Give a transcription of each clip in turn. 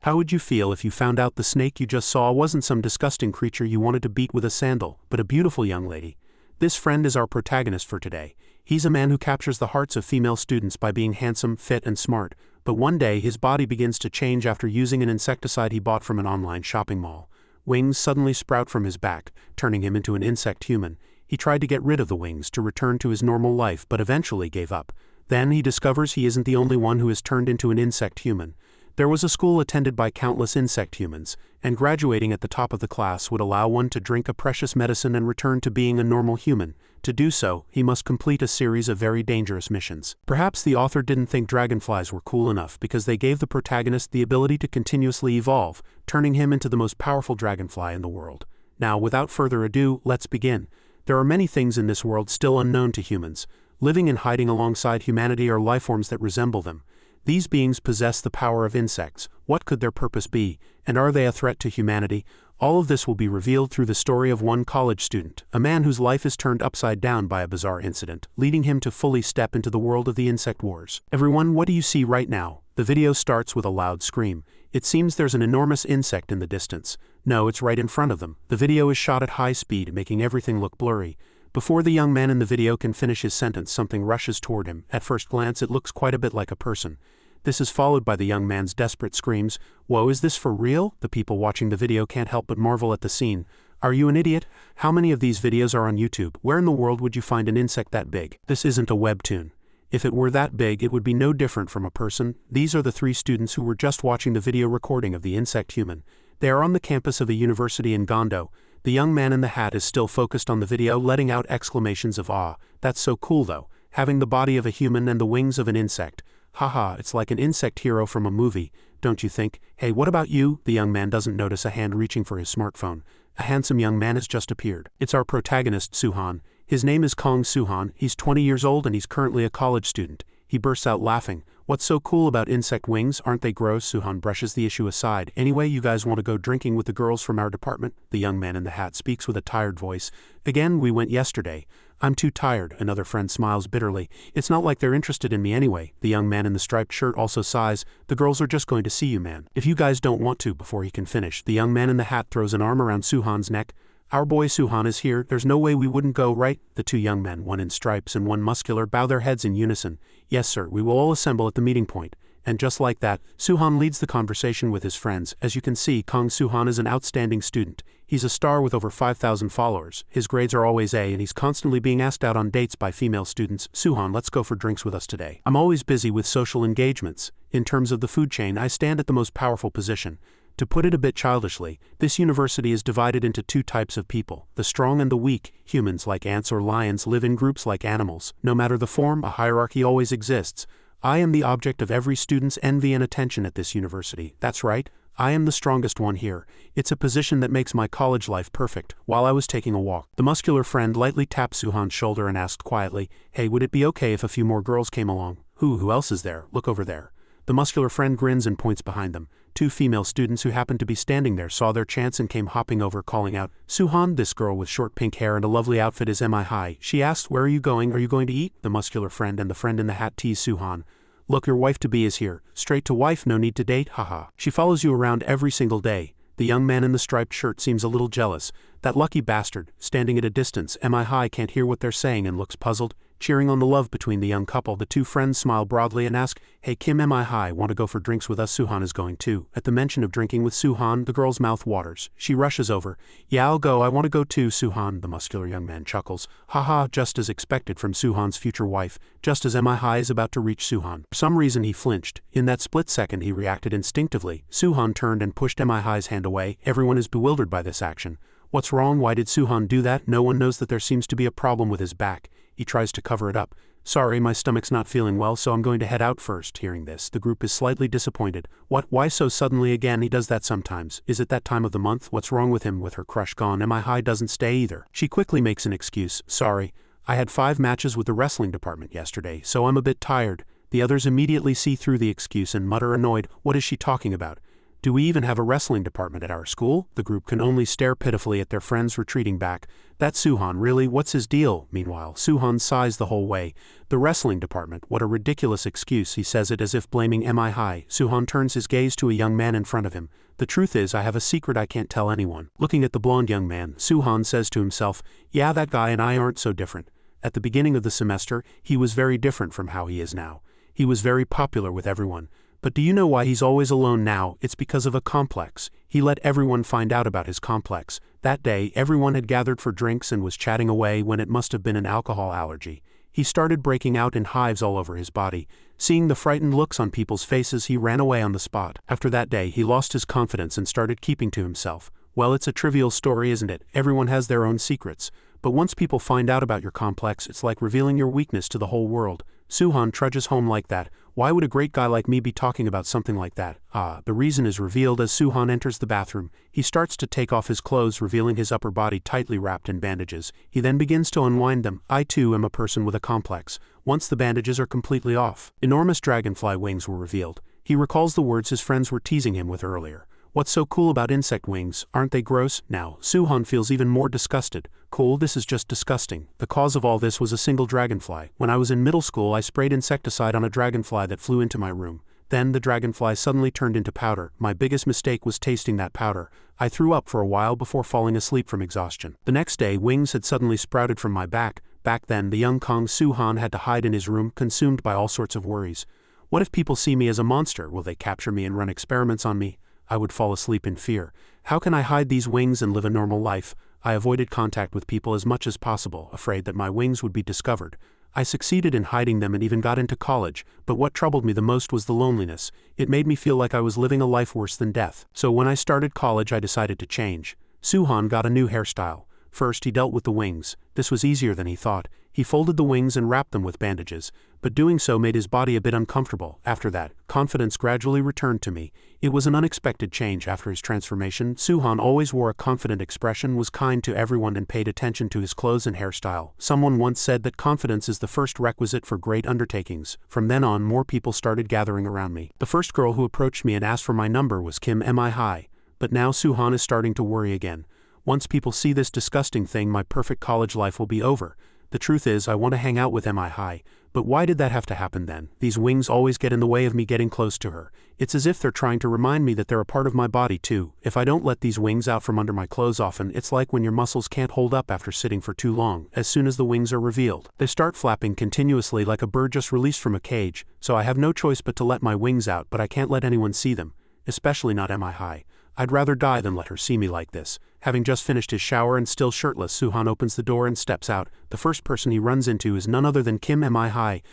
How would you feel if you found out the snake you just saw wasn't some disgusting creature you wanted to beat with a sandal, but a beautiful young lady? This friend is our protagonist for today. He's a man who captures the hearts of female students by being handsome, fit, and smart, but one day his body begins to change after using an insecticide he bought from an online shopping mall. Wings suddenly sprout from his back, turning him into an insect human. He tried to get rid of the wings to return to his normal life but eventually gave up. Then he discovers he isn't the only one who has turned into an insect human. There was a school attended by countless insect humans, and graduating at the top of the class would allow one to drink a precious medicine and return to being a normal human. To do so, he must complete a series of very dangerous missions. Perhaps the author didn't think dragonflies were cool enough because they gave the protagonist the ability to continuously evolve, turning him into the most powerful dragonfly in the world. Now, without further ado, let's begin. There are many things in this world still unknown to humans. Living and hiding alongside humanity are lifeforms that resemble them. These beings possess the power of insects. What could their purpose be, and are they a threat to humanity? All of this will be revealed through the story of one college student, a man whose life is turned upside down by a bizarre incident, leading him to fully step into the world of the insect wars. Everyone, what do you see right now? The video starts with a loud scream. It seems there's an enormous insect in the distance. No, it's right in front of them. The video is shot at high speed, making everything look blurry. Before the young man in the video can finish his sentence, something rushes toward him. At first glance, it looks quite a bit like a person. This is followed by the young man's desperate screams. Whoa, is this for real? The people watching the video can't help but marvel at the scene. Are you an idiot? How many of these videos are on YouTube? Where in the world would you find an insect that big? This isn't a webtoon. If it were that big, it would be no different from a person. These are the three students who were just watching the video recording of the insect human. They are on the campus of a university in Huondo. The young man in the hat is still focused on the video, letting out exclamations of awe. That's so cool though, having the body of a human and the wings of an insect. Haha, it's like an insect hero from a movie, don't you think? Hey, what about you? The young man doesn't notice a hand reaching for his smartphone. A handsome young man has just appeared. It's our protagonist, Suhan. His name is Suhan. He's 20 years old and he's currently a college student. He bursts out laughing. What's so cool about insect wings? Aren't they gross? Suhan brushes the issue aside. Anyway, you guys want to go drinking with the girls from our department? The young man in the hat speaks with a tired voice. Again, we went yesterday. I'm too tired. Another friend smiles bitterly. It's not like they're interested in me anyway. The young man in the striped shirt also sighs. The girls are just going to see you, man. If you guys don't want to. Before he can finish, the young man in the hat throws an arm around Suhan's neck. Our boy Suhan is here. There's no way we wouldn't go, right? The two young men, one in stripes and one muscular, bow their heads in unison. Yes, sir, we will all assemble at the meeting point. And just like that, Suhan leads the conversation with his friends. As you can see, Suhan is an outstanding student. He's a star with over 5,000 followers. His grades are always A and he's constantly being asked out on dates by female students. Suhan, let's go for drinks with us today. I'm always busy with social engagements. In terms of the food chain, I stand at the most powerful position. To put it a bit childishly, this university is divided into two types of people, the strong and the weak. Humans, like ants or lions, live in groups like animals. No matter the form, a hierarchy always exists. I am the object of every student's envy and attention at this university. That's right, I am the strongest one here. It's a position that makes my college life perfect. While I was taking a walk, the muscular friend lightly tapped Suhan's shoulder and asked quietly, "Hey, would it be okay if a few more girls came along?" Who else is there? Look over there. The muscular friend grins and points behind them. Two female students who happened to be standing there saw their chance and came hopping over, calling out, "Suhan, this girl with short pink hair and a lovely outfit is Mihi." She asked, "Where are you going? Are you going to eat?" The muscular friend and the friend in the hat tease Suhan. "Look, your wife-to-be is here. Straight to wife, no need to date, haha. She follows you around every single day." The young man in the striped shirt seems a little jealous. That lucky bastard, standing at a distance, Mihi can't hear what they're saying and looks puzzled. Cheering on the love between the young couple, the two friends smile broadly and ask, "Hey Kim, Mihi, want to go for drinks with us?" Suhan is going too. At the mention of drinking with Suhan, the girl's mouth waters. She rushes over. "Yeah, I'll go, I want to go too, Suhan." The muscular young man chuckles. Haha, just as expected from Suhan's future wife. Just as Mihi is about to reach Suhan, for some reason he flinched. In that split second he reacted instinctively. Suhan turned and pushed Mihi's hand away. Everyone is bewildered by this action. What's wrong? Why did Suhan do that? No one knows that there seems to be a problem with his back. He tries to cover it up. "Sorry, my stomach's not feeling well, so I'm going to head out first." Hearing this, the group is slightly disappointed. What? Why so suddenly again? He does that sometimes. Is it that time of the month? What's wrong with him? With her crush gone, Mihi doesn't stay either. She quickly makes an excuse. "Sorry, I had 5 matches with the wrestling department yesterday, so I'm a bit tired." The others immediately see through the excuse and mutter annoyed, "What is she talking about? Do we even have a wrestling department at our school? The group can only stare pitifully at their friends retreating back. That's Suhan, really? What's his deal? Meanwhile, Suhan sighs the whole way. The wrestling department, what a ridiculous excuse. He says it as if blaming Mihi. Suhan turns his gaze to a young man in front of him. The truth is, I have a secret I can't tell anyone. Looking at the blonde young man, Suhan says to himself, yeah, that guy and I aren't so different. At the beginning of the semester, he was very different from how he is now. He was very popular with everyone. But do you know why he's always alone now? It's because of a complex. He let everyone find out about his complex. That day, everyone had gathered for drinks and was chatting away when it must have been an alcohol allergy. He started breaking out in hives all over his body. Seeing the frightened looks on people's faces, he ran away on the spot. After that day, he lost his confidence and started keeping to himself. Well, it's a trivial story, isn't it? Everyone has their own secrets. But once people find out about your complex, it's like revealing your weakness to the whole world. Suhan trudges home like that. Why would a great guy like me be talking about something like that? The reason is revealed as Suhan enters the bathroom. He starts to take off his clothes, revealing his upper body tightly wrapped in bandages. He then begins to unwind them. I too am a person with a complex. Once the bandages are completely off, enormous dragonfly wings were revealed. He recalls the words his friends were teasing him with earlier. What's so cool about insect wings? Aren't they gross? Now, Suhan feels even more disgusted. Cool, this is just disgusting. The cause of all this was a single dragonfly. When I was in middle school, I sprayed insecticide on a dragonfly that flew into my room. Then the dragonfly suddenly turned into powder. My biggest mistake was tasting that powder. I threw up for a while before falling asleep from exhaustion. The next day, wings had suddenly sprouted from my back. Back then, the young Kong Suhan had to hide in his room, consumed by all sorts of worries. What if people see me as a monster? Will they capture me and run experiments on me? I would fall asleep in fear. How can I hide these wings and live a normal life? I avoided contact with people as much as possible, afraid that my wings would be discovered. I succeeded in hiding them and even got into college, but what troubled me the most was the loneliness. It made me feel like I was living a life worse than death. So when I started college, I decided to change. Suhan got a new hairstyle. First, he dealt with the wings. This was easier than he thought. He folded the wings and wrapped them with bandages, but doing so made his body a bit uncomfortable. After that, confidence gradually returned to me. It was an unexpected change after his transformation. Suhan always wore a confident expression, was kind to everyone and paid attention to his clothes and hairstyle. Someone once said that confidence is the first requisite for great undertakings. From then on, more people started gathering around me. The first girl who approached me and asked for my number was Kim Mihi. But now Suhan is starting to worry again. Once people see this disgusting thing, my perfect college life will be over. The truth is, I want to hang out with Mihi, but why did that have to happen then? These wings always get in the way of me getting close to her. It's as if they're trying to remind me that they're a part of my body too. If I don't let these wings out from under my clothes often, it's like when your muscles can't hold up after sitting for too long. As soon as the wings are revealed, they start flapping continuously like a bird just released from a cage, so I have no choice but to let my wings out, but I can't let anyone see them, especially not Mihi. I'd rather die than let her see me like this. Having just finished his shower and still shirtless, Suhan opens the door and steps out. The first person he runs into is none other than Kim Mihi.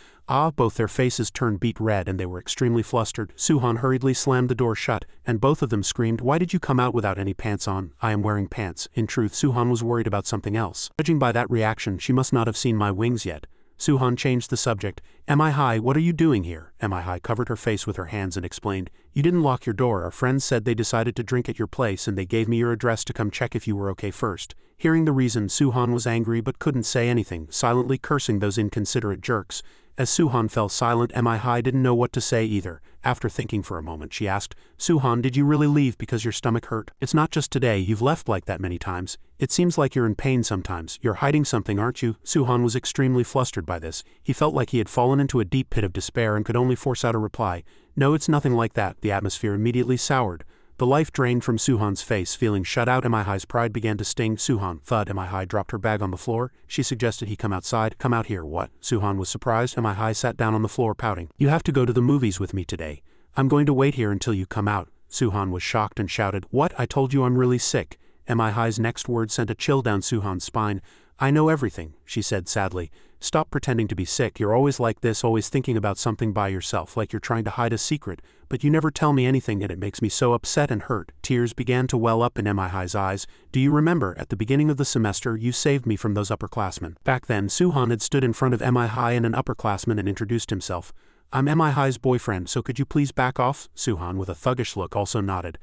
Both their faces turned beet red and they were extremely flustered. Suhan hurriedly slammed the door shut, and both of them screamed, "Why did you come out without any pants on?" "I am wearing pants." In truth, Suhan was worried about something else. Judging by that reaction, she must not have seen my wings yet. Suhan changed the subject. "Mihi, what are you doing here?" Mihi covered her face with her hands and explained, "You didn't lock your door. Our friends said they decided to drink at your place and they gave me your address to come check if you were okay first." Hearing the reason, Suhan was angry but couldn't say anything, silently cursing those inconsiderate jerks. As Suhan fell silent, Mihi didn't know what to say either. After thinking for a moment, she asked, "Suhan, did you really leave because your stomach hurt? It's not just today, you've left like that many times. It seems like you're in pain sometimes. You're hiding something, aren't you?" Suhan was extremely flustered by this. He felt like he had fallen into a deep pit of despair and could only force out a reply. "No, it's nothing like that." The atmosphere immediately soured. The life drained from Suhan's face. Feeling shut out, Mihi's pride began to sting. "Suhan." Thud. Mihi dropped her bag on the floor. She suggested he come outside. "Come out here." "What?" Suhan was surprised. Mihi sat down on the floor, pouting. "You have to go to the movies with me today. I'm going to wait here until you come out." Suhan was shocked and shouted, "What? I told you I'm really sick." Mihi's next word sent a chill down Suhan's spine. "I know everything," she said sadly. "Stop pretending to be sick. You're always like this, always thinking about something by yourself, like you're trying to hide a secret, but you never tell me anything and it makes me so upset and hurt." Tears began to well up in Mihi's eyes. "Do you remember, at the beginning of the semester, you saved me from those upperclassmen?" Back then, Suhan had stood in front of Mihi and an upperclassman and introduced himself. "I'm Mihi's boyfriend, so could you please back off?" Suhan, with a thuggish look, also nodded.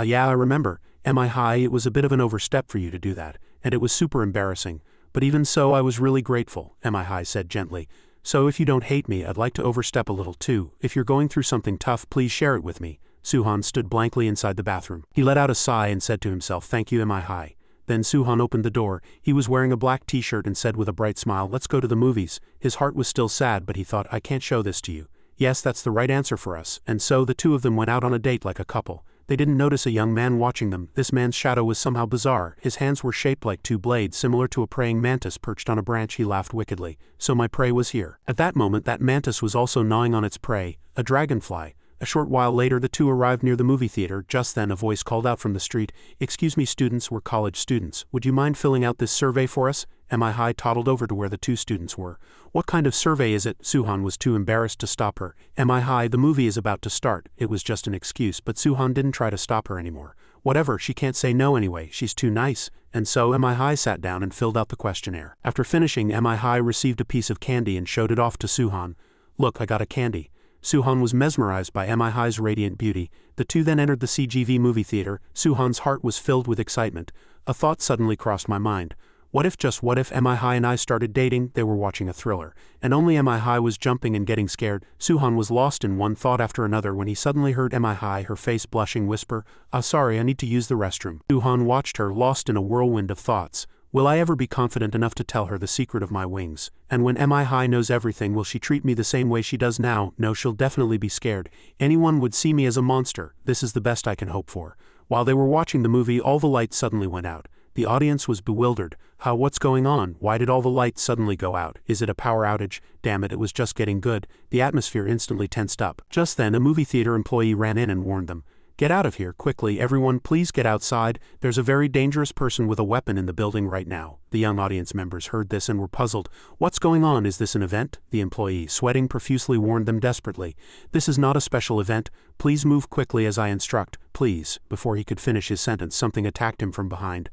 Yeah, I remember. Mihi, it was a bit of an overstep for you to do that, and it was super embarrassing. But even so, I was really grateful," Mihi said gently. "So if you don't hate me, I'd like to overstep a little too. If you're going through something tough, please share it with me." Suhan stood blankly inside the bathroom. He let out a sigh and said to himself, "Thank you, Mihi." Then Suhan opened the door. He was wearing a black t-shirt and said with a bright smile, "Let's go to the movies." His heart was still sad, but he thought, "I can't show this to you." Yes, that's the right answer for us. And so the two of them went out on a date like a couple. They didn't notice a young man watching them. This man's shadow was somehow bizarre. His hands were shaped like two blades, similar to a praying mantis perched on a branch. He laughed wickedly. So my prey was here. At that moment, that mantis was also gnawing on its prey, a dragonfly. A short while later, the two arrived near the movie theater. Just then, a voice called out from the street, "Excuse me, students, we're college students. Would you mind filling out this survey for us?" Mihi toddled over to where the two students were. "What kind of survey is it?" Suhan was too embarrassed to stop her. "Mihi, the movie is about to start." It was just an excuse, but Suhan didn't try to stop her anymore. Whatever, she can't say no anyway, she's too nice. And so Mihi sat down and filled out the questionnaire. After finishing, Mihi received a piece of candy and showed it off to Suhan. "Look, I got a candy." Suhan was mesmerized by Mihi's radiant beauty. The two then entered the CGV movie theater. Suhan's heart was filled with excitement. A thought suddenly crossed my mind. What if, just what if, Mihi and I started dating? They were watching a thriller, and only Mihi was jumping and getting scared. Suhan was lost in one thought after another when he suddenly heard Mihi, her face blushing, whisper, Sorry, I need to use the restroom." Suhan watched her, lost in a whirlwind of thoughts. Will I ever be confident enough to tell her the secret of my wings? And when Mihi knows everything, will she treat me the same way she does now? No, she'll definitely be scared. Anyone would see me as a monster. This is the best I can hope for. While they were watching the movie, all the lights suddenly went out. The audience was bewildered. What's going on? Why did all the lights suddenly go out? Is it a power outage? Damn it, it was just getting good. The atmosphere instantly tensed up. Just then, a movie theater employee ran in and warned them. "Get out of here, quickly, everyone, please get outside. There's a very dangerous person with a weapon in the building right now." The young audience members heard this and were puzzled. "What's going on? Is this an event?" The employee, sweating profusely, warned them desperately. "This is not a special event. Please move quickly as I instruct, please." Before he could finish his sentence, something attacked him from behind.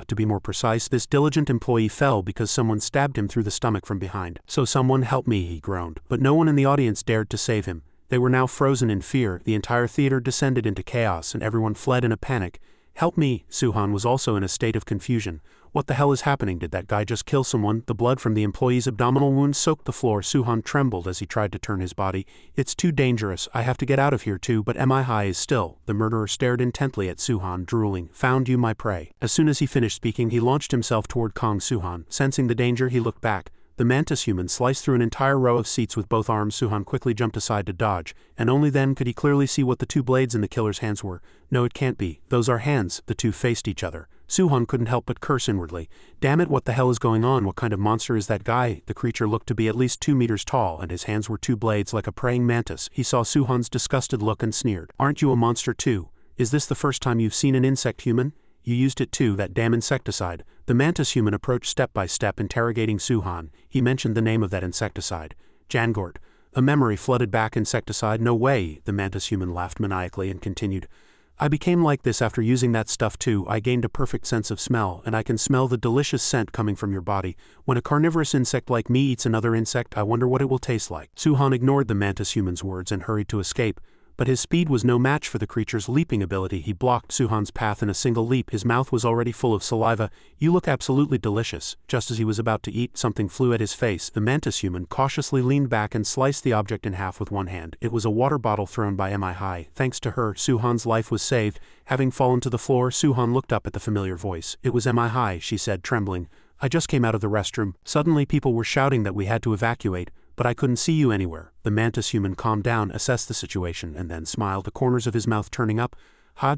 To be more precise, this diligent employee fell because someone stabbed him through the stomach from behind. "So someone help me," he groaned. But no one in the audience dared to save him. They were now frozen in fear. The entire theater descended into chaos and everyone fled in a panic. "Help me!" Suhan was also in a state of confusion. What the hell is happening? Did that guy just kill someone? The blood from the employee's abdominal wound soaked the floor. Suhan trembled as he tried to turn his body. "It's too dangerous. I have to get out of here too." But Mihi is still. The murderer stared intently at Suhan, drooling. "Found you, my prey." As soon as he finished speaking, he launched himself toward Kong Suhan. Sensing the danger, he looked back. The mantis human sliced through an entire row of seats with both arms. Suhan quickly jumped aside to dodge, and only then could he clearly see what the two blades in the killer's hands were. "No, it can't be. Those are hands." The two faced each other. Suhan couldn't help but curse inwardly. "Damn it, what the hell is going on? What kind of monster is that guy?" The creature looked to be at least 2 meters tall, and his hands were two blades like a praying mantis. He saw Suhan's disgusted look and sneered. "Aren't you a monster too? Is this the first time you've seen an insect human? You used it too, that damn insecticide." The mantis human approached step by step, interrogating Suhan. He mentioned the name of that insecticide. Jangort. A memory flooded back. "Insecticide? No way." The mantis human laughed maniacally and continued. "I became like this after using that stuff too. I gained a perfect sense of smell, and I can smell the delicious scent coming from your body. When a carnivorous insect like me eats another insect, I wonder what it will taste like." Suhan ignored the mantis human's words and hurried to escape. But his speed was no match for the creature's leaping ability. He blocked Suhan's path in a single leap. His mouth was already full of saliva. "You look absolutely delicious." Just as he was about to eat, something flew at his face. The mantis human cautiously leaned back and sliced the object in half with one hand. It was a water bottle thrown by Mihi. Thanks to her, Suhan's life was saved. Having fallen to the floor, Suhan looked up at the familiar voice. "It was Mihi," she said, trembling. "I just came out of the restroom. Suddenly people were shouting that we had to evacuate, but I couldn't see you anywhere." The mantis human calmed down, assessed the situation, and then smiled, the corners of his mouth turning up.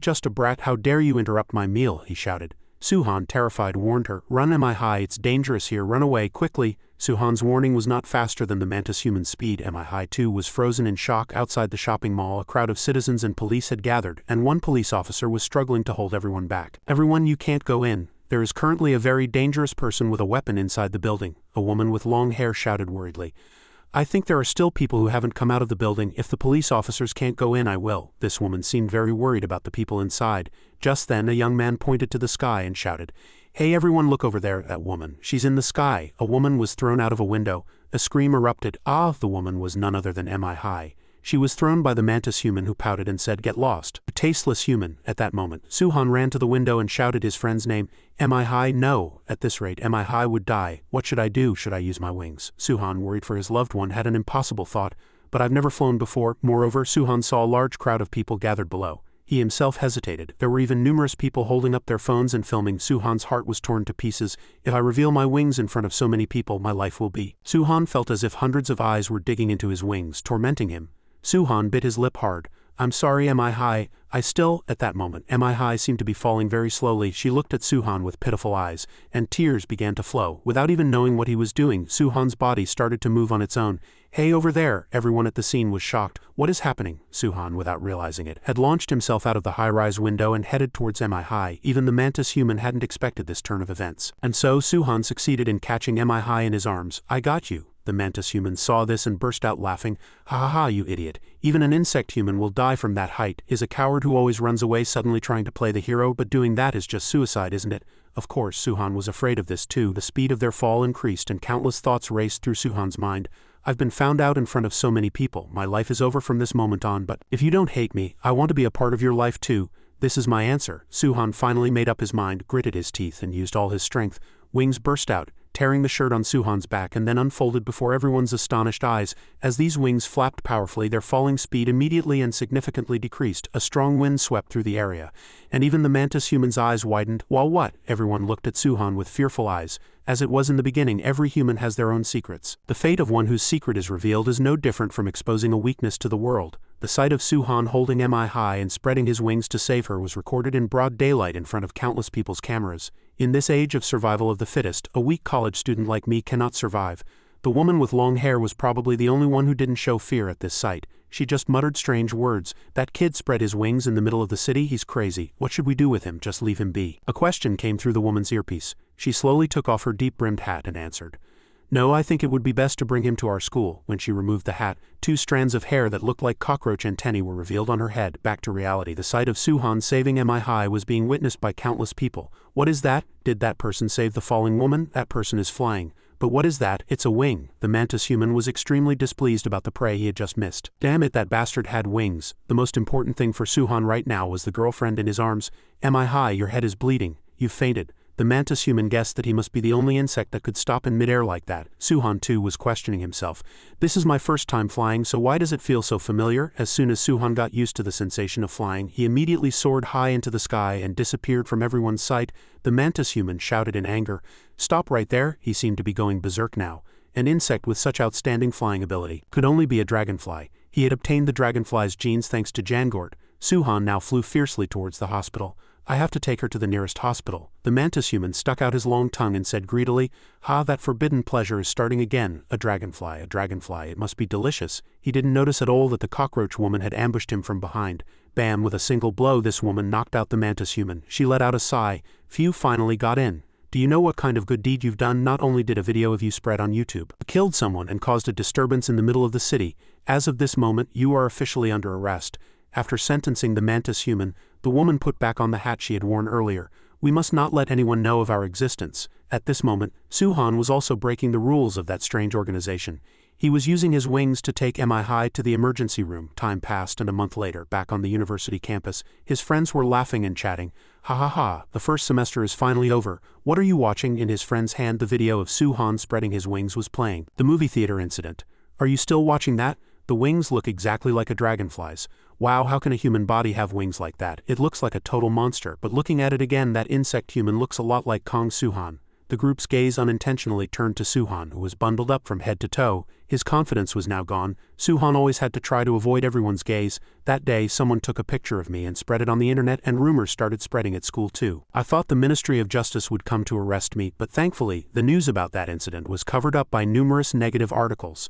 Just a brat, how dare you interrupt my meal," he shouted. Suhan, terrified, warned her. "Run, Mihi, it's dangerous here, run away, quickly." Suhan's warning was not faster than the mantis human's speed. Mihi too was frozen in shock. Outside the shopping mall, a crowd of citizens and police had gathered, and one police officer was struggling to hold everyone back. "Everyone, you can't go in. There is currently a very dangerous person with a weapon inside the building," a woman with long hair shouted worriedly. "I think there are still people who haven't come out of the building. If the police officers can't go in, I will." This woman seemed very worried about the people inside. Just then, a young man pointed to the sky and shouted, "Hey everyone, look over there, that woman. She's in the sky." A woman was thrown out of a window. A scream erupted. The woman was none other than Mihi. She was thrown by the mantis human, who pouted and said, "Get lost." A tasteless human. At that moment, Suhan ran to the window and shouted his friend's name. "Mihi, no." At this rate, Mihi would die. What should I do? Should I use my wings? Suhan, worried for his loved one, had an impossible thought. but I've never flown before. Moreover, Suhan saw a large crowd of people gathered below. He himself hesitated. There were even numerous people holding up their phones and filming. Suhan's heart was torn to pieces. If I reveal my wings in front of so many people, my life will be. Suhan felt as if hundreds of eyes were digging into his wings, tormenting him. Suhan bit his lip hard. I'm sorry, Mihi. At that moment, Mihi seemed to be falling very slowly. She looked at Suhan with pitiful eyes, and tears began to flow. Without even knowing what he was doing, Suhan's body started to move on its own. Hey, over there! Everyone at the scene was shocked. What is happening? Suhan, without realizing it, had launched himself out of the high-rise window and headed towards Mihi. Even the mantis human hadn't expected this turn of events. And so, Suhan succeeded in catching Mihi in his arms. I got you. The mantis human saw this and burst out laughing. Ha ha ha, you idiot. Even an insect human will die from that height. Is a coward who always runs away suddenly trying to play the hero, but doing that is just suicide, isn't it? Of course, Suhan was afraid of this too. The speed of their fall increased and countless thoughts raced through Suhan's mind. I've been found out in front of so many people. My life is over from this moment on, but if you don't hate me, I want to be a part of your life too. This is my answer. Suhan finally made up his mind, gritted his teeth, and used all his strength. Wings burst out, tearing the shirt on Suhan's back and then unfolded before everyone's astonished eyes. As these wings flapped powerfully, their falling speed immediately and significantly decreased. A strong wind swept through the area, and even the mantis human's eyes widened. While what? Everyone looked at Suhan with fearful eyes. As it was in the beginning, every human has their own secrets. The fate of one whose secret is revealed is no different from exposing a weakness to the world. The sight of Suhan holding Mihi and spreading his wings to save her was recorded in broad daylight in front of countless people's cameras. In this age of survival of the fittest, a weak college student like me cannot survive. The woman with long hair was probably the only one who didn't show fear at this sight. She just muttered strange words. That kid spread his wings in the middle of the city. He's crazy. What should we do with him? Just leave him be. A question came through the woman's earpiece. She slowly took off her deep-brimmed hat and answered. No, I think it would be best to bring him to our school. When she removed the hat, 2 strands of hair that looked like cockroach antennae were revealed on her head. Back to reality. The sight of Suhan saving Mihi was being witnessed by countless people. What is that? Did that person save the falling woman? That person is flying. But what is that? It's a wing. The mantis human was extremely displeased about the prey he had just missed. Damn it, that bastard had wings. The most important thing for Suhan right now was the girlfriend in his arms. Mihi, your head is bleeding. You've fainted. The mantis human guessed that he must be the only insect that could stop in midair like that. Suhan too was questioning himself. This is my first time flying, so why does it feel so familiar? As soon as Suhan got used to the sensation of flying, he immediately soared high into the sky and disappeared from everyone's sight. The mantis human shouted in anger. Stop right there. He seemed to be going berserk now. An insect with such outstanding flying ability could only be a dragonfly. He had obtained the dragonfly's genes thanks to Jangord. Suhan now flew fiercely towards the hospital. I have to take her to the nearest hospital. The mantis human stuck out his long tongue and said greedily, Ha, that forbidden pleasure is starting again. A dragonfly, it must be delicious. He didn't notice at all that the cockroach woman had ambushed him from behind. Bam, with a single blow this woman knocked out the mantis human. She let out a sigh. Phew, finally got in. Do you know what kind of good deed you've done? Not only did a video of you spread on YouTube, you killed someone and caused a disturbance in the middle of the city. As of this moment, you are officially under arrest. After sentencing the mantis human, the woman put back on the hat she had worn earlier. We must not let anyone know of our existence. At this moment, Suhan was also breaking the rules of that strange organization. He was using his wings to take Mihi to the emergency room. Time passed, and a month later, back on the university campus, his friends were laughing and chatting. Ha ha ha, the first semester is finally over. What are you watching? In his friend's hand, the video of Suhan spreading his wings was playing. The movie theater incident. Are you still watching that? The wings look exactly like a dragonfly's. Wow, how can a human body have wings like that? It looks like a total monster, but looking at it again, that insect human looks a lot like Kong Suhan. The group's gaze unintentionally turned to Suhan, who was bundled up from head to toe. His confidence was now gone. Suhan always had to try to avoid everyone's gaze. That day, someone took a picture of me and spread it on the internet, and rumors started spreading at school too. I thought the Ministry of Justice would come to arrest me, but thankfully, the news about that incident was covered up by numerous negative articles.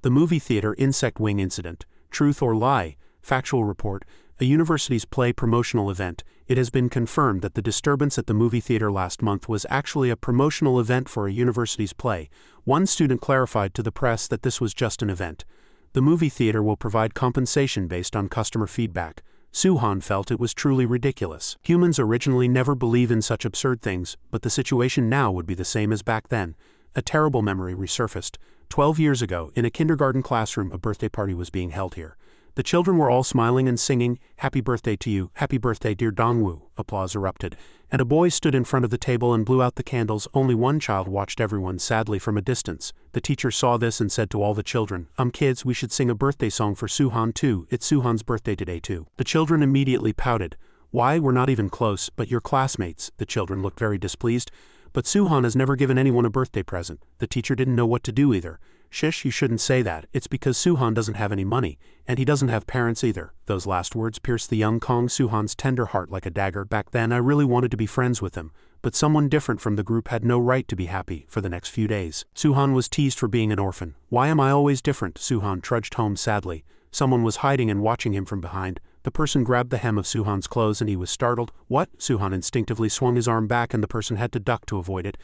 The movie theater insect wing incident. Truth or lie? Factual report. A university's play promotional event. It has been confirmed that the disturbance at the movie theater last month was actually a promotional event for a university's play. One student clarified to the press that this was just an event. The movie theater will provide compensation based on customer feedback. Suhan felt it was truly ridiculous. Humans originally never believe in such absurd things, but the situation now would be the same as back then. A terrible memory resurfaced. 12 years ago, in a kindergarten classroom, a birthday party was being held here. The children were all smiling and singing, "Happy birthday to you, happy birthday dear Dongwu." Applause erupted, and a boy stood in front of the table and blew out the candles. Only one child watched everyone sadly from a distance. The teacher saw this and said to all the children, kids, we should sing a birthday song for Suhan too. It's Suhan's birthday today too." The children immediately pouted. "Why, we're not even close, but your classmates." The children looked very displeased. "But Suhan has never given anyone a birthday present." The teacher didn't know what to do either. "Shish, you shouldn't say that. It's because Suhan doesn't have any money, and he doesn't have parents either." Those last words pierced the young Kong Suhan's tender heart like a dagger. "Back then I really wanted to be friends with him, but someone different from the group had no right to be happy." For the next few days, Suhan was teased for being an orphan. "Why am I always different?" Suhan trudged home sadly. Someone was hiding and watching him from behind. The person grabbed the hem of Suhan's clothes and he was startled. "What?" Suhan instinctively swung his arm back and the person had to duck to avoid it.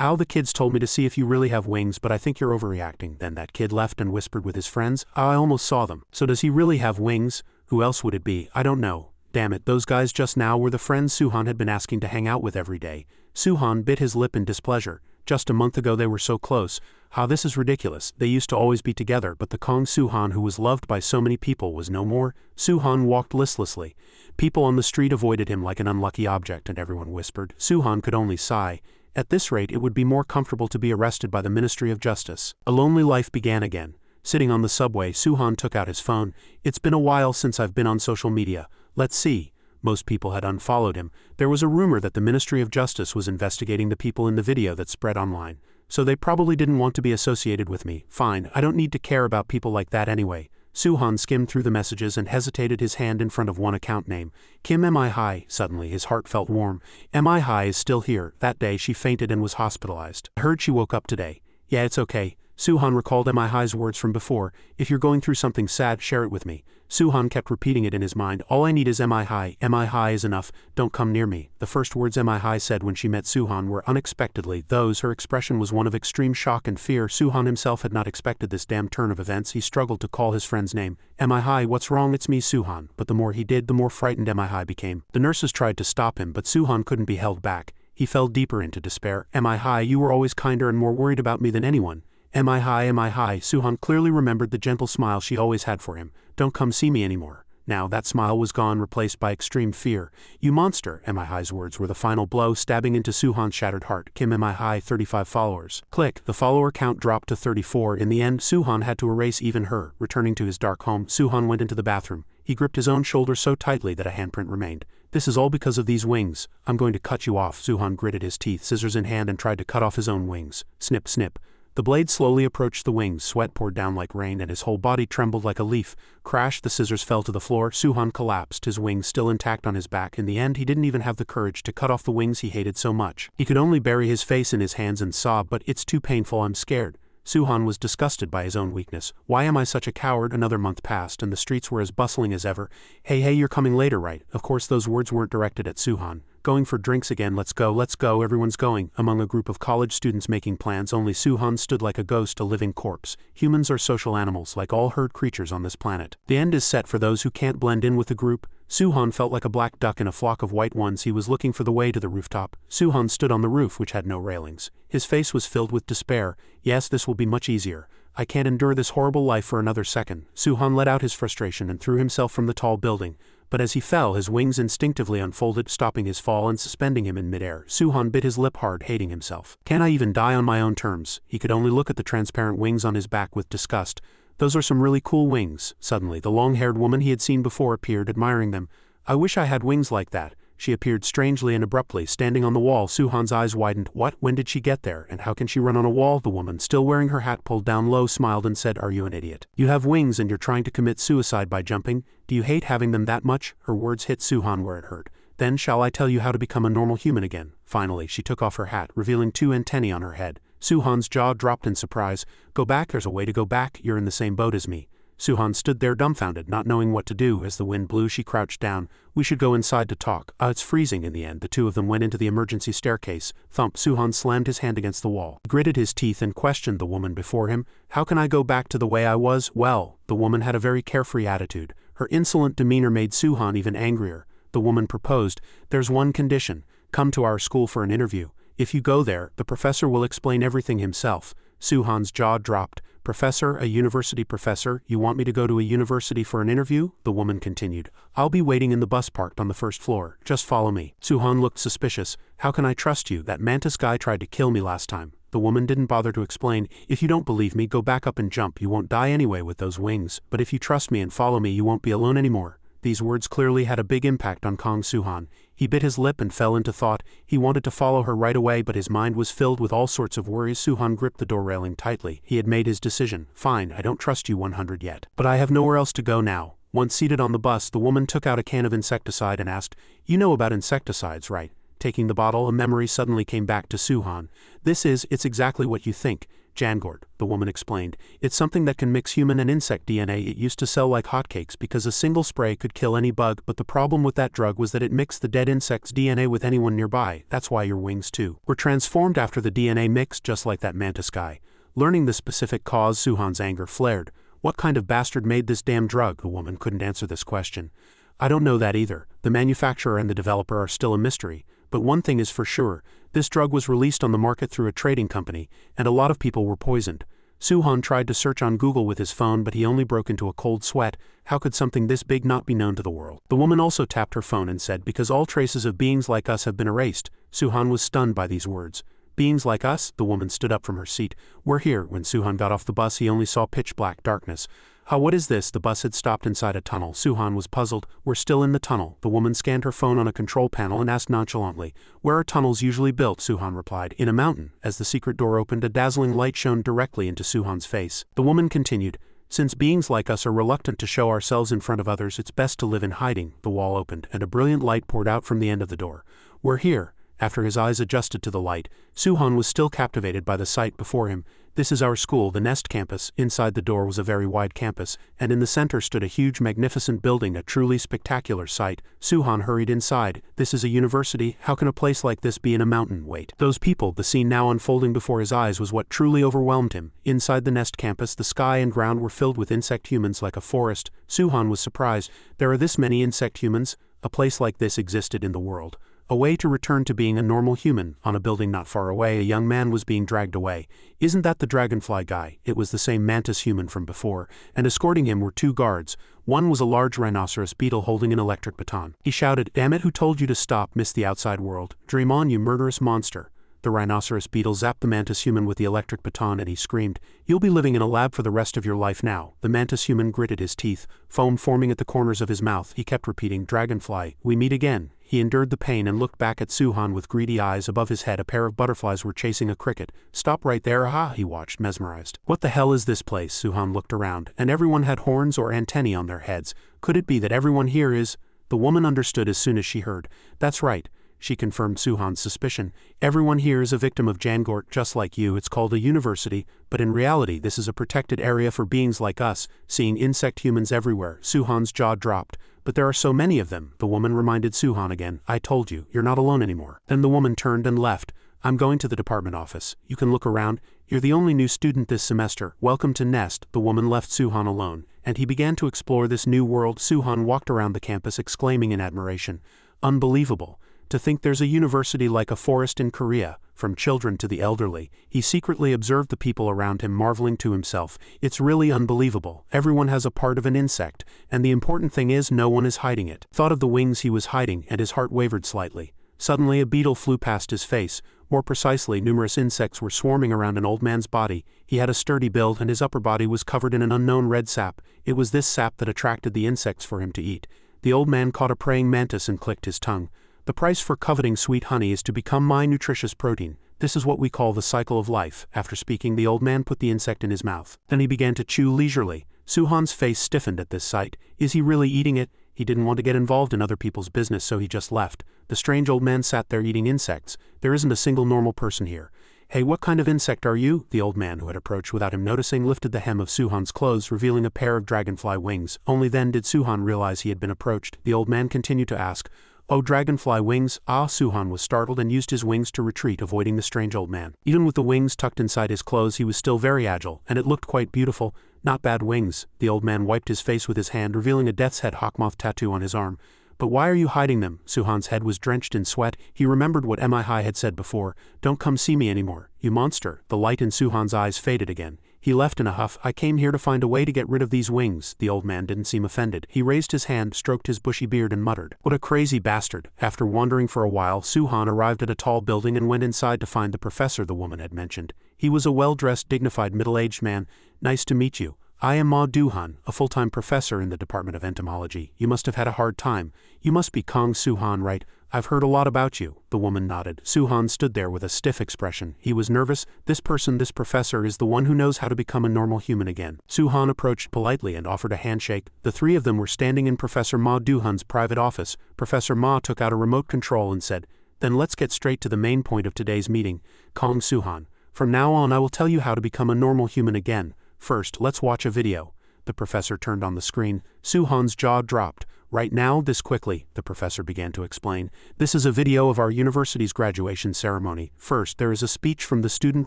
"Ow, the kids told me to see if you really have wings, but I think you're overreacting." Then that kid left and whispered with his friends, "I almost saw them." "So does he really have wings? Who else would it be? I don't know. Damn it, those guys just now were the friends Suhan had been asking to hang out with every day." Suhan bit his lip in displeasure. Just a month ago they were so close. This is ridiculous. They used to always be together, but the Kong Suhan who was loved by so many people was no more. Suhan walked listlessly. People on the street avoided him like an unlucky object and everyone whispered. Suhan could only sigh. At this rate it would be more comfortable to be arrested by the Ministry of Justice. A lonely life began again. Sitting on the subway, Suhan took out his phone. "It's been a while since I've been on social media. Let's see." Most people had unfollowed him. There was a rumor that the Ministry of Justice was investigating the people in the video that spread online. So they probably didn't want to be associated with me. Fine, I don't need to care about people like that anyway. Suhan skimmed through the messages and hesitated, his hand in front of one account name. "Kim Mi. Suddenly his heart felt warm. Mi is still here. That day she fainted and was hospitalized. I heard she woke up today. Yeah, it's okay." Suhan recalled Mi's words from before. "If you're going through something sad, share it with me." Suhan kept repeating it in his mind. "All I need is Mi. Mi is enough. Don't come near me." The first words Mi said when she met Suhan were unexpectedly those. Her expression was one of extreme shock and fear. Suhan himself had not expected this damn turn of events. He struggled to call his friend's name. "Mi, what's wrong? It's me, Suhan." But the more he did, the more frightened Mi became. The nurses tried to stop him, but Suhan couldn't be held back. He fell deeper into despair. "Mi, you were always kinder and more worried about me than anyone." Mi. Suhan clearly remembered the gentle smile she always had for him. "Don't come see me anymore." Now that smile was gone, replaced by extreme fear. "You monster." Mi's words were the final blow, stabbing into Suhan's shattered heart. Kim Mi, 35 followers. Click. The follower count dropped to 34. In the end, Suhan had to erase even her. Returning to his dark home, Suhan went into the bathroom. He gripped his own shoulder so tightly that a handprint remained. "This is all because of these wings. I'm going to cut you off." Suhan gritted his teeth, scissors in hand, and tried to cut off his own wings. Snip, snip. The blade slowly approached the wings, sweat poured down like rain and his whole body trembled like a leaf. Crash, the scissors fell to the floor. Suhan collapsed, his wings still intact on his back. In the end, he didn't even have the courage to cut off the wings he hated so much. He could only bury his face in his hands and sob, "But it's too painful, I'm scared." Suhan was disgusted by his own weakness. "Why am I such a coward?" Another month passed and the streets were as bustling as ever. Hey, you're coming later, right?" Of course those words weren't directed at Suhan. "Going for drinks again, let's go, everyone's going." Among a group of college students making plans, only Suhan stood like a ghost, a living corpse. Humans are social animals, like all herd creatures on this planet. The end is set for those who can't blend in with the group. Suhan felt like a black duck in a flock of white ones. He was looking for the way to the rooftop. Suhan stood on the roof, which had no railings. His face was filled with despair. "Yes, this will be much easier. I can't endure this horrible life for another second." Suhan let out his frustration and threw himself from the tall building. But as he fell, his wings instinctively unfolded, stopping his fall and suspending him in midair. Suhan bit his lip hard, hating himself. "Can I even die on my own terms?" He could only look at the transparent wings on his back with disgust. "Those are some really cool wings." Suddenly, the long-haired woman he had seen before appeared, admiring them. "I wish I had wings like that." She appeared strangely and abruptly, standing on the wall. Suhan's eyes widened. What? When did she get there? And how can she run on a wall? The woman, still wearing her hat pulled down low, smiled and said, "Are you an idiot? You have wings and you're trying to commit suicide by jumping? Do you hate having them that much?" Her words hit Suhan where it hurt. "Then shall I tell you how to become a normal human again?" Finally, she took off her hat, revealing 2 antennae on her head. Suhan's jaw dropped in surprise. "Go back? There's a way to go back. You're in the same boat as me." Suhan stood there dumbfounded, not knowing what to do. As the wind blew, she crouched down. "We should go inside to talk." It's freezing." In the end, the two of them went into the emergency staircase. Thump. Suhan slammed his hand against the wall. He gritted his teeth and questioned the woman before him. "How can I go back to the way I was?" "Well." The woman had a very carefree attitude. Her insolent demeanor made Suhan even angrier. The woman proposed, "There's one condition. Come to our school for an interview. If you go there, the professor will explain everything himself." Suhan's jaw dropped. Professor, a university professor, you want me to go to a university for an interview? The woman continued. I'll be waiting in the bus parked on the first floor. Just follow me. Suhan looked suspicious. How can I trust you? That mantis guy tried to kill me last time. The woman didn't bother to explain. If you don't believe me, go back up and jump. You won't die anyway with those wings. But if you trust me and follow me, you won't be alone anymore. These words clearly had a big impact on Kong Suhan. He bit his lip and fell into thought. He wanted to follow her right away, but his mind was filled with all sorts of worries. Suhan gripped the door railing tightly. He had made his decision. Fine, I don't trust you 100 yet. But I have nowhere else to go now. Once seated on the bus, the woman took out a can of insecticide and asked, You know about insecticides, right? Taking the bottle, a memory suddenly came back to Suhan. It's exactly what you think. Jangort, the woman explained. It's something that can mix human and insect DNA. It used to sell like hotcakes because a single spray could kill any bug, but the problem with that drug was that it mixed the dead insect's DNA with anyone nearby. That's why your wings, too, were transformed after the DNA mixed, just like that mantis guy. Learning the specific cause, Suhan's anger flared. What kind of bastard made this damn drug? The woman couldn't answer this question. I don't know that either. The manufacturer and the developer are still a mystery. But one thing is for sure, this drug was released on the market through a trading company, and a lot of people were poisoned. Suhan tried to search on Google with his phone, but he only broke into a cold sweat. How could something this big not be known to the world? The woman also tapped her phone and said, Because all traces of beings like us have been erased. Suhan was stunned by these words. Beings like us? The woman stood up from her seat. We're here. When Suhan got off the bus, he only saw pitch black darkness. What is this? The bus had stopped inside a tunnel. Suhan was puzzled. We're still in the tunnel. The woman scanned her phone on a control panel and asked nonchalantly, Where are tunnels usually built? Suhan replied, In a mountain. As the secret door opened, a dazzling light shone directly into Suhan's face. The woman continued, Since beings like us are reluctant to show ourselves in front of others, it's best to live in hiding. The wall opened, and a brilliant light poured out from the end of the door. We're here. After his eyes adjusted to the light, Suhan was still captivated by the sight before him. This is our school, the Nest campus. Inside the door was a very wide campus, and in the center stood a huge, magnificent building, a truly spectacular sight. Suhan hurried inside. This is a university. How can a place like this be in a mountain? Wait. Those people, the scene now unfolding before his eyes was what truly overwhelmed him. Inside the Nest campus, the sky and ground were filled with insect humans like a forest. Suhan was surprised. There are this many insect humans? A place like this existed in the world. A way to return to being a normal human. On a building not far away, a young man was being dragged away. Isn't that the dragonfly guy? It was the same mantis human from before, and escorting him were two guards. One was a large rhinoceros beetle holding an electric baton. He shouted, Damn it, who told you to stop? Miss the outside world. Dream on, you murderous monster. The rhinoceros beetle zapped the mantis human with the electric baton and he screamed, You'll be living in a lab for the rest of your life now. The mantis human gritted his teeth, foam forming at the corners of his mouth. He kept repeating, Dragonfly, we meet again. He endured the pain and looked back at Suhan with greedy eyes. Above his head, a pair of butterflies were chasing a cricket. Stop right there, aha, he watched, mesmerized. What the hell is this place? Suhan looked around, and everyone had horns or antennae on their heads. Could it be that everyone here is? The woman understood as soon as she heard. That's right. She confirmed Suhan's suspicion. Everyone here is a victim of Jangort, just like you. It's called a university, but in reality this is a protected area for beings like us. Seeing insect humans everywhere, Suhan's jaw dropped. But there are so many of them, the woman reminded Suhan again. I told you, you're not alone anymore. Then the woman turned and left. I'm going to the department office. You can look around. You're the only new student this semester. Welcome to Nest. The woman left Suhan alone, and he began to explore this new world. Suhan walked around the campus exclaiming in admiration, Unbelievable. To think there's a university like a forest in Korea, from children to the elderly. He secretly observed the people around him, marveling to himself. It's really unbelievable. Everyone has a part of an insect, and the important thing is no one is hiding it. Thought of the wings he was hiding, and his heart wavered slightly. Suddenly a beetle flew past his face. More precisely, numerous insects were swarming around an old man's body. He had a sturdy build, and his upper body was covered in an unknown red sap. It was this sap that attracted the insects for him to eat. The old man caught a praying mantis and clicked his tongue. The price for coveting sweet honey is to become my nutritious protein. This is what we call the cycle of life. After speaking, the old man put the insect in his mouth. Then he began to chew leisurely. Suhan's face stiffened at this sight. Is he really eating it? He didn't want to get involved in other people's business, so he just left. The strange old man sat there eating insects. There isn't a single normal person here. Hey, what kind of insect are you? The old man, who had approached without him noticing, lifted the hem of Suhan's clothes, revealing a pair of dragonfly wings. Only then did Suhan realize he had been approached. The old man continued to ask, Oh, dragonfly wings? Ah, Suhan was startled and used his wings to retreat, avoiding the strange old man. Even with the wings tucked inside his clothes, he was still very agile, and it looked quite beautiful. Not bad wings. The old man wiped his face with his hand, revealing a death's head hawkmoth tattoo on his arm. But why are you hiding them? Suhan's head was drenched in sweat. He remembered what Mihi had said before. Don't come see me anymore, you monster. The light in Suhan's eyes faded again. He left in a huff. I came here to find a way to get rid of these wings. The old man didn't seem offended. He raised his hand, stroked his bushy beard and muttered, "What a crazy bastard." After wandering for a while, Suhan arrived at a tall building and went inside to find the professor the woman had mentioned. He was a well-dressed, dignified, middle-aged man. "Nice to meet you. I am Ma Duhan, a full-time professor in the Department of Entomology. You must have had a hard time. You must be Kong Suhan, right? I've heard a lot about you." The woman nodded. Suhan stood there with a stiff expression. He was nervous. This professor, is the one who knows how to become a normal human again. Suhan approached politely and offered a handshake. The three of them were standing in Professor Ma Duhan's private office. Professor Ma took out a remote control and said, "Then let's get straight to the main point of today's meeting. Kong Suhan, from now on I will tell you how to become a normal human again. First, let's watch a video." The professor turned on the screen. Suhan's jaw dropped. "Right now, this quickly," the professor began to explain. "This is a video of our university's graduation ceremony. First, there is a speech from the student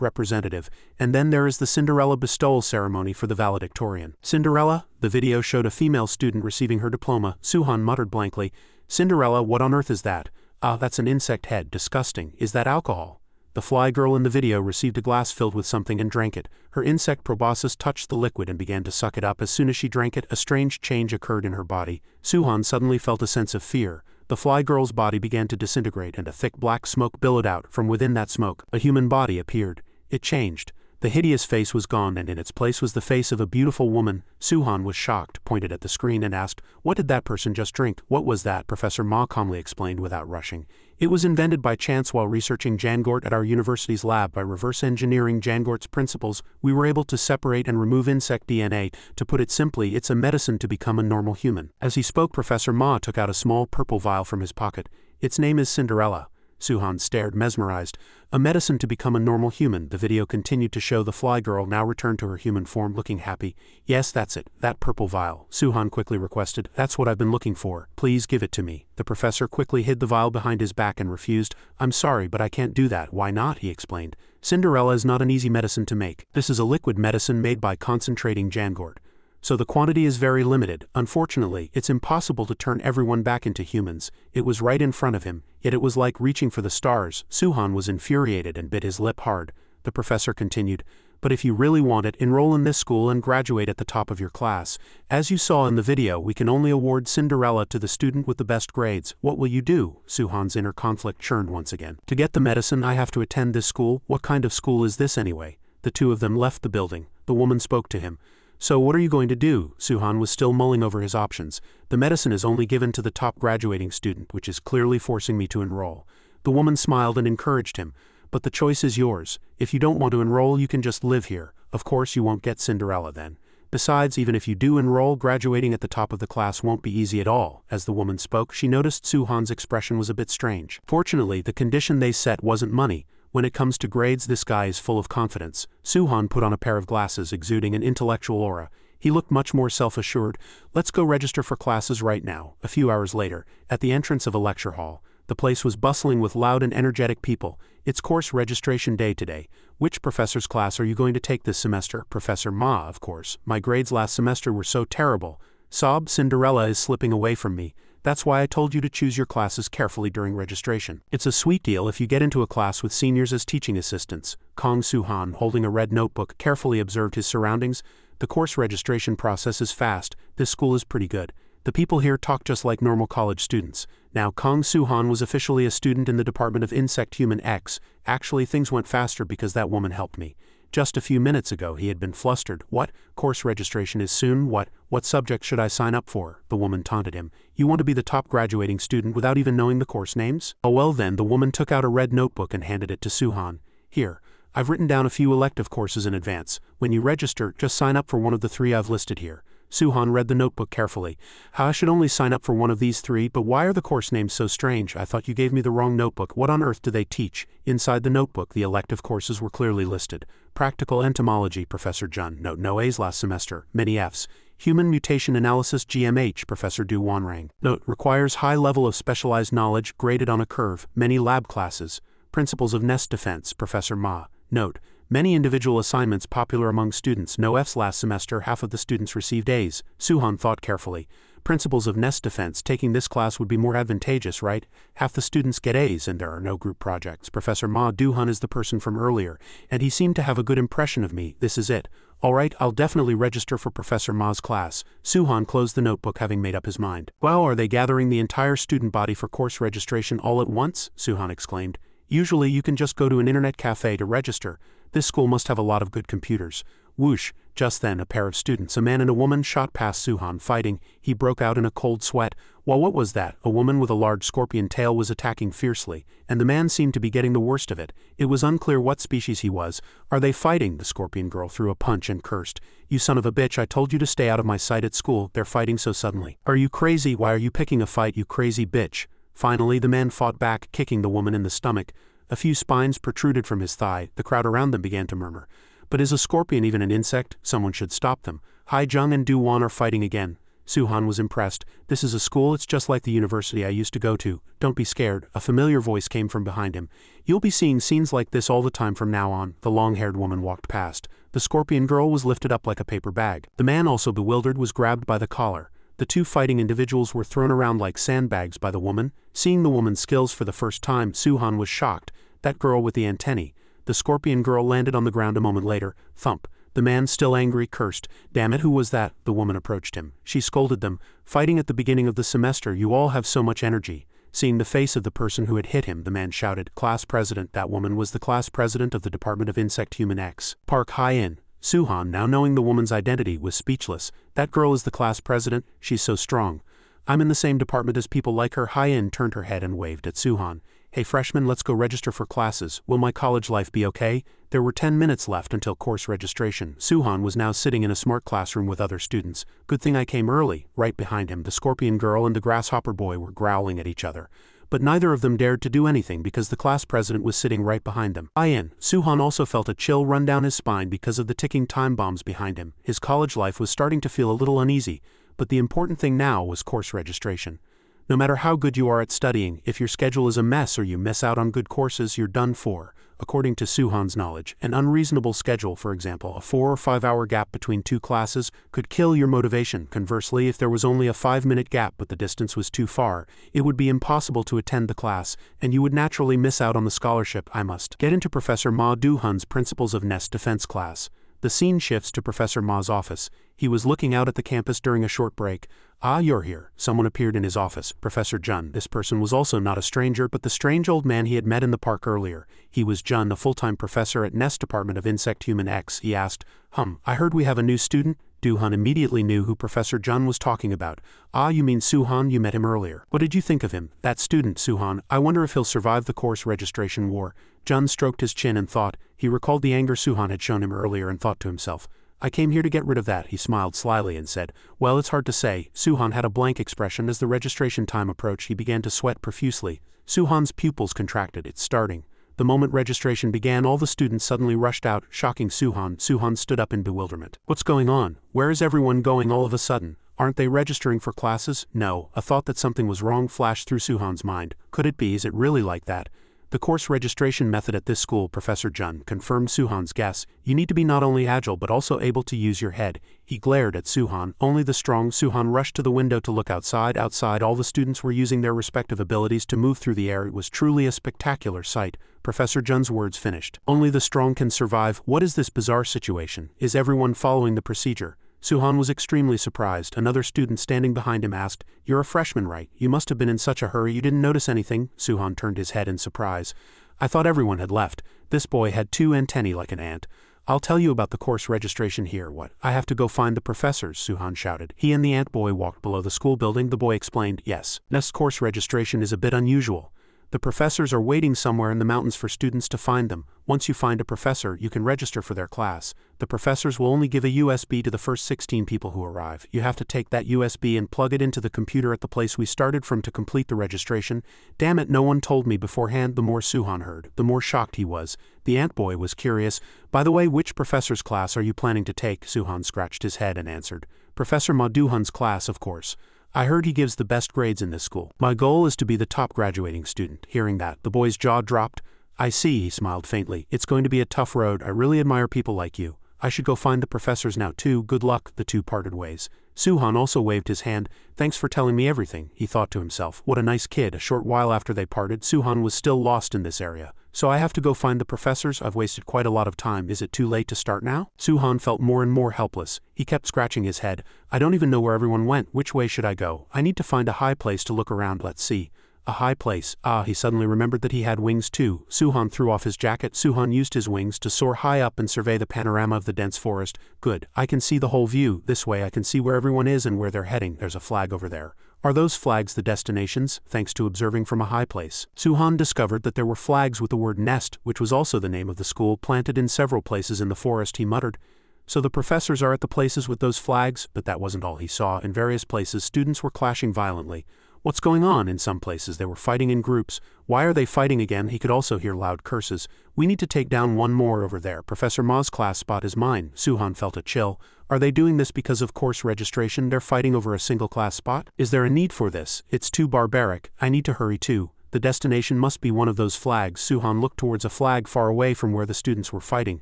representative, and then there is the Cinderella bestowal ceremony for the valedictorian." Cinderella? The video showed a female student receiving her diploma. Suhan muttered blankly, "Cinderella, what on earth is that?" "Ah, that's an insect head. Disgusting. Is that alcohol?" The fly girl in the video received a glass filled with something and drank it. Her insect proboscis touched the liquid and began to suck it up. As soon as she drank it, a strange change occurred in her body. Suhan suddenly felt a sense of fear. The fly girl's body began to disintegrate and a thick black smoke billowed out. From within that smoke, a human body appeared. It changed. The hideous face was gone and in its place was the face of a beautiful woman. Suhan was shocked, pointed at the screen and asked, "What did that person just drink?" "What was that?" Professor Ma calmly explained without rushing. "It was invented by chance while researching Jangort at our university's lab. By reverse engineering Jangort's principles, we were able to separate and remove insect DNA. To put it simply, it's a medicine to become a normal human." As he spoke, Professor Ma took out a small purple vial from his pocket. "Its name is Cinderella." Suhan stared, mesmerized. "A medicine to become a normal human." The video continued to show the fly girl now returned to her human form, looking happy. "Yes, that's it, that purple vial," Suhan quickly requested. "That's what I've been looking for. Please give it to me." The professor quickly hid the vial behind his back and refused. "I'm sorry, but I can't do that." "Why not?" he explained. "Cinderella is not an easy medicine to make. This is a liquid medicine made by concentrating Jangort. So the quantity is very limited. Unfortunately, it's impossible to turn everyone back into humans." It was right in front of him, yet it was like reaching for the stars. Suhan was infuriated and bit his lip hard. The professor continued, "But if you really want it, enroll in this school and graduate at the top of your class. As you saw in the video, we can only award Cinderella to the student with the best grades. What will you do?" Suhan's inner conflict churned once again. "To get the medicine, I have to attend this school. What kind of school is this anyway?" The two of them left the building. The woman spoke to him. "So what are you going to do?" Suhan was still mulling over his options. "The medicine is only given to the top graduating student, which is clearly forcing me to enroll." The woman smiled and encouraged him. "But the choice is yours. If you don't want to enroll, you can just live here. Of course you won't get Cinderella then. Besides, even if you do enroll, graduating at the top of the class won't be easy at all." As the woman spoke, she noticed Suhan's expression was a bit strange. Fortunately, the condition they set wasn't money. When it comes to grades, this guy is full of confidence. Suhan put on a pair of glasses, exuding an intellectual aura. He looked much more self-assured. "Let's go register for classes right now." A few hours later, at the entrance of a lecture hall, the place was bustling with loud and energetic people. "It's course registration day today. Which professor's class are you going to take this semester?" "Professor Ma, of course. My grades last semester were so terrible." Sob, "Cinderella is slipping away from me. That's why I told you to choose your classes carefully during registration. It's a sweet deal if you get into a class with seniors as teaching assistants." Kong Suhan, holding a red notebook, carefully observed his surroundings. "The course registration process is fast. This school is pretty good. The people here talk just like normal college students." Now Kong Suhan was officially a student in the Department of Insect Human X. "Actually, things went faster because that woman helped me. Just a few minutes ago he had been flustered." "What? Course registration is soon? What subject should I sign up for?" The woman taunted him. "You want to be the top graduating student without even knowing the course names?" "Oh well then." The woman took out a red notebook and handed it to Suhan. "Here, I've written down a few elective courses in advance. When you register, just sign up for one of the 3 I've listed here." Suhan read the notebook carefully. "I should only sign up for one of these 3, but why are the course names so strange? I thought you gave me the wrong notebook. What on earth do they teach?" Inside the notebook, the elective courses were clearly listed. Practical Entomology, Professor Jun. No A's last semester. Many F's. Human Mutation Analysis, GMH, Professor Du Wanrang. Note, requires high level of specialized knowledge, graded on a curve. Many lab classes. Principles of Nest Defense, Professor Ma. Note, many individual assignments popular among students. No F's last semester. Half of the students received A's. Suhan thought carefully. Principles of nest defense. Taking this class would be more advantageous, right? Half the students get A's and there are no group projects. Professor Ma Du-hun is the person from earlier, and he seemed to have a good impression of me. This is it. Alright, I'll definitely register for Professor Ma's class. Suhan closed the notebook, having made up his mind. Wow, are they gathering the entire student body for course registration all at once? Suhan exclaimed. Usually you can just go to an internet cafe to register. This school must have a lot of good computers. Whoosh! Just then a pair of students, a man and a woman, shot past Suhan fighting. He broke out in a cold sweat. Well, what was that? A woman with a large scorpion tail was attacking fiercely, and the man seemed to be getting the worst of it. It was unclear what species he was. Are they fighting? The scorpion girl threw a punch and cursed. You son of a bitch, I told you to stay out of my sight at school. They're fighting so suddenly. Are you crazy? Why are you picking a fight, you crazy bitch? Finally, the man fought back, kicking the woman in the stomach. A few spines protruded from his thigh. The crowd around them began to murmur. But is a scorpion even an insect? Someone should stop them. Hai Jung and Du-won are fighting again. Suhan was impressed. This is a school, it's just like the university I used to go to. Don't be scared. A familiar voice came from behind him. You'll be seeing scenes like this all the time from now on. The long-haired woman walked past. The scorpion girl was lifted up like a paper bag. The man, also bewildered, was grabbed by the collar. The two fighting individuals were thrown around like sandbags by the woman. Seeing the woman's skills for the first time, Suhan was shocked. That girl with the antennae. The scorpion girl landed on the ground a moment later. Thump. The man, still angry, cursed. Damn it, who was that? The woman approached him. She scolded them. Fighting at the beginning of the semester, you all have so much energy. Seeing the face of the person who had hit him, the man shouted, Class president. That woman was the class president of the Department of Insect Human X. Park Hye-in. Suhan, now knowing the woman's identity, was speechless. That girl is the class president. She's so strong. I'm in the same department as people like her. Hye-in turned her head and waved at Suhan. Hey freshman, let's go register for classes. Will my college life be okay? There were 10 minutes left until course registration. Suhan was now sitting in a smart classroom with other students. Good thing I came early. Right behind him, the scorpion girl and the grasshopper boy were growling at each other. But neither of them dared to do anything because the class president was sitting right behind them. Suhan also felt a chill run down his spine because of the ticking time bombs behind him. His college life was starting to feel a little uneasy, but the important thing now was course registration. No matter how good you are at studying, if your schedule is a mess or you miss out on good courses, you're done for. According to Suhan's knowledge, an unreasonable schedule, for example, a 4 or 5 hour gap between two classes, could kill your motivation. Conversely, if there was only a 5-minute gap but the distance was too far, it would be impossible to attend the class, and you would naturally miss out on the scholarship. I must get into Professor Ma Du-hun's Principles of Nest Defense class. The scene shifts to Professor Ma's office. He was looking out at the campus during a short break. Ah, you're here. Someone appeared in his office. Professor Jun. This person was also not a stranger, but the strange old man he had met in the park earlier. He was Jun, a full-time professor at Nest Department of Insect Human X. He asked, I heard we have a new student? Du-hun immediately knew who Professor Jun was talking about. Ah, you mean Suhan? You met him earlier. What did you think of him? That student, Suhan. I wonder if he'll survive the course registration war. Jun stroked his chin and thought. He recalled the anger Suhan had shown him earlier and thought to himself, I came here to get rid of that. He smiled slyly and said, well, it's hard to say. Suhan had a blank expression. As the registration time approached, he began to sweat profusely. Suhan's pupils contracted. It's starting. The moment registration began, all the students suddenly rushed out, shocking Suhan. Suhan stood up in bewilderment. What's going on? Where is everyone going all of a sudden? Aren't they registering for classes? No. A thought that something was wrong flashed through Suhan's mind. Could it be? Is it really like that? The course registration method at this school, Professor Jun confirmed Suhan's guess. You need to be not only agile but also able to use your head. He glared at Suhan. Only the strong. Suhan rushed to the window to look outside. Outside, all the students were using their respective abilities to move through the air. It was truly a spectacular sight. Professor Jun's words finished. Only the strong can survive. What is this bizarre situation? Is everyone following the procedure? Suhan was extremely surprised. Another student standing behind him asked, You're a freshman, right? You must have been in such a hurry you didn't notice anything. Suhan turned his head in surprise. I thought everyone had left. This boy had 2 antennae like an ant. I'll tell you about the course registration here. What? I have to go find the professors, Suhan shouted. He and the ant boy walked below the school building. The boy explained, Yes. Nest course registration is a bit unusual. The professors are waiting somewhere in the mountains for students to find them. Once you find a professor, you can register for their class. The professors will only give a USB to the first 16 people who arrive. You have to take that USB and plug it into the computer at the place we started from to complete the registration. Damn it, no one told me beforehand. The more Suhan heard, the more shocked he was. The ant boy was curious. By the way, which professor's class are you planning to take? Suhan scratched his head and answered. Professor Ma Du-hun's class, of course. I heard he gives the best grades in this school. My goal is to be the top graduating student. Hearing that, the boy's jaw dropped. I see, he smiled faintly. It's going to be a tough road. I really admire people like you. I should go find the professors now too, good luck. The two parted ways. Suhan also waved his hand. Thanks for telling me everything, he thought to himself. What a nice kid. A short while after they parted, Suhan was still lost in this area. So I have to go find the professors? I've wasted quite a lot of time. Is it too late to start now? Suhan felt more and more helpless. He kept scratching his head. I don't even know where everyone went. Which way should I go? I need to find a high place to look around. Let's see. A high place. Ah, he suddenly remembered that he had wings too. Suhan threw off his jacket. Suhan used his wings to soar high up and survey the panorama of the dense forest. Good. I can see the whole view. This way I can see where everyone is and where they're heading. There's a flag over there. Are those flags the destinations? Thanks to observing from a high place, Suhan discovered that there were flags with the word nest, which was also the name of the school, planted in several places in the forest. He muttered, so the professors are at the places with those flags? But that wasn't all he saw. In various places students were clashing violently. What's going on? In some places they were fighting in groups. Why are they fighting again? He could also hear loud curses. We need to take down one more over there. Professor Ma's class spot is mine. Suhan felt a chill. Are they doing this because of course registration? They're fighting over a single class spot? Is there a need for this? It's too barbaric. I need to hurry too. The destination must be one of those flags. Suhan looked towards a flag far away from where the students were fighting.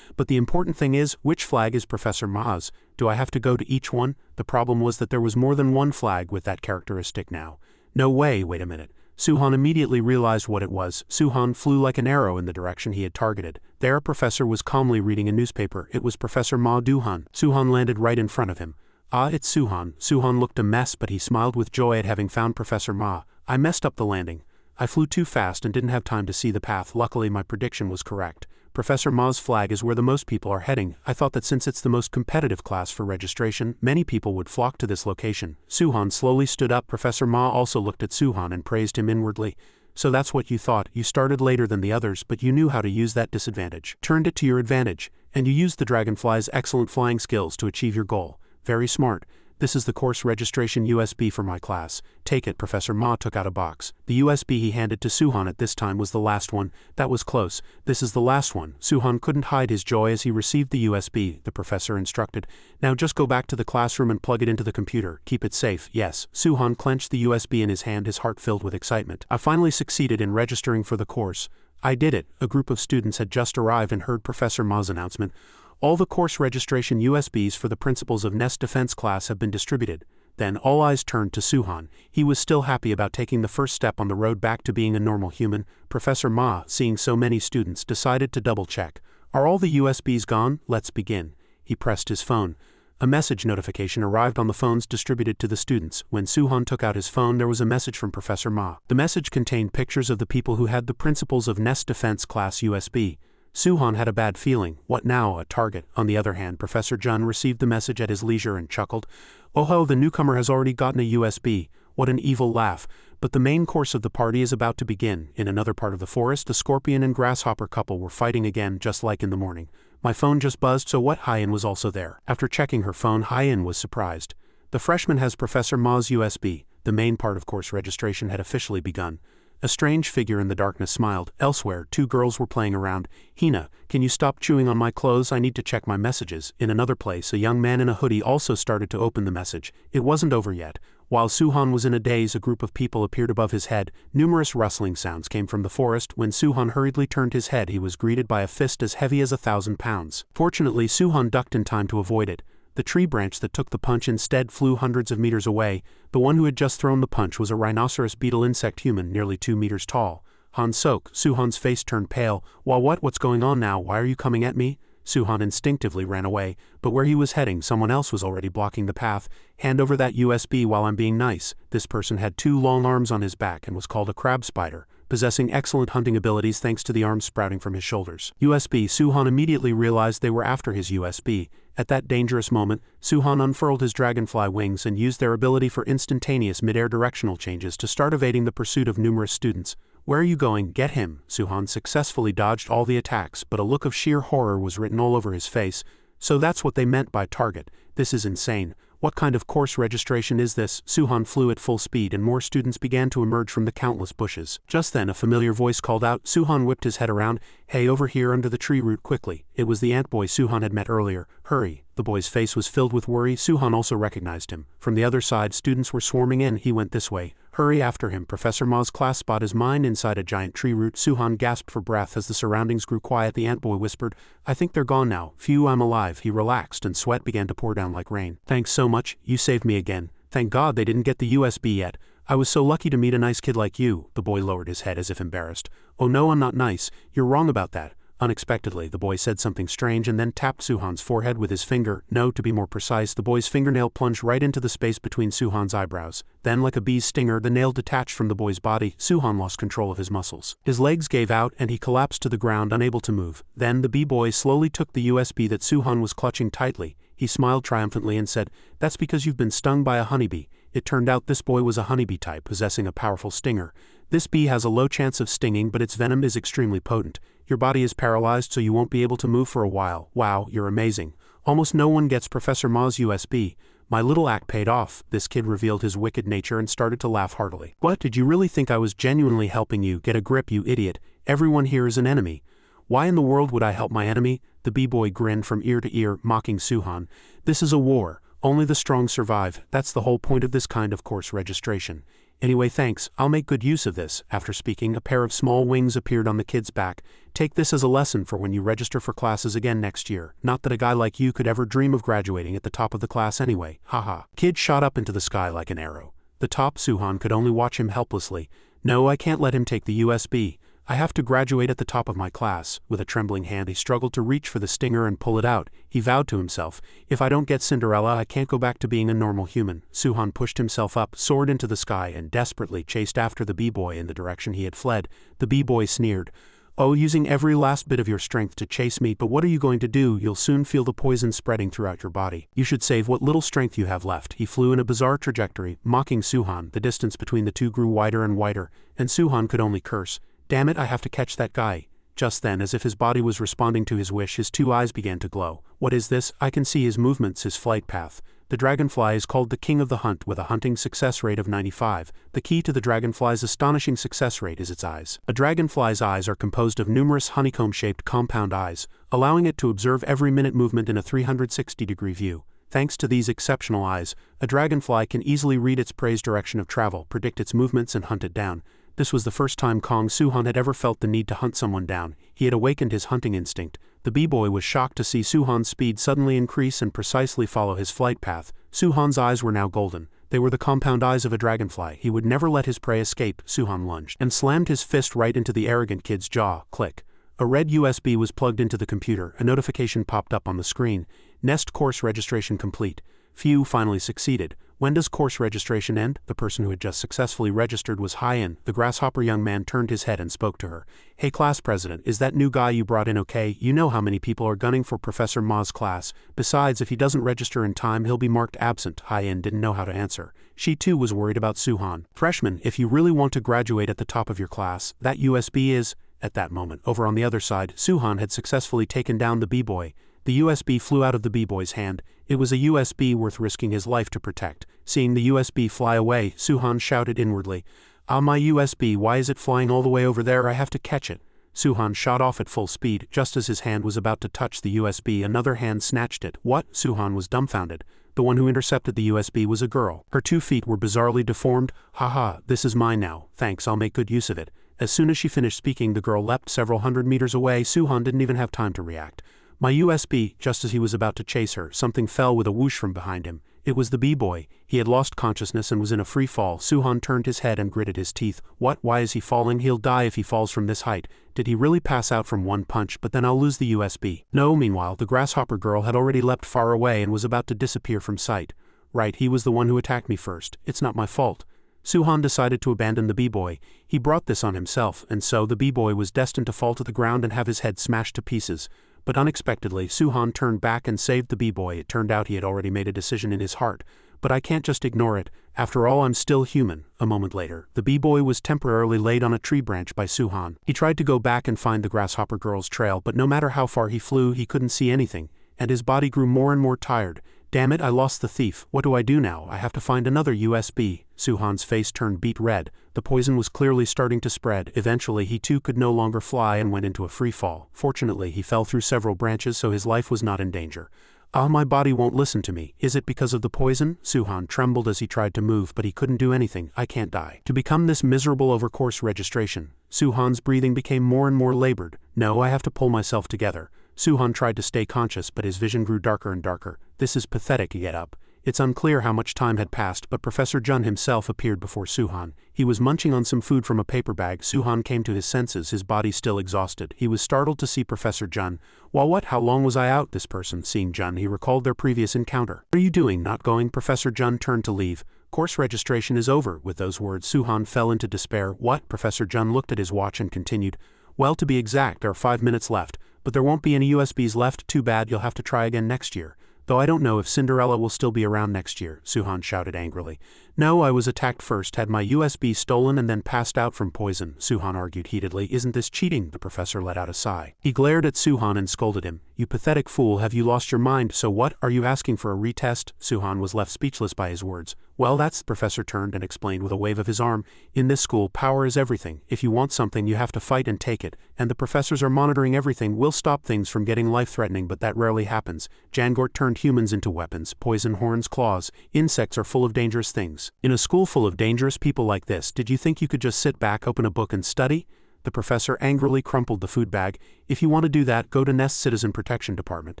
But the important thing is, which flag is Professor Ma's? Do I have to go to each one? The problem was that there was more than one flag with that characteristic now. No way, wait a minute. Suhan immediately realized what it was. Suhan flew like an arrow in the direction he had targeted. There a professor was calmly reading a newspaper. It was Professor Ma Duhan. Suhan landed right in front of him. Ah, it's Suhan. Suhan looked a mess, but he smiled with joy at having found Professor Ma. I messed up the landing. I flew too fast and didn't have time to see the path. Luckily my prediction was correct. Professor Ma's flag is where the most people are heading. I thought that since it's the most competitive class for registration, many people would flock to this location. Suhan slowly stood up. Professor Ma also looked at Suhan and praised him inwardly. So that's what you thought. You started later than the others, but you knew how to use that disadvantage. Turned it to your advantage. And you used the dragonfly's excellent flying skills to achieve your goal. Very smart. This is the course registration USB for my class. Take it. Professor Ma took out a box. The USB he handed to Suhan at this time was the last one. That was close. This is the last one. Suhan couldn't hide his joy as he received the USB. The professor instructed. Now just go back to the classroom and plug it into the computer. Keep it safe. Yes. Suhan clenched the USB in his hand, his heart filled with excitement. I finally succeeded in registering for the course. I did it. A group of students had just arrived and heard Professor Ma's announcement. All the course registration USBs for the Principles of Nest Defense class have been distributed. Then all eyes turned to Suhan. He was still happy about taking the first step on the road back to being a normal human. Professor Ma, seeing so many students, decided to double-check. Are all the USBs gone? Let's begin. He pressed his phone. A message notification arrived on the phones distributed to the students. When Suhan took out his phone, there was a message from Professor Ma. The message contained pictures of the people who had the Principles of Nest Defense class USB. Suhan had a bad feeling. What now? A target. On the other hand, Professor Jun received the message at his leisure and chuckled. Oh ho, the newcomer has already gotten a USB. What an evil laugh. But the main course of the party is about to begin. In another part of the forest, the scorpion and grasshopper couple were fighting again, just like in the morning. My phone just buzzed, so what? Hyen was also there. After checking her phone, Hyen was surprised. The freshman has Professor Ma's USB. The main part of course registration had officially begun. A strange figure in the darkness smiled. Elsewhere, two girls were playing around. Hina, can you stop chewing on my clothes? I need to check my messages. In another place, a young man in a hoodie also started to open the message. It wasn't over yet. While Suhan was in a daze, a group of people appeared above his head. Numerous rustling sounds came from the forest. When Suhan hurriedly turned his head, he was greeted by a fist as heavy as 1,000 pounds. Fortunately, Suhan ducked in time to avoid it. The tree branch that took the punch instead flew hundreds of meters away. The one who had just thrown the punch was a rhinoceros beetle insect human nearly 2 meters tall. Han Sok, Suhan's face turned pale. What's going on now? Why are you coming at me? Suhan instinctively ran away, but where he was heading, someone else was already blocking the path. Hand over that USB while I'm being nice. This person had 2 long arms on his back and was called a crab spider, possessing excellent hunting abilities thanks to the arms sprouting from his shoulders. USB. Suhan immediately realized they were after his USB. At that dangerous moment, Suhan unfurled his dragonfly wings and used their ability for instantaneous mid-air directional changes to start evading the pursuit of numerous students. Where are you going? Get him! Suhan successfully dodged all the attacks, but a look of sheer horror was written all over his face. So that's what they meant by target. This is insane. What kind of course registration is this? Suhan flew at full speed and more students began to emerge from the countless bushes. Just then a familiar voice called out. Suhan whipped his head around. Hey, over here under the tree root quickly. It was the ant boy Suhan had met earlier. Hurry. The boy's face was filled with worry. Suhan also recognized him. From the other side, students were swarming in. He went this way. Hurry after him. Professor Ma's class spot is mine inside a giant tree root. Suhan gasped for breath as the surroundings grew quiet. The ant boy whispered, I think they're gone now. Phew, I'm alive. He relaxed and sweat began to pour down like rain. Thanks so much, you saved me again. Thank God they didn't get the USB yet. I was so lucky to meet a nice kid like you. The boy lowered his head as if embarrassed. Oh no, I'm not nice. You're wrong about that. Unexpectedly, the boy said something strange and then tapped Suhan's forehead with his finger. No, to be more precise, the boy's fingernail plunged right into the space between Suhan's eyebrows. Then, like a bee's stinger, the nail detached from the boy's body. Suhan lost control of his muscles. His legs gave out and he collapsed to the ground, unable to move. Then, the bee-boy slowly took the USB that Suhan was clutching tightly. He smiled triumphantly and said, That's because you've been stung by a honeybee. It turned out this boy was a honeybee type, possessing a powerful stinger. This bee has a low chance of stinging, but its venom is extremely potent. Your body is paralyzed, so you won't be able to move for a while. Wow, you're amazing. Almost no one gets Professor Ma's USB. My little act paid off. This kid revealed his wicked nature and started to laugh heartily. What, did you really think I was genuinely helping you? Get a grip, you idiot. Everyone here is an enemy. Why in the world would I help my enemy? The bee-boy grinned from ear to ear, mocking Suhan. This is a war. Only the strong survive. That's the whole point of this kind of course registration. Anyway, thanks, I'll make good use of this. After speaking, a pair of small wings appeared on the kid's back. Take this as a lesson for when you register for classes again next year. Not that a guy like you could ever dream of graduating at the top of the class anyway. Haha. Kid shot up into the sky like an arrow. The top Suhan could only watch him helplessly. No, I can't let him take the USB. I have to graduate at the top of my class. With a trembling hand he struggled to reach for the stinger and pull it out. He vowed to himself, if I don't get Cinderella I can't go back to being a normal human. Suhan pushed himself up, soared into the sky and desperately chased after the bee-boy in the direction he had fled. The bee-boy sneered, Oh, using every last bit of your strength to chase me, but what are you going to do? You'll soon feel the poison spreading throughout your body. You should save what little strength you have left. He flew in a bizarre trajectory, mocking Suhan. The distance between the two grew wider and wider, and Suhan could only curse. Damn it, I have to catch that guy. Just then, as if his body was responding to his wish, his two eyes began to glow. What is this? I can see his movements, his flight path. The dragonfly is called the king of the hunt with a hunting success rate of 95. The key to the dragonfly's astonishing success rate is its eyes. A dragonfly's eyes are composed of numerous honeycomb-shaped compound eyes, allowing it to observe every minute movement in a 360-degree view. Thanks to these exceptional eyes, a dragonfly can easily read its prey's direction of travel, predict its movements and hunt it down. This was the first time Suhan had ever felt the need to hunt someone down. He had awakened his hunting instinct. The bee-boy was shocked to see Suhan's speed suddenly increase and precisely follow his flight path. Suhan's eyes were now golden. They were the compound eyes of a dragonfly. He would never let his prey escape. Suhan lunged and slammed his fist right into the arrogant kid's jaw. Click. A red USB was plugged into the computer. A notification popped up on the screen. Nest course registration complete. Phew, finally succeeded. When does course registration end? The person who had just successfully registered was Hyen. The grasshopper young man turned his head and spoke to her. Hey class president, is that new guy you brought in okay? You know how many people are gunning for Professor Ma's class. Besides, if he doesn't register in time he'll be marked absent. Hyen didn't know how to answer. She too was worried about Suhan. Freshman, if you really want to graduate at the top of your class, that USB is... At that moment, over on the other side, Suhan had successfully taken down the bee-boy. The USB flew out of the bee-boy's hand. It was a USB worth risking his life to protect. Seeing the USB fly away, Suhan shouted inwardly, Ah, my USB, why is it flying all the way over there? I have to catch it. Suhan shot off at full speed. Just as his hand was about to touch the USB, another hand snatched it. What? Suhan was dumbfounded. The one who intercepted the USB was a girl. Her 2 feet were bizarrely deformed. Haha, this is mine now. Thanks, I'll make good use of it. As soon as she finished speaking, the girl leapt several hundred meters away. Suhan didn't even have time to react. My USB, just as he was about to chase her, something fell with a whoosh from behind him. It was the bee-boy. He had lost consciousness and was in a free fall. Suhan turned his head and gritted his teeth. What? Why is he falling? He'll die if he falls from this height. Did he really pass out from one punch? But then I'll lose the USB. No, meanwhile, the grasshopper girl had already leapt far away and was about to disappear from sight. Right, he was the one who attacked me first. It's not my fault. Suhan decided to abandon the bee-boy. He brought this on himself, and so the bee-boy was destined to fall to the ground and have his head smashed to pieces. But unexpectedly, Suhan turned back and saved the bee-boy. It turned out he had already made a decision in his heart. But I can't just ignore it. After all, I'm still human. A moment later, the bee-boy was temporarily laid on a tree branch by Suhan. He tried to go back and find the grasshopper girl's trail, but no matter how far he flew, he couldn't see anything, and his body grew more and more tired. Damn it, I lost the thief. What do I do now? I have to find another USB. Suhan's face turned beet red. The poison was clearly starting to spread. Eventually, he too could no longer fly and went into a free fall. Fortunately, he fell through several branches, so his life was not in danger. Ah, my body won't listen to me. Is it because of the poison? Suhan trembled as he tried to move, but he couldn't do anything. I can't die. To become this miserable over course registration. Suhan's breathing became more and more labored. No, I have to pull myself together. Suhan tried to stay conscious, but his vision grew darker and darker. This is pathetic. Get up. It's unclear how much time had passed, but Professor Jun himself appeared before Suhan. He was munching on some food from a paper bag. Suhan came to his senses, his body still exhausted. He was startled to see Professor Jun. Well, what? How long was I out? This person, seeing Jun, he recalled their previous encounter. What are you doing? Not going? Professor Jun turned to leave. Course registration is over. With those words, Suhan fell into despair. What? Professor Jun looked at his watch and continued. Well, to be exact, there are 5 minutes left, but there won't be any USBs left. Too bad. You'll have to try again next year. Though I don't know if Cinderella will still be around next year, Suhan shouted angrily. No, I was attacked first, had my USB stolen and then passed out from poison, Suhan argued heatedly. Isn't this cheating? The professor let out a sigh. He glared at Suhan and scolded him. You pathetic fool, have you lost your mind? So what? Are you asking for a retest? Suhan was left speechless by his words. Well, that's... The professor turned and explained with a wave of his arm. In this school, power is everything. If you want something, you have to fight and take it. And the professors are monitoring everything. We'll stop things from getting life-threatening, but that rarely happens. Jangort turned humans into weapons. Poison, horns, claws. Insects are full of dangerous things. In a school full of dangerous people like this, did you think you could just sit back, open a book and study? The professor angrily crumpled the food bag. If you want to do that, go to Nest Citizen Protection Department.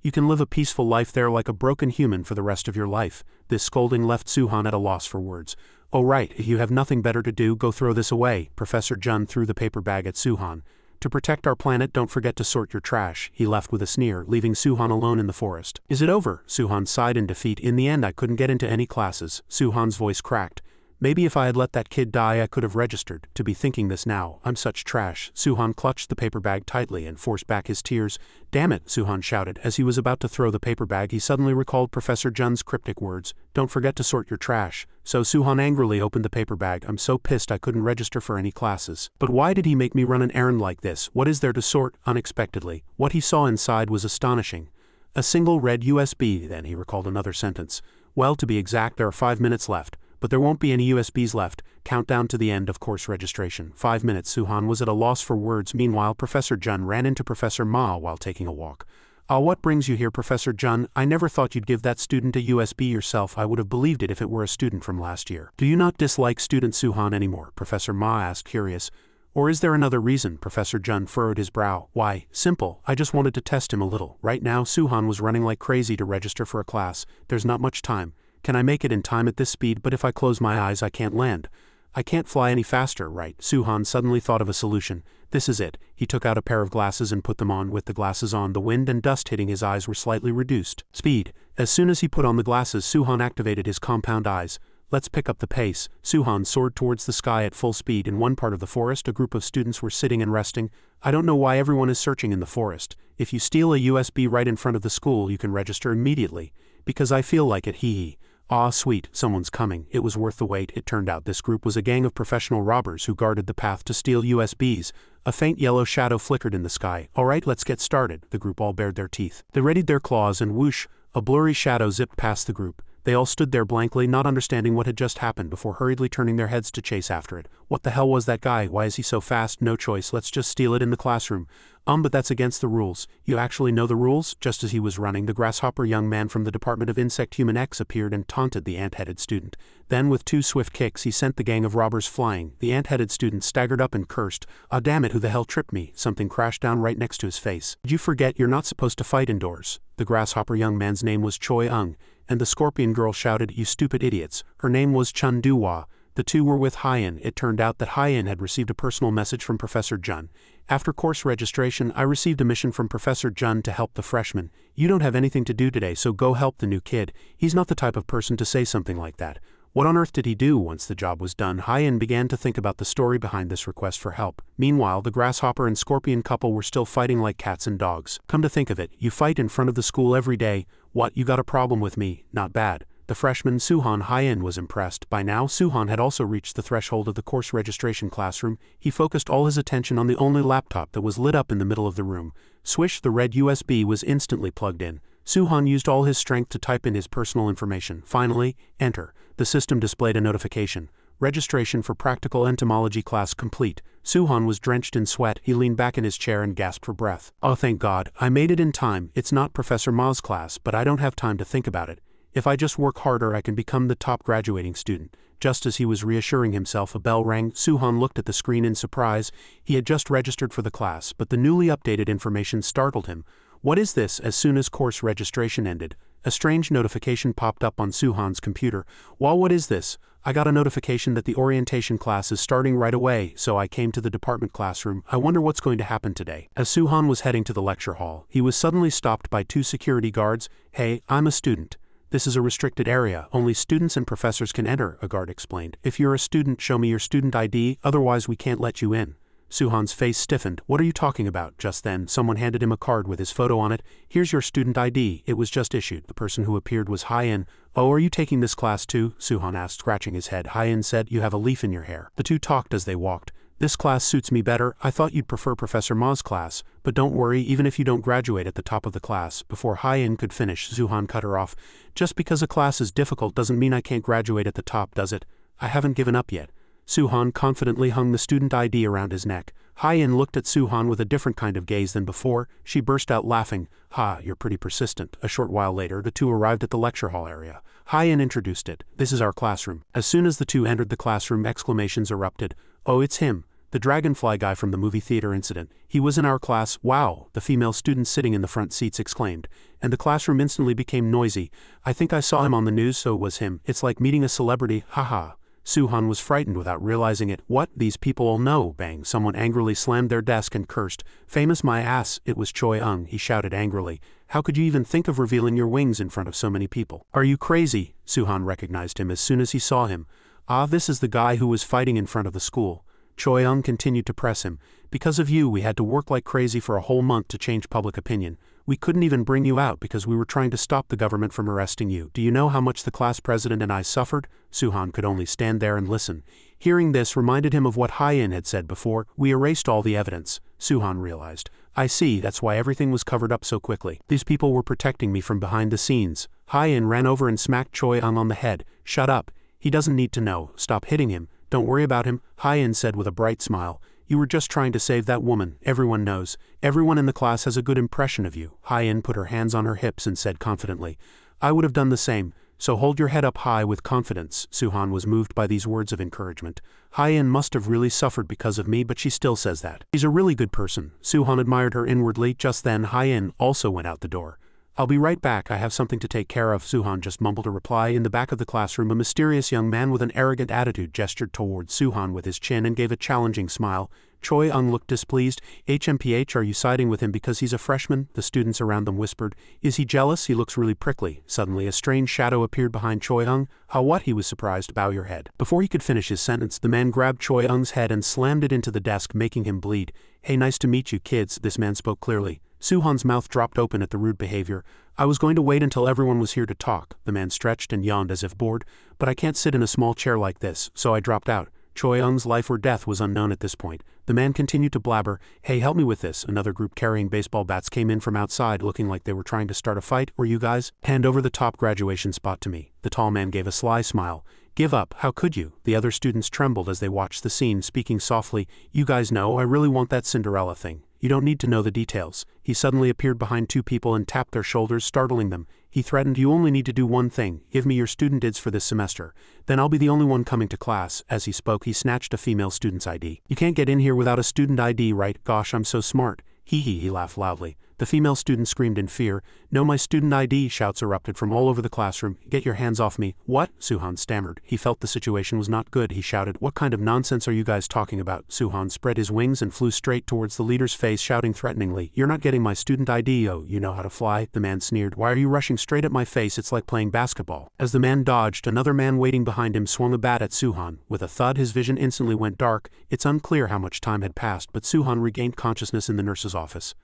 You can live a peaceful life there like a broken human for the rest of your life. This scolding left Suhan at a loss for words. Oh right, if you have nothing better to do, go throw this away. Professor Jun threw the paper bag at Suhan. To protect our planet, don't forget to sort your trash. He left with a sneer, leaving Suhan alone in the forest. Is it over? Suhan sighed in defeat. In the end, I couldn't get into any classes. Suhan's voice cracked. Maybe if I had let that kid die, I could have registered. To be thinking this now. I'm such trash. Suhan clutched the paper bag tightly and forced back his tears. Damn it, Suhan shouted. As he was about to throw the paper bag, he suddenly recalled Professor Jun's cryptic words. Don't forget to sort your trash. So Suhan angrily opened the paper bag. I'm so pissed I couldn't register for any classes. But why did he make me run an errand like this? What is there to sort? Unexpectedly, what he saw inside was astonishing. A single red USB. Then he recalled another sentence. Well, to be exact, there are 5 minutes left. But there won't be any USBs left. Countdown to the end of course registration. 5 minutes. Suhan was at a loss for words. Meanwhile, Professor Jun ran into Professor Ma while taking a walk. Ah, what brings you here, Professor Jun? I never thought you'd give that student a USB yourself. I would have believed it if it were a student from last year. Do you not dislike student Suhan anymore? Professor Ma asked, curious. Or is there another reason? Professor Jun furrowed his brow. Why, simple. I just wanted to test him a little. Right now, Suhan was running like crazy to register for a class. There's not much time. Can I make it in time at this speed? But if I close my eyes, I can't land. I can't fly any faster, right? Suhan suddenly thought of a solution. This is it. He took out a pair of glasses and put them on. With the glasses on, the wind and dust hitting his eyes were slightly reduced. Speed. As soon as he put on the glasses, Suhan activated his compound eyes. Let's pick up the pace. Suhan soared towards the sky at full speed. In one part of the forest, a group of students were sitting and resting. I don't know why everyone is searching in the forest. If you steal a USB right in front of the school, you can register immediately. Because I feel like it, hee. Ah, sweet, someone's coming. It was worth the wait. It turned out this group was a gang of professional robbers who guarded the path to steal USBs. A faint yellow shadow flickered in the sky. All right, let's get started. The group all bared their teeth. They readied their claws and whoosh, a blurry shadow zipped past the group. They all stood there blankly, not understanding what had just happened, before hurriedly turning their heads to chase after it. What the hell was that guy? Why is he so fast? No choice, let's just steal it in the classroom. But that's against the rules. You actually know the rules? Just as he was running, the grasshopper young man from the Department of Insect Human X appeared and taunted the ant-headed student. Then, with 2 swift kicks, he sent the gang of robbers flying. The ant-headed student staggered up and cursed. Ah, damn it, who the hell tripped me? Something crashed down right next to his face. Did you forget you're not supposed to fight indoors? The grasshopper young man's name was Choi Ung, and the scorpion girl shouted, You stupid idiots. Her name was Chun Duwa. The two were with Hyen. It turned out that Hyen had received a personal message from Professor Jun. After course registration, I received a mission from Professor Jun to help the freshmen. You don't have anything to do today, so go help the new kid. He's not the type of person to say something like that. What on earth did he do? Once the job was done, Hyen began to think about the story behind this request for help. Meanwhile, the grasshopper and scorpion couple were still fighting like cats and dogs. Come to think of it, you fight in front of the school every day. What, you got a problem with me? Not bad. The freshman Suhan Hyen was impressed. By now, Suhan had also reached the threshold of the course registration classroom. He focused all his attention on the only laptop that was lit up in the middle of the room. Swish, the red USB was instantly plugged in. Suhan used all his strength to type in his personal information. Finally, enter. The system displayed a notification. registration for practical entomology class complete. Suhan was drenched in sweat. He leaned back in his chair and gasped for breath. Oh, thank God, I made it in time. It's not Professor Ma's class, but I don't have time to think about it. If I just work harder, I can become the top graduating student. Just as he was reassuring himself, a bell rang. Suhan looked at the screen in surprise. He had just registered for the class, but the newly updated information startled him. What is this? As soon as course registration ended, a strange notification popped up on Suhan's computer. Well, what is this? I got a notification that the orientation class is starting right away, so I came to the department classroom. I wonder what's going to happen today. As Suhan was heading to the lecture hall, he was suddenly stopped by 2 security guards. Hey, I'm a student. This is a restricted area. Only students and professors can enter, a guard explained. If you're a student, show me your student ID, otherwise we can't let you in. Suhan's face stiffened. What are you talking about? Just then, someone handed him a card with his photo on it. Here's your student ID. It was just issued. The person who appeared was Hyen. Oh, are you taking this class too? Suhan asked, scratching his head. Hyen said, you have a leaf in your hair. The two talked as they walked. This class suits me better. I thought you'd prefer Professor Ma's class, but don't worry, even if you don't graduate at the top of the class. Before Hyen could finish, Suhan cut her off. Just because a class is difficult doesn't mean I can't graduate at the top, does it? I haven't given up yet. Suhan confidently hung the student ID around his neck. Hyen looked at Suhan with a different kind of gaze than before. She burst out laughing. Ha, you're pretty persistent. A short while later, the two arrived at the lecture hall area. Hyen introduced it. This is our classroom. As soon as the two entered the classroom, exclamations erupted. Oh, it's him. The dragonfly guy from the movie theater incident. He was in our class. Wow, the female students sitting in the front seats exclaimed. And the classroom instantly became noisy. I think I saw him on the news, so it was him. It's like meeting a celebrity. Haha. Suhan was frightened without realizing it. What? These people all know. Bang. Someone angrily slammed their desk and cursed. Famous my ass. It was Choi-ung. He shouted angrily. How could you even think of revealing your wings in front of so many people? Are you crazy? Suhan recognized him as soon as he saw him. Ah, this is the guy who was fighting in front of the school. Choi-ung continued to press him. Because of you, we had to work like crazy for a whole month to change public opinion. We couldn't even bring you out because we were trying to stop the government from arresting you. Do you know how much the class president and I suffered? Suhan could only stand there and listen. Hearing this reminded him of what Hyen had said before. We erased all the evidence. Suhan realized. I see, that's why everything was covered up so quickly. These people were protecting me from behind the scenes. Hyen ran over and smacked Choi-ung on the head. Shut up. He doesn't need to know. Stop hitting him. Don't worry about him, Hyen said with a bright smile. You were just trying to save that woman. Everyone knows. Everyone in the class has a good impression of you. Hyen put her hands on her hips and said confidently. I would have done the same. So hold your head up high with confidence. Suhan was moved by these words of encouragement. Hyen must have really suffered because of me, but she still says that. She's a really good person. Suhan admired her inwardly. Just then, Hyen also went out the door. I'll be right back, I have something to take care of. Suhan just mumbled a reply. In the back of the classroom, a mysterious young man with an arrogant attitude gestured towards Suhan with his chin and gave a challenging smile. Choi-ung looked displeased. HMPH, are you siding with him because he's a freshman? The students around them whispered. Is he jealous? He looks really prickly. Suddenly, a strange shadow appeared behind Choi-ung. How what? He was surprised. Bow your head. Before he could finish his sentence, the man grabbed Choi-ung's head and slammed it into the desk, making him bleed. Hey, nice to meet you, kids. This man spoke clearly. Suhan's mouth dropped open at the rude behavior. I was going to wait until everyone was here to talk. The man stretched and yawned as if bored. But I can't sit in a small chair like this, so I dropped out. Choi-ung's life or death was unknown at this point. The man continued to blabber. Hey, help me with this. Another group carrying baseball bats came in from outside, looking like they were trying to start a fight. Or you guys? Hand over the top graduation spot to me. The tall man gave a sly smile. Give up, how could you? The other students trembled as they watched the scene, speaking softly. You guys know, I really want that Cinderella thing. You don't need to know the details. He suddenly appeared behind two people and tapped their shoulders, startling them. He threatened, you only need to do one thing. Give me your student IDs for this semester. Then I'll be the only one coming to class. As he spoke, he snatched a female student's ID. You can't get in here without a student ID, right? Gosh, I'm so smart. He laughed loudly. The female student screamed in fear. No, my student ID, shouts erupted from all over the classroom. Get your hands off me. What? Suhan stammered. He felt the situation was not good. He shouted, what kind of nonsense are you guys talking about? Suhan spread his wings and flew straight towards the leader's face, shouting threateningly, you're not getting my student ID. Oh, you know how to fly? The man sneered. Why are you rushing straight at my face? It's like playing basketball. As the man dodged, another man waiting behind him swung a bat at Suhan. With a thud, his vision instantly went dark. It's unclear how much time had passed, but Suhan regained consciousness in the nurse's office.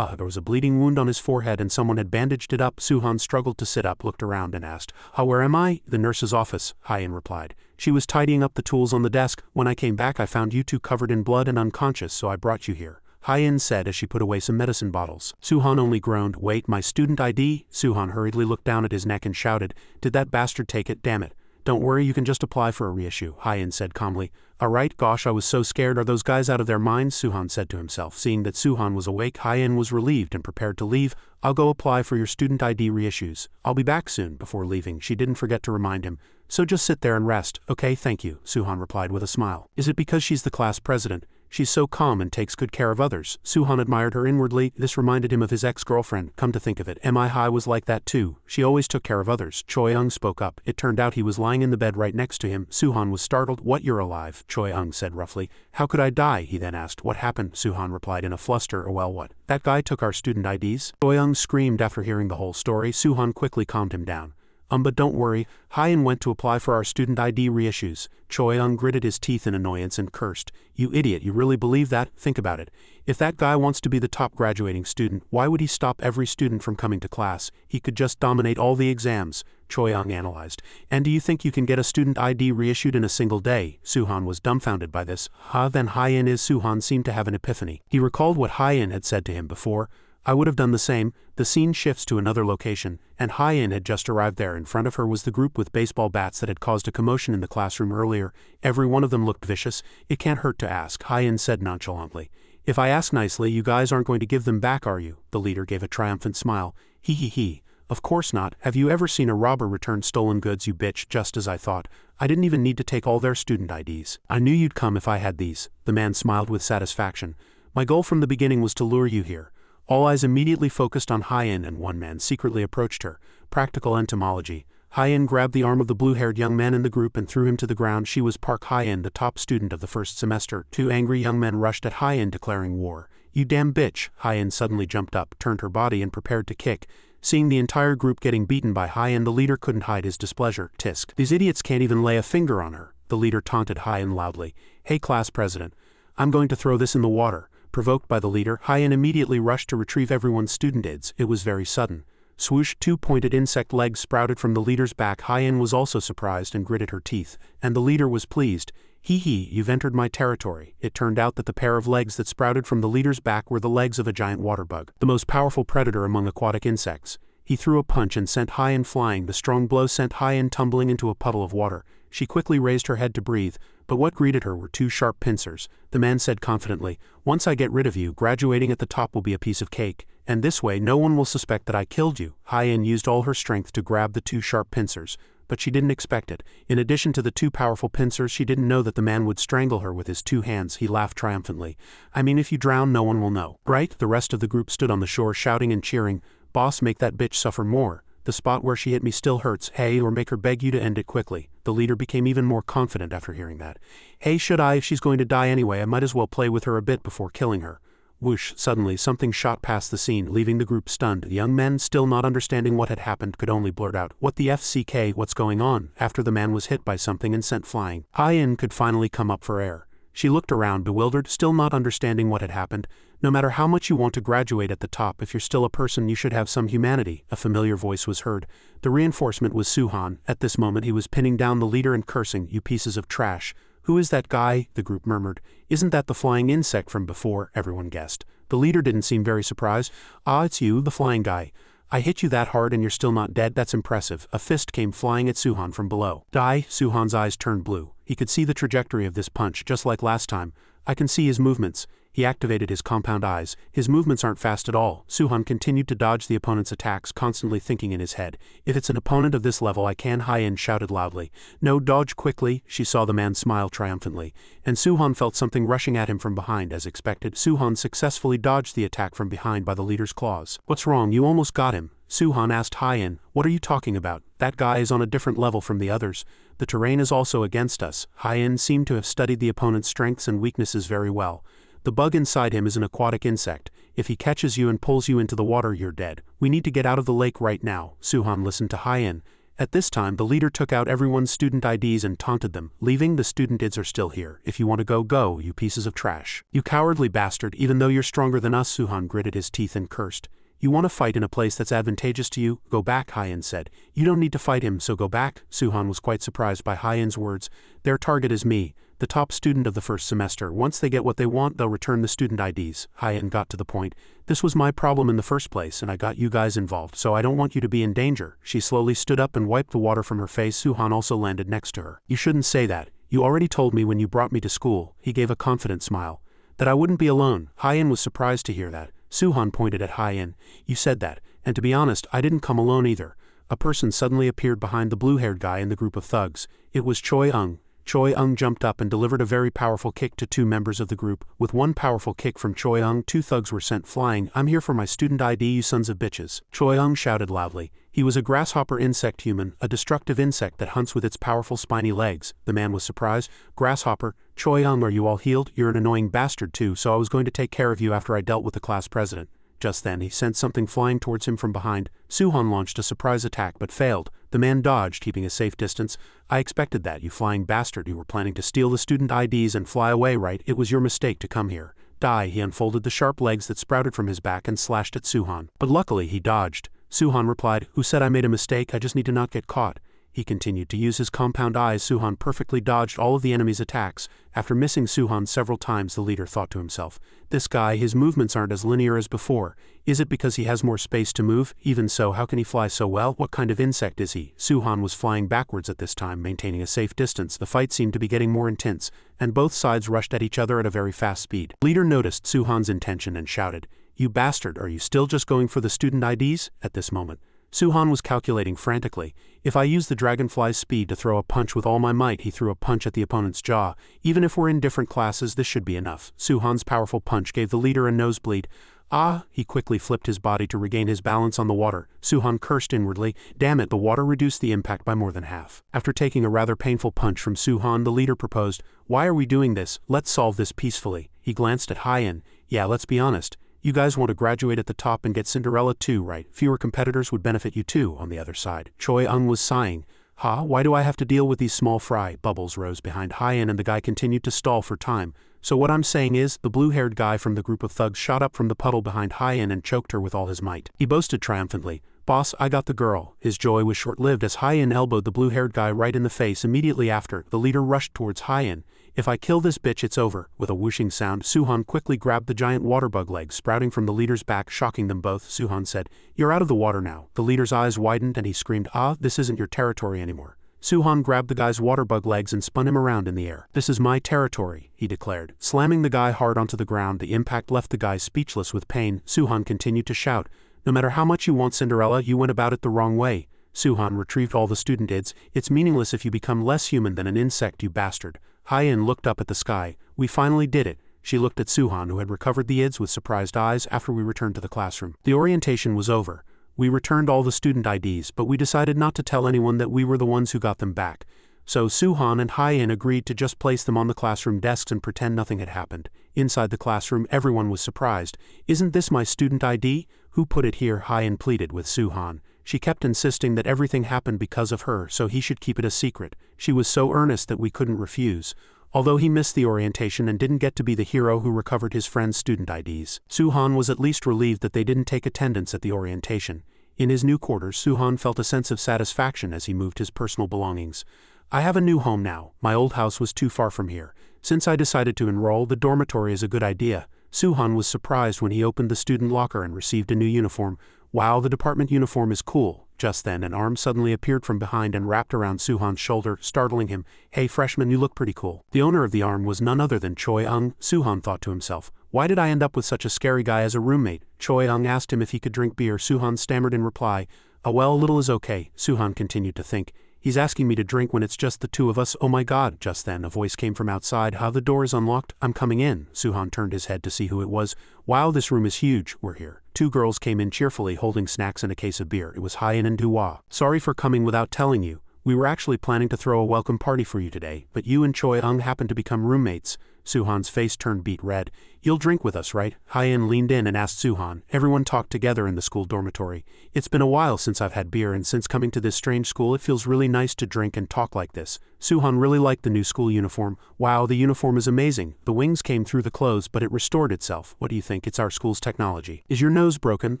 There was a bleeding wound on his forehead and someone had bandaged it up. Suhan struggled to sit up, looked around and asked, where am I? The nurse's office, Hyen replied. She was tidying up the tools on the desk. When I came back, I found you two covered in blood and unconscious, so I brought you here. Hyen said as she put away some medicine bottles. Suhan only groaned. Wait, my student ID? Suhan hurriedly looked down at his neck and shouted, did that bastard take it? Damn it. Don't worry, you can just apply for a reissue, Hyen said calmly. Alright, gosh, I was so scared. Are those guys out of their minds? Suhan said to himself. Seeing that Suhan was awake, Hyen was relieved and prepared to leave. I'll go apply for your student ID reissues. I'll be back soon. Before leaving, she didn't forget to remind him. So just sit there and rest. Okay, thank you, Suhan replied with a smile. Is it because she's the class president? She's so calm and takes good care of others. Suhan admired her inwardly. This reminded him of his ex-girlfriend. Come to think of it, Mihi was like that too. She always took care of others. Choi-ung spoke up. It turned out he was lying in the bed right next to him. Suhan was startled. What, you're alive? Choi-ung said roughly. How could I die? He then asked. What happened? Suhan replied in a fluster. Well, what? That guy took our student IDs? Choi-ung screamed after hearing the whole story. Suhan quickly calmed him down. But don't worry, Hyen went to apply for our student ID reissues. Choi-ung gritted his teeth in annoyance and cursed. You idiot, you really believe that? Think about it. If that guy wants to be the top graduating student, why would he stop every student from coming to class? He could just dominate all the exams, Choi-ung analyzed. And do you think you can get a student ID reissued in a single day? Suhan was dumbfounded by this. Then Hyen is. Suhan seemed to have an epiphany. He recalled what Hyen had said to him before. I would have done the same. The scene shifts to another location, and Hyen had just arrived there. In front of her was the group with baseball bats that had caused a commotion in the classroom earlier. Every one of them looked vicious. It can't hurt to ask, Hyen said nonchalantly. If I ask nicely, you guys aren't going to give them back, are you? The leader gave a triumphant smile. He. Of course not. Have you ever seen a robber return stolen goods, you bitch? Just as I thought. I didn't even need to take all their student IDs. I knew you'd come if I had these. The man smiled with satisfaction. My goal from the beginning was to lure you here. All eyes immediately focused on Hyen, and one man secretly approached her. Practical entomology. Hyen grabbed the arm of the blue-haired young man in the group and threw him to the ground. She was Park Hyen, the top student of the first semester. Two angry young men rushed at Hyen, declaring war. You damn bitch! Hyen suddenly jumped up, turned her body, and prepared to kick. Seeing the entire group getting beaten by Hyen, the leader couldn't hide his displeasure. Tisk. These idiots can't even lay a finger on her. The leader taunted Hyen loudly. Hey, class president. I'm going to throw this in the water. Provoked by the leader, Hyen immediately rushed to retrieve everyone's student IDs. It was very sudden. Swoosh, two pointed insect legs sprouted from the leader's back. Hyen was also surprised and gritted her teeth, and the leader was pleased. He, you've entered my territory. It turned out that the pair of legs that sprouted from the leader's back were the legs of a giant water bug, the most powerful predator among aquatic insects. He threw a punch and sent Hyen flying. The strong blow sent Hyen tumbling into a puddle of water. She quickly raised her head to breathe, but what greeted her were two sharp pincers. The man said confidently, Once I get rid of you, graduating at the top will be a piece of cake, and this way no one will suspect that I killed you. Hyen used all her strength to grab the two sharp pincers, but she didn't expect it. In addition to the two powerful pincers, she didn't know that the man would strangle her with his two hands. He laughed triumphantly. I mean, if you drown, no one will know, right? The rest of the group stood on the shore shouting and cheering. Boss, make that bitch suffer more. The spot where she hit me still hurts. Hey, or make her beg you to end it quickly. The leader became even more confident after hearing that. Hey, should I? If she's going to die anyway, I might as well play with her a bit before killing her. Whoosh, suddenly something shot past the scene, leaving the group stunned. The young men, still not understanding what had happened, could only blurt out, What the FCK, what's going on? After the man was hit by something and sent flying, Hyen could finally come up for air. She looked around, bewildered, still not understanding what had happened. No matter how much you want to graduate at the top, if you're still a person, you should have some humanity. A familiar voice was heard. The reinforcement was Suhan. At this moment he was pinning down the leader and cursing, You pieces of trash. Who is that guy? The group murmured. Isn't that the flying insect from before? Everyone guessed. The leader didn't seem very surprised. It's you, the flying guy. I hit you that hard and you're still not dead? That's impressive. A fist came flying at Suhan from below. Die? Suhan's eyes turned blue. He could see the trajectory of this punch, just like last time. I can see his movements. He activated his compound eyes. His movements aren't fast at all. Suhan continued to dodge the opponent's attacks, constantly thinking in his head. If it's an opponent of this level, I can. Hyen shouted loudly. No, dodge quickly. She saw the man smile triumphantly. And Suhan felt something rushing at him from behind. As expected, Suhan successfully dodged the attack from behind by the leader's claws. What's wrong? You almost got him. Suhan asked Hyen. What are you talking about? That guy is on a different level from the others. The terrain is also against us. Hyen seemed to have studied the opponent's strengths and weaknesses very well. The bug inside him is an aquatic insect. If he catches you and pulls you into the water, you're dead. We need to get out of the lake right now. Suhan listened to Hyen. At this time, the leader took out everyone's student IDs and taunted them, leaving. The student IDs are still here. If you want to go, go, you pieces of trash. You cowardly bastard, even though you're stronger than us. Suhan gritted his teeth and cursed. You want to fight in a place that's advantageous to you? Go back, Hyen said. You don't need to fight him, so go back. Suhan was quite surprised by Hyen's words. Their target is me. the top student of the first semester. Once they get what they want, they'll return the student IDs. Hyen got to the point. This was my problem in the first place, and I got you guys involved, so I don't want you to be in danger. She slowly stood up and wiped the water from her face. Suhan also landed next to her. You shouldn't say that. You already told me when you brought me to school, he gave a confident smile, that I wouldn't be alone. Hyen was surprised to hear that. Suhan pointed at Hyen. You said that, and to be honest, I didn't come alone either. A person suddenly appeared behind the blue-haired guy in the group of thugs. It was Choi-ung. Choi-ung jumped up and delivered a very powerful kick to two members of the group. With one powerful kick from Choi-ung, two thugs were sent flying. I'm here for my student ID, you sons of bitches. Choi-ung shouted loudly. He was a grasshopper insect human, a destructive insect that hunts with its powerful spiny legs. The man was surprised. Grasshopper, Choi-ung, are you all healed? You're an annoying bastard too, so I was going to take care of you after I dealt with the class president. Just then he sent something flying towards him from behind. Suhan launched a surprise attack but failed. The man dodged, keeping a safe distance. I expected that, you flying bastard. You were planning to steal the student IDs and fly away, right? It was your mistake to come here. Die. He unfolded the sharp legs that sprouted from his back and slashed at Suhan. But luckily he dodged. Suhan replied, who said I made a mistake? I just need to not get caught. He continued to use his compound eyes. Suhan perfectly dodged all of the enemy's attacks. After missing Suhan several times, the leader thought to himself, this guy, his movements aren't as linear as before. Is it because he has more space to move? Even so, how can he fly so well? What kind of insect is he? Suhan was flying backwards at this time, maintaining a safe distance. The fight seemed to be getting more intense, and both sides rushed at each other at a very fast speed. Leader noticed Suhan's intention and shouted, you bastard, are you still just going for the student IDs? At this moment, Suhan was calculating frantically. If I use the dragonfly's speed to throw a punch with all my might, he threw a punch at the opponent's jaw. Even if we're in different classes, this should be enough. Suhan's powerful punch gave the leader a nosebleed. Ah! He quickly flipped his body to regain his balance on the water. Suhan cursed inwardly. Damn it, the water reduced the impact by more than half. After taking a rather painful punch from Suhan, the leader proposed, why are we doing this? Let's solve this peacefully. He glanced at Hyen. Yeah, let's be honest. You guys want to graduate at the top and get Cinderella too, right? Fewer competitors would benefit you too, on the other side. Choi-ung was sighing. Why do I have to deal with these small fry? Bubbles rose behind Hyen and the guy continued to stall for time. So what I'm saying is, the blue-haired guy from the group of thugs shot up from the puddle behind Hyen and choked her with all his might. He boasted triumphantly, boss, I got the girl. His joy was short-lived as Hyen elbowed the blue-haired guy right in the face. Immediately after, the leader rushed towards Hyen. If I kill this bitch, it's over. With a whooshing sound, Suhan quickly grabbed the giant water bug legs sprouting from the leader's back, shocking them both. Suhan said, you're out of the water now. The leader's eyes widened and he screamed, this isn't your territory anymore. Suhan grabbed the guy's water bug legs and spun him around in the air. This is my territory, he declared. Slamming the guy hard onto the ground, the impact left the guy speechless with pain. Suhan continued to shout, no matter how much you want Cinderella, you went about it the wrong way. Suhan retrieved all the student IDs. It's meaningless if you become less human than an insect, you bastard. Hyen looked up at the sky. We finally did it. She looked at Suhan, who had recovered the IDs with surprised eyes after we returned to the classroom. The orientation was over. We returned all the student IDs, but we decided not to tell anyone that we were the ones who got them back. So Suhan and Hyen agreed to just place them on the classroom desks and pretend nothing had happened. Inside the classroom, everyone was surprised. Isn't this my student ID? Who put it here? Hyen pleaded with Suhan. She kept insisting that everything happened because of her, so he should keep it a secret. She was so earnest that we couldn't refuse. Although he missed the orientation and didn't get to be the hero who recovered his friend's student IDs, Suhan was at least relieved that they didn't take attendance at the orientation. In his new quarters, Suhan felt a sense of satisfaction as he moved his personal belongings. I have a new home now. My old house was too far from here. Since I decided to enroll, the dormitory is a good idea. Suhan was surprised when he opened the student locker and received a new uniform. Wow, the department uniform is cool. Just then, an arm suddenly appeared from behind and wrapped around Suhan's shoulder, startling him. Hey freshman, you look pretty cool. The owner of the arm was none other than Choi-ung. Suhan thought to himself, why did I end up with such a scary guy as a roommate? Choi-ung asked him if he could drink beer. Suhan stammered in reply, well, a little is okay. Suhan continued to think, he's asking me to drink when it's just the two of us. Oh my god. Just then, a voice came from outside. The door is unlocked. I'm coming in. Suhan turned his head to see who it was. Wow, this room is huge. We're here. Two girls came in cheerfully holding snacks and a case of beer. It was Hyen and Dua. Sorry for coming without telling you. We were actually planning to throw a welcome party for you today, but you and Choi-ung happened to become roommates. Suhan's face turned beet red. You'll drink with us, right? Hyen leaned in and asked Suhan. Everyone talked together in the school dormitory. It's been a while since I've had beer, and since coming to this strange school it feels really nice to drink and talk like this. Suhan really liked the new school uniform. Wow, the uniform is amazing. The wings came through the clothes, but it restored itself. What do you think? It's our school's technology. Is your nose broken?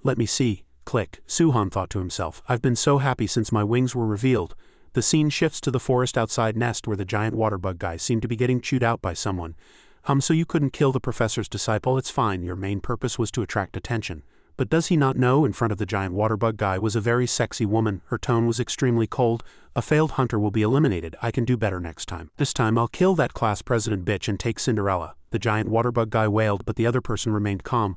Let me see. Click. Suhan thought to himself. I've been so happy since my wings were revealed. The scene shifts to the forest outside Nest where the giant water bug guy seemed to be getting chewed out by someone. So you couldn't kill the professor's disciple? It's fine, your main purpose was to attract attention. But does he not know in front of the giant water bug guy was a very sexy woman? Her tone was extremely cold. A failed hunter will be eliminated. I can do better next time. This time I'll kill that class president bitch and take Cinderella. The giant water bug guy wailed, but the other person remained calm.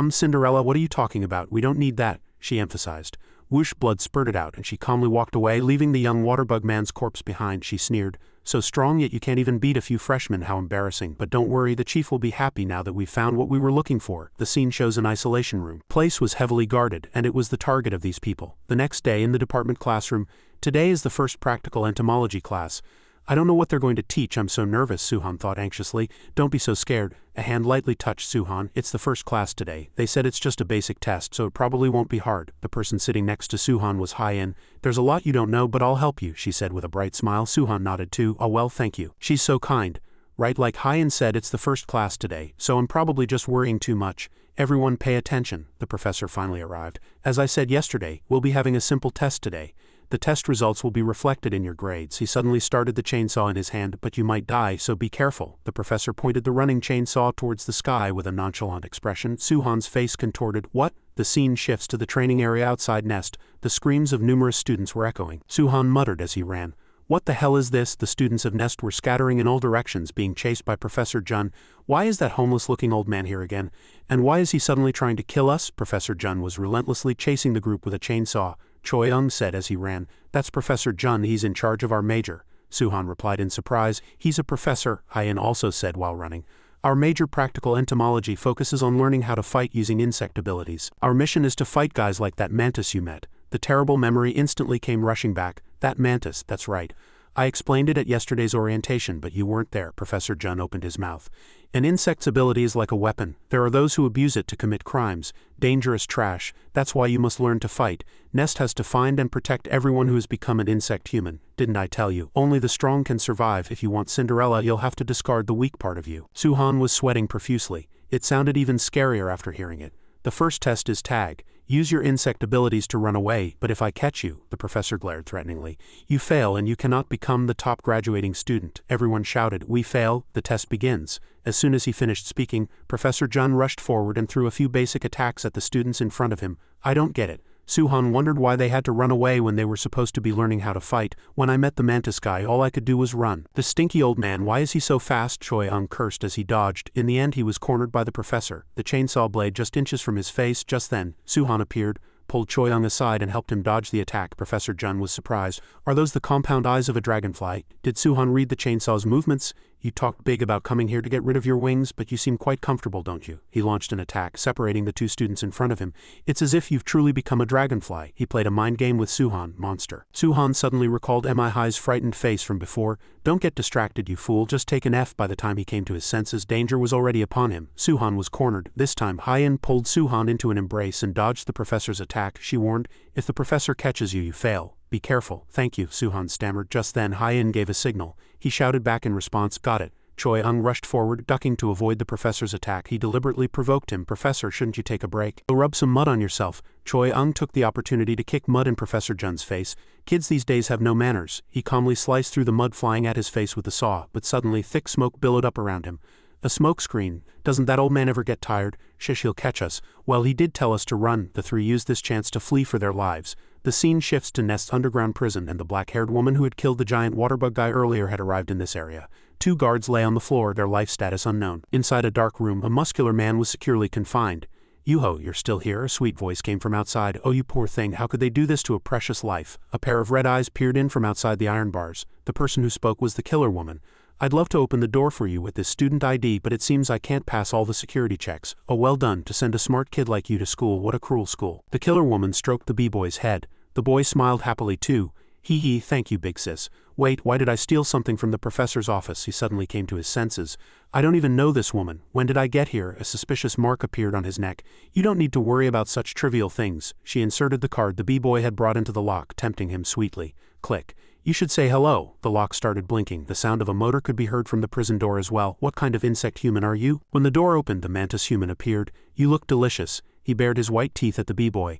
Cinderella, what are you talking about? We don't need that, she emphasized. Whoosh, blood spurted out, and she calmly walked away, leaving the young water bug man's corpse behind. She sneered. So strong, yet you can't even beat a few freshmen, how embarrassing. But don't worry, the chief will be happy now that we've found what we were looking for. The scene shows an isolation room. Place was heavily guarded, and it was the target of these people. The next day in the department classroom, today is the first practical entomology class. I don't know what they're going to teach, I'm so nervous, Suhan thought anxiously. Don't be so scared. A hand lightly touched Suhan. It's the first class today. They said it's just a basic test, so it probably won't be hard. The person sitting next to Suhan was Hyen. There's a lot you don't know, but I'll help you, she said with a bright smile. Suhan nodded too. Oh well, thank you. She's so kind. Right, like Hyen said, it's the first class today, so I'm probably just worrying too much. Everyone pay attention. The professor finally arrived. As I said yesterday, we'll be having a simple test today. The test results will be reflected in your grades. He suddenly started the chainsaw in his hand. But you might die, so be careful. The professor pointed the running chainsaw towards the sky with a nonchalant expression. Suhan's face contorted. What? The scene shifts to the training area outside Nest. The screams of numerous students were echoing. Suhan muttered as he ran. What the hell is this? The students of Nest were scattering in all directions, being chased by Professor Jun. Why is that homeless-looking old man here again? And why is he suddenly trying to kill us? Professor Jun was relentlessly chasing the group with a chainsaw. Choi Young said as he ran. That's Professor Jun, he's in charge of our major. Suhan replied in surprise. He's a professor, Hyen also said while running. Our major practical entomology focuses on learning how to fight using insect abilities. Our mission is to fight guys like that mantis you met. The terrible memory instantly came rushing back. That mantis, that's right. I explained it at yesterday's orientation, but you weren't there. Professor Jun opened his mouth. An insect's ability is like a weapon. There are those who abuse it to commit crimes. Dangerous trash. That's why you must learn to fight. Nest has to find and protect everyone who has become an insect human. Didn't I tell you? Only the strong can survive. If you want Cinderella, you'll have to discard the weak part of you. Suhan was sweating profusely. It sounded even scarier after hearing it. The first test is tag. Use your insect abilities to run away, but if I catch you, the professor glared threateningly, you fail and you cannot become the top graduating student. Everyone shouted, we fail, the test begins. As soon as he finished speaking, Professor Jun rushed forward and threw a few basic attacks at the students in front of him. I don't get it. Suhan wondered why they had to run away when they were supposed to be learning how to fight. When I met the mantis guy, all I could do was run. The stinky old man, why is he so fast? Choi Young cursed as he dodged. In the end, he was cornered by the professor. The chainsaw blade just inches from his face. Just then, Suhan appeared, pulled Choi Young aside and helped him dodge the attack. Professor Jun was surprised. Are those the compound eyes of a dragonfly? Did Suhan read the chainsaw's movements? You talked big about coming here to get rid of your wings, but you seem quite comfortable, don't you? He launched an attack, separating the two students in front of him. It's as if you've truly become a dragonfly. He played a mind game with Suhan, monster. Suhan suddenly recalled Mihi's frightened face from before. Don't get distracted, you fool. Just take an F. By the time he came to his senses, danger was already upon him. Suhan was cornered. This time, Hyen pulled Suhan into an embrace and dodged the professor's attack. She warned, if the professor catches you, you fail. Be careful. Thank you, Suhan stammered. Just then, Hyen gave a signal. He shouted back in response, got it. Choi Young rushed forward, ducking to avoid the professor's attack. He deliberately provoked him. Professor, shouldn't you take a break? Go rub some mud on yourself. Choi Young took the opportunity to kick mud in Professor Jun's face. Kids these days have no manners. He calmly sliced through the mud flying at his face with the saw, but suddenly thick smoke billowed up around him. A smoke screen. Doesn't that old man ever get tired? Shish, he'll catch us. Well, he did tell us to run. The three used this chance to flee for their lives. The scene shifts to Nest's underground prison, and the black-haired woman who had killed the giant waterbug guy earlier had arrived in this area. Two guards lay on the floor, their life status unknown. Inside a dark room, a muscular man was securely confined. Yuho, you're still here? A sweet voice came from outside. Oh, you poor thing, how could they do this to a precious life? A pair of red eyes peered in from outside the iron bars. The person who spoke was the killer woman. I'd love to open the door for you with this student ID, but it seems I can't pass all the security checks. Oh, well done, to send a smart kid like you to school. What a cruel school. The killer woman stroked the b-boy's head. The boy smiled happily too. Hee hee, thank you, big sis. Wait, why did I steal something from the professor's office? He suddenly came to his senses. I don't even know this woman. When did I get here? A suspicious mark appeared on his neck. You don't need to worry about such trivial things. She inserted the card the b-boy had brought into the lock, tempting him sweetly. Click. You should say hello. The lock started blinking. The sound of a motor could be heard from the prison door as well. What kind of insect human are you? When the door opened, the mantis human appeared. You look delicious. He bared his white teeth at the b-boy.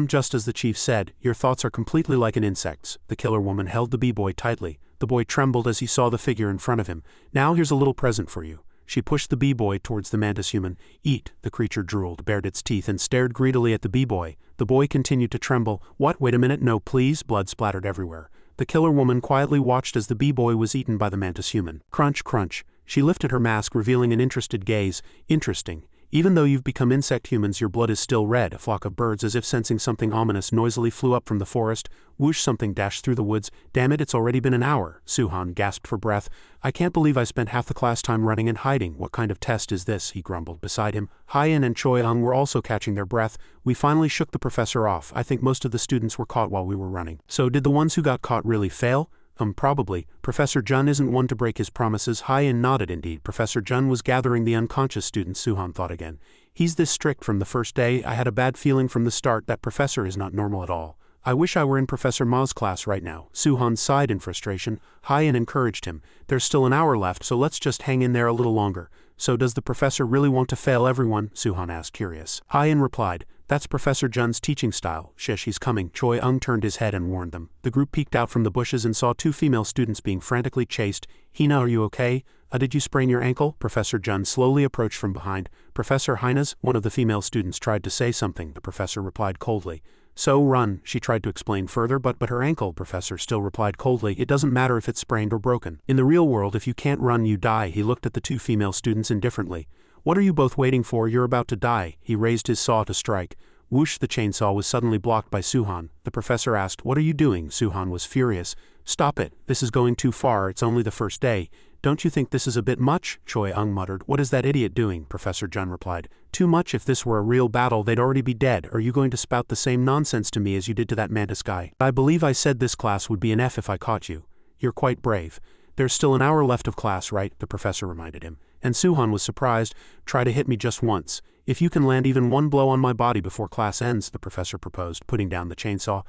Just as the chief said, your thoughts are completely like an insect's. The killer woman held the b-boy tightly. The boy trembled as he saw the figure in front of him. Now here's a little present for you. She pushed the b-boy towards the mantis human. Eat, the creature drooled, bared its teeth and stared greedily at the b-boy. The boy continued to tremble. What? Wait a minute, no please. Blood splattered everywhere. The killer woman quietly watched as the b-boy was eaten by the mantis human. Crunch, crunch. She lifted her mask, revealing an interested gaze. Interesting. Even though you've become insect humans, your blood is still red. A flock of birds, as if sensing something ominous, noisily flew up from the forest. Whoosh, something dashed through the woods. Damn it, it's already been an hour. Suhan gasped for breath. I can't believe I spent half the class time running and hiding. What kind of test is this? He grumbled. Beside him, Hyen and Choi-Ung were also catching their breath. We finally shook the professor off. I think most of the students were caught while we were running. So did the ones who got caught really fail? Probably. Professor Jun isn't one to break his promises. Hyen nodded. Indeed, Professor Jun was gathering the unconscious students. Suhan thought again. He's this strict from the first day. I had a bad feeling from the start. That professor is not normal at all. I wish I were in Professor Ma's class right now. Suhan sighed in frustration. Hyen encouraged him. There's still an hour left, so let's just hang in there a little longer. So does the professor really want to fail everyone? Suhan asked, curious. Hyen replied, that's Professor Jun's teaching style. Shish, he's coming. Choi-Ung turned his head and warned them. The group peeked out from the bushes and saw two female students being frantically chased. Hina, are you okay? Did you sprain your ankle? Professor Jun slowly approached from behind. Professor Hines, one of the female students tried to say something. The professor replied coldly. So run, she tried to explain further, but her ankle, professor still replied coldly. It doesn't matter if it's sprained or broken. In the real world, if you can't run, you die. He looked at the two female students indifferently. What are you both waiting for? You're about to die. He raised his saw to strike. Whoosh, the chainsaw was suddenly blocked by Suhan. The professor asked, what are you doing? Suhan was furious. Stop it. This is going too far. It's only the first day. Don't you think this is a bit much? Choi-Ung muttered. What is that idiot doing? Professor Jun replied. Too much. If this were a real battle, they'd already be dead. Are you going to spout the same nonsense to me as you did to that mantis guy? I believe I said this class would be an F if I caught you. You're quite brave. There's still an hour left of class, right? The professor reminded him. And Suhan was surprised. Try to hit me just once. If you can land even one blow on my body before class ends, the professor proposed, putting down the chainsaw.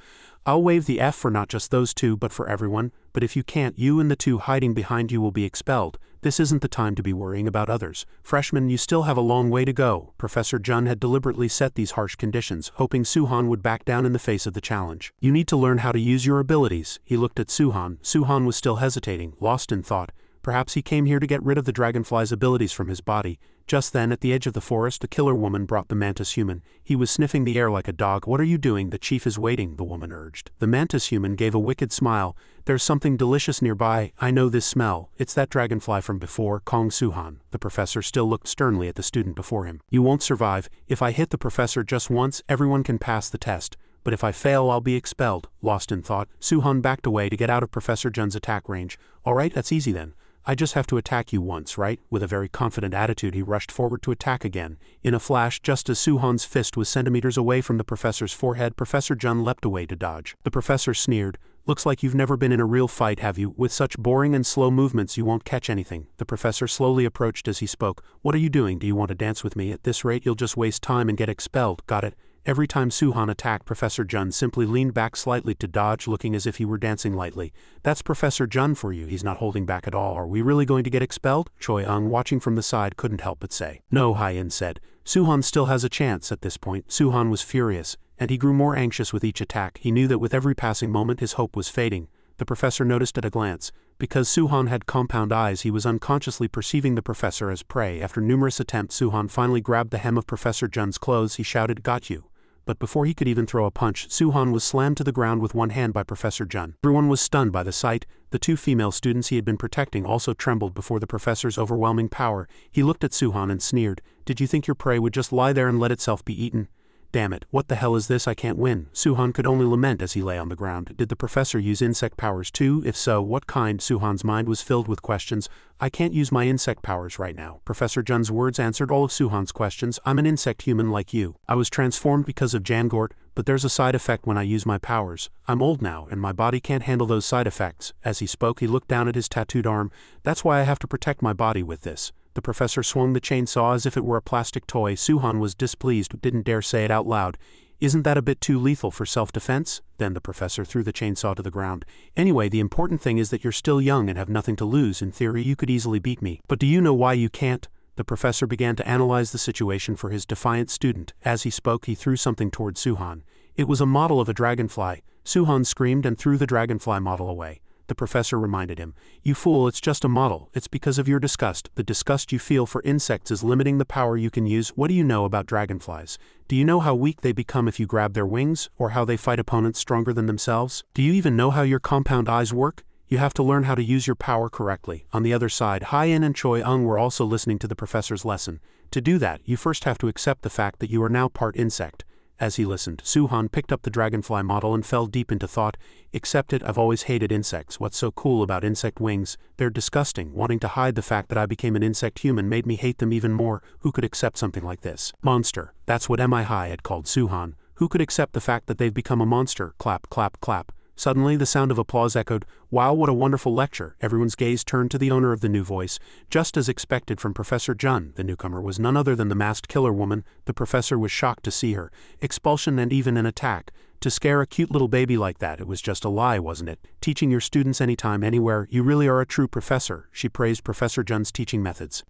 I'll waive the F for not just those two but for everyone, but if you can't, you and the two hiding behind you will be expelled. This isn't the time to be worrying about others. Freshmen, you still have a long way to go. Professor Jun had deliberately set these harsh conditions, hoping Suhan would back down in the face of the challenge. You need to learn how to use your abilities. He looked at Suhan. Suhan was still hesitating, lost in thought. Perhaps he came here to get rid of the dragonfly's abilities from his body. Just then, at the edge of the forest, the killer woman brought the mantis human. He was sniffing the air like a dog. What are you doing? The chief is waiting, the woman urged. The mantis human gave a wicked smile. There's something delicious nearby. I know this smell. It's that dragonfly from before, Kong Suhan. The professor still looked sternly at the student before him. You won't survive. If I hit the professor just once, everyone can pass the test. But if I fail, I'll be expelled. Lost in thought, Suhan backed away to get out of Professor Jun's attack range. All right, that's easy then. I just have to attack you once, right? With a very confident attitude, he rushed forward to attack again. In a flash, just as Suhan's fist was centimeters away from the professor's forehead, Professor Jun leapt away to dodge. The professor sneered. Looks like you've never been in a real fight, have you? With such boring and slow movements, you won't catch anything. The professor slowly approached as he spoke. What are you doing? Do you want to dance with me? At this rate, you'll just waste time and get expelled. Got it? Every time Suhan attacked, Professor Jun simply leaned back slightly to dodge, looking as if he were dancing lightly. That's Professor Jun for you. He's not holding back at all. Are we really going to get expelled? Choi-Ung, watching from the side, couldn't help but say. No, Hyen said. Suhan still has a chance. At this point, Suhan was furious, and he grew more anxious with each attack. He knew that with every passing moment his hope was fading. The professor noticed at a glance. Because Suhan had compound eyes, he was unconsciously perceiving the professor as prey. After numerous attempts, Suhan finally grabbed the hem of Professor Jun's clothes. He shouted, "Got you." But before he could even throw a punch, Suhan was slammed to the ground with one hand by Professor Jun. Everyone was stunned by the sight. The two female students he had been protecting also trembled before the professor's overwhelming power. He looked at Suhan and sneered. Did you think your prey would just lie there and let itself be eaten? Damn it, what the hell is this? I can't win. Suhan could only lament as he lay on the ground. Did the professor use insect powers too? If so, what kind? Suhan's mind was filled with questions. I can't use my insect powers right now. Professor Jun's words answered all of Suhan's questions. I'm an insect human like you. I was transformed because of Jangort, but there's a side effect when I use my powers. I'm old now, and my body can't handle those side effects. As he spoke, he looked down at his tattooed arm. That's why I have to protect my body with this. The professor swung the chainsaw as if it were a plastic toy. Suhan was displeased, but didn't dare say it out loud. Isn't that a bit too lethal for self-defense? Then the professor threw the chainsaw to the ground. Anyway, the important thing is that you're still young and have nothing to lose. In theory, you could easily beat me. But do you know why you can't? The professor began to analyze the situation for his defiant student. As he spoke, he threw something toward Suhan. It was a model of a dragonfly. Suhan screamed and threw the dragonfly model away. The professor reminded him, "You fool, it's just a model. It's because of your disgust. The disgust you feel for insects is limiting the power you can use. What do you know about dragonflies? Do you know how weak they become if you grab their wings, or how they fight opponents stronger than themselves? Do you even know how your compound eyes work? You have to learn how to use your power correctly." On the other side, Hyen and Choi Ung were also listening to the professor's lesson. To do that, you first have to accept the fact that you are now part insect. As he listened, Suhan picked up the dragonfly model and fell deep into thought. "Accept it, I've always hated insects. What's so cool about insect wings? They're disgusting. Wanting to hide the fact that I became an insect human made me hate them even more. Who could accept something like this? Monster. That's what Mihi had called Suhan. Who could accept the fact that they've become a monster? Clap, clap, clap." Suddenly, the sound of applause echoed. "Wow, what a wonderful lecture." Everyone's gaze turned to the owner of the new voice. Just as expected from Professor Jun, the newcomer was none other than the masked killer woman. The professor was shocked to see her. Expulsion and even an attack. To scare a cute little baby like that, it was just a lie, wasn't it? Teaching your students anytime, anywhere, you really are a true professor. She praised Professor Jun's teaching methods.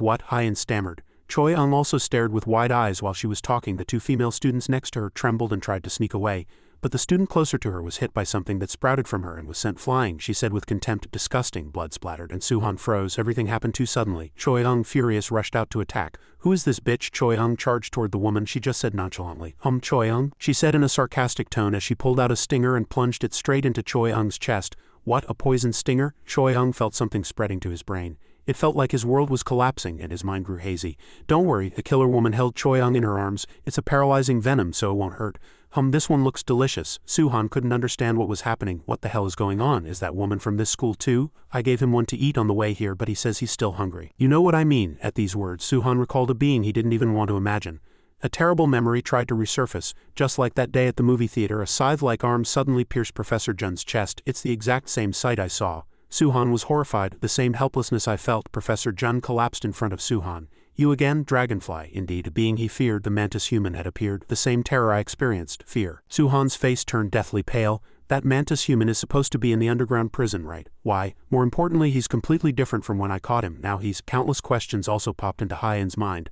What? Hyen stammered. Choi Ung also stared with wide eyes while she was talking. The two female students next to her trembled and tried to sneak away. But the student closer to her was hit by something that sprouted from her and was sent flying. She said with contempt, "Disgusting." Blood splattered, and Suhan froze. Everything happened too suddenly. Choi Ung, furious, rushed out to attack. "Who is this bitch?" Choi Ung charged toward the woman. She just said nonchalantly, Choi Ung," she said in a sarcastic tone as she pulled out a stinger and plunged it straight into Choi Ung's chest. "What, a poison stinger?" Choi Ung felt something spreading to his brain. It felt like his world was collapsing and his mind grew hazy. "Don't worry," the killer woman held Choi Ung in her arms. "It's a paralyzing venom, so it won't hurt." This one looks delicious." Suhan couldn't understand what was happening. "What the hell is going on? Is that woman from this school too? I gave him one to eat on the way here, but he says he's still hungry." "You know what I mean." At these words, Suhan recalled a being he didn't even want to imagine. A terrible memory tried to resurface. Just like that day at the movie theater, a scythe-like arm suddenly pierced Professor Jun's chest. "It's the exact same sight I saw." Suhan was horrified. "The same helplessness I felt." Professor Jun collapsed in front of Suhan. "You again, dragonfly?" Indeed, a being he feared, the mantis human, had appeared. "The same terror I experienced, fear." Suhan's face turned deathly pale. "That mantis human is supposed to be in the underground prison, right? Why? More importantly, he's completely different from when I caught him. Now he's..." Countless questions also popped into Hyen's mind.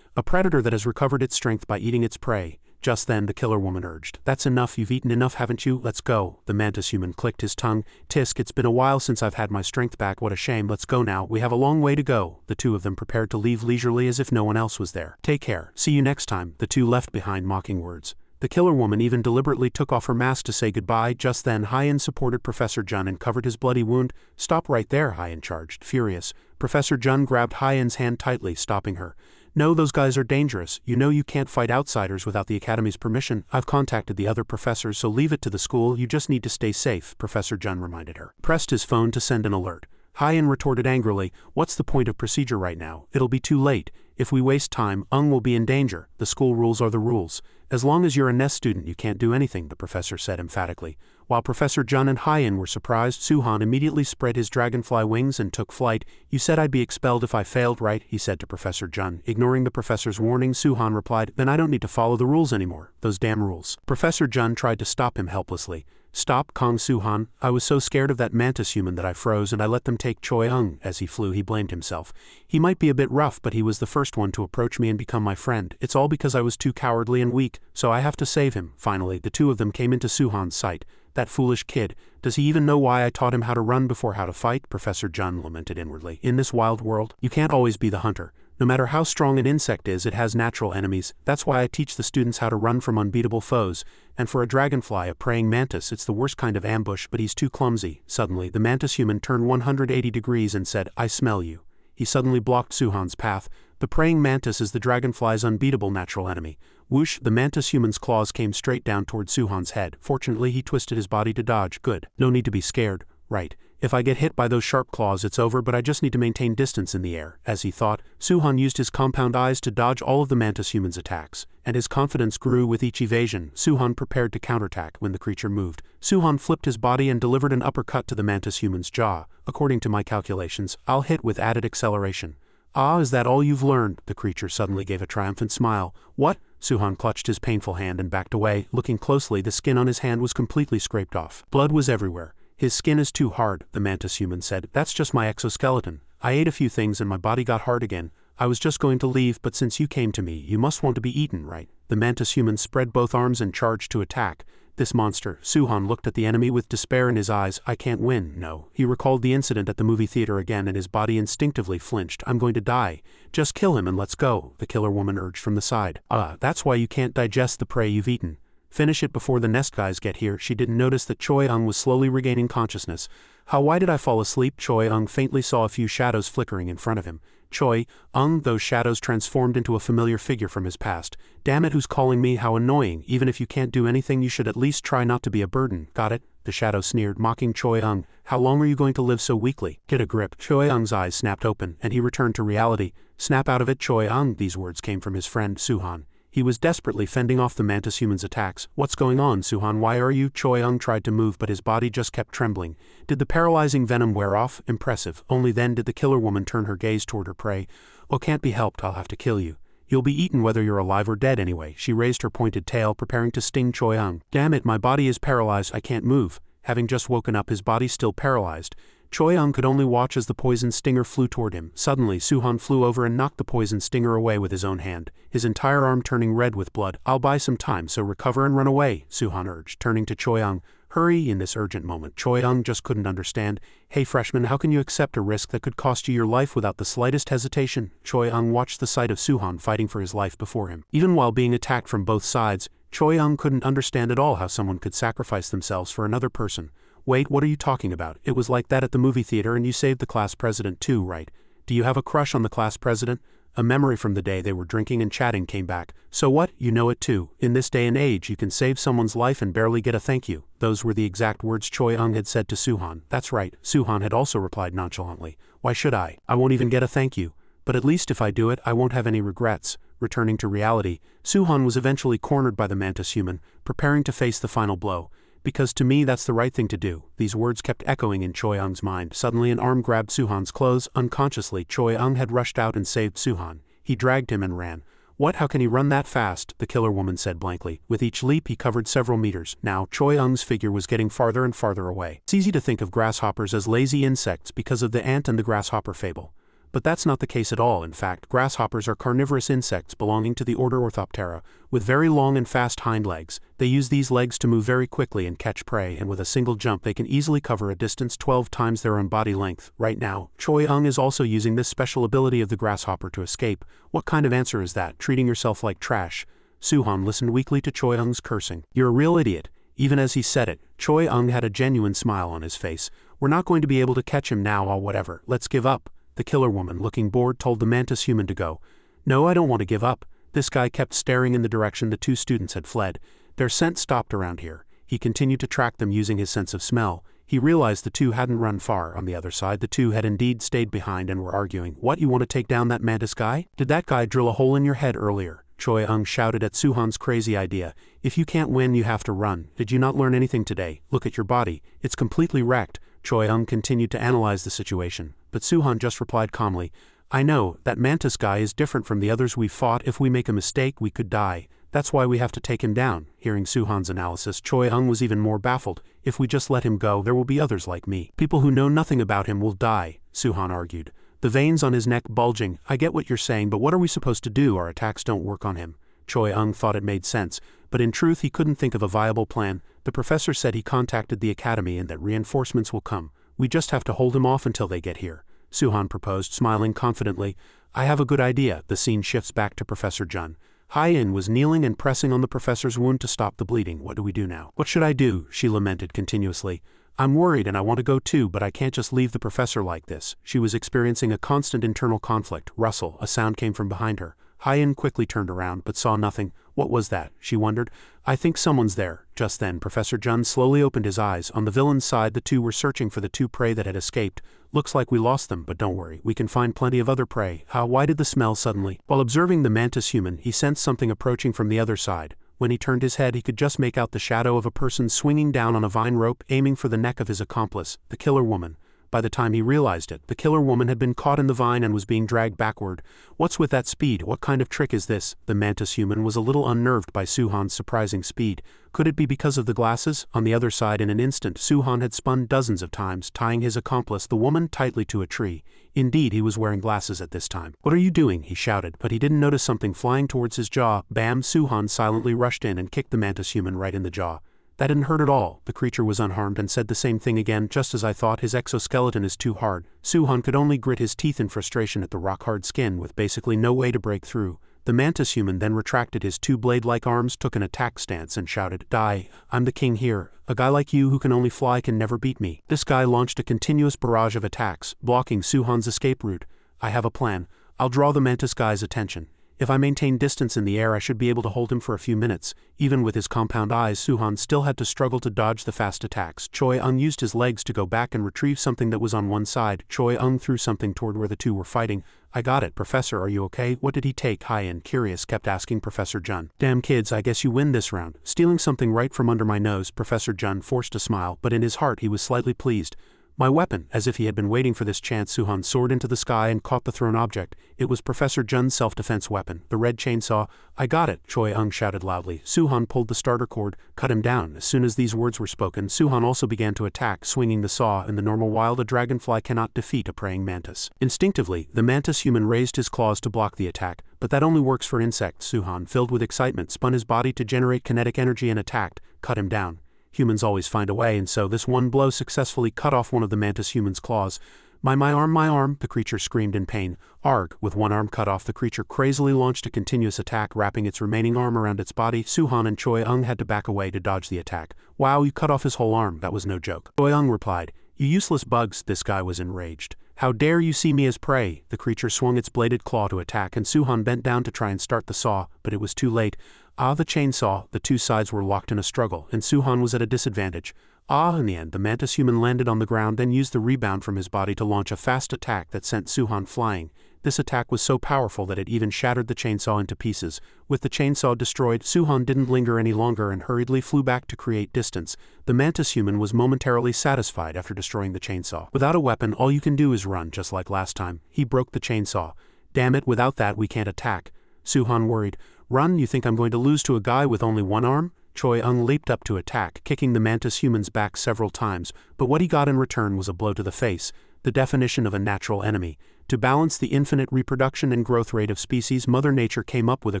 "A predator that has recovered its strength by eating its prey." Just then, the killer woman urged, "That's enough, you've eaten enough, haven't you? Let's go." The mantis human clicked his tongue. "Tisk, it's been a while since I've had my strength back. What a shame. Let's go now. We have a long way to go." The two of them prepared to leave leisurely as if no one else was there. "Take care. See you next time." The two left behind mocking words. The killer woman even deliberately took off her mask to say goodbye. Just then, Hyen supported Professor Jun and covered his bloody wound. "Stop right there," Hyen charged, furious. Professor Jun grabbed Hyen's hand tightly, stopping her. "No, those guys are dangerous. You know you can't fight outsiders without the Academy's permission. I've contacted the other professors, so leave it to the school. You just need to stay safe," Professor Jun reminded her. Pressed his phone to send an alert. Hyen retorted angrily, "What's the point of procedure right now? It'll be too late. If we waste time, Ung will be in danger. The school rules are the rules." "As long as you're a nest student, you can't do anything," the professor said emphatically. While Professor Jun and Hyen were surprised, Suhan immediately spread his dragonfly wings and took flight. "You said I'd be expelled if I failed, right?" he said to Professor Jun. Ignoring the professor's warning, Suhan replied, "Then I don't need to follow the rules anymore. Those damn rules." Professor Jun tried to stop him helplessly. "Stop, Kong Suhan. I was so scared of that mantis human that I froze and I let them take Choi Ung." As he flew, he blamed himself. "He might be a bit rough, but he was the first one to approach me and become my friend. It's all because I was too cowardly and weak, so I have to save him." Finally, the two of them came into Suhan's sight. "That foolish kid. Does he even know why I taught him how to run before how to fight?" Professor Jun lamented inwardly. "In this wild world, you can't always be the hunter. No matter how strong an insect is, it has natural enemies. That's why I teach the students how to run from unbeatable foes. And for a dragonfly, a praying mantis, it's the worst kind of ambush, but he's too clumsy." Suddenly, the mantis human turned 180 degrees and said, "I smell you." He suddenly blocked Suhan's path. "The praying mantis is the dragonfly's unbeatable natural enemy." Whoosh, the mantis human's claws came straight down toward Suhan's head. Fortunately, he twisted his body to dodge. "Good. No need to be scared. Right. If I get hit by those sharp claws, it's over, but I just need to maintain distance in the air." As he thought, Suhan used his compound eyes to dodge all of the mantis human's attacks, and his confidence grew with each evasion. Suhan prepared to counterattack. When the creature moved, Suhan flipped his body and delivered an uppercut to the mantis human's jaw. "According to my calculations, I'll hit with added acceleration." "Ah, is that all you've learned?" The creature suddenly gave a triumphant smile. "What?" Suhan clutched his painful hand and backed away. Looking closely, the skin on his hand was completely scraped off. Blood was everywhere. "His skin is too hard," the mantis human said. "That's just my exoskeleton. I ate a few things and my body got hard again." I was just going to leave, but since you came to me, you must want to be eaten, right? The mantis human spread both arms and charged to attack. This monster. Suhan looked at the enemy with despair in his eyes. I can't win, no. He recalled the incident at the movie theater again and his body instinctively flinched. I'm going to die. Just kill him and let's go, the killer woman urged from the side. That's why you can't digest the prey you've eaten. Finish it before the nest guys get here. She didn't notice that Choi-ung was slowly regaining consciousness. Why did I fall asleep? Choi-ung faintly saw a few shadows flickering in front of him. Choi-ung, those shadows transformed into a familiar figure from his past. Damn it, who's calling me? How annoying. Even if you can't do anything, you should at least try not to be a burden. Got it? The shadow sneered, mocking Choi-ung. How long are you going to live so weakly? Get a grip. Choi-ung's eyes snapped open, and he returned to reality. Snap out of it, Choi-ung. These words came from his friend, Suhan. He was desperately fending off the mantis human's attacks. What's going on, Suhan? Why are you? Choi-ung tried to move, but his body just kept trembling. Did the paralyzing venom wear off? Impressive. Only then did the killer woman turn her gaze toward her prey. Oh, can't be helped. I'll have to kill you. You'll be eaten whether you're alive or dead anyway. She raised her pointed tail, preparing to sting Choi-ung. Damn it, my body is paralyzed. I can't move. Having just woken up, his body still paralyzed. Choi-ung could only watch as the poison stinger flew toward him. Suddenly, Suhan flew over and knocked the poison stinger away with his own hand, his entire arm turning red with blood. I'll buy some time, so recover and run away, Suhan urged, turning to Choi-ung. Hurry. In this urgent moment, Choi-ung just couldn't understand. Hey freshman, how can you accept a risk that could cost you your life without the slightest hesitation? Choi-ung watched the sight of Suhan fighting for his life before him. Even while being attacked from both sides, Choi-ung couldn't understand at all how someone could sacrifice themselves for another person. Wait, what are you talking about? It was like that at the movie theater and you saved the class president too, right? Do you have a crush on the class president? A memory from the day they were drinking and chatting came back. So what? You know it too. In this day and age, you can save someone's life and barely get a thank you. Those were the exact words Choi-ung had said to Suhan. That's right, Suhan had also replied nonchalantly. Why should I? I won't even get a thank you. But at least if I do it, I won't have any regrets. Returning to reality, Suhan was eventually cornered by the mantis human, preparing to face the final blow. Because to me that's the right thing to do. These words kept echoing in Choi-ung's mind. Suddenly an arm grabbed Suhan's clothes. Unconsciously, Choi-ung had rushed out and saved Suhan. He dragged him and ran. What? How can he run that fast? The killer woman said blankly. With each leap he covered several meters. Now, Choi-ung's figure was getting farther and farther away. It's easy to think of grasshoppers as lazy insects because of the ant and the grasshopper fable. But that's not the case at all. In fact, grasshoppers are carnivorous insects belonging to the order Orthoptera, with very long and fast hind legs. They use these legs to move very quickly and catch prey, and with a single jump they can easily cover a distance 12 times their own body length. Right now, Choi-ung is also using this special ability of the grasshopper to escape. What kind of answer is that? Treating yourself like trash? Suhan listened weakly to Choi-ung's cursing. You're a real idiot. Even as he said it, Choi-ung had a genuine smile on his face. We're not going to be able to catch him now or whatever. Let's give up. The killer woman, looking bored, told the mantis human to go. No, I don't want to give up. This guy kept staring in the direction the two students had fled. Their scent stopped around here. He continued to track them using his sense of smell. He realized the two hadn't run far. On the other side, the two had indeed stayed behind and were arguing. What, you want to take down that mantis guy? Did that guy drill a hole in your head earlier? Choi-ung shouted at Suhan's crazy idea. If you can't win, you have to run. Did you not learn anything today? Look at your body. It's completely wrecked. Choi-ung continued to analyze the situation, but Suhan just replied calmly, I know, that mantis guy is different from the others we fought. If we make a mistake, we could die. That's why we have to take him down. Hearing Suhan's analysis, Choi-ung was even more baffled. If we just let him go, there will be others like me. People who know nothing about him will die, Suhan argued. The veins on his neck bulging. I get what you're saying, but what are we supposed to do? Our attacks don't work on him. Choi-ung thought it made sense, but in truth he couldn't think of a viable plan. The professor said he contacted the academy and that reinforcements will come. We just have to hold him off until they get here. Suhan proposed, smiling confidently. I have a good idea. The scene shifts back to Professor Jun. Hye-in was kneeling and pressing on the professor's wound to stop the bleeding. What do we do now? What should I do? She lamented continuously. I'm worried and I want to go too, but I can't just leave the professor like this. She was experiencing a constant internal conflict. Rustle, a sound came from behind her. Hye-in quickly turned around but saw nothing. What was that? She wondered. I think someone's there. Just then, Professor Jun slowly opened his eyes. On the villain's side, the two were searching for the two prey that had escaped. Looks like we lost them, but don't worry, we can find plenty of other prey. Why did the smell suddenly? While observing the mantis human, he sensed something approaching from the other side. When he turned his head, he could just make out the shadow of a person swinging down on a vine rope, aiming for the neck of his accomplice, the killer woman. By the time he realized it, the killer woman had been caught in the vine and was being dragged backward. What's with that speed? What kind of trick is this? The mantis human was a little unnerved by Suhan's surprising speed. Could it be because of the glasses? On the other side, in an instant, Suhan had spun dozens of times, tying his accomplice, the woman, tightly to a tree. Indeed, he was wearing glasses at this time. "What are you doing?" he shouted, but he didn't notice something flying towards his jaw. Bam! Suhan silently rushed in and kicked the mantis human right in the jaw. That didn't hurt at all. The creature was unharmed and said the same thing again. "Just as I thought, his exoskeleton is too hard." Suhan could only grit his teeth in frustration at the rock-hard skin with basically no way to break through. The mantis human then retracted his two blade-like arms, took an attack stance and shouted, "Die, I'm the king here. A guy like you who can only fly can never beat me." This guy launched a continuous barrage of attacks, blocking Suhan's escape route. "I have a plan. I'll draw the mantis guy's attention. If I maintain distance in the air, I should be able to hold him for a few minutes." Even with his compound eyes, Suhan still had to struggle to dodge the fast attacks. Choi-ung used his legs to go back and retrieve something that was on one side. Choi-ung threw something toward where the two were fighting. "I got it. Professor, are you okay? What did he take?" Hyen, curious, kept asking Professor Jun. "Damn kids, I guess you win this round. Stealing something right from under my nose." Professor Jun forced a smile, but in his heart he was slightly pleased. "My weapon." As if he had been waiting for this chance, Suhan soared into the sky and caught the thrown object. It was Professor Jun's self-defense weapon, the red chainsaw. "I got it!" Choi-ung shouted loudly. Suhan pulled the starter cord, cut him down. As soon as these words were spoken, Suhan also began to attack, swinging the saw. In the normal wild, a dragonfly cannot defeat a praying mantis. Instinctively, the mantis human raised his claws to block the attack, but that only works for insects. Suhan, filled with excitement, spun his body to generate kinetic energy and attacked, cut him down. Humans always find a way, and so this one blow successfully cut off one of the mantis human's claws. My arm, the creature screamed in pain. Arg! With one arm cut off, the creature crazily launched a continuous attack, wrapping its remaining arm around its body. Suhan and Choi-ung had to back away to dodge the attack. "Wow, you cut off his whole arm. That was no joke." Choi-ung replied, "You useless bugs." This guy was enraged. "How dare you see me as prey?" The creature swung its bladed claw to attack, and Suhan bent down to try and start the saw, but it was too late. The chainsaw. The two sides were locked in a struggle, and Suhan was at a disadvantage. In the end, the mantis human landed on the ground, then used the rebound from his body to launch a fast attack that sent Suhan flying. This attack was so powerful that it even shattered the chainsaw into pieces. With the chainsaw destroyed, Suhan didn't linger any longer and hurriedly flew back to create distance. The mantis human was momentarily satisfied after destroying the chainsaw. "Without a weapon, all you can do is run, just like last time." He broke the chainsaw. "Damn it, without that we can't attack." Suhan worried. "Run? You think I'm going to lose to a guy with only one arm?" Choi-ung leaped up to attack, kicking the mantis human's back several times, but what he got in return was a blow to the face, the definition of a natural enemy. To balance the infinite reproduction and growth rate of species, Mother Nature came up with a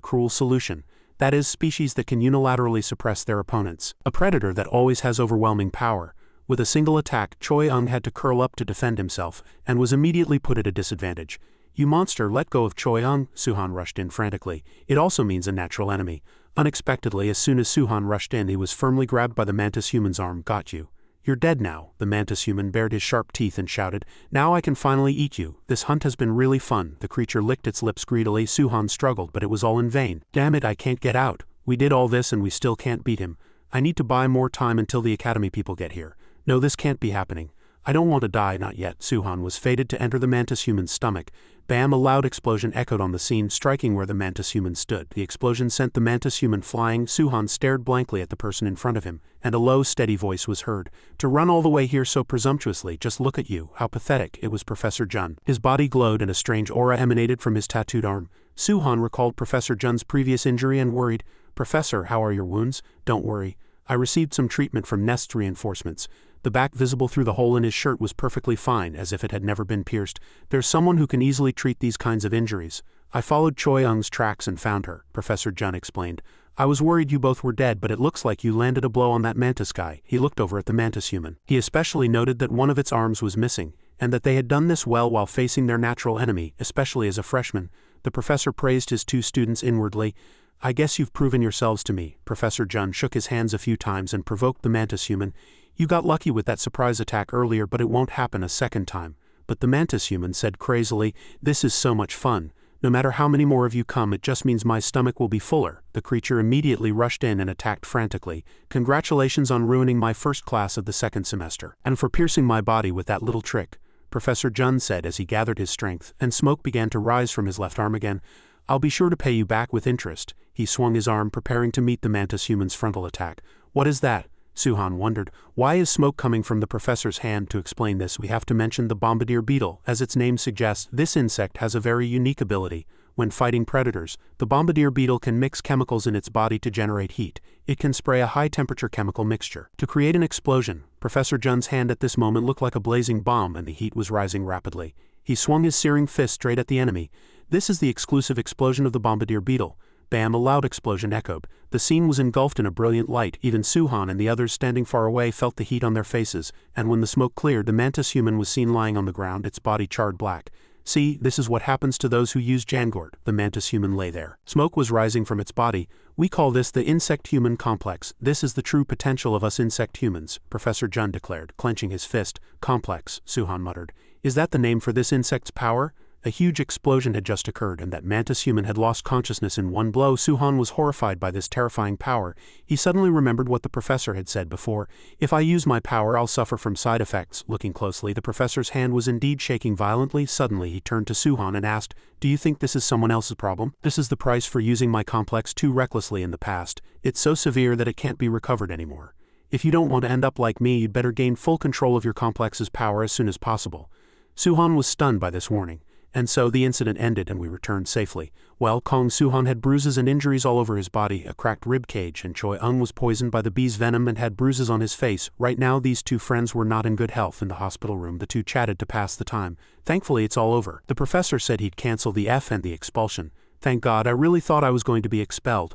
cruel solution. That is, species that can unilaterally suppress their opponents. A predator that always has overwhelming power. With a single attack, Choi-ung had to curl up to defend himself, and was immediately put at a disadvantage. "You monster, let go of Choi-ung!" Suhan rushed in frantically. It also means a natural enemy. Unexpectedly, as soon as Suhan rushed in, he was firmly grabbed by the mantis human's arm. "Got you. You're dead now." The mantis human bared his sharp teeth and shouted, "Now I can finally eat you. This hunt has been really fun." The creature licked its lips greedily. Suhan struggled, but it was all in vain. "Damn it, I can't get out. We did all this and we still can't beat him. I need to buy more time until the academy people get here. No, this can't be happening. I don't want to die, not yet." Suhan was fated to enter the mantis human's stomach. Bam! A loud explosion echoed on the scene, striking where the mantis human stood. The explosion sent the mantis human flying. Suhan stared blankly at the person in front of him, and a low, steady voice was heard. "To run all the way here so presumptuously, just look at you, how pathetic." It was Professor Jun. His body glowed and a strange aura emanated from his tattooed arm. Suhan recalled Professor Jun's previous injury and worried, "Professor, how are your wounds?" "Don't worry. I received some treatment from Nest's reinforcements." The back visible through the hole in his shirt was perfectly fine, as if it had never been pierced. "There's someone who can easily treat these kinds of injuries. I followed Choi-ung's tracks and found her," Professor Jun explained. "I was worried you both were dead, but it looks like you landed a blow on that mantis guy." He looked over at the mantis human. He especially noted that one of its arms was missing, and that they had done this well while facing their natural enemy, especially as a freshman. The professor praised his two students inwardly. "I guess you've proven yourselves to me." Professor Jun shook his hands a few times and provoked the mantis human. "You got lucky with that surprise attack earlier, but it won't happen a second time." But the mantis human said crazily, "This is so much fun. No matter how many more of you come, it just means my stomach will be fuller." The creature immediately rushed in and attacked frantically. "Congratulations on ruining my first class of the second semester. And for piercing my body with that little trick," Professor Jun said as he gathered his strength, and smoke began to rise from his left arm again. "I'll be sure to pay you back with interest." He swung his arm, preparing to meet the mantis human's frontal attack. "What is that?" Suhan wondered. "Why is smoke coming from the professor's hand?" To explain this, we have to mention the bombardier beetle. As its name suggests, this insect has a very unique ability. When fighting predators, the bombardier beetle can mix chemicals in its body to generate heat. It can spray a high-temperature chemical mixture to create an explosion. Professor Jun's hand at this moment looked like a blazing bomb, and the heat was rising rapidly. He swung his searing fist straight at the enemy. This is the exclusive explosion of the bombardier beetle. Bam! A loud explosion echoed. The scene was engulfed in a brilliant light. Even Suhan and the others standing far away felt the heat on their faces, and when the smoke cleared, the mantis human was seen lying on the ground, its body charred black. See, this is what happens to those who use Jangord. The mantis human lay there. Smoke was rising from its body. We call this the insect-human complex. This is the true potential of us insect humans, Professor Jun declared, clenching his fist. Complex, Suhan muttered. Is that the name for this insect's power? A huge explosion had just occurred, and that mantis human had lost consciousness in one blow. Suhan was horrified by this terrifying power. He suddenly remembered what the professor had said before. If I use my power, I'll suffer from side effects. Looking closely, the professor's hand was indeed shaking violently. Suddenly, he turned to Suhan and asked, "Do you think this is someone else's problem? This is the price for using my complex too recklessly in the past. It's so severe that it can't be recovered anymore. If you don't want to end up like me, you'd better gain full control of your complex's power as soon as possible." Suhan was stunned by this warning. And so the incident ended and we returned safely. Well, Kong Suhan had bruises and injuries all over his body, a cracked rib cage, and Choi Ung was poisoned by the bee's venom and had bruises on his face. Right now these two friends were not in good health. In the hospital room, the two chatted to pass the time. Thankfully it's all over. The professor said he'd cancel the F and the expulsion. Thank God, I really thought I was going to be expelled.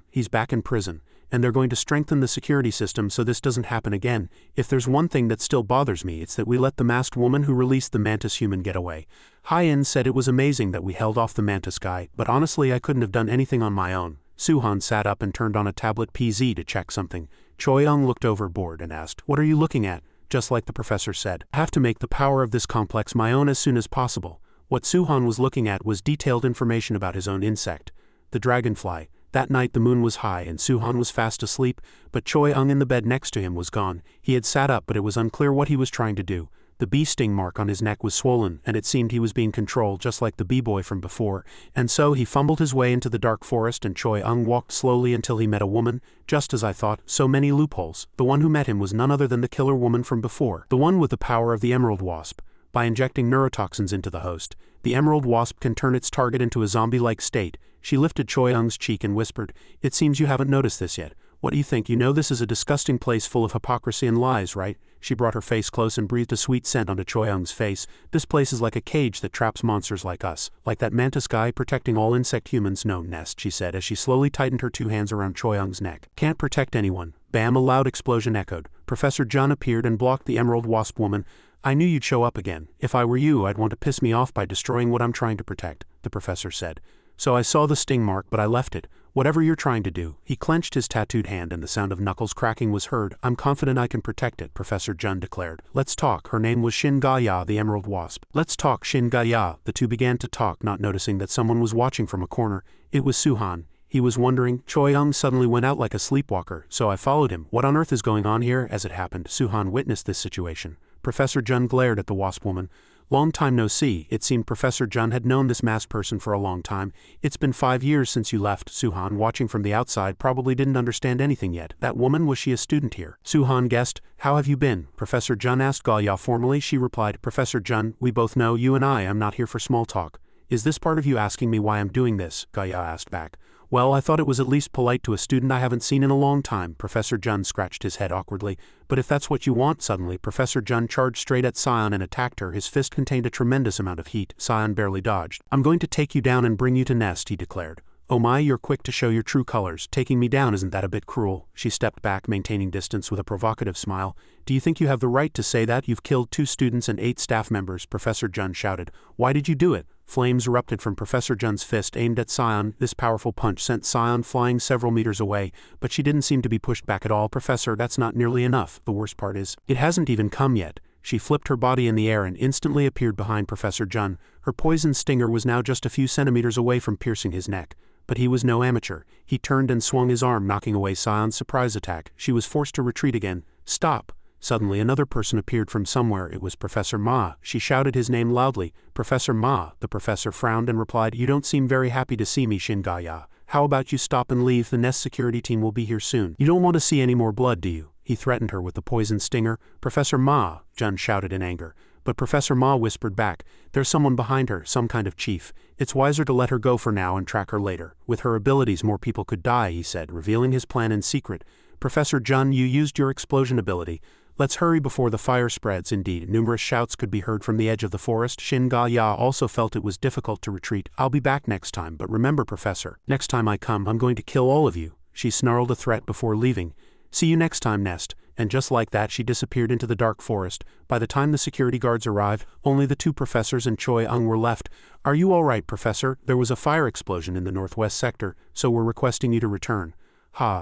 He's back in prison. And they're going to strengthen the security system so this doesn't happen again. If there's one thing that still bothers me, it's that we let the masked woman who released the mantis human get away. Hyen said it was amazing that we held off the mantis guy, but honestly I couldn't have done anything on my own. Suhan sat up and turned on a tablet PZ to check something. Choi Ung looked overboard and asked, "What are you looking at?" Just like the professor said, I have to make the power of this complex my own as soon as possible. What Suhan was looking at was detailed information about his own insect, the dragonfly. That night the moon was high and Suhan was fast asleep, but Choi Ung in the bed next to him was gone. He had sat up, but it was unclear what he was trying to do. The bee sting mark on his neck was swollen, and it seemed he was being controlled just like the bee boy from before, and so he fumbled his way into the dark forest and Choi Ung walked slowly until he met a woman. Just as I thought, so many loopholes. The one who met him was none other than the killer woman from before, the one with the power of the emerald wasp. By injecting neurotoxins into the host, the emerald wasp can turn its target into a zombie-like state. She lifted Choi Ung's cheek and whispered, "It seems you haven't noticed this yet. What do you think? You know this is a disgusting place full of hypocrisy and lies, right?" She brought her face close and breathed a sweet scent onto Choi Ung's face. "This place is like a cage that traps monsters like us, like that mantis guy protecting all insect humans." "No, Nest," she said as she slowly tightened her two hands around Choi Ung's neck. "Can't protect anyone." Bam! A loud explosion echoed. Professor Jun appeared and blocked the emerald wasp woman. "I knew you'd show up again. If I were you, I'd want to piss me off by destroying what I'm trying to protect," the professor said. "So I saw the sting mark, but I left it. Whatever you're trying to do." He clenched his tattooed hand and the sound of knuckles cracking was heard. "I'm confident I can protect it," Professor Jun declared. "Let's talk." Her name was Shin Ga-ya, the emerald wasp. "Let's talk, Shin Ga-ya." The two began to talk, not noticing that someone was watching from a corner. It was Suhan. He was wondering. Choi Ung suddenly went out like a sleepwalker, so I followed him. What on earth is going on here? As it happened, Suhan witnessed this situation. Professor Jun glared at the wasp woman. "Long time no see." It seemed Professor Jun had known this masked person for a long time. "It's been 5 years since you left." Suhan, watching from the outside, probably didn't understand anything yet. That woman, was she a student here? Suhan guessed. "How have you been?" Professor Jun asked Ga-ya formally. She replied, "Professor Jun, we both know you and I am not here for small talk." "Is this part of you asking me why I'm doing this?" Ga-ya asked back. "Well, I thought it was at least polite to a student I haven't seen in a long time." Professor Jun scratched his head awkwardly. "But if that's what you want." Suddenly, Professor Jun charged straight at Sion and attacked her. His fist contained a tremendous amount of heat. Sion barely dodged. "I'm going to take you down and bring you to Nest," he declared. "Oh my, you're quick to show your true colors. Taking me down, isn't that a bit cruel?" She stepped back, maintaining distance with a provocative smile. "Do you think you have the right to say that? You've killed 2 students and 8 staff members," Professor Jun shouted. "Why did you do it?" Flames erupted from Professor Jun's fist aimed at Sion. This powerful punch sent Sion flying several meters away, but she didn't seem to be pushed back at all. "Professor, that's not nearly enough. The worst part is, it hasn't even come yet." She flipped her body in the air and instantly appeared behind Professor Jun. Her poison stinger was now just a few centimeters away from piercing his neck. But he was no amateur. He turned and swung his arm, knocking away Sion's surprise attack. She was forced to retreat again. "Stop!" Suddenly another person appeared from somewhere. It was Professor Ma. She shouted his name loudly. "Professor Ma." The professor frowned and replied, "You don't seem very happy to see me, Shin Ga-ya. How about you stop and leave? The Nest security team will be here soon. You don't want to see any more blood, do you?" He threatened her with the poison stinger. "Professor Ma," Jun shouted in anger. But Professor Ma whispered back, "There's someone behind her, some kind of chief. It's wiser to let her go for now and track her later. With her abilities more people could die," he said, revealing his plan in secret. "Professor Jun, you used your explosion ability. Let's hurry before the fire spreads. Indeed, numerous shouts could be heard from the edge of the forest. Shin Ga-ya also felt it was difficult to retreat. I'll be back next time, but remember, Professor, next time I come, I'm going to kill all of you. She snarled a threat before leaving. See you next time, Nest. And just like that she disappeared into the dark forest. By the time the security guards arrived, only the two professors and Choi-ung were left. Are you all right, Professor? There was a fire explosion in the northwest sector, so we're requesting you to return.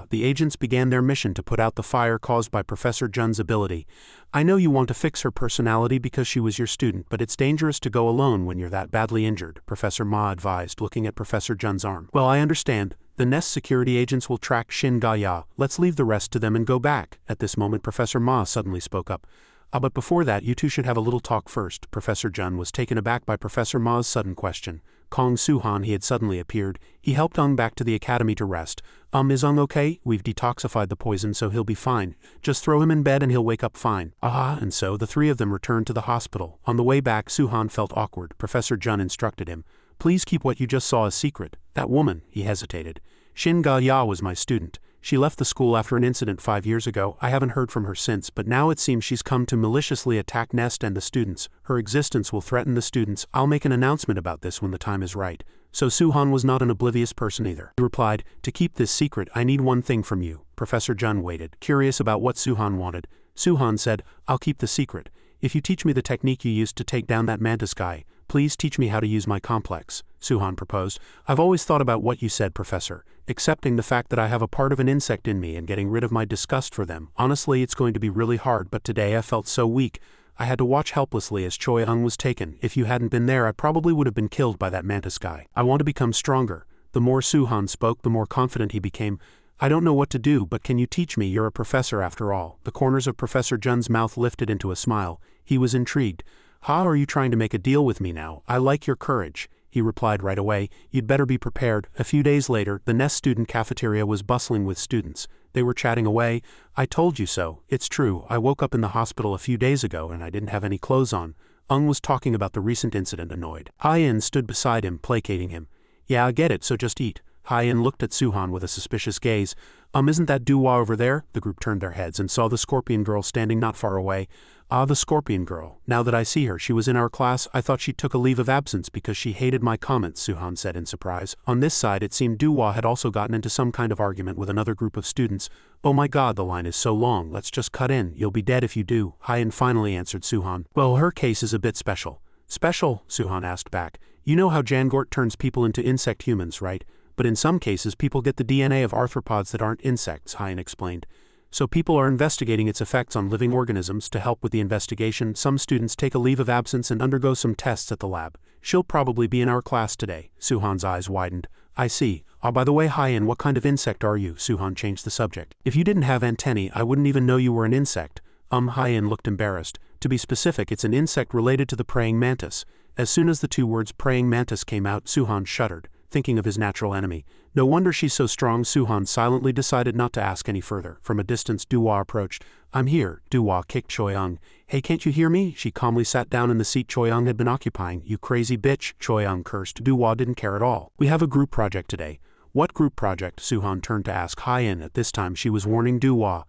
The agents began their mission to put out the fire caused by Professor Jun's ability. I know you want to fix her personality because she was your student, but it's dangerous to go alone when you're that badly injured, Professor Ma advised, looking at Professor Jun's arm. Well, I understand. The Nest security agents will track Shin Ga-ya. Let's leave the rest to them and go back. At this moment, Professor Ma suddenly spoke up. But before that, you two should have a little talk first. Professor Jun was taken aback by Professor Ma's sudden question. Calling Suhan, he had suddenly appeared. He helped Ung back to the academy to rest. Is Ung okay? We've detoxified the poison, so he'll be fine. Just throw him in bed and he'll wake up fine. And so the three of them returned to the hospital. On the way back, Suhan felt awkward. Professor Jun instructed him. Please keep what you just saw a secret. That woman, he hesitated. Shin Ga-ya was my student. She left the school after an incident 5 years ago. I haven't heard from her since, but now it seems she's come to maliciously attack Nest and the students. Her existence will threaten the students. I'll make an announcement about this when the time is right. So Suhan was not an oblivious person either. He replied, to keep this secret, I need one thing from you. Professor Jun waited, curious about what Suhan wanted. Suhan said, I'll keep the secret. If you teach me the technique you used to take down that mantis guy, please teach me how to use my complex, Suhan proposed. I've always thought about what you said, Professor. Accepting the fact that I have a part of an insect in me and getting rid of my disgust for them. Honestly, it's going to be really hard, but today I felt so weak. I had to watch helplessly as Choi-ung was taken. If you hadn't been there, I probably would have been killed by that mantis guy. I want to become stronger. The more Suhan spoke, the more confident he became. I don't know what to do, but can you teach me? You're a professor after all. The corners of Professor Jun's mouth lifted into a smile. He was intrigued. Are you trying to make a deal with me now? I like your courage. He replied right away, you'd better be prepared. A few days later, the Nest student cafeteria was bustling with students. They were chatting away. I told you so. It's true. I woke up in the hospital a few days ago and I didn't have any clothes on. Ung was talking about the recent incident, annoyed. Hye-in stood beside him, placating him. Yeah, I get it, so just eat. Hye-in looked at Suhan with a suspicious gaze. Isn't that Duwa over there? The group turned their heads and saw the scorpion girl standing not far away. The scorpion girl. Now that I see her, she was in our class. I thought she took a leave of absence because she hated my comments, Suhan said in surprise. On this side, it seemed Duwa had also gotten into some kind of argument with another group of students. Oh my god, the line is so long. Let's just cut in. You'll be dead if you do. Hye-in finally answered Suhan. Well, her case is a bit special. Special? Suhan asked back. You know how Jangort turns people into insect humans, right? But in some cases, people get the DNA of arthropods that aren't insects, Hye-in explained. So people are investigating its effects on living organisms. To help with the investigation, some students take a leave of absence and undergo some tests at the lab. She'll probably be in our class today. Suhan's eyes widened. I see. By the way, Hye-in, what kind of insect are you? Suhan changed the subject. If you didn't have antennae, I wouldn't even know you were an insect. Hye-in looked embarrassed. To be specific, it's an insect related to the praying mantis. As soon as the two words praying mantis came out, Suhan shuddered, thinking of his natural enemy. No wonder she's so strong. Suhan silently decided not to ask any further. From a distance, Duwa approached. I'm here. Duwa kicked Choi-ung. Hey, can't you hear me? She calmly sat down in the seat Choi-ung had been occupying. You crazy bitch, Choi-ung cursed. Duwa didn't care at all. We have a group project today. What group project? Suhan turned to ask Hye-in. At this time, she was warning Duwa.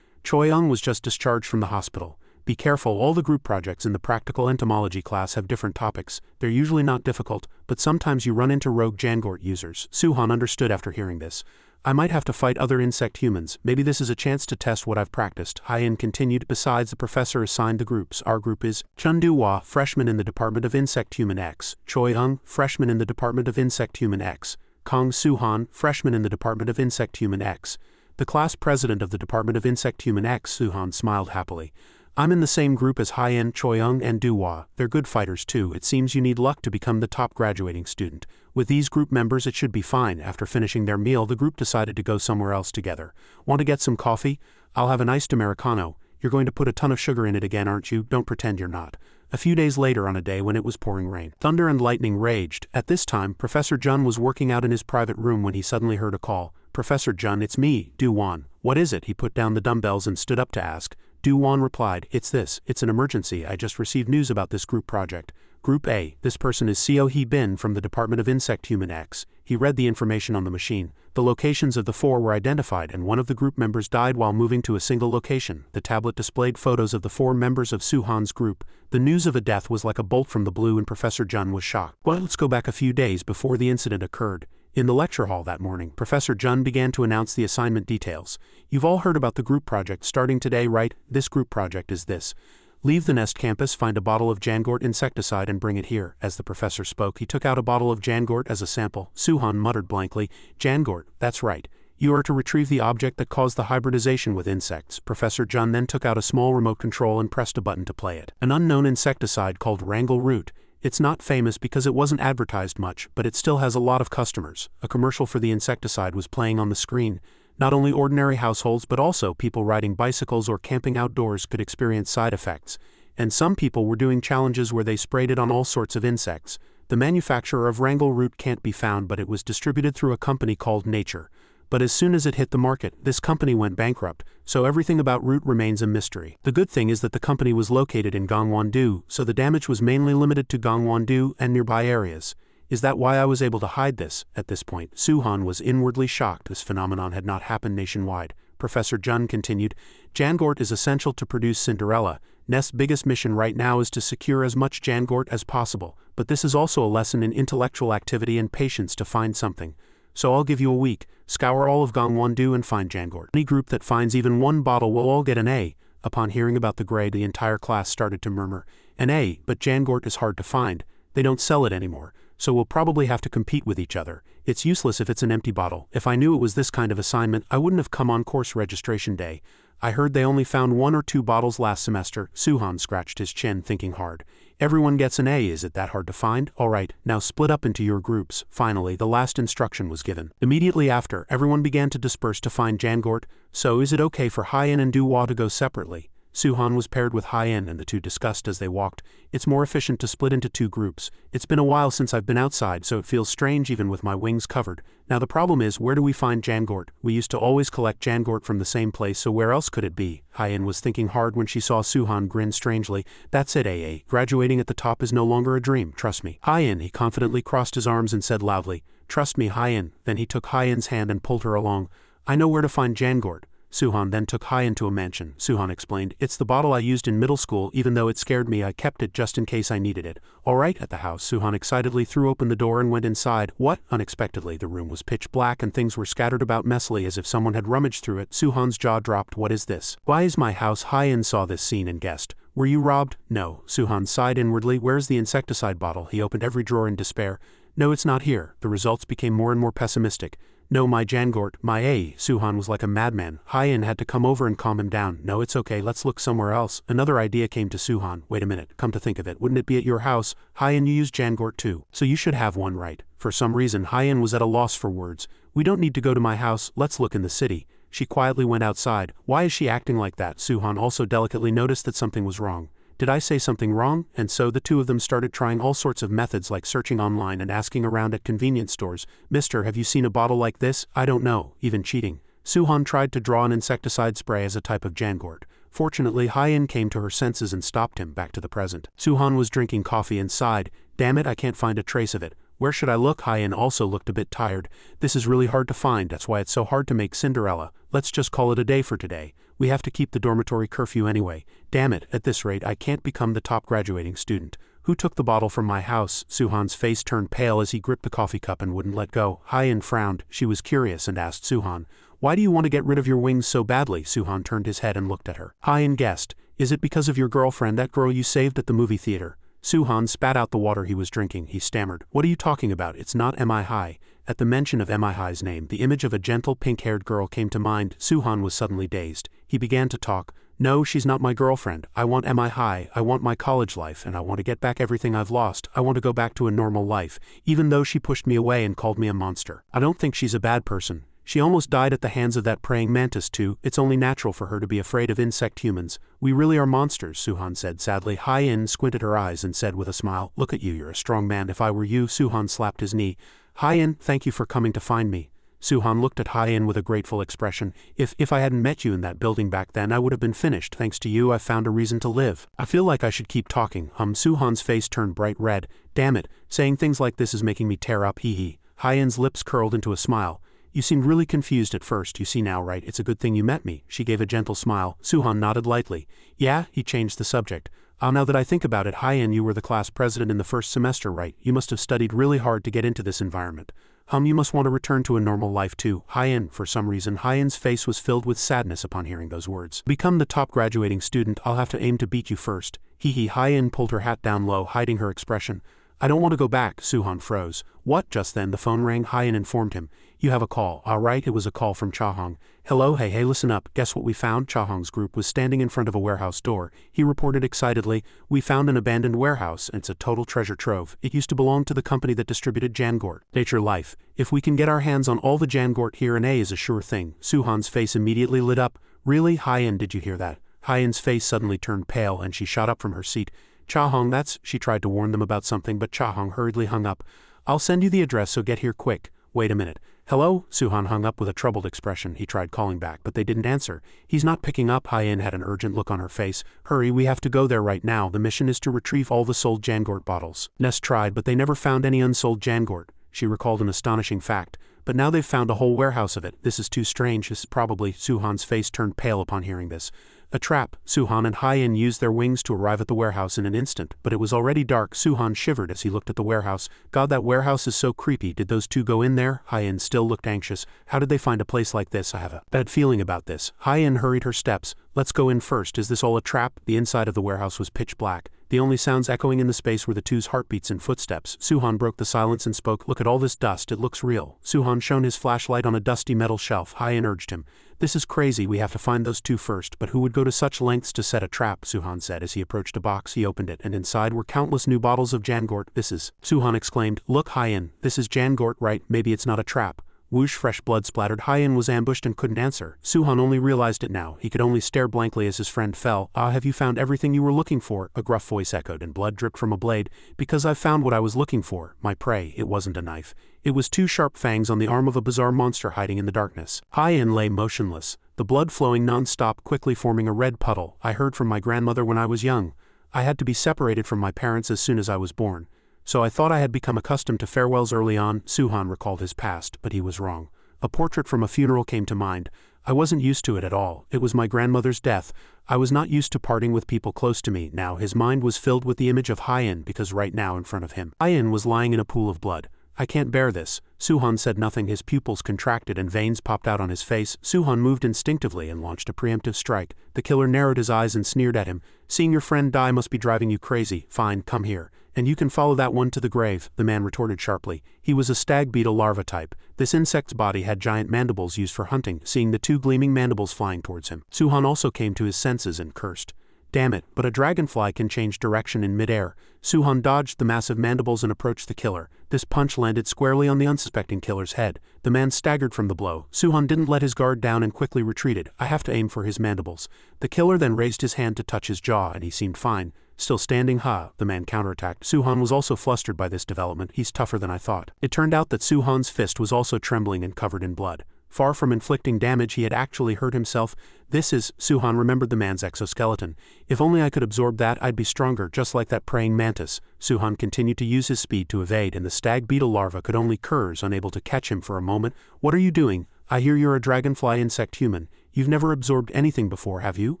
Choi-ung was just discharged from the hospital. Be careful, all the group projects in the practical entomology class have different topics. They're usually not difficult, but sometimes you run into rogue Jangort users. Suhan understood after hearing this. I might have to fight other insect humans. Maybe this is a chance to test what I've practiced. Hye-in continued. Besides, the professor assigned the groups. Our group is Chun Du-hwa, freshman in the Department of Insect Human X. Choi-ung, freshman in the Department of Insect Human X. Kong Suhan, freshman in the Department of Insect Human X. The class president of the Department of Insect Human X. Suhan smiled happily. I'm in the same group as Hye-in, Choi-ung, and Duwa. They're good fighters too. It seems you need luck to become the top graduating student. With these group members it should be fine. After finishing their meal, the group decided to go somewhere else together. Want to get some coffee? I'll have an iced Americano. You're going to put a ton of sugar in it again, aren't you? Don't pretend you're not. A few days later, on a day when it was pouring rain, thunder and lightning raged. At this time, Professor Jun was working out in his private room when he suddenly heard a call. Professor Jun, it's me, Du-won. What is it? He put down the dumbbells and stood up to ask. Du-won replied, it's an emergency. I just received news about this group project. Group A, this person is Seo Hee Bin from the Department of Insect Human X. He read the information on the machine. The locations of the 4 were identified and one of the group members died while moving to a single location. The tablet displayed photos of the 4 members of Suhan's group. The news of a death was like a bolt from the blue and Professor Jun was shocked. Well, let's go back a few days before the incident occurred. In the lecture hall that morning, Professor Jun began to announce the assignment details. You've all heard about the group project starting today, right? This group project is this. Leave the Nest campus, find a bottle of Jangort insecticide and bring it here. As the professor spoke, he took out a bottle of Jangort as a sample. Suhan muttered blankly, Jangort, that's right. You are to retrieve the object that caused the hybridization with insects. Professor Jun then took out a small remote control and pressed a button to play it. An unknown insecticide called Wrangle Root. It's not famous because it wasn't advertised much, but it still has a lot of customers. A commercial for the insecticide was playing on the screen. Not only ordinary households but also people riding bicycles or camping outdoors could experience side effects. And some people were doing challenges where they sprayed it on all sorts of insects. The manufacturer of Wrangle Root can't be found, but it was distributed through a company called Nature. But as soon as it hit the market, this company went bankrupt, so everything about Root remains a mystery. The good thing is that the company was located in Gangwon-do, so the damage was mainly limited to Gangwon-do and nearby areas. Is that why I was able to hide this? At this point, Suhan was inwardly shocked. This phenomenon had not happened nationwide. Professor Jun continued, Jangort is essential to produce Cinderella. Nest's biggest mission right now is to secure as much Jangort as possible, but this is also a lesson in intellectual activity and patience to find something. So I'll give you a week. Scour all of Gangwon-do and find Jangort. Any group that finds even one bottle will all get an A. Upon hearing about the grade, the entire class started to murmur. An A, but Jangort is hard to find. They don't sell it anymore. So we'll probably have to compete with each other. It's useless if it's an empty bottle. If I knew it was this kind of assignment, I wouldn't have come on course registration day. I heard they only found 1 or 2 bottles last semester. Suhan scratched his chin, thinking hard. Everyone gets an A, is it that hard to find? Alright, now split up into your groups. Finally, the last instruction was given. Immediately after, everyone began to disperse to find Jangort. So is it okay for Hyen and Duhua to go separately? Suhan was paired with Hyen and the two discussed as they walked. It's more efficient to split into 2 groups. It's been a while since I've been outside, so it feels strange even with my wings covered. Now the problem is, where do we find Jangort? We used to always collect Jangort from the same place, so where else could it be? Hyen was thinking hard when she saw Suhan grin strangely. That's it, AA. Graduating at the top is no longer a dream, trust me. Hyen, he confidently crossed his arms and said loudly. Trust me, Hyen. Then he took Hyen's hand and pulled her along. I know where to find Jangort. Suhan then took Hyen to a mansion. Suhan explained, it's the bottle I used in middle school. Even though it scared me, I kept it just in case I needed it. Alright, at the house, Suhan excitedly threw open the door and went inside. What? Unexpectedly, the room was pitch black and things were scattered about messily as if someone had rummaged through it. Suhan's jaw dropped. What is this? Why is my house? Hyen saw this scene and guessed. Were you robbed? No. Suhan sighed inwardly. Where's the insecticide bottle? He opened every drawer in despair. No, it's not here. The results became more and more pessimistic. No, my Jangort, my A. Suhan was like a madman. Hyen had to come over and calm him down. No, it's okay, let's look somewhere else. Another idea came to Suhan. Wait a minute, come to think of it, wouldn't it be at your house? Hyen, you use Jangort too, so you should have one, right? For some reason, Hyen was at a loss for words. We don't need to go to my house, let's look in the city. She quietly went outside. Why is she acting like that? Suhan also delicately noticed that something was wrong. Did I say something wrong? And so the two of them started trying all sorts of methods like searching online and asking around at convenience stores. Mister, have you seen a bottle like this? I don't know. Even cheating. Suhan tried to draw an insecticide spray as a type of Jangort. Fortunately, Hyen came to her senses and stopped him back to the present. Suhan was drinking coffee and sighed. Damn it, I can't find a trace of it. Where should I look? Hyen also looked a bit tired. This is really hard to find, that's why it's so hard to make Cinderella. Let's just call it a day for today. We have to keep the dormitory curfew anyway. Damn it, at this rate I can't become the top graduating student. Who took the bottle from my house? Suhan's face turned pale as he gripped the coffee cup and wouldn't let go. Hyen frowned. She was curious and asked Suhan, why do you want to get rid of your wings so badly? Suhan turned his head and looked at her. Hyen guessed. Is it because of your girlfriend, that girl you saved at the movie theater? Suhan spat out the water he was drinking. He stammered. What are you talking about? It's not Mihi. At the mention of Mihi's name, the image of a gentle pink-haired girl came to mind. Suhan was suddenly dazed. He began to talk. No, she's not my girlfriend. I want Mihi. I want my college life, and I want to get back everything I've lost. I want to go back to a normal life, even though she pushed me away and called me a monster. I don't think she's a bad person. She almost died at the hands of that praying mantis too. It's only natural for her to be afraid of insect humans. We really are monsters, Suhan said sadly. Hyen squinted her eyes and said with a smile, look at you, you're a strong man. If I were you, Suhan slapped his knee. Hyen, thank you for coming to find me. Suhan looked at Hyen with a grateful expression. If I hadn't met you in that building back then, I would have been finished. Thanks to you, I've found a reason to live. I feel like I should keep talking. Suhan's face turned bright red. Damn it, saying things like this is making me tear up, hee hee. Hyen's lips curled into a smile. You seemed really confused at first, you see now, right? It's a good thing you met me. She gave a gentle smile. Suhan nodded lightly. Yeah, he changed the subject. Now that I think about it, Hyen, you were the class president in the first semester, right? You must have studied really hard to get into this environment. You must want to return to a normal life too. Hyen, for some reason, Hyen's face was filled with sadness upon hearing those words. To become the top graduating student, I'll have to aim to beat you first. Hee. Hyen pulled her hat down low, hiding her expression. I don't want to go back. Suhan froze. What? Just then the phone rang. Hyen informed him. You have a call. All right, it was a call from Chahong. Hello, hey, listen up. Guess what we found? Chahong's group was standing in front of a warehouse door. He reported excitedly, we found an abandoned warehouse, and it's a total treasure trove. It used to belong to the company that distributed Jangort. Nature Life. If we can get our hands on all the Jangort here, an A is a sure thing. Suhan's face immediately lit up. Really? Hyen, did you hear that? Hyen's face suddenly turned pale and she shot up from her seat. Chahong, that's... She tried to warn them about something, but Chahong hurriedly hung up. I'll send you the address, so get here quick. Wait a minute. Hello? Suhan hung up with a troubled expression. He tried calling back, but they didn't answer. He's not picking up. Hyen had an urgent look on her face. Hurry, we have to go there right now. The mission is to retrieve all the sold Jangort bottles. Ness tried, but they never found any unsold Jangort. She recalled an astonishing fact. But now they've found a whole warehouse of it. This is too strange. This is probably... Suhan's face turned pale upon hearing this. A trap. Suhan and Hyen used their wings to arrive at the warehouse in an instant, but it was already dark. Suhan shivered as he looked at the warehouse. God, that warehouse is so creepy. Did those two go in there? Hyen still looked anxious. How did they find a place like this? I have a bad feeling about this. Hyen hurried her steps. Let's go in first. Is this all a trap? The inside of the warehouse was pitch black. The only sounds echoing in the space were the two's heartbeats and footsteps. Suhan broke the silence and spoke. Look at all this dust. It looks real. Suhan shone his flashlight on a dusty metal shelf. Hyen urged him. This is crazy. We have to find those two first. But who would go to such lengths to set a trap? Suhan said as he approached a box. He opened it, and inside were countless new bottles of Jangort. This is... Suhan exclaimed. Look, Hyen. This is Jangort, right? Maybe it's not a trap. Whoosh, fresh blood splattered. Hyen was ambushed and couldn't answer. Suhan only realized it now. He could only stare blankly as his friend fell. Have you found everything you were looking for? A gruff voice echoed, and blood dripped from a blade. Because I've found what I was looking for. My prey. It wasn't a knife. It was two sharp fangs on the arm of a bizarre monster hiding in the darkness. Hyen lay motionless, the blood flowing non-stop, quickly forming a red puddle. I heard from my grandmother when I was young. I had to be separated from my parents as soon as I was born. So I thought I had become accustomed to farewells early on. Suhan recalled his past, but he was wrong. A portrait from a funeral came to mind. I wasn't used to it at all. It was my grandmother's death. I was not used to parting with people close to me. Now his mind was filled with the image of Hyen, because right now in front of him, Hyen was lying in a pool of blood. I can't bear this. Suhan said nothing. His pupils contracted and veins popped out on his face. Suhan moved instinctively and launched a preemptive strike. The killer narrowed his eyes and sneered at him. Seeing your friend die must be driving you crazy. Fine, come here. And you can follow that one to the grave, the man retorted sharply. He was a stag beetle larva type. This insect's body had giant mandibles used for hunting. Seeing the two gleaming mandibles flying towards him, Suhan also came to his senses and cursed. Damn it, but a dragonfly can change direction in midair. Suhan dodged the massive mandibles and approached the killer. This punch landed squarely on the unsuspecting killer's head. The man staggered from the blow. Suhan didn't let his guard down and quickly retreated. I have to aim for his mandibles. The killer then raised his hand to touch his jaw, and he seemed fine. Still standing, the man counterattacked. Suhan was also flustered by this development. He's tougher than I thought. It turned out that Suhan's fist was also trembling and covered in blood. Far from inflicting damage, he had actually hurt himself. Suhan remembered the man's exoskeleton. If only I could absorb that, I'd be stronger, just like that praying mantis. Suhan continued to use his speed to evade, and the stag beetle larva could only curse, unable to catch him for a moment. What are you doing? I hear you're a dragonfly insect human. You've never absorbed anything before, have you?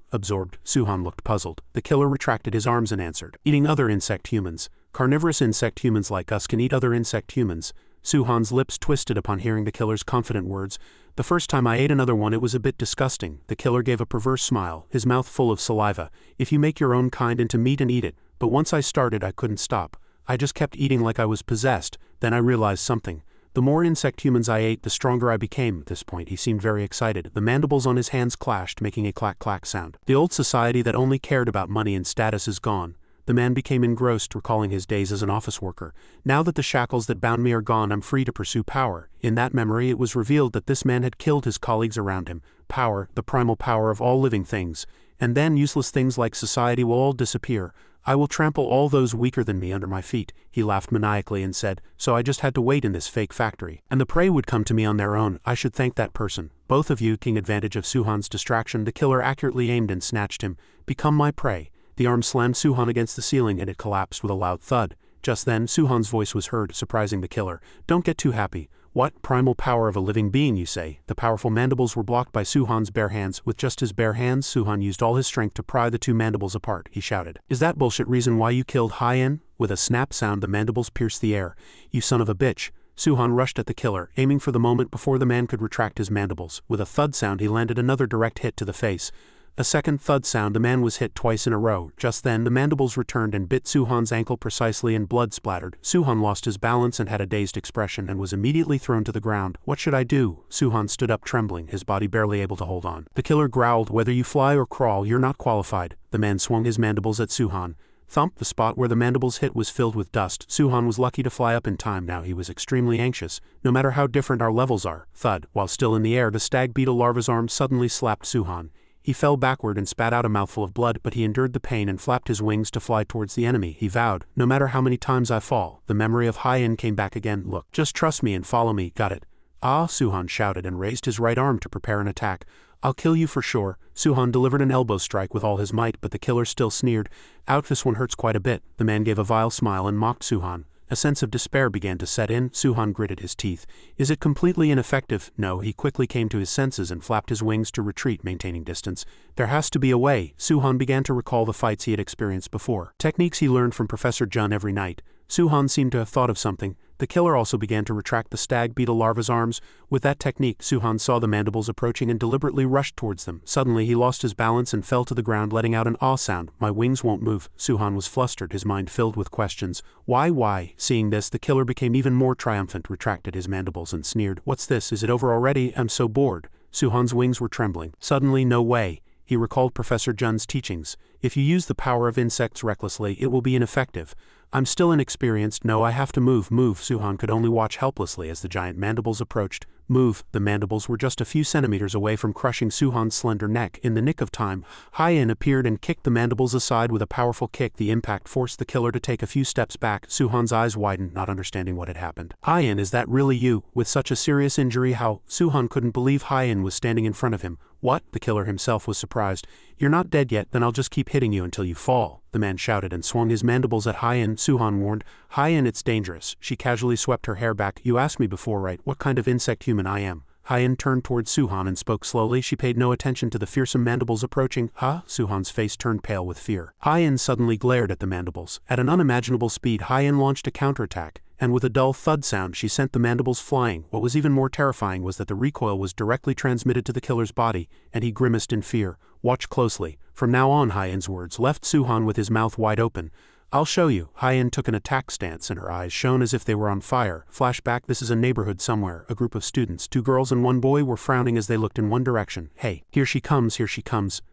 Absorbed? Suhan looked puzzled. The killer retracted his arms and answered. Eating other insect humans. Carnivorous insect humans like us can eat other insect humans. Suhan's lips twisted upon hearing the killer's confident words. The first time I ate another one it was a bit disgusting. The killer gave a perverse smile, his mouth full of saliva. If you make your own kind into meat and eat it. But once I started I couldn't stop. I just kept eating like I was possessed. Then I realized something. The more insect humans I ate, the stronger I became. At this point he seemed very excited. The mandibles on his hands clashed, making a clack-clack sound. The old society that only cared about money and status is gone. The man became engrossed, recalling his days as an office worker. Now that the shackles that bound me are gone, I'm free to pursue power. In that memory it was revealed that this man had killed his colleagues around him. Power, the primal power of all living things. And then useless things like society will all disappear. I will trample all those weaker than me under my feet. He laughed maniacally and said, so I just had to wait in this fake factory. And the prey would come to me on their own. I should thank that person. Both of you, taking advantage of Suhan's distraction, the killer accurately aimed and snatched him. Become my prey. The arm slammed Suhan against the ceiling and it collapsed with a loud thud. Just then, Suhan's voice was heard, surprising the killer. Don't get too happy. What? Primal power of a living being, you say? The powerful mandibles were blocked by Suhan's bare hands. With just his bare hands, Suhan used all his strength to pry the two mandibles apart. He shouted. Is that bullshit reason why you killed Hien? With a snap sound, the mandibles pierced the air. You son of a bitch. Suhan rushed at the killer, aiming for the moment before the man could retract his mandibles. With a thud sound, he landed another direct hit to the face. A second thud sound, the man was hit twice in a row. Just then, the mandibles returned and bit Suhan's ankle precisely and blood splattered. Suhan lost his balance and had a dazed expression and was immediately thrown to the ground. What should I do? Suhan stood up trembling, his body barely able to hold on. The killer growled, whether you fly or crawl, you're not qualified. The man swung his mandibles at Suhan. Thump, the spot where the mandibles hit was filled with dust. Suhan was lucky to fly up in time. Now he was extremely anxious. No matter how different our levels are. Thud. While still in the air, the stag beetle larva's arm suddenly slapped Suhan. He fell backward and spat out a mouthful of blood, but he endured the pain and flapped his wings to fly towards the enemy. He vowed, no matter how many times I fall. The memory of Hien came back again. Look, just trust me and follow me. Got it? Ah, Suhan shouted and raised his right arm to prepare an attack. I'll kill you for sure. Suhan delivered an elbow strike with all his might, but the killer still sneered. Ouch, this one hurts quite a bit. The man gave a vile smile and mocked Suhan. A sense of despair began to set in. Suhan gritted his teeth. Is it completely ineffective? No, he quickly came to his senses and flapped his wings to retreat, maintaining distance. There has to be a way. Suhan began to recall the fights he had experienced before. Techniques he learned from Professor Jun every night. Suhan seemed to have thought of something. The killer also began to retract the stag beetle larva's arms. With that technique, Suhan saw the mandibles approaching and deliberately rushed towards them. Suddenly, he lost his balance and fell to the ground, letting out an awe sound. My wings won't move. Suhan was flustered, his mind filled with questions. Why? Seeing this, the killer became even more triumphant, retracted his mandibles and sneered. What's this? Is it over already? I'm so bored. Suhan's wings were trembling. Suddenly, no way. He recalled Professor Jun's teachings. If you use the power of insects recklessly, it will be ineffective. I'm still inexperienced. No, I have to move. Suhan could only watch helplessly as the giant mandibles approached. Move. The mandibles were just a few centimeters away from crushing Suhan's slender neck. In the nick of time, Hien appeared and kicked the mandibles aside with a powerful kick. The impact forced the killer to take a few steps back. Suhan's eyes widened, not understanding what had happened. Hien, is that really you? With such a serious injury, how? Suhan couldn't believe Hien was standing in front of him. What? The killer himself was surprised. You're not dead yet, then I'll just keep hitting you until you fall. The man shouted and swung his mandibles at Hien. Suhan warned. Hien, it's dangerous. She casually swept her hair back. You asked me before, right, what kind of insect human I am? Hien turned towards Suhan and spoke slowly. She paid no attention to the fearsome mandibles approaching. Huh? Suhan's face turned pale with fear. Hien suddenly glared at the mandibles. At an unimaginable speed, Hien launched a counterattack, and with a dull thud sound she sent the mandibles flying. What was even more terrifying was that the recoil was directly transmitted to the killer's body, and he grimaced in fear. Watch closely. From now on, Hien's words left Suhan with his mouth wide open. I'll show you. Hien took an attack stance and her eyes shone as if they were on fire. Flashback, this is a neighborhood somewhere. A group of students, 2 girls and 1 boy, were frowning as they looked in one direction. Hey, here she comes.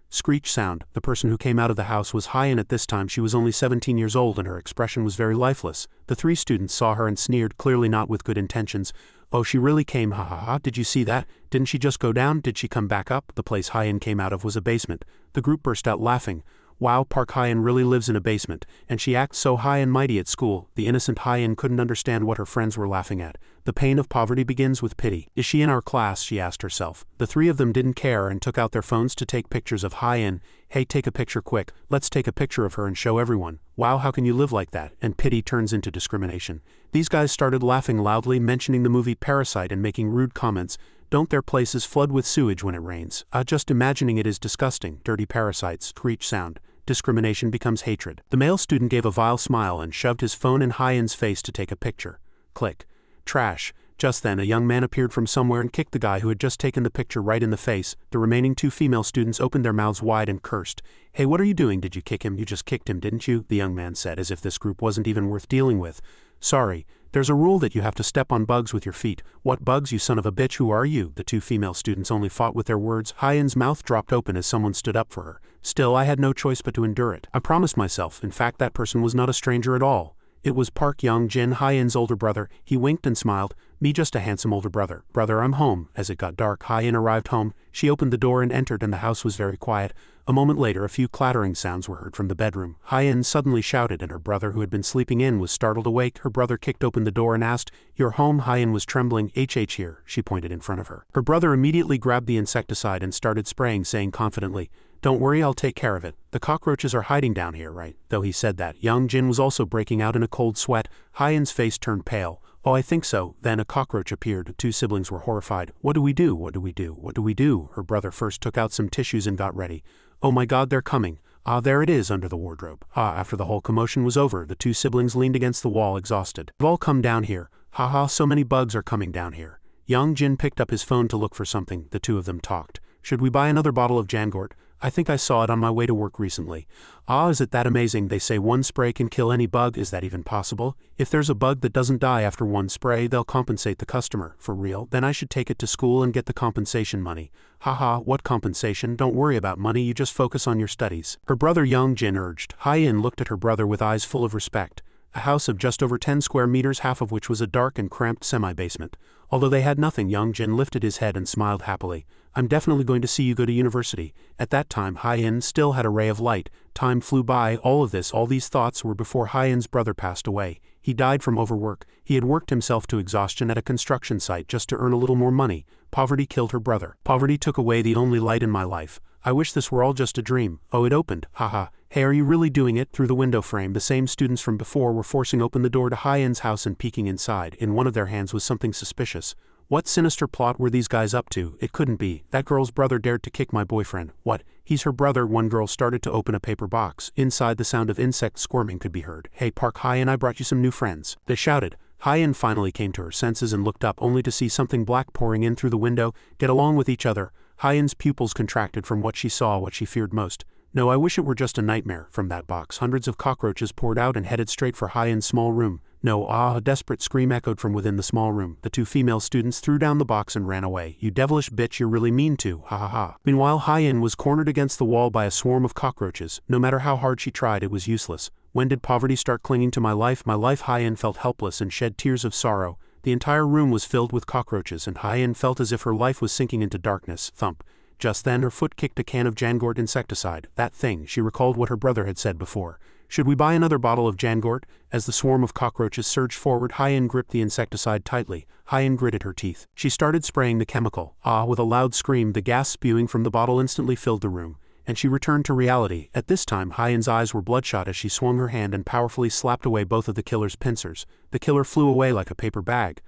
Screech sound. The person who came out of the house was Hien. At this time she was only 17 years old and her expression was very lifeless. The 3 students saw her and sneered, clearly not with good intentions. Oh, she really came, ha ha ha, did you see that? Didn't she just go down? Did she come back up? The place Hien came out of was a basement. The group burst out laughing. Wow, Park Hien really lives in a basement, and she acts so high and mighty at school. The innocent Hien couldn't understand what her friends were laughing at. The pain of poverty begins with pity. Is she in our class? She asked herself. The 3 of them didn't care and took out their phones to take pictures of Hien. Hey, take a picture quick. Let's take a picture of her and show everyone. Wow, how can you live like that? And pity turns into discrimination. These guys started laughing loudly, mentioning the movie Parasite and making rude comments. Don't their places flood with sewage when it rains? Just imagining it is disgusting. Dirty parasites. Screech sound. Discrimination becomes hatred. The male student gave a vile smile and shoved his phone in Hien's face to take a picture. Click. Trash. Just then a young man appeared from somewhere and kicked the guy who had just taken the picture right in the face. The remaining 2 female students opened their mouths wide and cursed. Hey, what are you doing? Did you kick him? You just kicked him, didn't you? The young man said, as if this group wasn't even worth dealing with. Sorry. There's a rule that you have to step on bugs with your feet. What bugs, you son of a bitch? Who are you? The 2 female students only fought with their words. Hien's mouth dropped open as someone stood up for her. Still, I had no choice but to endure it. I promised myself. In fact, that person was not a stranger at all. It was Park Young-jin, Hien's older brother. He winked and smiled. Me, just a handsome older brother. Brother, I'm home. As it got dark, Hien arrived home. She opened the door and entered, and the house was very quiet. A moment later, a few clattering sounds were heard from the bedroom. Hien suddenly shouted, and her brother, who had been sleeping in, was startled awake. Her brother kicked open the door and asked, "You're home?" Hien was trembling. HH here. She pointed in front of her. Her brother immediately grabbed the insecticide and started spraying, saying confidently, Don't worry, I'll take care of it. The cockroaches are hiding down here, right? Though he said that, young Jin was also breaking out in a cold sweat. Hyen's face turned pale. Oh, I think so. Then a cockroach appeared. The two siblings were horrified. What do we do? What do we do? What do we do? Her brother first took out some tissues and got ready. Oh my god, they're coming. Ah, there it is under the wardrobe. After the whole commotion was over, the two siblings leaned against the wall exhausted. They've all come down here. So many bugs are coming down here. Young Jin picked up his phone to look for something. The two of them talked. Should we buy another bottle of Jangort? I think I saw it on my way to work recently. Is it that amazing? They say one spray can kill any bug. Is that even possible? If there's a bug that doesn't die after one spray, they'll compensate the customer. For real? Then I should take it to school and get the compensation money. What compensation? Don't worry about money, you just focus on your studies. Her brother Young Jin urged. Hyen looked at her brother with eyes full of respect. A house of just over 10 square meters, half of which was a dark and cramped semi-basement. Although they had nothing, Young Jin lifted his head and smiled happily. I'm definitely going to see you go to university. At that time, Hyen still had a ray of light. Time flew by. All these thoughts were before Hyen's brother passed away. He died from overwork. He had worked himself to exhaustion at a construction site just to earn a little more money. Poverty killed her brother. Poverty took away the only light in my life. I wish this were all just a dream. Oh, it opened. Hey, are you really doing it? Through the window frame, the same students from before were forcing open the door to Hyen's house and peeking inside. In one of their hands was something suspicious. What sinister plot were these guys up to? It couldn't be. That girl's brother dared to kick my boyfriend. What? He's her brother. One girl started to open a paper box. Inside, the sound of insect squirming could be heard. Hey, Park Hyen, I brought you some new friends. They shouted. Hyen finally came to her senses and looked up, only to see something black pouring in through the window. Get along with each other. Hyen's pupils contracted from what she saw, what she feared most. No, I wish it were just a nightmare. From that box, hundreds of cockroaches poured out and headed straight for Hyen's small room. No, a desperate scream echoed from within the small room. The two female students threw down the box and ran away. You devilish bitch, you're really mean to. Meanwhile, Hyen was cornered against the wall by a swarm of cockroaches. No matter how hard she tried, it was useless. When did poverty start clinging to my life? Hyen felt helpless and shed tears of sorrow. The entire room was filled with cockroaches, and Hyen felt as if her life was sinking into darkness. Thump. Just then her foot kicked a can of Jangort insecticide. That thing, she recalled what her brother had said before. Should we buy another bottle of Jangort? As the swarm of cockroaches surged forward, Hyen gripped the insecticide tightly. Hyen gritted her teeth. She started spraying the chemical. With a loud scream, the gas spewing from the bottle instantly filled the room, and she returned to reality. At this time, Hyen's eyes were bloodshot as she swung her hand and powerfully slapped away both of the killer's pincers. The killer flew away like a paper bag.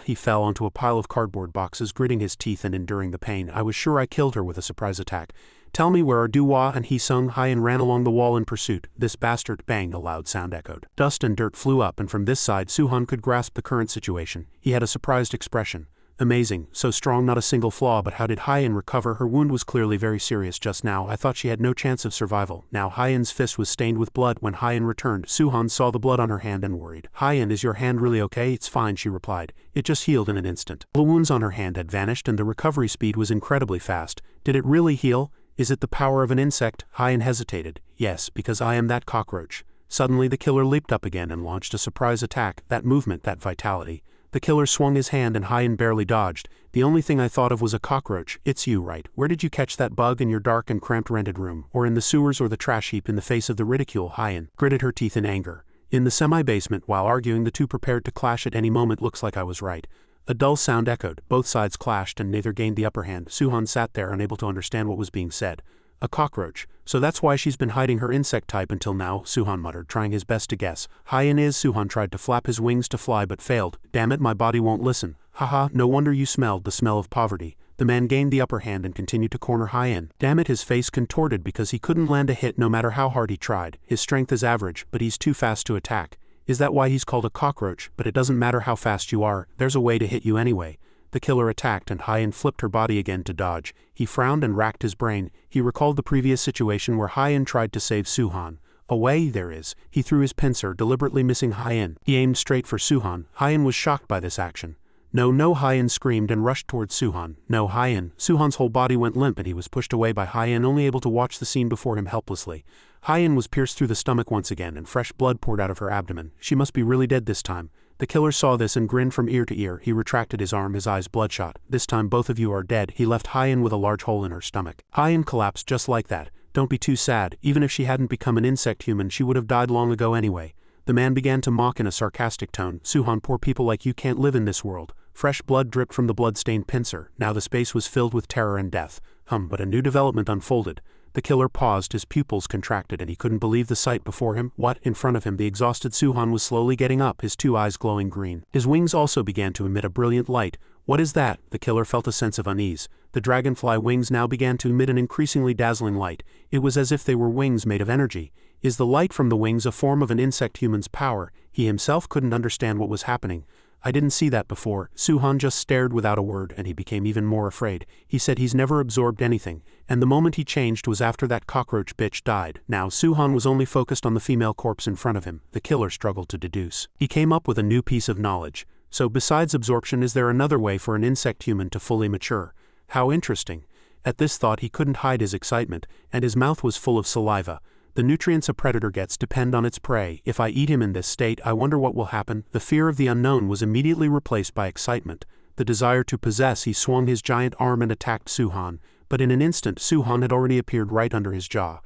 He fell onto a pile of cardboard boxes, gritting his teeth and enduring the pain. I was sure I killed her with a surprise attack. Tell me where are Duhua and Hee-sung? Hyen ran along the wall in pursuit. This bastard! Bang! A loud sound echoed. Dust and dirt flew up, and from this side Suhan could grasp the current situation. He had a surprised expression. Amazing, so strong, not a single flaw. But how did Hyen recover? Her wound was clearly very serious just now. I thought she had no chance of survival. Now Hyen's fist was stained with blood. When Hyen returned, Suhan saw the blood on her hand and worried. Hyen, is your hand really okay? It's fine, she replied. It just healed in an instant. The wounds on her hand had vanished and the recovery speed was incredibly fast. Did it really heal? Is it the power of an insect? Hyen hesitated. Yes, because I am that cockroach. Suddenly the killer leaped up again and launched a surprise attack. That movement, that vitality. The killer swung his hand and Hyen barely dodged. The only thing I thought of was a cockroach. It's you, right? Where did you catch that bug? In your dark and cramped rented room? Or in the sewers or the trash heap? In the face of the ridicule, Hyen gritted her teeth in anger. In the semi-basement, while arguing, the two prepared to clash at any moment. Looks like I was right. A dull sound echoed. Both sides clashed and neither gained the upper hand. Suhan sat there unable to understand what was being said. A cockroach. So that's why she's been hiding her insect type until now, Suhan muttered, trying his best to guess. Hyen is. Suhan tried to flap his wings to fly but failed. Damn it, my body won't listen. No wonder you smelled the smell of poverty. The man gained the upper hand and continued to corner Hyen. Damn it, his face contorted because he couldn't land a hit no matter how hard he tried. His strength is average, but he's too fast to attack. Is that why he's called a cockroach? But it doesn't matter how fast you are, there's a way to hit you anyway. The killer attacked and Hyen flipped her body again to dodge. He frowned and racked his brain. He recalled the previous situation where Hyen tried to save Suhan. Away there is. He threw his pincer, deliberately missing Hyen. He aimed straight for Suhan. Hyen was shocked by this action. No, Hyen screamed and rushed towards Suhan. No, Hyen. Suhan's whole body went limp and he was pushed away by Hyen, only able to watch the scene before him helplessly. Hyen was pierced through the stomach once again and fresh blood poured out of her abdomen. She must be really dead this time. The killer saw this and grinned from ear to ear. He retracted his arm, his eyes bloodshot. This time both of you are dead. He left Hyen with a large hole in her stomach. Hyen collapsed just like that. Don't be too sad. Even if she hadn't become an insect human, she would have died long ago anyway. The man began to mock in a sarcastic tone. Suhan, poor people like you can't live in this world. Fresh blood dripped from the blood-stained pincer. Now the space was filled with terror and death. But a new development unfolded. The killer paused, his pupils contracted, and he couldn't believe the sight before him. What? In front of him, the exhausted Suhan was slowly getting up, his two eyes glowing green. His wings also began to emit a brilliant light. What is that? The killer felt a sense of unease. The dragonfly wings now began to emit an increasingly dazzling light. It was as if they were wings made of energy. Is the light from the wings a form of an insect human's power? He himself couldn't understand what was happening. I didn't see that before. Suhan just stared without a word, and he became even more afraid. He said he's never absorbed anything, and the moment he changed was after that cockroach bitch died. Now Suhan was only focused on the female corpse in front of him. The killer struggled to deduce. He came up with a new piece of knowledge. So besides absorption, is there another way for an insect human to fully mature? How interesting. At this thought he couldn't hide his excitement, and his mouth was full of saliva. The nutrients a predator gets depend on its prey. If I eat him in this state, I wonder what will happen. The fear of the unknown was immediately replaced by excitement. The desire to possess. He swung his giant arm and attacked Suhan, but in an instant Suhan had already appeared right under his jaw.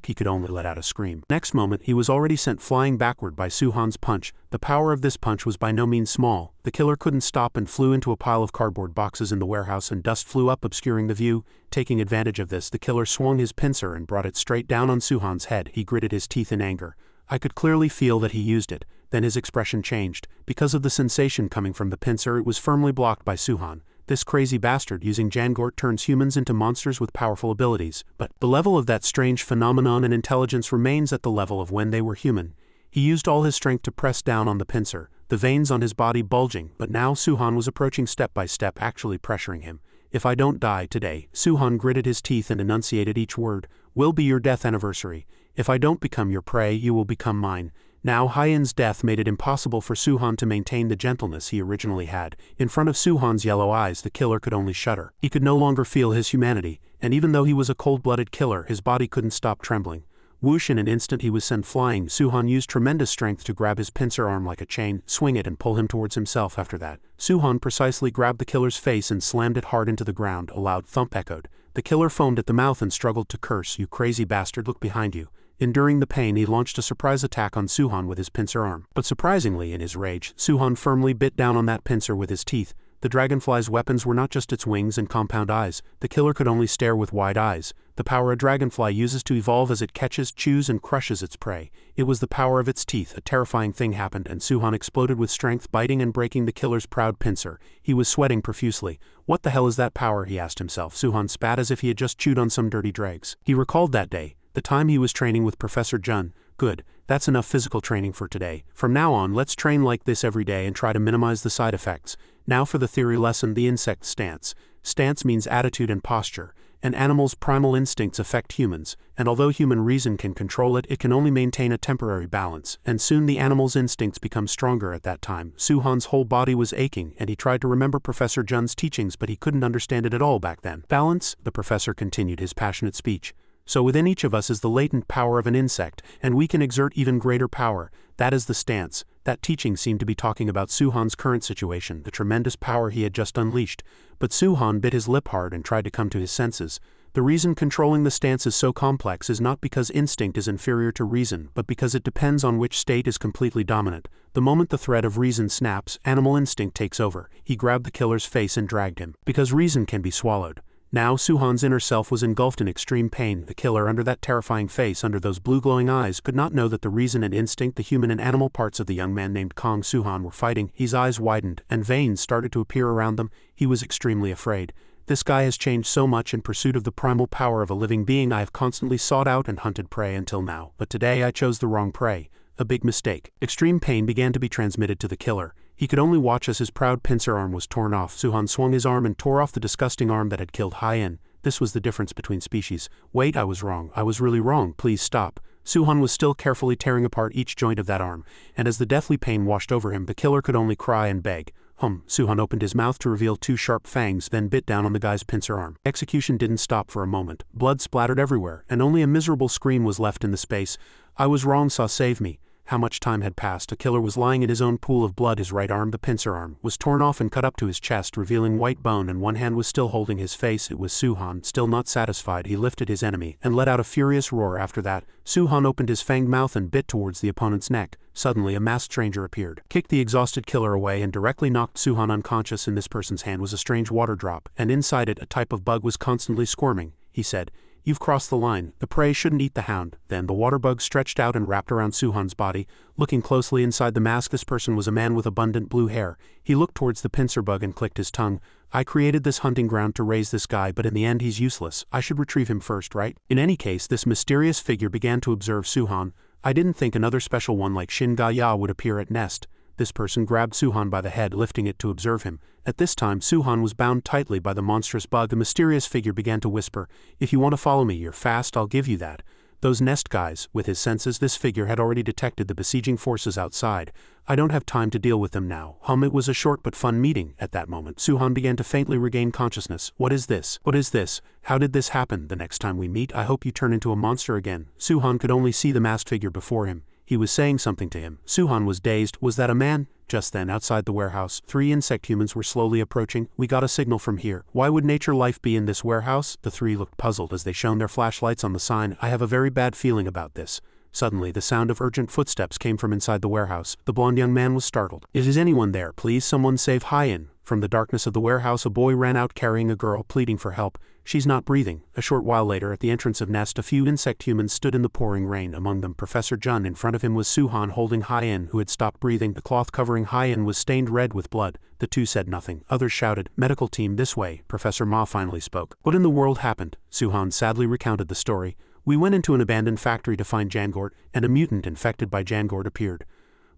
He could only let out a scream. Next moment he was already sent flying backward by Suhan's punch. The power of this punch was by no means small. The killer couldn't stop and flew into a pile of cardboard boxes in the warehouse, and dust flew up, obscuring the view. Taking advantage of this, the killer swung his pincer and brought it straight down on Suhan's head. He gritted his teeth in anger. I could clearly feel that he used it. Then his expression changed. Because of the sensation coming from the pincer, it was firmly blocked by Suhan. This crazy bastard using Jangort turns humans into monsters with powerful abilities, but the level of that strange phenomenon and intelligence remains at the level of when they were human. He used all his strength to press down on the pincer, the veins on his body bulging, but now Suhan was approaching step by step, actually pressuring him. If I don't die today, Suhan gritted his teeth and enunciated each word, will be your death anniversary. If I don't become your prey, you will become mine. Now Hyen's death made it impossible for Suhan to maintain the gentleness he originally had. In front of Suhan's yellow eyes, the killer could only shudder. He could no longer feel his humanity, and even though he was a cold-blooded killer, his body couldn't stop trembling. Whoosh, in an instant he was sent flying. Suhan used tremendous strength to grab his pincer arm like a chain, swing it and pull him towards himself. After that, Suhan precisely grabbed the killer's face and slammed it hard into the ground. A loud thump echoed. The killer foamed at the mouth and struggled to curse. You crazy bastard, look behind you. Enduring the pain, he launched a surprise attack on Suhan with his pincer arm. But surprisingly, in his rage, Suhan firmly bit down on that pincer with his teeth. The dragonfly's weapons were not just its wings and compound eyes. The killer could only stare with wide eyes. The power a dragonfly uses to evolve as it catches, chews, and crushes its prey. It was the power of its teeth. A terrifying thing happened, and Suhan exploded with strength, biting and breaking the killer's proud pincer. He was sweating profusely. What the hell is that power? He asked himself. Suhan spat as if he had just chewed on some dirty dregs. He recalled that day, the time he was training with Professor Jun. Good, that's enough physical training for today. From now on, let's train like this every day and try to minimize the side effects. Now for the theory lesson, the insect stance. Stance means attitude and posture. An animal's primal instincts affect humans, and although human reason can control it, it can only maintain a temporary balance, and soon the animal's instincts become stronger at that time. Suhan's whole body was aching, and he tried to remember Professor Jun's teachings, but he couldn't understand it at all back then. Balance, the professor continued his passionate speech. So within each of us is the latent power of an insect, and we can exert even greater power. That is the stance. That teaching seemed to be talking about Suhan's current situation, the tremendous power he had just unleashed. But Suhan bit his lip hard and tried to come to his senses. The reason controlling the stance is so complex is not because instinct is inferior to reason, but because it depends on which state is completely dominant. The moment the thread of reason snaps, animal instinct takes over. He grabbed the killer's face and dragged him. Because reason can be swallowed. Now Suhan's inner self was engulfed in extreme pain. The killer, under that terrifying face, under those blue glowing eyes, could not know that the reason and instinct, the human and animal parts of the young man named Kong Suhan, were fighting. His eyes widened, and veins started to appear around them. He was extremely afraid. This guy has changed so much. In pursuit of the primal power of a living being, I have constantly sought out and hunted prey until now. But today I chose the wrong prey. A big mistake. Extreme pain began to be transmitted to the killer. He could only watch as his proud pincer arm was torn off. Suhan swung his arm and tore off the disgusting arm that had killed Hyen. This was the difference between species. Wait, I was wrong. I was really wrong. Please stop. Suhan was still carefully tearing apart each joint of that arm, and as the deathly pain washed over him, the killer could only cry and beg. Suhan opened his mouth to reveal two sharp fangs, then bit down on the guy's pincer arm. Execution didn't stop for a moment. Blood splattered everywhere, and only a miserable scream was left in the space. I was wrong, Saw, save me. How much time had passed? A killer was lying in his own pool of blood. His right arm, the pincer arm, was torn off and cut up to his chest, revealing white bone, and one hand was still holding his face. It was Suhan. Still not satisfied, he lifted his enemy and let out a furious roar. After that, Suhan opened his fanged mouth and bit towards the opponent's neck. Suddenly, a masked stranger appeared, kicked the exhausted killer away, and directly knocked Suhan unconscious. In this person's hand was a strange water drop, and inside it a type of bug was constantly squirming. He said, You've crossed the line. The prey shouldn't eat the hound. Then the water bug stretched out and wrapped around Suhan's body. Looking closely inside the mask, this person was a man with abundant blue hair. He looked towards the pincer bug and clicked his tongue. I created this hunting ground to raise this guy, but in the end he's useless. I should retrieve him first, right? In any case, this mysterious figure began to observe Suhan. I didn't think another special one like Shin Ga-ya would appear at nest. This person grabbed Suhan by the head, lifting it to observe him. At this time, Suhan was bound tightly by the monstrous bug. The mysterious figure began to whisper, "If you want to follow me, you're fast, I'll give you that." Those nest guys, with his senses, this figure had already detected the besieging forces outside. I don't have time to deal with them now. It was a short but fun meeting. At that moment, Suhan began to faintly regain consciousness. What is this? What is this? How did this happen? The next time we meet, I hope you turn into a monster again. Suhan could only see the masked figure before him. He was saying something to him. Suhan was dazed. Was that a man? Just then, outside the warehouse, 3 insect humans were slowly approaching. We got a signal from here. Why would nature life be in this warehouse? The 3 looked puzzled as they shone their flashlights on the sign. I have a very bad feeling about this. Suddenly, the sound of urgent footsteps came from inside the warehouse. The blonde young man was startled. Is anyone there? Please, someone save Hyen. From the darkness of the warehouse, a boy ran out carrying a girl, pleading for help. She's not breathing. A short while later, at the entrance of nest, a few insect humans stood in the pouring rain. Among them, Professor Jun. In front of him was Suhan holding Hyen, who had stopped breathing. The cloth covering Hyen was stained red with blood. The 2 said nothing. Others shouted, "Medical team, this way." Professor Ma finally spoke. What in the world happened? Suhan sadly recounted the story. We went into an abandoned factory to find Jangort, and a mutant infected by Jangort appeared.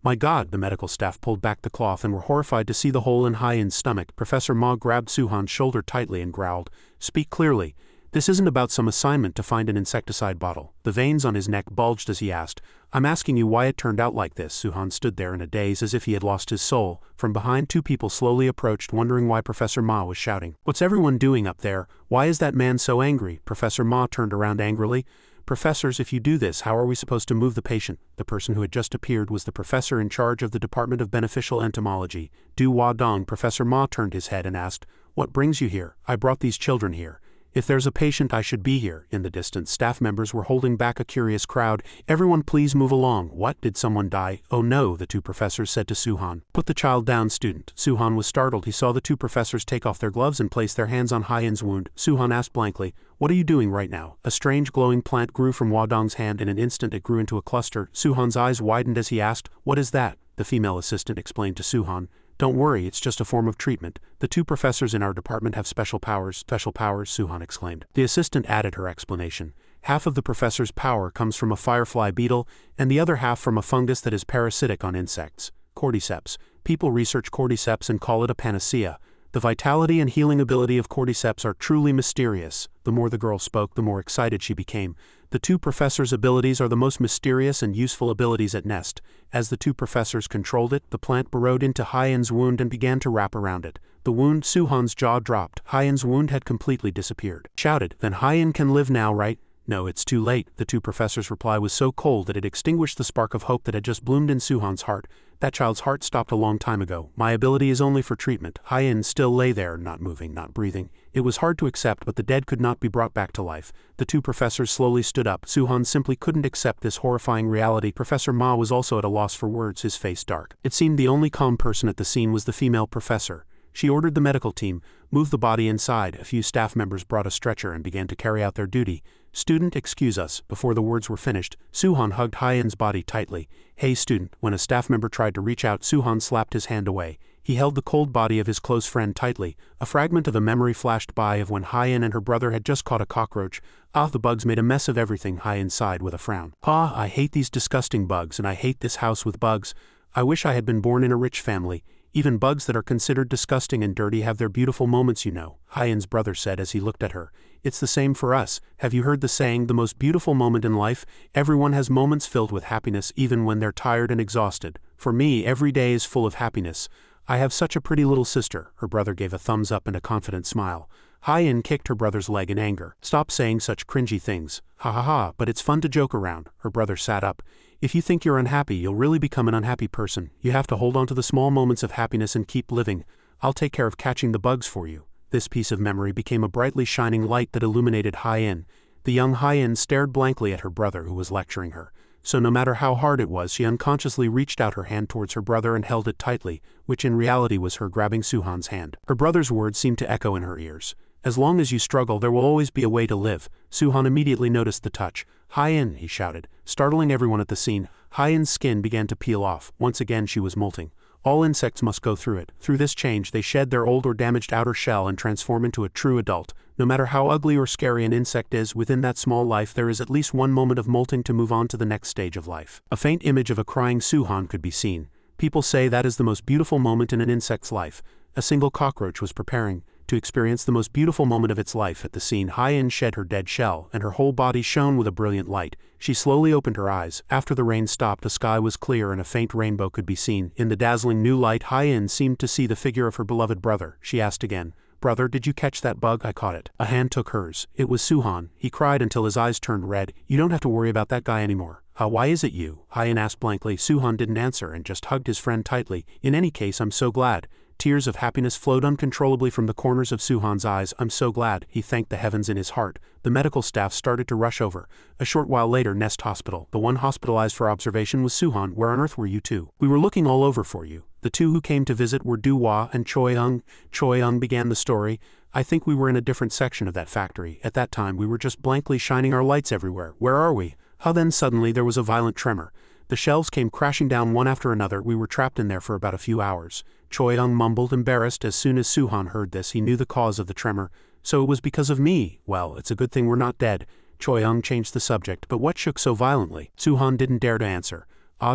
My God, the medical staff pulled back the cloth and were horrified to see the hole in Hyen's stomach. Professor Ma grabbed Suhan's shoulder tightly and growled, "Speak clearly. This isn't about some assignment to find an insecticide bottle." The veins on his neck bulged as he asked, "I'm asking you why it turned out like this." Suhan stood there in a daze as if he had lost his soul. From behind, 2 people slowly approached, wondering why Professor Ma was shouting. "What's everyone doing up there? Why is that man so angry?" Professor Ma turned around angrily. "Professors, if you do this, how are we supposed to move the patient?" The person who had just appeared was the professor in charge of the Department of Beneficial Entomology, Du Hua Dong. Professor Ma turned his head and asked, "What brings you here?" "I brought these children here. If there's a patient, I should be here." In the distance, staff members were holding back a curious crowd. "Everyone please move along." "What? Did someone die?" "Oh no," the 2 professors said to Suhan. "Put the child down, student." Suhan was startled. He saw the 2 professors take off their gloves and place their hands on Hyen's wound. Suhan asked blankly, "What are you doing right now?" A strange glowing plant grew from Wadong's hand. In an instant it grew into a cluster. Suhan's eyes widened as he asked, "What is that?" The female assistant explained to Suhan, "Don't worry, it's just a form of treatment. The 2 professors in our department have special powers." "Special powers?" Suhan exclaimed. The assistant added her explanation. "Half of the professor's power comes from a firefly beetle, and the other half from a fungus that is parasitic on insects. Cordyceps. People research cordyceps and call it a panacea. The vitality and healing ability of cordyceps are truly mysterious." The more the girl spoke, the more excited she became. The 2 professors' abilities are the most mysterious and useful abilities at nest. As the 2 professors controlled it, the plant burrowed into Hyen's wound and began to wrap around it. The wound, Suhan's jaw dropped. Hyen's wound had completely disappeared. Shouted, "Then Hyen can live now, right?" "No, it's too late." The 2 professors' reply was so cold that it extinguished the spark of hope that had just bloomed in Suhan's heart. "That child's heart stopped a long time ago. My ability is only for treatment." Hyen still lay there, not moving, not breathing. It was hard to accept, but the dead could not be brought back to life. The 2 professors slowly stood up. Suhan simply couldn't accept this horrifying reality. Professor Ma was also at a loss for words, his face dark. It seemed the only calm person at the scene was the female professor. She ordered the medical team, "Move the body inside." A few staff members brought a stretcher and began to carry out their duty. "Student, excuse us." Before the words were finished, Suhan hugged Hyen's body tightly. "Hey student." When a staff member tried to reach out, Suhan slapped his hand away. He held the cold body of his close friend tightly. A fragment of a memory flashed by of when Hyen and her brother had just caught a cockroach. The bugs made a mess of everything." Hyen sighed with a frown. I hate these disgusting bugs, and I hate this house with bugs. I wish I had been born in a rich family. Even bugs that are considered disgusting and dirty have their beautiful moments, you know," Hyen's brother said as he looked at her. "It's the same for us. Have you heard the saying, the most beautiful moment in life? Everyone has moments filled with happiness even when they're tired and exhausted. For me, every day is full of happiness. I have such a pretty little sister." Her brother gave a thumbs up and a confident smile. Hyen kicked her brother's leg in anger. "Stop saying such cringy things." "Ha ha ha, but it's fun to joke around." Her brother sat up. "If you think you're unhappy, you'll really become an unhappy person. You have to hold on to the small moments of happiness and keep living. I'll take care of catching the bugs for you." This piece of memory became a brightly shining light that illuminated Hyen. The young Hyen stared blankly at her brother who was lecturing her. So no matter how hard it was, she unconsciously reached out her hand towards her brother and held it tightly, which in reality was her grabbing Suhan's hand. Her brother's words seemed to echo in her ears. As long as you struggle there will always be a way to live. Suhan immediately noticed the touch. Hien, he shouted, startling everyone at the scene. Hien's skin began to peel off. Once again she was molting. All insects must go through it. Through this change they shed their old or damaged outer shell and transform into a true adult. No matter how ugly or scary an insect is, within that small life there is at least one moment of molting to move on to the next stage of life. A faint image of a crying Suhan could be seen. People say that is the most beautiful moment in an insect's life. A single cockroach was preparing to experience the most beautiful moment of its life. At the scene, Hien shed her dead shell, and her whole body shone with a brilliant light. She slowly opened her eyes. After the rain stopped, the sky was clear and a faint rainbow could be seen. In the dazzling new light, Hien seemed to see the figure of her beloved brother. She asked again, "Brother, did you catch that bug?" "I caught it." A hand took hers. It was Suhan. He cried until his eyes turned red. "You don't have to worry about that guy anymore." Why is it you?" Hien asked blankly. Suhan didn't answer and just hugged his friend tightly. "In any case, I'm so glad." Tears of happiness flowed uncontrollably from the corners of Suhan's eyes. "I'm so glad." He thanked the heavens in his heart. The medical staff started to rush over. A short while later, Nest Hospital. The one hospitalized for observation was Suhan. "Where on earth were you two? We were looking all over for you." The two who came to visit were Duhua and Choi-Ung. Choi-Ung began the story. "I think we were in a different section of that factory. At that time we were just blankly shining our lights everywhere. Where are we?" Then suddenly there was a violent tremor. The shelves came crashing down one after another. "We were trapped in there for about a few hours." Choi-Ung mumbled, embarrassed. As soon as Suhan heard this, he knew the cause of the tremor. "So it was because of me? Well, it's a good thing we're not dead." Choi-Ung changed the subject. "But what shook so violently?" Suhan didn't dare to answer.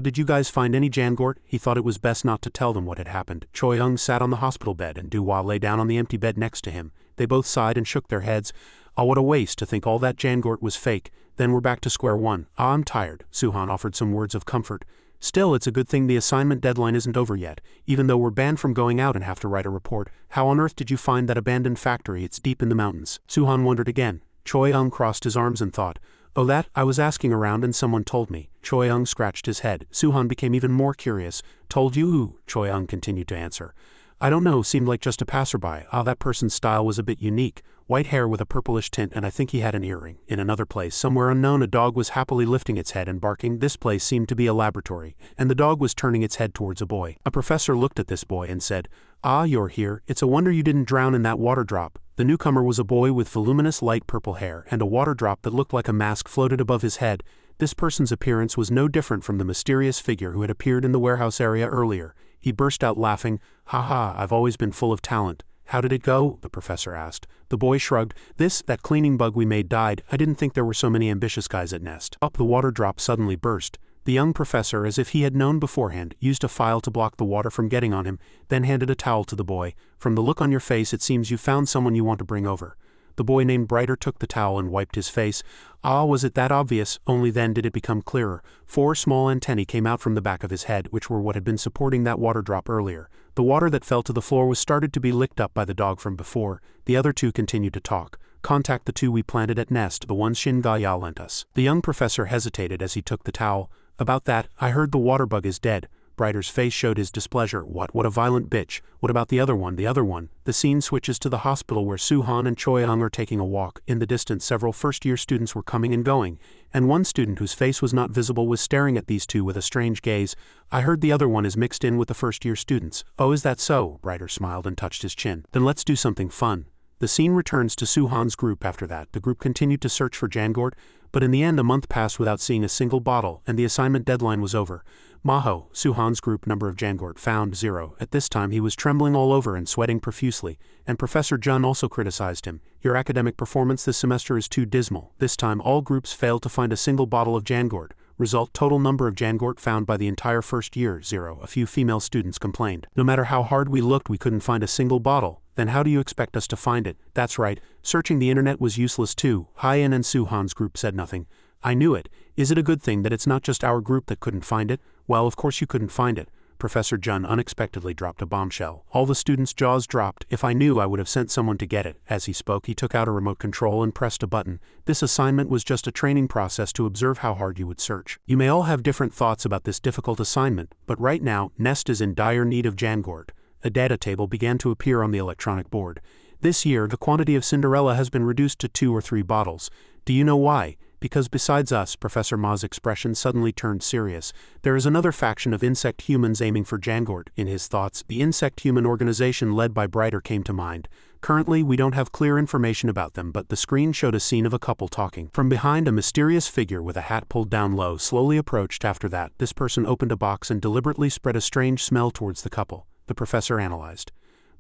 Did you guys find any Jangort?" He thought it was best not to tell them what had happened. Choi-Ung sat on the hospital bed and Duhua lay down on the empty bed next to him. They both sighed and shook their heads. What a waste to think all that Jangort was fake. Then we're back to square one." I'm tired." Suhan offered some words of comfort. "Still, it's a good thing the assignment deadline isn't over yet, even though we're banned from going out and have to write a report. How on earth did you find that abandoned factory? It's deep in the mountains." Suhan wondered again. Choi-Ung crossed his arms and thought, That, I was asking around and someone told me." Choi-Ung scratched his head. Suhan became even more curious. "Told you who?" Choi-Ung continued to answer. "I don't know, seemed like just a passerby. That person's style was a bit unique. White hair with a purplish tint, and I think he had an earring." In another place, somewhere unknown, a dog was happily lifting its head and barking. This place seemed to be a laboratory, and the dog was turning its head towards a boy. A professor looked at this boy and said, "You're here. It's a wonder you didn't drown in that water drop." The newcomer was a boy with voluminous light purple hair, and a water drop that looked like a mask floated above his head. This person's appearance was no different from the mysterious figure who had appeared in the warehouse area earlier. He burst out laughing. I've always been full of talent." "How did it go?" the professor asked. The boy shrugged. That cleaning bug we made died. I didn't think there were so many ambitious guys at Nest." The water drop suddenly burst. The young professor, as if he had known beforehand, used a file to block the water from getting on him, then handed a towel to the boy. "From the look on your face, it seems you found someone you want to bring over." The boy named Brighter took the towel and wiped his face. Was it that obvious? Only then did it become clearer. 4 small antennae came out from the back of his head, which were what had been supporting that water drop earlier. The water that fell to the floor was started to be licked up by the dog from before. The other two continued to talk. "Contact the 2 we planted at Nest, the ones Shin Ga-ya lent us." The young professor hesitated as he took the towel. "About that, I heard the water bug is dead." Brighter's face showed his displeasure. What a violent bitch. "What about the other one?" "The other one." The scene switches to the hospital where Suhan and Choi-Ung are taking a walk. In the distance, several first-year students were coming and going, and one student whose face was not visible was staring at these two with a strange gaze. "I heard the other one is mixed in with the first-year students." Is that so?" Brighter smiled and touched his chin. "Then let's do something fun." The scene returns to Suhan's group after that. The group continued to search for Jangort, but in the end a month passed without seeing a single bottle, and the assignment deadline was over. Maho, Suhan's group number of Jangort, found 0. At this time he was trembling all over and sweating profusely, and Professor Jun also criticized him. "Your academic performance this semester is too dismal." This time all groups failed to find a single bottle of Jangort. Result: total number of Jangort found by the entire first year, 0. A few female students complained. "No matter how hard we looked, we couldn't find a single bottle." "Then how do you expect us to find it?" "That's right, searching the internet was useless too." Hien and Suhan's group said nothing. "I knew it. Is it a good thing that it's not just our group that couldn't find it?" "Well, of course you couldn't find it." Professor Jun unexpectedly dropped a bombshell. All the students' jaws dropped. "If I knew, I would have sent someone to get it." As he spoke, he took out a remote control and pressed a button. "This assignment was just a training process to observe how hard you would search. You may all have different thoughts about this difficult assignment, but right now, Nest is in dire need of Jangort." A data table began to appear on the electronic board. "This year, the quantity of Cinderella has been reduced to 2 or 3 bottles. Do you know why? Because besides us," Professor Ma's expression suddenly turned serious, "there is another faction of insect humans aiming for Jangort." In his thoughts, the insect human organization led by Brighter came to mind. Currently, we don't have clear information about them, but the screen showed a scene of a couple talking. From behind, a mysterious figure with a hat pulled down low slowly approached. After that, this person opened a box and deliberately spread a strange smell towards the couple, the professor analyzed.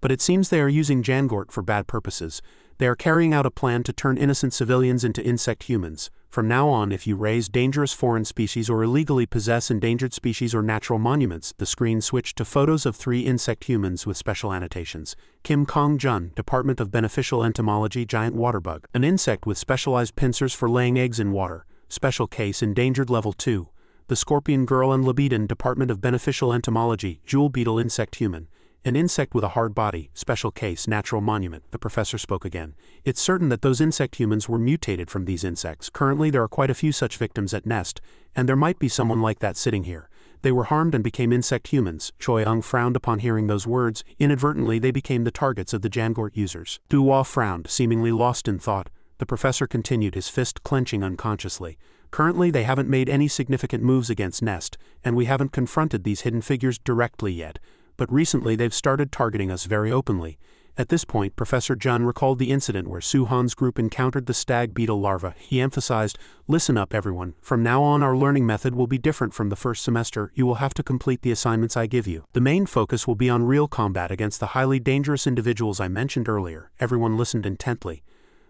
But it seems they are using Jangort for bad purposes. They are carrying out a plan to turn innocent civilians into insect humans. From now on, if you raise dangerous foreign species or illegally possess endangered species or natural monuments, the screen switched to photos of 3 insect humans with special annotations. Kim Kong-jun, Department of Beneficial Entomology, giant water bug. An insect with specialized pincers for laying eggs in water. Special case, endangered level 2. The scorpion girl and Libidin, Department of Beneficial Entomology, jewel beetle insect human. An insect with a hard body, special case, natural monument, the professor spoke again. It's certain that those insect humans were mutated from these insects. Currently there are quite a few such victims at Nest, and there might be someone like that sitting here. They were harmed and became insect humans. Choi-ung frowned upon hearing those words. Inadvertently they became the targets of the Jangort users. Du-hwa frowned, seemingly lost in thought. The professor continued, his fist clenching unconsciously. Currently they haven't made any significant moves against Nest, and we haven't confronted these hidden figures directly yet. But recently they've started targeting us very openly. At this point, Professor Jun recalled the incident where Suhan's group encountered the stag beetle larva. He emphasized, "Listen up everyone, from now on our learning method will be different from the first semester. You will have to complete the assignments I give you. The main focus will be on real combat against the highly dangerous individuals I mentioned earlier." Everyone listened intently.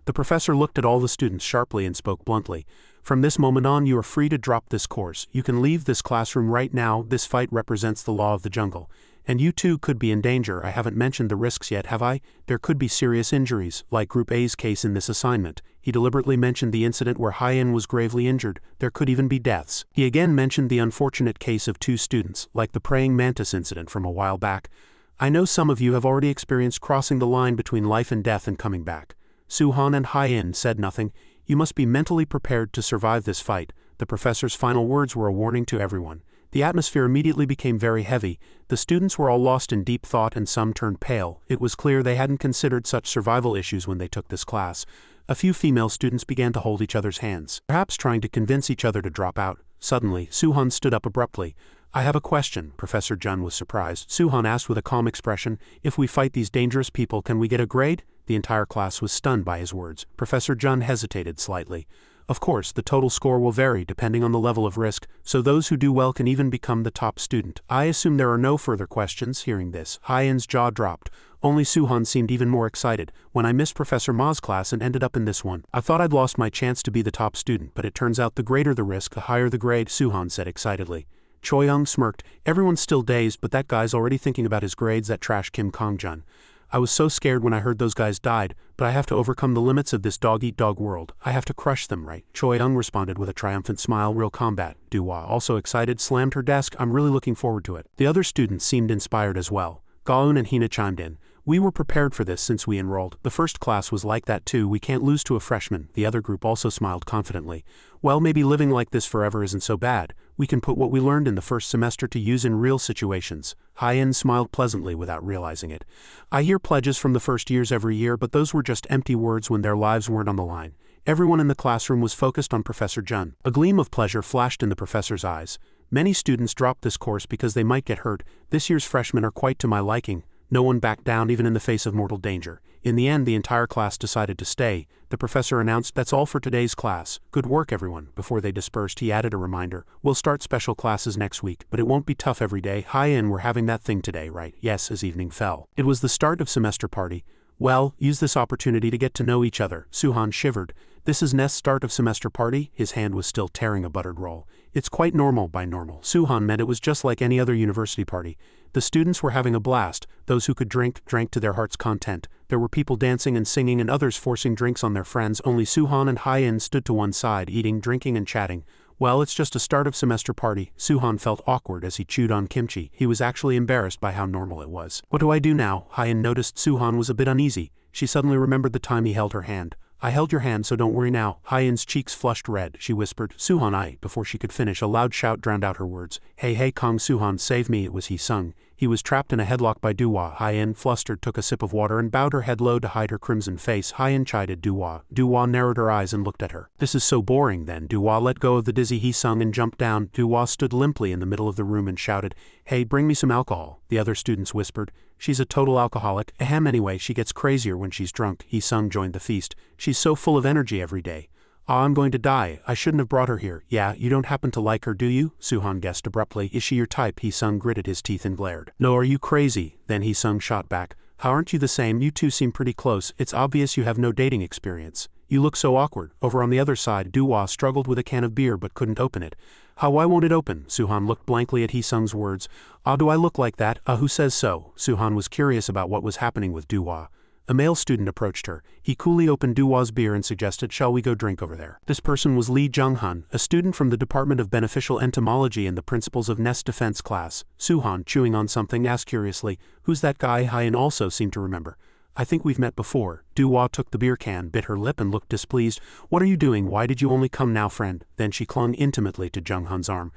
The professor looked at all the students sharply and spoke bluntly. "From this moment on you are free to drop this course. You can leave this classroom right now. This fight represents the law of the jungle. And you too could be in danger. I haven't mentioned the risks yet, have I? There could be serious injuries, like Group A's case in this assignment." He deliberately mentioned the incident where Hyen was gravely injured. There could even be deaths. He again mentioned the unfortunate case of 2 students, like the praying mantis incident from a while back. "I know some of you have already experienced crossing the line between life and death and coming back." Suhan and Hyen said nothing. "You must be mentally prepared to survive this fight." The professor's final words were a warning to everyone. The atmosphere immediately became very heavy. The students were all lost in deep thought and some turned pale. It was clear they hadn't considered such survival issues when they took this class. A few female students began to hold each other's hands, perhaps trying to convince each other to drop out. Suddenly, Suhan stood up abruptly. "I have a question." Professor Jun was surprised. Suhan asked with a calm expression, "If we fight these dangerous people, can we get a grade?" The entire class was stunned by his words. Professor Jun hesitated slightly. "Of course, the total score will vary depending on the level of risk, so those who do well can even become the top student." I assume there are no further questions. Hearing this, Hyen's jaw dropped. Only Suhan seemed even more excited. "When I missed Professor Ma's class and ended up in this one, I thought I'd lost my chance to be the top student, but it turns out the greater the risk, the higher the grade," Suhan said excitedly. Choi-ung smirked. "Everyone's still dazed, but that guy's already thinking about his grades, that trash Kim Kong-jun. I was so scared when I heard those guys died, but I have to overcome the limits of this dog-eat-dog world. I have to crush them, right?" Choi-ung responded with a triumphant smile. "Real combat." Du-hwa, also excited, slammed her desk. "I'm really looking forward to it." The other students seemed inspired as well. Gaun and Hina chimed in. "We were prepared for this since we enrolled. The first class was like that too. We can't lose to a freshman." The other group also smiled confidently. "Well, maybe living like this forever isn't so bad. We can put what we learned in the first semester to use in real situations." Hyen smiled pleasantly without realizing it. "I hear pledges from the first years every year, but those were just empty words when their lives weren't on the line." Everyone in the classroom was focused on Professor Jun. A gleam of pleasure flashed in the professor's eyes. "Many students dropped this course because they might get hurt. This year's freshmen are quite to my liking." No one backed down even in the face of mortal danger. In the end, the entire class decided to stay. The professor announced, "That's all for today's class. Good work, everyone." Before they dispersed, he added a reminder. "We'll start special classes next week, but it won't be tough every day. Hyen, we're having that thing today, right?" "Yes," as evening fell. It was the start of semester party. "Well, use this opportunity to get to know each other." Suhan shivered. "This is Nest's start of semester party?" His hand was still tearing a buttered roll. "It's quite normal." By normal, Suhan meant it was just like any other university party. The students were having a blast. Those who could drink, drank to their heart's content. There were people dancing and singing and others forcing drinks on their friends. Only Suhan and Hyen stood to one side, eating, drinking and chatting. "Well, it's just a start of semester party." Suhan felt awkward as he chewed on kimchi. He was actually embarrassed by how normal it was. "What do I do now?" Hyen noticed Suhan was a bit uneasy. She suddenly remembered the time he held her hand. "I held your hand, so don't worry now." Hyen's cheeks flushed red. She whispered, "Suhan, I." Before she could finish, a loud shout drowned out her words. "Hey hey Kong Suhan, save me." It was he sung. He was trapped in a headlock by Duhua. Hyen, flustered, took a sip of water and bowed her head low to hide her crimson face. Hyen chided Duhua. Duhua narrowed her eyes and looked at her. This is so boring then. Duhua let go of the dizzy he sung and jumped down. Duhua stood limply in the middle of the room and shouted, "Hey, bring me some alcohol," the other students whispered. "She's a total alcoholic. Ahem, anyway, she gets crazier when she's drunk." He sung joined the feast. "She's so full of energy every day. Ah, I'm going to die. I shouldn't have brought her here." "Yeah, you don't happen to like her, do you?" Suhan guessed abruptly. "Is she your type?" He sung gritted his teeth and glared. "No, are you crazy?" Then he sung shot back. "How aren't you the same? You two seem pretty close. It's obvious you have no dating experience. You look so awkward." Over on the other side, Duhua struggled with a can of beer but couldn't open it. "How, why won't it open?" Suhan looked blankly at Hee-sung's words. "Ah, do I look like that? Who says so?" Suhan was curious about what was happening with Duhua. A male student approached her. He coolly opened Duhua's beer and suggested, "Shall we go drink over there?" This person was Lee Jung-hun, a student from the Department of Beneficial Entomology and the Principles of Nest Defense class. Suhan, chewing on something, asked curiously, "Who's that guy?" Hyen also seemed to remember. "I think we've met before." Duhua took the beer can, bit her lip and looked displeased. "What are you doing? Why did you only come now, friend?" Then she clung intimately to Jung-hun's arm.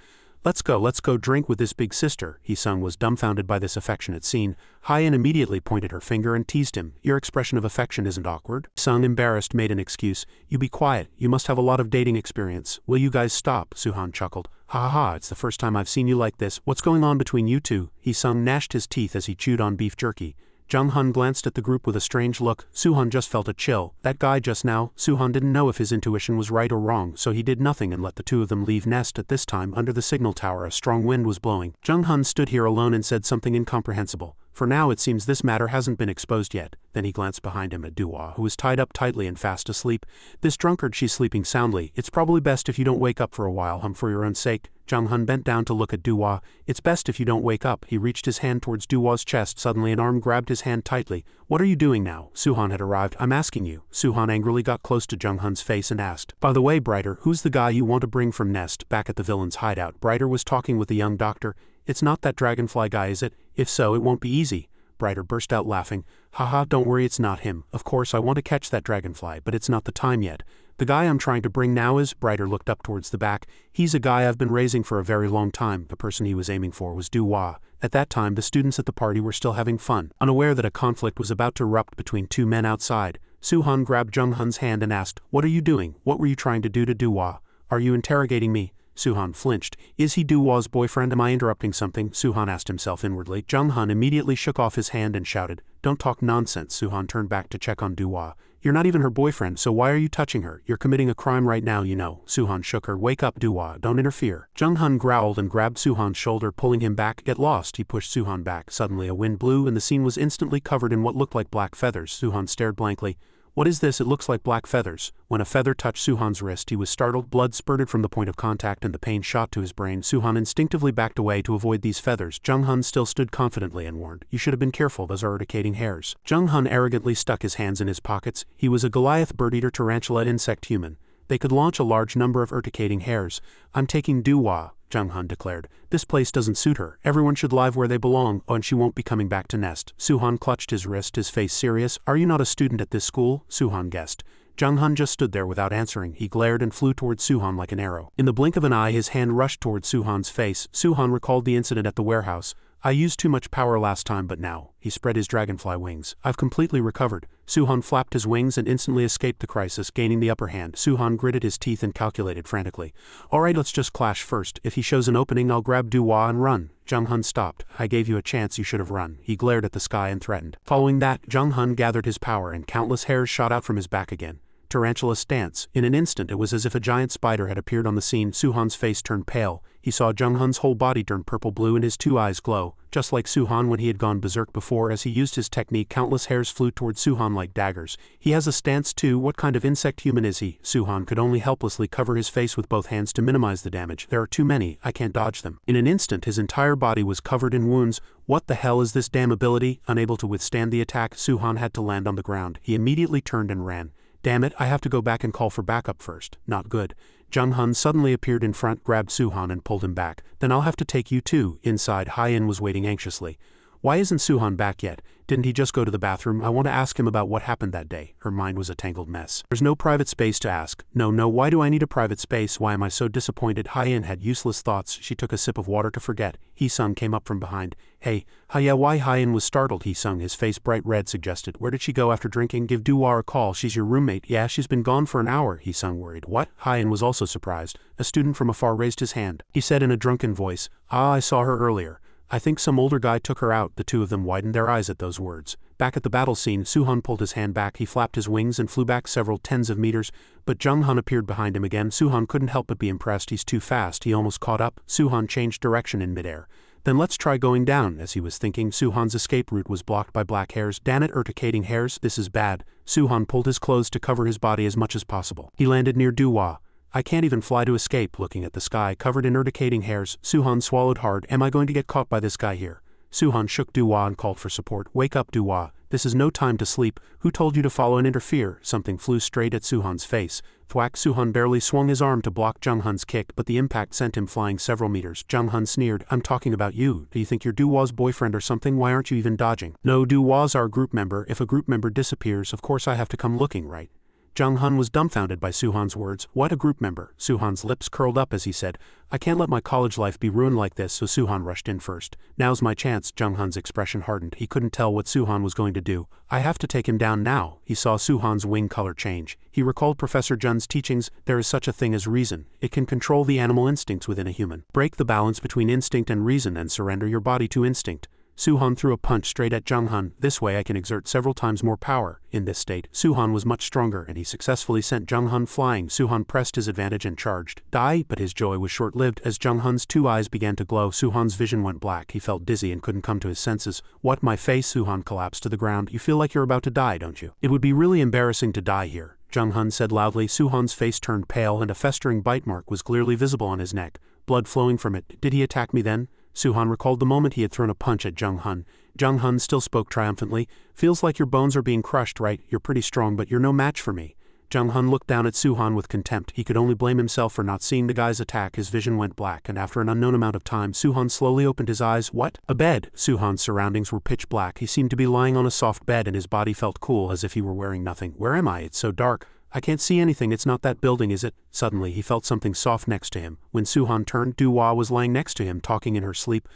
Let's go drink with this big sister." Hee-sung was dumbfounded by this affectionate scene. Hyen immediately pointed her finger and teased him. "Your expression of affection isn't awkward." Sung, embarrassed, made an excuse. "You be quiet. You must have a lot of dating experience. Will you guys stop?" Suhan chuckled. "Ha ha ha, it's the first time I've seen you like this. What's going on between you two?" Hee-sung gnashed his teeth as he chewed on beef jerky. Jung-hun glanced at the group with a strange look. Suhan just felt a chill. That guy just now, Suhan didn't know if his intuition was right or wrong, so he did nothing and let the two of them leave Nest. At this time, under the signal tower, a strong wind was blowing. Jung-hun stood here alone and said something incomprehensible. "For now it seems this matter hasn't been exposed yet." Then he glanced behind him at Duhua, who was tied up tightly and fast asleep. "This drunkard, she's sleeping soundly. It's probably best if you don't wake up for a while, for your own sake." Jung-hun bent down to look at Duhua. "It's best if you don't wake up." He reached his hand towards Duhua's chest. Suddenly an arm grabbed his hand tightly. "What are you doing now?" Suhan had arrived. "I'm asking you." Suhan angrily got close to Jung-hun's face and asked, "By the way, Brighter, who's the guy you want to bring from Nest?" Back at the villain's hideout, Brighter was talking with the young doctor. "It's not that dragonfly guy, is it? If so, it won't be easy." Brighter burst out laughing. "Haha, don't worry, it's not him. Of course I want to catch that dragonfly, but it's not the time yet. The guy I'm trying to bring now is—" Brighter looked up towards the back. "He's a guy I've been raising for a very long time." The person he was aiming for was Duhua. At that time, the students at the party were still having fun, unaware that a conflict was about to erupt between two men outside. Suhan grabbed Jung-hun's hand and asked, "What are you doing? What were you trying to do to Duhua? Are you interrogating me?" Suhan flinched. "Is he Duhua's boyfriend? Am I interrupting something?" Suhan asked himself inwardly. Jung-hun immediately shook off his hand and shouted, "Don't talk nonsense." Suhan turned back to check on Duhua. "You're not even her boyfriend, so why are you touching her? You're committing a crime right now, you know." Suhan shook her. "Wake up, Duhua. Don't interfere." Jung-hun growled and grabbed Suhan's shoulder, pulling him back. "Get lost." He pushed Suhan back. Suddenly a wind blew and the scene was instantly covered in what looked like black feathers. Suhan stared blankly. "What is this? It looks like black feathers." When a feather touched Suhan's wrist, he was startled. Blood spurted from the point of contact and the pain shot to his brain. Suhan instinctively backed away to avoid these feathers. Jung-hun still stood confidently and warned, "You should have been careful, those are urticating hairs." Jung-hun arrogantly stuck his hands in his pockets. He was a Goliath bird-eater tarantula insect human. They could launch a large number of urticating hairs. "I'm taking Duhua," Jung-hun declared. "This place doesn't suit her. Everyone should live where they belong, and she won't be coming back to Nest." Suhan clutched his wrist, his face serious. "Are you not a student at this school?" Suhan guessed. Jung-hun just stood there without answering. He glared and flew towards Suhan like an arrow. In the blink of an eye, his hand rushed towards Suhan's face. Suhan recalled the incident at the warehouse. "I used too much power last time, but now." He spread his dragonfly wings. "I've completely recovered." Suhan flapped his wings and instantly escaped the crisis, gaining the upper hand. Suhan gritted his teeth and calculated frantically. "All right, let's just clash first. If he shows an opening, I'll grab Duhua and run." Jung-hun stopped. "I gave you a chance, you should have run." He glared at the sky and threatened. Following that, Jung-hun gathered his power and countless hairs shot out from his back again. Tarantula stance. In an instant it was as if a giant spider had appeared on the scene. Suhan's face turned pale. He saw Jung-hun's whole body turn purple blue and his two eyes glow. Just like Suhan when he had gone berserk before, as he used his technique, countless hairs flew towards Suhan like daggers. "He has a stance too. What kind of insect human is he?" Suhan could only helplessly cover his face with both hands to minimize the damage. "There are too many. I can't dodge them." In an instant his entire body was covered in wounds. "What the hell is this damn ability?" Unable to withstand the attack, Suhan had to land on the ground. He immediately turned and ran. "Damn it, I have to go back and call for backup first." Not good. Jung-hun suddenly appeared in front, grabbed Suhan and pulled him back. "Then I'll have to take you too." Inside, Hyen was waiting anxiously. Why isn't Suhan back yet? Didn't he just go to the bathroom? I want to ask him about what happened that day. Her mind was a tangled mess. There's no private space to ask. No, why do I need a private space? Why am I so disappointed? Hye-in had useless thoughts. She took a sip of water to forget. Hee-sung came up from behind. Hey, yeah, why? Hye-in was startled. Hee-sung, his face bright red, suggested. Where did she go after drinking? Give Duwa a call. She's your roommate. Yeah, she's been gone for an hour. Hee-sung worried. What? Hye-in was also surprised. A student from afar raised his hand. He said in a drunken voice, I saw her earlier. I think some older guy took her out. The two of them widened their eyes at those words. Back at the battle scene, Suhan pulled his hand back. He flapped his wings and flew back several tens of meters, but Jung-hun appeared behind him again. Suhan couldn't help but be impressed. He's too fast. He almost caught up. Suhan changed direction in midair. Then let's try going down. As he was thinking, Suhan's escape route was blocked by black hairs. Damn it, urticating hairs. This is bad. Suhan pulled his clothes to cover his body as much as possible. He landed near Duwa. I can't even fly to escape. Looking at the sky covered in urticating hairs, Suhan swallowed hard. Am I going to get caught by this guy here? Suhan shook Duwa and called for support. Wake up, Duwa. This is no time to sleep. Who told you to follow and interfere? Something flew straight at Suhan's face. Thwack! Suhan barely swung his arm to block Jung-hun's kick, but the impact sent him flying several meters. Jung-hun sneered. I'm talking about you. Do you think you're Duwa's boyfriend or something? Why aren't you even dodging? No, Duwa's our group member. If a group member disappears, of course I have to come looking, right? Jung-hun was dumbfounded by Suhan's words. What, a group member? Suhan's lips curled up as he said, I can't let my college life be ruined like this, so Suhan rushed in first. Now's my chance. Jung-hun's expression hardened. He couldn't tell what Suhan was going to do. I have to take him down now. He saw Suhan's wing color change. He recalled Professor Jun's teachings. There is such a thing as reason. It can control the animal instincts within a human. Break the balance between instinct and reason and surrender your body to instinct. Suhan threw a punch straight at Jung-hun. This way I can exert several times more power. In this state, Suhan was much stronger and he successfully sent Jung-hun flying. Suhan pressed his advantage and charged. Die! But his joy was short-lived. As Jung-hun's two eyes began to glow, Suhan's vision went black. He felt dizzy and couldn't come to his senses. What, my face? Suhan collapsed to the ground. You feel like you're about to die, don't you? It would be really embarrassing to die here, Jung-hun said loudly. Suhan's face turned pale and a festering bite mark was clearly visible on his neck, blood flowing from it. Did he attack me then? Suhan recalled the moment he had thrown a punch at Jung-hun. Jung-hun still spoke triumphantly. Feels like your bones are being crushed, right? You're pretty strong, but you're no match for me. Jung-hun looked down at Suhan with contempt. He could only blame himself for not seeing the guy's attack. His vision went black, and after an unknown amount of time, Suhan slowly opened his eyes. What? A bed! Suhan's surroundings were pitch black. He seemed to be lying on a soft bed, and his body felt cool, as if he were wearing nothing. Where am I? It's so dark. I can't see anything. It's not that building, is it? Suddenly, he felt something soft next to him. When Suhan turned, Duwa was lying next to him, talking in her sleep.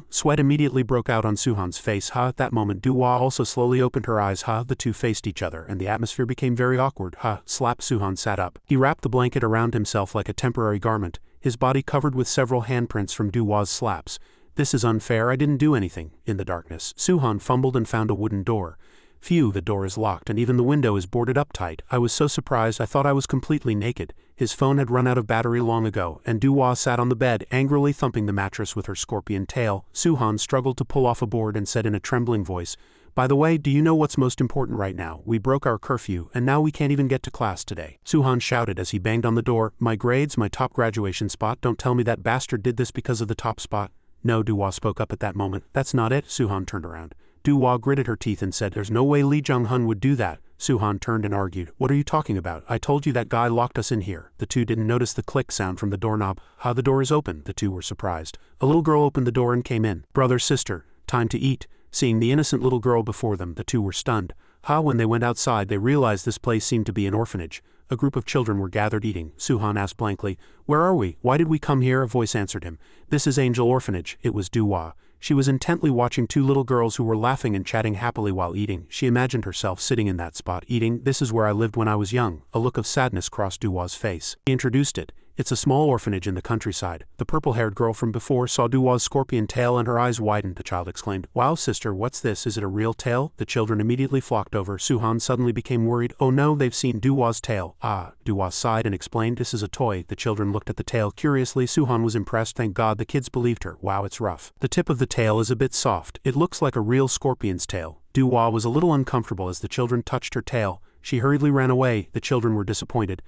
Sweat immediately broke out on Suhan's face. At that moment, Duwa also slowly opened her eyes. The two faced each other, and the atmosphere became very awkward. Slap! Suhan sat up. He wrapped the blanket around himself like a temporary garment, his body covered with several handprints from Duwa's slaps. This is unfair. I didn't do anything. In the darkness, Suhan fumbled and found a wooden door. Phew, the door is locked and even the window is boarded up tight. I was so surprised I thought I was completely naked. His phone had run out of battery long ago, and Duwa sat on the bed, angrily thumping the mattress with her scorpion tail. Suhan struggled to pull off a board and said in a trembling voice, By the way, do you know what's most important right now? We broke our curfew, and now we can't even get to class today. Suhan shouted as he banged on the door, My grades, my top graduation spot. Don't tell me that bastard did this because of the top spot. No, Duwa spoke up at that moment. That's not it. Suhan turned around. Duwa gritted her teeth and said, There's no way Lee Jung-hun would do that. Suhan turned and argued. What are you talking about? I told you that guy locked us in here. The two didn't notice the click sound from the doorknob. The door is open. The two were surprised. A little girl opened the door and came in. Brother, sister, time to eat. Seeing the innocent little girl before them, the two were stunned. When they went outside, they realized this place seemed to be an orphanage. A group of children were gathered eating. Suhan asked blankly, Where are we? Why did we come here? A voice answered him. This is Angel Orphanage. It was Duwa. She was intently watching two little girls who were laughing and chatting happily while eating. She imagined herself sitting in that spot eating. This is where I lived when I was young. A look of sadness crossed Duwa's face. He introduced it. It's a small orphanage in the countryside. The purple-haired girl from before saw Duwa's scorpion tail and her eyes widened. The child exclaimed, Wow, sister, what's this? Is it a real tail? The children immediately flocked over. Suhan suddenly became worried. Oh no, they've seen Duwa's tail. Duwa sighed and explained, This is a toy. The children looked at the tail curiously. Suhan was impressed. Thank God the kids believed her. Wow, it's rough. The tip of the tail is a bit soft. It looks like a real scorpion's tail. Duwa was a little uncomfortable as the children touched her tail. She hurriedly ran away. The children were disappointed.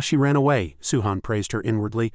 She ran away. Suhan praised her inwardly.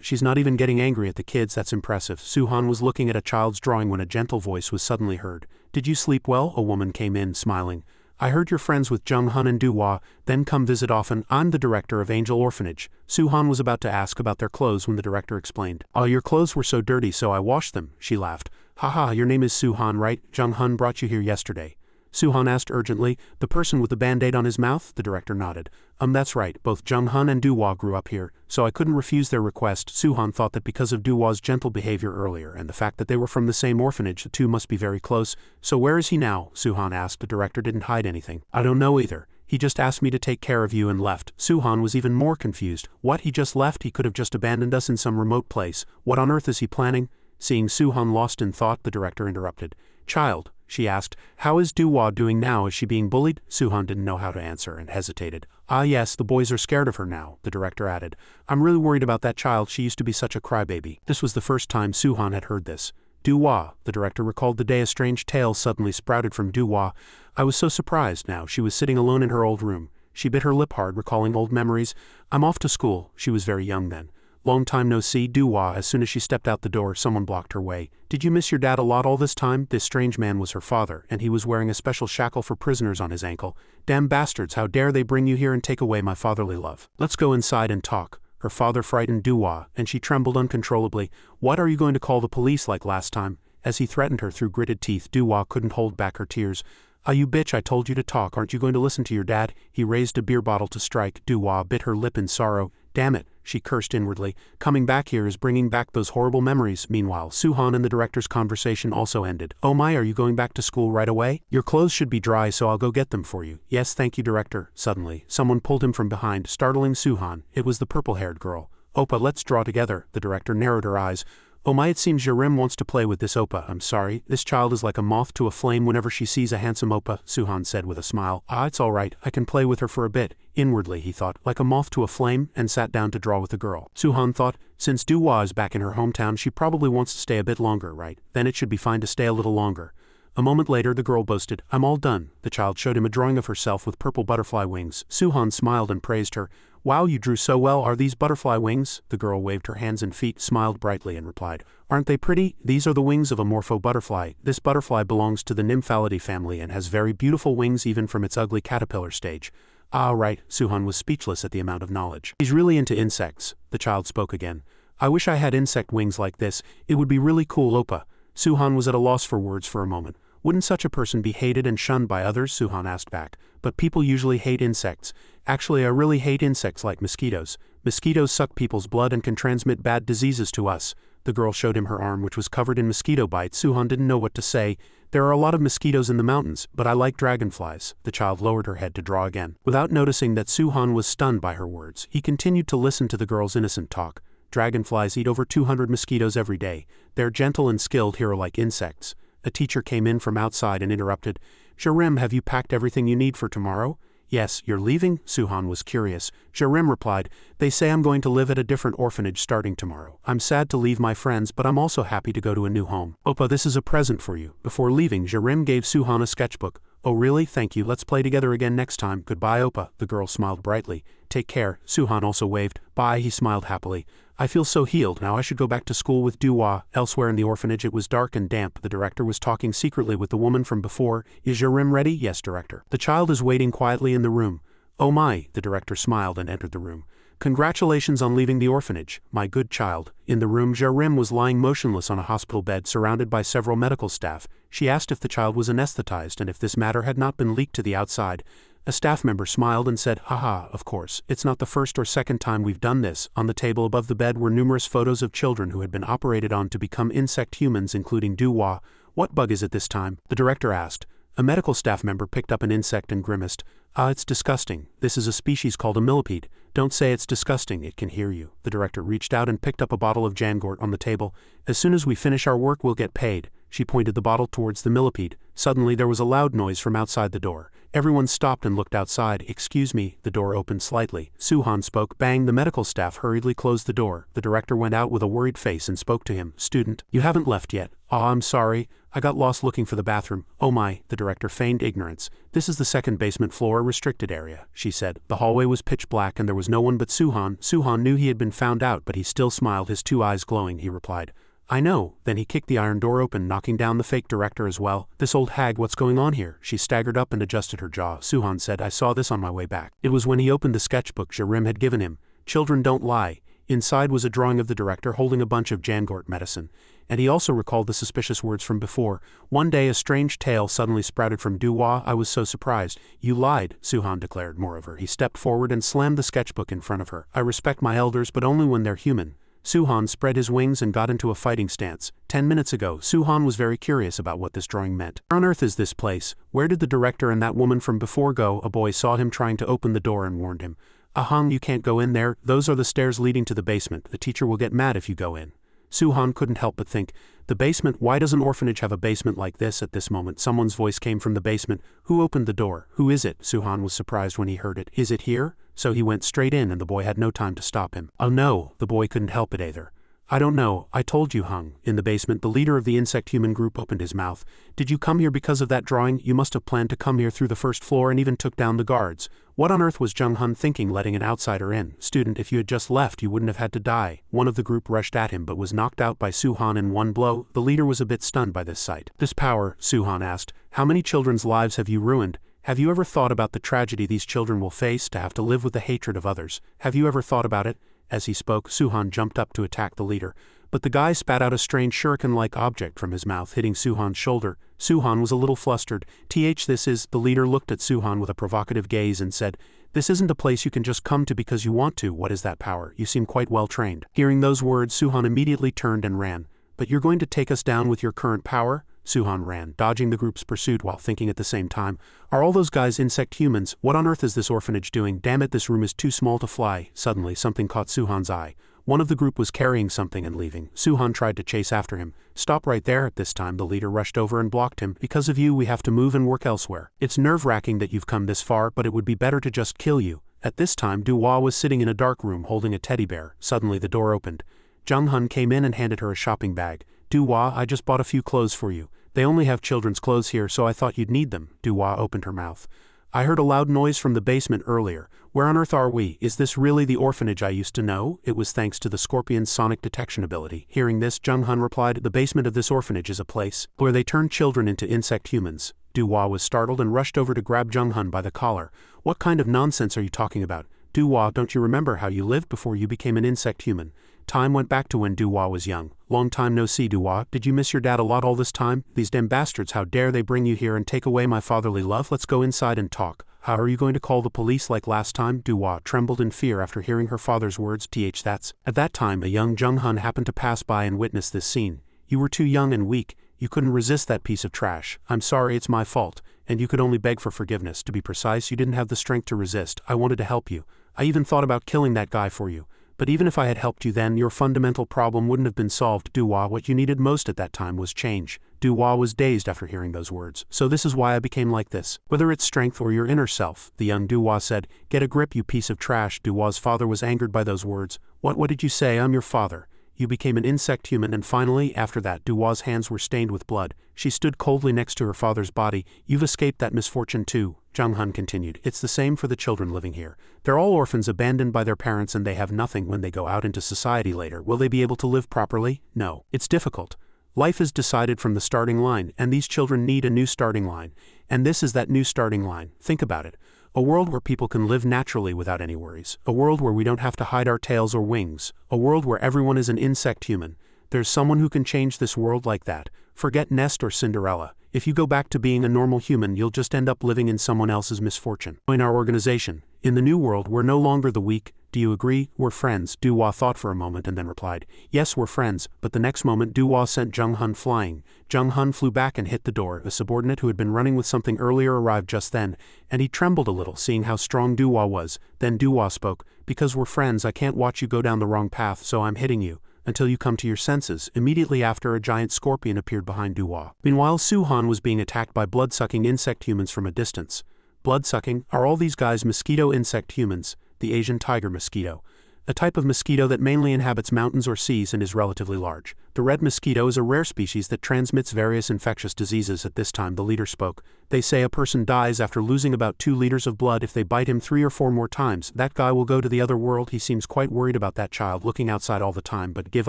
She's not even getting angry at the kids. That's impressive. Suhan was looking at a child's drawing when a gentle voice was suddenly heard. Did you sleep well? A woman came in, smiling. I heard you're friends with Jung-hun and Duwa, then come visit often. I'm the director of Angel Orphanage. Suhan was about to ask about their clothes when the director explained. Your clothes were so dirty, so I washed them. She laughed. Haha, your name is Suhan, right? Jung-hun brought you here yesterday. Suhan asked urgently, the person with the band-aid on his mouth? The director nodded. That's right, both Jung-hun and Do-wah grew up here, so I couldn't refuse their request. Suhan thought that because of Do-wah's gentle behavior earlier and the fact that they were from the same orphanage, the two must be very close. So where is he now? Suhan asked. The director didn't hide anything. I don't know either. He just asked me to take care of you and left. Suhan was even more confused. What, he just left? He could have just abandoned us in some remote place. What on earth is he planning? Seeing Suhan lost in thought, the director interrupted. Child, she asked, how is Do-wah doing now? Is she being bullied? Suhan didn't know how to answer and hesitated. Ah yes, the boys are scared of her now, the director added. I'm really worried about that child, she used to be such a crybaby. This was the first time Suhan had heard this. Do-wah, the director recalled the day a strange tale suddenly sprouted from Do-wah. I was so surprised now. She was sitting alone in her old room. She bit her lip hard, recalling old memories. I'm off to school. She was very young then. Long time no see, Do-wah. As soon as she stepped out the door, someone blocked her way. Did you miss your dad a lot all this time? This strange man was her father, and he was wearing a special shackle for prisoners on his ankle. Damn bastards, how dare they bring you here and take away my fatherly love. Let's go inside and talk. Her father frightened Do-wah, and she trembled uncontrollably. What, are you going to call the police like last time? As he threatened her through gritted teeth, Do-wah couldn't hold back her tears. Ah, you bitch, I told you to talk. Aren't you going to listen to your dad? He raised a beer bottle to strike. Do-wah bit her lip in sorrow. Damn it, she cursed inwardly. Coming back here is bringing back those horrible memories. Meanwhile, Suhan and the director's conversation also ended. Oh my, are you going back to school right away? Your clothes should be dry, so I'll go get them for you. Yes, thank you, director. Suddenly, someone pulled him from behind, startling Suhan. It was the purple-haired girl. Oppa, let's draw together. The director narrowed her eyes. Oh my, it seems Jerem wants to play with this Oppa. I'm sorry, this child is like a moth to a flame whenever she sees a handsome Oppa, Suhan said with a smile. Ah, it's all right, I can play with her for a bit. Inwardly, he thought, like a moth to a flame, and sat down to draw with the girl. Suhan thought, since Do-wah is back in her hometown, she probably wants to stay a bit longer, right? Then it should be fine to stay a little longer. A moment later, the girl boasted, I'm all done. The child showed him a drawing of herself with purple butterfly wings. Suhan smiled and praised her. Wow, you drew so well. Are these butterfly wings? The girl waved her hands and feet, smiled brightly, and replied, aren't they pretty? These are the wings of a morpho butterfly. This butterfly belongs to the Nymphalidae family and has very beautiful wings even from its ugly caterpillar stage. Ah, right. Suhan was speechless at the amount of knowledge. He's really into insects. The child spoke again. I wish I had insect wings like this. It would be really cool, Oppa. Suhan was at a loss for words for a moment. Wouldn't such a person be hated and shunned by others? Suhan asked back. But people usually hate insects. Actually, I really hate insects like mosquitoes. Mosquitoes suck people's blood and can transmit bad diseases to us. The girl showed him her arm, which was covered in mosquito bites. Suhan didn't know what to say. There are a lot of mosquitoes in the mountains, but I like dragonflies. The child lowered her head to draw again. Without noticing that Suhan was stunned by her words, he continued to listen to the girl's innocent talk. Dragonflies eat over 200 mosquitoes every day. They're gentle and skilled hero-like insects. A teacher came in from outside and interrupted. Jerem, have you packed everything you need for tomorrow? Yes, you're leaving? Suhan was curious. Jerem replied, they say I'm going to live at a different orphanage starting tomorrow. I'm sad to leave my friends, but I'm also happy to go to a new home. Oppa, this is a present for you. Before leaving, Jerem gave Suhan a sketchbook. Oh really? Thank you. Let's play together again next time. Goodbye, Oppa. The girl smiled brightly. Take care. Suhan also waved. Bye, he smiled happily. I feel so healed now. I should go back to school with Do-wah. Elsewhere in the orphanage it was dark and damp. The director was talking secretly with the woman from before. Is your room ready? Yes, director. The child is waiting quietly in the room. Oh my, the director smiled and entered the room. Congratulations on leaving the orphanage, my good child. In the room, Jerem was lying motionless on a hospital bed surrounded by several medical staff. She asked if the child was anesthetized and if this matter had not been leaked to the outside. A staff member smiled and said, haha, of course, it's not the first or second time we've done this. On the table above the bed were numerous photos of children who had been operated on to become insect humans, including Do-wah. What bug is it this time? The director asked. A medical staff member picked up an insect and grimaced. Ah, it's disgusting. This is a species called a millipede. Don't say it's disgusting, it can hear you. The director reached out and picked up a bottle of Jangort on the table. As soon as we finish our work, we'll get paid. She pointed the bottle towards the millipede. Suddenly there was a loud noise from outside the door. Everyone stopped and looked outside. Excuse me. The door opened slightly. Suhan spoke. Bang. The medical staff hurriedly closed the door. The director went out with a worried face and spoke to him. Student, you haven't left yet. Ah, I'm sorry. I got lost looking for the bathroom. Oh my. The director feigned ignorance. This is the second basement floor, restricted area, she said. The hallway was pitch black and there was no one but Suhan. Suhan knew he had been found out, but he still smiled, his two eyes glowing. He replied, I know. Then he kicked the iron door open, knocking down the fake director as well. This old hag, what's going on here? She staggered up and adjusted her jaw. Suhan said, I saw this on my way back. It was when he opened the sketchbook Jerem had given him. Children don't lie. Inside was a drawing of the director holding a bunch of Jangort medicine, and he also recalled the suspicious words from before. One day a strange tale suddenly sprouted from Duhua. I was so surprised. You lied, Suhan declared. Moreover, he stepped forward and slammed the sketchbook in front of her. I respect my elders, but only when they're human. Suhan spread his wings and got into a fighting stance. 10 minutes ago, Suhan was very curious about what this drawing meant. Where on earth is this place? Where did the director and that woman from before go? A boy saw him trying to open the door and warned him. Ahang, you can't go in there. Those are the stairs leading to the basement. The teacher will get mad if you go in. Suhan couldn't help but think, the basement? Why does an orphanage have a basement like this? At this moment, someone's voice came from the basement. Who opened the door? Who is it? Suhan was surprised when he heard it. Is it here? So he went straight in and the boy had no time to stop him. Oh no, the boy couldn't help it either. I don't know, I told you, Hung. In the basement, the leader of the insect-human group opened his mouth. Did you come here because of that drawing? You must have planned to come here through the first floor and even took down the guards. What on earth was Jung Hun thinking letting an outsider in? Student, if you had just left, you wouldn't have had to die. One of the group rushed at him but was knocked out by Suhan in one blow. The leader was a bit stunned by this sight. This power, Suhan asked, how many children's lives have you ruined? Have you ever thought about the tragedy these children will face to have to live with the hatred of others? Have you ever thought about it? As he spoke, Suhan jumped up to attack the leader. But the guy spat out a strange shuriken-like object from his mouth, hitting Suhan's shoulder. Suhan was a little flustered. The leader looked at Suhan with a provocative gaze and said, this isn't a place you can just come to because you want to. What is that power? You seem quite well trained. Hearing those words, Suhan immediately turned and ran. But you're going to take us down with your current power? Suhan ran, dodging the group's pursuit while thinking at the same time, are all those guys insect humans? What on earth is this orphanage doing? Damn it, this room is too small to fly. Suddenly, something caught Suhan's eye. One of the group was carrying something and leaving. Suhan tried to chase after him. Stop right there. At this time, the leader rushed over and blocked him. Because of you, we have to move and work elsewhere. It's nerve-wracking that you've come this far, but it would be better to just kill you. At this time, Duhua was sitting in a dark room holding a teddy bear. Suddenly, the door opened. Jung Hun came in and handed her a shopping bag. Duhua, I just bought a few clothes for you. They only have children's clothes here, so I thought you'd need them. Duhua opened her mouth. I heard a loud noise from the basement earlier. Where on earth are we? Is this really the orphanage I used to know? It was thanks to the scorpion's sonic detection ability. Hearing this, Jung Hun replied, the basement of this orphanage is a place where they turn children into insect humans. Duhua was startled and rushed over to grab Jung Hun by the collar. What kind of nonsense are you talking about? Duhua, don't you remember how you lived before you became an insect human? Time went back to when Duhua was young. Long time no see, Duhua. Did you miss your dad a lot all this time? These damn bastards, how dare they bring you here and take away my fatherly love? Let's go inside and talk. How are you going to call the police like last time? Duhua trembled in fear after hearing her father's words. That's. At that time, a young Jung Hun happened to pass by and witness this scene. You were too young and weak. You couldn't resist that piece of trash. I'm sorry, it's my fault. And you could only beg for forgiveness. To be precise, you didn't have the strength to resist. I wanted to help you. I even thought about killing that guy for you. But even if I had helped you then, your fundamental problem wouldn't have been solved. Duhua, what you needed most at that time was change. Duhua was dazed after hearing those words. So this is why I became like this. Whether it's strength or your inner self, the young Duhua said. Get a grip, you piece of trash. Duhua's father was angered by those words. What did you say? I'm your father. You became an insect human, and finally, after that, Duhua's hands were stained with blood. She stood coldly next to her father's body. You've escaped that misfortune too, Jung Hun continued. It's the same for the children living here. They're all orphans abandoned by their parents and they have nothing when they go out into society later. Will they be able to live properly? No. It's difficult. Life is decided from the starting line, and these children need a new starting line. And this is that new starting line. Think about it. A world where people can live naturally without any worries. A world where we don't have to hide our tails or wings. A world where everyone is an insect human. There's someone who can change this world like that. Forget Nest or Cinderella. If you go back to being a normal human, you'll just end up living in someone else's misfortune. In our organization, in the new world, we're no longer the weak. Do you agree? We're friends. Duhua thought for a moment and then replied, yes, we're friends. But the next moment, Duhua sent Jung Hun flying. Jung Hun flew back and hit the door. A subordinate who had been running with something earlier arrived just then, and he trembled a little seeing how strong Duhua was. Then Duhua spoke, because we're friends, I can't watch you go down the wrong path, so I'm hitting you until you come to your senses. Immediately after, a giant scorpion appeared behind Duhua. Meanwhile, Suhan was being attacked by blood-sucking insect humans from a distance. Blood-sucking? Are all these guys mosquito insect humans? The Asian tiger mosquito. A type of mosquito that mainly inhabits mountains or seas and is relatively large. The red mosquito is a rare species that transmits various infectious diseases. At this time, the leader spoke. They say a person dies after losing about 2 liters of blood if they bite him 3 or 4 more times. That guy will go to the other world. He seems quite worried about that child looking outside all the time, but give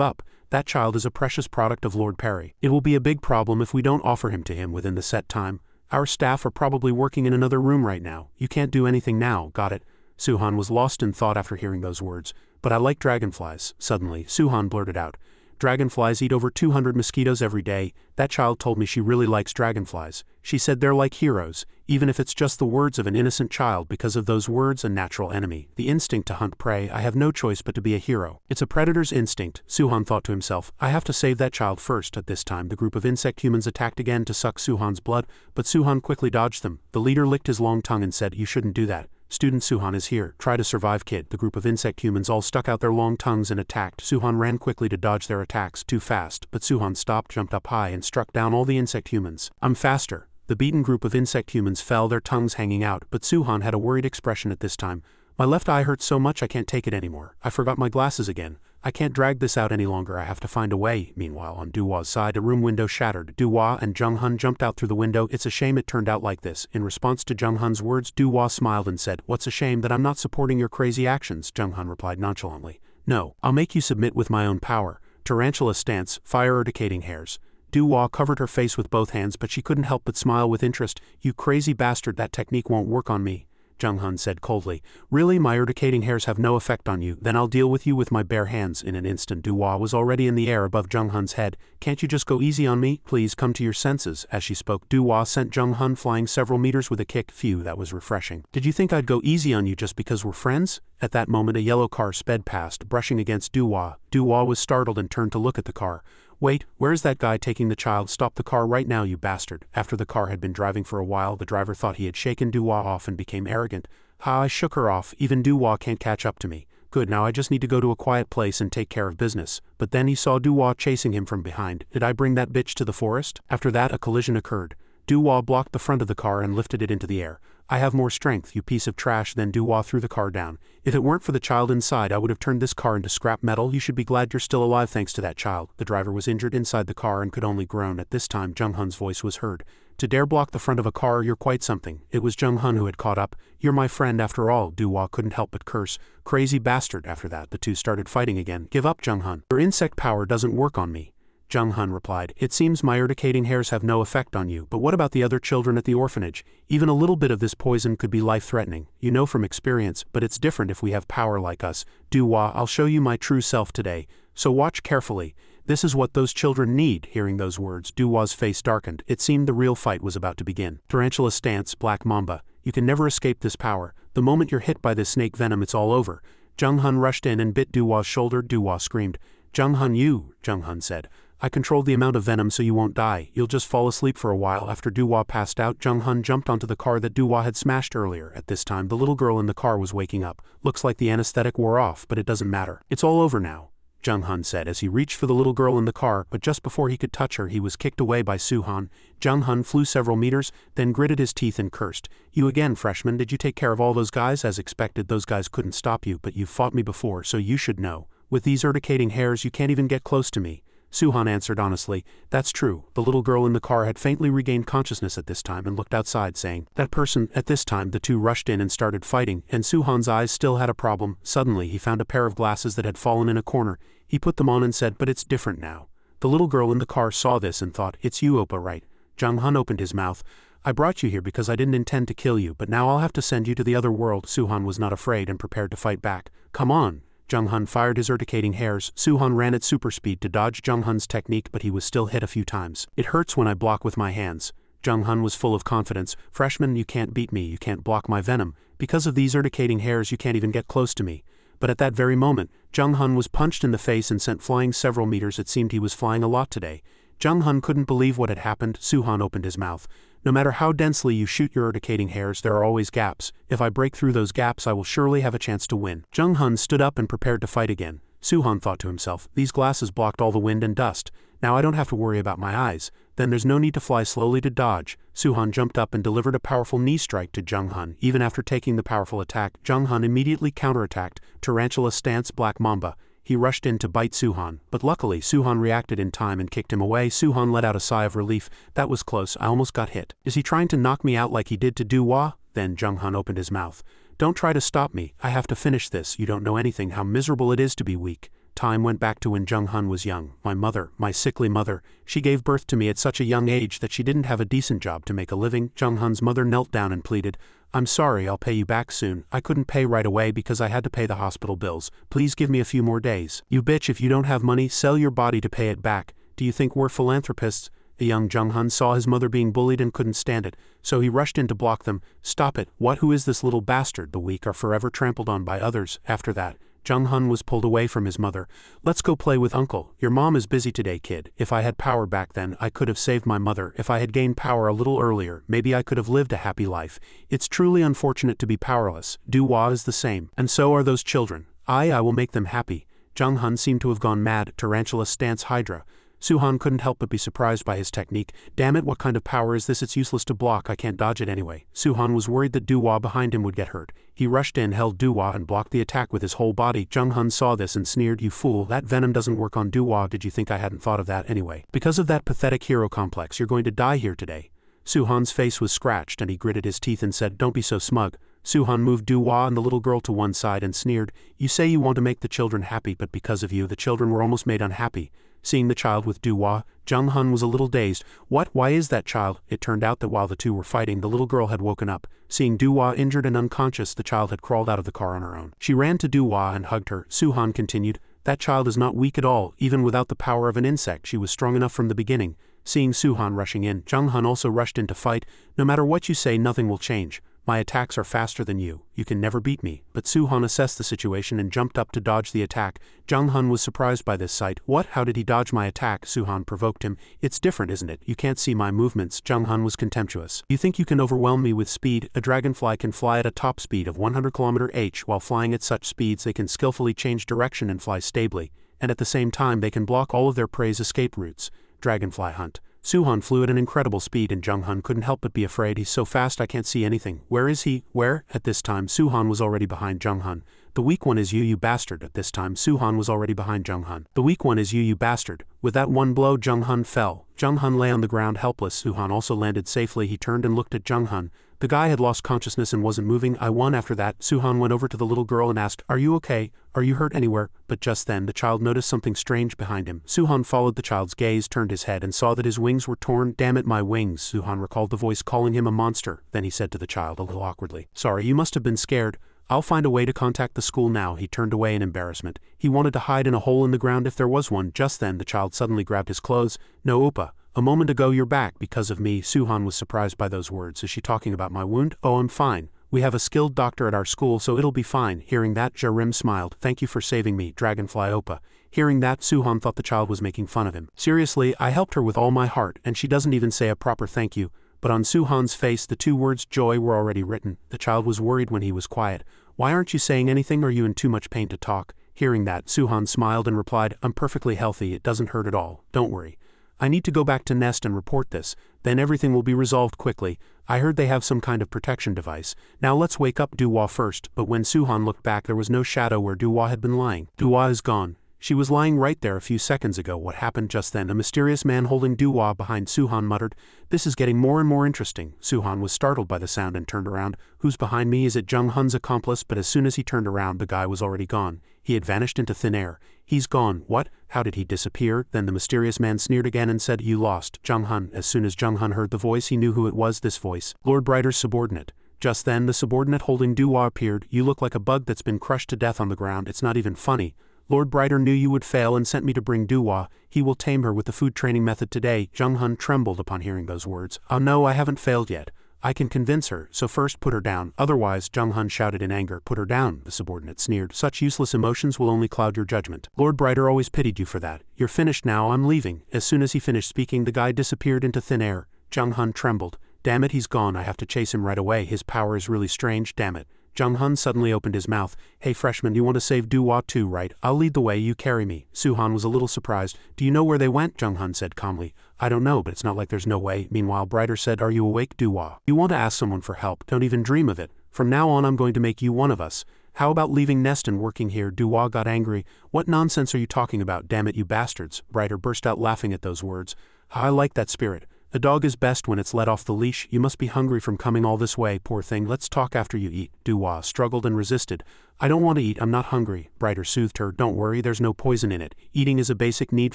up. That child is a precious product of Lord Perry. It will be a big problem if we don't offer him to him within the set time. Our staff are probably working in another room right now. You can't do anything now, got it? Suhan was lost in thought after hearing those words. But I like dragonflies. Suddenly, Suhan blurted out. Dragonflies eat over 200 mosquitoes every day. That child told me she really likes dragonflies. She said they're like heroes, even if it's just the words of an innocent child. Because of those words, a natural enemy, the instinct to hunt prey, I have no choice but to be a hero. It's a predator's instinct, Suhan thought to himself. I have to save that child first. At this time, the group of insect humans attacked again to suck Suhan's blood, but Suhan quickly dodged them. The leader licked his long tongue and said, "You shouldn't do that. Student Suhan is here. Try to survive, kid." The group of insect humans all stuck out their long tongues and attacked. Suhan ran quickly to dodge their attacks, too fast, but Suhan stopped, jumped up high, and struck down all the insect humans. "I'm faster." The beaten group of insect humans fell, their tongues hanging out, but Suhan had a worried expression at this time. "My left eye hurts so much I can't take it anymore. I forgot my glasses again. I can't drag this out any longer. I have to find a way." Meanwhile, on Duhwa's side, a room window shattered. Duhwa and Jung-hun jumped out through the window. "It's a shame it turned out like this." In response to Jung-hun's words, Duhwa smiled and said, "What's a shame? That I'm not supporting your crazy actions." Jung-hun replied nonchalantly, "No, I'll make you submit with my own power. Tarantula stance, fire urticating hairs." Duhwa covered her face with both hands, but she couldn't help but smile with interest. "You crazy bastard, that technique won't work on me," Jung-hun said coldly. "Really? My urticating hairs have no effect on you? Then I'll deal with you with my bare hands." In an instant, Duhwa was already in the air above Jung-hun's head. "Can't you just go easy on me? Please come to your senses." As she spoke, Duhwa sent Jung-hun flying several meters with a kick. Phew, that was refreshing. "Did you think I'd go easy on you just because we're friends?" At that moment, a yellow car sped past, brushing against Duhwa. Duhwa was startled and turned to look at the car. "Wait, where's that guy taking the child? Stop the car right now, you bastard." After the car had been driving for a while, the driver thought he had shaken Duhwa off and became arrogant. "Ha, I shook her off. Even Duhwa can't catch up to me. Good, now I just need to go to a quiet place and take care of business." But then he saw Duhwa chasing him from behind. "Did I bring that bitch to the forest?" After that, a collision occurred. Duhwa blocked the front of the car and lifted it into the air. "I have more strength, you piece of trash." Then Duhwa threw the car down. "If it weren't for the child inside, I would have turned this car into scrap metal. You should be glad you're still alive thanks to that child." The driver was injured inside the car and could only groan. At this time, Jung-hun's voice was heard. "To dare block the front of a car, you're quite something." It was Jung-hun who had caught up. "You're my friend after all." Duhwa couldn't help but curse. "Crazy bastard." After that, the two started fighting again. "Give up, Jung-hun. Your insect power doesn't work on me." Jung-hun replied, "It seems my urticating hairs have no effect on you, but what about the other children at the orphanage? Even a little bit of this poison could be life-threatening. You know from experience, but it's different if we have power like us. Duhwa, I'll show you my true self today, so watch carefully. This is what those children need." Hearing those words, Duhwa's face darkened. It seemed the real fight was about to begin. "Tarantula stance, black mamba. You can never escape this power. The moment you're hit by this snake venom, it's all over." Jung-hun rushed in and bit Duhwa's shoulder. Duhwa screamed. "Jung-hun, you," Jung-hun said. "I controlled the amount of venom so you won't die. You'll just fall asleep for a while." After Duhwa passed out, Jung-hun jumped onto the car that Duhwa had smashed earlier. At this time, the little girl in the car was waking up. "Looks like the anesthetic wore off, but it doesn't matter. It's all over now," Jung-hun said as he reached for the little girl in the car, but just before he could touch her, he was kicked away by Suhan. Jung-hun flew several meters, then gritted his teeth and cursed. "You again, freshman. Did you take care of all those guys?" "As expected, those guys couldn't stop you, but you've fought me before, so you should know. With these urticating hairs, you can't even get close to me." Suhan answered honestly. "That's true." The little girl in the car had faintly regained consciousness at this time and looked outside, saying, "That person." At this time, the two rushed in and started fighting, and Suhan's eyes still had a problem. Suddenly, he found a pair of glasses that had fallen in a corner. He put them on and said, "But it's different now." The little girl in the car saw this and thought, "It's you, Oppa, right?" Jung-hun opened his mouth. "I brought you here because I didn't intend to kill you, but now I'll have to send you to the other world." Suhan was not afraid and prepared to fight back. "Come on." Jung-hun fired his urticating hairs. Suhan ran at super speed to dodge Jung-hun's technique, but he was still hit a few times. "It hurts when I block with my hands." Jung-hun was full of confidence. "Freshman, you can't beat me. You can't block my venom. Because of these urticating hairs, you can't even get close to me." But at that very moment, Jung-hun was punched in the face and sent flying several meters. It seemed he was flying a lot today. Jung-hun couldn't believe what had happened. Suhan opened his mouth. "No matter how densely you shoot your urticating hairs, there are always gaps. If I break through those gaps, I will surely have a chance to win." Jung-hun stood up and prepared to fight again. Suhan thought to himself, "These glasses blocked all the wind and dust. Now I don't have to worry about my eyes. Then there's no need to fly slowly to dodge." Suhan jumped up and delivered a powerful knee strike to Jung-hun. Even after taking the powerful attack, Jung-hun immediately counterattacked. Tarantula stance, black mamba. He rushed in to bite Suhan, but luckily Suhan reacted in time and kicked him away. Suhan let out a sigh of relief. "That was close. I almost got hit. Is he trying to knock me out like he did to Duhwa?" Then Jung-hun opened his mouth. "Don't try to stop me. I have to finish this. You don't know anything how miserable it is to be weak." Time went back to when Jung-hun was young. My mother, my sickly mother, she gave birth to me at such a young age that she didn't have a decent job to make a living. Jung-hun's mother knelt down and pleaded, I'm sorry, I'll pay you back soon. I couldn't pay right away because I had to pay the hospital bills. Please give me a few more days. You bitch, if you don't have money, sell your body to pay it back. Do you think we're philanthropists? The young Jung-hun saw his mother being bullied and couldn't stand it, so he rushed in to block them. Stop it. What? Who is this little bastard? The weak are forever trampled on by others. After that, Jung-hun was pulled away from his mother. Let's go play with uncle. Your mom is busy today, kid. If I had power back then, I could have saved my mother. If I had gained power a little earlier, maybe I could have lived a happy life. It's truly unfortunate to be powerless. Duhua is the same. And so are those children. I will make them happy. Jung-hun seemed to have gone mad. Tarantula stance Hydra. Suhan couldn't help but be surprised by his technique. Damn it, what kind of power is this? It's useless to block, I can't dodge it anyway. Suhan was worried that Duhua behind him would get hurt. He rushed in, held Duhua and blocked the attack with his whole body. Jung-hun saw this and sneered, you fool, that venom doesn't work on Duhua. Did you think I hadn't thought of that anyway? Because of that pathetic hero complex, you're going to die here today. Suhan's face was scratched and he gritted his teeth and said, don't be so smug. Suhan moved Duhua and the little girl to one side and sneered, you say you want to make the children happy, but because of you, the children were almost made unhappy. Seeing the child with Duhua, Jung-hun was a little dazed. What? Why is that child? It turned out that while the two were fighting, the little girl had woken up. Seeing Duhua injured and unconscious, the child had crawled out of the car on her own. She ran to Duhua and hugged her. Suhan continued, that child is not weak at all. Even without the power of an insect, she was strong enough from the beginning. Seeing Suhan rushing in, Jung-hun also rushed in to fight. No matter what you say, nothing will change. My attacks are faster than you. You can never beat me. But Suhan assessed the situation and jumped up to dodge the attack. Jung-hun was surprised by this sight. What? How did he dodge my attack? Suhan provoked him. It's different, isn't it? You can't see my movements. Jung-hun was contemptuous. You think you can overwhelm me with speed? A dragonfly can fly at a top speed of 100 km/h. While flying at such speeds, they can skillfully change direction and fly stably. And at the same time, they can block all of their prey's escape routes. Dragonfly hunt. Suhan flew at an incredible speed and Jung-hun couldn't help but be afraid. He's so fast I can't see anything. Where is he? Where? At this time, Suhan was already behind Jung-hun. The weak one is you, you bastard. At this time, Suhan was already behind Jung-hun. The weak one is you, you bastard. With that one blow, Jung-hun fell. Jung-hun lay on the ground helpless. Suhan also landed safely. He turned and looked at Jung-hun. The guy had lost consciousness and wasn't moving. I won. After that, Suhan went over to the little girl and asked, are you okay? Are you hurt anywhere? But just then, the child noticed something strange behind him. Suhan followed the child's gaze, turned his head and saw that his wings were torn. Damn it, my wings. Suhan recalled the voice calling him a monster. Then he said to the child a little awkwardly, sorry, you must have been scared. I'll find a way to contact the school now. He turned away in embarrassment. He wanted to hide in a hole in the ground if there was one. Just then, the child suddenly grabbed his clothes. No, Oppa. A moment ago you're back because of me. Suhan was surprised by those words. Is she talking about my wound? Oh, I'm fine. We have a skilled doctor at our school, so it'll be fine. Hearing that, Jarim smiled. Thank you for saving me, Dragonfly Oppa. Hearing that, Suhan thought the child was making fun of him. Seriously, I helped her with all my heart, and she doesn't even say a proper thank you. But on Suhan's face, the two words joy were already written. The child was worried when he was quiet. Why aren't you saying anything? Are you in too much pain to talk? Hearing that, Suhan smiled and replied, I'm perfectly healthy. It doesn't hurt at all. Don't worry. I need to go back to Nest and report this, then everything will be resolved quickly. I heard they have some kind of protection device. Now let's wake up Duhua first. But when Suhan looked back, there was no shadow where Duhua had been lying. Duhua is gone. She was lying right there a few seconds ago. What happened just then? A mysterious man holding Duhua behind Suhan muttered, this is getting more and more interesting. Suhan was startled by the sound and turned around. Who's behind me? Is it Jung-hun's accomplice? But as soon as he turned around, the guy was already gone. He had vanished into thin air. He's gone. What? How did he disappear? Then the mysterious man sneered again and said, you lost, Jung-hun. As soon as Jung-hun heard the voice, he knew who it was. This voice. Lord Brighter's subordinate. Just then, the subordinate holding Duhua appeared. You look like a bug that's been crushed to death on the ground. It's not even funny. Lord Brighter knew you would fail and sent me to bring Duhua. He will tame her with the food training method today. Jung-hun trembled upon hearing those words. Oh no, I haven't failed yet. I can convince her, so first put her down. Otherwise, Jung-hun shouted in anger. Put her down, the subordinate sneered. Such useless emotions will only cloud your judgment. Lord Brighter always pitied you for that. You're finished now, I'm leaving. As soon as he finished speaking, the guy disappeared into thin air. Jung-hun trembled. Damn it, he's gone. I have to chase him right away. His power is really strange, damn it. Jung-hun suddenly opened his mouth. Hey freshman, you want to save Duhua too, right? I'll lead the way, you carry me. Suhan was a little surprised. Do you know where they went? Jung-hun said calmly. I don't know, but it's not like there's no way. Meanwhile, Brighter said, are you awake, Duhua? You want to ask someone for help? Don't even dream of it. From now on, I'm going to make you one of us. How about leaving Nest and working here? Duhua got angry. What nonsense are you talking about? Damn it, you bastards. Brighter burst out laughing at those words. I like that spirit. A dog is best when it's let off the leash. You must be hungry from coming all this way, poor thing. Let's talk after you eat. Duhua struggled and resisted. I don't want to eat, I'm not hungry. Brighter soothed her. Don't worry, there's no poison in it. Eating is a basic need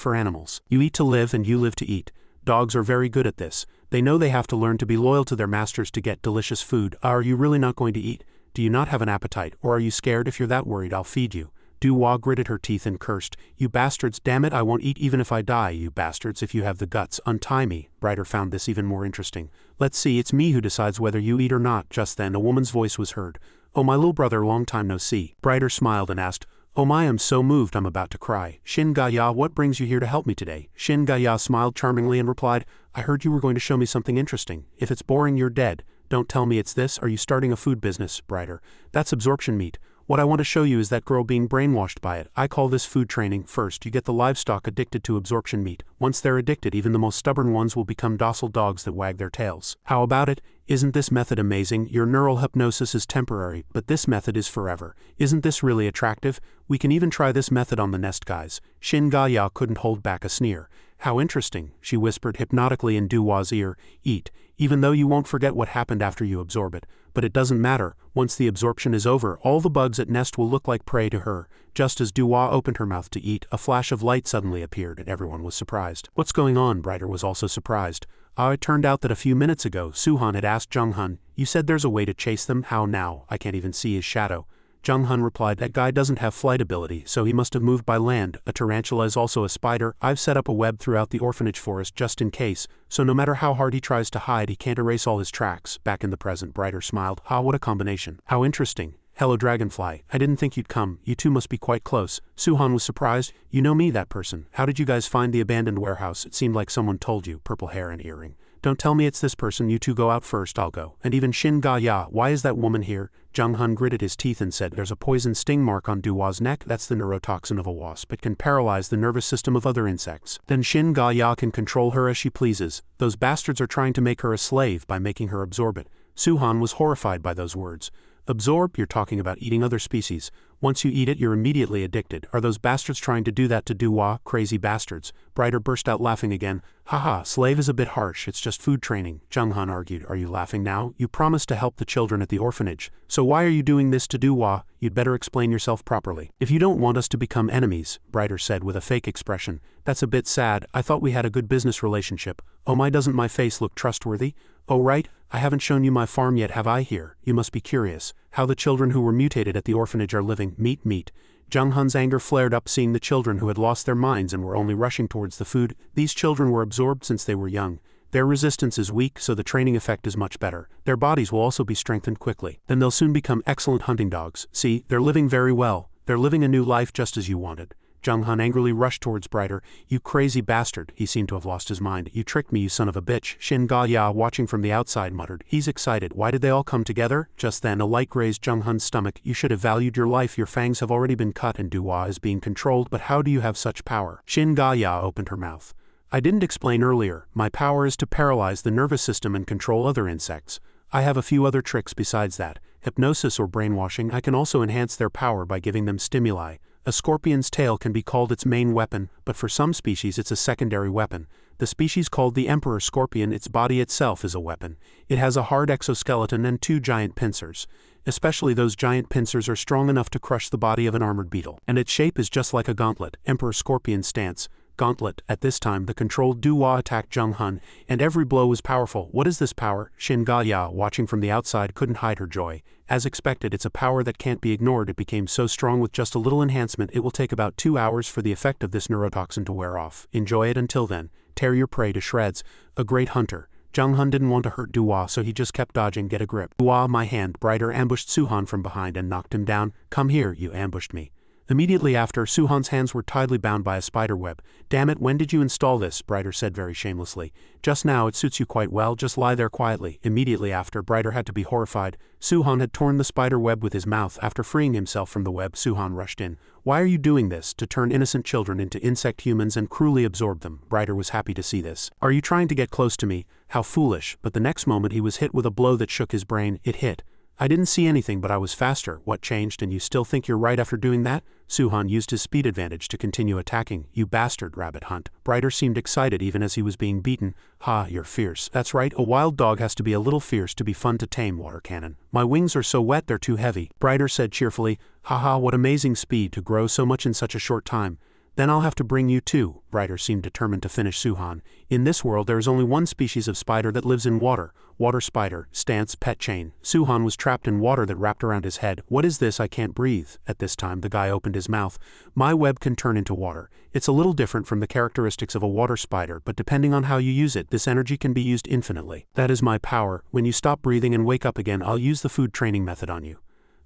for animals. You eat to live and you live to eat. Dogs are very good at this. They know they have to learn to be loyal to their masters to get delicious food. Are you really not going to eat? Do you not have an appetite, or are you scared? If you're that worried, I'll feed you. Duhua gritted her teeth and cursed. You bastards, damn it, I won't eat even if I die, you bastards, if you have the guts, untie me. Brighter found this even more interesting. Let's see, it's me who decides whether you eat or not. Just then a woman's voice was heard. Oh, my little brother, long time no see. Brighter smiled and asked, oh my, I'm so moved I'm about to cry. Shin Ga-ya, what brings you here to help me today? Shin Ga-ya smiled charmingly and replied, I heard you were going to show me something interesting. If it's boring, you're dead. Don't tell me it's this. Are you starting a food business? Brighter. That's absorption meat. What I want to show you is that girl being brainwashed by it. I call this food training. First, you get the livestock addicted to absorption meat. Once they're addicted, even the most stubborn ones will become docile dogs that wag their tails. How about it? Isn't this method amazing? Your neural hypnosis is temporary, but this method is forever. Isn't this really attractive? We can even try this method on the nest guys. Shin Ga-ya couldn't hold back a sneer. How interesting, she whispered hypnotically in Duhua's ear. Eat, even though you won't forget what happened after you absorb it. But it doesn't matter. Once the absorption is over, all the bugs at nest will look like prey to her. Just as Duhua opened her mouth to eat, a flash of light suddenly appeared and everyone was surprised. What's going on? Brighter was also surprised. It turned out that a few minutes ago, Suhan had asked Jung-hun, you said there's a way to chase them? How now? I can't even see his shadow. Jung-hun replied, that guy doesn't have flight ability, so he must have moved by land. A tarantula is also a spider. I've set up a web throughout the orphanage forest just in case, so no matter how hard he tries to hide, he can't erase all his tracks. Back in the present, Brighter smiled. What a combination. How interesting. Hello dragonfly, I didn't think you'd come. You two must be quite close. Suhan was surprised. You know me, that person. How did you guys find the abandoned warehouse? It seemed like someone told you. Purple hair and earring. Don't tell me it's this person. You two go out first, I'll go. And even Shin Ga-ya, why is that woman here? Jung-hun gritted his teeth and said, there's a poison sting mark on Duhua's neck. That's the neurotoxin of a wasp. It can paralyze the nervous system of other insects. Then Shin Ga-ya can control her as she pleases. Those bastards are trying to make her a slave by making her absorb it. Suhan was horrified by those words. Absorb? You're talking about eating other species. Once you eat it, you're immediately addicted. Are those bastards trying to do that to Duhua? Crazy bastards. Brighter burst out laughing again. Haha, slave is a bit harsh, it's just food training. Jung-hun argued. Are you laughing now? You promised to help the children at the orphanage. So why are you doing this to Duhua? You'd better explain yourself properly. If you don't want us to become enemies, Brighter said with a fake expression. That's a bit sad. I thought we had a good business relationship. Oh my, doesn't my face look trustworthy? Oh right, I haven't shown you my farm yet, have I? Here, you must be curious. How the children who were mutated at the orphanage are living. Meat. Jung-hun's anger flared up seeing the children who had lost their minds and were only rushing towards the food. These children were absorbed since they were young. Their resistance is weak, so the training effect is much better. Their bodies will also be strengthened quickly. Then they'll soon become excellent hunting dogs. See, they're living very well. They're living a new life just as you wanted. Jung-hun angrily rushed towards Brighter. You crazy bastard. He seemed to have lost his mind. You tricked me, you son of a bitch. Shin Ga-ya, watching from the outside, muttered. He's excited. Why did they all come together? Just then a light grazed Jung-hun's stomach. You should have valued your life. Your fangs have already been cut and Duhua is being controlled, but how do you have such power? Shin Ga-ya opened her mouth. I didn't explain earlier. My power is to paralyze the nervous system and control other insects. I have a few other tricks besides that. Hypnosis or brainwashing. I can also enhance their power by giving them stimuli. A scorpion's tail can be called its main weapon, but for some species it's a secondary weapon. The species called the emperor scorpion, its body itself is a weapon. It has a hard exoskeleton and 2 giant pincers. Especially those giant pincers are strong enough to crush the body of an armored beetle. And its shape is just like a gauntlet. Emperor scorpion stance. Gauntlet. At this time the controlled Duhua attacked Jung-hun, and every blow was powerful. What is this power? Shin Ga-ya, watching from the outside, couldn't hide her joy. As expected, it's a power that can't be ignored. It became so strong with just a little enhancement. It will take about 2 hours for the effect of this neurotoxin to wear off. Enjoy it until then. Tear your prey to shreds. A great hunter. Jung-hun didn't want to hurt Duhua, so he just kept dodging. Get a grip. Duhua, my hand. Brighter ambushed Suhan from behind and knocked him down. Come here, you ambushed me. Immediately after, Suhan's hands were tidally bound by a spider web. Damn it, when did you install this? Brighter said very shamelessly. Just now, it suits you quite well, just lie there quietly. Immediately after, Brighter had to be horrified. Suhan had torn the spider web with his mouth. After freeing himself from the web, Suhan rushed in. Why are you doing this? To turn innocent children into insect humans and cruelly absorb them. Brighter was happy to see this. Are you trying to get close to me? How foolish. But the next moment he was hit with a blow that shook his brain. It hit. I didn't see anything, but I was faster. What changed, and you still think you're right after doing that? Suhan used his speed advantage to continue attacking. You bastard, rabbit hunt. Brighter seemed excited even as he was being beaten. Ha, you're fierce. That's right, a wild dog has to be a little fierce to be fun to tame, water cannon. My wings are so wet they're too heavy, Brighter said cheerfully. Haha, what amazing speed to grow so much in such a short time. Then I'll have to bring you too. Brighter seemed determined to finish Suhan. In this world there is only one species of spider that lives in water. Water spider, stance, pet chain. Suhan was trapped in water that wrapped around his head. What is this? I can't breathe. At this time the guy opened his mouth. My web can turn into water. It's a little different from the characteristics of a water spider, but depending on how you use it, this energy can be used infinitely. That is my power. When you stop breathing and wake up again, I'll use the food training method on you.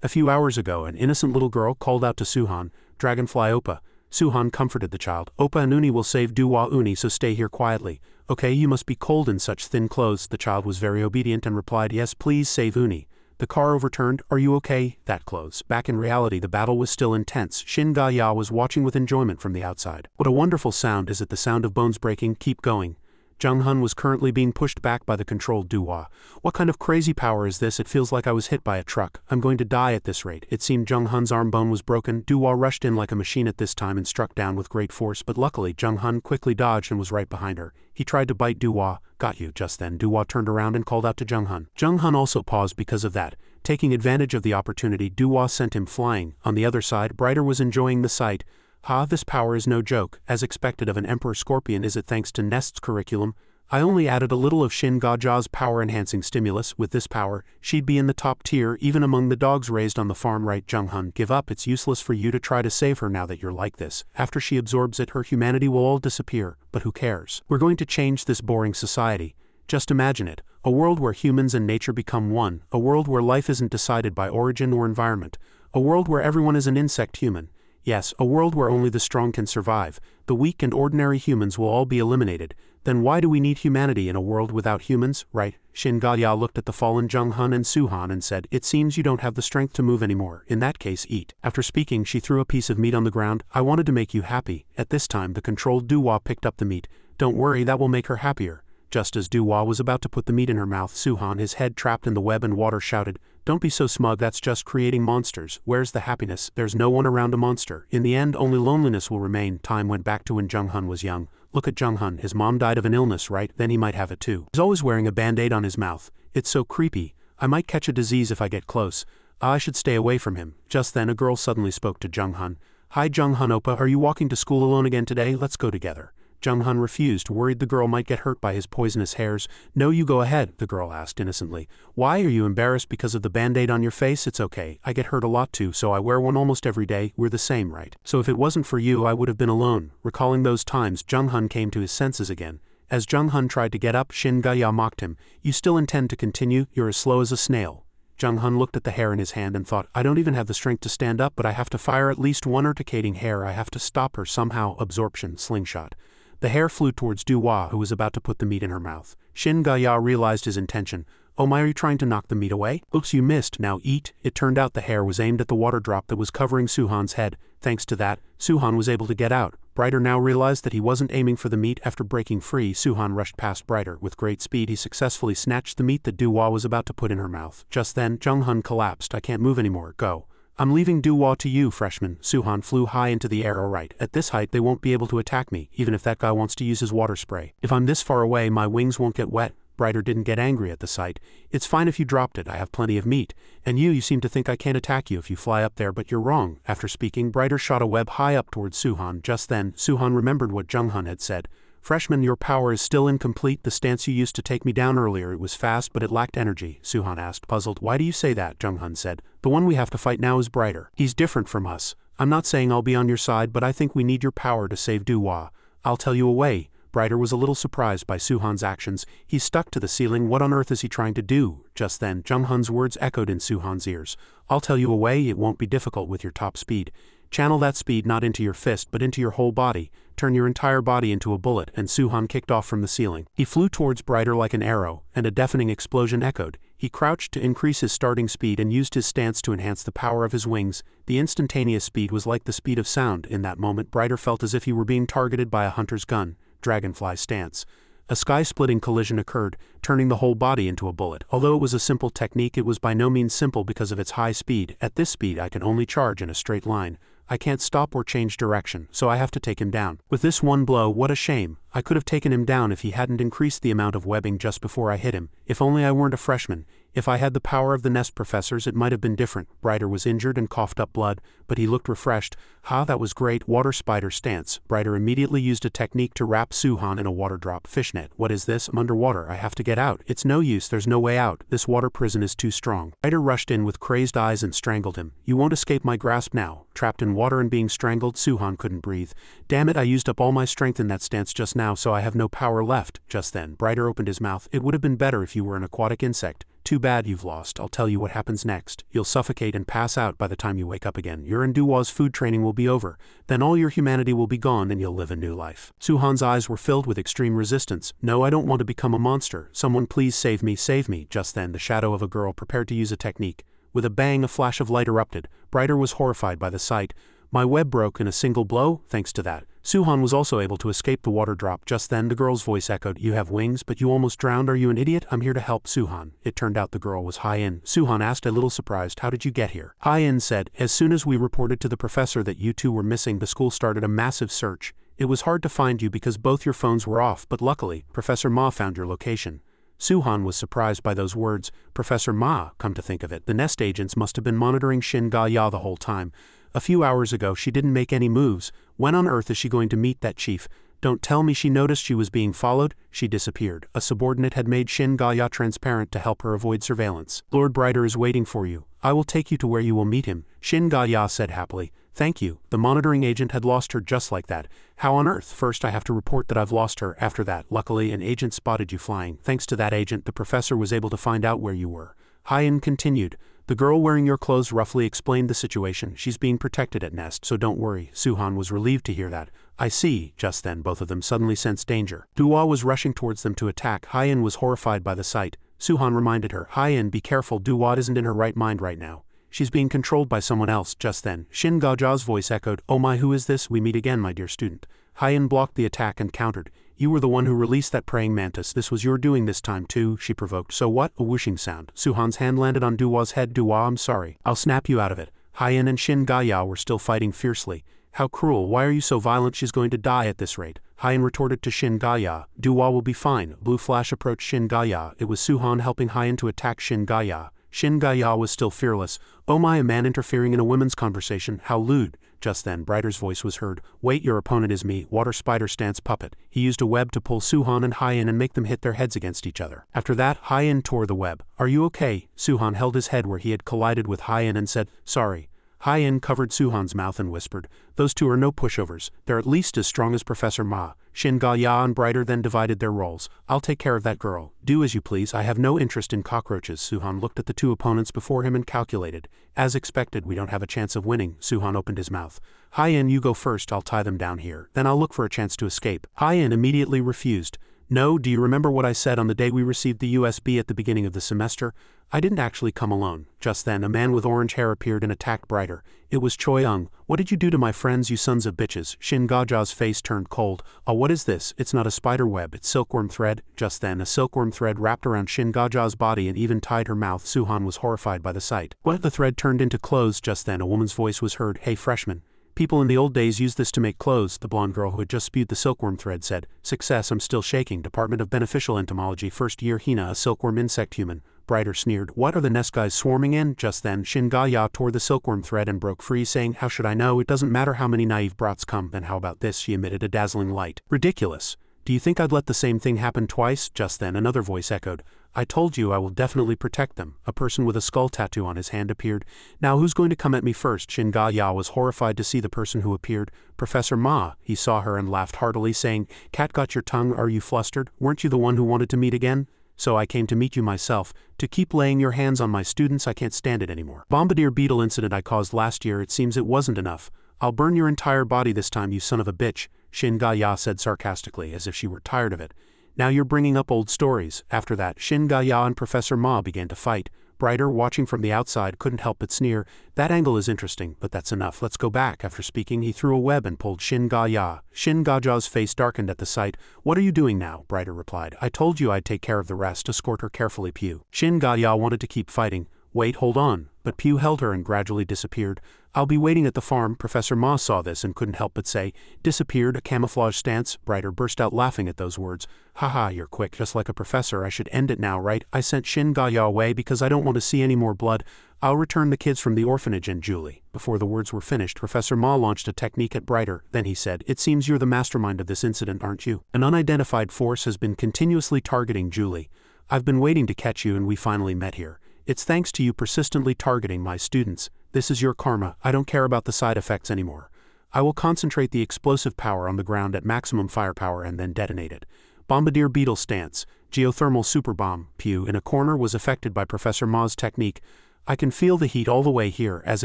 A few hours ago, an innocent little girl called out to Suhan, Dragonfly Oppa. Suhan comforted the child. Oppa and Uni will save Duwa Uni, so stay here quietly. Okay, you must be cold in such thin clothes. The child was very obedient and replied, yes, please save Uni. The car overturned. Are you okay? That clothes. Back in reality, the battle was still intense. Shin Ga-ya was watching with enjoyment from the outside. What a wonderful sound. Is it the sound of bones breaking? Keep going. Jung-hun was currently being pushed back by the controlled Duwa. What kind of crazy power is this? It feels like I was hit by a truck. I'm going to die at this rate. It seemed Jung-hun's arm bone was broken. Duwa rushed in like a machine at this time and struck down with great force, but luckily Jung-hun quickly dodged and was right behind her. He tried to bite Duwa. Got you. Just then Duwa turned around and called out to Jung-hun. Jung-hun also paused because of that. Taking advantage of the opportunity, Duwa sent him flying. On the other side, Brighter was enjoying the sight. Ha, this power is no joke. As expected of an Emperor Scorpion, is it thanks to Nest's curriculum? I only added a little of Shin Ga-ja's power-enhancing stimulus. With this power, she'd be in the top tier even among the dogs raised on the farm, right? Jung-hun, give up. It's useless for you to try to save her now that you're like this. After she absorbs it, her humanity will all disappear. But who cares? We're going to change this boring society. Just imagine it. A world where humans and nature become one. A world where life isn't decided by origin or environment. A world where everyone is an insect human. Yes, a world where only the strong can survive. The weak and ordinary humans will all be eliminated. Then why do we need humanity in a world without humans, right? Shin Ga-ya looked at the fallen Jung-hun and Suhan and said, it seems you don't have the strength to move anymore. In that case, eat. After speaking, she threw a piece of meat on the ground. I wanted to make you happy. At this time, the controlled Duwa picked up the meat. Don't worry, that will make her happier. Just as Duwa was about to put the meat in her mouth, Suhan, his head trapped in the web and water, shouted, don't be so smug, that's just creating monsters. Where's the happiness? There's no one around a monster. In the end, only loneliness will remain. Time went back to when Jung-hun was young. Look at Jung-hun, his mom died of an illness, right? Then he might have it too. He's always wearing a band-aid on his mouth. It's so creepy. I might catch a disease if I get close. I should stay away from him. Just then a girl suddenly spoke to Jung-hun. Hi Jung-hun Oppa, are you walking to school alone again today? Let's go together. Jung-hun refused, worried the girl might get hurt by his poisonous hairs. No, you go ahead, the girl asked innocently. Why, are you embarrassed because of the band-aid on your face? It's okay, I get hurt a lot too, so I wear one almost every day. We're the same, right? So if it wasn't for you, I would have been alone. Recalling those times, Jung-hun came to his senses again. As Jung-hun tried to get up, Shin Ga-ya mocked him. You still intend to continue? You're as slow as a snail. Jung-hun looked at the hair in his hand and thought, I don't even have the strength to stand up, but I have to fire at least one urticating hair. I have to stop her somehow. Absorption, slingshot. The hair flew towards Duwa, who was about to put the meat in her mouth. Shin Ga-ya realized his intention. Oh my, are you trying to knock the meat away? Oops, you missed, now eat. It turned out the hair was aimed at the water drop that was covering Suhan's head. Thanks to that, Suhan was able to get out. Brighter now realized that he wasn't aiming for the meat. After breaking free, Suhan rushed past Brighter. With great speed, he successfully snatched the meat that Duwa was about to put in her mouth. Just then, Jung-hun collapsed. I can't move anymore, go. I'm leaving Duwa to you, freshman. Suhan flew high into the air. Alright, at this height they won't be able to attack me, even if that guy wants to use his water spray. If I'm this far away, my wings won't get wet. Brighter didn't get angry at the sight. It's fine if you dropped it, I have plenty of meat. And you seem to think I can't attack you if you fly up there, but you're wrong. After speaking, Brighter shot a web high up towards Suhan. Just then, Suhan remembered what Jung-hun had said. Freshman, your power is still incomplete. The stance you used to take me down earlier, it was fast, but it lacked energy. Suhan asked, puzzled. Why do you say that? Jung-hun said. The one we have to fight now is Brighter. He's different from us. I'm not saying I'll be on your side, but I think we need your power to save Duwa. I'll tell you a way. Brighter was a little surprised by Suhan's actions. He stuck to the ceiling. What on earth is he trying to do? Just then, Jung-hun's words echoed in Suhan's ears. I'll tell you a way. It won't be difficult with your top speed. Channel that speed not into your fist, but into your whole body. Turn your entire body into a bullet, and Suhan kicked off from the ceiling. He flew towards Brighter like an arrow, and a deafening explosion echoed. He crouched to increase his starting speed and used his stance to enhance the power of his wings. The instantaneous speed was like the speed of sound. In that moment, Brighter felt as if he were being targeted by a hunter's gun. Dragonfly stance. A sky-splitting collision occurred, turning the whole body into a bullet. Although it was a simple technique, it was by no means simple because of its high speed. At this speed, I can only charge in a straight line. I can't stop or change direction, so I have to take him down. With this one blow, what a shame. I could have taken him down if he hadn't increased the amount of webbing just before I hit him. If only I weren't a freshman. If I had the power of the nest professors, it might have been different. Brighter was injured and coughed up blood, but he looked refreshed. Ha, that was great. Water spider stance. Brighter immediately used a technique to wrap Suhan in a water drop fishnet. What is this? I'm underwater. I have to get out. It's no use. There's no way out. This water prison is too strong. Brighter rushed in with crazed eyes and strangled him. You won't escape my grasp now. Trapped in water and being strangled, Suhan couldn't breathe. Damn it, I used up all my strength in that stance just now, so I have no power left. Just then, Brighter opened his mouth. It would have been better if you were an aquatic insect. Too bad you've lost. I'll tell you what happens next. You'll suffocate and pass out by the time you wake up again. Your and Duwa's food training will be over. Then all your humanity will be gone and you'll live a new life. Suhan's eyes were filled with extreme resistance. No, I don't want to become a monster. Someone please save me, save me. Just then, the shadow of a girl prepared to use a technique. With a bang, a flash of light erupted. Brighter was horrified by the sight. My web broke in a single blow, thanks to that. Suhan was also able to escape the water drop. Just then the girl's voice echoed, you have wings, but you almost drowned. Are you an idiot? I'm here to help Suhan. It turned out the girl was Hyen. Suhan asked, a little surprised, how did you get here? Hyen said, as soon as we reported to the professor that you two were missing, the school started a massive search. It was hard to find you because both your phones were off, but luckily, Professor Ma found your location. Suhan was surprised by those words. Professor Ma, come to think of it, the nest agents must have been monitoring Shin Ga-ya the whole time. A few hours ago she didn't make any moves. When on earth is she going to meet that chief? Don't tell me she noticed she was being followed. She disappeared. A subordinate had made Shin Ga-ya transparent to help her avoid surveillance. Lord Brighter is waiting for you. I will take you to where you will meet him, Shin Ga-ya said happily. Thank you. The monitoring agent had lost her just like that. How on earth? First I have to report that I've lost her. After that, luckily an agent spotted you flying. Thanks to that agent, the professor was able to find out where you were. Hyen continued. The girl wearing your clothes roughly explained the situation. She's being protected at Nest, so don't worry. Suhan was relieved to hear that. I see. Just then both of them suddenly sensed danger. Duwa was rushing towards them to attack. Hyen was horrified by the sight. Suhan reminded her, Hyen, be careful. Duwa isn't in her right mind right now. She's being controlled by someone else. Just then, Shin Ga-ja's voice echoed, oh my, who is this? We meet again, my dear student. Hyen blocked the attack and countered. You were the one who released that praying mantis. This was your doing this time too, she provoked. So what? A whooshing sound. Suhan's hand landed on Duwa's head. Duwa, I'm sorry. I'll snap you out of it. Hyen and Shin Ga-ya were still fighting fiercely. How cruel. Why are you so violent? She's going to die at this rate. Hyen retorted to Shin Ga-ya. Duwa will be fine. Blue flash approached Shin Ga-ya. It was Suhan helping Hyen to attack Shin Ga-ya. Shin Ga-ya was still fearless. Oh my, a man interfering in a women's conversation. How lewd. Just then, Brighter's voice was heard. Wait, your opponent is me, Water Spider Stance Puppet. He used a web to pull Suhan and Hyen and make them hit their heads against each other. After that, Hyen tore the web. Are you okay? Suhan held his head where he had collided with Hyen and said, sorry. Hyen covered Suhan's mouth and whispered, those two are no pushovers. They're at least as strong as Professor Ma. Shin Ga-ya and Brighter then divided their roles. I'll take care of that girl. Do as you please. I have no interest in cockroaches. Suhan looked at the two opponents before him and calculated. As expected, we don't have a chance of winning. Suhan opened his mouth. Hyen, you go first. I'll tie them down here. Then I'll look for a chance to escape. Hyen immediately refused. No, do you remember what I said on the day we received the USB at the beginning of the semester? I didn't actually come alone. Just then, a man with orange hair appeared and attacked Brighter. It was Choi-ung. What did you do to my friends, you sons of bitches? Shin Ga-ja's face turned cold. Oh, what is this? It's not a spider web, it's silkworm thread. Just then, a silkworm thread wrapped around Shin Ga-ja's body and even tied her mouth. Suhan was horrified by the sight. What? The thread turned into clothes. Just then, a woman's voice was heard. Hey, freshman. People in the old days used this to make clothes, the blonde girl who had just spewed the silkworm thread said. Success, I'm still shaking. Department of Beneficial Entomology, first year Hina, a silkworm insect human. Brighter sneered. What are the nest guys swarming in? Just then, Shin Ga-ya tore the silkworm thread and broke free, saying, how should I know? It doesn't matter how many naive brats come. Then how about this? She emitted a dazzling light. Ridiculous. Do you think I'd let the same thing happen twice? Just then, another voice echoed. I told you I will definitely protect them. A person with a skull tattoo on his hand appeared. Now who's going to come at me first? Shin Ga-ya was horrified to see the person who appeared. Professor Ma. He saw her and laughed heartily, saying, Cat got your tongue, are you flustered? Weren't you the one who wanted to meet again? So I came to meet you myself. To keep laying your hands on my students, I can't stand it anymore. Bombardier beetle incident I caused last year, it seems it wasn't enough. I'll burn your entire body this time, you son of a bitch, Shin Ga-ya said sarcastically, as if she were tired of it. Now you're bringing up old stories. After that, Shin Ga-ya and Professor Ma began to fight. Brighter, watching from the outside, couldn't help but sneer. That angle is interesting, but that's enough. Let's go back. After speaking, he threw a web and pulled Shin Ga-ya. Shin Ga-ja's face darkened at the sight. What are you doing now? Brighter replied. I told you I'd take care of the rest. Escort her carefully, Pew. Shin Ga-ya wanted to keep fighting. Wait, hold on. But Pew held her and gradually disappeared. I'll be waiting at the farm. Professor Ma saw this and couldn't help but say, disappeared, a camouflage stance. Brighter burst out laughing at those words. Haha, you're quick, just like a professor. I should end it now, right? I sent Shin Ga-ya away because I don't want to see any more blood. I'll return the kids from the orphanage and Julie. Before the words were finished, Professor Ma launched a technique at Brighter. Then he said, it seems you're the mastermind of this incident, aren't you? An unidentified force has been continuously targeting Julie. I've been waiting to catch you and we finally met here. It's thanks to you persistently targeting my students. This is your karma. I don't care about the side effects anymore. I will concentrate the explosive power on the ground at maximum firepower and then detonate it. Bombardier beetle stance. Geothermal superbomb. Pew in a corner was affected by Professor Ma's technique. I can feel the heat all the way here, as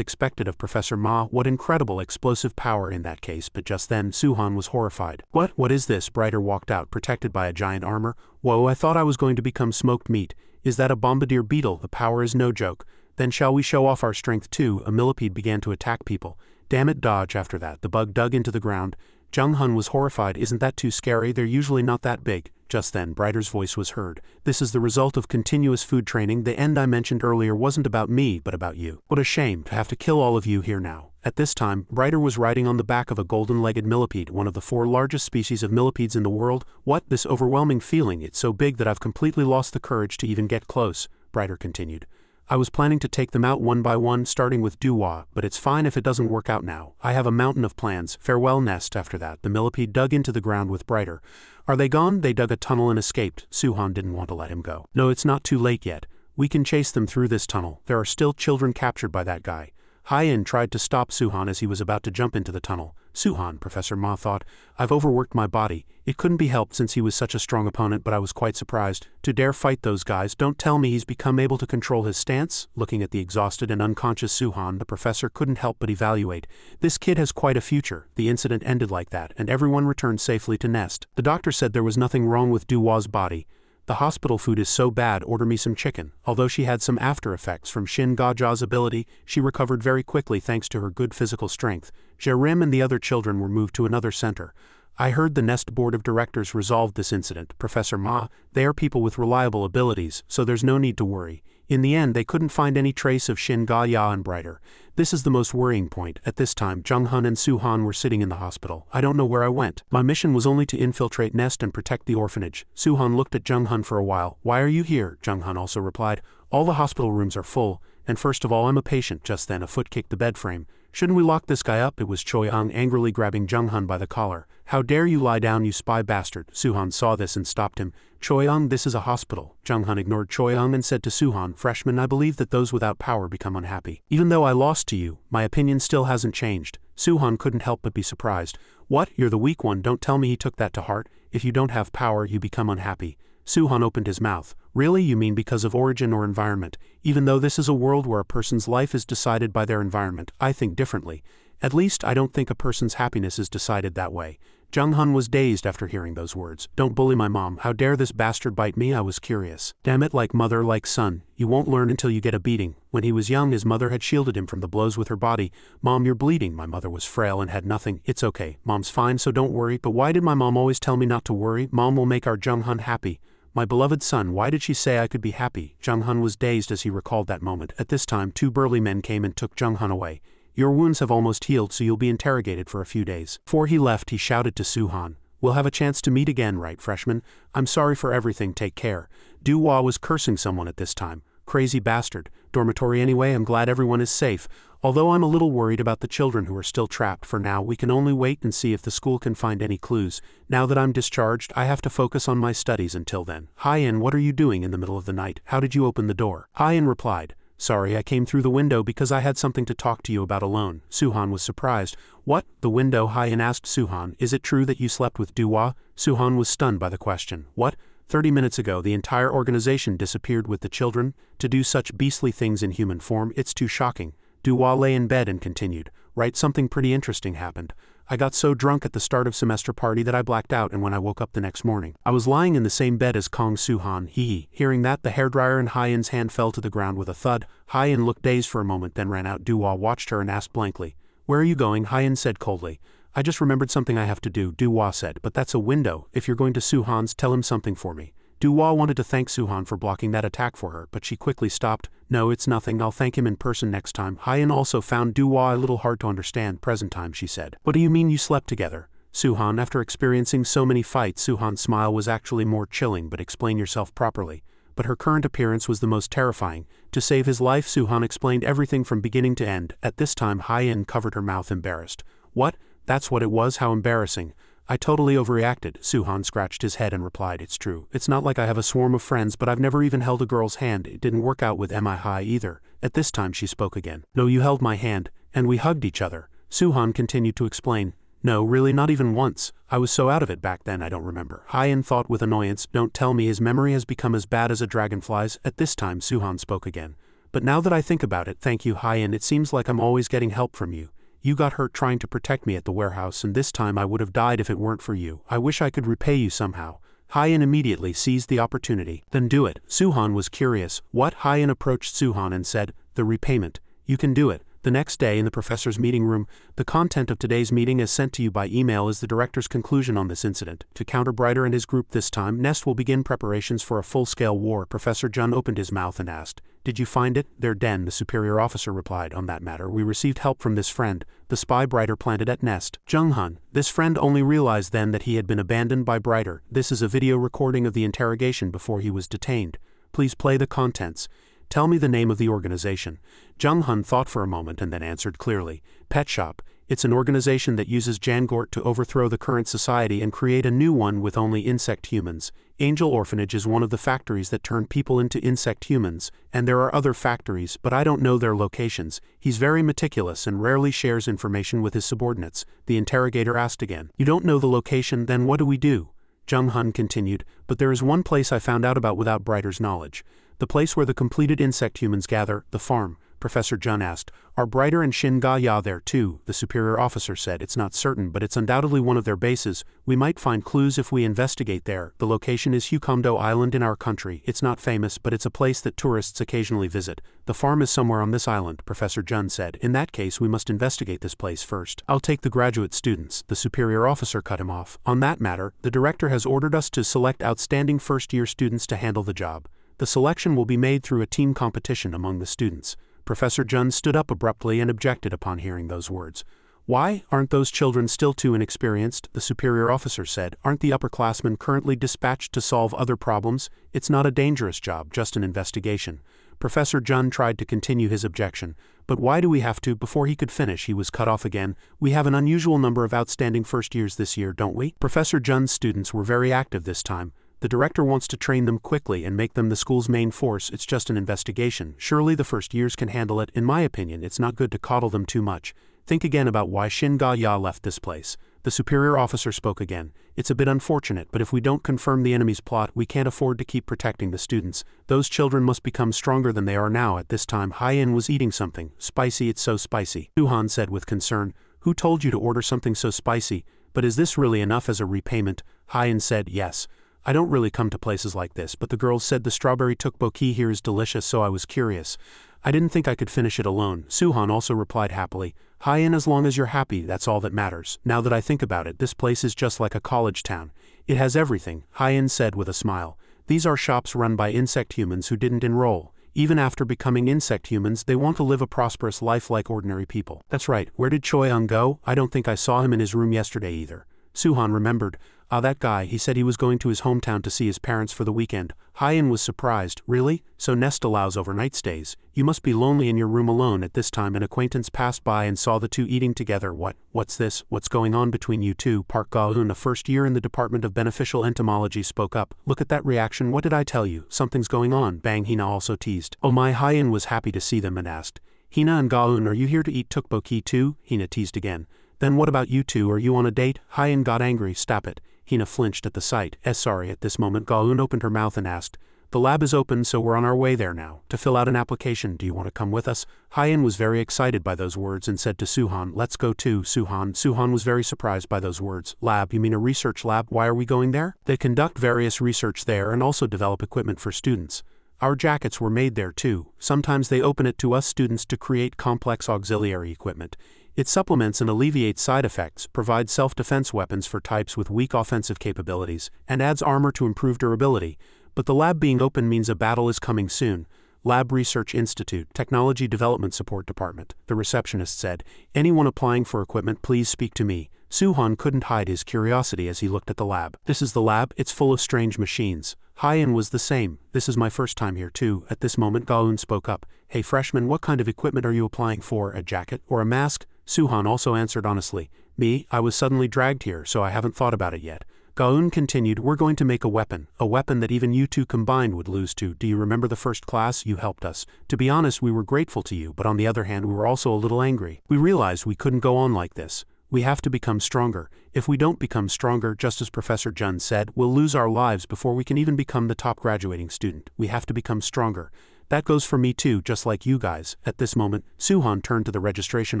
expected of Professor Ma. What incredible explosive power in that case. But just then, Suhan was horrified. What is this? Brighter walked out, protected by a giant armor. Whoa, I thought I was going to become smoked meat. Is that a bombardier beetle? The power is no joke. Then shall we show off our strength too? A millipede began to attack people. Damn it, dodge. After that, the bug dug into the ground. Jung Hun was horrified. Isn't that too scary? They're usually not that big. Just then, Brighter's voice was heard. This is the result of continuous food training. The end I mentioned earlier wasn't about me, but about you. What a shame to have to kill all of you here now. At this time, Brighter was riding on the back of a golden-legged millipede, one of the 4 largest species of millipedes in the world. What? This overwhelming feeling. It's so big that I've completely lost the courage to even get close, Brighter continued. I was planning to take them out one by one, starting with Duhua, but it's fine if it doesn't work out now. I have a mountain of plans. Farewell, nest. After that, the millipede dug into the ground with Brighter. Are they gone? They dug a tunnel and escaped. Suhan didn't want to let him go. No, it's not too late yet. We can chase them through this tunnel. There are still children captured by that guy. Hyen tried to stop Suhan as he was about to jump into the tunnel. Suhan, Professor Ma thought, I've overworked my body. It couldn't be helped since he was such a strong opponent, but I was quite surprised. To dare fight those guys, don't tell me he's become able to control his stance? Looking at the exhausted and unconscious Suhan, the professor couldn't help but evaluate. This kid has quite a future. The incident ended like that, and everyone returned safely to nest. The doctor said there was nothing wrong with Duhua's body. The hospital food is so bad, order me some chicken. Although she had some after effects from Shin Ga-ja's ability, she recovered very quickly thanks to her good physical strength. Jerim and the other children were moved to another center. I heard the Nest Board of Directors resolved this incident. Professor Ma, they are people with reliable abilities, so there's no need to worry. In the end, they couldn't find any trace of Shin Ga-ya and Brighter. This is the most worrying point. At this time, Jung Hun and Suhan were sitting in the hospital. I don't know where I went. My mission was only to infiltrate Nest and protect the orphanage. Suhan looked at Jung Hun for a while. Why are you here? Jung Hun also replied. All the hospital rooms are full, and first of all, I'm a patient. Just then, a foot kicked the bed frame. Shouldn't we lock this guy up? It was Choi Ang angrily grabbing Jung Hun by the collar. How dare you lie down, you spy bastard. Suhan saw this and stopped him. Choi Ang, this is a hospital. Jung Hun ignored Choi Ang and said to Suhan, freshman, I believe that those without power become unhappy. Even though I lost to you, my opinion still hasn't changed. Suhan couldn't help but be surprised. What? You're the weak one. Don't tell me he took that to heart. If you don't have power, you become unhappy. Suhan opened his mouth. Really? You mean because of origin or environment? Even though this is a world where a person's life is decided by their environment, I think differently. At least I don't think a person's happiness is decided that way. Jung Hun was dazed after hearing those words. Don't bully my mom. How dare this bastard bite me? I was curious. Damn it, like mother, like son. You won't learn until you get a beating. When he was young, his mother had shielded him from the blows with her body. Mom, you're bleeding. My mother was frail and had nothing. It's okay. Mom's fine, so don't worry. But why did my mom always tell me not to worry? Mom will make our Jung Hun happy. My beloved son, why did she say I could be happy? Jung Hun was dazed as he recalled that moment. At this time, 2 burly men came and took Jung Hun away. Your wounds have almost healed, so you'll be interrogated for a few days. Before he left, he shouted to Suhan. We'll have a chance to meet again, right, freshman? I'm sorry for everything, take care. Duhua was cursing someone at this time. Crazy bastard. Dormitory anyway, I'm glad everyone is safe. Although I'm a little worried about the children who are still trapped. For now, we can only wait and see if the school can find any clues. Now that I'm discharged, I have to focus on my studies until then. Hyen, what are you doing in the middle of the night? How did you open the door? Hyen replied. Sorry, I came through the window because I had something to talk to you about alone. Suhan was surprised. What? The window? Hyen asked Suhan. Is it true that you slept with Duhua? Suhan was stunned by the question. What? 30 minutes ago, the entire organization disappeared with the children. To do such beastly things in human form, it's too shocking. Duhua lay in bed and continued. Right, something pretty interesting happened. I got so drunk at the start of semester party that I blacked out, and when I woke up the next morning, I was lying in the same bed as Kong Suhan. Hihi. Hearing that, the hairdryer in Hyen's hand fell to the ground with a thud. Hyen looked dazed for a moment, then ran out. Duhua watched her and asked blankly. Where are you going? Hyen said coldly. I just remembered something I have to do, Duhua said, but that's a window. If you're going to Suhan's, tell him something for me. Duhua wanted to thank Suhan for blocking that attack for her, but she quickly stopped. No, it's nothing, I'll thank him in person next time. Hyen also found Duhua a little hard to understand present time, she said. What do you mean you slept together? Suhan, after experiencing so many fights, Suhan's smile was actually more chilling, but explain yourself properly. But her current appearance was the most terrifying. To save his life, Suhan explained everything from beginning to end. At this time, Hyen covered her mouth embarrassed. What? That's what it was? How embarrassing. I totally overreacted. Suhan scratched his head and replied, it's true. It's not like I have a swarm of friends, but I've never even held a girl's hand. It didn't work out with Mihi either. At this time she spoke again. No, you held my hand, and we hugged each other. Suhan continued to explain. No, really, not even once. I was so out of it back then I don't remember. Hyen thought with annoyance. Don't tell me his memory has become as bad as a dragonfly's. At this time Suhan spoke again. But now that I think about it, thank you, Hyen, it seems like I'm always getting help from you. You got hurt trying to protect me at the warehouse, and this time I would have died if it weren't for you. I wish I could repay you somehow. Hyen immediately seized the opportunity. Then do it. Suhan was curious. What? Hyen approached Suhan and said, the repayment. You can do it. The next day in the professor's meeting room, the content of today's meeting as sent to you by email is the director's conclusion on this incident. To counter Brighter and his group this time, Nest will begin preparations for a full-scale war. Professor Jun opened his mouth and asked, did you find it? Their den, the superior officer replied. On that matter, we received help from this friend, the spy Brighter planted at Nest. Junghan. This friend only realized then that he had been abandoned by Brighter. This is a video recording of the interrogation before he was detained. Please play the contents. Tell me the name of the organization. Junghan thought for a moment and then answered clearly. Pet Shop. It's an organization that uses Jangort to overthrow the current society and create a new one with only insect humans. Angel Orphanage is one of the factories that turn people into insect humans, and there are other factories, but I don't know their locations. He's very meticulous and rarely shares information with his subordinates. The interrogator asked again. You don't know the location, then what do we do? Junghan continued, but there is one place I found out about without Brighter's knowledge. The place where the completed insect humans gather, the farm. Professor Jun asked, are Brighter and Shin Ga-ya there too? The superior officer said, it's not certain, but it's undoubtedly one of their bases. We might find clues if we investigate there. The location is Huondo Island in our country. It's not famous, but it's a place that tourists occasionally visit. The farm is somewhere on this island, Professor Jun said. In that case, we must investigate this place first. I'll take the graduate students. The superior officer cut him off. On that matter, the director has ordered us to select outstanding first-year students to handle the job. The selection will be made through a team competition among the students. Professor Jun stood up abruptly and objected upon hearing those words. Why? Aren't those children still too inexperienced? The superior officer said. Aren't the upperclassmen currently dispatched to solve other problems? It's not a dangerous job, just an investigation. Professor Jun tried to continue his objection. But why do we have to? Before he could finish, he was cut off again. We have an unusual number of outstanding first years this year, don't we? Professor Jun's students were very active this time. The director wants to train them quickly and make them the school's main force. It's just an investigation. Surely the first years can handle it. In my opinion, it's not good to coddle them too much. Think again about why Shin Ga-ya left this place. The superior officer spoke again. It's a bit unfortunate, but if we don't confirm the enemy's plot, we can't afford to keep protecting the students. Those children must become stronger than they are now. At this time, Hyen was eating something. Spicy, it's so spicy. Suhan said with concern. Who told you to order something so spicy? But is this really enough as a repayment? Hyen said, yes. I don't really come to places like this, but the girls said the strawberry tteokbokki here is delicious, so I was curious. I didn't think I could finish it alone. Suhan also replied happily. Hyen, as long as you're happy, that's all that matters. Now that I think about it, this place is just like a college town. It has everything, Hyen said with a smile. These are shops run by insect humans who didn't enroll. Even after becoming insect humans, they want to live a prosperous life like ordinary people. That's right, where did Choi-eung go? I don't think I saw him in his room yesterday either. Suhan remembered. That guy, he said he was going to his hometown to see his parents for the weekend. Hyen was surprised. Really? So Nest allows overnight stays. You must be lonely in your room alone. At this time an acquaintance passed by and saw the two eating together. What's this? What's going on between you two? Park Ga-eun, a first year in the Department of Beneficial Entomology, spoke up. Look at that reaction. What did I tell you? Something's going on. Bang, Hina also teased. Oh my. Hyen was happy to see them and asked. Hina and Ga-eun, are you here to eat tteokbokki too? Hina teased again. Then what about you two? Are you on a date? Hyen got angry. Stop it. Hina flinched at the sight. Sorry. At this moment Ga-eun opened her mouth and asked, the lab is open, so we're on our way there now. To fill out an application. Do you want to come with us? Hyen was very excited by those words and said to Suhan, let's go too, Suhan. Suhan was very surprised by those words. Lab? You mean a research lab? Why are we going there? They conduct various research there and also develop equipment for students. Our jackets were made there too. Sometimes they open it to us students to create complex auxiliary equipment. It supplements and alleviates side effects, provides self-defense weapons for types with weak offensive capabilities, and adds armor to improve durability. But the lab being open means a battle is coming soon. Lab Research Institute, Technology Development Support Department, the receptionist said. Anyone applying for equipment, please speak to me. Suhan couldn't hide his curiosity as he looked at the lab. This is the lab, it's full of strange machines. Hyen was the same. This is my first time here too. At this moment Gaun spoke up. Hey freshman, what kind of equipment are you applying for? A jacket or a mask? Suhan also answered honestly. Me, I was suddenly dragged here, so I haven't thought about it yet. Gaun continued, we're going to make a weapon that even you two combined would lose to. Do you remember the first class? You helped us. To be honest, we were grateful to you, but on the other hand we were also a little angry. We realized we couldn't go on like this. We have to become stronger. If we don't become stronger, just as Professor Jun said, we'll lose our lives before we can even become the top graduating student. We have to become stronger. That goes for me too, just like you guys. At this moment, Suhan turned to the registration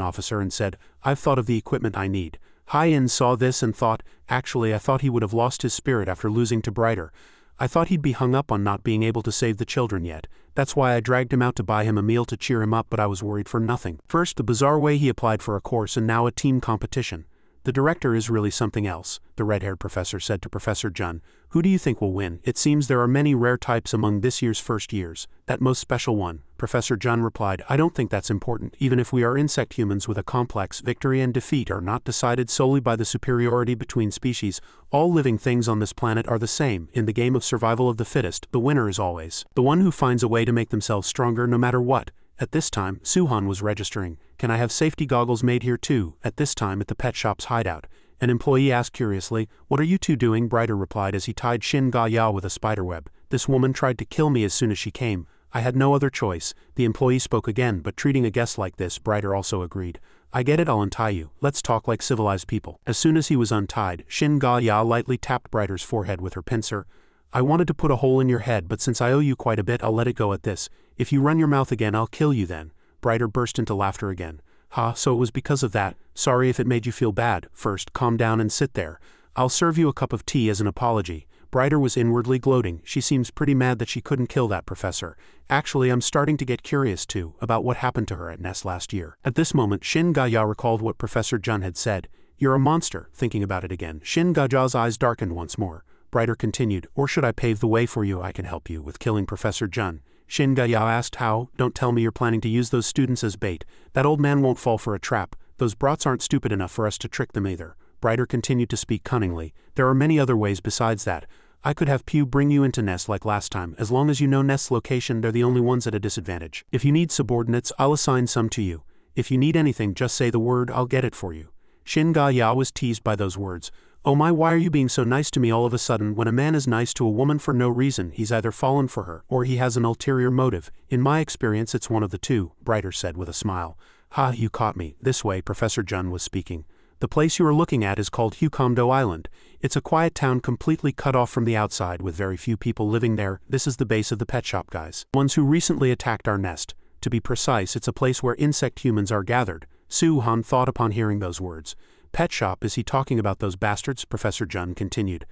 officer and said, I've thought of the equipment I need. Hyen saw this and thought, actually I thought he would have lost his spirit after losing to Brighter. I thought he'd be hung up on not being able to save the children yet. That's why I dragged him out to buy him a meal to cheer him up, but I was worried for nothing. First, the bizarre way he applied for a course and now a team competition. The director is really something else, the red-haired professor said to Professor Jun. Who do you think will win? It seems there are many rare types among this year's first years. That most special one, Professor Jun replied, I don't think that's important. Even if we are insect humans with a complex, victory and defeat are not decided solely by the superiority between species. All living things on this planet are the same. In the game of survival of the fittest, the winner is always the one who finds a way to make themselves stronger no matter what. At this time, Suhan was registering. Can I have safety goggles made here too? At this time at the pet shop's hideout. An employee asked curiously, what are you two doing? Brighter replied as he tied Shin Ga Ya with a spiderweb. This woman tried to kill me as soon as she came. I had no other choice. The employee spoke again, but treating a guest like this, Brighter also agreed. I get it, I'll untie you. Let's talk like civilized people. As soon as he was untied, Shin Ga Ya lightly tapped Brighter's forehead with her pincer. I wanted to put a hole in your head, but since I owe you quite a bit, I'll let it go at this. If you run your mouth again, I'll kill you then. Brighter burst into laughter again. Ha, so it was because of that. Sorry if it made you feel bad. First, calm down and sit there. I'll serve you a cup of tea as an apology. Brighter was inwardly gloating. She seems pretty mad that she couldn't kill that professor. Actually, I'm starting to get curious too, about what happened to her at Nest last year. At this moment, Shin Ga Ya recalled what Professor Jun had said. You're a monster. Thinking about it again, Shin Ga Ya's eyes darkened once more. Brighter continued, or should I pave the way for you? I can help you with killing Professor Jun. Shin Ga Ya asked how. Don't tell me you're planning to use those students as bait. That old man won't fall for a trap. Those brats aren't stupid enough for us to trick them either. Brighter continued to speak cunningly. There are many other ways besides that. I could have Pew bring you into Nest like last time. As long as you know Nest's location, they're the only ones at a disadvantage. If you need subordinates, I'll assign some to you. If you need anything, just say the word, I'll get it for you. Shin Ga Ya was teased by those words. Oh my, why are you being so nice to me all of a sudden? When a man is nice to a woman for no reason, he's either fallen for her, or he has an ulterior motive. In my experience, it's one of the two, Brighter said with a smile. Ha, you caught me. This way, Professor Jun was speaking. The place you are looking at is called Huondo Island. It's a quiet town completely cut off from the outside with very few people living there. This is the base of the pet shop guys. Ones who recently attacked our nest. To be precise, it's a place where insect humans are gathered. Suhan thought upon hearing those words. Pet shop, is he talking about those bastards? Professor Jun continued.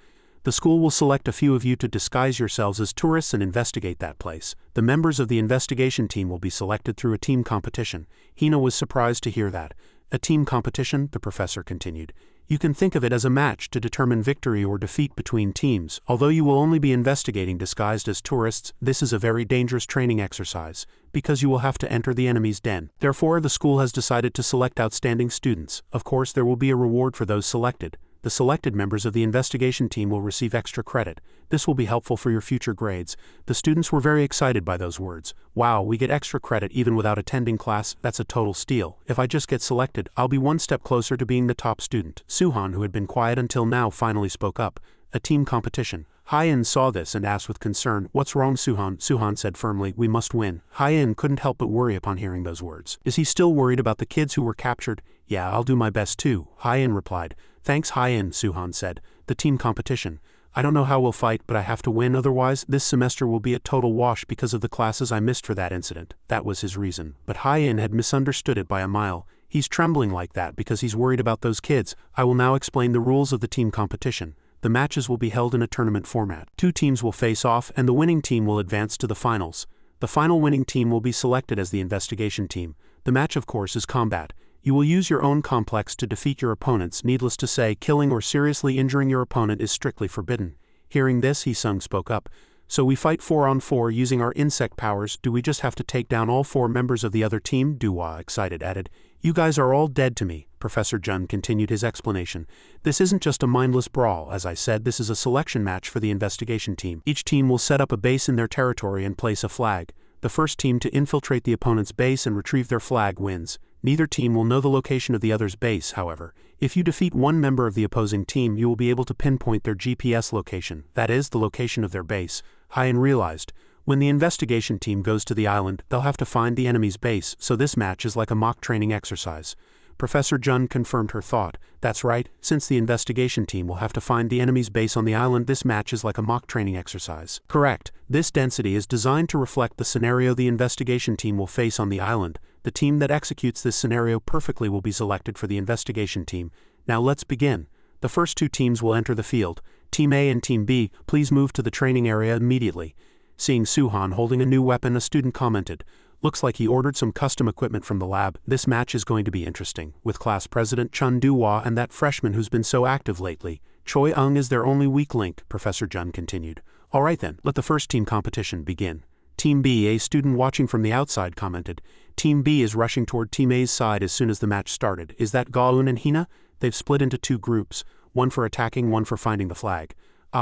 The school will select a few of you to disguise yourselves as tourists and investigate that place. The members of the investigation team will be selected through a team competition. Hina was surprised to hear that. A team competition, the professor continued. You can think of it as a match to determine victory or defeat between teams. Although you will only be investigating disguised as tourists, this is a very dangerous training exercise, because you will have to enter the enemy's den. Therefore, the school has decided to select outstanding students. Of course, there will be a reward for those selected. The selected members of the investigation team will receive extra credit. This will be helpful for your future grades. The students were very excited by those words. Wow, we get extra credit even without attending class. That's a total steal. If I just get selected, I'll be one step closer to being the top student. Suhan, who had been quiet until now, finally spoke up. A team competition. Hyen saw this and asked with concern, what's wrong, Suhan? Suhan said firmly, we must win. Hyen couldn't help but worry upon hearing those words. Is he still worried about the kids who were captured? Yeah, I'll do my best too, Hyen replied. Thanks, Hyen, Suhan said. The team competition. I don't know how we'll fight, but I have to win, otherwise this semester will be a total wash because of the classes I missed for that incident. That was his reason. But Hyen had misunderstood it by a mile. He's trembling like that because he's worried about those kids. I will now explain the rules of the team competition. The matches will be held in a tournament format. 2 teams will face off, and the winning team will advance to the finals. The final winning team will be selected as the investigation team. The match, of course, is combat. You will use your own complex to defeat your opponents. Needless to say, killing or seriously injuring your opponent is strictly forbidden. Hearing this, Hee-sung spoke up. So we fight 4 on 4 using our insect powers. Do we just have to take down all 4 members of the other team? Duhua, excited, added. You guys are all dead to me. Professor Jun continued his explanation. This isn't just a mindless brawl. As I said, this is a selection match for the investigation team. Each team will set up a base in their territory and place a flag. The first team to infiltrate the opponent's base and retrieve their flag wins. Neither team will know the location of the other's base, however. If you defeat one member of the opposing team, you will be able to pinpoint their GPS location, that is, the location of their base. Hien realized. When the investigation team goes to the island, they'll have to find the enemy's base, so this match is like a mock training exercise. Professor Jun confirmed her thought. That's right, since the investigation team will have to find the enemy's base on the island, this match is like a mock training exercise. Correct. This density is designed to reflect the scenario the investigation team will face on the island. The team that executes this scenario perfectly will be selected for the investigation team. Now let's begin. The first 2 teams will enter the field. Team A and Team B, please move to the training area immediately. Seeing Suhan holding a new weapon, a student commented. Looks like he ordered some custom equipment from the lab. This match is going to be interesting, with class president Chun Duhua and that freshman who's been so active lately. Choi Ung is their only weak link, Professor Jun continued. Alright then, let the first team competition begin. Team B, a student watching from the outside, commented. Team B is rushing toward Team A's side as soon as the match started. Is that Gaun and Hina? They've split into 2 groups, one for attacking, one for finding the flag.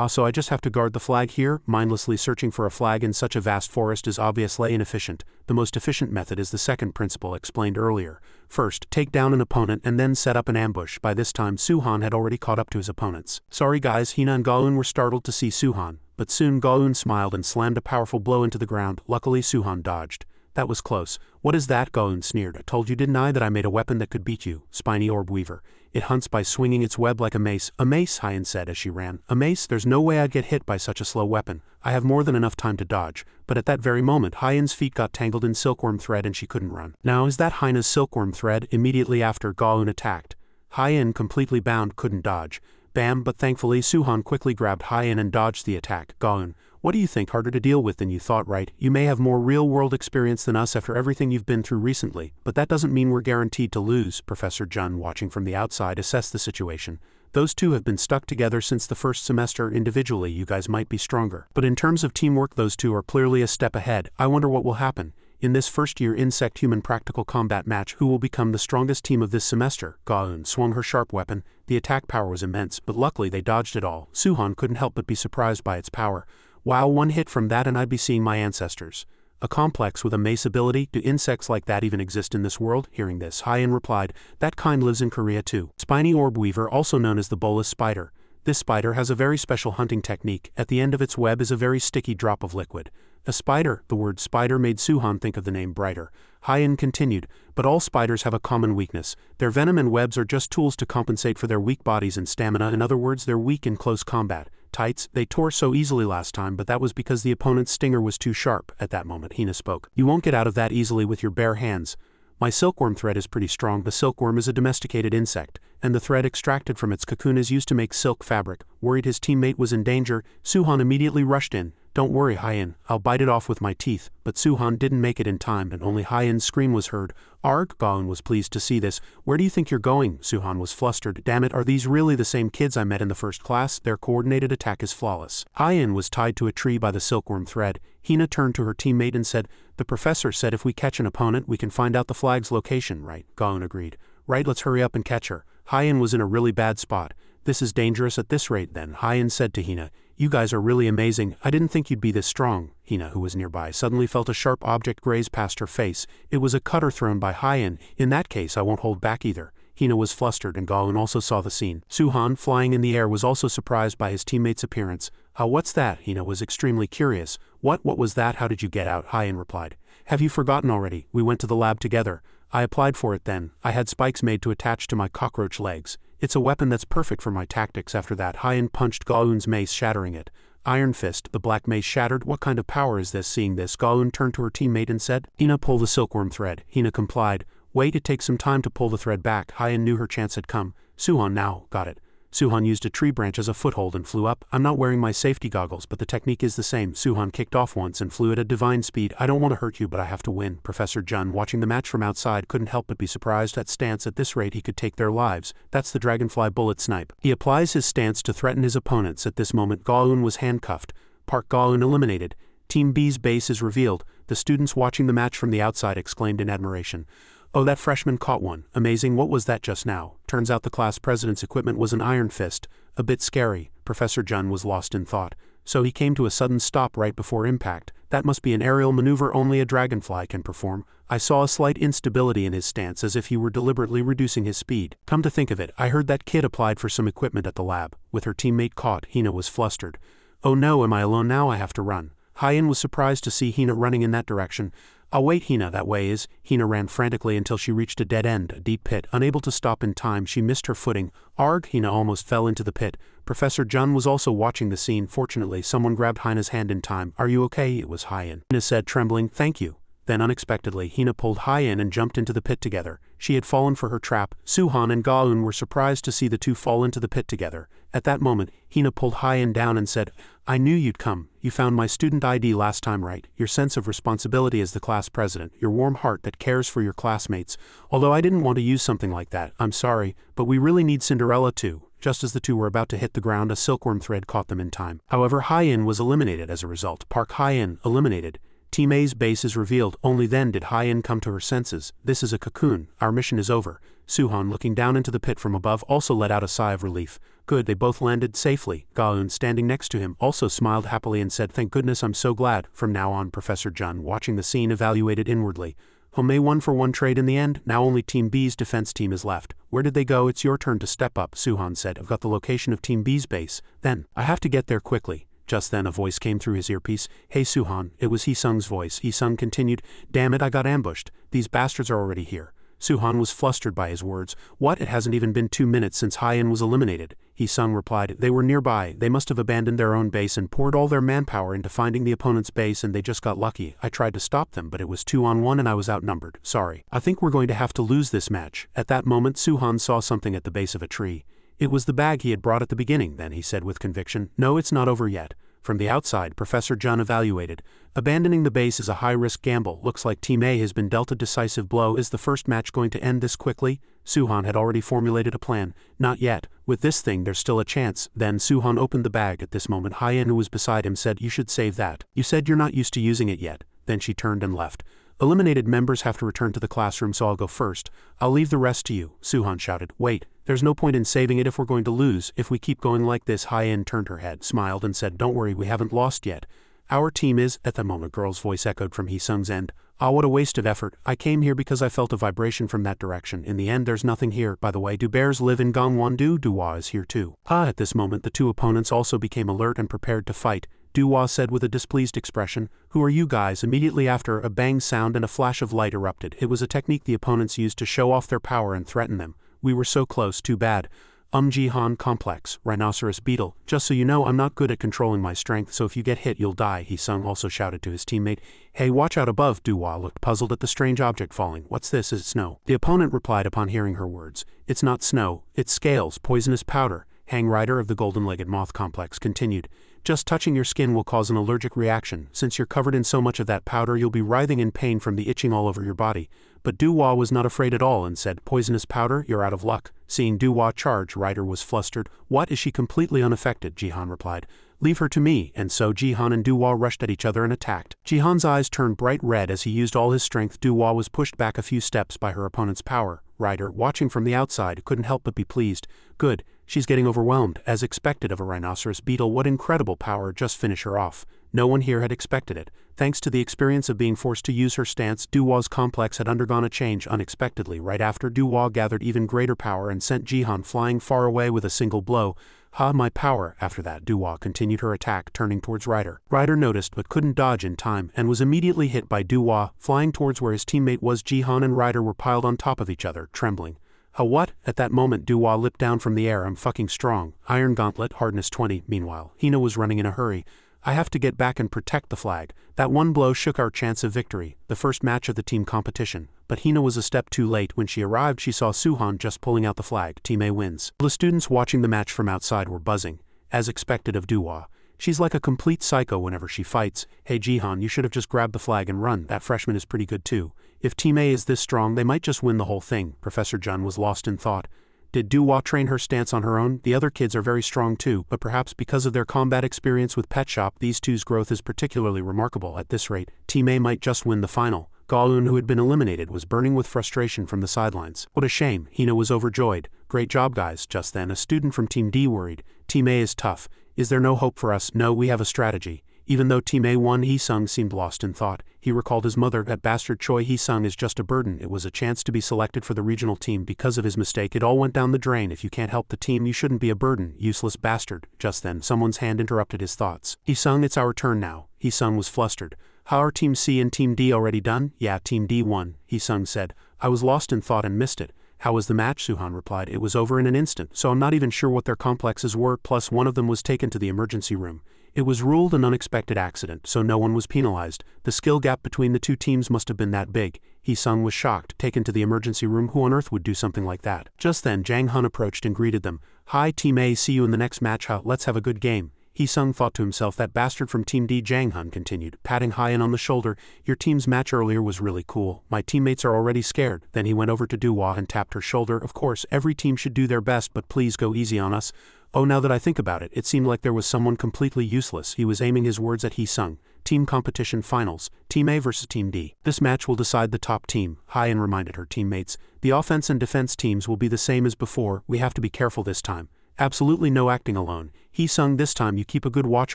So I just have to guard the flag here? Mindlessly searching for a flag in such a vast forest is obviously inefficient. The most efficient method is the second principle explained earlier. First, take down an opponent and then set up an ambush. By this time, Suhan had already caught up to his opponents. Sorry guys, Hina and Gaun were startled to see Suhan, but soon Gaun smiled and slammed a powerful blow into the ground. Luckily, Suhan dodged. That was close. What is that? Gaun sneered. I told you, didn't I, that I made a weapon that could beat you, spiny orb weaver. It hunts by swinging its web like a mace. A mace, Hien said as she ran. A mace? There's no way I'd get hit by such a slow weapon. I have more than enough time to dodge. But at that very moment, Hien's feet got tangled in silkworm thread and she couldn't run. Now is that Hina's silkworm thread? Immediately after, Gaun attacked. Hien, completely bound, couldn't dodge. Bam, but thankfully Suhan quickly grabbed Hien and dodged the attack. Gaun, what do you think? Harder to deal with than you thought, right? You may have more real-world experience than us after everything you've been through recently, but that doesn't mean we're guaranteed to lose. Professor Jun, watching from the outside, assessed the situation. Those 2 have been stuck together since the first semester. Individually, you guys might be stronger, but in terms of teamwork, those 2 are clearly a step ahead. I wonder what will happen. In this first-year insect-human practical combat match, who will become the strongest team of this semester? Gaun swung her sharp weapon. The attack power was immense, but luckily they dodged it all. Suhan couldn't help but be surprised by its power. Wow, one hit from that and I'd be seeing my ancestors. A complex with a mace ability? Do insects like that even exist in this world? Hearing this, Hien replied, that kind lives in Korea too. Spiny orb weaver, also known as the bolus spider. This spider has a very special hunting technique. At the end of its web is a very sticky drop of liquid. A spider, the word spider made Suhan think of the name Brighter. Hien continued, but all spiders have a common weakness. Their venom and webs are just tools to compensate for their weak bodies and stamina. In other words, they're weak in close combat. Tights, they tore so easily last time, but that was because the opponent's stinger was too sharp. At that moment, Hina spoke. You won't get out of that easily with your bare hands. My silkworm thread is pretty strong. The silkworm is a domesticated insect, and the thread extracted from its cocoon is used to make silk fabric. Worried his teammate was in danger, Suhan immediately rushed in. Don't worry, Hien, I'll bite it off with my teeth. But Suhan didn't make it in time, and only Hien's scream was heard. Arg, Gaun was pleased to see this. Where do you think you're going? Suhan was flustered. Damn it, are these really the same kids I met in the first class? Their coordinated attack is flawless. Hien was tied to a tree by the silkworm thread. Hina turned to her teammate and said, the professor said if we catch an opponent, we can find out the flag's location, right? Gaun agreed. Right, let's hurry up and catch her. Hien was in a really bad spot. This is dangerous at this rate then, Hien said to Hina. You guys are really amazing. I didn't think you'd be this strong. Hina, who was nearby, suddenly felt a sharp object graze past her face. It was a cutter thrown by Hien. In that case, I won't hold back either. Hina was flustered and Gaun also saw the scene. Suhan, flying in the air, was also surprised by his teammate's appearance. What's that? Hina was extremely curious. What was that? How did you get out? Hien replied. Have you forgotten already? We went to the lab together. I applied for it then. I had spikes made to attach to my cockroach legs. It's a weapon that's perfect for my tactics. After that, Hien punched Gaun's mace, shattering it. Iron Fist, the black mace shattered. What kind of power is this? Seeing this, Gaun turned to her teammate and said, Hina, pull the silkworm thread. Hina complied. Wait, it takes some time to pull the thread back. Hien knew her chance had come. Suhan now, got it. Suhan used a tree branch as a foothold and flew up. I'm not wearing my safety goggles, but the technique is the same. Suhan kicked off once and flew at a divine speed. I don't want to hurt you, but I have to win. Professor Jun, watching the match from outside, couldn't help but be surprised at stance. At this rate, he could take their lives. That's the dragonfly bullet snipe. He applies his stance to threaten his opponents. At this moment, Gaun was handcuffed. Park Ga-eun eliminated. Team B's base is revealed. The students watching the match from the outside exclaimed in admiration. Oh, that freshman caught one. Amazing, what was that just now? Turns out the class president's equipment was an iron fist. A bit scary. Professor Jun was lost in thought. So he came to a sudden stop right before impact. That must be an aerial maneuver only a dragonfly can perform. I saw a slight instability in his stance as if he were deliberately reducing his speed. Come to think of it, I heard that kid applied for some equipment at the lab. With her teammate caught, Hina was flustered. Oh no, am I alone now? I have to run. Hyen was surprised to see Hina running in that direction. I'll wait, Hina, that way is. Hina ran frantically until she reached a dead end, a deep pit. Unable to stop in time, she missed her footing. Arg, Hina almost fell into the pit. Professor Jun was also watching the scene. Fortunately, someone grabbed Hina's hand in time. Are you okay? It was Hyen. Hina said, trembling, thank you. Then unexpectedly, Hina pulled Hyen and jumped into the pit together. She had fallen for her trap. Suhan and Ga-eun were surprised to see the two fall into the pit together. At that moment, Hina pulled Hyen down and said, I knew you'd come. You found my student ID last time right. Your sense of responsibility as the class president, your warm heart that cares for your classmates. Although I didn't want to use something like that, I'm sorry, but we really need Cinderella too. Just as the two were about to hit the ground, a silkworm thread caught them in time. However, Hyen was eliminated as a result. Park Hyen eliminated. Team A's base is revealed. Only then did Hyen come to her senses. This is a cocoon. Our mission is over. Suhan, looking down into the pit from above, also let out a sigh of relief. Good, they both landed safely. Ga-eun, standing next to him, also smiled happily and said, thank goodness, I'm so glad. From now on, Professor Jun, watching the scene, evaluated inwardly. Home one-for-one trade in the end. Now only Team B's defense team is left. Where did they go? It's your turn to step up, Suhan said. I've got the location of Team B's base. Then, I have to get there quickly. Just then a voice came through his earpiece. Hey Suhan, it was Hee-sung's voice. Hee-sung continued, damn it, I got ambushed. These bastards are already here. Suhan was flustered by his words. What? It hasn't even been 2 minutes since Hyen was eliminated. Hee-sung replied, they were nearby. They must have abandoned their own base and poured all their manpower into finding the opponent's base and they just got lucky. I tried to stop them but it was 2-on-1 and I was outnumbered. Sorry. I think we're going to have to lose this match. At that moment Suhan saw something at the base of a tree. It was the bag he had brought at the beginning, then he said with conviction. No, it's not over yet. From the outside, Professor Jun evaluated. Abandoning the base is a high-risk gamble. Looks like Team A has been dealt a decisive blow. Is the first match going to end this quickly? Suhan had already formulated a plan. Not yet. With this thing, there's still a chance. Then Suhan opened the bag. At this moment, Hyen, who was beside him, said, you should save that. You said you're not used to using it yet. Then she turned and left. Eliminated members have to return to the classroom, so I'll go first. I'll leave the rest to you, Suhan shouted. Wait. There's no point in saving it if we're going to lose. If we keep going like this, Hyen turned her head, smiled, and said, don't worry, we haven't lost yet. Our team is. At the moment, a girl's voice echoed from Hee-sung's end. Ah, what a waste of effort. I came here because I felt a vibration from that direction. In the end, there's nothing here. By the way, do bears live in Gangwon-do? Duhua is here too. Ah, at this moment, the two opponents also became alert and prepared to fight. Duhua said with a displeased expression, who are you guys? Immediately after, a bang sound and a flash of light erupted. It was a technique the opponents used to show off their power and threaten them. We were so close, too bad. Jihan complex, rhinoceros beetle. Just so you know, I'm not good at controlling my strength, so if you get hit, you'll die, Hee-sung also shouted to his teammate. Hey, watch out above, Duhua looked puzzled at the strange object falling. What's this? Is it snow? The opponent replied upon hearing her words. It's not snow, it's scales, poisonous powder. Hang Rider of the golden-legged moth complex continued. Just touching your skin will cause an allergic reaction. Since you're covered in so much of that powder, you'll be writhing in pain from the itching all over your body. But Duhua was not afraid at all and said, poisonous powder, you're out of luck. Seeing Duhua charge, Rider was flustered. What? Is she completely unaffected? Jihan replied. Leave her to me. And so Jihan and Duhua rushed at each other and attacked. Jihan's eyes turned bright red as he used all his strength. Duhua was pushed back a few steps by her opponent's power. Rider, watching from the outside, couldn't help but be pleased. Good. She's getting overwhelmed, as expected of a rhinoceros beetle. What incredible power, just finish her off. No one here had expected it. Thanks to the experience of being forced to use her stance, Duhua's complex had undergone a change unexpectedly. Right after, Duhua gathered even greater power and sent Jihan flying far away with a single blow. Ha, my power. After that, Duhua continued her attack, turning towards Rider. Rider noticed but couldn't dodge in time, and was immediately hit by Duhua, flying towards where his teammate was. Jihan and Rider were piled on top of each other, trembling. What? At that moment, Duhua leapt down from the air. I'm fucking strong. Iron Gauntlet, hardness 20. Meanwhile, Hina was running in a hurry. I have to get back and protect the flag. That one blow shook our chance of victory, the first match of the team competition. But Hina was a step too late. When she arrived, she saw Suhan just pulling out the flag. Team A wins. The students watching the match from outside were buzzing, as expected of Duhua. She's like a complete psycho whenever she fights. Hey Jihan, you should have just grabbed the flag and run. That freshman is pretty good too. If Team A is this strong, they might just win the whole thing. Professor Jun was lost in thought. Did Duhua train her stance on her own? The other kids are very strong too, but perhaps because of their combat experience with Pet Shop, these two's growth is particularly remarkable. At this rate, Team A might just win the final. Gaoyun, who had been eliminated, was burning with frustration from the sidelines. What a shame. Hina was overjoyed. Great job, guys. Just then, a student from Team D worried. Team A is tough. Is there no hope for us? No, we have a strategy. Even though Team A won, Hee-sung seemed lost in thought. He recalled his mother. That bastard Choi Hee-sung is just a burden. It was a chance to be selected for the regional team. Because of his mistake, it all went down the drain. If you can't help the team, you shouldn't be a burden. Useless bastard. Just then, someone's hand interrupted his thoughts. Hee-sung, it's our turn now. Hee-sung was flustered. How are Team C and Team D already done? Yeah, Team D won, Hee-sung said. I was lost in thought and missed it. How was the match? Suhan replied. It was over in an instant, so I'm not even sure what their complexes were, plus one of them was taken to the emergency room. It was ruled an unexpected accident, so no one was penalized. The skill gap between the two teams must have been that big. Hee-sung was shocked. Taken to the emergency room? Who on earth would do something like that? Just then, Jang Hun approached and greeted them. Hi, Team A, see you in the next match. Let's have a good game. Hee-sung thought to himself. That bastard from Team D. Jang Hun continued, patting Hyen on the shoulder. Your team's match earlier was really cool. My teammates are already scared. Then he went over to Duhua and tapped her shoulder. Of course, every team should do their best, but please go easy on us. Oh, now that I think about it, it seemed like there was someone completely useless. He was aiming his words at Hee-sung. Team competition finals. Team A versus Team D. This match will decide the top team, Hyen reminded her teammates. The offense and defense teams will be the same as before. We have to be careful this time. Absolutely no acting alone. Hee-sung, this time you keep a good watch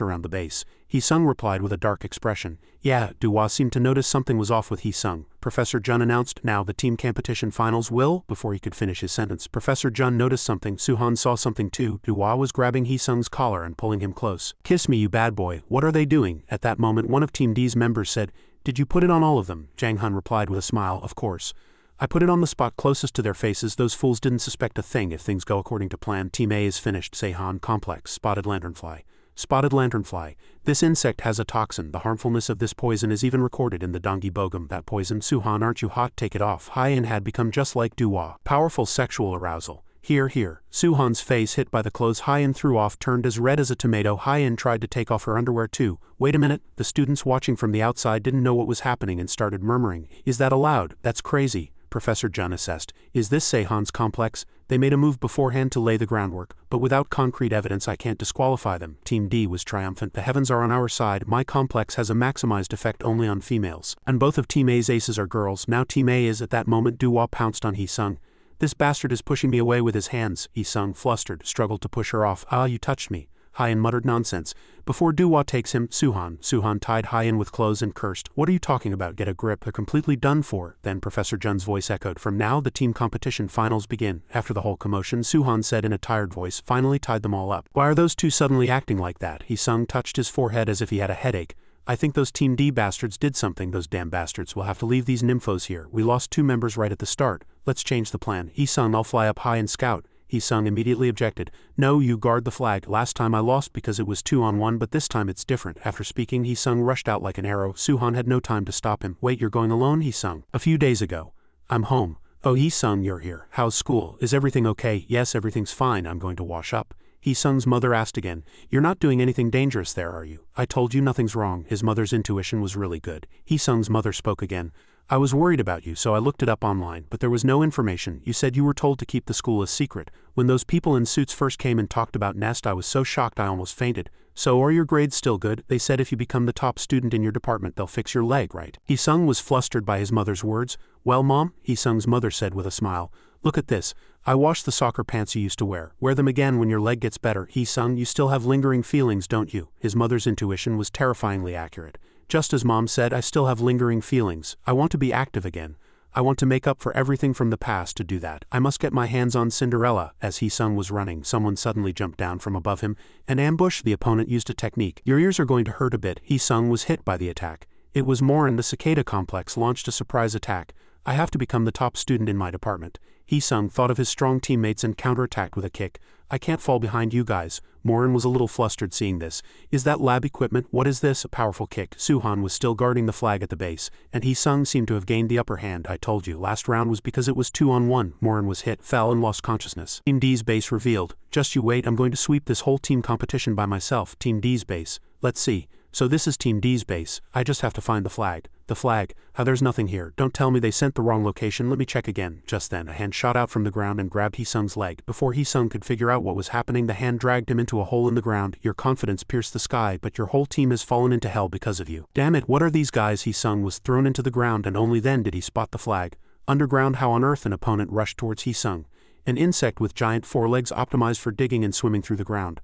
around the base. Hee-sung replied with a dark expression. Yeah, Duhua seemed to notice something was off with Hee-sung. Professor Jun announced. Now the team competition finals will. Before he could finish his sentence, Professor Jun noticed something. Suhan saw something too. Duhua was grabbing Hee-sung's collar and pulling him close. Kiss me, you bad boy. What are they doing? At that moment, one of Team D's members said, Did you put it on all of them? Jang Hun replied with a smile. Of course. I put it on the spot closest to their faces. Those fools didn't suspect a thing if things go according to plan. Team A is finished. Suhan complex. Spotted lanternfly. Spotted lanternfly. This insect has a toxin. The harmfulness of this poison is even recorded in the Dongi Bogum. That poison. Suhan, aren't you hot? Take it off. Hyen had become just like Duhua. Powerful sexual arousal. Here. Suhan's face hit by the clothes Hyen threw off turned as red as a tomato. Hyen tried to take off her underwear too. Wait a minute. The students watching from the outside didn't know what was happening and started murmuring. Is that allowed? That's crazy. Professor Jun assessed. Is this Suhan's complex? They made a move beforehand to lay the groundwork, but without concrete evidence I can't disqualify them. Team D was triumphant. The heavens are on our side. My complex has a maximized effect only on females. And both of Team A's aces are girls. Now Team A is. At that moment Duhua pounced on Hee-sung. This bastard is pushing me away with his hands. Hee-sung, flustered, struggled to push her off. Ah, you touched me. Hyen muttered nonsense. Before Duhua takes him, Suhan tied Hyen with clothes and cursed. What are you talking about? Get a grip. They're completely done for. Then Professor Jun's voice echoed. From now the team competition finals begin. After the whole commotion, Suhan said in a tired voice, finally tied them all up. Why are those two suddenly acting like that? Hee-sung touched his forehead as if he had a headache. I think those Team D bastards did something. Those damn bastards. We'll have to leave these nymphos here. We lost 2 members right at the start. Let's change the plan. Hee-sung, I'll fly up high and scout. Hee-sung immediately objected. No, you guard the flag. Last time I lost because it was 2-on-1, but this time it's different. After speaking, Hee-sung rushed out like an arrow. Suhan had no time to stop him. Wait, you're going alone? Hee-sung. A few days ago. I'm home. Oh, Hee-sung, you're here. How's school? Is everything okay? Yes, everything's fine. I'm going to wash up. Hee-sung's mother asked again. You're not doing anything dangerous there, are you? I told you nothing's wrong. His mother's intuition was really good. Hee-sung's mother spoke again. I was worried about you, so I looked it up online, but there was no information. You said you were told to keep the school a secret. When those people in suits first came and talked about Nest, I was so shocked I almost fainted. So are your grades still good? They said if you become the top student in your department, they'll fix your leg, right? Hee-sung was flustered by his mother's words. Well, Mom, Hee-sung's mother said with a smile. Look at this. I washed the soccer pants you used to wear. Wear them again when your leg gets better. Hee-sung, you still have lingering feelings, don't you? His mother's intuition was terrifyingly accurate. Just as Mom said, I still have lingering feelings. I want to be active again. I want to make up for everything from the past. To do that, I must get my hands on Cinderella. As Hee-sung was running, someone suddenly jumped down from above him. An ambush. The opponent used a technique. Your ears are going to hurt a bit. Hee-sung was hit by the attack. It was Morin. The cicada complex launched a surprise attack. I have to become the top student in my department. Hee-sung thought of his strong teammates and counterattacked with a kick. I can't fall behind you guys. Morin was a little flustered seeing this. Is that lab equipment? What is this? A powerful kick. Suhan was still guarding the flag at the base, and Hee-sung seemed to have gained the upper hand. I told you, last round was because it was 2-on-1. Morin was hit, fell, and lost consciousness. Team D's base revealed. Just you wait, I'm going to sweep this whole team competition by myself. Team D's base. Let's see. So this is Team D's base. I just have to find the flag. The flag. How there's nothing here. Don't tell me they sent the wrong location. Let me check again. Just then, a hand shot out from the ground and grabbed Hee-sung's leg. Before Hee-sung could figure out what was happening, the hand dragged him into a hole in the ground. Your confidence pierced the sky, but your whole team has fallen into hell because of you. Damn it, what are these guys? Hee-sung was thrown into the ground, and only then did he spot the flag. Underground. How on earth? An opponent rushed towards Hee-sung. An insect with giant forelegs optimized for digging and swimming through the ground.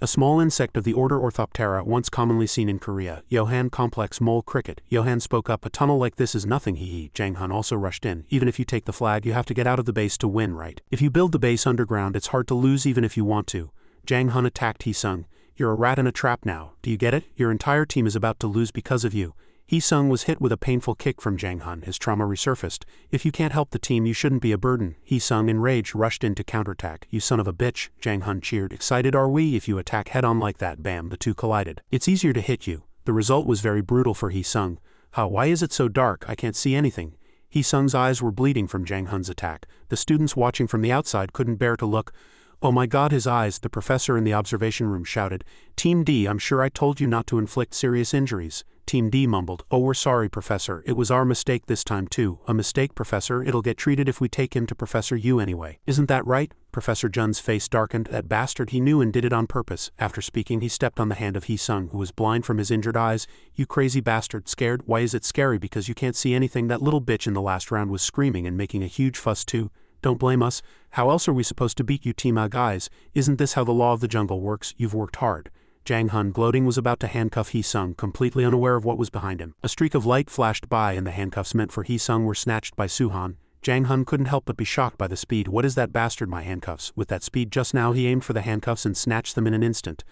A small insect of the order Orthoptera, once commonly seen in Korea. Johan, complex mole cricket. Johan spoke up. A tunnel like this is nothing. Hee. Jang Hun also rushed in. Even if you take the flag, you have to get out of the base to win, right? If you build the base underground, it's hard to lose even if you want to. Jang Hun attacked Hee-sung. You're a rat in a trap now. Do you get it? Your entire team is about to lose because of you. Hee-sung was hit with a painful kick from Jang Hun. His trauma resurfaced. If you can't help the team, you shouldn't be a burden. Hee-sung, enraged, rushed in to counterattack. You son of a bitch, Jang Hun cheered. Excited are we? If you attack head-on like that, bam, the two collided. It's easier to hit you. The result was very brutal for Hee-sung. Why is it so dark? I can't see anything. Hee-sung's eyes were bleeding from Jang Hun's attack. The students watching from the outside couldn't bear to look. Oh my god, his eyes, the professor in the observation room shouted. Team D, I'm sure I told you not to inflict serious injuries. Team D mumbled. Oh, we're sorry, Professor. It was our mistake this time too. A mistake, Professor? It'll get treated if we take him to Professor Yu anyway. Isn't that right? Professor Jun's face darkened. That bastard, he knew and did it on purpose. After speaking, he stepped on the hand of Hee-sung, who was blind from his injured eyes. You crazy bastard. Scared? Why is it scary? Because you can't see anything. That little bitch in the last round was screaming and making a huge fuss too. Don't blame us. How else are we supposed to beat you, Team A guys? Isn't this how the law of the jungle works? You've worked hard. Jang Hun, gloating, was about to handcuff Hee-sung, completely unaware of what was behind him. A streak of light flashed by and the handcuffs meant for Hee-sung were snatched by Suhan. Jang Hun couldn't help but be shocked by the speed. What is that bastard? My handcuffs. With that speed just now, he aimed for the handcuffs and snatched them in an instant.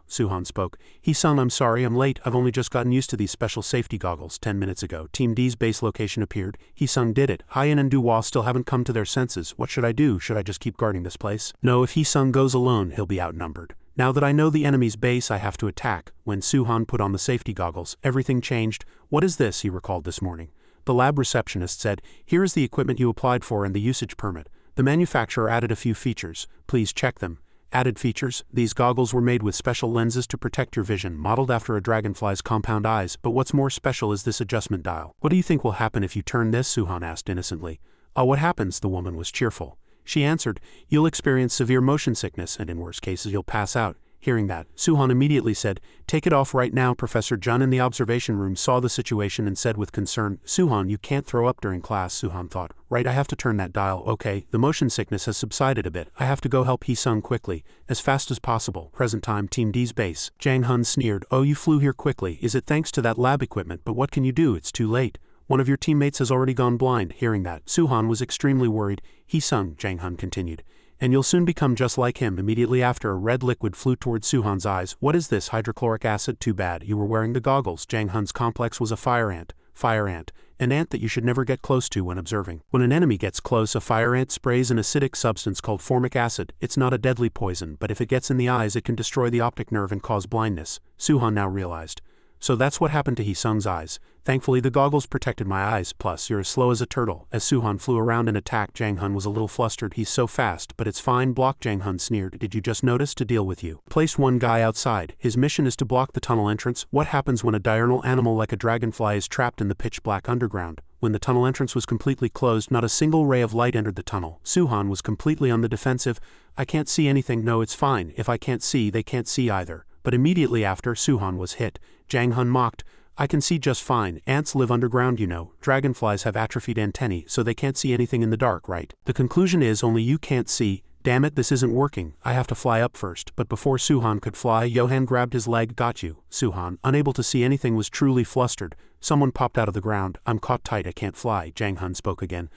Suhan spoke. Hee-sung, I'm sorry, I'm late. I've only just gotten used to these special safety goggles. 10 minutes ago, Team D's base location appeared. Hee-sung did it. Hyen and Duhua still haven't come to their senses. What should I do? Should I just keep guarding this place? No, if Hee-sung goes alone, he'll be outnumbered. Now that I know the enemy's base, I have to attack. When Suhan put on the safety goggles, everything changed. What is this? He recalled this morning. The lab receptionist said, here is the equipment you applied for and the usage permit. The manufacturer added a few features. Please check them. Added features. These goggles were made with special lenses to protect your vision, modeled after a dragonfly's compound eyes, but what's more special is this adjustment dial. What do you think will happen if you turn this? Suhan asked innocently. What happens? The woman was cheerful. She answered, you'll experience severe motion sickness, and in worst cases you'll pass out. Hearing that, Suhan immediately said, take it off right now. Professor Jun in the observation room saw the situation and said with concern, Suhan, you can't throw up during class. Suhan thought, right, I have to turn that dial. Okay, the motion sickness has subsided a bit. I have to go help Hee-sung quickly, as fast as possible. Present time, Team D's base. Jang Hun sneered, oh, you flew here quickly. Is it thanks to that lab equipment? But what can you do? It's too late. One of your teammates has already gone blind. Hearing that, Suhan was extremely worried. Hee-sung, Jang Hun continued. And you'll soon become just like him. Immediately after, a red liquid flew towards Suhan's eyes. What is this? Hydrochloric acid? Too bad. You were wearing the goggles. Jang Hun's complex was a fire ant. Fire ant. An ant that you should never get close to when observing. When an enemy gets close, a fire ant sprays an acidic substance called formic acid. It's not a deadly poison, but if it gets in the eyes, it can destroy the optic nerve and cause blindness. Suhan now realized. So that's what happened to Hee-sung's eyes. Thankfully the goggles protected my eyes, plus you're as slow as a turtle. As Suhan flew around and attacked, Jang Hun was a little flustered. He's so fast, but it's fine. Block, Jang Hun sneered. Did you just notice? To deal with you. Place one guy outside. His mission is to block the tunnel entrance. What happens when a diurnal animal like a dragonfly is trapped in the pitch black underground? When the tunnel entrance was completely closed, not a single ray of light entered the tunnel. Suhan was completely on the defensive. I can't see anything. No, it's fine. If I can't see, they can't see either. But immediately after, Suhan was hit. Jang Hun mocked. I can see just fine. Ants live underground, you know. Dragonflies have atrophied antennae, so they can't see anything in the dark, right? The conclusion is only you can't see. Damn it, this isn't working. I have to fly up first. But before Suhan could fly, Johan grabbed his leg. Got you. Suhan, unable to see anything, was truly flustered. Someone popped out of the ground. I'm caught tight. I can't fly. Jang Hun spoke again.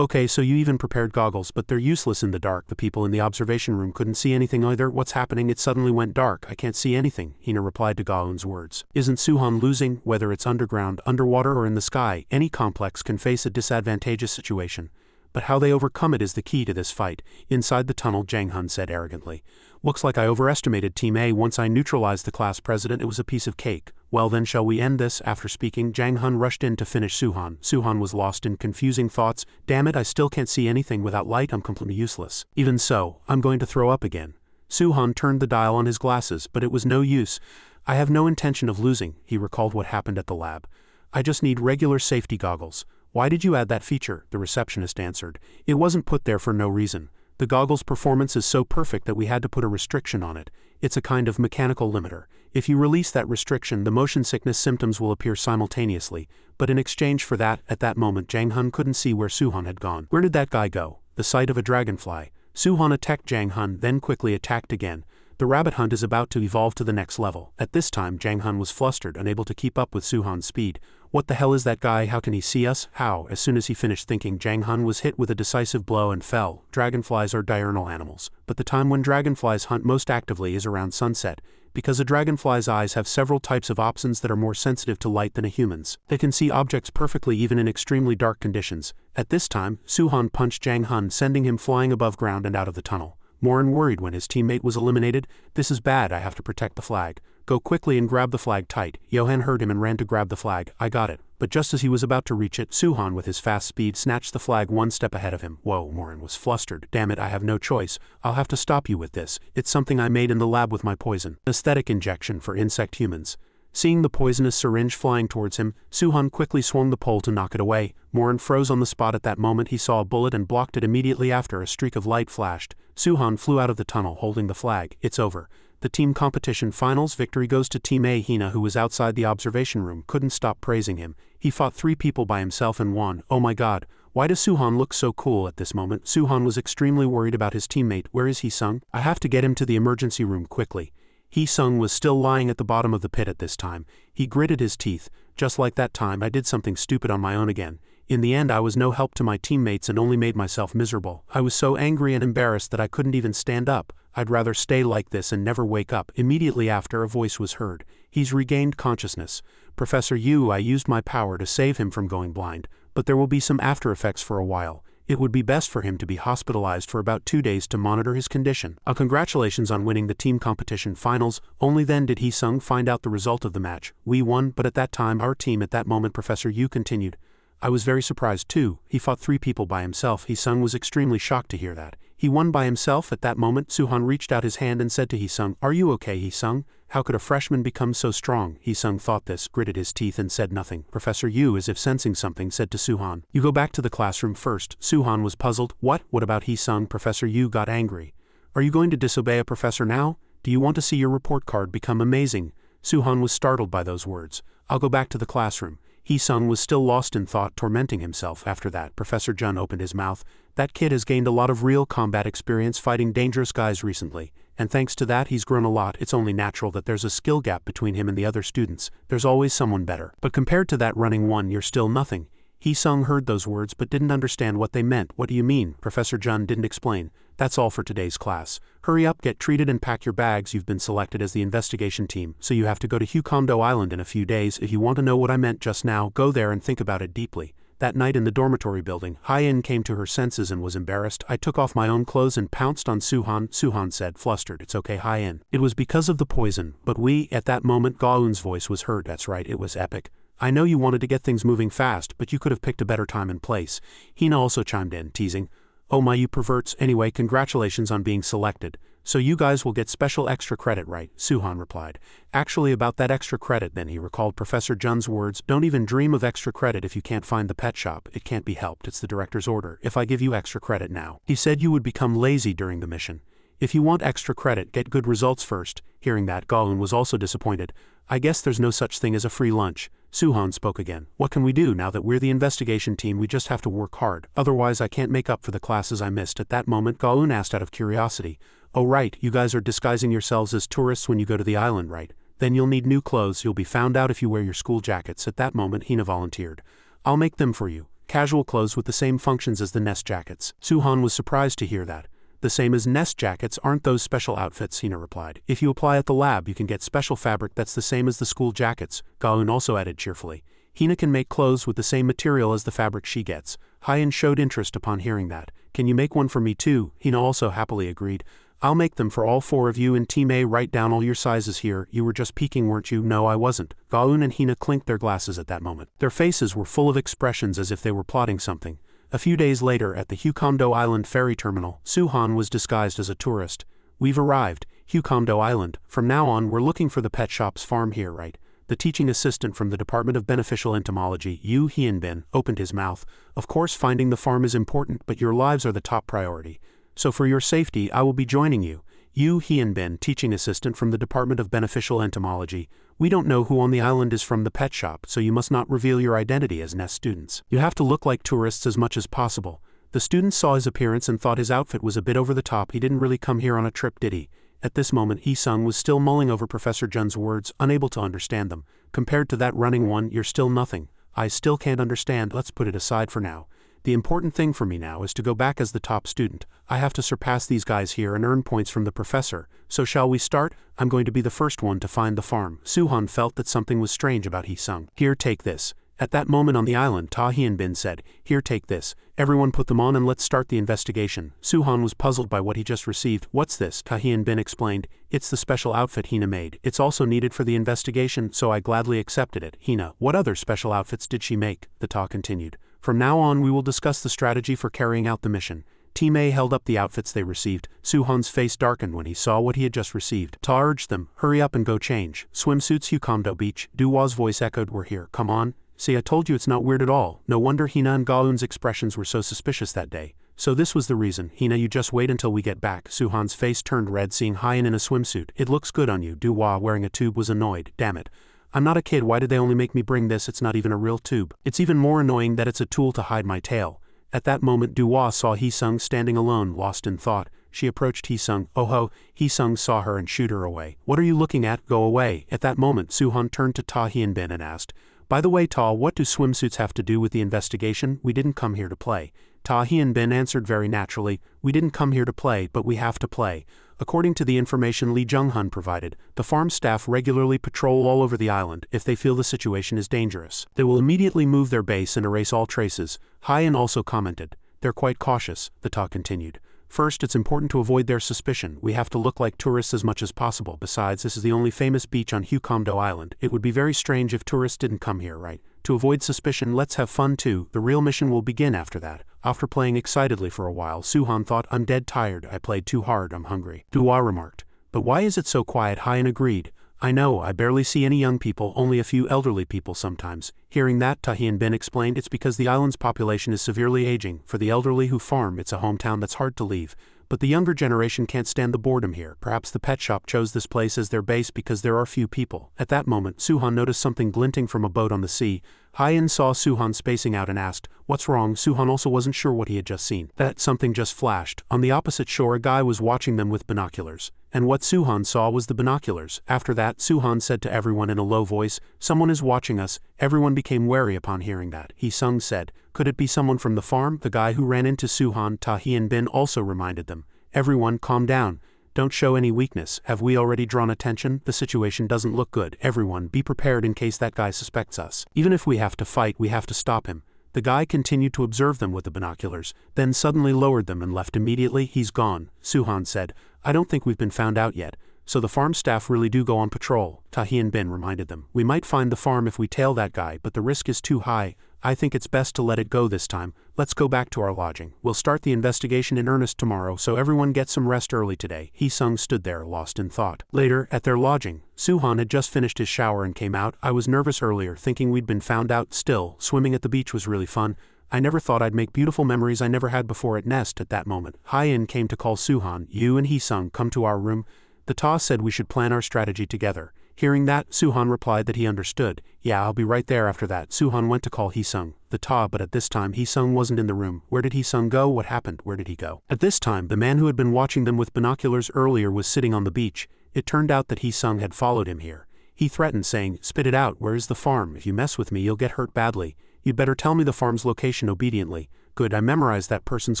Okay, so you even prepared goggles, but they're useless in the dark. The people in the observation room couldn't see anything either. What's happening? It suddenly went dark. I can't see anything. Hina replied to Gaun's words. Isn't Suhan losing? Whether it's underground, underwater, or in the sky, any complex can face a disadvantageous situation. But how they overcome it is the key to this fight. Inside the tunnel, Jang Hun said arrogantly. Looks like I overestimated Team A. Once I neutralized the class president, it was a piece of cake. Well then, shall we end this? After speaking, Jang Hun rushed in to finish Suhan. Suhan was lost in confusing thoughts. Damn it, I still can't see anything without light. I'm completely useless. Even so, I'm going to throw up again. Suhan turned the dial on his glasses, but it was no use. I have no intention of losing. He recalled what happened at the lab. I just need regular safety goggles. Why did you add that feature? The receptionist answered. It wasn't put there for no reason. The goggles' performance is so perfect that we had to put a restriction on it. It's a kind of mechanical limiter. If you release that restriction, the motion sickness symptoms will appear simultaneously. But in exchange for that, at that moment Jang Hun couldn't see where Suhan had gone. Where did that guy go? The sight of a dragonfly. Suhan attacked Jang Hun, then quickly attacked again. The rabbit hunt is about to evolve to the next level. At this time Jang Hun was flustered, unable to keep up with Suhan's speed. What the hell is that guy? How can he see us? How? As soon as he finished thinking, Jang Hun was hit with a decisive blow and fell. Dragonflies are diurnal animals, but the time when dragonflies hunt most actively is around sunset, because a dragonfly's eyes have several types of opsons that are more sensitive to light than a human's. They can see objects perfectly even in extremely dark conditions. At this time, Suhan punched Jang Hun, sending him flying above ground and out of the tunnel. Morin worried when his teammate was eliminated. This is bad, I have to protect the flag. Go quickly and grab the flag tight. Johan heard him and ran to grab the flag. I got it. But just as he was about to reach it, Suhan with his fast speed snatched the flag one step ahead of him. Whoa, Morin was flustered. Damn it, I have no choice. I'll have to stop you with this. It's something I made in the lab with my poison. Aesthetic injection for insect humans. Seeing the poisonous syringe flying towards him, Suhan quickly swung the pole to knock it away. Morin froze on the spot at that moment. He saw a bullet and blocked it immediately after. A streak of light flashed. Suhan flew out of the tunnel holding the flag. It's over. The team competition finals victory goes to Team A. Hina, who was outside the observation room, couldn't stop praising him. He fought 3 people by himself and won. Oh my god, why does Suhan look so cool at this moment? Suhan was extremely worried about his teammate. Where is Hee-sung? I have to get him to the emergency room quickly. Hee-sung was still lying at the bottom of the pit at this time. He gritted his teeth. Just like that time I did something stupid on my own again. In the end I was no help to my teammates and only made myself miserable. I was so angry and embarrassed that I couldn't even stand up. I'd rather stay like this and never wake up. Immediately after, a voice was heard. He's regained consciousness. Professor Yu, I used my power to save him from going blind, but there will be some after effects for a while. It would be best for him to be hospitalized for about 2 days to monitor his condition. Congratulations on winning the team competition finals. Only then did Hee-sung find out the result of the match. We won, but at that time our team at that moment, Professor Yu continued. I was very surprised too. He fought 3 people by himself. Hee-sung was extremely shocked to hear that. He won by himself. At that moment, Suhan reached out his hand and said to Hee-sung, Are you okay, Hee-sung? How could a freshman become so strong? Hee-sung thought this, gritted his teeth and said nothing. Professor Yu, as if sensing something, said to Suhan, You go back to the classroom first. Suhan was puzzled. What? What about Hee-sung? Professor Yu got angry. Are you going to disobey a professor now? Do you want to see your report card become amazing? Suhan was startled by those words. I'll go back to the classroom. Hee-sung was still lost in thought, tormenting himself. After that, Professor Jun opened his mouth. That kid has gained a lot of real combat experience fighting dangerous guys recently, and thanks to that he's grown a lot. It's only natural that there's a skill gap between him and the other students. There's always someone better. But compared to that running one, you're still nothing. Hee-sung heard those words but didn't understand what they meant. What do you mean? Professor Jun didn't explain. That's all for today's class. Hurry up, get treated and pack your bags. You've been selected as the investigation team, so you have to go to Huondo Island in a few days. If you want to know what I meant just now, go there and think about it deeply. That night in the dormitory building, Hye-in came to her senses and was embarrassed. I took off my own clothes and pounced on Suhan. Suhan said, flustered, It's okay, Hye-in. It was because of the poison, but at that moment Ga-eun's voice was heard. That's right, it was epic. I know you wanted to get things moving fast, but you could have picked a better time and place. Hina also chimed in, teasing, Oh my, you perverts. Anyway, congratulations on being selected. So you guys will get special extra credit, right? Suhan replied. Actually, about that extra credit, then he recalled Professor Jun's words. Don't even dream of extra credit if you can't find the pet shop. It can't be helped. It's the director's order. If I give you extra credit now, he said you would become lazy during the mission. If you want extra credit, get good results first. Hearing that, Ga-eun was also disappointed. I guess there's no such thing as a free lunch. Suhan spoke again. What can we do now that we're the investigation team? We just have to work hard. Otherwise I can't make up for the classes I missed. At that moment, Ga-eun asked out of curiosity. Oh right, you guys are disguising yourselves as tourists when you go to the island, right? Then you'll need new clothes. You'll be found out if you wear your school jackets. At that moment, Hina volunteered. I'll make them for you. Casual clothes with the same functions as the nest jackets. Suhan was surprised to hear that. The same as nest jackets, aren't those special outfits? Hina replied. If you apply at the lab, you can get special fabric that's the same as the school jackets. Ga-eun also added cheerfully. Hina can make clothes with the same material as the fabric she gets. Hye-in showed interest upon hearing that. Can you make one for me too? Hina also happily agreed. I'll make them for all 4 of you in Team A. Write down all your sizes here. You were just peeking, weren't you? No, I wasn't. Ga-eun and Hina clinked their glasses at that moment. Their faces were full of expressions as if they were plotting something. A few days later, at the Huondo Island ferry terminal, Suhan was disguised as a tourist. We've arrived. Huondo Island. From now on, we're looking for the pet shop's farm here, right? The teaching assistant from the Department of Beneficial Entomology, Yu Hyunbin, opened his mouth. Of course finding the farm is important, but your lives are the top priority. So for your safety I will be joining you. Yu Hyunbin, teaching assistant from the Department of Beneficial Entomology. We don't know who on the island is from the pet shop, so you must not reveal your identity as nest students. You have to look like tourists as much as possible. The students saw his appearance and thought his outfit was a bit over the top. He didn't really come here on a trip, did he? At this moment Hee-sung was still mulling over Professor Jun's words, unable to understand them. Compared to that running one, you're still nothing. I still can't understand. Let's put it aside for now. The important thing for me now is to go back as the top student. I have to surpass these guys here and earn points from the professor. So shall we start? I'm going to be the first one to find the farm. Suhan felt that something was strange about Hee-sung. Here, take this. At that moment on the island, Ta Hyunbin said, here, take this. Everyone put them on and let's start the investigation. Suhan was puzzled by what he just received. What's this? Ta Hyunbin explained. It's the special outfit Hina made. It's also needed for the investigation, so I gladly accepted it. Hina, what other special outfits did she make? The Ta continued. From now on we will discuss the strategy for carrying out the mission. T-Mei held up the outfits they received. Suhan's face darkened when he saw what he had just received. Ta urged them, hurry up and go change. Swimsuits Huondo Beach. Duwa's voice echoed, we're here. Come on. See, I told you it's not weird at all. No wonder Hina and Gaun's expressions were so suspicious that day. So this was the reason. Hina, you just wait until we get back. Suhan's face turned red seeing Hyen in a swimsuit. It looks good on you. Duwa, wearing a tube, was annoyed. Damn it. I'm not a kid, why did they only make me bring this? It's not even a real tube. It's even more annoying that it's a tool to hide my tail. At that moment Duwa saw Hee-sung standing alone, lost in thought. She approached Hee-sung. Oh ho, Hee-sung saw her and shooed her away. What are you looking at? Go away. At that moment Suhan turned to Ta Hyunbin and asked, by the way Ta, what do swimsuits have to do with the investigation? We didn't come here to play. Ta Hyunbin answered very naturally, we didn't come here to play, but we have to play. According to the information Lee Jung-hun provided, the farm staff regularly patrol all over the island. If they feel the situation is dangerous, they will immediately move their base and erase all traces. Hyen also commented, they're quite cautious, the Ta continued. First, it's important to avoid their suspicion. We have to look like tourists as much as possible. Besides, this is the only famous beach on Huondo Island. It would be very strange if tourists didn't come here, right? To avoid suspicion, let's have fun too. The real mission will begin after that. After playing excitedly for a while, Suhan thought, I'm dead tired. I played too hard. I'm hungry. Duwa remarked. But why is it so quiet? Hyen agreed. I know, I barely see any young people, only a few elderly people sometimes. Hearing that, Ta Hyunbin explained, it's because the island's population is severely aging. For the elderly who farm, it's a hometown that's hard to leave. But the younger generation can't stand the boredom here. Perhaps the pet shop chose this place as their base because there are few people. At that moment, Suhan noticed something glinting from a boat on the sea. Hyen saw Suhan spacing out and asked, what's wrong? Suhan also wasn't sure what he had just seen. That something just flashed. On the opposite shore a guy was watching them with binoculars. And what Suhan saw was the binoculars. After that, Suhan said to everyone in a low voice, someone is watching us. Everyone became wary upon hearing that. Hee-sung said, could it be someone from the farm? The guy who ran into Suhan, Ta Hyunbin, also reminded them. Everyone, calm down. Don't show any weakness. Have we already drawn attention? The situation doesn't look good. Everyone, be prepared in case that guy suspects us. Even if we have to fight, we have to stop him. The guy continued to observe them with the binoculars, then suddenly lowered them and left immediately. He's gone. Suhan said, I don't think we've been found out yet. So the farm staff really do go on patrol. Ta Hyunbin reminded them. We might find the farm if we tail that guy, but the risk is too high. I think it's best to let it go this time. Let's go back to our lodging. We'll start the investigation in earnest tomorrow, so everyone gets some rest early today. Hee-sung stood there, lost in thought. Later, at their lodging, Suhan had just finished his shower and came out. I was nervous earlier, thinking we'd been found out. Still, swimming at the beach was really fun. I never thought I'd make beautiful memories I never had before at Nest. At that moment, Hyen came to call Suhan. You and Hee-sung come to our room. The Ta said we should plan our strategy together. Hearing that, Suhan replied that he understood. Yeah, I'll be right there. After that, Suhan went to call Hee-sung, the Ta, but at this time Hee-sung wasn't in the room. Where did Hee-sung go? What happened? Where did he go? At this time, the man who had been watching them with binoculars earlier was sitting on the beach. It turned out that Hee-sung had followed him here. He threatened, saying, spit it out, where is the farm? If you mess with me, you'll get hurt badly. You'd better tell me the farm's location obediently. Good, I memorized that person's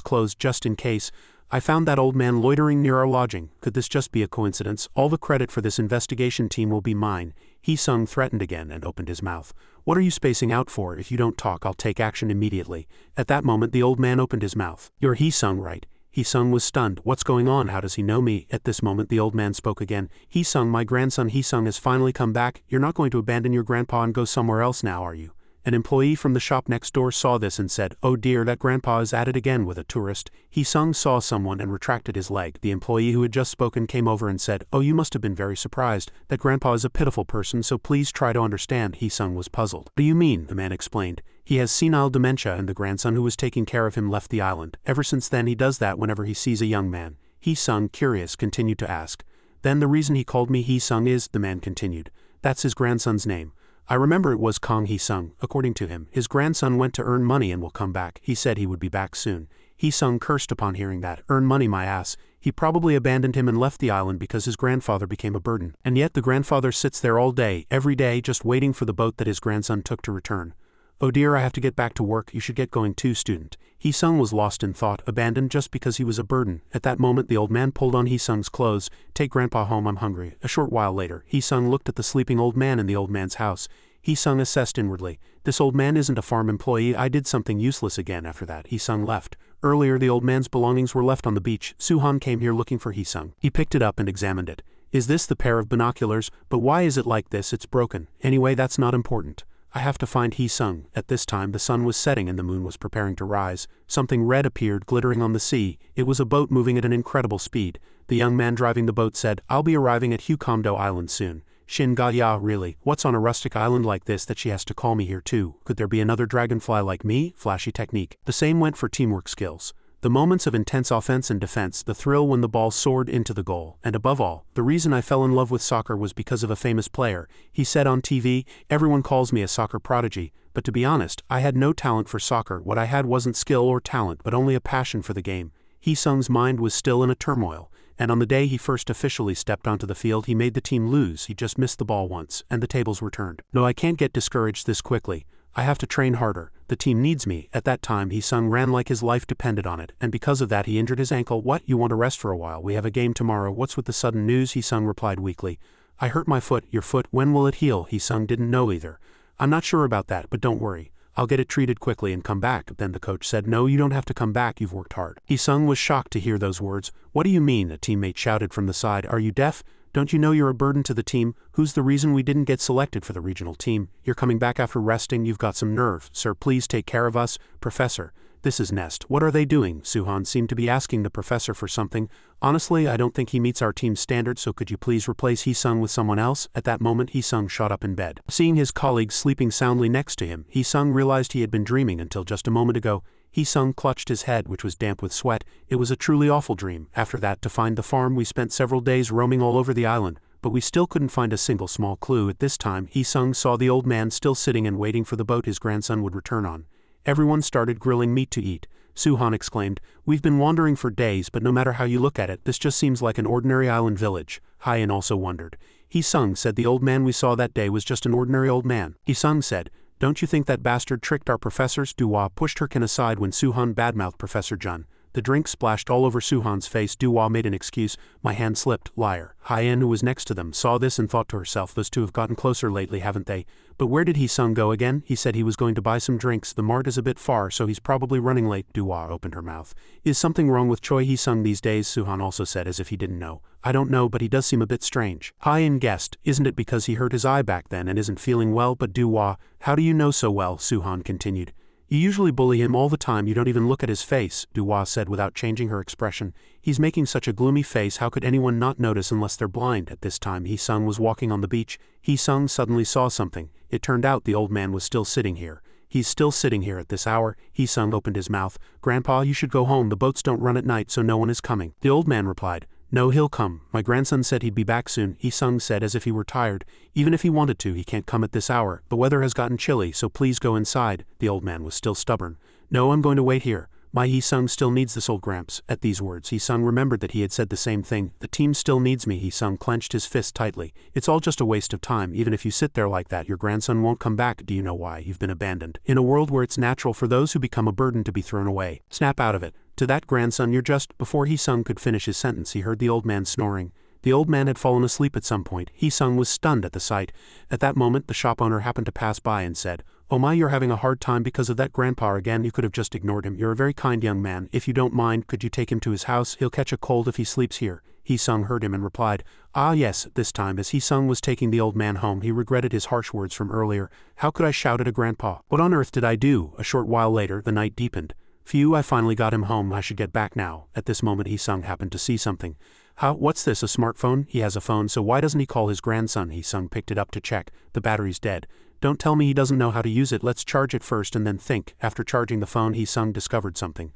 clothes just in case. I found that old man loitering near our lodging. Could this just be a coincidence? All the credit for this investigation team will be mine. Hee-sung threatened again and opened his mouth. What are you spacing out for? If you don't talk, I'll take action immediately. At that moment, the old man opened his mouth. You're Hee-sung, right? Hee-sung was stunned. What's going on? How does he know me? At this moment, the old man spoke again. Hee-sung, my grandson Hee-sung has finally come back. You're not going to abandon your grandpa and go somewhere else now, are you? An employee from the shop next door saw this and said, "Oh dear, that grandpa is at it again with a tourist." Hee-sung saw someone and retracted his leg. The employee who had just spoken came over and said, "Oh, you must have been very surprised. That grandpa is a pitiful person, so please try to understand." Hee-sung was puzzled. "What do you mean?" the man explained. "He has senile dementia and the grandson who was taking care of him left the island. Ever since then he does that whenever he sees a young man." Hee-sung, curious, continued to ask. "Then the reason he called me Hee-sung is," the man continued, "that's his grandson's name. I remember it was Kong Hee-sung. According to him, his grandson went to earn money and will come back. He said he would be back soon." Hee-sung cursed upon hearing that. "Earn money, my ass. He probably abandoned him and left the island because his grandfather became a burden. And yet the grandfather sits there all day, every day, just waiting for the boat that his grandson took to return. Oh dear, I have to get back to work. You should get going too, student." Hee-sung was lost in thought, abandoned just because he was a burden. At that moment the old man pulled on Hee-sung's clothes. "Take grandpa home, I'm hungry." A short while later, Hee-sung looked at the sleeping old man in the old man's house. Hee-sung assessed inwardly. "This old man isn't a farm employee. I did something useless again." After that, Hee-sung left. Earlier the old man's belongings were left on the beach. Suhan came here looking for Hee-sung. He picked it up and examined it. "Is this the pair of binoculars? But why is it like this? It's broken. Anyway, that's not important. I have to find Hee-sung." At this time the sun was setting and the moon was preparing to rise. Something red appeared glittering on the sea. It was a boat moving at an incredible speed. The young man driving the boat said, "I'll be arriving at Huondo Island soon." Shin ga ya, really? What's on a rustic island like this that she has to call me here too? Could there be another dragonfly like me? Flashy technique. The same went for teamwork skills. The moments of intense offense and defense, the thrill when the ball soared into the goal, and above all, the reason I fell in love with soccer was because of a famous player. He said on TV, "Everyone calls me a soccer prodigy, but to be honest, I had no talent for soccer. What I had wasn't skill or talent, but only a passion for the game." Hee-sung's mind was still in a turmoil, and on the day he first officially stepped onto the field he made the team lose. He just missed the ball once, and the tables were turned. "No, I can't get discouraged this quickly. I have to train harder. The team needs me." At that time Hee-sung ran like his life depended on it, and because of that he injured his ankle. "What, you want to rest for a while? We have a game tomorrow." "What's with the sudden news?" Hee-sung replied weakly. "I hurt my foot." "Your foot, when will it heal?" Hee-sung didn't know either. "I'm not sure about that, but don't worry. I'll get it treated quickly and come back." Then the coach said, "No, you don't have to come back, you've worked hard." Hee-sung was shocked to hear those words. "What do you mean?" a teammate shouted from the side. "Are you deaf? Don't you know you're a burden to the team? Who's the reason we didn't get selected for the regional team? You're coming back after resting, you've got some nerve. Sir, please take care of us." "Professor, this is Nest. What are they doing?" Suhan seemed to be asking the professor for something. "Honestly, I don't think he meets our team's standards, so could you please replace Hee-sung with someone else?" At that moment Hee-sung shot up in bed. Seeing his colleague sleeping soundly next to him, Hee-sung realized he had been dreaming until just a moment ago. Hee-sung clutched his head, which was damp with sweat. It was a truly awful dream. After that, to find the farm, we spent several days roaming all over the island, but we still couldn't find a single small clue. At this time, Hee-sung saw the old man still sitting and waiting for the boat his grandson would return on. Everyone started grilling meat to eat. Suhan exclaimed, "We've been wandering for days, but no matter how you look at it, this just seems like an ordinary island village." Hyen also wondered. Hee-sung said the old man we saw that day was just an ordinary old man. Hee-sung said, "Don't you think that bastard tricked our professors?" Duhwa pushed Herkin aside when Suhan badmouthed Professor Jun. The drink splashed all over Suhan's face. Duhwa made an excuse. "My hand slipped, liar." Hyen, who was next to them, saw this and thought to herself, "Those two have gotten closer lately, haven't they? But where did Hee-sung go again? He said he was going to buy some drinks. The mart is a bit far, so he's probably running late." Duhwa opened her mouth. "Is something wrong with Choi Hee-sung these days?" Suhan also said as if he didn't know. "I don't know, but he does seem a bit strange." Hyen guessed, "Isn't it because he hurt his eye back then and isn't feeling well?" "But Duhwa, how do you know so well?" Suhan continued. "You usually bully him all the time, you don't even look at his face," Duhwa said without changing her expression. "He's making such a gloomy face, how could anyone not notice unless they're blind?" At this time Hee-sung was walking on the beach. Hee-sung suddenly saw something. It turned out the old man was still sitting here. "He's still sitting here at this hour?" Hee-sung opened his mouth. "Grandpa, you should go home, the boats don't run at night so no one is coming." The old man replied, "No, he'll come. My grandson said he'd be back soon." Hee-sung said as if he were tired. "Even if he wanted to, he can't come at this hour. The weather has gotten chilly, so please go inside." The old man was still stubborn. "No, I'm going to wait here. My Hee-sung still needs this old gramps." At these words, Hee-sung remembered that he had said the same thing. "The team still needs me." Hee-sung clenched his fist tightly. "It's all just a waste of time. Even if you sit there like that, your grandson won't come back. Do you know why? You've been abandoned. In a world where it's natural for those who become a burden to be thrown away. Snap out of it. To that grandson you're just—" Before Hee-sung could finish his sentence, he heard the old man snoring. The old man had fallen asleep at some point. Hee-sung was stunned at the sight. At that moment, the shop owner happened to pass by and said, "Oh my, you're having a hard time because of that grandpa again. You could have just ignored him. You're a very kind young man. If you don't mind, could you take him to his house? He'll catch a cold if he sleeps here." Hee-sung heard him and replied, "Ah yes." This time as Hee-sung was taking the old man home he regretted his harsh words from earlier. How could I shout at a grandpa? What on earth did I do? A short while later the night deepened. Phew, I finally got him home, I should get back now. At this moment Hee-sung happened to see something. What's this, a smartphone? He has a phone, so why doesn't he call his grandson? Hee-sung picked it up to check. The battery's dead. Don't tell me he doesn't know how to use it. Let's charge it first and then think. After charging the phone Hee-sung discovered something.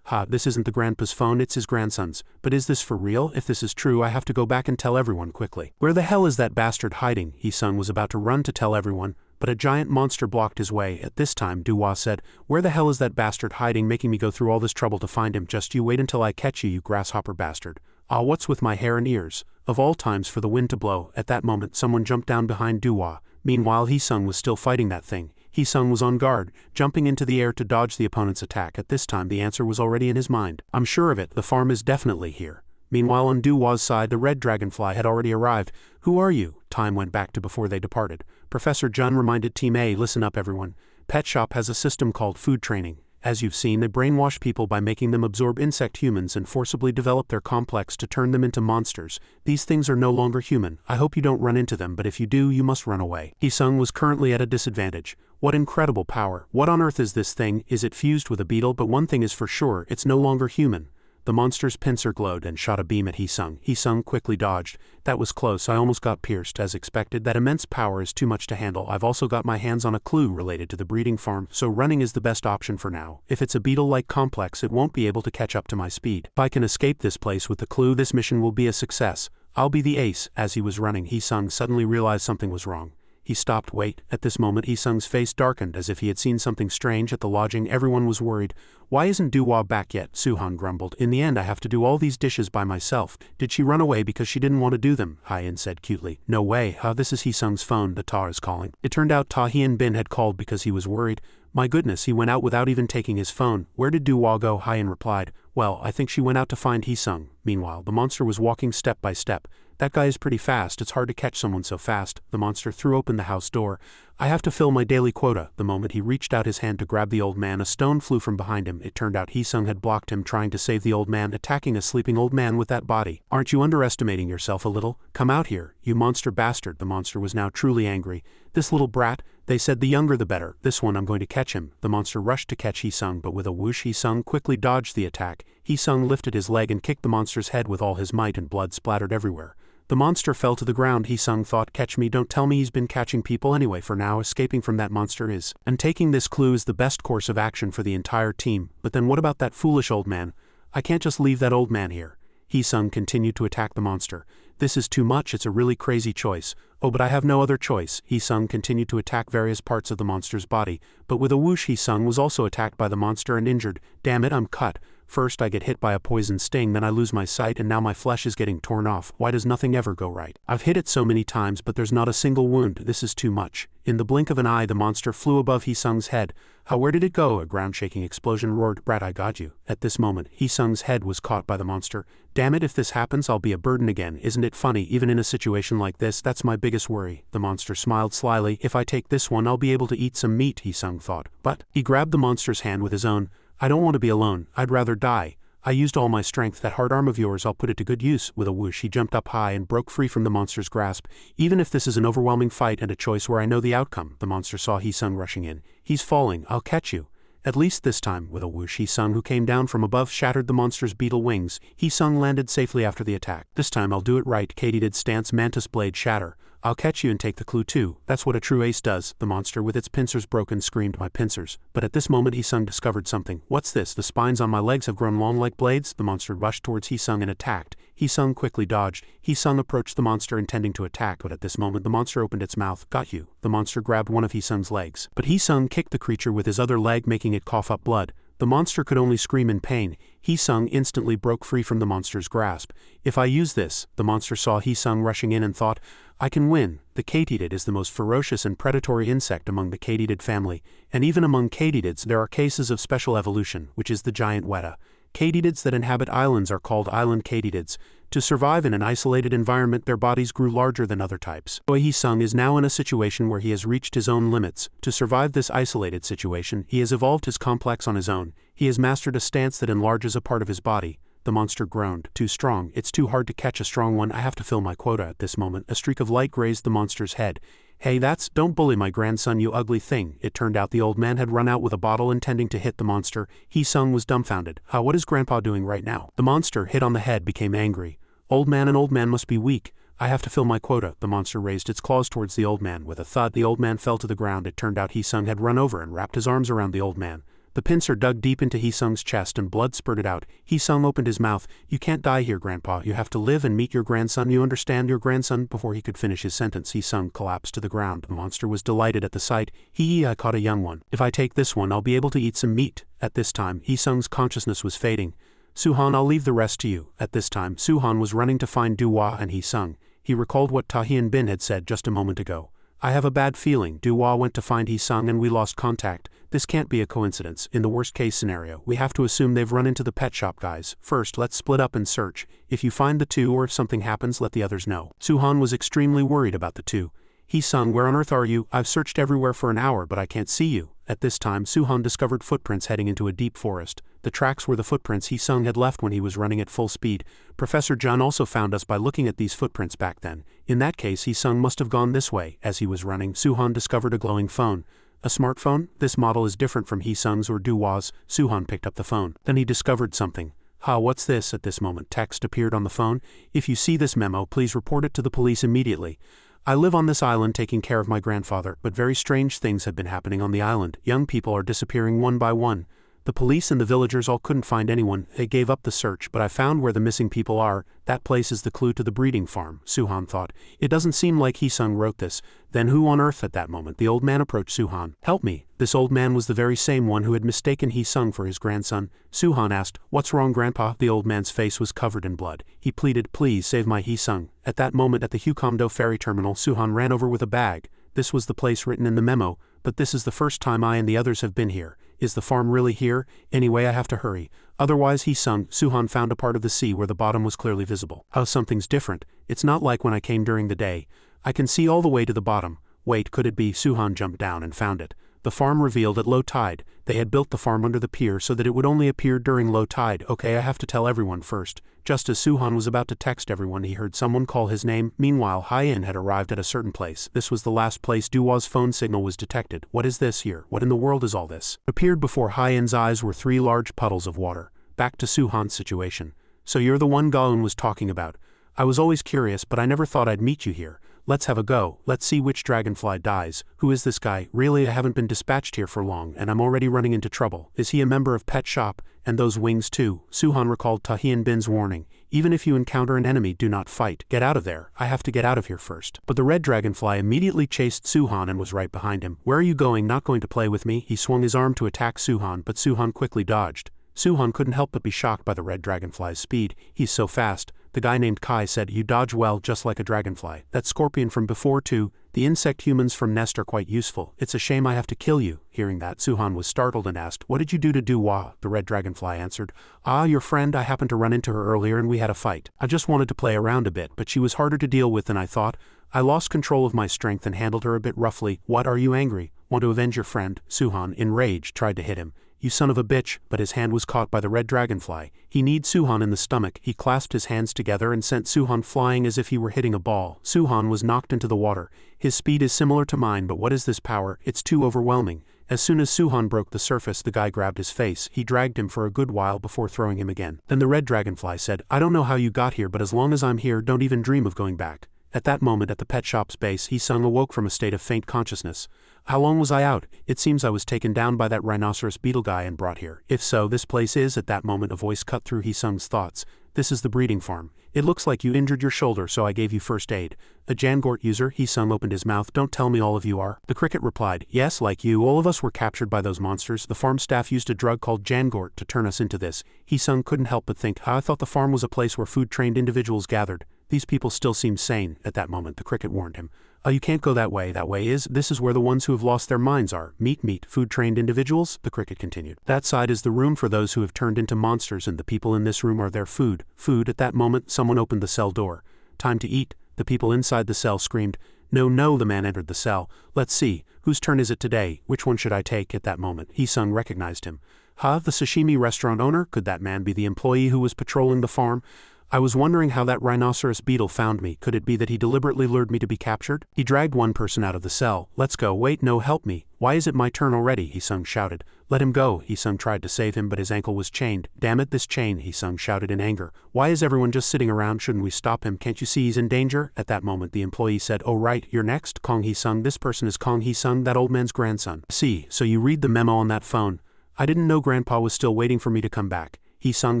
This isn't the grandpa's phone, it's his grandson's. But is this for real? If this is true I have to go back and tell everyone quickly. Where the hell is that bastard hiding? Hee-sung was about to run to tell everyone, but a giant monster blocked his way. At this time Duhwa said, "Where the hell is that bastard hiding, making me go through all this trouble to find him? Just you wait until I catch you, you grasshopper bastard." What's with my hair and ears? Of all times for the wind to blow. At that moment someone jumped down behind Duhwa. Meanwhile Hee-sung was still fighting that thing. Hee-sung was on guard, jumping into the air to dodge the opponent's attack. At this time the answer was already in his mind. I'm sure of it, the farm is definitely here. Meanwhile on Duhwa's side the red dragonfly had already arrived. Who are you? Time went back to before they departed. Professor Jun reminded Team A, listen up everyone. Pet Shop has a system called food training. As you've seen, they brainwash people by making them absorb insect humans and forcibly develop their complex to turn them into monsters. These things are no longer human. I hope you don't run into them, but if you do, you must run away. Hee-sung was currently at a disadvantage. What incredible power. What on earth is this thing? Is it fused with a beetle? But one thing is for sure, it's no longer human. The monster's pincer glowed and shot a beam at Hee-sung. Hee-sung quickly dodged. That was close, I almost got pierced. As expected, that immense power is too much to handle. I've also got my hands on a clue related to the breeding farm, so running is the best option for now. If it's a beetle-like complex it won't be able to catch up to my speed. If I can escape this place with the clue this mission will be a success. I'll be the ace. As he was running Hee-sung suddenly realized something was wrong. He stopped. Wait. At this moment Hee-sung's face darkened as if he had seen something strange at the lodging. Everyone was worried. Why isn't Duhwa back yet? Suhan grumbled. In the end I have to do all these dishes by myself. Did she run away because she didn't want to do them? Hye-in said cutely. No way. This is Hee-sung's phone. The Ta is calling. It turned out Ta Hyun-bin had called because he was worried. My goodness, he went out without even taking his phone. Where did Duhwa go? Hye-in replied. Well, I think she went out to find Hee-sung. Meanwhile the monster was walking step by step. That guy is pretty fast, it's hard to catch someone so fast. The monster threw open the house door. I have to fill my daily quota. The moment he reached out his hand to grab the old man, a stone flew from behind him. It turned out Hee-sung had blocked him trying to save the old man, attacking a sleeping old man with that body. Aren't you underestimating yourself a little? Come out here, you monster bastard. The monster was now truly angry. This little brat, they said the younger the better. This one I'm going to catch him. The monster rushed to catch Hee-sung, but with a whoosh Hee-sung quickly dodged the attack. Hee-sung lifted his leg and kicked the monster's head with all his might and blood splattered everywhere. The monster fell to the ground. Hee-sung thought, catch me, don't tell me he's been catching people anyway. For now escaping from that monster is. And taking this clue is the best course of action for the entire team. But then what about that foolish old man? I can't just leave that old man here. Hee-sung continued to attack the monster. This is too much, it's a really crazy choice. Oh, but I have no other choice. Hee-sung continued to attack various parts of the monster's body. But with a whoosh Hee-sung was also attacked by the monster and injured. Damn it, I'm cut. First I get hit by a poison sting, then I lose my sight, and now my flesh is getting torn off. Why does nothing ever go right? I've hit it so many times but there's not a single wound. This is too much. In the blink of an eye the monster flew above Hee-sung's head. Where did it go? A ground-shaking explosion roared. Brat, I got you. At this moment Hee-sung's head was caught by the monster. Damn it, if this happens I'll be a burden again. Isn't it funny? Even in a situation like this, that's my biggest worry. The monster smiled slyly. If I take this one I'll be able to eat some meat, Hee-sung thought. But he grabbed the monster's hand with his own. I don't want to be alone. I'd rather die. I used all my strength. That hard arm of yours, I'll put it to good use. With a whoosh he jumped up high and broke free from the monster's grasp. Even if this is an overwhelming fight and a choice where I know the outcome, the monster saw Hee-sung rushing in. He's falling. I'll catch you. At least this time. With a whoosh Hee-sung, who came down from above, shattered the monster's beetle wings. Hee-sung landed safely after the attack. This time I'll do it right. Katydid stance mantis blade shatter. I'll catch you and take the clue too. That's what a true ace does. The monster with its pincers broken screamed, my pincers. But at this moment Hee-sung discovered something. What's this? The spines on my legs have grown long like blades. The monster rushed towards Hee-sung and attacked. Hee-sung quickly dodged. Hee-sung approached the monster intending to attack, but at this moment the monster opened its mouth. Got you. The monster grabbed one of Hee-sung's legs. But Hee-sung kicked the creature with his other leg, making it cough up blood. The monster could only scream in pain. Hee-sung instantly broke free from the monster's grasp. If I use this, the monster saw Hee-sung rushing in and thought, I can win. The katydid is the most ferocious and predatory insect among the katydid family, and even among katydids there are cases of special evolution, which is the giant weta. Katydids that inhabit islands are called island katydids. To survive in an isolated environment their bodies grew larger than other types. Hee-sung is now in a situation where he has reached his own limits. To survive this isolated situation, he has evolved his complex on his own. He has mastered a stance that enlarges a part of his body. the monster groaned. Too strong, it's too hard to catch a strong one, I have to fill my quota. At this moment, a streak of light grazed the monster's head. Hey, don't bully my grandson, you ugly thing. It turned out the old man had run out with a bottle intending to hit the monster. He-sung was dumbfounded. What is Grandpa doing right now? The monster, hit on the head, became angry. An old man must be weak. I have to fill my quota. The monster raised its claws towards the old man. With a thud, the old man fell to the ground. It turned out He-sung had run over and wrapped his arms around the old man. The pincer dug deep into He-sung's chest and blood spurted out. He-sung opened his mouth. You can't die here, Grandpa. You have to live and meet your grandson. You understand, your grandson? Before he could finish his sentence, He-sung collapsed to the ground. The monster was delighted at the sight. I caught a young one. If I take this one, I'll be able to eat some meat. At this time, He-sung's consciousness was fading. Suhan, I'll leave the rest to you. At this time, Suhan was running to find Duwa and He-sung. He recalled what Tahian Bin had said just a moment ago. I have a bad feeling. Duwa went to find He-sung and we lost contact. This can't be a coincidence. In the worst case scenario, we have to assume they've run into the pet shop guys. First, let's split up and search. If you find the two or if something happens, let the others know. Suhan was extremely worried about the two. He-sung, where on earth are you? I've searched everywhere for an hour, but I can't see you. At this time, Suhan discovered footprints heading into a deep forest. The tracks were the footprints He-sung had left when he was running at full speed. Professor Jun also found us by looking at these footprints back then. In that case, He-sung must have gone this way. As he was running, Suhan discovered a glowing phone. A smartphone? This model is different from He-sung's or Duwa's. Suhan picked up the phone. Then he discovered something. What's this? At this moment, text appeared on the phone. If you see this memo, please report it to the police immediately. I live on this island taking care of my grandfather, but very strange things have been happening on the island. Young people are disappearing one by one. The police and the villagers all couldn't find anyone. They gave up the search, but I found where the missing people are. That place is the clue to the breeding farm, Suhan thought. It doesn't seem like He-sung wrote this. Then who on earth? At that moment, the old man approached Suhan. Help me. This old man was the very same one who had mistaken He-sung for his grandson. Suhan asked, What's wrong, Grandpa? The old man's face was covered in blood. He pleaded, Please save my He-sung. At that moment at the Huondo ferry terminal, Suhan ran over with a bag. This was the place written in the memo, but this is the first time I and the others have been here. Is the farm really here? Anyway, I have to hurry. Otherwise, He-sung, Suhan found a part of the sea where the bottom was clearly visible. Something's different. It's not like when I came during the day. I can see all the way to the bottom. Wait, could it be? Suhan jumped down and found it. The farm revealed at low tide. They had built the farm under the pier so that it would only appear during low tide. Okay, I have to tell everyone first. Just as Suhan was about to text everyone, he heard someone call his name. Meanwhile, Hyen had arrived at a certain place. This was the last place Duwa's phone signal was detected. What is this here? What in the world is all this? Appeared before Hyen's eyes were 3 large puddles of water. Back to Suhan's situation. So you're the one Gaon was talking about. I was always curious, but I never thought I'd meet you here. Let's have a go. Let's see which dragonfly dies. Who is this guy? Really, I haven't been dispatched here for long, and I'm already running into trouble. Is he a member of Pet Shop? And those wings too? Suhan recalled Tahian Bin's warning. Even if you encounter an enemy, do not fight. Get out of there. I have to get out of here first. But the red dragonfly immediately chased Suhan and was right behind him. Where are you going? Not going to play with me? He swung his arm to attack Suhan, but Suhan quickly dodged. Suhan couldn't help but be shocked by the red dragonfly's speed. He's so fast. The guy named Kai said, You dodge well just like a dragonfly. That scorpion from before too. The insect humans from Nest are quite useful. It's a shame I have to kill you. Hearing that, Suhan was startled and asked, What did you do to Duwa? The red dragonfly answered, Your friend, I happened to run into her earlier and we had a fight. I just wanted to play around a bit, but she was harder to deal with than I thought. I lost control of my strength and handled her a bit roughly. What, are you angry? Want to avenge your friend? Suhan, enraged, tried to hit him. You son of a bitch, but his hand was caught by the red dragonfly. He kneed Suhan in the stomach. He clasped his hands together and sent Suhan flying as if he were hitting a ball. Suhan was knocked into the water. His speed is similar to mine, but what is this power? It's too overwhelming. As soon as Suhan broke the surface, the guy grabbed his face. He dragged him for a good while before throwing him again. Then the red dragonfly said, I don't know how you got here, but as long as I'm here, don't even dream of going back. At that moment at the pet shop's base, He-sung awoke from a state of faint consciousness. How long was I out? It seems I was taken down by that rhinoceros beetle guy and brought here. If so, this place is. At that moment a voice cut through He-sung's thoughts. This is the breeding farm. It looks like you injured your shoulder, so I gave you first aid. A Jangort user? He-sung opened his mouth. Don't tell me all of you are. The cricket replied, Yes, like you, all of us were captured by those monsters. The farm staff used a drug called Jangort to turn us into this. He-sung couldn't help but think, I thought the farm was a place where food-trained individuals gathered. These people still seem sane. At that moment the cricket warned him. You can't go that way. This is where the ones who have lost their minds are. Meat, food-trained individuals? The cricket continued. That side is the room for those who have turned into monsters, and the people in this room are their food. Food. At that moment someone opened the cell door. Time to eat. The people inside the cell screamed. No, the man entered the cell. Let's see. Whose turn is it today? Which one should I take? At that moment He-sung recognized him. Huh, the sashimi restaurant owner? Could that man be the employee who was patrolling the farm? I was wondering how that rhinoceros beetle found me. Could it be that he deliberately lured me to be captured? He dragged one person out of the cell. Let's go. Wait, no, help me. Why is it my turn already? Hee-sung shouted. Let him go. Hee-sung tried to save him, but his ankle was chained. Damn it, this chain, Hee-sung shouted in anger. Why is everyone just sitting around? Shouldn't we stop him? Can't you see he's in danger? At that moment the employee said, oh right, you're next, Kong Hee-sung. This person is Kong Hee-sung, that old man's grandson. See, so you read the memo on that phone. I didn't know Grandpa was still waiting for me to come back. Hee-sung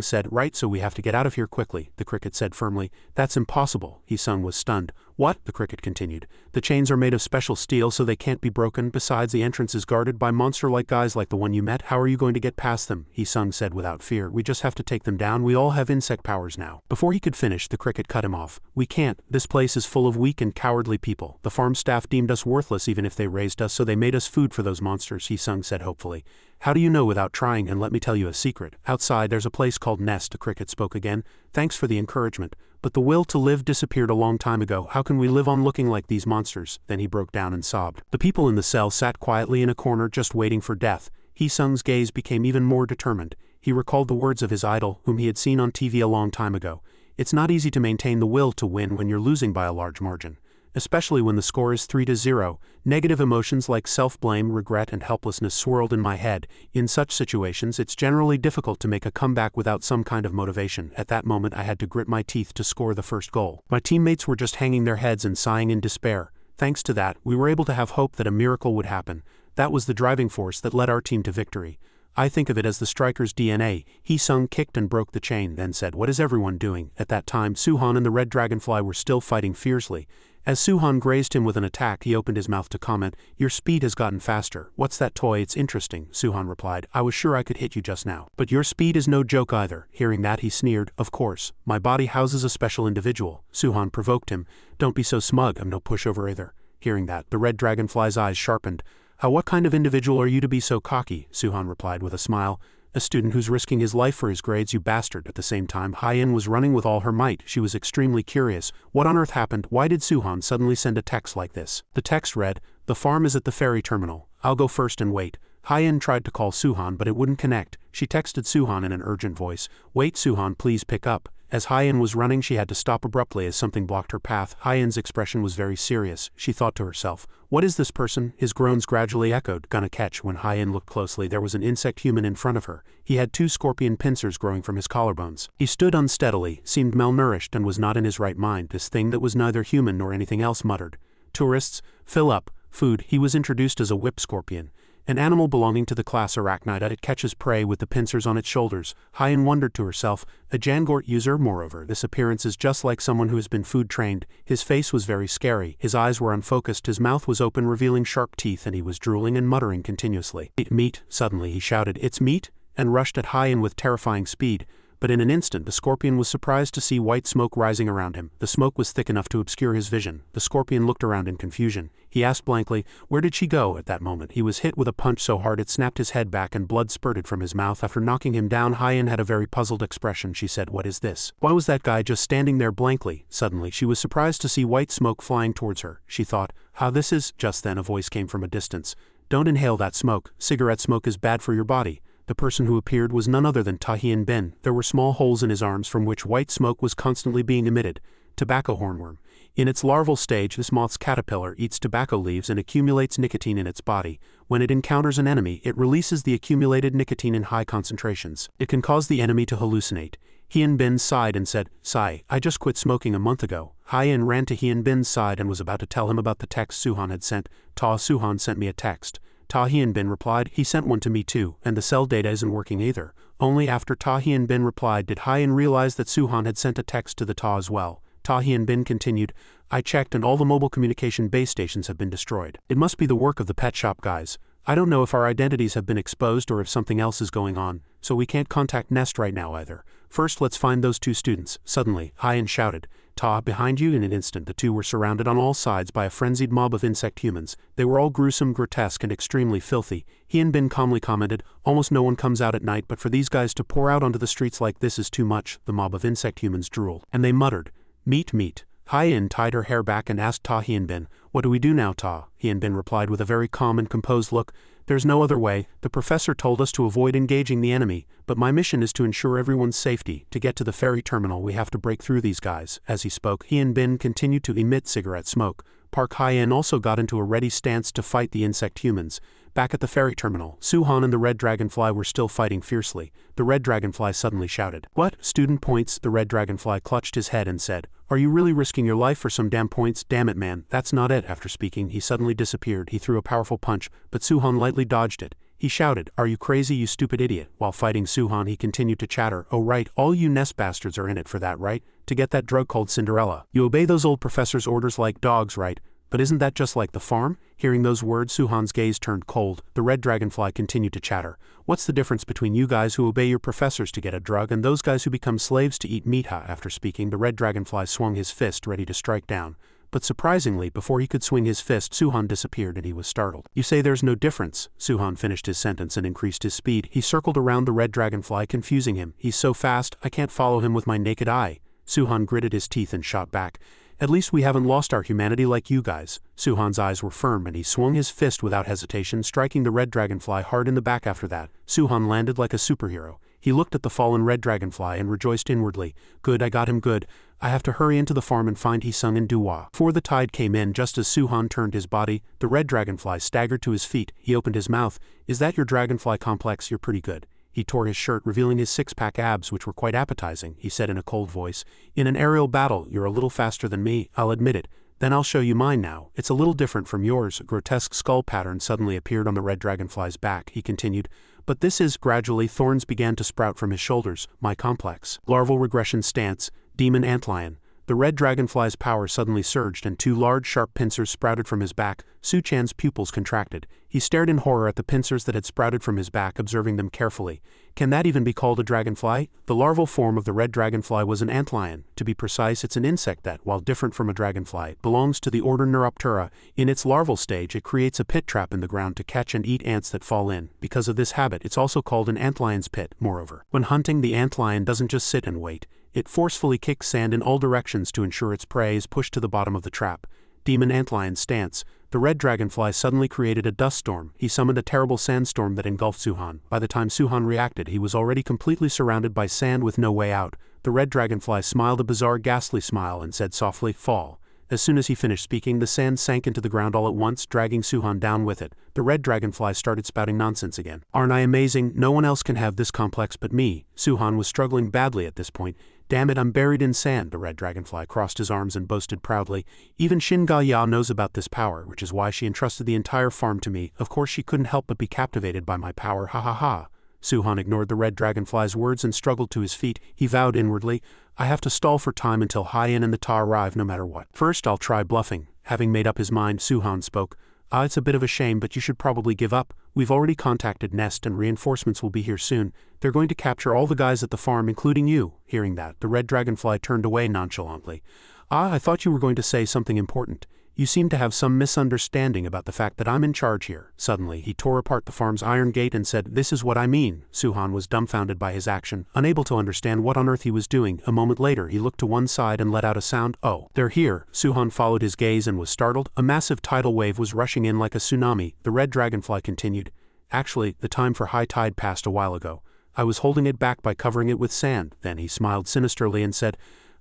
said, right, so we have to get out of here quickly, the cricket said firmly. That's impossible. Hee-sung was stunned. What? The cricket continued. The chains are made of special steel so they can't be broken. Besides, the entrance is guarded by monster-like guys like the one you met. How are you going to get past them? Hee-sung said without fear. We just have to take them down. We all have insect powers now. Before he could finish, the cricket cut him off. We can't. This place is full of weak and cowardly people. The farm staff deemed us worthless even if they raised us, so they made us food for those monsters, Hee-sung said hopefully. How do you know without trying? And let me tell you a secret. Outside there's a place called Nest, the cricket spoke again. Thanks for the encouragement. But the will to live disappeared a long time ago. How can we live on looking like these monsters? Then he broke down and sobbed. The people in the cell sat quietly in a corner just waiting for death. Hee-sung's gaze became even more determined. He recalled the words of his idol, whom he had seen on TV a long time ago. It's not easy to maintain the will to win when you're losing by a large margin. Especially when the score is 3-0, negative emotions like self-blame, regret and helplessness swirled in my head. In such situations it's generally difficult to make a comeback without some kind of motivation. At that moment I had to grit my teeth to score the first goal. My teammates were just hanging their heads and sighing in despair. Thanks to that, we were able to have hope that a miracle would happen. That was the driving force that led our team to victory. I think of it as the striker's DNA. Hee-sung kicked and broke the chain, then said, what is everyone doing? At that time Suhan and the red dragonfly were still fighting fiercely. As Suhan grazed him with an attack, he opened his mouth to comment, your speed has gotten faster. What's that toy? It's interesting, Suhan replied. I was sure I could hit you just now. But your speed is no joke either. Hearing that he sneered, of course. My body houses a special individual. Suhan provoked him. Don't be so smug, I'm no pushover either. Hearing that, the red dragonfly's eyes sharpened. What kind of individual are you to be so cocky? Suhan replied with a smile. A student who's risking his life for his grades, you bastard. At the same time, Hyen was running with all her might. She was extremely curious. What on earth happened? Why did Suhan suddenly send a text like this? The text read, the farm is at the ferry terminal. I'll go first and wait. Hyen tried to call Suhan, but it wouldn't connect. She texted Suhan in an urgent voice. Wait, Suhan, please pick up. As Hyen was running, she had to stop abruptly as something blocked her path. Hyen's expression was very serious. She thought to herself, what is this person? His groans gradually echoed. Gonna catch. When Hyen looked closely, there was an insect human in front of her. He had 2 scorpion pincers growing from his collarbones. He stood unsteadily, seemed malnourished, and was not in his right mind. This thing that was neither human nor anything else muttered. Tourists, fill up. Food. He was introduced as a whip scorpion. An animal belonging to the class Arachnida, it catches prey with the pincers on its shoulders. Hyen wondered to herself, a Jangort user, moreover, this appearance is just like someone who has been food-trained. His face was very scary, his eyes were unfocused, his mouth was open revealing sharp teeth, and he was drooling and muttering continuously. Meat, suddenly he shouted, it's meat, and rushed at Hyen with terrifying speed. But in an instant the scorpion was surprised to see white smoke rising around him. The smoke was thick enough to obscure his vision. The scorpion looked around in confusion. He asked blankly, where did she go? At that moment he was hit with a punch so hard it snapped his head back and blood spurted from his mouth. After knocking him down, Hyen had a very puzzled expression. She said, what is this? Why was that guy just standing there blankly? Suddenly she was surprised to see white smoke flying towards her. She thought, how this is? Just then a voice came from a distance. Don't inhale that smoke. Cigarette smoke is bad for your body. The person who appeared was none other than Ta Hien-bin. There were small holes in his arms from which white smoke was constantly being emitted. Tobacco hornworm. In its larval stage, this moth's caterpillar eats tobacco leaves and accumulates nicotine in its body. When it encounters an enemy, it releases the accumulated nicotine in high concentrations. It can cause the enemy to hallucinate. Hien-bin sighed and said, Sigh, I just quit smoking a month ago. Hyen ran to Hien-bin's side and was about to tell him about the text Suhan had sent. Suhan sent me a text. Ta Hien-bin replied, he sent one to me too, and the cell data isn't working either. Only after Ta Hien-bin replied did Hyen realize that Suhan had sent a text to the Ta as well. Ta Hien-bin continued, I checked and all the mobile communication base stations have been destroyed. It must be the work of the pet shop guys. I don't know if our identities have been exposed or if something else is going on, so we can't contact Nest right now either. First let's find those 2 students. Suddenly, Hyen shouted, Ta, behind you. In an instant the 2 were surrounded on all sides by a frenzied mob of insect humans. They were all gruesome, grotesque, and extremely filthy. Hien-bin calmly commented, almost no one comes out at night, but for these guys to pour out onto the streets like this is too much. The mob of insect humans drooled, and they muttered, meat, meat. Hye-in tied her hair back and asked Ta Hyunbin, "What do we do now, Ta?" Hyunbin replied with a very calm and composed look, "There's no other way. The professor told us to avoid engaging the enemy, but my mission is to ensure everyone's safety. To get to the ferry terminal we have to break through these guys." As he spoke, Hyunbin continued to emit cigarette smoke. Park Hye-in also got into a ready stance to fight the insect humans. Back at the ferry terminal, Suhan and the red dragonfly were still fighting fiercely. The red dragonfly suddenly shouted, "What? Student points?" The red dragonfly clutched his head and said, "Are you really risking your life for some damn points? Damn it, man, that's not it." After speaking, he suddenly disappeared. He threw a powerful punch, but Suhan lightly dodged it. He shouted, "Are you crazy, you stupid idiot?" While fighting Suhan, he continued to chatter, "Oh right, all you nest bastards are in it for that, right? To get that drug called Cinderella. You obey those old professor's orders like dogs, right? But isn't that just like the farm?" Hearing those words, Suhan's gaze turned cold. The red dragonfly continued to chatter. "What's the difference between you guys who obey your professors to get a drug and those guys who become slaves to eat meat?" After speaking, the red dragonfly swung his fist ready to strike down. But surprisingly, before he could swing his fist, Suhan disappeared and he was startled. "You say there's no difference?" Suhan finished his sentence and increased his speed. He circled around the red dragonfly, confusing him. "He's so fast, I can't follow him with my naked eye." Suhan gritted his teeth and shot back, "At least we haven't lost our humanity like you guys." Suhan's eyes were firm and he swung his fist without hesitation, striking the red dragonfly hard in the back. After that, Suhan landed like a superhero. He looked at the fallen red dragonfly and rejoiced inwardly. "Good, I got him good. I have to hurry into the farm and find Hee-sung and Duwa." Before the tide came in, just as Suhan turned his body, the red dragonfly staggered to his feet. He opened his mouth. "Is that your dragonfly complex? You're pretty good." He tore his shirt, revealing his six-pack abs, which were quite appetizing. He said in a cold voice, "In an aerial battle, you're a little faster than me, I'll admit it. Then I'll show you mine now. It's a little different from yours." A grotesque skull pattern suddenly appeared on the red dragonfly's back. He continued, "But this is..." Gradually, thorns began to sprout from his shoulders. "My complex. Larval regression stance, demon antlion." The red dragonfly's power suddenly surged and two large sharp pincers sprouted from his back. Su Chan's pupils contracted. He stared in horror at the pincers that had sprouted from his back, observing them carefully. Can that even be called a dragonfly? The larval form of the red dragonfly was an antlion. To be precise, it's an insect that, while different from a dragonfly, belongs to the order Neuroptera. In its larval stage, it creates a pit trap in the ground to catch and eat ants that fall in. Because of this habit, it's also called an antlion's pit. Moreover, when hunting, the antlion doesn't just sit and wait. It forcefully kicks sand in all directions to ensure its prey is pushed to the bottom of the trap. Demon antlion stance. The red dragonfly suddenly created a dust storm. He summoned a terrible sandstorm that engulfed Suhan. By the time Suhan reacted, he was already completely surrounded by sand with no way out. The red dragonfly smiled a bizarre, ghastly smile and said softly, "Fall." As soon as he finished speaking, the sand sank into the ground all at once, dragging Suhan down with it. The red dragonfly started spouting nonsense again. "Aren't I amazing? No one else can have this complex but me." Suhan was struggling badly at this point. "Damn it, I'm buried in sand." The red dragonfly crossed his arms and boasted proudly. "Even Shin Ga-ya knows about this power, which is why she entrusted the entire farm to me. Of course she couldn't help but be captivated by my power, ha ha ha." Suhan ignored the red dragonfly's words and struggled to his feet. He vowed inwardly, "I have to stall for time until Hye-in and the Ta arrive no matter what. First I'll try bluffing." Having made up his mind, Suhan spoke. It's a bit of a shame, but you should probably give up. We've already contacted Nest and reinforcements will be here soon. They're going to capture all the guys at the farm, including you." Hearing that, the red dragonfly turned away nonchalantly. "I thought you were going to say something important. You seem to have some misunderstanding about the fact that I'm in charge here." Suddenly, he tore apart the farm's iron gate and said, "This is what I mean." Suhan was dumbfounded by his action, unable to understand what on earth he was doing. A moment later, he looked to one side and let out a sound. "Oh, they're here." Suhan followed his gaze and was startled. A massive tidal wave was rushing in like a tsunami. The red dragonfly continued, "Actually, the time for high tide passed a while ago. I was holding it back by covering it with sand." Then he smiled sinisterly and said,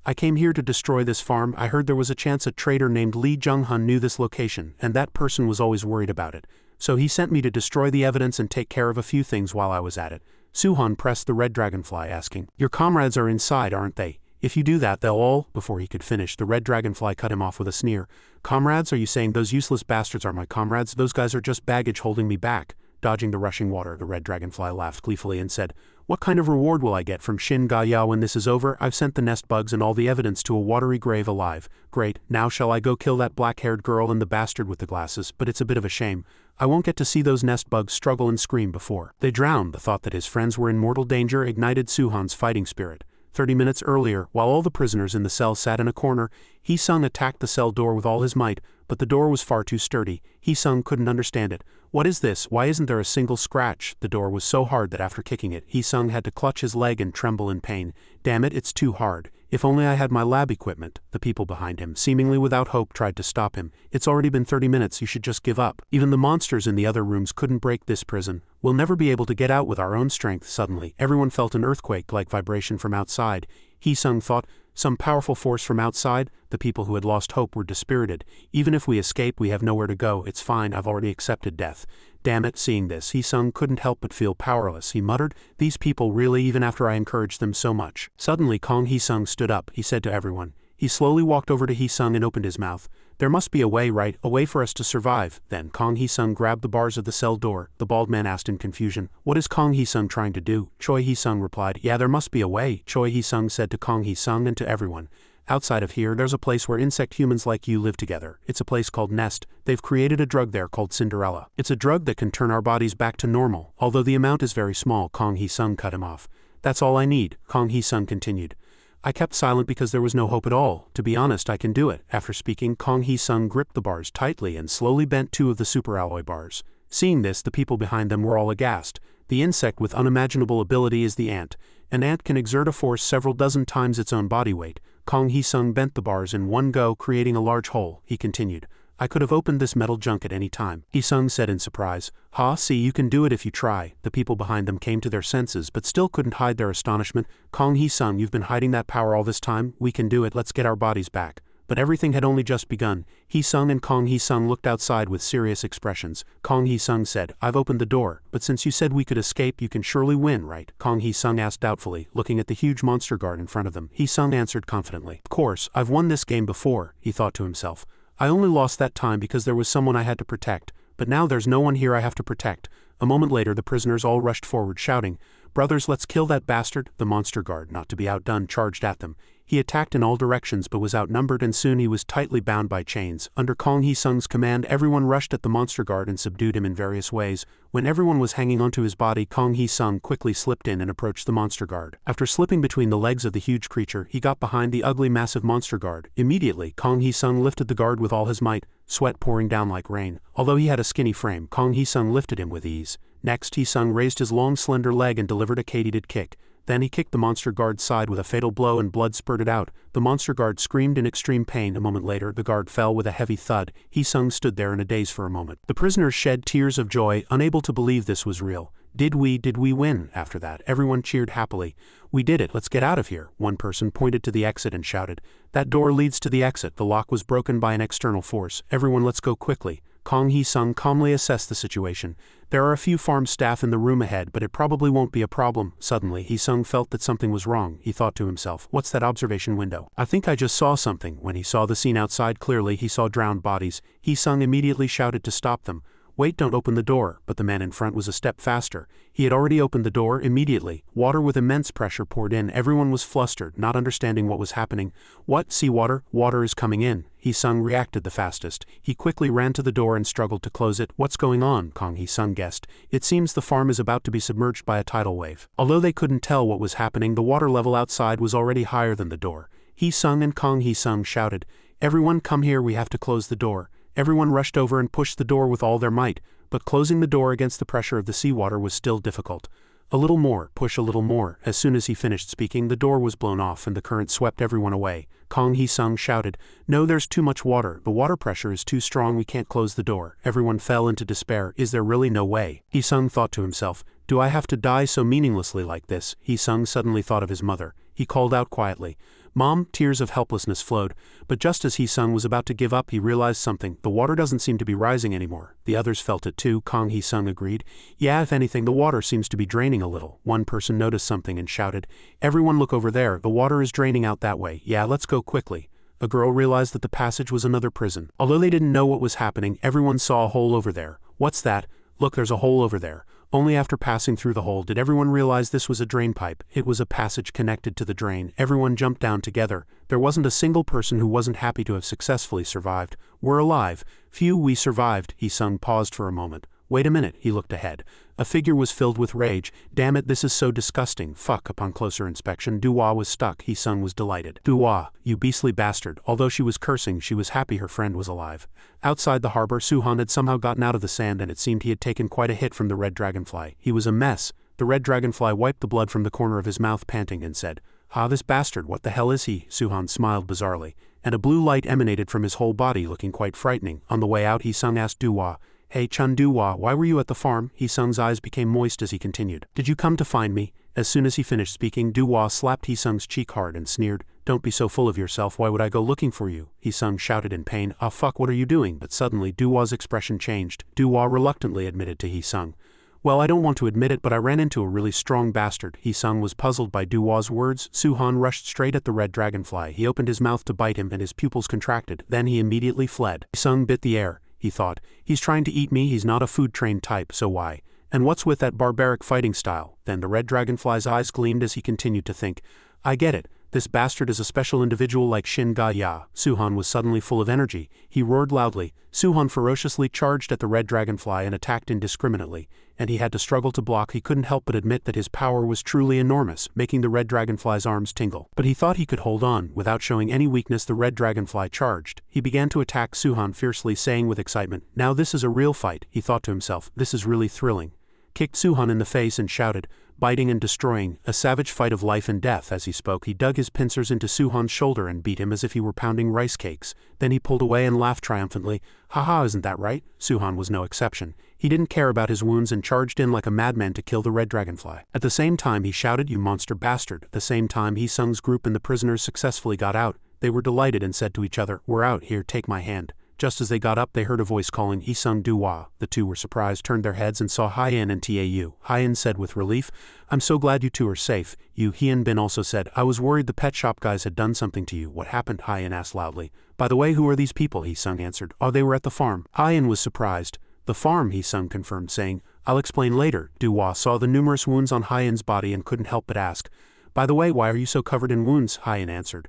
"I came here to destroy this farm. I heard there was a chance a traitor named Lee Jung-hun knew this location, and that person was always worried about it. So he sent me to destroy the evidence and take care of a few things while I was at it." Suhan pressed the red dragonfly, asking, "Your comrades are inside, aren't they? If you do that, they'll all..." Before he could finish, the red dragonfly cut him off with a sneer. "Comrades? Are you saying those useless bastards are my comrades? Those guys are just baggage holding me back." Dodging the rushing water, the red dragonfly laughed gleefully and said, "What kind of reward will I get from Shin Ga-ya when this is over? I've sent the nest bugs and all the evidence to a watery grave alive. Great, now shall I go kill that black-haired girl and the bastard with the glasses? But it's a bit of a shame. I won't get to see those nest bugs struggle and scream before they drown." The thought that his friends were in mortal danger ignited Suhan's fighting spirit. 30 minutes earlier, while all the prisoners in the cell sat in a corner, Hee-sung attacked the cell door with all his might, but the door was far too sturdy. Hee-sung couldn't understand it. "What is this? Why isn't there a single scratch?" The door was so hard that after kicking it, Hee-sung had to clutch his leg and tremble in pain. "Damn it, it's too hard. If only I had my lab equipment. The people behind him, seemingly without hope, tried to stop him. It's already been 30 minutes, you should just give up. Even the monsters in the other rooms couldn't break this prison. We'll never be able to get out with our own strength. Suddenly, everyone felt an earthquake-like vibration from outside. Hee-sung thought, some powerful force from outside. The people who had lost hope were dispirited. Even if we escape, we have nowhere to go. It's fine, I've already accepted death. Damn it, seeing this, Hee-sung couldn't help but feel powerless. He muttered, these people really, even after I encouraged them so much. Suddenly Kong Hee-sung stood up. He said to everyone. He slowly walked over to Hee-sung and opened his mouth. There must be a way, right? A way for us to survive. Then Kong Hee-sung grabbed the bars of the cell door. The bald man asked in confusion, what is Kong Hee-sung trying to do? Choi Hee-sung replied, yeah, there must be a way. Choi Hee-sung said to Kong Hee-sung and to everyone. Outside of here, there's a place where insect humans like you live together. It's a place called Nest. They've created a drug there called Cinderella. It's a drug that can turn our bodies back to normal. Although the amount is very small, Kong Hee-sung cut him off. That's all I need, Kong Hee-sung continued. I kept silent because there was no hope at all. To be honest, I can do it. After speaking, Kong Hee-sung gripped the bars tightly and slowly bent 2 of the superalloy bars. Seeing this, the people behind them were all aghast. The insect with unimaginable ability is the ant. An ant can exert a force several dozen times its own body weight. Kong Hee-sung bent the bars in one go, creating a large hole. He continued, I could have opened this metal junk at any time. Hee-sung said in surprise. Ha, see, you can do it if you try. The people behind them came to their senses but still couldn't hide their astonishment. Kong Hee-sung, you've been hiding that power all this time? We can do it, let's get our bodies back. But everything had only just begun. Hee-sung and Kong Hee-sung looked outside with serious expressions. Kong Hee-sung said, I've opened the door, but since you said we could escape, you can surely win, right? Kong Hee-sung asked doubtfully, looking at the huge monster guard in front of them. Hee-sung answered confidently, of course, I've won this game before, he thought to himself. I only lost that time because there was someone I had to protect, but now there's no one here I have to protect. A moment later the prisoners all rushed forward shouting, brothers, let's kill that bastard. The monster guard, not to be outdone, charged at them. He attacked in all directions but was outnumbered and soon he was tightly bound by chains. Under Kong Hee-sung's command, everyone rushed at the monster guard and subdued him in various ways. When everyone was hanging onto his body, Kong Hee-sung quickly slipped in and approached the monster guard. After slipping between the legs of the huge creature, he got behind the ugly massive monster guard. Immediately, Kong Hee-sung lifted the guard with all his might, sweat pouring down like rain. Although he had a skinny frame, Kong Hee-sung lifted him with ease. Next, Hee-sung raised his long slender leg and delivered a katydid kick. Then he kicked the monster guard's side with a fatal blow and blood spurted out. The monster guard screamed in extreme pain. A moment later, the guard fell with a heavy thud. Hee-sung stood there in a daze for a moment. The prisoners shed tears of joy, unable to believe this was real. Did we win? After that, everyone cheered happily. We did it, let's get out of here. One person pointed to the exit and shouted, that door leads to the exit. The lock was broken by an external force. Everyone, let's go quickly. Kong Hee-sung calmly assessed the situation. There are a few farm staff in the room ahead, but it probably won't be a problem. Suddenly, Hee-sung felt that something was wrong. He thought to himself, what's that observation window? I think I just saw something. When he saw the scene outside clearly, he saw drowned bodies. Hee-sung immediately shouted to stop them. Wait, don't open the door. But the man in front was a step faster. He had already opened the door. Immediately, water with immense pressure poured in. Everyone was flustered, not understanding what was happening. What? Sea water? Water is coming in. Hee-sung reacted the fastest. He quickly ran to the door and struggled to close it. What's going on? Kong Hee-sung guessed. It seems the farm is about to be submerged by a tidal wave. Although they couldn't tell what was happening, the water level outside was already higher than the door. Hee-sung and Kong Hee-sung shouted, everyone come here, we have to close the door. Everyone rushed over and pushed the door with all their might, but closing the door against the pressure of the seawater was still difficult. A little more, push a little more. As soon as he finished speaking, the door was blown off and the current swept everyone away. Kong Hee-sung shouted, no, there's too much water. The water pressure is too strong, we can't close the door. Everyone fell into despair. Is there really no way? Hee-sung thought to himself, do I have to die so meaninglessly like this? Hee-sung suddenly thought of his mother. He called out quietly, Mom. Tears of helplessness flowed, but just as Hee-sung was about to give up, he realized something. The water doesn't seem to be rising anymore. The others felt it too. Kong Hee-sung agreed. Yeah, if anything, the water seems to be draining a little. One person noticed something and shouted, everyone look over there, the water is draining out that way. Yeah, let's go quickly. A girl realized that the passage was another prison. Although they didn't know what was happening, everyone saw a hole over there. What's that? Look, there's a hole over there. Only after passing through the hole did everyone realize this was a drain pipe. It was a passage connected to the drain. Everyone jumped down together. There wasn't a single person who wasn't happy to have successfully survived. We're alive. Phew, we survived. Hee-sung paused for a moment. Wait a minute, he looked ahead. A figure was filled with rage. Damn it, this is so disgusting. Fuck. Upon closer inspection, Duhua was stuck. Hee-sung was delighted. Duhua, you beastly bastard. Although she was cursing, she was happy her friend was alive. Outside the harbor, Suhan had somehow gotten out of the sand and it seemed he had taken quite a hit from the red dragonfly. He was a mess. The red dragonfly wiped the blood from the corner of his mouth, panting, and said, "Ah, this bastard, what the hell is he?" Suhan smiled bizarrely, and a blue light emanated from his whole body, looking quite frightening. On the way out, Hee-sung asked Duhwa, "Hey Chun Duhwa, why were you at the farm?" Hee-sung's eyes became moist as he continued, "Did you come to find me?" As soon as he finished speaking, Duhwa slapped Hee-sung's cheek hard and sneered, "Don't be so full of yourself, why would I go looking for you?" Hee-sung shouted in pain, "Ah fuck, what are you doing?" But suddenly Duhwa's expression changed. Duhwa reluctantly admitted to Hee-sung, "Well, I don't want to admit it, but I ran into a really strong bastard." Hee-sung was puzzled by Duhwa's words. Suhan rushed straight at the red dragonfly. He opened his mouth to bite him and his pupils contracted. Then he immediately fled. Hee-sung bit the air. He thought, "He's trying to eat me, he's not a food-trained type, so why? And what's with that barbaric fighting style?" Then the red dragonfly's eyes gleamed as he continued to think, "I get it. This bastard is a special individual like Shin Ga-ya." Suhan was suddenly full of energy. He roared loudly. Suhan ferociously charged at the red dragonfly and attacked indiscriminately, and he had to struggle to block. He couldn't help but admit that his power was truly enormous, making the red dragonfly's arms tingle. But he thought he could hold on. Without showing any weakness, the red dragonfly charged. He began to attack Suhan fiercely, saying with excitement, "Now this is a real fight." He thought to himself, "This is really thrilling." Kicked Suhan in the face and shouted, biting and destroying, a savage fight of life and death. As he spoke, he dug his pincers into Suhan's shoulder and beat him as if he were pounding rice cakes. Then he pulled away and laughed triumphantly. "Haha, isn't that right?" Suhan was no exception. He didn't care about his wounds and charged in like a madman to kill the red dragonfly. At the same time he shouted, "You monster bastard." At the same time Hee-sung's group and the prisoners successfully got out. They were delighted and said to each other, "We're out, here, take my hand." Just as they got up, they heard a voice calling Hee-sung Duhwa. The two were surprised, turned their heads and saw Hyen and Tau. Hyen said with relief, "I'm so glad you two are safe." Hien Bin also said, "I was worried the pet shop guys had done something to you." "What happened?" Hyen asked loudly. "By the way, who are these people?" Hee-sung answered. "Oh, they were at the farm." Hyen was surprised. "The farm," Hee-sung confirmed, saying, "I'll explain later." Duhwa saw the numerous wounds on Hyen's body and couldn't help but ask, "By the way, why are you so covered in wounds?" Hyen answered,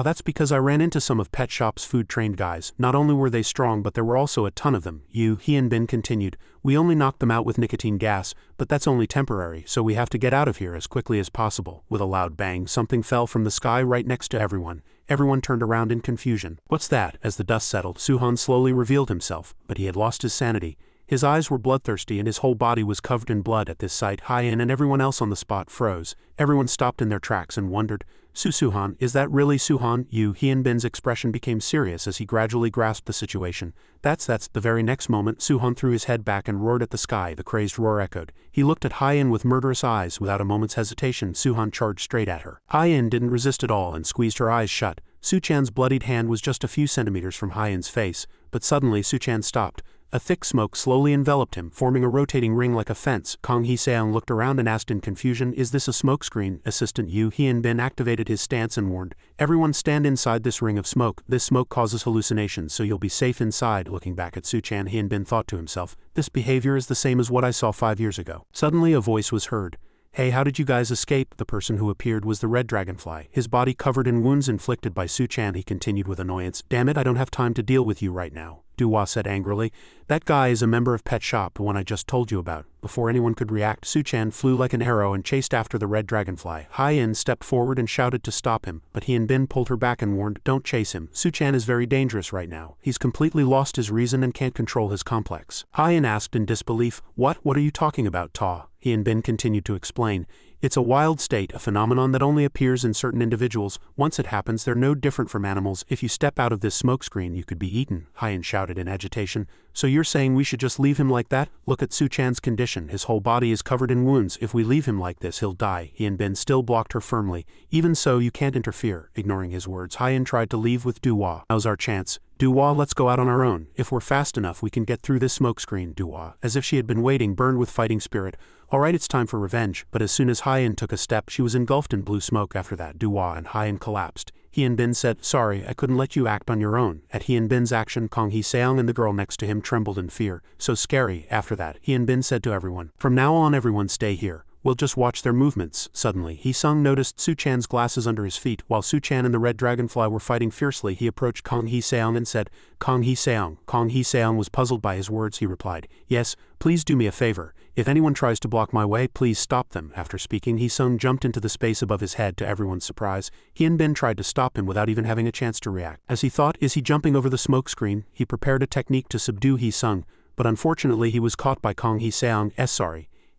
"That's because I ran into some of Pet Shop's food-trained guys. Not only were they strong, but there were also a ton of them." Hien Bin continued, "We only knocked them out with nicotine gas, but that's only temporary, so we have to get out of here as quickly as possible." With a loud bang, something fell from the sky right next to everyone. Everyone turned around in confusion. "What's that?" As the dust settled, Suhan slowly revealed himself, but he had lost his sanity. His eyes were bloodthirsty and his whole body was covered in blood. At this sight, Hyen and everyone else on the spot froze. Everyone stopped in their tracks and wondered, Suhan, is that really Suhan?" Hien Bin's expression became serious as he gradually grasped the situation. That's the very next moment, Suhan threw his head back and roared at the sky. The crazed roar echoed. He looked at Hyen with murderous eyes. Without a moment's hesitation, Suhan charged straight at her. Hyen didn't resist at all and squeezed her eyes shut. Suchan's bloodied hand was just a few centimeters from Hyen's face, but suddenly Suchan stopped. A thick smoke slowly enveloped him, forming a rotating ring like a fence. Kang Hee-seong looked around and asked in confusion, "Is this a smokescreen?" Assistant Hien Bin activated his stance and warned, "Everyone stand inside this ring of smoke. This smoke causes hallucinations, so you'll be safe inside." Looking back at Suchan, Hien Bin thought to himself, "This behavior is the same as what I saw 5 years ago." Suddenly a voice was heard. "Hey, how did you guys escape?" The person who appeared was the red dragonfly. His body covered in wounds inflicted by Suchan. He continued with annoyance, "Damn it, I don't have time to deal with you right now." Duhwa said angrily, "That guy is a member of Pet Shop, the one I just told you about." Before anyone could react, Suchan flew like an arrow and chased after the red dragonfly. Hyen stepped forward and shouted to stop him, but Hien Bin pulled her back and warned, "Don't chase him. Suchan is very dangerous right now. He's completely lost his reason and can't control his complex." Hyen asked in disbelief, What are you talking about, Ta?" Hien Bin continued to explain, "It's a wild state, a phenomenon that only appears in certain individuals. Once it happens, they're no different from animals. If you step out of this smokescreen, you could be eaten." Hyen shouted in agitation. "So you're saying we should just leave him like that? Look at Suchan's condition. His whole body is covered in wounds. If we leave him like this, he'll die." Hien Bin still blocked her firmly. "Even so, you can't interfere." Ignoring his words, Hyen tried to leave with Duhwa. "Now's our chance. Duhwa, let's go out on our own. If we're fast enough, we can get through this smokescreen." Duhwa, as if she had been waiting, burned with fighting spirit. "All right, it's time for revenge." But as soon as Hyen took a step, she was engulfed in blue smoke. After that, Duhwa and Hyen collapsed. Hien Bin said, "Sorry, I couldn't let you act on your own." At Hien Bin's action, Kang Hee-seong and the girl next to him trembled in fear. So scary. After that, Hien Bin said to everyone, "From now on, everyone stay here. We'll just watch their movements." Suddenly, Hee-sung noticed Suchan's glasses under his feet. While Suchan and the red dragonfly were fighting fiercely, he approached Kang Hee-seong and said, "Kang Hee-seong." Kang Hee-seong was puzzled by his words. He replied, "Yes, please do me a favor. If anyone tries to block my way, please stop them." After speaking, Hee-sung jumped into the space above his head. To everyone's surprise, Hien Bin tried to stop him without even having a chance to react. As he thought, "Is he jumping over the smokescreen?" He prepared a technique to subdue Hee-sung, but unfortunately he was caught by Kang Hee-seong.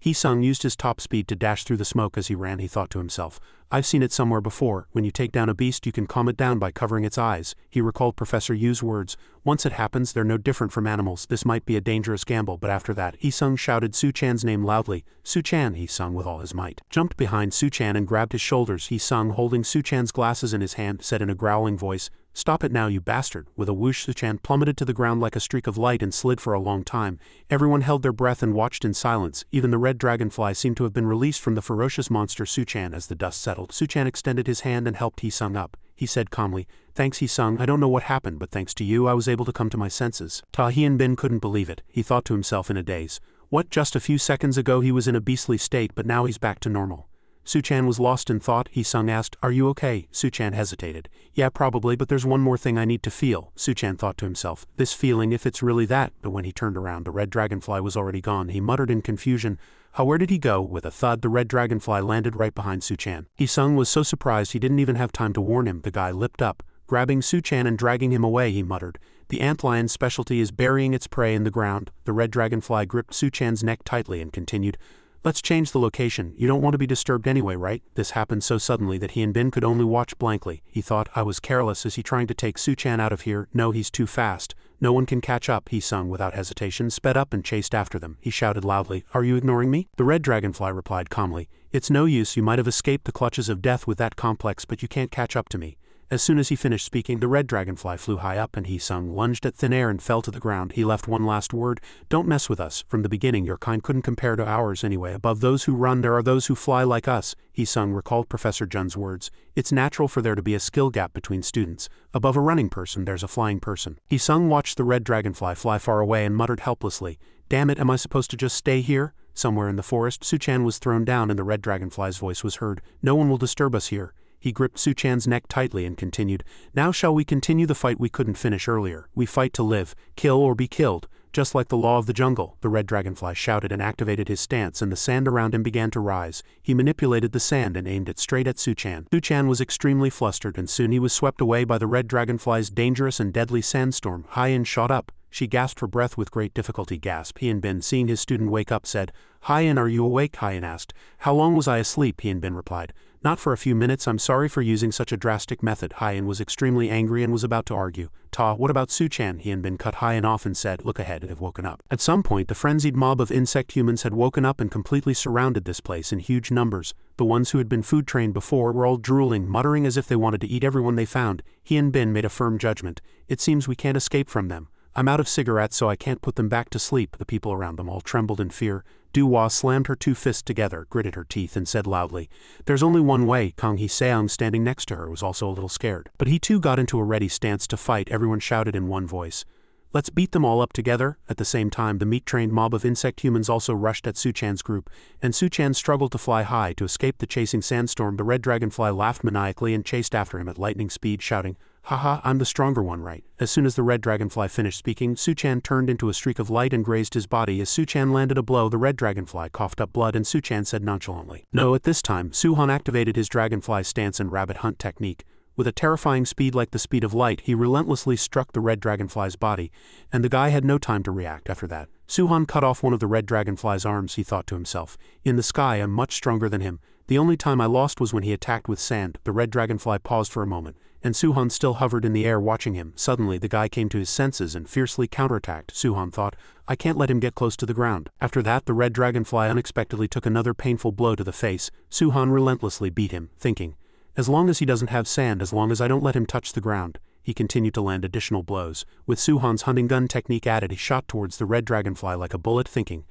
Hee-sung used his top speed to dash through the smoke as he ran. He thought to himself, I've seen it somewhere before. When you take down a beast you can calm it down by covering its eyes. He recalled Professor Yu's words. Once it happens, they're no different from animals. This might be a dangerous gamble, but after that, Hee-sung shouted Suchan's name loudly. Suchan, Hee-sung with all his might jumped behind Suchan and grabbed his shoulders. Hee-sung, holding Suchan's glasses in his hand, said in a growling voice, Stop it now, you bastard. With a whoosh, Suchan plummeted to the ground like a streak of light and slid for a long time. Everyone held their breath and watched in silence. Even the red dragonfly seemed to have been released from the ferocious monster Suchan as the dust settled. Suchan extended his hand and helped Hee-sung up. He said calmly, Thanks Hee-sung, I don't know what happened, but thanks to you I was able to come to my senses. Ta Hyun-bin couldn't believe it. He thought to himself in a daze. What, just a few seconds ago he was in a beastly state, but now he's back to normal. Suchan was lost in thought. Hee-sung asked, Are you okay? Suchan hesitated. Yeah, probably, but there's one more thing I need to feel. Suchan thought to himself, this feeling, if it's really that. But when he turned around, the red dragonfly was already gone. He muttered in confusion, Where did he go? With a thud, the red dragonfly landed right behind Suchan. Hee-sung was so surprised he didn't even have time to warn him. The guy leapt up, grabbing Suchan and dragging him away. He muttered, The antlion's specialty is burying its prey in the ground. The red dragonfly gripped Suchan's neck tightly and continued, Let's change the location. You don't want to be disturbed anyway, right? This happened so suddenly that Hyun-bin could only watch blankly. He thought, I was careless. Is he trying to take Suchan out of here? No, he's too fast. No one can catch up. Hee-sung without hesitation sped up and chased after them. He shouted loudly, Are you ignoring me? The red dragonfly replied calmly, It's no use. You might have escaped the clutches of death with that complex, but you can't catch up to me. As soon as he finished speaking, the red dragonfly flew high up and Hee-sung lunged at thin air and fell to the ground. He left one last word, Don't mess with us. From the beginning your kind couldn't compare to ours anyway. Above those who run there are those who fly like us. Hee-sung recalled Professor Jun's words. It's natural for there to be a skill gap between students. Above a running person there's a flying person. Hee-sung watched the red dragonfly fly far away and muttered helplessly, Damn it, am I supposed to just stay here? Somewhere in the forest, Suchan was thrown down and the red dragonfly's voice was heard. No one will disturb us here. He gripped Suchan's neck tightly and continued, Now shall we continue the fight we couldn't finish earlier. We fight to live, kill or be killed, just like the law of the jungle. The red dragonfly shouted and activated his stance and the sand around him began to rise. He manipulated the sand and aimed it straight at Suchan. Suchan was extremely flustered and soon he was swept away by the red dragonfly's dangerous and deadly sandstorm. Hyun shot up. She gasped for breath with great difficulty. Hyun-bin, seeing his student wake up, said, Hyun, are you awake? Hyun asked. How long was I asleep? Hyun-bin replied. Not for a few minutes. I'm sorry for using such a drastic method. Hyun was extremely angry and was about to argue. What about Suchan? Hyun-bin cut Hyun off and said, Look ahead, have woken up. At some point, the frenzied mob of insect humans had woken up and completely surrounded this place in huge numbers. The ones who had been food trained before were all drooling, muttering as if they wanted to eat everyone they found. Hyun-bin made a firm judgment. It seems we can't escape from them. I'm out of cigarettes so I can't put them back to sleep. The people around them all trembled in fear. Duhua slammed her two fists together, gritted her teeth and said loudly, There's only one way. Kang Hee-seong, standing next to her, was also a little scared. But he too got into a ready stance to fight. Everyone shouted in one voice, Let's beat them all up together. At the same time, the meat-trained mob of insect humans also rushed at Suchan's group, and Suchan struggled to fly high to escape the chasing sandstorm. The red dragonfly laughed maniacally and chased after him at lightning speed, shouting, Haha, I'm the stronger one, right? As soon as the red dragonfly finished speaking, Suchan turned into a streak of light and grazed his body. As Suchan landed a blow, the red dragonfly coughed up blood and Suchan said nonchalantly, No. At this time, Suhan activated his dragonfly stance and rabbit hunt technique. With a terrifying speed like the speed of light, he relentlessly struck the red dragonfly's body, and the guy had no time to react after that. Suhan cut off one of the red dragonfly's arms. He thought to himself, In the sky, I'm much stronger than him. The only time I lost was when he attacked with sand. The red dragonfly paused for a moment, and Suhan still hovered in the air watching him. Suddenly the guy came to his senses and fiercely counterattacked. Suhan thought, I can't let him get close to the ground. After that, the red dragonfly unexpectedly took another painful blow to the face. Suhan relentlessly beat him, thinking, As long as he doesn't have sand, as long as I don't let him touch the ground. He continued to land additional blows. With Suhan's hunting gun technique added, he shot towards the red dragonfly like a bullet, thinking,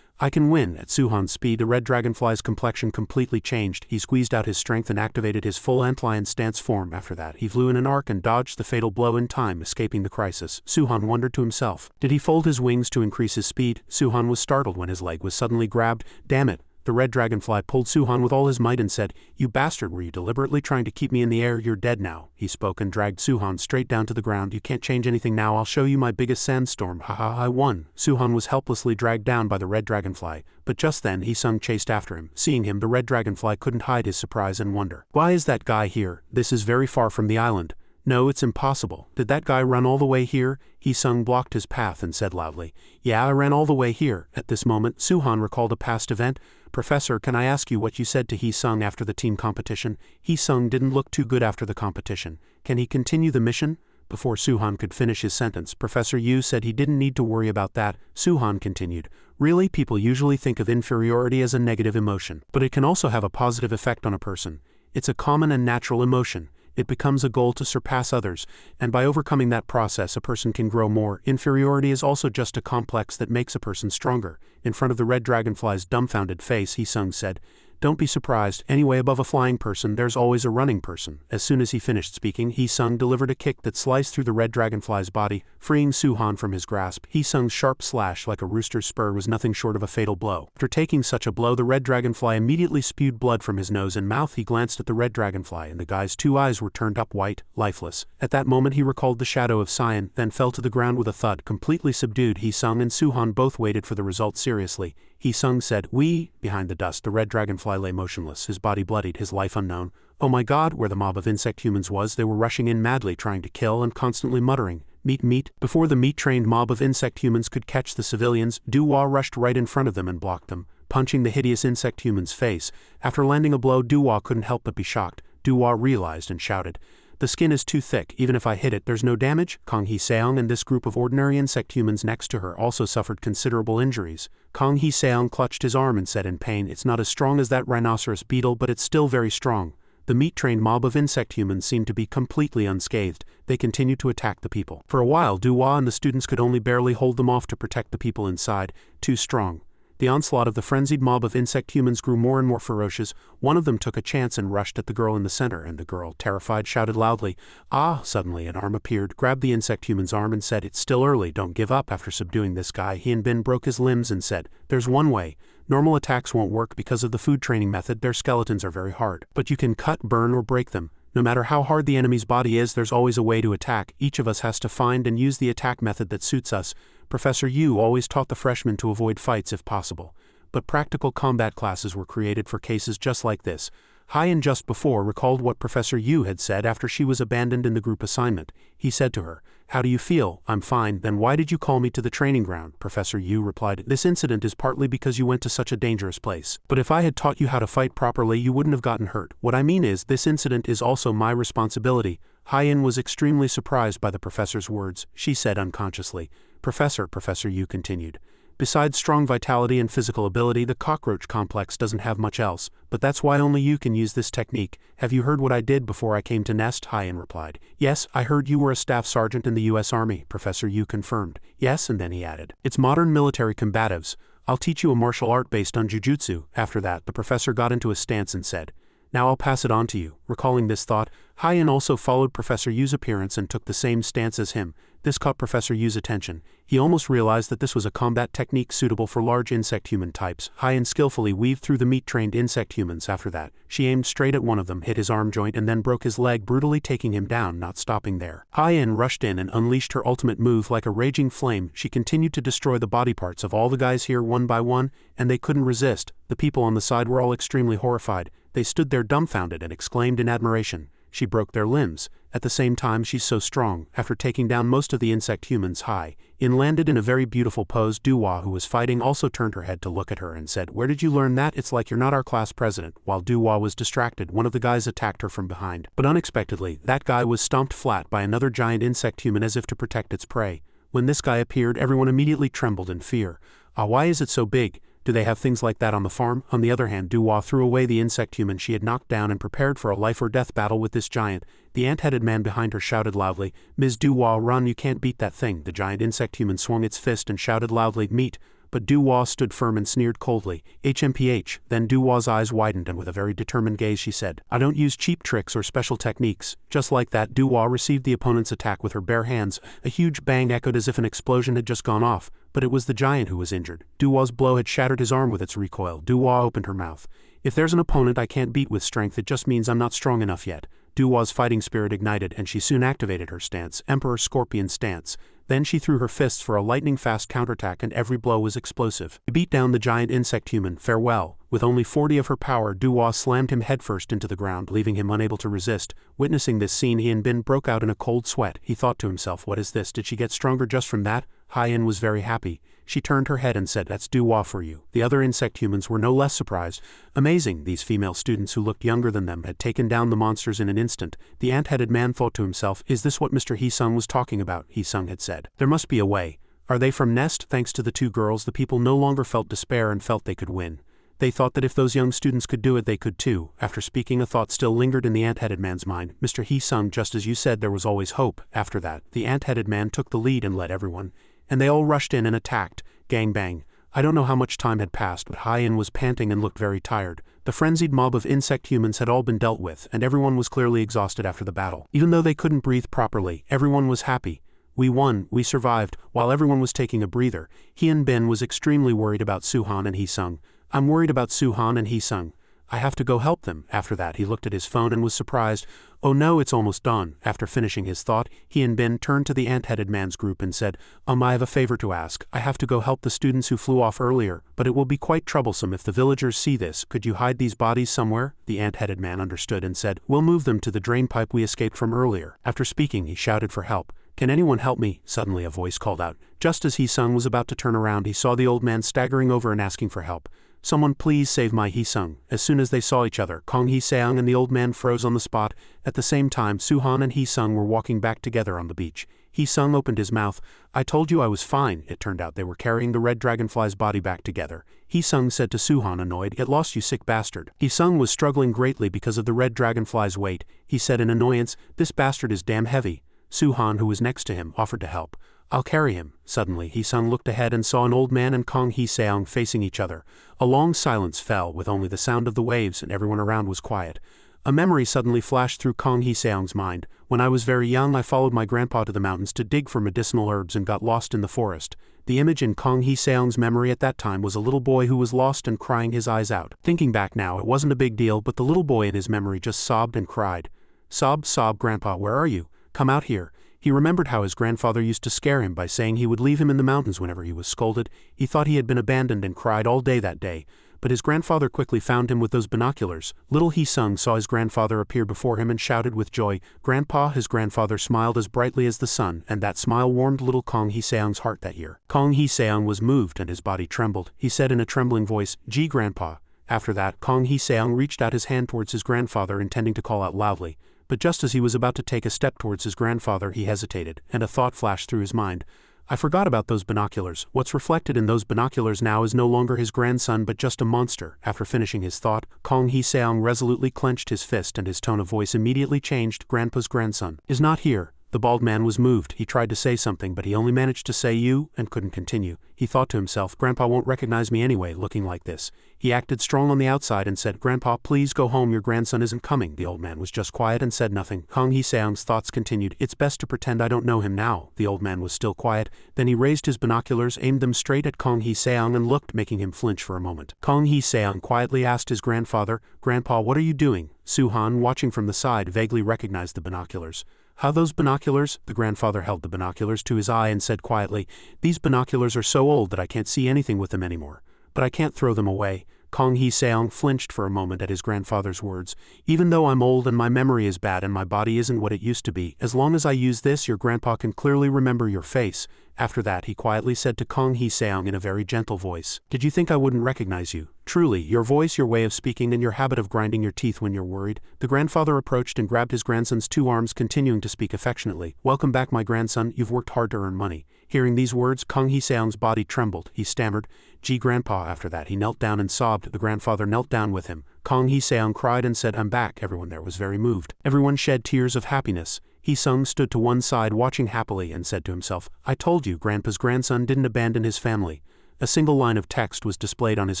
I can win. At Suhan's speed, the red dragonfly's complexion completely changed. He squeezed out his strength and activated his full antlion stance form. After that, he flew in an arc and dodged the fatal blow in time, escaping the crisis. Suhan wondered to himself, did he fold his wings to increase his speed? Suhan was startled when his leg was suddenly grabbed. Damn it. The red dragonfly pulled Suhan with all his might and said, You bastard, were you deliberately trying to keep me in the air? You're dead now. He spoke and dragged Suhan straight down to the ground. You can't change anything now. I'll show you my biggest sandstorm. Haha, I won. Suhan was helplessly dragged down by the red dragonfly, but just then Hee-sung chased after him. Seeing him, the red dragonfly couldn't hide his surprise and wonder. Why is that guy here? This is very far from the island. No, it's impossible. Did that guy run all the way here? Hee-sung blocked his path and said loudly. Yeah, I ran all the way here. At this moment, Suhan recalled a past event. Professor, can I ask you what you said to Hee-sung after the team competition? Hee-sung didn't look too good after the competition. Can he continue the mission? Before Suhan could finish his sentence, Professor Yu said he didn't need to worry about that. Suhan continued. Really, people usually think of inferiority as a negative emotion, but it can also have a positive effect on a person. It's a common and natural emotion. It becomes a goal to surpass others, and by overcoming that process a person can grow more. Inferiority is also just a complex that makes a person stronger. In front of the red dragonfly's dumbfounded face, Hee-sung said, Don't be surprised, anyway above a flying person there's always a running person. As soon as he finished speaking, Hee-sung delivered a kick that sliced through the red dragonfly's body, freeing Suhan from his grasp. Hee-sung's sharp slash like a rooster's spur was nothing short of a fatal blow. After taking such a blow, the red dragonfly immediately spewed blood from his nose and mouth. He glanced at the red dragonfly, and the guy's 2 eyes were turned up white, lifeless. At that moment he recalled the shadow of Cyan, then fell to the ground with a thud. Completely subdued, Hee-sung and Suhan both waited for the result seriously. Hee-sung said, Behind the dust, the red dragonfly lay motionless, his body bloodied, his life unknown. Oh my god, where the mob of insect humans was, they were rushing in madly, trying to kill and constantly muttering, Meat, meat. Before the meat-trained mob of insect humans could catch the civilians, Duhua rushed right in front of them and blocked them, punching the hideous insect human's face. After landing a blow, Duhua couldn't help but be shocked. Duhua realized and shouted, The skin is too thick, even if I hit it there's no damage. Kang Hee-seong and this group of ordinary insect humans next to her also suffered considerable injuries. Kang Hee-seong clutched his arm and said in pain, It's not as strong as that rhinoceros beetle, but it's still very strong. The meat-trained mob of insect humans seemed to be completely unscathed. They continued to attack the people. For a while, Duhua and the students could only barely hold them off to protect the people inside, too strong. The onslaught of the frenzied mob of insect humans grew more and more ferocious. One of them took a chance and rushed at the girl in the center, and the girl, terrified, shouted loudly, Ah! Suddenly an arm appeared, grabbed the insect human's arm and said, It's still early, don't give up. After subduing this guy, Hee-bin broke his limbs and said, There's one way. Normal attacks won't work because of the food training method, their skeletons are very hard. But you can cut, burn, or break them. No matter how hard the enemy's body is, there's always a way to attack. Each of us has to find and use the attack method that suits us. Professor Yu always taught the freshmen to avoid fights if possible. But practical combat classes were created for cases just like this. Hye-in just before recalled what Professor Yu had said after she was abandoned in the group assignment. He said to her, How do you feel? I'm fine. Then why did you call me to the training ground? Professor Yu replied, This incident is partly because you went to such a dangerous place. But if I had taught you how to fight properly, you wouldn't have gotten hurt. What I mean is, this incident is also my responsibility. Hye-in was extremely surprised by the professor's words. She said unconsciously, Professor Yu continued. Besides strong vitality and physical ability, the cockroach complex doesn't have much else, but that's why only you can use this technique. Have you heard what I did before I came to Nest? Hye-in replied. Yes, I heard you were a staff sergeant in the U.S. Army, Professor Yu confirmed. Yes, and then he added, It's modern military combatives. I'll teach you a martial art based on jujutsu. After that, the professor got into a stance and said, Now I'll pass it on to you. Recalling this thought, Hye-in also followed Professor Yu's appearance and took the same stance as him. This caught Professor Yu's attention. He almost realized that this was a combat technique suitable for large insect human types. Hye-in skillfully weaved through the meat-trained insect humans. After that, she aimed straight at one of them, hit his arm joint and then broke his leg, brutally taking him down, not stopping there. Hye-in rushed in and unleashed her ultimate move like a raging flame. She continued to destroy the body parts of all the guys here one by one, and they couldn't resist. The people on the side were all extremely horrified. They stood there dumbfounded and exclaimed in admiration. She broke their limbs. At the same time, she's so strong. After taking down most of the insect humans, Hye-in landed in a very beautiful pose. Duhua, who was fighting, also turned her head to look at her and said, Where did you learn that? It's like you're not our class president. While Duhua was distracted, one of the guys attacked her from behind. But unexpectedly, that guy was stomped flat by another giant insect human as if to protect its prey. When this guy appeared, everyone immediately trembled in fear. Why is it so big? Do they have things like that on the farm? On the other hand, Duhua threw away the insect human she had knocked down and prepared for a life-or-death battle with this giant. The ant-headed man behind her shouted loudly, Ms. Duhua, run, you can't beat that thing. The giant insect human swung its fist and shouted loudly, Meat. But Duhua stood firm and sneered coldly, HMPH. Then Duhua's eyes widened and with a very determined gaze she said, I don't use cheap tricks or special techniques. Just like that, Duhua received the opponent's attack with her bare hands. A huge bang echoed as if an explosion had just gone off, but it was the giant who was injured. Duhua's blow had shattered his arm with its recoil. Duhua opened her mouth. If there's an opponent I can't beat with strength, it just means I'm not strong enough yet. Duwa's fighting spirit ignited and she soon activated her stance, Emperor Scorpion stance. Then she threw her fists for a lightning-fast counterattack and every blow was explosive. She beat down the giant insect human, farewell. With only 40 of her power, Duwa slammed him headfirst into the ground, leaving him unable to resist. Witnessing this scene, Hyunbin broke out in a cold sweat. He thought to himself, what is this? Did she get stronger just from that? Hyen was very happy. She turned her head and said, that's Duwa for you. The other insect humans were no less surprised. Amazing, these female students who looked younger than them had taken down the monsters in an instant. The ant-headed man thought to himself, is this what Mr. Hee-sung was talking about? Hee-sung had said. There must be a way. Are they from Nest? Thanks to the two girls, the people no longer felt despair and felt they could win. They thought that if those young students could do it, they could too. After speaking, a thought still lingered in the ant-headed man's mind. Mr. Hee-sung, just as you said, there was always hope. After that, the ant-headed man took the lead and led everyone. And they all rushed in and attacked. Gangbang. I don't know how much time had passed, but Hyen was panting and looked very tired. The frenzied mob of insect humans had all been dealt with, and everyone was clearly exhausted after the battle. Even though they couldn't breathe properly, everyone was happy. We won, we survived. While everyone was taking a breather, Hyunbin was extremely worried about Suhan and Hee-sung. I'm worried about Suhan and Hee-sung. I have to go help them. After that, he looked at his phone and was surprised. Oh no, it's almost dawn. After finishing his thought, Hyunbin turned to the ant-headed man's group and said, I have a favor to ask. I have to go help the students who flew off earlier, but it will be quite troublesome if the villagers see this. Could you hide these bodies somewhere? The ant-headed man understood and said, we'll move them to the drain pipe we escaped from earlier. After speaking, he shouted for help. Can anyone help me? Suddenly a voice called out. Just as Hee-sung was about to turn around, he saw the old man staggering over and asking for help. Someone please save my Hee-sung. As soon as they saw each other, Kong Hee-seong and the old man froze on the spot. At the same time, Suhan and Hee-sung were walking back together on the beach. Hee-sung opened his mouth. I told you I was fine. It turned out they were carrying the red dragonfly's body back together. Hee-sung said to Suhan, annoyed, Get lost, you sick bastard. Hee-sung was struggling greatly because of the red dragonfly's weight. He said in annoyance, This bastard is damn heavy. Suhan, who was next to him, offered to help. I'll carry him. Suddenly, Hee-sung looked ahead and saw an old man and Kong Hee-seong facing each other. A long silence fell, with only the sound of the waves, and everyone around was quiet. A memory suddenly flashed through Kong Hee-seong's mind. When I was very young, I followed my grandpa to the mountains to dig for medicinal herbs and got lost in the forest. The image in Kong Hee-seong's memory at that time was a little boy who was lost and crying his eyes out. Thinking back now, it wasn't a big deal, but the little boy in his memory just sobbed and cried. Sob, sob, Grandpa, where are you? Come out here. He remembered how his grandfather used to scare him by saying he would leave him in the mountains whenever he was scolded. He thought he had been abandoned and cried all day that day. But his grandfather quickly found him with those binoculars. Little Hee-sung saw his grandfather appear before him and shouted with joy, Grandpa. His grandfather smiled as brightly as the sun, and that smile warmed little Kong Hee-seong's heart that year. Kong Hee-seong was moved and his body trembled. He said in a trembling voice, Gee, Grandpa. After that, Kong Hee-seong reached out his hand towards his grandfather, intending to call out loudly. But just as he was about to take a step towards his grandfather, he hesitated, and a thought flashed through his mind. I forgot about those binoculars. What's reflected in those binoculars now is no longer his grandson but just a monster. After finishing his thought, Kong Hee-seong resolutely clenched his fist and his tone of voice immediately changed. Grandpa's grandson is not here. The bald man was moved. He tried to say something, but he only managed to say you and couldn't continue. He thought to himself, Grandpa won't recognize me anyway, looking like this. He acted strong on the outside and said, Grandpa, please go home, your grandson isn't coming. The old man was just quiet and said nothing. Kong Hee-seong's thoughts continued, It's best to pretend I don't know him now. The old man was still quiet. Then he raised his binoculars, aimed them straight at Kong Hee-seong and looked, making him flinch for a moment. Kong Hee-seong quietly asked his grandfather, Grandpa, what are you doing? Suhan, watching from the side, vaguely recognized the binoculars. How those binoculars? The grandfather held the binoculars to his eye and said quietly, These binoculars are so old that I can't see anything with them anymore. But I can't throw them away. Kong Hee-seong flinched for a moment at his grandfather's words. Even though I'm old and my memory is bad and my body isn't what it used to be, as long as I use this, your grandpa can clearly remember your face. After that, he quietly said to Kong Hee-seong in a very gentle voice, Did you think I wouldn't recognize you? Truly, your voice, your way of speaking, and your habit of grinding your teeth when you're worried. The grandfather approached and grabbed his grandson's two arms, continuing to speak affectionately. Welcome back, my grandson. You've worked hard to earn money. Hearing these words, Kong Hee-seong's body trembled. He stammered, Gee, Grandpa. After that, he knelt down and sobbed. The grandfather knelt down with him. Kong Hee-seong cried and said, I'm back. Everyone there was very moved. Everyone shed tears of happiness. Hee-sung stood to one side watching happily and said to himself, I told you, Grandpa's grandson didn't abandon his family. A single line of text was displayed on his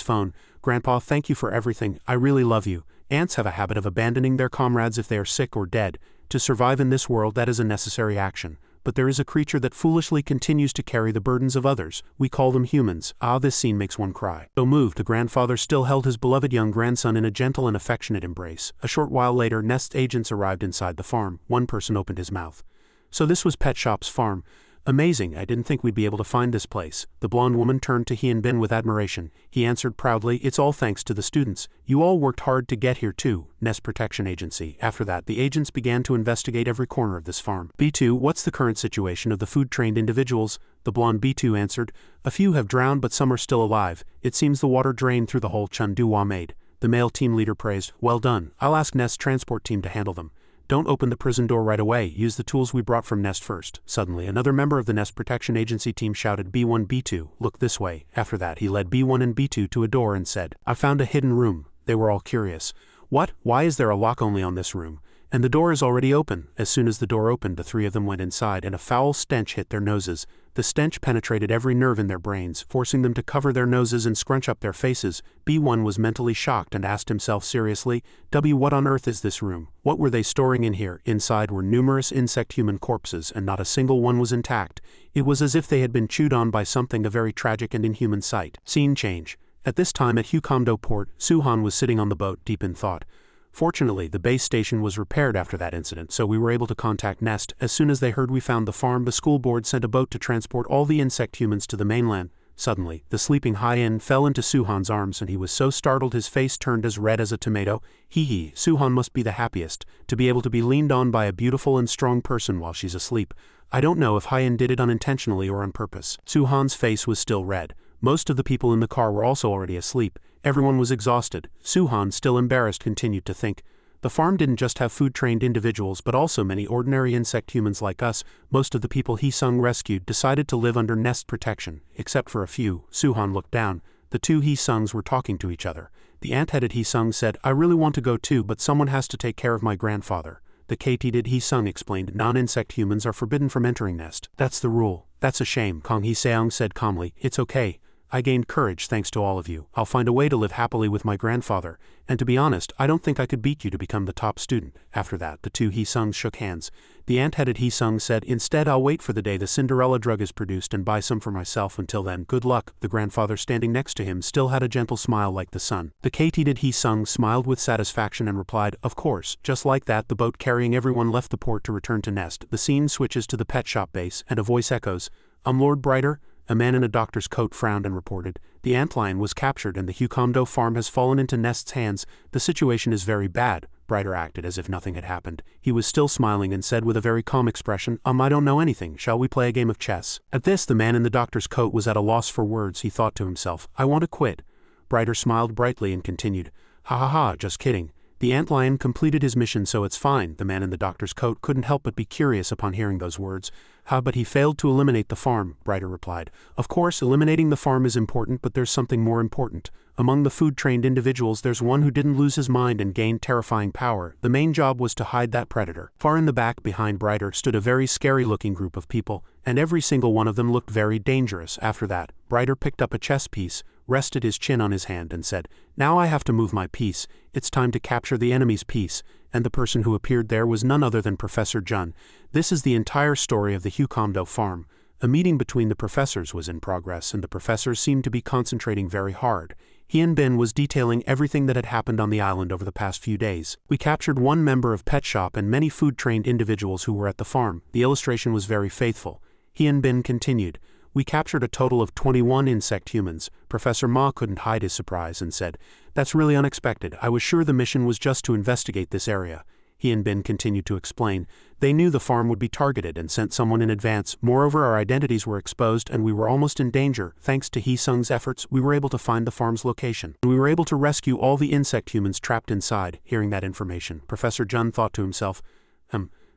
phone. Grandpa, thank you for everything. I really love you. Ants have a habit of abandoning their comrades if they are sick or dead. To survive in this world, that is a necessary action. but there is a creature that foolishly continues to carry the burdens of others. We call them humans. Ah, this scene makes one cry. Though moved, the grandfather still held his beloved young grandson in a gentle and affectionate embrace. A short while later, Nest's agents arrived inside the farm. One person opened his mouth. So this was Pet Shop's farm. Amazing, I didn't think we'd be able to find this place. The blonde woman turned to Hyunbin with admiration. He answered proudly, it's all thanks to the students. You all worked hard to get here too, Nest Protection Agency. After that, the agents began to investigate every corner of this farm. B2, what's the current situation of the food-trained individuals? The blonde B2 answered, a few have drowned but some are still alive. It seems the water drained through the hole Chun-Dua made. The male team leader praised, well done. I'll ask Nest's transport team to handle them. Don't open the prison door right away, use the tools we brought from Nest first. Suddenly, another member of the Nest Protection Agency team shouted, B1, B2, look this way. After that, he led B1 and B2 to a door and said, I found a hidden room. They were all curious. What? Why is there a lock only on this room? And the door is already open. As soon as the door opened, the three of them went inside and a foul stench hit their noses. The stench penetrated every nerve in their brains, forcing them to cover their noses and scrunch up their faces. B1 was mentally shocked and asked himself seriously, what on earth is this room? What were they storing in here? Inside were numerous insect-human corpses and not a single one was intact. It was as if they had been chewed on by something, a very tragic and inhuman sight. Scene change. At this time at Huondo port, Suhan was sitting on the boat, deep in thought. Fortunately, the base station was repaired after that incident, so we were able to contact Nest. As soon as they heard we found the farm, the school board sent a boat to transport all the insect humans to the mainland. Suddenly, the sleeping Hyen fell into Suhan's arms and he was so startled his face turned as red as a tomato. Hihi, Suhan must be the happiest, to be able to be leaned on by a beautiful and strong person while she's asleep. I don't know if Hyen did it unintentionally or on purpose. Suhan's face was still red. Most of the people in the car were also already asleep. Everyone was exhausted. Suhan, still embarrassed, continued to think. The farm didn't just have food-trained individuals but also many ordinary insect humans like us. Most of the people Hee-sung rescued decided to live under Nest protection, except for a few. Suhan looked down. The two Hee-sungs were talking to each other. The ant-headed Hee-sung said, I really want to go too, but someone has to take care of my grandfather. The KT-did Hee-sung explained, non-insect humans are forbidden from entering Nest. That's the rule. That's a shame, Kong Hee-seung said calmly. It's okay. I gained courage thanks to all of you. I'll find a way to live happily with my grandfather, and to be honest, I don't think I could beat you to become the top student. After that, the two Hee-sungs shook hands. The ant-headed Hee-sung said, instead I'll wait for the day the Cinderella drug is produced and buy some for myself. Until then, good luck. The grandfather standing next to him still had a gentle smile like the sun. The KT-did Hee-sung smiled with satisfaction and replied, of course. Just like that, the boat carrying everyone left the port to return to Nest. The scene switches to the pet shop base, and a voice echoes, Lord Brighter? A man in a doctor's coat frowned and reported, the antlion was captured and the Huondo farm has fallen into Nest's hands. The situation is very bad. Brighter acted as if nothing had happened. He was still smiling and said with a very calm expression, I don't know anything. Shall we play a game of chess? At this, the man in the doctor's coat was at a loss for words. He thought to himself, I want to quit. Brighter smiled brightly and continued, ha ha ha, just kidding. The antlion completed his mission, so it's fine. The man in the doctor's coat couldn't help but be curious upon hearing those words. But he failed to eliminate the farm, Brighter replied. Of course, eliminating the farm is important, but there's something more important. Among the food-trained individuals, there's one who didn't lose his mind and gained terrifying power. The main job was to hide that predator. Far in the back, behind Brighter, stood a very scary-looking group of people, and every single one of them looked very dangerous. After that, Brighter picked up a chess piece, rested his chin on his hand and said, now I have to move my piece. It's time to capture the enemy's piece. And the person who appeared there was none other than Professor Jun. This is the entire story of the Huondo farm. A meeting between the professors was in progress and the professors seemed to be concentrating very hard. Hyunbin was detailing everything that had happened on the island over the past few days. We captured one member of Pet Shop and many food-trained individuals who were at the farm. The illustration was very faithful. Hyunbin continued, we captured a total of 21 insect humans. Professor Ma couldn't hide his surprise and said, that's really unexpected. I was sure the mission was just to investigate this area. Hyunbin continued to explain, they knew the farm would be targeted and sent someone in advance. Moreover, our identities were exposed and we were almost in danger. Thanks to Hee-sung's efforts, we were able to find the farm's location. We were able to rescue all the insect humans trapped inside. Hearing that information, Professor Jun thought to himself,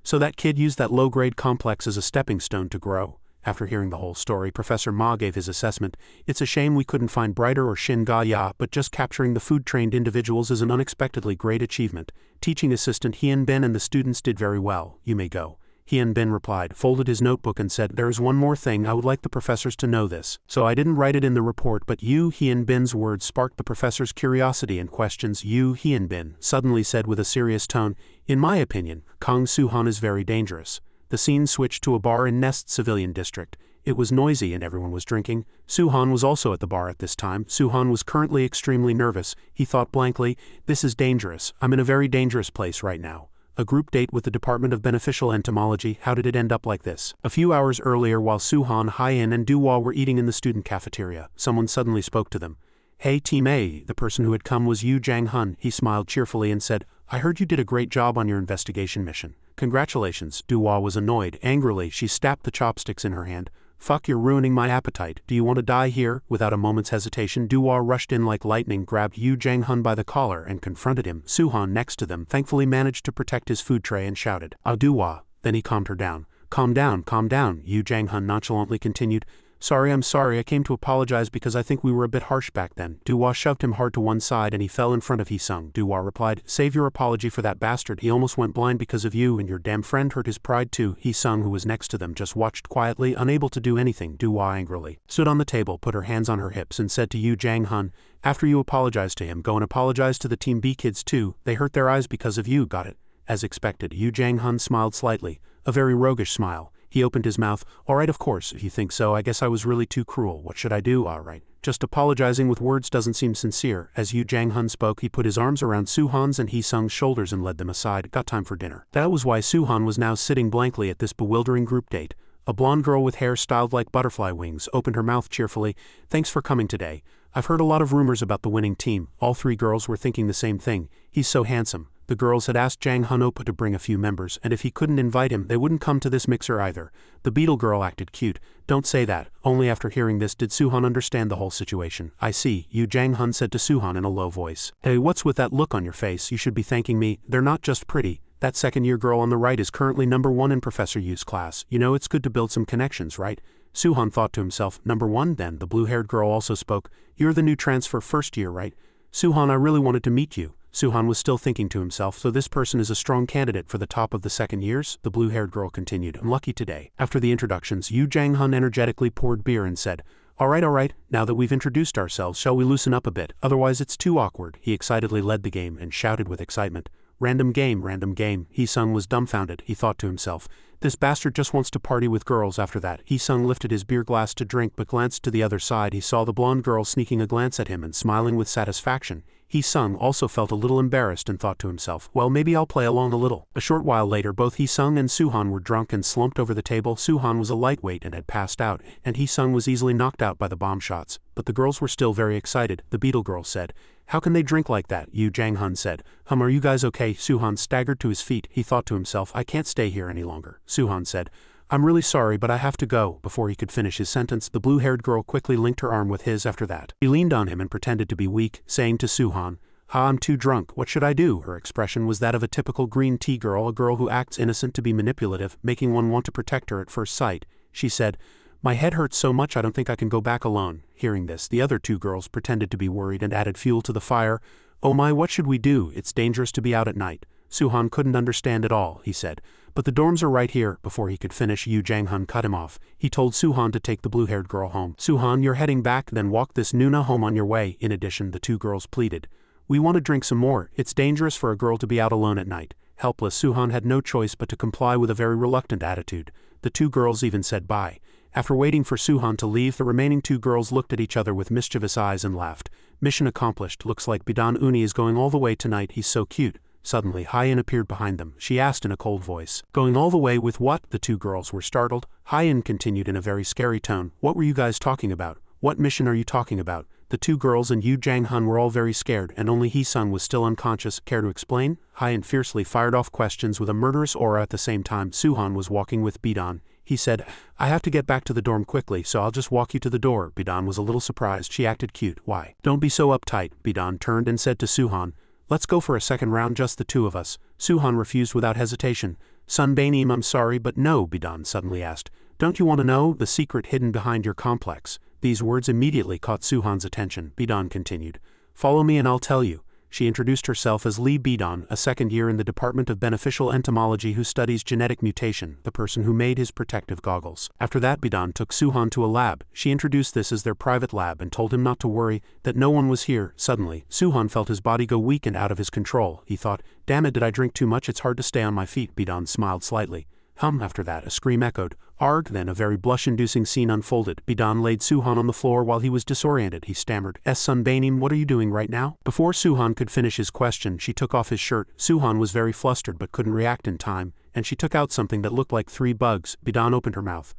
so that kid used that low-grade complex as a stepping stone to grow. After hearing the whole story, Professor Ma gave his assessment. It's a shame we couldn't find Brighter or Shin Ga-ya, but just capturing the food-trained individuals is an unexpectedly great achievement. Teaching assistant Hyunbin and the students did very well. You may go. Hyunbin replied, folded his notebook and said, there is one more thing. I would like the professors to know this. So I didn't write it in the report, but you, Hyunbin's words sparked the professor's curiosity and questions. You, Hyunbin, suddenly said with a serious tone, in my opinion, Kong Suhan is very dangerous. The The scene switched to a bar in Nest Civilian District. It was noisy and everyone was drinking. Suhan was also at the bar at this time. Suhan was currently extremely nervous. He thought blankly, "This is dangerous. I'm in a very dangerous place right now. A group date with the Department of Beneficial Entomology, how did it end up like this?" A few hours earlier, while Suhan, Haiyan and Duhua were eating in the student cafeteria, someone suddenly spoke to them. "Hey Team A," the person who had come was Yu Jang-hun. He smiled cheerfully and said, "I heard you did a great job on your investigation mission. Congratulations." Duhua was annoyed. Angrily, she stabbed the chopsticks in her hand. "Fuck, you're ruining my appetite. Do you want to die here?" Without a moment's hesitation, Duhua rushed in like lightning, grabbed Yu Jang-hun by the collar and confronted him. Suhan, next to them, thankfully managed to protect his food tray and shouted, "Ah, Duhua." Then he calmed her down. Calm down," Yu Jang-hun nonchalantly continued. I'm sorry, I came to apologize because I think we were a bit harsh back then." Duhua shoved him hard to one side and he fell in front of Hee-sung. Duhua replied, "Save your apology for that bastard. He almost went blind because of you, and your damn friend hurt his pride too." Hee-sung, who was next to them, just watched quietly, unable to do anything. Duhua angrily stood on the table, put her hands on her hips and said to Yu Jang-hun, "After you apologize to him, go and apologize to the Team B kids too. They hurt their eyes because of you, got it?" As expected, Yu Jang-hun smiled slightly, a very roguish smile. He opened his mouth. "All right, of course, if you think so. I guess I was really too cruel. What should I do?" "All right. Just apologizing with words doesn't seem sincere." As Yu Jang-hun spoke, he put his arms around Suhan's and Hee-sung's shoulders and led them aside. "Got time for dinner." That was why Suhan was now sitting blankly at this bewildering group date. A blonde girl with hair styled like butterfly wings opened her mouth cheerfully. "Thanks for coming today. I've heard a lot of rumors about the winning team." All three girls were thinking the same thing. "He's so handsome." The girls had asked Jang Hun-opa to bring a few members, and if he couldn't invite him, they wouldn't come to this mixer either. The beetle girl acted cute. "Don't say that." Only after hearing this did Suhan understand the whole situation. "I see," Yu Jang-hun said to Suhan in a low voice. "Hey, what's with that look on your face? You should be thanking me. They're not just pretty. That second-year girl on the right is currently #1 in Professor Yu's class. You know, it's good to build some connections, right?" Suhan thought to himself, "#1 then?" The blue-haired girl also spoke. "You're the new transfer first year, right?" "Suhan, I really wanted to meet you." Suhan was still thinking to himself, "So this person is a strong candidate for the top of the second years?" The blue-haired girl continued, "I'm lucky today." After the introductions, Yu Jang-hun energetically poured beer and said, All right, now that we've introduced ourselves, shall we loosen up a bit? Otherwise it's too awkward." He excitedly led the game and shouted with excitement, Random game." Hee-sung was dumbfounded. He thought to himself, "This bastard just wants to party with girls." After that, Hee-sung lifted his beer glass to drink but glanced to the other side. He saw the blonde girl sneaking a glance at him and smiling with satisfaction. Hee-sung also felt a little embarrassed and thought to himself, "Well, maybe I'll play along a little." A short while later, both Hee-sung and Suhan were drunk and slumped over the table. Suhan was a lightweight and had passed out, and Hee-sung was easily knocked out by the bomb shots. But the girls were still very excited. The beetle girl said, "How can they drink like that?" Yu Jang-hun said, Are you guys okay?" Suhan staggered to his feet. He thought to himself, "I can't stay here any longer." Suhan said, "I'm really sorry, but I have to go." Before he could finish his sentence, the blue-haired girl quickly linked her arm with his. After that, he leaned on him and pretended to be weak, saying to Suhan, I'm too drunk. What should I do?" Her expression was that of a typical green tea girl, a girl who acts innocent to be manipulative, making one want to protect her at first sight. She said, "My head hurts so much I don't think I can go back alone." Hearing this, the other two girls pretended to be worried and added fuel to the fire. "Oh my, what should we do? It's dangerous to be out at night." Suhan couldn't understand at all. He said, "But the dorms are right here." Before he could finish, Yu Jang-hun cut him off. He told Suhan to take the blue-haired girl home. "Suhan, you're heading back, then walk this Nuna home on your way." In addition, the two girls pleaded, "We want to drink some more. It's dangerous for a girl to be out alone at night." Helpless, Suhan had no choice but to comply with a very reluctant attitude. The two girls even said bye. After waiting for Suhan to leave, the remaining two girls looked at each other with mischievous eyes and laughed. "Mission accomplished. Looks like Bidan Uni is going all the way tonight. He's so cute." Suddenly, Haiyan appeared behind them. She asked in a cold voice, "Going all the way with what?" The two girls were startled. Haiyan continued in a very scary tone, "What were you guys talking about? What mission are you talking about?" The two girls and Yu Jang-hun were all very scared, and only Hee-sung was still unconscious. "Care to explain?" Haiyan fiercely fired off questions with a murderous aura. At the same time, Suhan was walking with Bidan. He said, "I have to get back to the dorm quickly, so I'll just walk you to the door." Bidan was a little surprised. She acted cute. "Why? Don't be so uptight." Bidan turned and said to Suhan, "Let's go for a second round, just the two of us." Suhan refused without hesitation. "Sunbaneem, I'm sorry, but no," Bidan suddenly asked. "Don't you want to know the secret hidden behind your complex?" These words immediately caught Suhan's attention. Bidan continued, "Follow me and I'll tell you." She introduced herself as Lee Bidan, a second year in the Department of Beneficial Entomology who studies genetic mutation, the person who made his protective goggles. After that, Bidan took Suhan to a lab. She introduced this as their private lab and told him not to worry, that no one was here. Suddenly, Suhan felt his body go weak and out of his control. He thought, "Damn it, did I drink too much? It's hard to stay on my feet." Bidan smiled slightly. After that, a scream echoed. Arg, then a very blush-inducing scene unfolded. Bidan laid Suhan on the floor while he was disoriented. He stammered, Sunbanim, what are you doing right now? Before Suhan could finish his question, she took off his shirt. Suhan was very flustered but couldn't react in time, and she took out something that looked like 3 bugs. Bidan opened her mouth.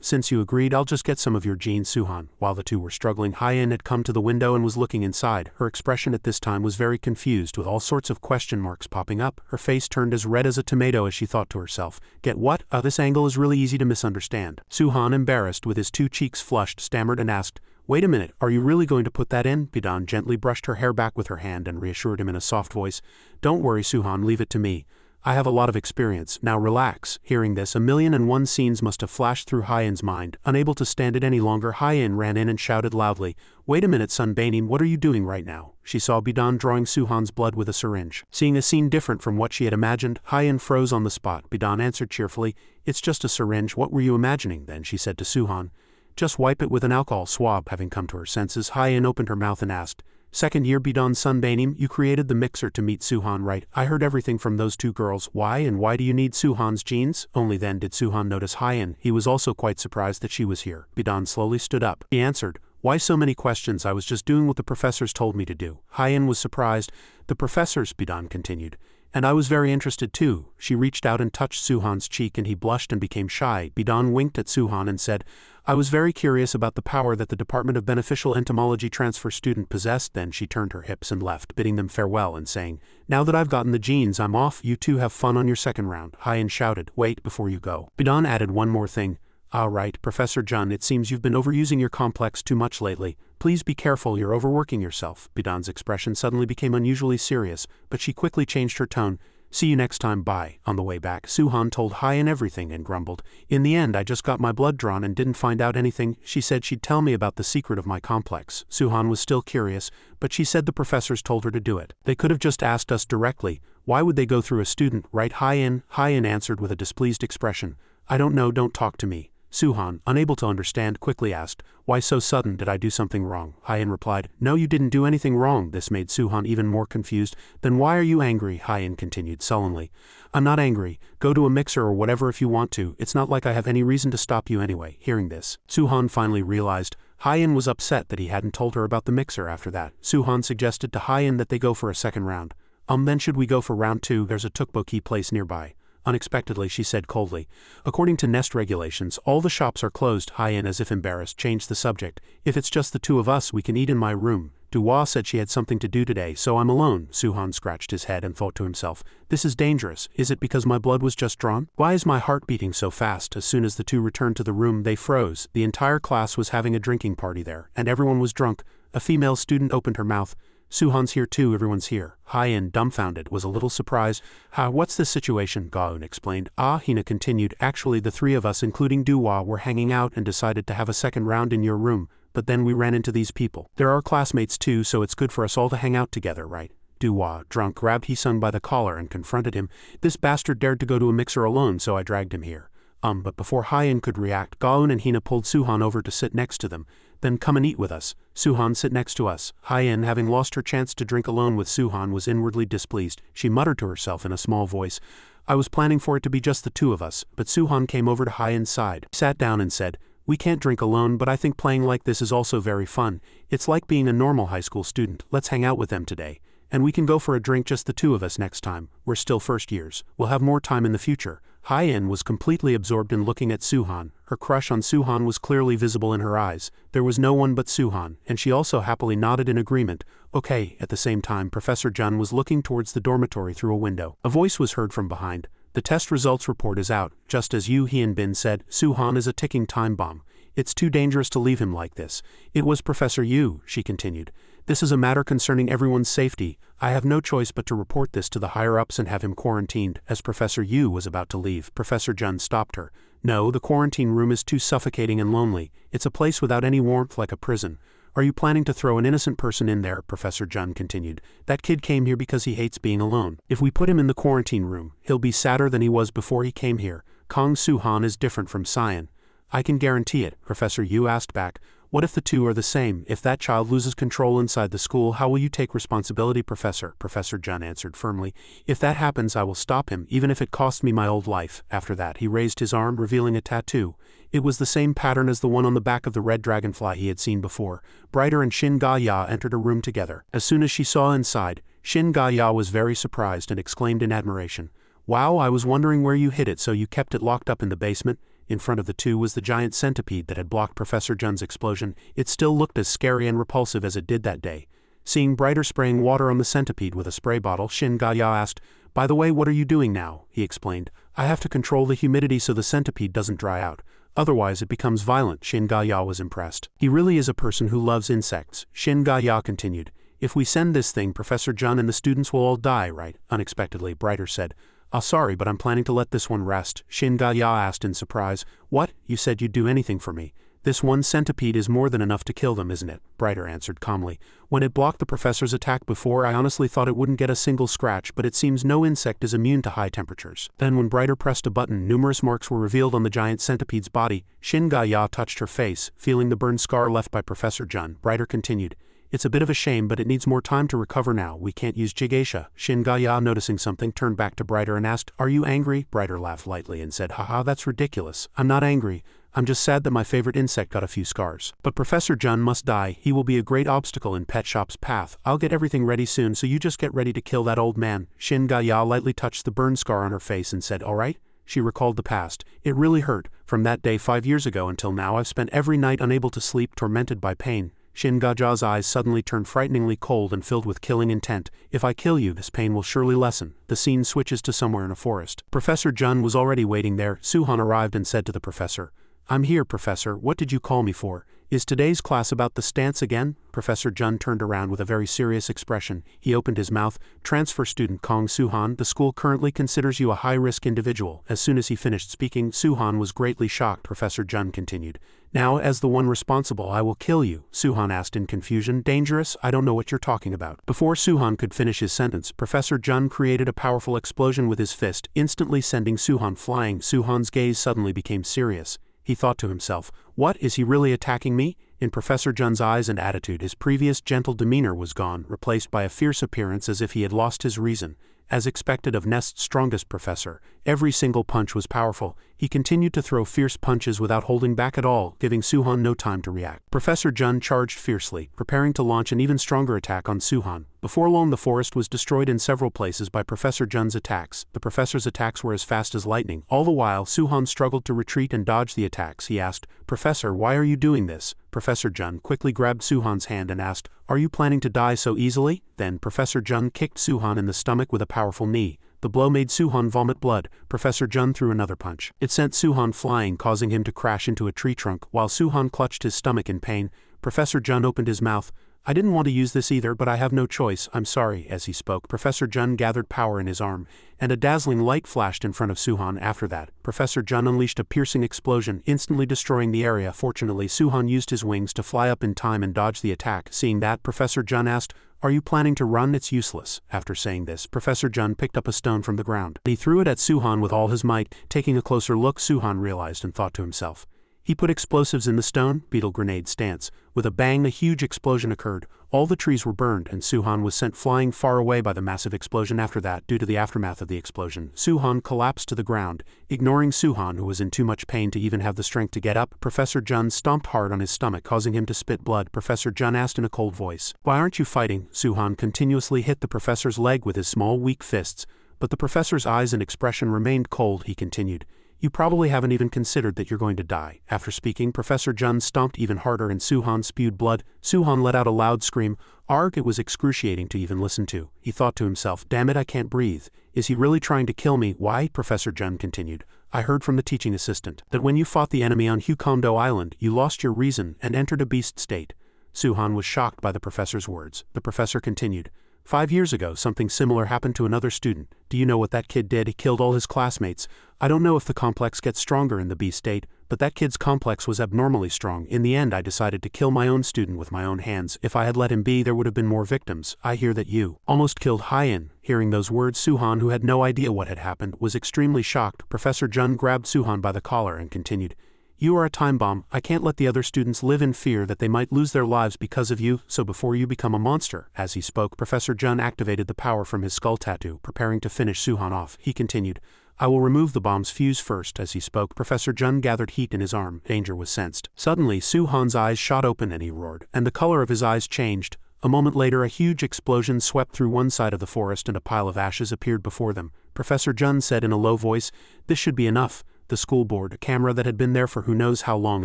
Since you agreed, I'll just get some of your jeans, Suhan. While the two were struggling, Hyen had come to the window and was looking inside. Her expression at this time was very confused, with all sorts of question marks popping up. Her face turned as red as a tomato as she thought to herself, get what? This angle is really easy to misunderstand. Suhan, embarrassed, with his 2 cheeks flushed, stammered and asked, wait a minute, are you really going to put that in? Bidan gently brushed her hair back with her hand and reassured him in a soft voice, don't worry, Suhan, leave it to me. I have a lot of experience, now relax. Hearing this, 1,000,001 scenes must have flashed through Hyen's mind. Unable to stand it any longer, Hyen ran in and shouted loudly, wait a minute, Sunbanim, what are you doing right now? She saw Bidan drawing Suhan's blood with a syringe. Seeing a scene different from what she had imagined, Hyen froze on the spot. Bidan answered cheerfully, it's just a syringe, what were you imagining then? She said to Suhan. Just wipe it with an alcohol swab. Having come to her senses, Hyen opened her mouth and asked, second year Bidan Sunbanim, you created the mixer to meet Suhan, right? I heard everything from those 2 girls. Why and why do you need Suhan's jeans? Only then did Suhan notice Hyen. He was also quite surprised that she was here. Bidan slowly stood up. He answered, why so many questions? I was just doing what the professors told me to do. Hyen was surprised. The professors, Bidan continued. And I was very interested too. She reached out and touched Suhan's cheek and he blushed and became shy. Bidan winked at Suhan and said, I was very curious about the power that the Department of Beneficial Entomology transfer student possessed. Then she turned her hips and left, bidding them farewell and saying, now that I've gotten the jeans, I'm off. You two have fun on your second round. Hyen shouted, wait before you go. Bidan added one more thing. All right, Professor Jun, it seems you've been overusing your complex too much lately. Please be careful, you're overworking yourself. Bidan's expression suddenly became unusually serious, but she quickly changed her tone. See you next time, bye. On the way back, Suhan told Hyen everything and grumbled. In the end, I just got my blood drawn and didn't find out anything. She said she'd tell me about the secret of my complex. Suhan was still curious, but she said the professors told her to do it. They could have just asked us directly. Why would they go through a student, right? Hyen answered with a displeased expression. I don't know, don't talk to me. Suhan, unable to understand, quickly asked, why so sudden? Did I do something wrong? Hyen replied, no, you didn't do anything wrong. This made Suhan even more confused. Then why are you angry? Hyen continued sullenly. I'm not angry. Go to a mixer or whatever if you want to. It's not like I have any reason to stop you anyway. Hearing this, Suhan finally realized Hyen was upset that he hadn't told her about the mixer. After that, Suhan suggested to Hyen that they go for a second round. Then should we go for round 2? There's a tteokbokki place nearby. Unexpectedly, she said coldly. According to nest regulations, all the shops are closed. Hyen, as if embarrassed, changed the subject. If it's just the 2 of us, we can eat in my room. Duhua said she had something to do today, so I'm alone. Suhan scratched his head and thought to himself, this is dangerous. Is it because my blood was just drawn? Why is my heart beating so fast? As soon as the 2 returned to the room, they froze. The entire class was having a drinking party there, and everyone was drunk. A female student opened her mouth. Suhan's here too, everyone's here. Hyen, dumbfounded, was a little surprised. What's the situation? Gaon explained. Hina continued, actually the 3 of us, including Duhua, were hanging out and decided to have a second round in your room, but then we ran into these people. They're our classmates too, so it's good for us all to hang out together, right? Duhua, drunk, grabbed Hisung by the collar and confronted him. This bastard dared to go to a mixer alone, so I dragged him here. But before Hyen could react, Gaon and Hina pulled Suhan over to sit next to them. Then come and eat with us. Suhan, sit next to us. Hyen, having lost her chance to drink alone with Suhan, was inwardly displeased. She muttered to herself in a small voice, I was planning for it to be just the 2 of us, but Suhan came over to Hyen's side, sat down and said, we can't drink alone, but I think playing like this is also very fun. It's like being a normal high school student. Let's hang out with them today. And we can go for a drink, just the 2 of us next time. We're still first years. We'll have more time in the future. Hyen was completely absorbed in looking at Suhan. Her crush on Suhan was clearly visible in her eyes. There was no one but Suhan, and she also happily nodded in agreement. Okay. At the same time, Professor Jun was looking towards the dormitory through a window. A voice was heard from behind. The test results report is out. Just as Yu Hyun-bin said, Suhan is a ticking time bomb. It's too dangerous to leave him like this. It was Professor Yu, she continued. This is a matter concerning everyone's safety. I have no choice but to report this to the higher-ups and have him quarantined. As Professor Yu was about to leave, Professor Jun stopped her. No, the quarantine room is too suffocating and lonely. It's a place without any warmth, like a prison. Are you planning to throw an innocent person in there? Professor Jun continued. That kid came here because he hates being alone. If we put him in the quarantine room, he'll be sadder than he was before he came here. Kong Suhan is different from Cyan. I can guarantee it. Professor Yu asked back, What if the two are the same? If that child loses control inside the school, how will you take responsibility, Professor? Professor Jun answered firmly. If that happens, I will stop him, even if it costs me my old life. After that, he raised his arm, revealing a tattoo. It was the same pattern as the one on the back of the red dragonfly he had seen before. Brighter and Shin Ga-ya entered a room together. As soon as she saw inside, Shin Ga-ya was very surprised and exclaimed in admiration, "Wow, I was wondering where you hid it, so you kept it locked up in the basement?" In front of the two was the giant centipede that had blocked Professor Jun's explosion. It still looked as scary and repulsive as it did that day. Seeing Brighter spraying water on the centipede with a spray bottle, Shin Ga-ya asked, "By the way, what are you doing now?" He explained, "I have to control the humidity so the centipede doesn't dry out. Otherwise it becomes violent." Shin Ga-ya was impressed. "He really is a person who loves insects." Shin Ga-ya continued, "If we send this thing, Professor Jun and the students will all die, right?" Unexpectedly, Brighter said, Sorry, but I'm planning to let this one rest." Shin Ga-ya asked in surprise. "What? You said you'd do anything for me." "This one centipede is more than enough to kill them, isn't it?" Brighter answered calmly. "When it blocked the professor's attack before, I honestly thought it wouldn't get a single scratch, but it seems no insect is immune to high temperatures." Then when Brighter pressed a button, numerous marks were revealed on the giant centipede's body. Shin Ga-ya touched her face, feeling the burn scar left by Professor Jun. Brighter continued, "It's a bit of a shame, but it needs more time to recover now. We can't use Jigeisha." Shin Ga-ya, noticing something, turned back to Brighter and asked, "Are you angry?" Brighter laughed lightly and said, "Haha, that's ridiculous. I'm not angry. I'm just sad that my favorite insect got a few scars. But Professor Jun must die. He will be a great obstacle in Pet Shop's path. I'll get everything ready soon, so you just get ready to kill that old man." Shin Ga-ya lightly touched the burn scar on her face and said, "All right?" She recalled the past. "It really hurt. From that day 5 years ago until now, I've spent every night unable to sleep, tormented by pain." Shin Ga-ja's eyes suddenly turned frighteningly cold and filled with killing intent. "If I kill you, this pain will surely lessen." The scene switches to somewhere in a forest. Professor Jun was already waiting there. Suhan arrived and said to the professor, "I'm here, Professor. What did you call me for? Is today's class about the stance again?" Professor Jun turned around with a very serious expression. He opened his mouth. "Transfer student Kong Suhan, the school currently considers you a high-risk individual." As soon as he finished speaking, Suhan was greatly shocked. Professor Jun continued, "Now, as the one responsible, I will kill you." Suhan asked in confusion, "Dangerous? I don't know what you're talking about." Before Suhan could finish his sentence, Professor Jun created a powerful explosion with his fist, instantly sending Suhan flying. Suhan's gaze suddenly became serious. He thought to himself, "What, is he really attacking me?" In Professor Jun's eyes and attitude, his previous gentle demeanor was gone, replaced by a fierce appearance as if he had lost his reason. As expected of Nest's strongest professor, every single punch was powerful. He continued to throw fierce punches without holding back at all, giving Suhan no time to react. Professor Jun charged fiercely, preparing to launch an even stronger attack on Suhan. Before long, the forest was destroyed in several places by Professor Jun's attacks. The professor's attacks were as fast as lightning. All the while, Suhan struggled to retreat and dodge the attacks. He asked, "Professor, why are you doing this?" Professor Jun quickly grabbed Suhan's hand and asked, "Are you planning to die so easily?" Then Professor Jun kicked Suhan in the stomach with a powerful knee. The blow made Suhan vomit blood. Professor Jun threw another punch. It sent Suhan flying, causing him to crash into a tree trunk. While Suhan clutched his stomach in pain, Professor Jun opened his mouth. "I didn't want to use this either, but I have no choice. I'm sorry." As he spoke, Professor Jun gathered power in his arm, and a dazzling light flashed in front of Suhan. After that, Professor Jun unleashed a piercing explosion, instantly destroying the area. Fortunately, Suhan used his wings to fly up in time and dodge the attack. Seeing that, Professor Jun asked, "Are you planning to run? It's useless." After saying this, Professor Jun picked up a stone from the ground. He threw it at Suhan with all his might. Taking a closer look, Suhan realized and thought to himself, he put explosives in the stone. Beetle grenade stance. With a bang, a huge explosion occurred. All the trees were burned, and Suhan was sent flying far away by the massive explosion. After that, due to the aftermath of the explosion, Suhan collapsed to the ground. Ignoring Suhan, who was in too much pain to even have the strength to get up, Professor Jun stomped hard on his stomach, causing him to spit blood. Professor Jun asked in a cold voice, "Why aren't you fighting?" Suhan continuously hit the professor's leg with his small, weak fists, but the professor's eyes and expression remained cold. He continued, "You probably haven't even considered that you're going to die." After speaking, Professor Jun stomped even harder and Suhan spewed blood. Suhan let out a loud scream. Arg, it was excruciating to even listen to. He thought to himself, "Damn it, I can't breathe. Is he really trying to kill me?" "Why?" Professor Jun continued. "I heard from the teaching assistant that when you fought the enemy on Huondo Island, you lost your reason and entered a beast state." Suhan was shocked by the professor's words. The professor continued, 5 years ago, something similar happened to another student. Do you know what that kid did? He killed all his classmates. I don't know if the complex gets stronger in the beast state, but that kid's complex was abnormally strong. In the end, I decided to kill my own student with my own hands. If I had let him be, there would have been more victims. I hear that you almost killed Hyen." Hearing those words, Suhan, who had no idea what had happened, was extremely shocked. Professor Jun grabbed Suhan by the collar and continued, You are a time bomb. I can't let the other students live in fear that they might lose their lives because of you, so before you become a monster." As he spoke, Professor Jun activated the power from his skull tattoo, preparing to finish Suhan off. He continued, "I will remove the bomb's fuse first." As he spoke, Professor Jun gathered heat in his arm. Danger was sensed. Suddenly, Suhan's eyes shot open and he roared, and the color of his eyes changed. A moment later, a huge explosion swept through one side of the forest and a pile of ashes appeared before them. Professor Jun said in a low voice, "This should be enough." The school board, a camera that had been there for who knows how long,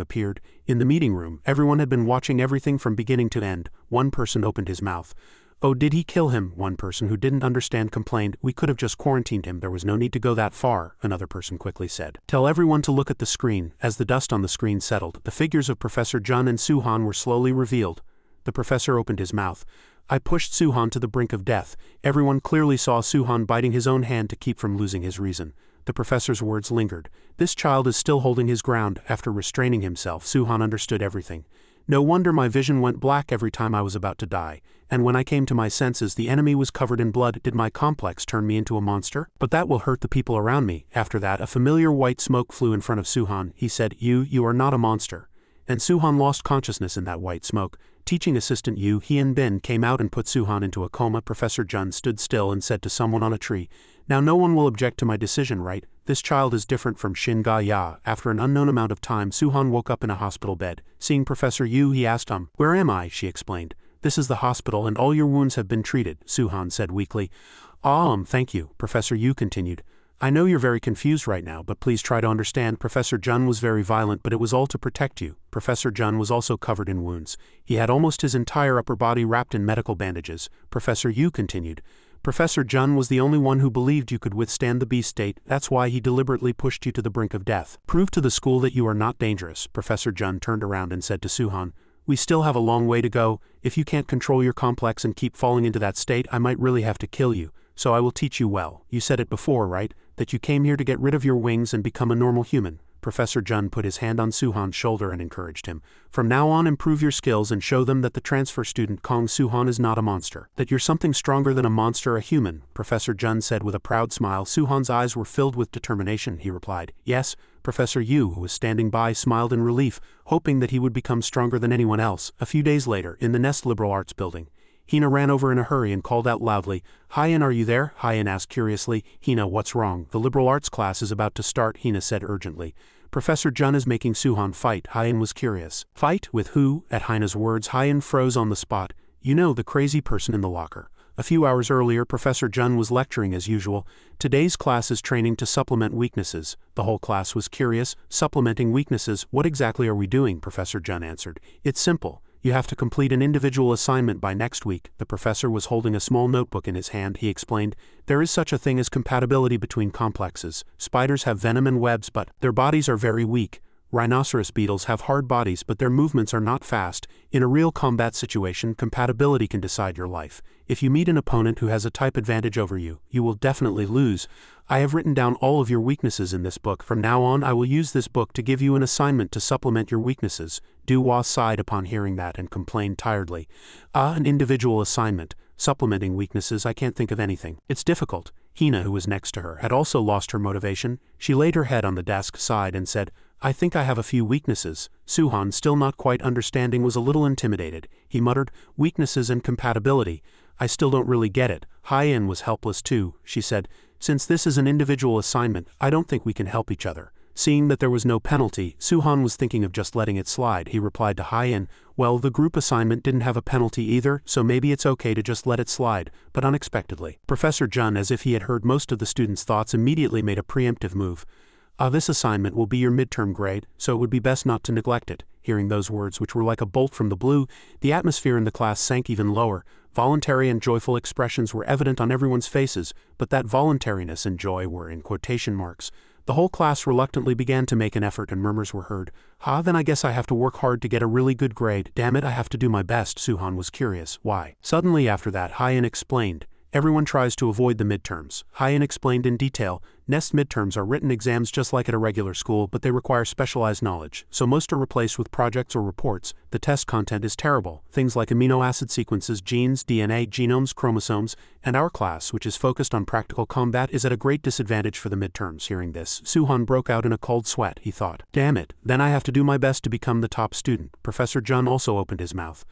appeared. In the meeting room, everyone had been watching everything from beginning to end. One person opened his mouth. "Oh, did he kill him?" One person who didn't understand complained. "We could have just quarantined him, there was no need to go that far," another person quickly said. "Tell everyone to look at the screen." As the dust on the screen settled, the figures of Professor Jun and Suhan were slowly revealed. The professor opened his mouth. "I pushed Suhan to the brink of death." Everyone clearly saw Suhan biting his own hand to keep from losing his reason. The professor's words lingered. This child is still holding his ground. After restraining himself, Suhan understood everything. "No wonder my vision went black every time I was about to die. And when I came to my senses, the enemy was covered in blood. Did my complex turn me into a monster? But that will hurt the people around me." After that, a familiar white smoke flew in front of Suhan. He said, You are not a monster." And Suhan lost consciousness in that white smoke. Teaching assistant Yu Bin came out and put Suhan into a coma. Professor Jun stood still and said to someone on a tree, "Now no one will object to my decision, right? This child is different from Shin Ga Ya." After an unknown amount of time, Suhan woke up in a hospital bed. Seeing Professor Yu, he asked, "Where am I?" She explained, "This is the hospital and all your wounds have been treated," Suhan said weakly. Thank you," Professor Yu continued. "I know you're very confused right now, but please try to understand. Professor Jun was very violent, but it was all to protect you." Professor Jun was also covered in wounds. He had almost his entire upper body wrapped in medical bandages. Professor Yu continued, "Professor Jun was the only one who believed you could withstand the beast state. That's why he deliberately pushed you to the brink of death. Prove to the school that you are not dangerous." Professor Jun turned around and said to Suhan, "We still have a long way to go. If you can't control your complex and keep falling into that state, I might really have to kill you. So I will teach you well. You said it before, right? That you came here to get rid of your wings and become a normal human." Professor Jun put his hand on Suhan's shoulder and encouraged him. "From now on, improve your skills and show them that the transfer student Kong Suhan is not a monster. That you're something stronger than a monster, a human," Professor Jun said with a proud smile. Suhan's eyes were filled with determination. He replied, "Yes." Professor Yu, who was standing by, smiled in relief, hoping that he would become stronger than anyone else. A few days later, in the Nest Liberal Arts building, Hina ran over in a hurry and called out loudly, "Hien, are you there?" Hien asked curiously, "Hina, what's wrong?" "The liberal arts class is about to start," Hina said urgently. "Professor Jun is making Suhan fight." Hien was curious. "Fight? With who?" At Hina's words, Hien froze on the spot. "You know, the crazy person in the locker." A few hours earlier, Professor Jun was lecturing as usual. "Today's class is training to supplement weaknesses." The whole class was curious. "Supplementing weaknesses? What exactly are we doing?" Professor Jun answered. "It's simple. You have to complete an individual assignment by next week." The professor was holding a small notebook in his hand. He explained, "There is such a thing as compatibility between complexes. Spiders have venom and webs, but their bodies are very weak. Rhinoceros beetles have hard bodies, but their movements are not fast. In a real combat situation, compatibility can decide your life. If you meet an opponent who has a type advantage over you, you will definitely lose. I have written down all of your weaknesses in this book. From now on, I will use this book to give you an assignment to supplement your weaknesses." Duhua sighed upon hearing that and complained tiredly. An individual assignment. Supplementing weaknesses, I can't think of anything. It's difficult." Hina, who was next to her, had also lost her motivation. She laid her head on the desk side and said, "I think I have a few weaknesses." Suhan, still not quite understanding, was a little intimidated. He muttered, "Weaknesses and compatibility. I still don't really get it." Hien was helpless too. She said, "Since this is an individual assignment, I don't think we can help each other." Seeing that there was no penalty, Suhan was thinking of just letting it slide. He replied to Hien, "Well, the group assignment didn't have a penalty either, so maybe it's okay to just let it slide." But unexpectedly, Professor Jun, as if he had heard most of the students' thoughts, immediately made a preemptive move. This assignment will be your midterm grade, so it would be best not to neglect it." Hearing those words, which were like a bolt from the blue, the atmosphere in the class sank even lower. Voluntary and joyful expressions were evident on everyone's faces, but that voluntariness and joy were in quotation marks. The whole class reluctantly began to make an effort and murmurs were heard. Then I guess I have to work hard to get a really good grade. Damn it, I have to do my best." Suhan was curious. "Why?" Suddenly after that, Hien explained, Everyone tries to avoid the midterms. Hyen explained in detail, Nest midterms are written exams just like at a regular school, but they require specialized knowledge, so most are replaced with projects or reports. The test content is terrible, things like amino acid sequences, genes, DNA, genomes, chromosomes, and our class, which is focused on practical combat, is at a great disadvantage for the midterms. Hearing this, Suhan broke out in a cold sweat. He thought, damn it, then I have to do my best to become the top student. Professor Jun also opened his mouth.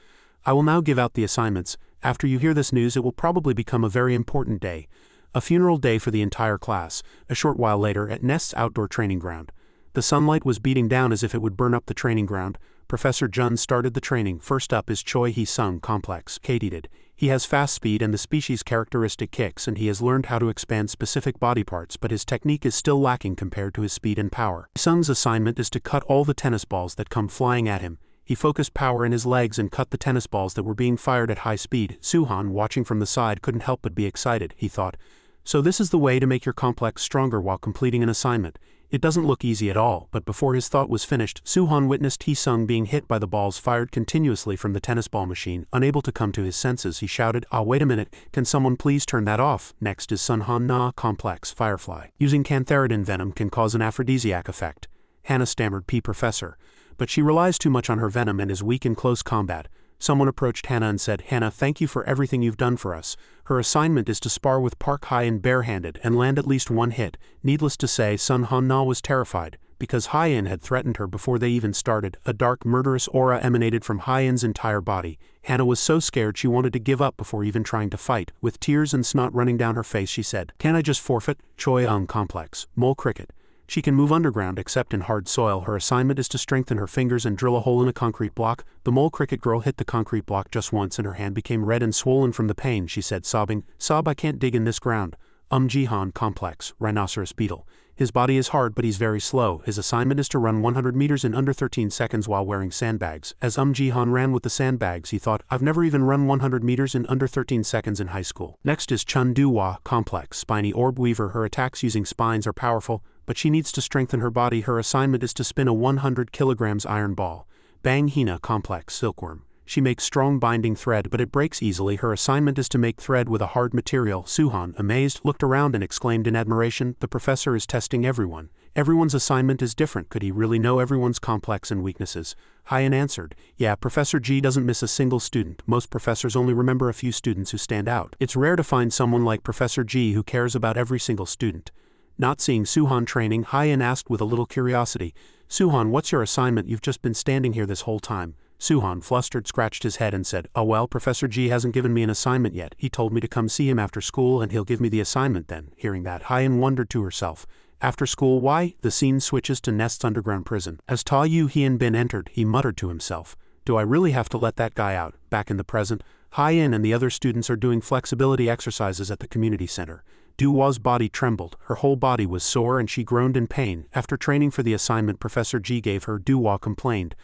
I will now give out the assignments. After you hear this news, it will probably become a very important day. A funeral day for the entire class. A short while later, at Nest's outdoor training ground. The sunlight was beating down as if it would burn up the training ground. Professor Jun started the training. First up is Choi Hee-sung complex. Katie did. He has fast speed and the species characteristic kicks, and he has learned how to expand specific body parts, but his technique is still lacking compared to his speed and power. Sung's assignment is to cut all the tennis balls that come flying at him. He focused power in his legs and cut the tennis balls that were being fired at high speed. Suhan, watching from the side, couldn't help but be excited. He thought, so this is the way to make your complex stronger while completing an assignment. It doesn't look easy at all, but before his thought was finished, Suhan witnessed Hee-sung being hit by the balls fired continuously from the tennis ball machine. Unable to come to his senses, he shouted, ah, wait a minute, can someone please turn that off? Next is Sunhan Na complex firefly. Using cantharidin venom can cause an aphrodisiac effect. Hannah stammered, Professor. But she relies too much on her venom and is weak in close combat. Someone approached Hannah and said, Hannah, thank you for everything you've done for us. Her assignment is to spar with Park Hyen barehanded and land at least one hit. Needless to say, Sun Han Na was terrified, because Hyen had threatened her before they even started. A dark, murderous aura emanated from Hyen's entire body. Hannah was so scared she wanted to give up before even trying to fight. With tears and snot running down her face, she said, Can I just forfeit? Choi complex. Mole cricket. She can move underground except in hard soil. Her assignment is to strengthen her fingers and drill a hole in a concrete block. The mole cricket girl hit the concrete block just once and her hand became red and swollen from the pain. She said, sobbing, Sob, I can't dig in this ground. Jihan complex, rhinoceros beetle. His body is hard but he's very slow. His assignment is to run 100 meters in under 13 seconds while wearing sandbags. As Jihan ran with the sandbags, he thought, I've never even run 100 meters in under 13 seconds in high school. Next is Chun Duwa complex, spiny orb weaver. Her attacks using spines are powerful, but she needs to strengthen her body. Her assignment is to spin a 100 kilograms iron ball. Bang Hina complex, silkworm. She makes strong binding thread, but it breaks easily. Her assignment is to make thread with a hard material. Suhan, amazed, looked around and exclaimed in admiration, the professor is testing everyone. Everyone's assignment is different. Could he really know everyone's complex and weaknesses? Hyen answered, yeah, Professor G doesn't miss a single student. Most professors only remember a few students who stand out. It's rare to find someone like Professor G who cares about every single student. Not seeing Suhan training, Hyen asked with a little curiosity, Suhan, what's your assignment? You've just been standing here this whole time. Suhan, flustered, scratched his head and said, oh well, Professor G hasn't given me an assignment yet. He told me to come see him after school and he'll give me the assignment then. Hearing that, Hyen wondered to herself, after school, why? The scene switches to Nest's underground prison. As Ta Yu Hien Bin entered, he muttered to himself, do I really have to let that guy out? Back in the present, Hyen and the other students are doing flexibility exercises at the community center. Duwa's body trembled, her whole body was sore and she groaned in pain. After training for the assignment Professor G gave her, Duwa complained,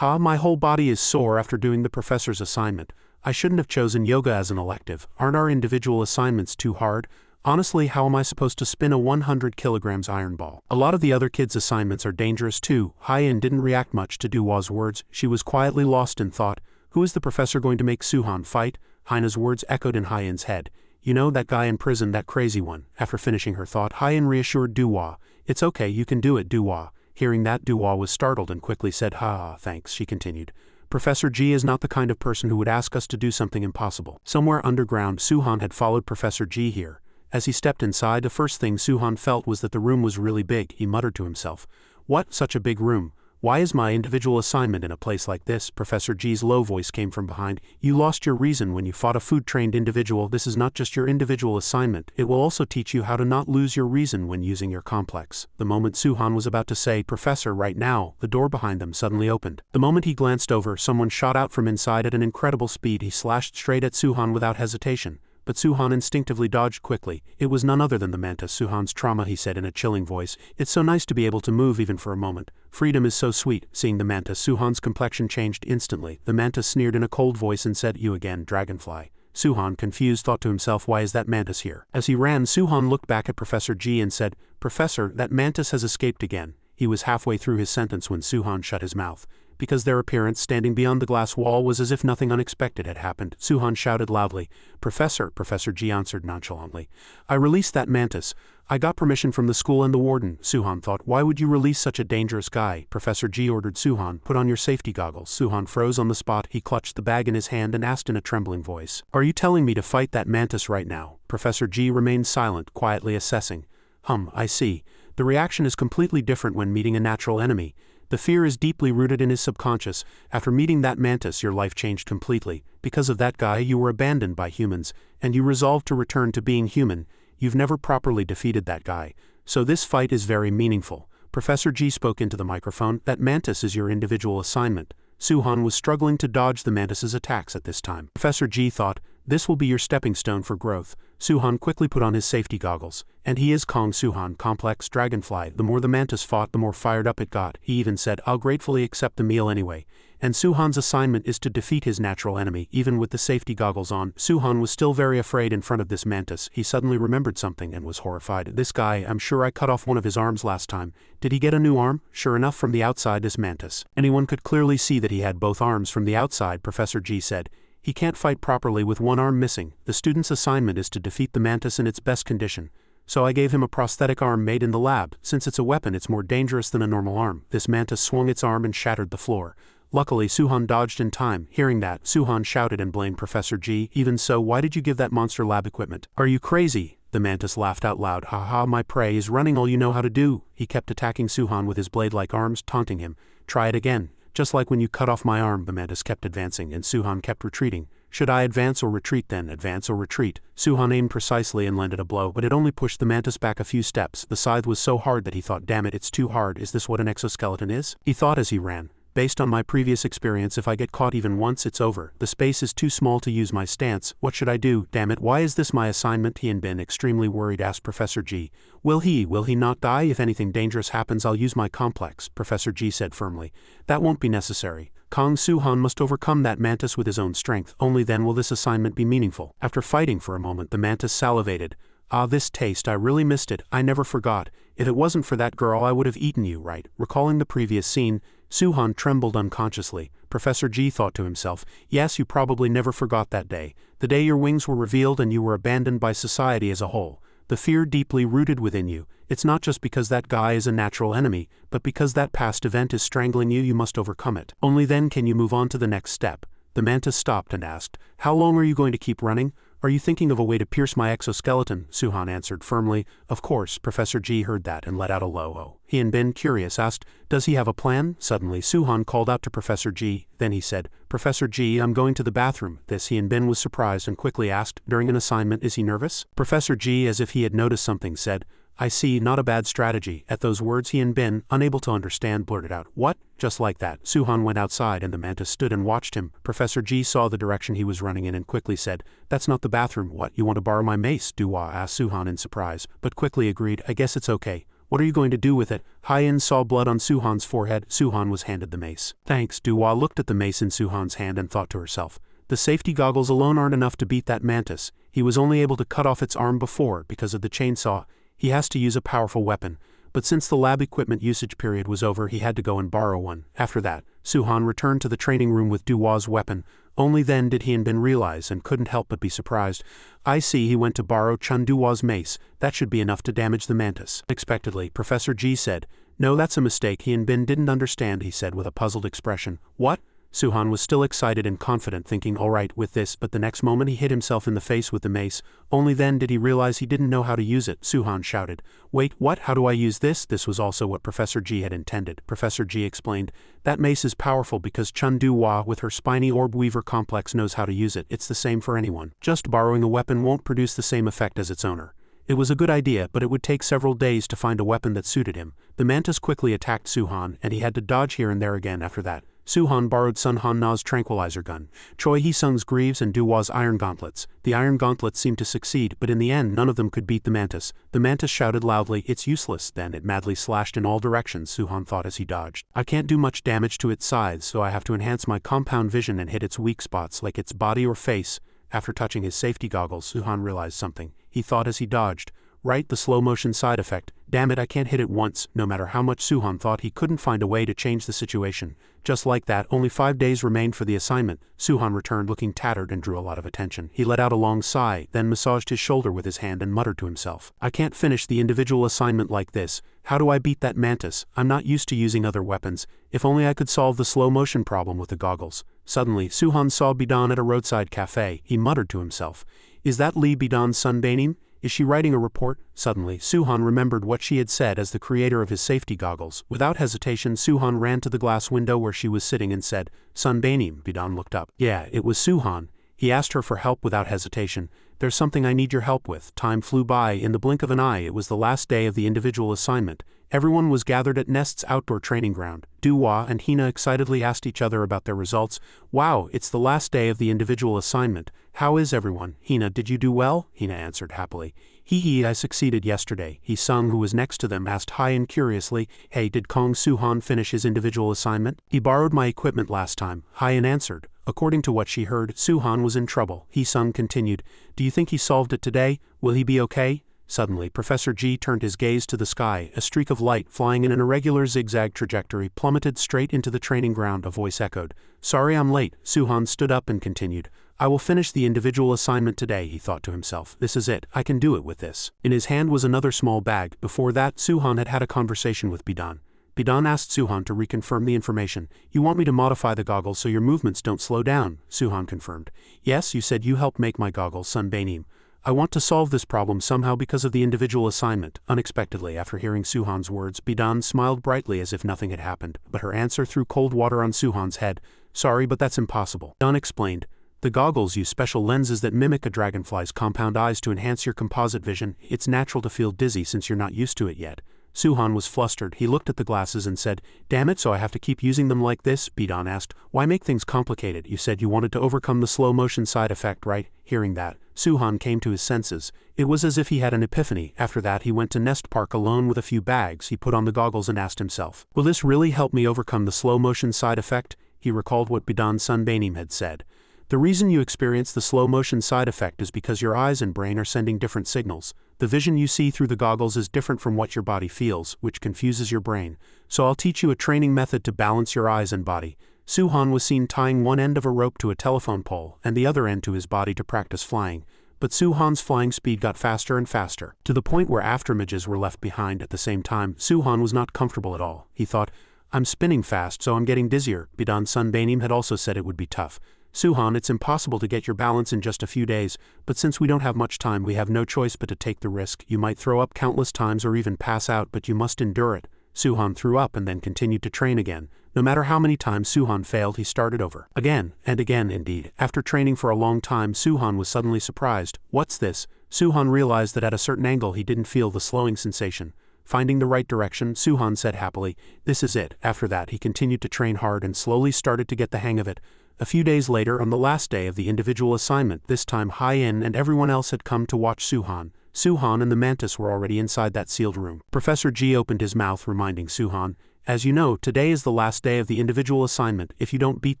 my whole body is sore after doing the professor's assignment. I shouldn't have chosen yoga as an elective. Aren't our individual assignments too hard? Honestly, how am I supposed to spin a 100 kilograms iron ball? A lot of the other kids' assignments are dangerous too. Hyen didn't react much to Duwa's words. She was quietly lost in thought. Who is the professor going to make Suhan fight? Hyena's words echoed in Hyen's head. You know, that guy in prison, that crazy one. After finishing her thought, Hyen reassured Duwa. It's okay, you can do it, Duwa. Hearing that, Duwa was startled and quickly said, thanks, she continued. Professor G is not the kind of person who would ask us to do something impossible. Somewhere underground, Suhan had followed Professor G here. As he stepped inside, the first thing Suhan felt was that the room was really big. He muttered to himself, what, such a big room? Why is my individual assignment in a place like this? Professor G's low voice came from behind. You lost your reason when you fought a food-trained individual. This is not just your individual assignment. It will also teach you how to not lose your reason when using your complex. The moment Suhan was about to say, Professor, right now, the door behind them suddenly opened. The moment he glanced over, someone shot out from inside at an incredible speed. He slashed straight at Suhan without hesitation. But Suhan instinctively dodged quickly. It was none other than the mantis. Suhan's trauma, he said in a chilling voice. It's so nice to be able to move even for a moment. Freedom is so sweet. Seeing the mantis, Suhan's complexion changed instantly. The mantis sneered in a cold voice and said, you again, dragonfly. Suhan, confused, thought to himself, why is that mantis here? As he ran, Suhan looked back at Professor G and said, Professor, that mantis has escaped again. He was halfway through his sentence when Suhan shut his mouth. because their appearance standing beyond the glass wall was as if nothing unexpected had happened. Suhan shouted loudly. Professor G answered nonchalantly. I released that mantis. I got permission from the school and the warden. Suhan thought, why would you release such a dangerous guy? Professor G ordered Suhan, put on your safety goggles. Suhan froze on the spot. He clutched the bag in his hand and asked in a trembling voice. Are you telling me to fight that mantis right now? Professor G remained silent, quietly assessing. I see. The reaction is completely different when meeting a natural enemy. The fear is deeply rooted in his subconscious. After meeting that mantis, your life changed completely. Because of that guy, you were abandoned by humans, and you resolved to return to being human. You've never properly defeated that guy. So this fight is very meaningful. Professor G spoke into the microphone. That mantis is your individual assignment. Suhan was struggling to dodge the mantis's attacks at this time. Professor G thought, this will be your stepping stone for growth. Suhan quickly put on his safety goggles. And he is Kong Suhan, complex dragonfly. The more the mantis fought, the more fired up it got. He even said, I'll gratefully accept the meal anyway. And Suhan's assignment is to defeat his natural enemy, even with the safety goggles on. Suhan was still very afraid in front of this mantis. He suddenly remembered something and was horrified. This guy, I'm sure I cut off one of his arms last time. Did he get a new arm? Sure enough, from the outside, this mantis. Anyone could clearly see that he had both arms from the outside, Professor G said. He can't fight properly with one arm missing. The student's assignment is to defeat the mantis in its best condition. So I gave him a prosthetic arm made in the lab. Since it's a weapon, it's more dangerous than a normal arm. This mantis swung its arm and shattered the floor. Luckily, Suhan dodged in time. Hearing that, Suhan shouted and blamed Professor G. Even so, why did you give that monster lab equipment? Are you crazy? The mantis laughed out loud. Haha, my prey is running all you know how to do. He kept attacking Suhan with his blade-like arms, taunting him. Try it again. Just like when you cut off my arm, the mantis kept advancing, and Suhan kept retreating. Should I advance or retreat then? Advance or retreat? Suhan aimed precisely and landed a blow, but it only pushed the mantis back a few steps. The scythe was so hard that he thought, damn it, it's too hard. Is this what an exoskeleton is? He thought as he ran. Based on my previous experience, if I get caught even once, it's over. The space is too small to use my stance. What should I do? Damn it, why is this my assignment? He had been extremely worried, asked Professor G. Will he not die? If anything dangerous happens, I'll use my complex, Professor G said firmly. That won't be necessary. Kong Suhan must overcome that mantis with his own strength. Only then will this assignment be meaningful. After fighting for a moment, the mantis salivated. Ah, this taste, I really missed it. I never forgot. If it wasn't for that girl, I would have eaten you, right? Recalling the previous scene, Suhan trembled unconsciously. Professor G thought to himself, yes, you probably never forgot that day. The day your wings were revealed and you were abandoned by society as a whole. The fear deeply rooted within you. It's not just because that guy is a natural enemy, but because that past event is strangling you, you must overcome it. Only then can you move on to the next step. The mantis stopped and asked, how long are you going to keep running? Are you thinking of a way to pierce my exoskeleton? Suhan answered firmly. Of course. Professor G heard that and let out a low oh. He had been curious, asked, does he have a plan? Suddenly, Suhan called out to Professor G. Then he said, Professor G, I'm going to the bathroom. This He and Ben was surprised and quickly asked, during an assignment, is he nervous? Professor G, as if he had noticed something, said, I see, not a bad strategy. At those words, he and Ben, unable to understand, blurted out, what? Just like that, Suhan went outside and the mantis stood and watched him. Professor G saw the direction he was running in and quickly said, that's not the bathroom. What, you want to borrow my mace? Duwa asked Suhan in surprise, but quickly agreed, I guess it's okay. What are you going to do with it? Hyen saw blood on Suhan's forehead. Suhan was handed the mace. Thanks. Duwa looked at the mace in Suhan's hand and thought to herself, the safety goggles alone aren't enough to beat that mantis. He was only able to cut off its arm before because of the chainsaw. He has to use a powerful weapon, but since the lab equipment usage period was over, he had to go and borrow one. After that, Suhan returned to the training room with Duwa's weapon. Only then did he and Ben realize and couldn't help but be surprised. I see, he went to borrow Chun Duwa's mace. That should be enough to damage the mantis. Unexpectedly, Professor G said, no, that's a mistake. He and Ben didn't understand, he said with a puzzled expression. What? Suhan was still excited and confident, thinking all right with this, but the next moment he hit himself in the face with the mace. Only then did he realize he didn't know how to use it. Suhan shouted, wait, what? How do I use this? This was also what Professor G had intended. Professor G explained, that mace is powerful because Chun Du-Hua with her spiny orb weaver complex knows how to use it. It's the same for anyone. Just borrowing a weapon won't produce the same effect as its owner. It was a good idea, but it would take several days to find a weapon that suited him. The mantis quickly attacked Suhan, and he had to dodge here and there again after that. Suhan borrowed Sun Han Na's tranquilizer gun, Choi Hee-sung's greaves and Duwa's iron gauntlets. The iron gauntlets seemed to succeed, but in the end none of them could beat the mantis. The mantis shouted loudly, it's useless. Then it madly slashed in all directions, Suhan thought as he dodged. I can't do much damage to its sides, so I have to enhance my compound vision and hit its weak spots like its body or face. After touching his safety goggles, Suhan realized something. He thought as he dodged. Right, the slow motion side effect. Damn it, I can't hit it once, no matter how much Suhan thought he couldn't find a way to change the situation. Just like that, only 5 days remained for the assignment. Suhan returned looking tattered and drew a lot of attention. He let out a long sigh, then massaged his shoulder with his hand and muttered to himself. I can't finish the individual assignment like this. How do I beat that mantis? I'm not used to using other weapons. If only I could solve the slow motion problem with the goggles. Suddenly, Suhan saw Bidan at a roadside cafe. He muttered to himself. Is that Lee Bidan's sunbathing? Is she writing a report? Suddenly, Suhan remembered what she had said as the creator of his safety goggles. Without hesitation, Suhan ran to the glass window where she was sitting and said, Sunbathing. Bidan looked up. Yeah, it was Suhan. He asked her for help without hesitation. There's something I need your help with. Time flew by. In the blink of an eye, it was the last day of the individual assignment. Everyone was gathered at Nest's outdoor training ground. Duhua and Hina excitedly asked each other about their results. Wow, it's the last day of the individual assignment. How is everyone? Hina, did you do well? Hina answered happily. Hee, I succeeded yesterday. Sung, who was next to them, asked Hyan curiously, Hey, did Kong Suhan finish his individual assignment? He borrowed my equipment last time, Hyan answered. According to what she heard, Suhan was in trouble. Sung continued, Do you think he solved it today? Will he be okay? Suddenly, Professor G turned his gaze to the sky. A streak of light, flying in an irregular zigzag trajectory, plummeted straight into the training ground. A voice echoed. Sorry I'm late. Suhan stood up and continued. I will finish the individual assignment today, he thought to himself. This is it. I can do it with this. In his hand was another small bag. Before that, Suhan had had a conversation with Bidan. Bidan asked Suhan to reconfirm the information. You want me to modify the goggles so your movements don't slow down? Suhan confirmed. Yes, you said you helped make my goggles, Sunbathing. I want to solve this problem somehow because of the individual assignment. Unexpectedly, after hearing Suhan's words, Bidan smiled brightly as if nothing had happened, but her answer threw cold water on Suhan's head. Sorry, but that's impossible. Bidan explained. The goggles use special lenses that mimic a dragonfly's compound eyes to enhance your composite vision. It's natural to feel dizzy since you're not used to it yet. Suhan was flustered. He looked at the glasses and said, Damn it, so I have to keep using them like this? Bidan asked. Why make things complicated? You said you wanted to overcome the slow motion side effect, right? Hearing that, Suhan came to his senses. It was as if he had an epiphany. After that, he went to Nest Park alone with a few bags. He put on the goggles and asked himself, Will this really help me overcome the slow motion side effect? He recalled what Bidan Sunbanim had said. The reason you experience the slow motion side effect is because your eyes and brain are sending different signals. The vision you see through the goggles is different from what your body feels, which confuses your brain. So I'll teach you a training method to balance your eyes and body. Suhan was seen tying one end of a rope to a telephone pole and the other end to his body to practice flying. But Suhan's flying speed got faster and faster, to the point where afterimages were left behind. At the same time, Suhan was not comfortable at all. He thought, I'm spinning fast, so I'm getting dizzier. Bidan Sunbanim had also said it would be tough. Suhan, it's impossible to get your balance in just a few days, but since we don't have much time, we have no choice but to take the risk. You might throw up countless times or even pass out, but you must endure it. Suhan threw up and then continued to train again. No matter how many times Suhan failed, he started over. Again, and again indeed. After training for a long time, Suhan was suddenly surprised. What's this? Suhan realized that at a certain angle he didn't feel the slowing sensation. Finding the right direction, Suhan said happily, This is it. After that, he continued to train hard and slowly started to get the hang of it. A few days later, on the last day of the individual assignment, this time Hyan and everyone else had come to watch Suhan. Suhan and the mantis were already inside that sealed room. Professor G opened his mouth, reminding Suhan, As you know, today is the last day of the individual assignment. If you don't beat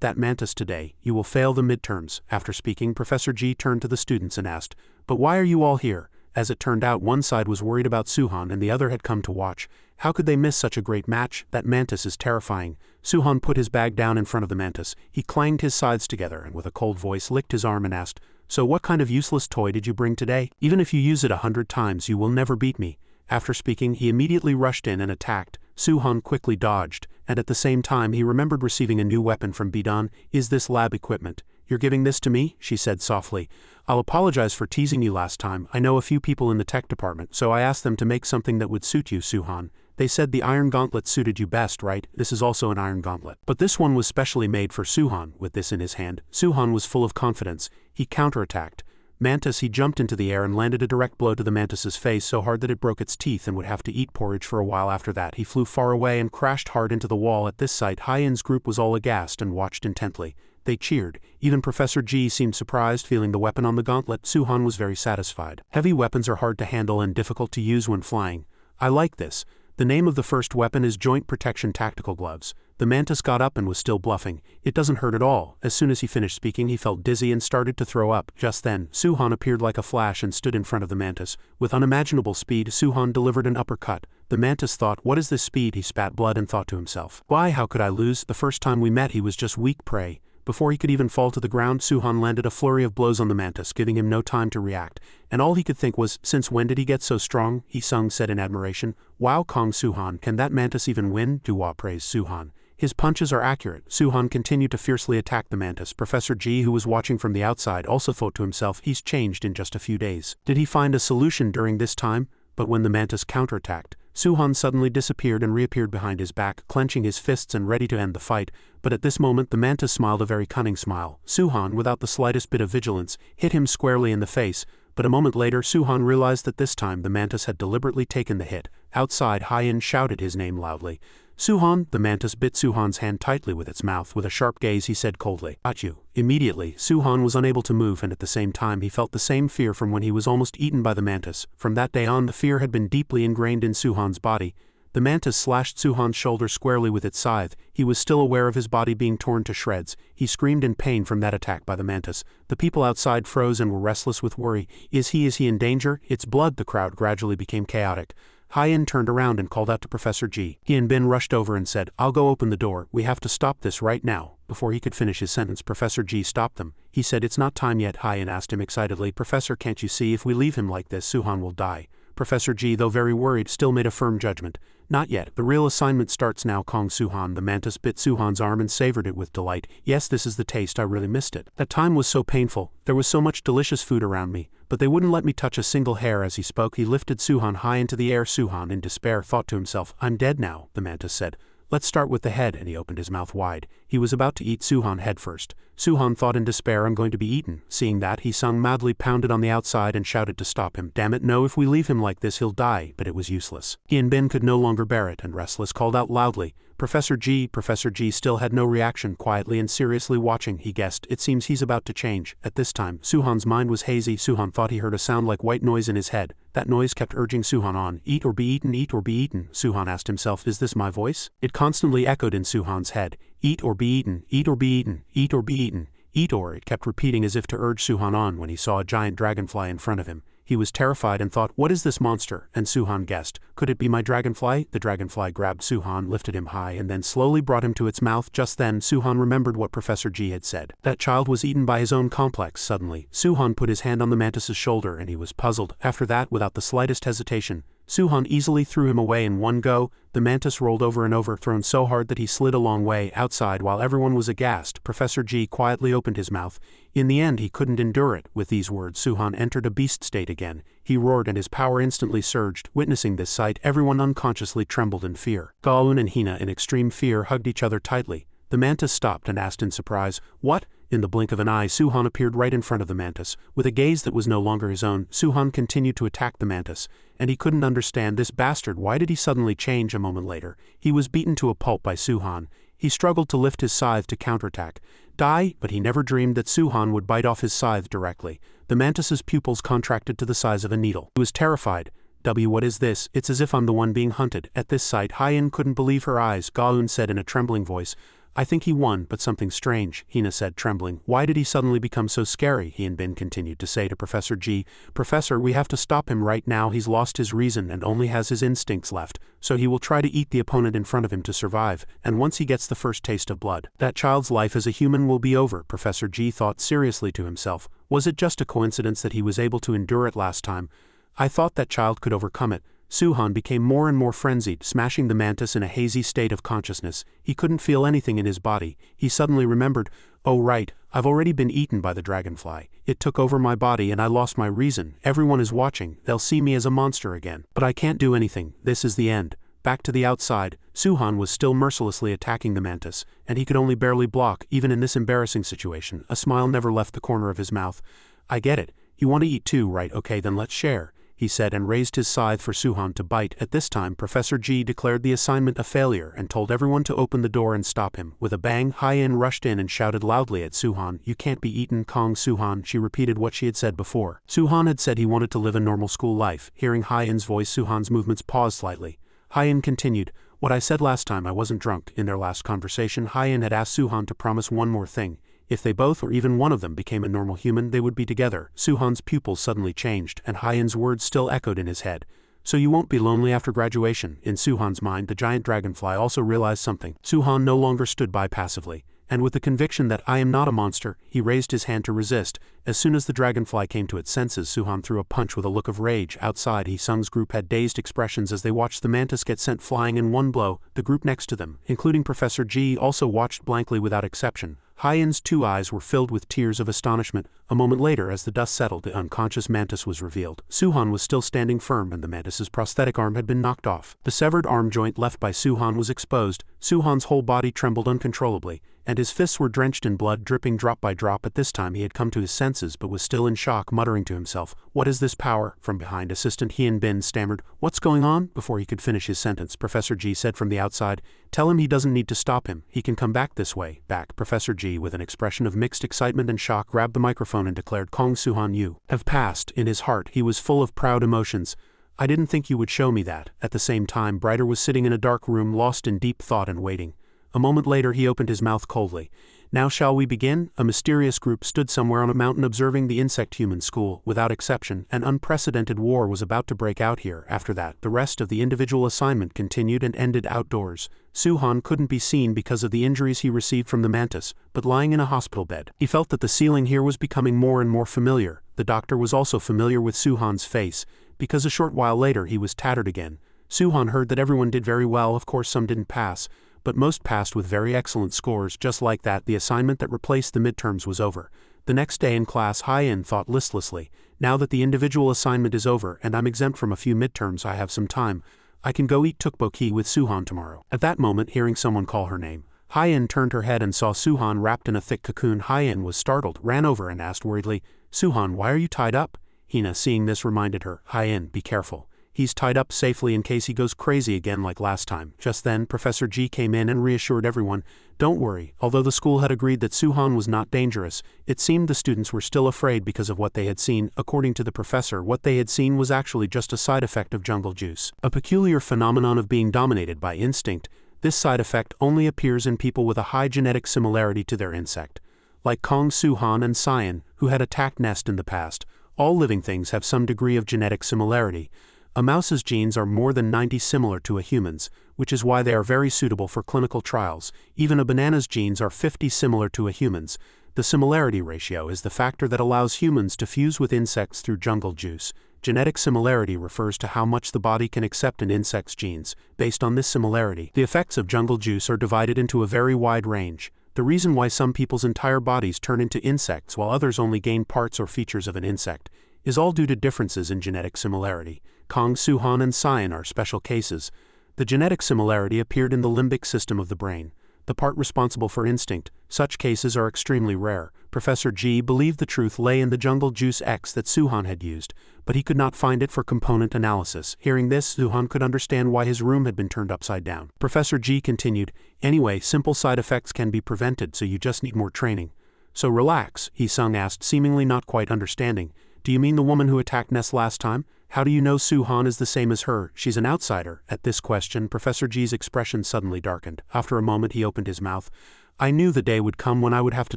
that mantis today, you will fail the midterms. After speaking, Professor G turned to the students and asked, But why are you all here? As it turned out, one side was worried about Suhan and the other had come to watch. How could they miss such a great match? That mantis is terrifying. Suhan put his bag down in front of the mantis. He clanged his sides together and with a cold voice licked his arm and asked, So what kind of useless toy did you bring today? Even if you use it 100 times, you will never beat me. After speaking, he immediately rushed in and attacked. Suhan quickly dodged, and at the same time he remembered receiving a new weapon from Bidan. Is this lab equipment? You're giving this to me? She said softly. I'll apologize for teasing you last time. I know a few people in the tech department, so I asked them to make something that would suit you, Suhan. They said the iron gauntlet suited you best, right? This is also an iron gauntlet. But this one was specially made for Suhan. With this in his hand, Suhan was full of confidence. He counterattacked. Mantis, he jumped into the air and landed a direct blow to the mantis's face so hard that it broke its teeth and would have to eat porridge for a while after that. He flew far away and crashed hard into the wall. At this sight, Hyan's group was all aghast and watched intently. They cheered. Even Professor G seemed surprised. Feeling the weapon on the gauntlet, Suhan was very satisfied. Heavy weapons are hard to handle and difficult to use when flying. I like this. The name of the first weapon is Joint Protection Tactical Gloves. The mantis got up and was still bluffing. It doesn't hurt at all. As soon as he finished speaking, he felt dizzy and started to throw up. Just then, Suhan appeared like a flash and stood in front of the mantis. With unimaginable speed, Suhan delivered an uppercut. The mantis thought, what is this speed? He spat blood and thought to himself, why, how could I lose? The first time we met he was just weak prey. Before he could even fall to the ground, Suhan landed a flurry of blows on the mantis, giving him no time to react. And all he could think was, since when did he get so strong? He-sung said in admiration. Wow, Kong Suhan, can that mantis even win? Duwa praised Suhan. His punches are accurate. Suhan continued to fiercely attack the mantis. Professor G, who was watching from the outside, also thought to himself, he's changed in just a few days. Did he find a solution during this time? But when the mantis counterattacked, Suhan suddenly disappeared and reappeared behind his back, clenching his fists and ready to end the fight. But at this moment the mantis smiled a very cunning smile. Suhan, without the slightest bit of vigilance, hit him squarely in the face. But a moment later Suhan realized that this time the mantis had deliberately taken the hit. Outside, Hyen shouted his name loudly. Suhan, the mantis bit Suhan's hand tightly with its mouth. With a sharp gaze he said coldly, "Got you." Immediately, Suhan was unable to move, and at the same time he felt the same fear from when he was almost eaten by the mantis. From that day on the fear had been deeply ingrained in Suhan's body. The mantis slashed Suhan's shoulder squarely with its scythe. He was still aware of his body being torn to shreds. He screamed in pain from that attack by the mantis. The people outside froze and were restless with worry. Is he in danger? It's blood. The crowd gradually became chaotic. Hyen turned around and called out to Professor G. He and Bin rushed over and said, I'll go open the door. We have to stop this right now. Before he could finish his sentence, Professor G stopped them. He said, it's not time yet. Hyen asked him excitedly, Professor, can't you see if we leave him like this, Suhan will die? Professor G, though very worried, still made a firm judgment. Not yet. The real assignment starts now. Kong Suhan. The mantis bit Suhan's arm and savored it with delight. Yes, this is the taste. I really missed it. That time was so painful. There was so much delicious food around me, but they wouldn't let me touch a single hair. As he spoke, he lifted Suhan high into the air. Suhan, in despair, thought to himself, I'm dead now. The mantis said, let's start with the head, and he opened his mouth wide. He was about to eat Suhan head first. Suhan thought in despair, I'm going to be eaten. Seeing that, he sung madly, pounded on the outside and shouted to stop him. Damn it, no, if we leave him like this he'll die. But it was useless. He and Bin could no longer bear it, and restless called out loudly, Professor G. Professor G still had no reaction, quietly and seriously watching. He guessed, it seems he's about to change. At this time, Suhan's mind was hazy. Suhan thought he heard a sound like white noise in his head. That noise kept urging Suhan on. Eat or be eaten, eat or be eaten. Suhan asked himself, is this my voice? It constantly echoed in Suhan's head. Eat or be eaten, eat or be eaten, eat or be eaten, eat or, it kept repeating as if to urge Suhan on. When he saw a giant dragonfly in front of him, he was terrified and thought, what is this monster? And Suhan guessed, could it be my dragonfly? The dragonfly grabbed Suhan, lifted him high, and then slowly brought him to its mouth. Just then, Suhan remembered what Professor G had said. That child was eaten by his own complex. Suddenly, Suhan put his hand on the mantis's shoulder, and he was puzzled. After that, without the slightest hesitation, Suhan easily threw him away in one go. The mantis rolled over and over, thrown so hard that he slid a long way. Outside, while everyone was aghast, Professor G quietly opened his mouth. In the end, he couldn't endure it. With these words, Suhan entered a beast state again. He roared and his power instantly surged. Witnessing this sight, everyone unconsciously trembled in fear. Gaun and Hina, in extreme fear, hugged each other tightly. The mantis stopped and asked in surprise, what? In the blink of an eye, Suhan appeared right in front of the mantis. With a gaze that was no longer his own, Suhan continued to attack the mantis. And he couldn't understand this bastard. Why did he suddenly change? A moment later, he was beaten to a pulp by Suhan. He struggled to lift his scythe to counterattack. Die, but he never dreamed that Suhan would bite off his scythe directly. The mantis's pupils contracted to the size of a needle. He was terrified. What is this? It's as if I'm the one being hunted. At this sight, Hyen couldn't believe her eyes. Gaun said in a trembling voice, I think he won, but something strange, Hina said, trembling. Why did he suddenly become so scary? He and Bin continued to say to Professor G, Professor, we have to stop him right now. He's lost his reason and only has his instincts left, so he will try to eat the opponent in front of him to survive, and once he gets the first taste of blood, that child's life as a human will be over. Professor G thought seriously to himself, was it just a coincidence that he was able to endure it last time? I thought that child could overcome it. Suhan became more and more frenzied, smashing the mantis in a hazy state of consciousness. He couldn't feel anything in his body. He suddenly remembered, oh right, I've already been eaten by the dragonfly. It took over my body and I lost my reason. Everyone is watching. They'll see me as a monster again. But I can't do anything. This is the end. Back to the outside, Suhan was still mercilessly attacking the mantis, and he could only barely block. Even in this embarrassing situation, a smile never left the corner of his mouth. I get it. You want to eat too, right? Okay, then let's share, he said, and raised his scythe for Suhan to bite. At this time, Professor G declared the assignment a failure and told everyone to open the door and stop him. With a bang, Hyen rushed in and shouted loudly at Suhan, you can't be eaten, Kong Suhan. She repeated what she had said before. Suhan had said he wanted to live a normal school life. Hearing Hyen's voice, Suhan's movements paused slightly. Hyen continued, What I said last time, I wasn't drunk. In their last conversation, Hyen had asked Suhan to promise one more thing. If they both or even one of them became a normal human, they would be together. Suhan's pupils suddenly changed, and Hyen's words still echoed in his head. So you won't be lonely after graduation. In Suhan's mind, the giant dragonfly also realized something. Suhan no longer stood by passively, and with the conviction that I am not a monster, he raised his hand to resist. As soon as the dragonfly came to its senses, Suhan threw a punch with a look of rage. Outside, Hee-sung's group had dazed expressions as they watched the mantis get sent flying in one blow. The group next to them, including Professor Ji, also watched blankly without exception. Hyen's 2 eyes were filled with tears of astonishment. A moment later, as the dust settled, the unconscious mantis was revealed. Suhan was still standing firm, and the mantis's prosthetic arm had been knocked off. The severed arm joint left by Suhan was exposed. Suhan's whole body trembled uncontrollably, and his fists were drenched in blood, dripping drop by drop. At this time he had come to his senses, but was still in shock, muttering to himself, "What is this power?" From behind, Assistant Hien Bin stammered, "What's going on?" Before he could finish his sentence, Professor Ji said from the outside, "Tell him he doesn't need to stop him. He can come back this way." Back. Professor Ji, with an expression of mixed excitement and shock, grabbed the microphone and declared, "Kong Suhan, you have passed." In his heart, he was full of proud emotions. "I didn't think you would show me that." At the same time, Brighter was sitting in a dark room, lost in deep thought and waiting. A moment later, he opened his mouth coldly. "Now shall we begin?" A mysterious group stood somewhere on a mountain observing the insect-human school. Without exception, an unprecedented war was about to break out here. After that, the rest of the individual assignment continued and ended outdoors. Suhan couldn't be seen because of the injuries he received from the mantis, but lying in a hospital bed, he felt that the ceiling here was becoming more and more familiar. The doctor was also familiar with Suhan's face, because a short while later he was tattered again. Suhan heard that everyone did very well. Of course some didn't pass, but most passed with very excellent scores. Just like that, the assignment that replaced the midterms was over. The next day in class, Hyen thought listlessly, "Now that the individual assignment is over and I'm exempt from a few midterms, I have some time. I can go eat tteokbokki with Suhan tomorrow." At that moment, hearing someone call her name, Hyen turned her head and saw Suhan wrapped in a thick cocoon. Hyen was startled, ran over and asked worriedly, "Suhan, why are you tied up?" Hina, seeing this, reminded her, "Hyen, be careful. He's tied up safely in case he goes crazy again like last time." Just then, Professor Ji came in and reassured everyone, "Don't worry." Although the school had agreed that Suhan was not dangerous, it seemed the students were still afraid because of what they had seen. According to the professor, what they had seen was actually just a side effect of jungle juice, a peculiar phenomenon of being dominated by instinct. This side effect only appears in people with a high genetic similarity to their insect. Like Kong Suhan and Cyan, who had attacked Nest in the past, all living things have some degree of genetic similarity. A mouse's genes are more than 90 similar to a human's, which is why they are very suitable for clinical trials. Even a banana's genes are 50 similar to a human's. The similarity ratio is the factor that allows humans to fuse with insects through jungle juice. Genetic similarity refers to how much the body can accept an insect's genes. Based on this similarity, the effects of jungle juice are divided into a very wide range. The reason why some people's entire bodies turn into insects while others only gain parts or features of an insect is all due to differences in genetic similarity. Kong Suhan and Cyan are special cases. The genetic similarity appeared in the limbic system of the brain, the part responsible for instinct. Such cases are extremely rare. Professor Ji believed the truth lay in the jungle juice X that Suhan had used, but he could not find it for component analysis. Hearing this, Suhan could understand why his room had been turned upside down. Professor Ji continued, "Anyway, simple side effects can be prevented, so you just need more training." "So relax," Hee-sung asked, seemingly not quite understanding. "Do you mean the woman who attacked Ness last time? How do you know Suhan is the same as her? She's an outsider." At this question, Professor Ji's expression suddenly darkened. After a moment, he opened his mouth. "I knew the day would come when I would have to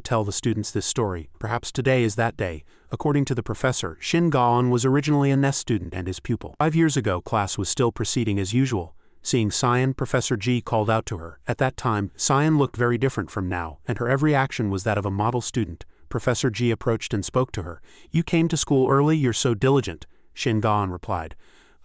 tell the students this story. Perhaps today is that day." According to the professor, Shin Gaon was originally a Ness student and his pupil. 5 years ago, class was still proceeding as usual. Seeing Cyan, Professor Ji called out to her. At that time, Cyan looked very different from now, and her every action was that of a model student. Professor Ji approached and spoke to her. "You came to school early, you're so diligent." Shin Gaon replied,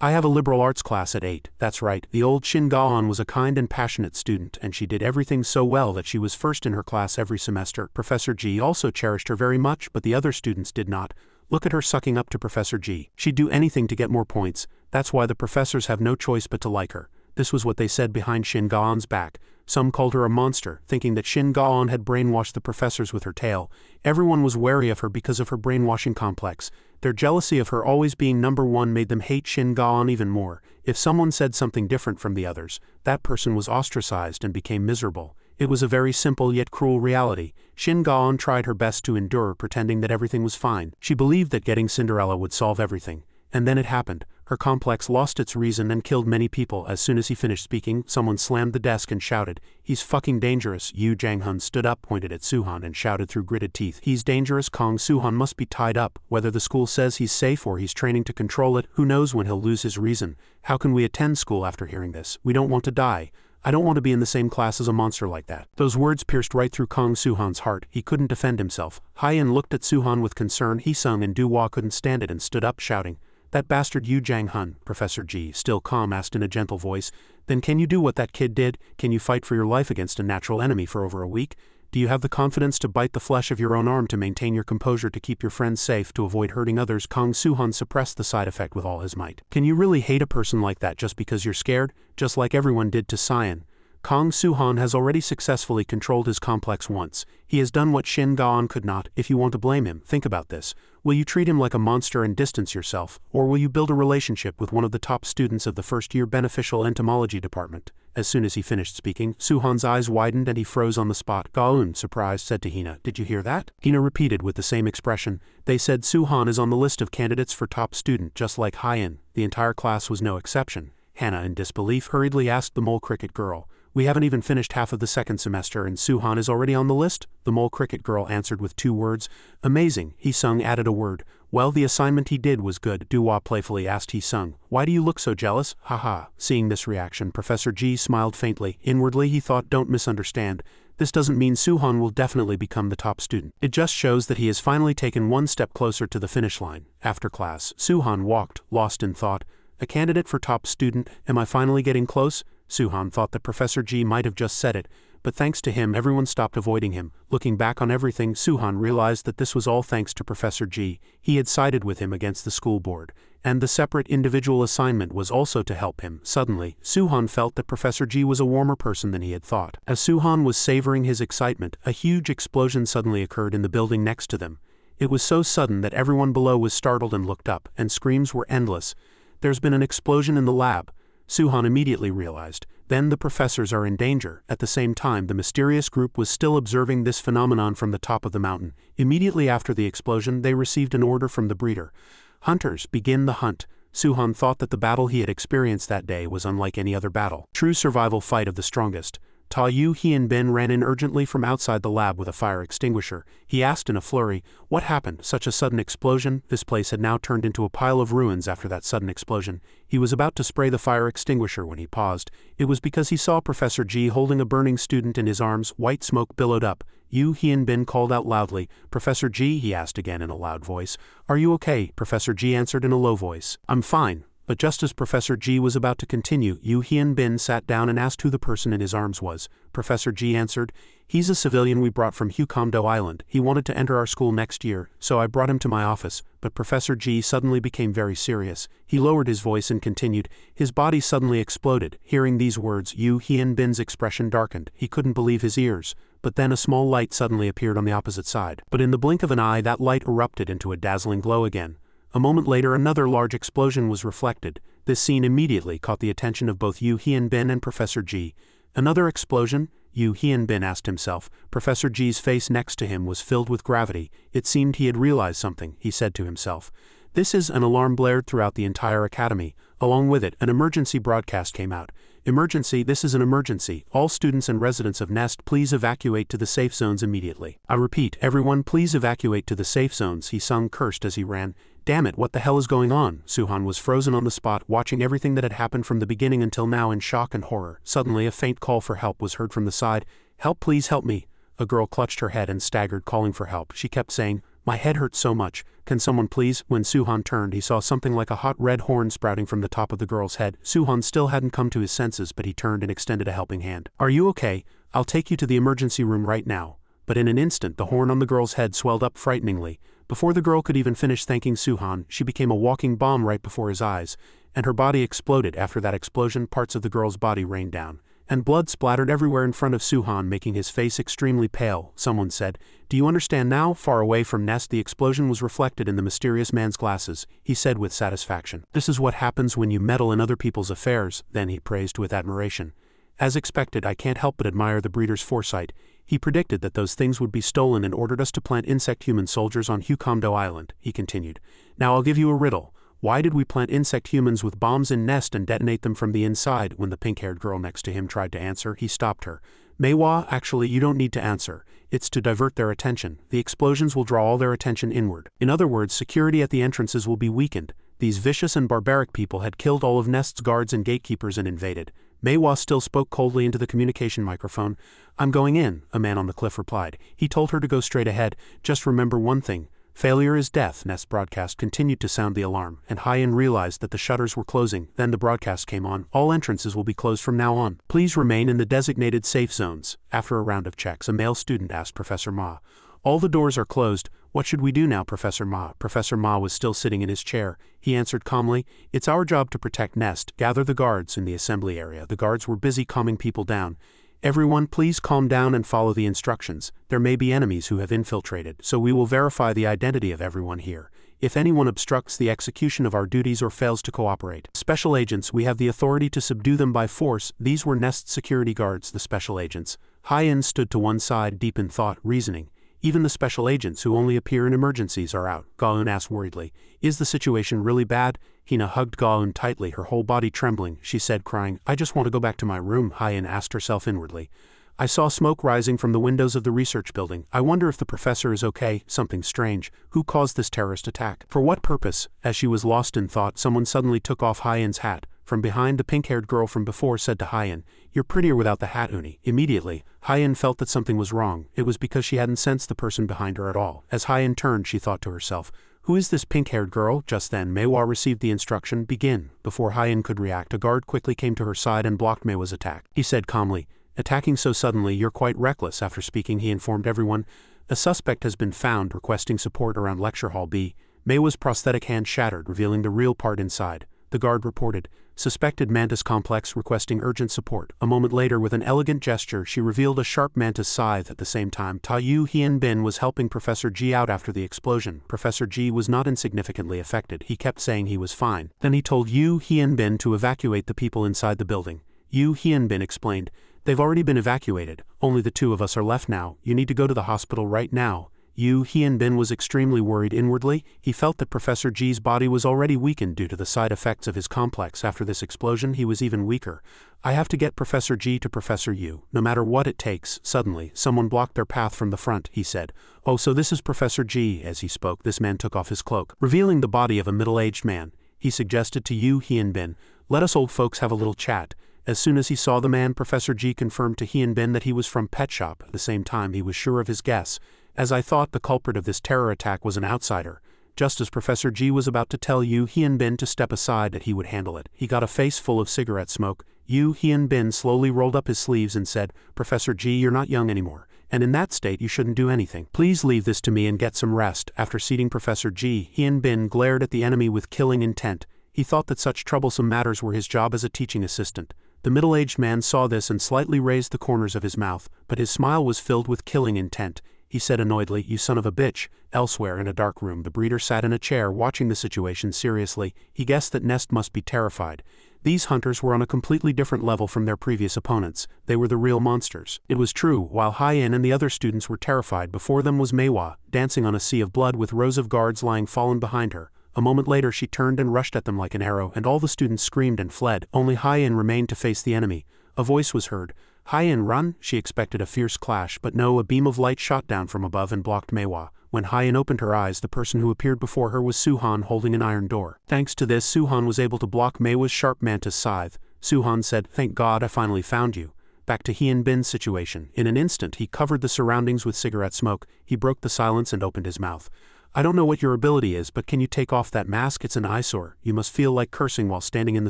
"I have a liberal arts class at 8. That's right." The old Shin Gaon was a kind and passionate student, and she did everything so well that she was first in her class every semester. Professor Ji also cherished her very much, but the other students did not. Look at her sucking up to Professor Ji. She'd do anything to get more points. That's why the professors have no choice but to like her. This was what they said behind Shin Gaon's back. Some called her a monster, thinking that Shin Gaon had brainwashed the professors with her tale. Everyone was wary of her because of her brainwashing complex. Their jealousy of her always being number one made them hate Shin Gaon even more. If someone said something different from the others, that person was ostracized and became miserable. It was a very simple yet cruel reality. Shin Gaon tried her best to endure, pretending that everything was fine. She believed that getting Cinderella would solve everything. And then it happened. Her complex lost its reason and killed many people. As soon as he finished speaking, someone slammed the desk and shouted, "He's fucking dangerous." Yu Janghun stood up, pointed at Suhan and shouted through gritted teeth, "He's dangerous. Kong Suhan must be tied up. Whether the school says he's safe or he's training to control it, who knows when he'll lose his reason. How can we attend school after hearing this? We don't want to die. I don't want to be in the same class as a monster like that." Those words pierced right through Kong Suhan's heart. He couldn't defend himself. Haiyan looked at Suhan with concern. He-sung and Du-hua couldn't stand it and stood up shouting, "That bastard Yu Janghun," Professor Ji, still calm, asked in a gentle voice. "Then can you do what that kid did? Can you fight for your life against a natural enemy for over a week? Do you have the confidence to bite the flesh of your own arm to maintain your composure to keep your friends safe to avoid hurting others?" Kong Suhan suppressed the side effect with all his might. "Can you really hate a person like that just because you're scared? Just like everyone did to Cyan. Kong Suhan has already successfully controlled his complex once. He has done what Shin Gaon could not. If you want to blame him, think about this. Will you treat him like a monster and distance yourself, or will you build a relationship with one of the top students of the first-year beneficial entomology department?" As soon as he finished speaking, Suhan's eyes widened and he froze on the spot. Gaon, surprised, said to Hina, "Did you hear that?" Hina repeated with the same expression, "They said Suhan is on the list of candidates for top student, just like Haiyan. The entire class was no exception." Hannah, in disbelief, hurriedly asked the mole cricket girl, "We haven't even finished half of the second semester and Suhan is already on the list?" The mole cricket girl answered with 2 words. "Amazing." He-sung added a word. "Well, the assignment he did was good." Du-hua playfully asked He-sung, "Why do you look so jealous? Haha." Seeing this reaction, Professor Ji smiled faintly. Inwardly he thought, "Don't misunderstand. This doesn't mean Suhan will definitely become the top student. It just shows that he has finally taken one step closer to the finish line." After class, Suhan walked, lost in thought. "A candidate for top student, am I finally getting close?" Suhan thought that Professor Ji might have just said it, but thanks to him everyone stopped avoiding him. Looking back on everything, Suhan realized that this was all thanks to Professor Ji. He had sided with him against the school board, and the separate individual assignment was also to help him. Suddenly, Suhan felt that Professor Ji was a warmer person than he had thought. As Suhan was savoring his excitement, a huge explosion suddenly occurred in the building next to them. It was so sudden that everyone below was startled and looked up, and screams were endless. "There's been an explosion in the lab," Suhan immediately realized. Then the professors are in danger. At the same time, the mysterious group was still observing this phenomenon from the top of the mountain. Immediately after the explosion, they received an order from the breeder. "Hunters, begin the hunt." Suhan thought that the battle he had experienced that day was unlike any other battle. True survival fight of the strongest. Ta Yu Hian-bin ran in urgently from outside the lab with a fire extinguisher. He asked in a flurry, "What happened? Such a sudden explosion?" This place had now turned into a pile of ruins after that sudden explosion. He was about to spray the fire extinguisher when he paused. It was because he saw Professor Ji holding a burning student in his arms. White smoke billowed up. Yu Hian-bin called out loudly. "Professor Ji?" he asked again in a loud voice. "Are you okay?" Professor Ji answered in a low voice. "I'm fine." But just as Professor Ji was about to continue, Yu Hian-bin sat down and asked who the person in his arms was. Professor Ji answered, "He's a civilian we brought from Huondo Island. He wanted to enter our school next year, so I brought him to my office." But Professor Ji suddenly became very serious. He lowered his voice and continued. His body suddenly exploded. Hearing these words, Yu Hian-bin's expression darkened. He couldn't believe his ears. But then a small light suddenly appeared on the opposite side. But in the blink of an eye, that light erupted into a dazzling glow again. A moment later, another large explosion was reflected. This scene immediately caught the attention of both Yu Hian-bin and Professor Ji. "Another explosion?" Yu Hian-bin asked himself. Professor Ji's face next to him was filled with gravity. It seemed he had realized something, he said to himself. "This is." An alarm blared throughout the entire academy. Along with it, an emergency broadcast came out. "Emergency, this is an emergency. All students and residents of Nest, please evacuate to the safe zones immediately. I repeat, everyone please evacuate to the safe zones," he sung, cursed as he ran. "Damn it, what the hell is going on?" Suhan was frozen on the spot, watching everything that had happened from the beginning until now in shock and horror. Suddenly a faint call for help was heard from the side. "Help, please help me." A girl clutched her head and staggered, calling for help. She kept saying, "My head hurts so much. Can someone please?" When Suhan turned, he saw something like a hot red horn sprouting from the top of the girl's head. Suhan still hadn't come to his senses, but he turned and extended a helping hand. "Are you okay? I'll take you to the emergency room right now." But in an instant, the horn on the girl's head swelled up frighteningly. Before the girl could even finish thanking Suhan, she became a walking bomb right before his eyes, and her body exploded. After that explosion, parts of the girl's body rained down, and blood splattered everywhere in front of Suhan, making his face extremely pale. Someone said, "Do you understand now?" Far away from Nest, the explosion was reflected in the mysterious man's glasses. He said with satisfaction, "This is what happens when you meddle in other people's affairs." Then he praised with admiration. "As expected, I can't help but admire the breeder's foresight. He predicted that those things would be stolen and ordered us to plant insect-human soldiers on Huondo Island," he continued. "Now I'll give you a riddle. Why did we plant insect humans with bombs in nest and detonate them from the inside? When the pink-haired girl next to him tried to answer, he stopped her. Manhwa, actually you don't need to answer. It's to divert their attention. The explosions will draw all their attention inward. In other words, security at the entrances will be weakened. These vicious and barbaric people had killed all of Nest's guards and gatekeepers and invaded. Manhwa still spoke coldly into the communication microphone. I'm going in, a man on the cliff replied. He told her to go straight ahead. Just remember one thing. Failure is death. Nest's broadcast continued to sound the alarm, and Hyen realized that the shutters were closing. Then the broadcast came on. All entrances will be closed from now on. Please remain in the designated safe zones. After a round of checks, a male student asked Professor Ma. All the doors are closed. What should we do now, Professor Ma? Professor Ma was still sitting in his chair. He answered calmly, it's our job to protect Nest. Gather the guards in the assembly area. The guards were busy calming people down. Everyone, please calm down and follow the instructions. There may be enemies who have infiltrated, so we will verify the identity of everyone here. If anyone obstructs the execution of our duties or fails to cooperate, special agents, we have the authority to subdue them by force. These were Nest security guards, the special agents. Hyen stood to one side, deep in thought, reasoning. Even the special agents who only appear in emergencies are out. Gaun asked worriedly. Is the situation really bad? Hina hugged Gaun tightly, her whole body trembling. She said, crying, I just want to go back to my room. Hyen asked herself inwardly. I saw smoke rising from the windows of the research building. I wonder if the professor is okay. Something strange. Who caused this terrorist attack? For what purpose? As she was lost in thought, someone suddenly took off Hyen's hat. From behind, the pink-haired girl from before said to Hyen, You're prettier without the hat, Uni. Immediately, Hyen felt that something was wrong. It was because she hadn't sensed the person behind her at all. As Hyen turned, she thought to herself, Who is this pink-haired girl? Just then, Manhwa received the instruction, begin. Before Hyen could react, a guard quickly came to her side and blocked Manhwa's attack. He said calmly, Attacking so suddenly, you're quite reckless. After speaking, he informed everyone, A suspect has been found requesting support around Lecture Hall B. Manhwa's prosthetic hand shattered, revealing the real part inside. The guard reported, Suspected mantis complex requesting urgent support. A moment later, with an elegant gesture, she revealed a sharp mantis scythe. At the same time, Ta Yu Hien Bin was helping Professor Ji out after the explosion. Professor Ji was not insignificantly affected. He kept saying he was fine. Then he told Yu Hien Bin to evacuate the people inside the building. Yu Hien Bin explained, They've already been evacuated. Only the two of us are left now. You need to go to the hospital right now. Yu Hien Bin was extremely worried inwardly. He felt that Professor Ji's body was already weakened due to the side effects of his complex. After this explosion, he was even weaker. I have to get Professor Ji to Professor Yu, no matter what it takes. Suddenly, someone blocked their path from the front, he said. Oh, so this is Professor Ji. As he spoke, this man took off his cloak, revealing the body of a middle-aged man. He suggested to Yu Hien Bin, Let us old folks have a little chat. As soon as he saw the man, Professor Ji confirmed to Hien Bin that he was from Pet Shop. At the same time, he was sure of his guess. As I thought, the culprit of this terror attack was an outsider. Just as Professor Ji was about to tell Yu Hien Bin to step aside that he would handle it, he got a face full of cigarette smoke. Yu Hien Bin slowly rolled up his sleeves and said, Professor Ji, you're not young anymore, and in that state you shouldn't do anything. Please leave this to me and get some rest. After seating Professor Ji, Hien Bin glared at the enemy with killing intent. He thought that such troublesome matters were his job as a teaching assistant. The middle-aged man saw this and slightly raised the corners of his mouth, but his smile was filled with killing intent. He said annoyedly, You son of a bitch. Elsewhere in a dark room, the breeder sat in a chair watching the situation seriously. He guessed that Nest must be terrified. These hunters were on a completely different level from their previous opponents. They were the real monsters. It was true, while Hyen and the other students were terrified, before them was Manhwa, dancing on a sea of blood with rows of guards lying fallen behind her. A moment later she turned and rushed at them like an arrow, and all the students screamed and fled. Only Hyen remained to face the enemy. A voice was heard. Hyen, run! She expected a fierce clash, but no, a beam of light shot down from above and blocked Manhwa. When Hyen opened her eyes, the person who appeared before her was Suhan holding an iron door. Thanks to this, Suhan was able to block Manhwa's sharp mantis scythe. Suhan said, Thank God I finally found you. Back to Hien Bin's situation. In an instant, he covered the surroundings with cigarette smoke. He broke the silence and opened his mouth. I don't know what your ability is, but can you take off that mask? It's an eyesore. You must feel like cursing while standing in the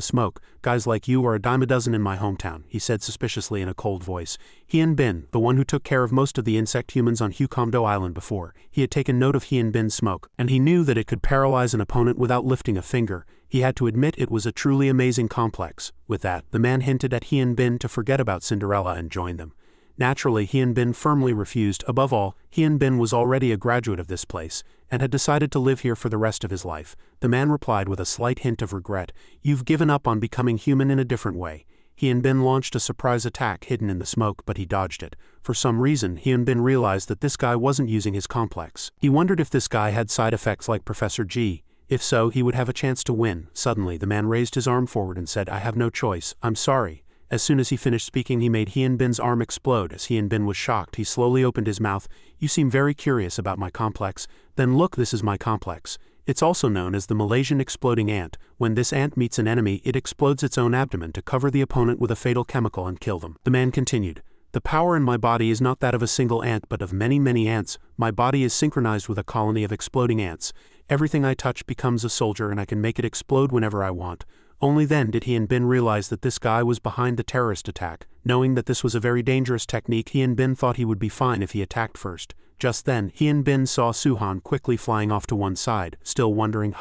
smoke. Guys like you are a dime a dozen in my hometown, he said suspiciously in a cold voice. Hien Bin, the one who took care of most of the insect humans on Huondo Island before, he had taken note of Hien Bin's smoke, and he knew that it could paralyze an opponent without lifting a finger. He had to admit it was a truly amazing complex. With that, the man hinted at Hien Bin to forget about Cinderella and join them. Naturally, Hien Bin firmly refused. Above all, Hien Bin was already a graduate of this place, and had decided to live here for the rest of his life. The man replied with a slight hint of regret, You've given up on becoming human in a different way. Hien Bin launched a surprise attack hidden in the smoke, but he dodged it. For some reason, Hien Bin realized that this guy wasn't using his complex. He wondered if this guy had side effects like Professor Ji. If so, he would have a chance to win. Suddenly, the man raised his arm forward and said, "I have no choice. I'm sorry." As soon as he finished speaking, he made Hyunbin's arm explode. As Hyunbin was shocked, he slowly opened his mouth. "You seem very curious about my complex. Then look, this is my complex. It's also known as the Malaysian exploding ant. When this ant meets an enemy, it explodes its own abdomen to cover the opponent with a fatal chemical and kill them." The man continued, "The power in my body is not that of a single ant but of many, many ants. My body is synchronized with a colony of exploding ants. Everything I touch becomes a soldier and I can make it explode whenever I want." Only then did Hyunbin realize that this guy was behind the terrorist attack. Knowing that this was a very dangerous technique, Hyunbin thought he would be fine if he attacked first. Just then, Hyunbin saw Suhan quickly flying off to one side. Still wondering,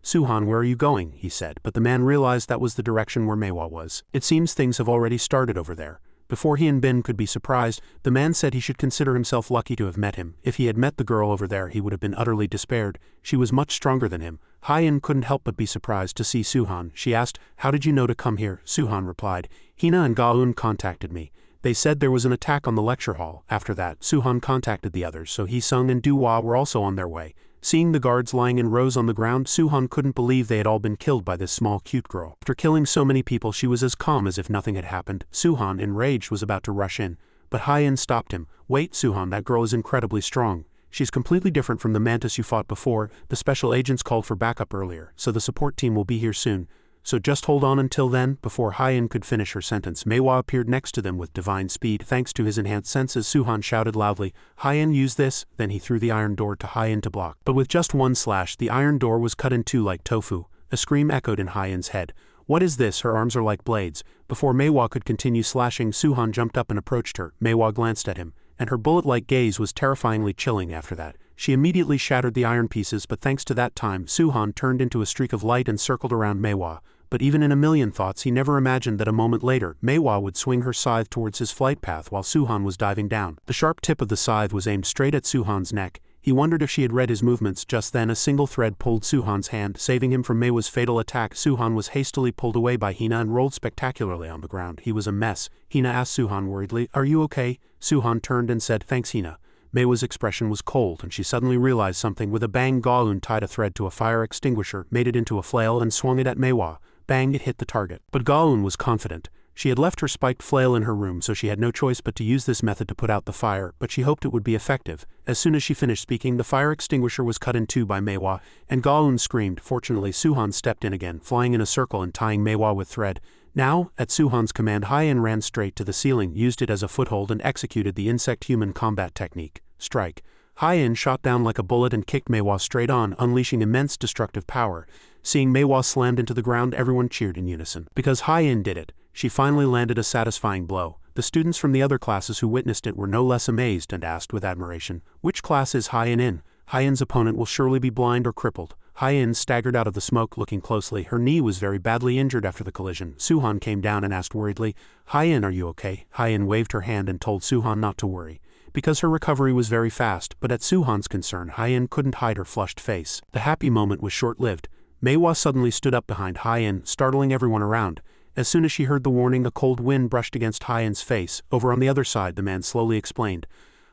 Suhan, where are you going?" he said, but the man realized that was the direction where Manhwa was. "It seems things have already started over there." Before Hyunbin could be surprised, the man said he should consider himself lucky to have met him. If he had met the girl over there, he would have been utterly despaired. She was much stronger than him. Hyun couldn't help but be surprised to see Suhan. She asked, "How did you know to come here?" Suhan replied, "Hina and Gaun contacted me. They said there was an attack on the lecture hall." After that, Suhan contacted the others, so Hee-sung and Du-hwa were also on their way. Seeing the guards lying in rows on the ground, Suhan couldn't believe they had all been killed by this small cute girl. After killing so many people, she was as calm as if nothing had happened. Suhan, enraged, was about to rush in, but Hyun stopped him. "Wait, Suhan, that girl is incredibly strong. She's completely different from the mantis you fought before. The special agents called for backup earlier, so the support team will be here soon. So just hold on until then." Before Hyun could finish her sentence, Manhwa appeared next to them with divine speed. Thanks to his enhanced senses, Suhan shouted loudly, "Hyun, use this." Then he threw the iron door to Hyun to block. But with just one slash, the iron door was cut in two like tofu. A scream echoed in Hyun's head. "What is this? Her arms are like blades." Before Manhwa could continue slashing, Suhan jumped up and approached her. Manhwa glanced at him, and her bullet-like gaze was terrifyingly chilling after that. She immediately shattered the iron pieces, but thanks to that time, Suhan turned into a streak of light and circled around Manhwa. But even in a million thoughts, he never imagined that a moment later, Manhwa would swing her scythe towards his flight path while Suhan was diving down. The sharp tip of the scythe was aimed straight at Suhan's neck. He wondered if she had read his movements. Just then a single thread pulled Suhan's hand, saving him from Manhwa's fatal attack. Suhan was hastily pulled away by Hina and rolled spectacularly on the ground. He was a mess. Hina asked Suhan worriedly, "Are you okay?" Suhan turned and said, "Thanks, Hina." Manhwa's expression was cold, and she suddenly realized something. With a bang, Gaun tied a thread to a fire extinguisher, made it into a flail, and swung it at Manhwa. Bang, it hit the target. But Gaun was confident. She had left her spiked flail in her room, so she had no choice but to use this method to put out the fire, but she hoped it would be effective. As soon as she finished speaking, the fire extinguisher was cut in two by Manhwa, and Gaun screamed. Fortunately, Suhan stepped in again, flying in a circle and tying Manhwa with thread. Now, at Suhan's command, Hyun ran straight to the ceiling, used it as a foothold, and executed the insect-human combat technique. Strike. Hyun shot down like a bullet and kicked Manhwa straight on, unleashing immense destructive power. Seeing Manhwa slammed into the ground, everyone cheered in unison. Because Hyun did it, she finally landed a satisfying blow. The students from the other classes who witnessed it were no less amazed and asked with admiration, "Which class is Hyun in? Hyun's opponent will surely be blind or crippled." Hyun staggered out of the smoke, looking closely. Her knee was very badly injured after the collision. Suhan came down and asked worriedly, "Hyun, are you okay?" Hyun waved her hand and told Suhan not to worry, because her recovery was very fast, but at Suhan's concern, Hyun couldn't hide her flushed face. The happy moment was short-lived. Manhwa suddenly stood up behind Hyun, startling everyone around. As soon as she heard the warning, a cold wind brushed against Hyun's face. Over on the other side, the man slowly explained,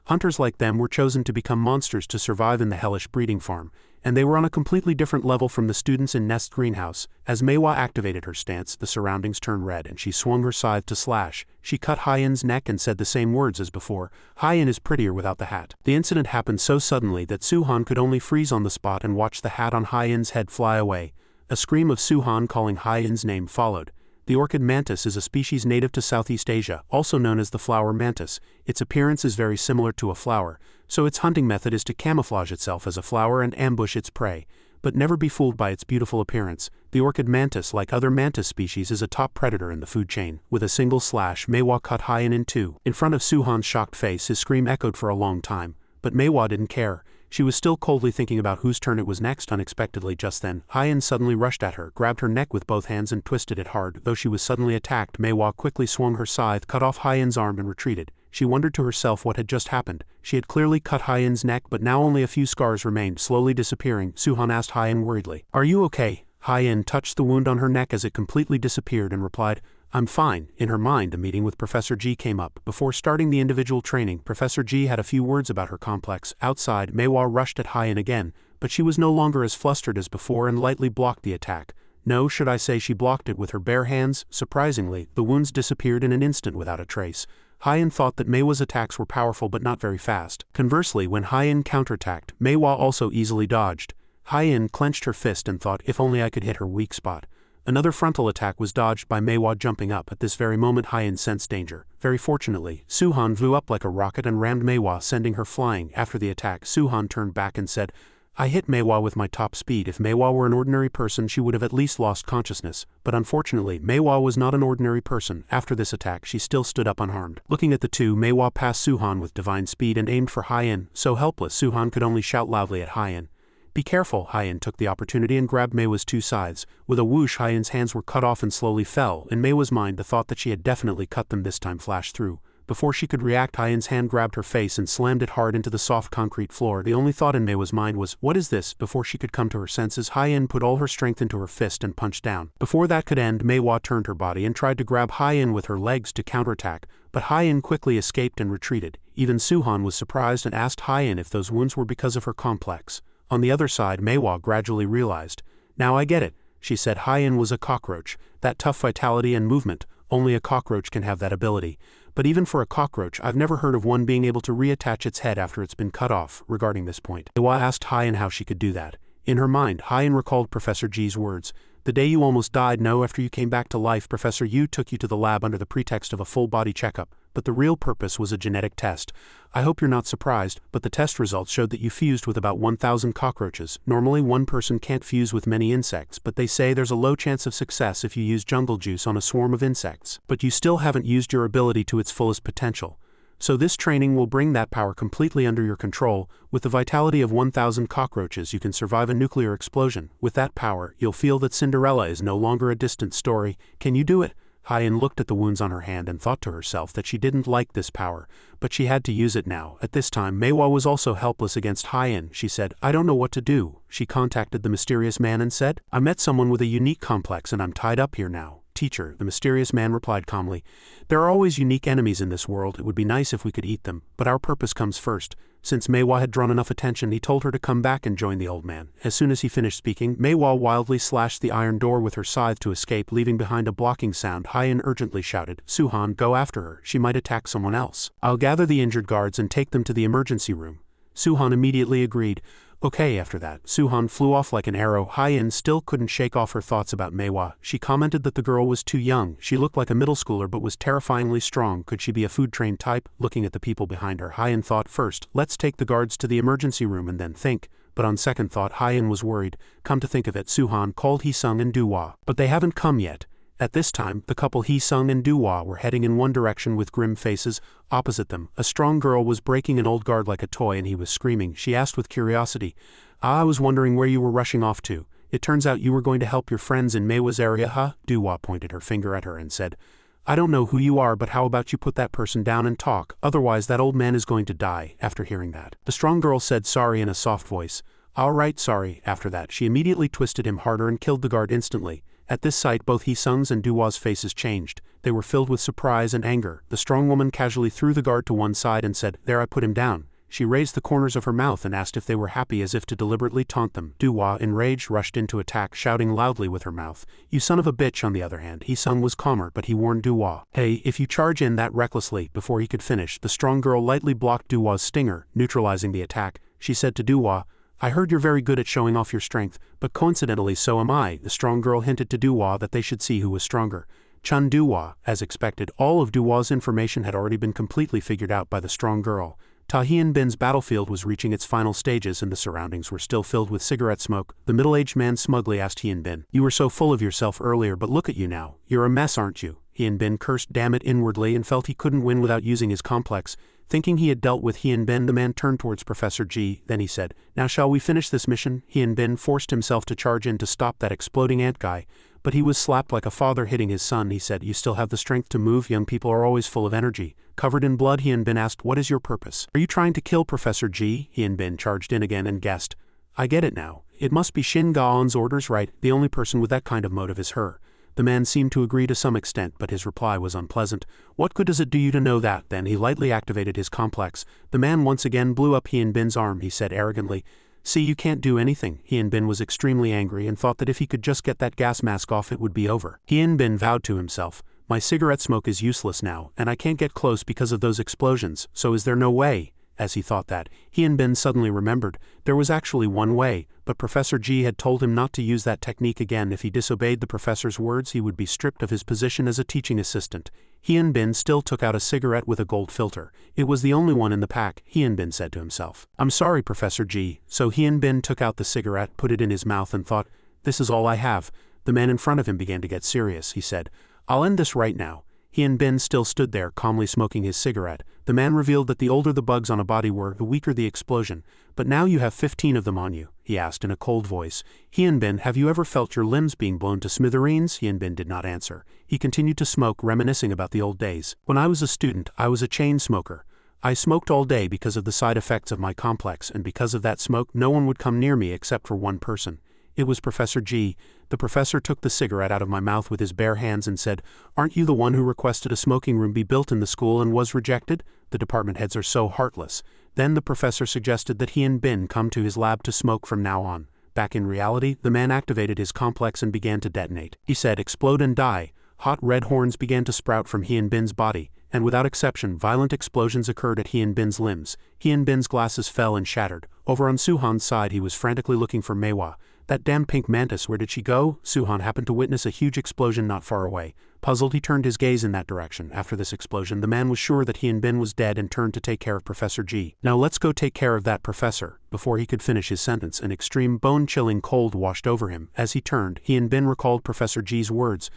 "Hunters like them were chosen to become monsters to survive in the hellish breeding farm, and they were on a completely different level from the students in Nest Greenhouse." As Manhwa activated her stance, the surroundings turned red and she swung her scythe to slash. She cut Hyun's neck and said the same words as before, "Hyun is prettier without the hat." The incident happened so suddenly that Suhan could only freeze on the spot and watch the hat on Hyun's head fly away. A scream of Suhan calling Hyun's name followed. The orchid mantis is a species native to Southeast Asia, also known as the flower mantis. Its appearance is very similar to a flower, so its hunting method is to camouflage itself as a flower and ambush its prey. But never be fooled by its beautiful appearance. The orchid mantis, like other mantis species, is a top predator in the food chain. With a single slash, Manhwa cut Hyun in two. In front of Suhan's shocked face, his scream echoed for a long time, but Manhwa didn't care. She was still coldly thinking about whose turn it was next. Unexpectedly, just then, Hyun suddenly rushed at her, grabbed her neck with both hands and twisted it hard. Though she was suddenly attacked, Manhwa quickly swung her scythe, cut off Hyun's arm and retreated. She wondered to herself what had just happened. She had clearly cut Hyun's neck, but now only a few scars remained, slowly disappearing. Suhan asked Hyun worriedly, "Are you okay?" Hyun touched the wound on her neck as it completely disappeared and replied, "I'm fine." In her mind, a meeting with Professor G came up. Before starting the individual training, Professor G had a few words about her complex. Outside, Manhwa rushed at Hyun again, but she was no longer as flustered as before and lightly blocked the attack. No, should I say she blocked it with her bare hands? Surprisingly, the wounds disappeared in an instant without a trace. Hien thought that Manhwa's attacks were powerful but not very fast. Conversely, when Hien counterattacked, Manhwa also easily dodged. Hien clenched her fist and thought, if only I could hit her weak spot. Another frontal attack was dodged by Manhwa jumping up. At this very moment Hien sensed danger. Very fortunately, Suhan flew up like a rocket and rammed Manhwa, sending her flying. After the attack, Suhan turned back and said, I hit Manhwa with my top speed. If Manhwa were an ordinary person, she would have at least lost consciousness. But unfortunately, Manhwa was not an ordinary person. After this attack, she still stood up unharmed. Looking at the two, Manhwa passed Suhan with divine speed and aimed for Hien. So helpless, Suhan could only shout loudly at Hien. Be careful! Hien took the opportunity and grabbed Manhwa's two scythes. With a whoosh, Hien's hands were cut off and slowly fell. In Manhwa's mind, the thought that she had definitely cut them this time flashed through. Before she could react, Hien's hand grabbed her face and slammed it hard into the soft concrete floor. The only thought in Manhwa's mind was, what is this? Before she could come to her senses, Hien put all her strength into her fist and punched down. Before that could end, Manhwa turned her body and tried to grab Hien with her legs to counterattack, but Hien quickly escaped and retreated. Even Suhan was surprised and asked Hien if those wounds were because of her complex. On the other side, Manhwa gradually realized. Now I get it, she said. Hien was a cockroach. That tough vitality and movement, only a cockroach can have that ability. But even for a cockroach, I've never heard of one being able to reattach its head after it's been cut off. Regarding this point, Manhwa asked Hien how she could do that. In her mind, Hien recalled Professor G's words. The day you almost died, no, after you came back to life, Professor Yu took you to the lab under the pretext of a full-body checkup, but the real purpose was a genetic test. I hope you're not surprised, but the test results showed that you fused with about 1,000 cockroaches. Normally one person can't fuse with many insects, but they say there's a low chance of success if you use jungle juice on a swarm of insects. But you still haven't used your ability to its fullest potential. So this training will bring that power completely under your control. With the vitality of 1,000 cockroaches, you can survive a nuclear explosion. With that power, you'll feel that Cinderella is no longer a distant story. Can you do it? Hien looked at the wounds on her hand and thought to herself that she didn't like this power, but she had to use it now. At this time, Manhwa was also helpless against Hien. She said, I don't know what to do. She contacted the mysterious man and said, I met someone with a unique complex and I'm tied up here now. Teacher, the mysterious man replied calmly, there are always unique enemies in this world. It would be nice if we could eat them, but our purpose comes first. Since Manhwa had drawn enough attention, he told her to come back and join the old man. As soon as he finished speaking, Manhwa wildly slashed the iron door with her scythe to escape, leaving behind a blocking sound. Hien urgently shouted, Suhan, go after her. She might attack someone else. I'll gather the injured guards and take them to the emergency room. Suhan immediately agreed. Okay, after that, Suhan flew off like an arrow. Hien still couldn't shake off her thoughts about Manhwa. She commented that the girl was too young. She looked like a middle schooler but was terrifyingly strong. Could she be a food-trained type? Looking at the people behind her, Hien thought, first, let's take the guards to the emergency room and then think. But on second thought, Hien was worried. Come to think of it, Suhan called Hee-sung and Duhwa. But they haven't come yet. At this time, the couple Hee-sung and Duhwa were heading in one direction with grim faces. Opposite them, a strong girl was breaking an old guard like a toy and he was screaming. She asked with curiosity, I was wondering where you were rushing off to. It turns out you were going to help your friends in Manhwa's area, huh? Duhwa pointed her finger at her and said, I don't know who you are, but how about you put that person down and talk, otherwise that old man is going to die. After hearing that, the strong girl said sorry in a soft voice. All right, sorry. After that, she immediately twisted him harder and killed the guard instantly. At this sight, both Hee-sung's and Duhwa's faces changed. They were filled with surprise and anger. The strong woman casually threw the guard to one side and said, There, I put him down. She raised the corners of her mouth and asked if they were happy, as if to deliberately taunt them. Duhwa, enraged, rushed into attack, shouting loudly with her mouth. You son of a bitch. On the other hand, Hee-sung was calmer, but he warned Duhwa. Hey, if you charge in that recklessly. Before he could finish, the strong girl lightly blocked Duhwa's stinger, neutralizing the attack. She said to Duhwa, I heard you're very good at showing off your strength, but coincidentally so am I. The strong girl hinted to Duhwa that they should see who was stronger. Chun Duhwa. As expected, all of Duhwa's information had already been completely figured out by the strong girl. Ta Hien Bin's battlefield was reaching its final stages and the surroundings were still filled with cigarette smoke. The middle-aged man smugly asked Hien Bin, You were so full of yourself earlier, but look at you now. You're a mess, aren't you? Hien Bin cursed damn it inwardly and felt he couldn't win without using his complex. Thinking he had dealt with Hien Bin, the man turned towards Professor G. Then he said, Now shall we finish this mission? Hien Bin forced himself to charge in to stop that exploding ant guy, but he was slapped like a father hitting his son. He said, You still have the strength to move? Young people are always full of energy. Covered in blood, Hien Bin asked, What is your purpose? Are you trying to kill Professor G? Hien Bin charged in again and guessed, I get it now. It must be Shin Gaon's orders, right? The only person with that kind of motive is her. The man seemed to agree to some extent, but his reply was unpleasant. What good does it do you to know that? Then he lightly activated his complex. The man once again blew up Hien Bin's arm. He said arrogantly, See, you can't do anything. Hyunbin was extremely angry and thought that if he could just get that gas mask off it would be over. Hyunbin vowed to himself, my cigarette smoke is useless now, and I can't get close because of those explosions, so is there no way? As he thought that, Hyunbin suddenly remembered, there was actually one way, but Professor Ji had told him not to use that technique again. If he disobeyed the professor's words he would be stripped of his position as a teaching assistant. Hyunbin still took out a cigarette with a gold filter. It was the only one in the pack, Hyunbin said to himself. I'm sorry, Professor Ji. So Hyunbin took out the cigarette, put it in his mouth and thought, this is all I have. The man in front of him began to get serious. He said, I'll end this right now. Hyunbin still stood there calmly smoking his cigarette. The man revealed that the older the bugs on a body were, the weaker the explosion. But now you have 15 of them on you, he asked in a cold voice. Hyunbin, have you ever felt your limbs being blown to smithereens? Hyunbin did not answer. He continued to smoke, reminiscing about the old days. When I was a student, I was a chain smoker. I smoked all day because of the side effects of my complex, and because of that smoke no one would come near me except for one person. It was Professor G. The professor took the cigarette out of my mouth with his bare hands and said, aren't you the one who requested a smoking room be built in the school and was rejected? The department heads are so heartless. Then the professor suggested that Hyunbin come to his lab to smoke from now on. Back in reality, the man activated his complex and began to detonate. He said, explode and die. Hot red horns began to sprout from Hyunbin's body, and without exception violent explosions occurred at Hyunbin's limbs. Hyunbin's glasses fell and shattered. Over on Suhan's side he was frantically looking for Manhwa. That damn pink mantis, where did she go? Suhan happened to witness a huge explosion not far away. Puzzled, he turned his gaze in that direction. After this explosion, the man was sure that Hyunbin was dead and turned to take care of Professor G. Now let's go take care of that professor. Before he could finish his sentence, an extreme bone-chilling cold washed over him. As he turned, Hyunbin recalled Professor G's words.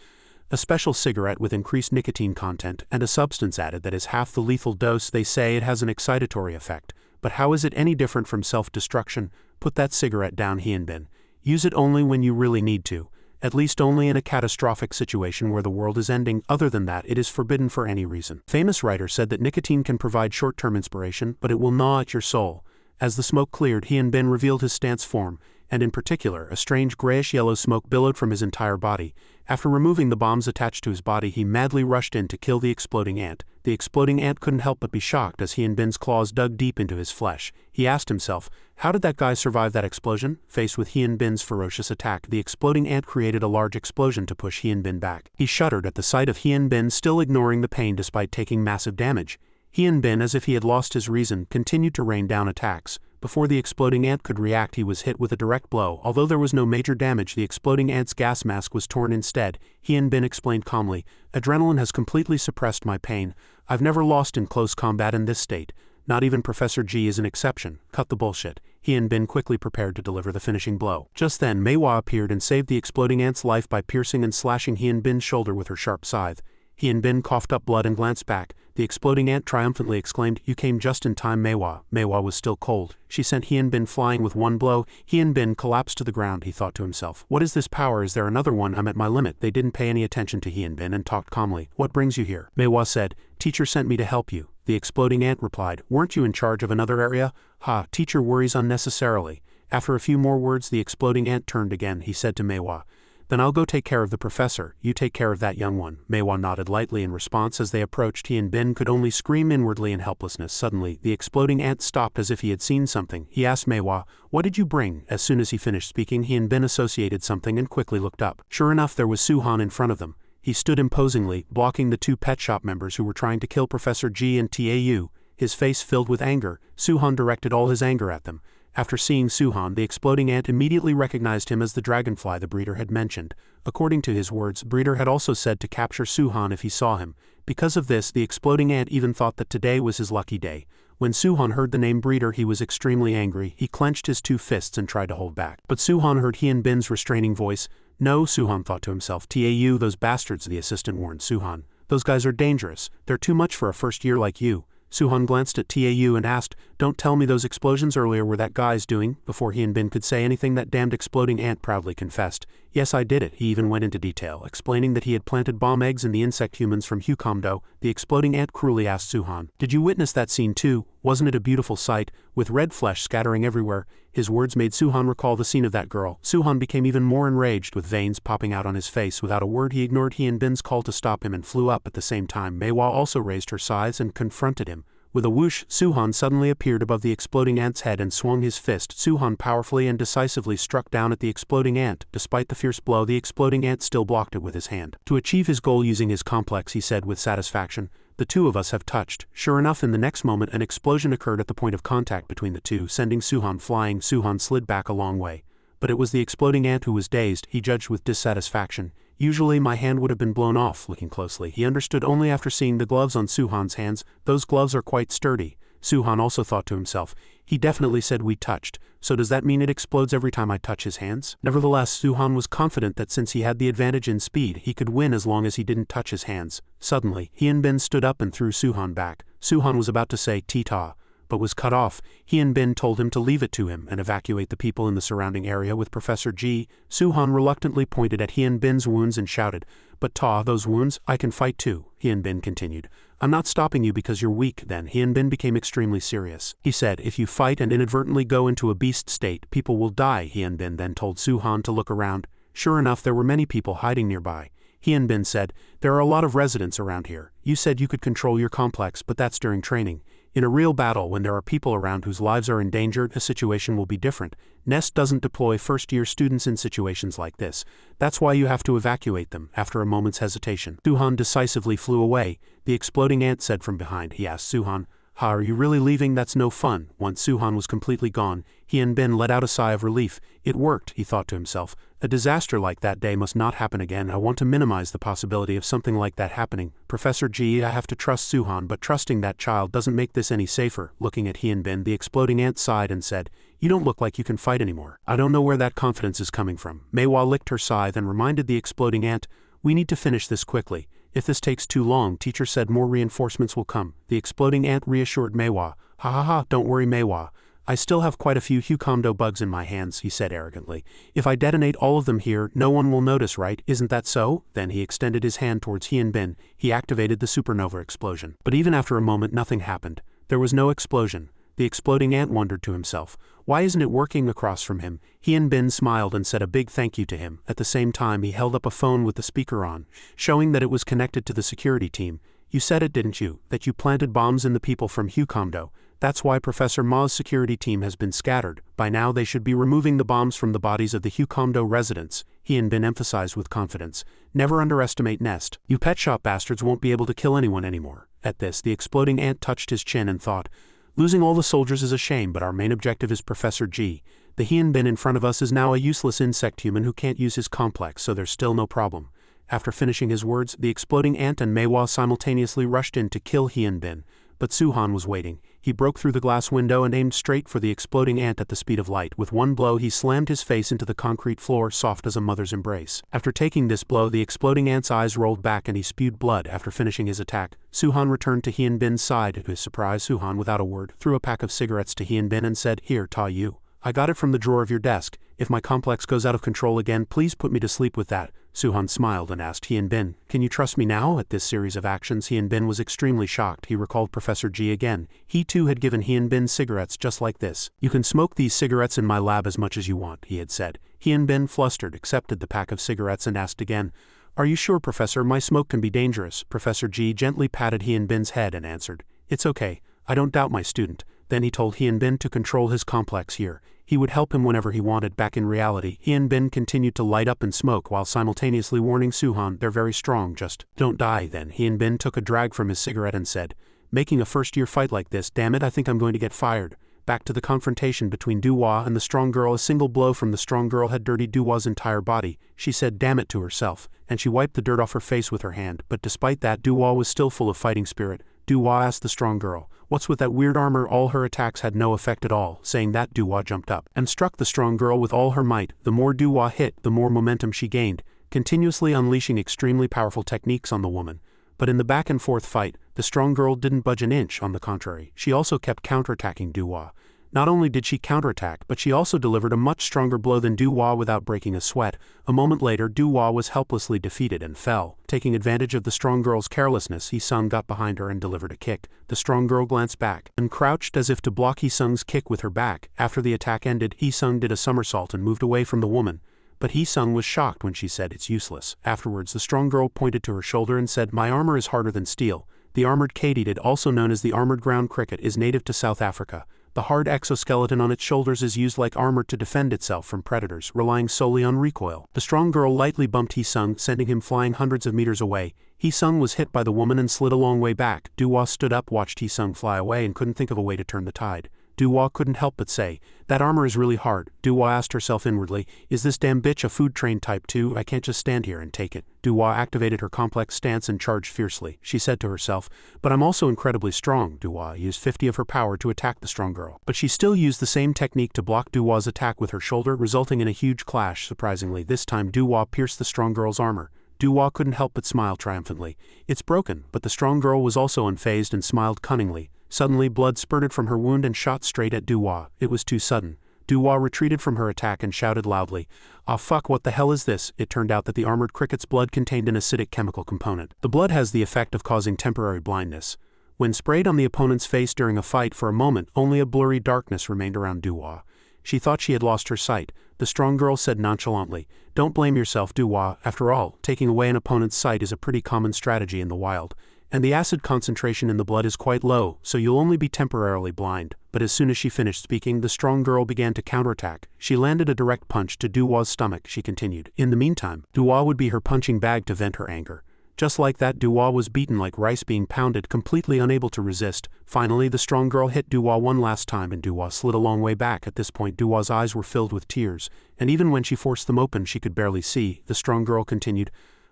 A special cigarette with increased nicotine content and a substance added that is half the lethal dose. They say it has an excitatory effect. But how is it any different from self-destruction? Put that cigarette down, Hyunbin. Use it only when you really need to, at least only in a catastrophic situation where the world is ending. Other than that, it is forbidden for any reason. Famous writer said that nicotine can provide short-term inspiration, but it will gnaw at your soul. As the smoke cleared, Hyunbin revealed his stance form, and in particular, a strange grayish-yellow smoke billowed from his entire body. After removing the bombs attached to his body, he madly rushed in to kill the exploding ant. The exploding ant couldn't help but be shocked as Hyunbin's claws dug deep into his flesh. He asked himself, how did that guy survive that explosion? Faced with Hyunbin's ferocious attack, the exploding ant created a large explosion to push Hyunbin back. He shuddered at the sight of Hyunbin still ignoring the pain despite taking massive damage. Hyunbin, as if he had lost his reason, continued to rain down attacks. Before the exploding ant could react, he was hit with a direct blow. Although there was no major damage, the exploding ant's gas mask was torn instead. Hyunbin explained calmly, adrenaline has completely suppressed my pain. I've never lost in close combat in this state. Not even Professor G is an exception. Cut the bullshit. Hyunbin quickly prepared to deliver the finishing blow. Just then, Manhwa appeared and saved the exploding ant's life by piercing and slashing Hyunbin's shoulder with her sharp scythe. Hyunbin coughed up blood and glanced back. The exploding ant triumphantly exclaimed, you came just in time, Manhwa. Manhwa was still cold. She sent Hyunbin flying with one blow. Hyunbin collapsed to the ground. He thought to himself, what is this power? Is there another one? I'm at my limit. They didn't pay any attention to Hyunbin and talked calmly. What brings you here? Manhwa said, teacher sent me to help you. The exploding ant replied, weren't you in charge of another area? Ha, teacher worries unnecessarily. After a few more words, the exploding ant turned again. He said to Manhwa, then I'll go take care of the professor. You take care of that young one. Manhwa nodded lightly in response. As they approached, Hyunbin could only scream inwardly in helplessness. Suddenly, the exploding ant stopped as if he had seen something. He asked Manhwa, what did you bring? As soon as he finished speaking, Hyunbin associated something and quickly looked up. Sure enough, there was Suhan in front of them. He stood imposingly, blocking the two pet shop members who were trying to kill Professor G and Tau. His face filled with anger. Suhan directed all his anger at them. After seeing Suhan, the exploding ant immediately recognized him as the dragonfly the breeder had mentioned. According to his words, breeder had also said to capture Suhan if he saw him. Because of this, the exploding ant even thought that today was his lucky day. When Suhan heard the name breeder, he was extremely angry. He clenched his two fists and tried to hold back. But Suhan heard Hyunbin's restraining voice. No, Suhan thought to himself. Tau, those bastards, the assistant warned Suhan. Those guys are dangerous. They're too much for a first year like you. Suhan glanced at Tau and asked, don't tell me those explosions earlier were that guy's doing. Before Hyunbin could say anything, that damned exploding ant proudly confessed. Yes, I did it. He even went into detail, explaining that he had planted bomb eggs in the insect humans from Huondo. The exploding ant cruelly asked Suhan, did you witness that scene too? Wasn't it a beautiful sight, with red flesh scattering everywhere? His words made Suhan recall the scene of that girl. Suhan became even more enraged, with veins popping out on his face. Without a word, he ignored Hyunbin's call to stop him and flew up at the same time. Manhwa also raised her scythes and confronted him. With a whoosh, Suhan suddenly appeared above the exploding ant's head and swung his fist. Suhan powerfully and decisively struck down at the exploding ant. Despite the fierce blow, the exploding ant still blocked it with his hand. To achieve his goal using his complex, he said with satisfaction, "The two of us have touched." Sure enough, in the next moment an explosion occurred at the point of contact between the two, sending Suhan flying. Suhan slid back a long way. But it was the exploding ant who was dazed, he judged with dissatisfaction. Usually my hand would have been blown off. Looking closely, he understood only after seeing the gloves on Suhan's hands. Those gloves are quite sturdy. Suhan also thought to himself, he definitely said we touched, so does that mean it explodes every time I touch his hands? Nevertheless, Suhan was confident that since he had the advantage in speed, he could win as long as he didn't touch his hands. Suddenly, Hyunbin stood up and threw Suhan back. Suhan was about to say "Tita," but was cut off. Hyunbin told him to leave it to him and evacuate the people in the surrounding area with Professor Ji. Suhan reluctantly pointed at Hyunbin's wounds and shouted, "But Ta, those wounds, I can fight too." Hyunbin continued, "I'm not stopping you because you're weak." Then Hyunbin became extremely serious. He said, "If you fight and inadvertently go into a beast state, people will die." Hyunbin then told Suhan to look around. Sure enough, there were many people hiding nearby. Hyunbin said, "There are a lot of residents around here. You said you could control your complex, but that's during training. In a real battle, when there are people around whose lives are endangered, the situation will be different. Nest doesn't deploy first-year students in situations like this. That's why you have to evacuate them." After a moment's hesitation, Suhan decisively flew away. The exploding ant said from behind. He asked Suhan, "Ha, are you really leaving? That's no fun." Once Suhan was completely gone, Hyunbin let out a sigh of relief. It worked, he thought to himself. A disaster like that day must not happen again. I want to minimize the possibility of something like that happening. Professor Ji, I have to trust Suhan, but trusting that child doesn't make this any safer. Looking at Hyunbin, the exploding ant sighed and said, "You don't look like you can fight anymore." "I don't know where that confidence is coming from." Manhwa licked her scythe and reminded the exploding ant, "We need to finish this quickly. If this takes too long, teacher said more reinforcements will come." The exploding ant reassured Manhwa. "Ha ha ha, don't worry Manhwa. I still have quite a few Huondo bugs in my hands," he said arrogantly. "If I detonate all of them here, no one will notice, right? Isn't that so?" Then he extended his hand towards Hyunbin. He activated the supernova explosion. But even after a moment nothing happened. There was no explosion. The exploding ant wondered to himself, "Why isn't it working?" Across from him, Hyunbin smiled and said a big thank you to him. At the same time he held up a phone with the speaker on, showing that it was connected to the security team. "You said it, didn't you, that you planted bombs in the people from Huondo? That's why Professor Ma's security team has been scattered. By now they should be removing the bombs from the bodies of the Huondo residents." Hyunbin emphasized with confidence, "Never underestimate Nest. You pet shop bastards won't be able to kill anyone anymore." At this, the exploding ant touched his chin and thought, "Losing all the soldiers is a shame, but our main objective is Professor Ji. The Hyunbin in front of us is now a useless insect human who can't use his complex, so there's still no problem." After finishing his words, the exploding ant and Manhwa simultaneously rushed in to kill Hyunbin. But Suhan was waiting. He broke through the glass window and aimed straight for the exploding ant at the speed of light. With one blow he slammed his face into the concrete floor, soft as a mother's embrace. After taking this blow, the exploding ant's eyes rolled back and he spewed blood. After finishing his attack, Suhan returned to Hyunbin's side. To his surprise, Suhan, without a word, threw a pack of cigarettes to Hyunbin and said, "Here, Ta you. I got it from the drawer of your desk. If my complex goes out of control again, please put me to sleep with that." Suhan smiled and asked Hyunbin, "Can you trust me now?" At this series of actions, Hyunbin was extremely shocked. He recalled Professor Ji again. He too had given Hyunbin cigarettes just like this. "You can smoke these cigarettes in my lab as much as you want," he had said. Hyunbin, flustered, accepted the pack of cigarettes and asked again, "Are you sure, Professor? My smoke can be dangerous." Professor Ji gently patted Hyunbin's head and answered, "It's okay. I don't doubt my student." Then he told Hyunbin to control his complex here. He would help him whenever he wanted. Back in reality, Hyunbin continued to light up and smoke while simultaneously warning Suhan, "They're very strong, just don't die." Then Hyunbin took a drag from his cigarette and said, "Making a first-year fight like this, damn it, I think I'm going to get fired." Back to the confrontation between Duhua and the strong girl. A single blow from the strong girl had dirtied Duhua's entire body. She said "damn it" to herself, and she wiped the dirt off her face with her hand. But despite that, Duhua was still full of fighting spirit. Duhua asked the strong girl, "What's with that weird armor?" All her attacks had no effect at all. Saying that, Duhua jumped up and struck the strong girl with all her might. The more Duhua hit, the more momentum she gained, continuously unleashing extremely powerful techniques on the woman. But in the back-and-forth fight, the strong girl didn't budge an inch. On the contrary, she also kept counterattacking Duhua. Not only did she counterattack, but she also delivered a much stronger blow than Duhua without breaking a sweat. A moment later, Duhua was helplessly defeated and fell. Taking advantage of the strong girl's carelessness, Hee-sung got behind her and delivered a kick. The strong girl glanced back and crouched as if to block Hee-sung's kick with her back. After the attack ended, Hee-sung did a somersault and moved away from the woman. But Hee-sung was shocked when she said, "It's useless." Afterwards, the strong girl pointed to her shoulder and said, "My armor is harder than steel. The armored katydid, also known as the armored ground cricket, is native to South Africa. The hard exoskeleton on its shoulders is used like armor to defend itself from predators, relying solely on recoil. The strong girl lightly bumped Hee-sung, sending him flying hundreds of meters away. Hee-sung was hit by the woman and slid a long way back. Duhwa stood up, watched Hee-sung fly away, and couldn't think of a way to turn the tide. Duhwa couldn't help but say, "That armor is really hard." Duhwa asked herself inwardly, "Is this damn bitch a food train type too? I can't just stand here and take it." Duhwa activated her complex stance and charged fiercely. She said to herself, "But I'm also incredibly strong." Duhwa used 50 of her power to attack the strong girl. But she still used the same technique to block Duhwa's attack with her shoulder, resulting in a huge clash. Surprisingly, this time Duhwa pierced the strong girl's armor. Duhwa couldn't help but smile triumphantly. "It's broken," but the strong girl was also unfazed and smiled cunningly. Suddenly, blood spurted from her wound and shot straight at Duhwa. It was too sudden. Duhwa retreated from her attack and shouted loudly, "Ah fuck, what the hell is this?" It turned out that the armored cricket's blood contained an acidic chemical component. The blood has the effect of causing temporary blindness. When sprayed on the opponent's face during a fight, for a moment, only a blurry darkness remained around Duhwa. She thought she had lost her sight. The strong girl said nonchalantly, "Don't blame yourself, Duhwa. After all, taking away an opponent's sight is a pretty common strategy in the wild. And the acid concentration in the blood is quite low, so you'll only be temporarily blind." But as soon as she finished speaking, the strong girl began to counterattack. She landed a direct punch to Duhwa's stomach. She continued. In the meantime, Duhwa would be her punching bag to vent her anger. Just like that, Duhwa was beaten like rice being pounded, completely unable to resist. Finally, the strong girl hit Duhwa one last time and Duhwa slid a long way back. At this point, Duhwa's eyes were filled with tears, and even when she forced them open, she could barely see. The strong girl continued,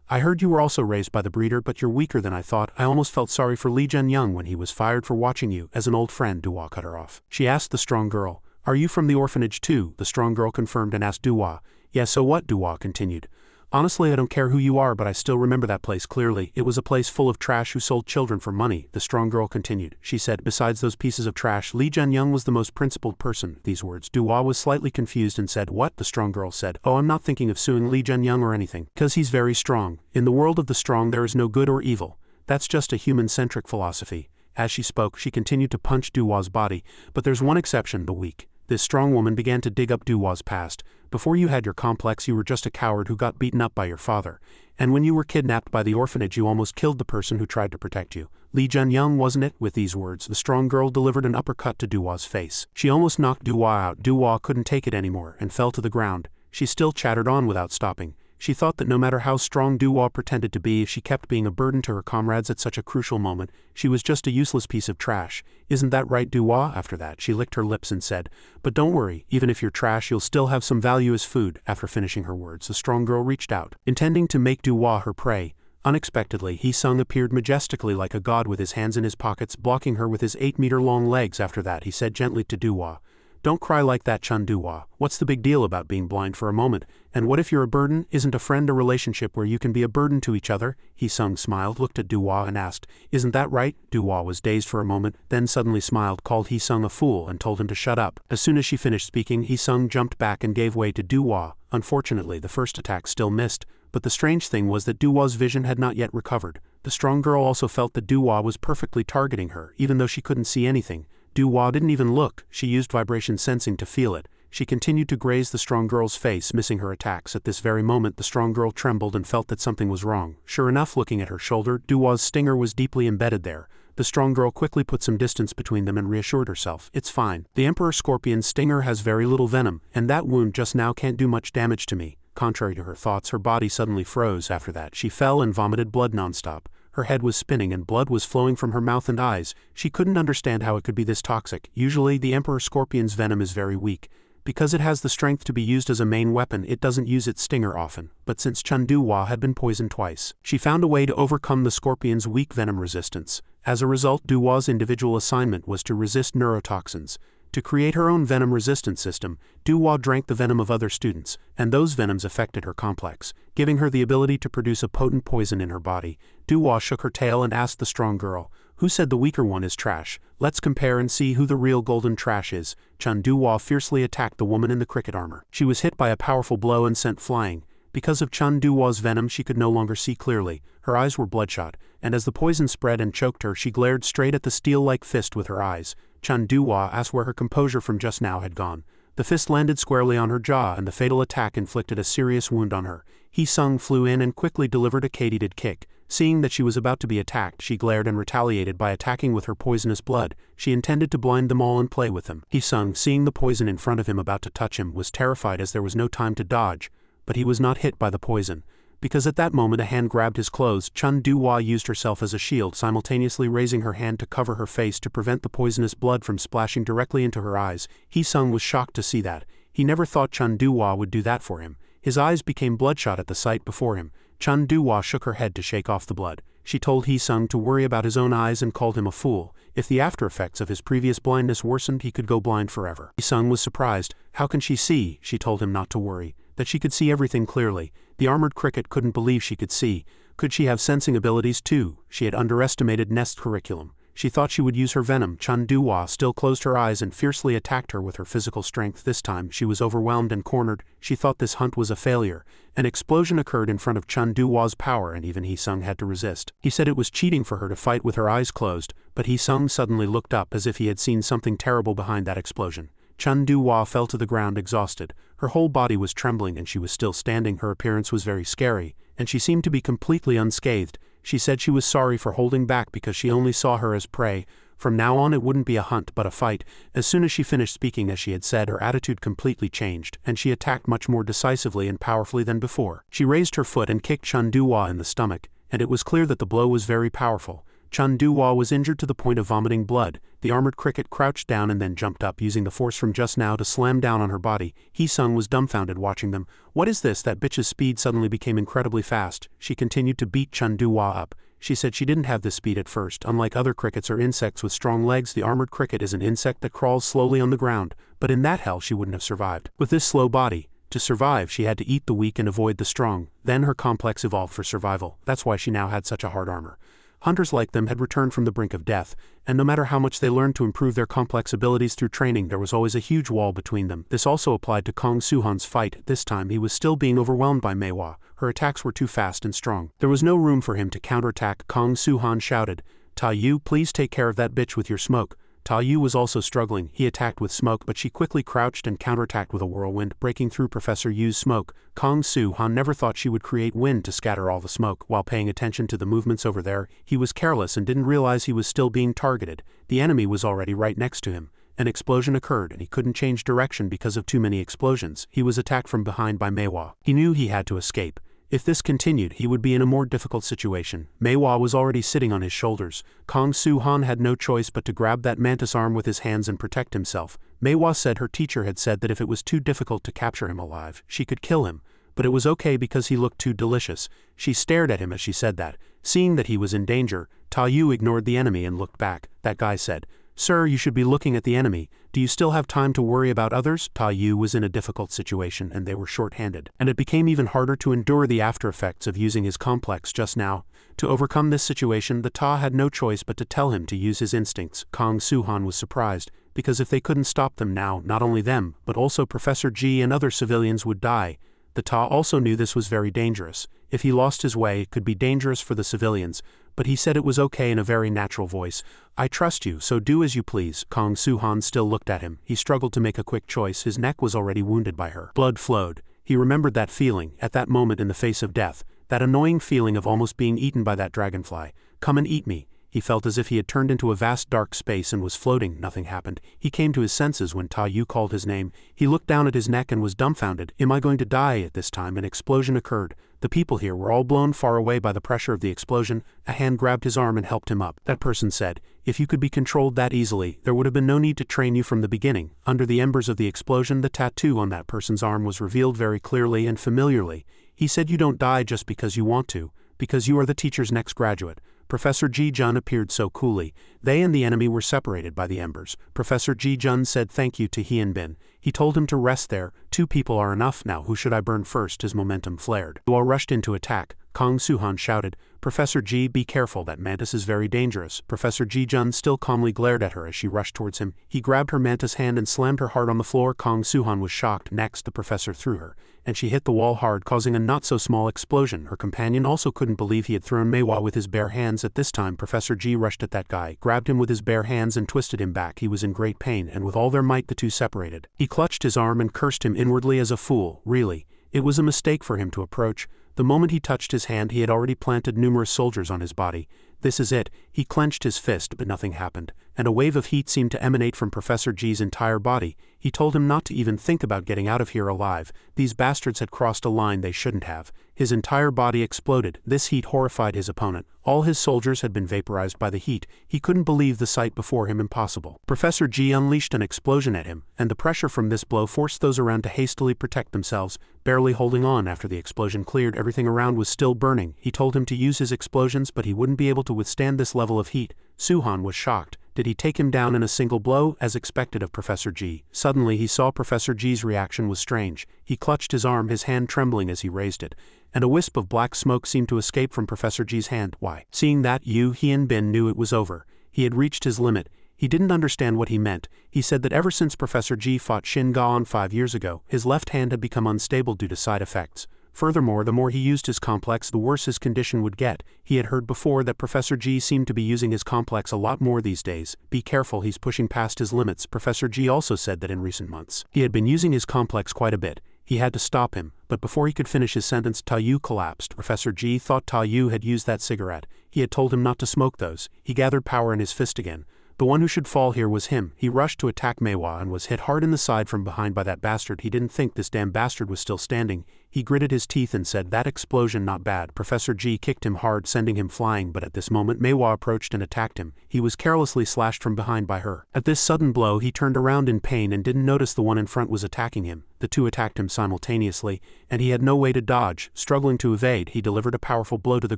"I heard you were also raised by the breeder, but you're weaker than I thought. I almost felt sorry for Lee Jun-young when he was fired for watching you as an old friend." Duhwa cut her off. She asked the strong girl, "Are you from the orphanage too?" The strong girl confirmed and asked Duhwa, "Yeah, so what?" Duhwa continued, "Honestly, I don't care who you are, but I still remember that place clearly. It was a place full of trash who sold children for money." The strong girl continued. She said, "Besides those pieces of trash, Lee Jun-young was the most principled person." These words, Duhwa was slightly confused and said, "What?" The strong girl said, "Oh, I'm not thinking of suing Lee Jun-young or anything, because he's very strong. In the world of the strong there is no good or evil. That's just a human-centric philosophy." As she spoke, she continued to punch Duhwa's body, but there's one exception, the weak. This strong woman began to dig up Duhwa's past. "Before you had your complex, you were just a coward who got beaten up by your father. And when you were kidnapped by the orphanage, you almost killed the person who tried to protect you. Lee Jun-young, wasn't it?" With these words, the strong girl delivered an uppercut to Duhwa's face. She almost knocked Duhwa out. Duhwa couldn't take it anymore and fell to the ground. She still chattered on without stopping. She thought that no matter how strong Duhwa pretended to be, if she kept being a burden to her comrades at such a crucial moment, she was just a useless piece of trash. "Isn't that right, Duhwa?" After that, she licked her lips and said, "But don't worry, even if you're trash, you'll still have some value as food." After finishing her words, the strong girl reached out, intending to make Duhwa her prey. Unexpectedly, Hee-sung appeared majestically like a god with his hands in his pockets, blocking her with his 8-meter-long legs. After that, he said gently to Duhwa, "Don't cry like that, Chun Duhwa. What's the big deal about being blind for a moment? And what if you're a burden? Isn't a friend a relationship where you can be a burden to each other?" Hee-sung smiled, looked at Duhwa and asked, "Isn't that right?" Duhwa was dazed for a moment, then suddenly smiled, called Hee-sung a fool, and told him to shut up. As soon as she finished speaking, Hee-sung jumped back and gave way to Duhwa. Unfortunately, the first attack still missed, but the strange thing was that Duhwa's vision had not yet recovered. The strong girl also felt that Duhwa was perfectly targeting her, even though she couldn't see anything. Duhwa didn't even look. She used vibration sensing to feel it. She continued to graze the strong girl's face, missing her attacks. At this very moment, the strong girl trembled and felt that something was wrong. Sure enough, looking at her shoulder, Duhwa's stinger was deeply embedded there. The strong girl quickly put some distance between them and reassured herself, "It's fine. The Emperor Scorpion's stinger has very little venom, and that wound just now can't do much damage to me." Contrary to her thoughts, her body suddenly froze. After that, she fell and vomited blood nonstop. Her head was spinning and blood was flowing from her mouth and eyes. She couldn't understand how it could be this toxic. Usually, the Emperor Scorpion's venom is very weak. Because it has the strength to be used as a main weapon, it doesn't use its stinger often. But since Chun Duhwa had been poisoned twice, she found a way to overcome the scorpion's weak venom resistance. As a result, Duhwa's individual assignment was to resist neurotoxins. To create her own venom resistance system, Duhwa drank the venom of other students, and those venoms affected her complex, giving her the ability to produce a potent poison in her body. Duhwa shook her tail and asked the strong girl, "Who said the weaker one is trash? Let's compare and see who the real golden trash is." Chun Duhwa fiercely attacked the woman in the cricket armor. She was hit by a powerful blow and sent flying. Because of Chun Duhwa's venom, she could no longer see clearly. Her eyes were bloodshot, and as the poison spread and choked her, she glared straight at the steel-like fist with her eyes. Chun Duhwa asked where her composure from just now had gone. The fist landed squarely on her jaw, and the fatal attack inflicted a serious wound on her. Hee-sung flew in and quickly delivered a katydid kick. Seeing that she was about to be attacked, she glared and retaliated by attacking with her poisonous blood. She intended to blind them all and play with them. Hee-sung, seeing the poison in front of him about to touch him, was terrified as there was no time to dodge, but he was not hit by the poison, because at that moment a hand grabbed his clothes. Chun Du-hwa used herself as a shield, simultaneously raising her hand to cover her face to prevent the poisonous blood from splashing directly into her eyes. Hee-sung was shocked to see that. He never thought Chun Du-hwa would do that for him. His eyes became bloodshot at the sight before him. Chun Du-hwa shook her head to shake off the blood. She told Hee-sung to worry about his own eyes and called him a fool. If the after effects of his previous blindness worsened, he could go blind forever. Hee-sung was surprised. How can she see? She told him not to worry, that she could see everything clearly. The armored cricket couldn't believe she could see. Could she have sensing abilities too? She had underestimated Nest's curriculum. She thought she would use her venom. Chun Du-hwa still closed her eyes and fiercely attacked her with her physical strength. This time she was overwhelmed and cornered. She thought this hunt was a failure. An explosion occurred in front of Chun Du-hwa's power, and even Hee-sung had to resist. He said it was cheating for her to fight with her eyes closed, but Hee-sung suddenly looked up as if he had seen something terrible behind that explosion. Chun Du-hwa fell to the ground exhausted. Her whole body was trembling and she was still standing. Her appearance was very scary, and she seemed to be completely unscathed. She said she was sorry for holding back because she only saw her as prey. From now on it wouldn't be a hunt but a fight. As soon as she finished speaking as she had said, her attitude completely changed, and she attacked much more decisively and powerfully than before. She raised her foot and kicked Chun Du-hwa in the stomach, and it was clear that the blow was very powerful. Chun Du-hwa was injured to the point of vomiting blood. The armored cricket crouched down and then jumped up, using the force from just now to slam down on her body. Hee-sung was dumbfounded watching them. What is this? That bitch's speed suddenly became incredibly fast. She continued to beat Chun Du-hwa up. She said she didn't have this speed at first. Unlike other crickets or insects with strong legs, the armored cricket is an insect that crawls slowly on the ground, but in that hell she wouldn't have survived. With this slow body, to survive she had to eat the weak and avoid the strong. Then her complex evolved for survival. That's why she now had such a hard armor. Hunters like them had returned from the brink of death, and no matter how much they learned to improve their complex abilities through training, there was always a huge wall between them. This also applied to Kong Suhan's fight. This time he was still being overwhelmed by Manhwa. Her attacks were too fast and strong. There was no room for him to counterattack. Kong Suhan shouted, "Ta-yu, please take care of that bitch with your smoke." Ta-yu was also struggling. He attacked with smoke, but she quickly crouched and counterattacked with a whirlwind, breaking through Professor Yu's smoke. Kong Suhan never thought she would create wind to scatter all the smoke. While paying attention to the movements over there, he was careless and didn't realize he was still being targeted. The enemy was already right next to him. An explosion occurred and he couldn't change direction because of too many explosions. He was attacked from behind by Manhwa. He knew he had to escape. If this continued, he would be in a more difficult situation. Manhwa was already sitting on his shoulders. Kong Suhan had no choice but to grab that mantis arm with his hands and protect himself. Manhwa said her teacher had said that if it was too difficult to capture him alive, she could kill him, but it was okay because he looked too delicious. She stared at him as she said that. Seeing that he was in danger, Ta-yu ignored the enemy and looked back. That guy said, "Sir, you should be looking at the enemy. Do you still have time to worry about others?" Ta-yu was in a difficult situation and they were short-handed, and it became even harder to endure the after effects of using his complex just now. To overcome this situation, the Ta had no choice but to tell him to use his instincts. Kong Suhan was surprised, because if they couldn't stop them now, not only them, but also Professor Ji and other civilians would die. The Ta also knew this was very dangerous. If he lost his way, it could be dangerous for the civilians, but he said it was okay in a very natural voice. "I trust you, so do as you please." Kong Suhan still looked at him. He struggled to make a quick choice. His neck was already wounded by her. Blood flowed. He remembered that feeling, at that moment in the face of death, that annoying feeling of almost being eaten by that dragonfly. "Come and eat me." He felt as if he had turned into a vast dark space and was floating. Nothing happened. He came to his senses when Ta-yu called his name. He looked down at his neck and was dumbfounded. Am I going to die? At this time an explosion occurred. The people here were all blown far away by the pressure of the explosion. A hand grabbed his arm and helped him up. That person said, "If you could be controlled that easily, there would have been no need to train you from the beginning." Under the embers of the explosion, the tattoo on that person's arm was revealed very clearly and familiarly. He said, "You don't die just because you want to, because you are the teacher's next graduate." Professor Ji-jun appeared so coolly. They and the enemy were separated by the embers. Professor Ji-jun said thank you to Hyun-bin. He told him to rest there. "Two people are enough now. Who should I burn first?" His momentum flared. They all rushed in to attack. Kong Suhan shouted, "Professor Ji, be careful, that mantis is very dangerous." Professor Ji-jun still calmly glared at her as she rushed towards him. He grabbed her mantis hand and slammed her hard on the floor. Kong Suhan was shocked. Next, the professor threw her, and she hit the wall hard, causing a not-so-small explosion. Her companion also couldn't believe he had thrown Manhwa with his bare hands. At this time, Professor Ji rushed at that guy, grabbed him with his bare hands and twisted him back. He was in great pain, and with all their might the two separated. He clutched his arm and cursed him inwardly as a fool. Really, it was a mistake for him to approach. The moment he touched his hand, he had already planted numerous soldiers on his body. This is it. He clenched his fist, but nothing happened, and a wave of heat seemed to emanate from Professor G's entire body. He told him not to even think about getting out of here alive. These bastards had crossed a line they shouldn't have. His entire body exploded. This heat horrified his opponent. All his soldiers had been vaporized by the heat. He couldn't believe the sight before him. Impossible. Professor G unleashed an explosion at him, and the pressure from this blow forced those around to hastily protect themselves, barely holding on. After the explosion cleared, everything around was still burning. He told him to use his explosions, but he wouldn't be able to withstand this level of heat. Suhan was shocked. Did he take him down in a single blow, as expected of Professor G? Suddenly he saw Professor G's reaction was strange. He clutched his arm, his hand trembling as he raised it, and a wisp of black smoke seemed to escape from Professor G's hand. Why? Seeing that, Hyun Bin knew it was over. He had reached his limit. He didn't understand what he meant. He said that ever since Professor G fought Shin Gaon 5 years ago, his left hand had become unstable due to side effects. Furthermore, the more he used his complex, the worse his condition would get. He had heard before that Professor G seemed to be using his complex a lot more these days. Be careful, he's pushing past his limits. Professor G also said that in recent months, he had been using his complex quite a bit. He had to stop him, but before he could finish his sentence, Tayu collapsed. Professor G thought Tayu had used that cigarette. He had told him not to smoke those. He gathered power in his fist again. The one who should fall here was him. He rushed to attack Manhwa and was hit hard in the side from behind by that bastard. He didn't think this damn bastard was still standing. He gritted his teeth and said, "That explosion, not bad." Professor G kicked him hard, sending him flying, but at this moment Manhwa approached and attacked him. He was carelessly slashed from behind by her. At this sudden blow, he turned around in pain and didn't notice the one in front was attacking him. The two attacked him simultaneously, and he had no way to dodge. Struggling to evade, he delivered a powerful blow to the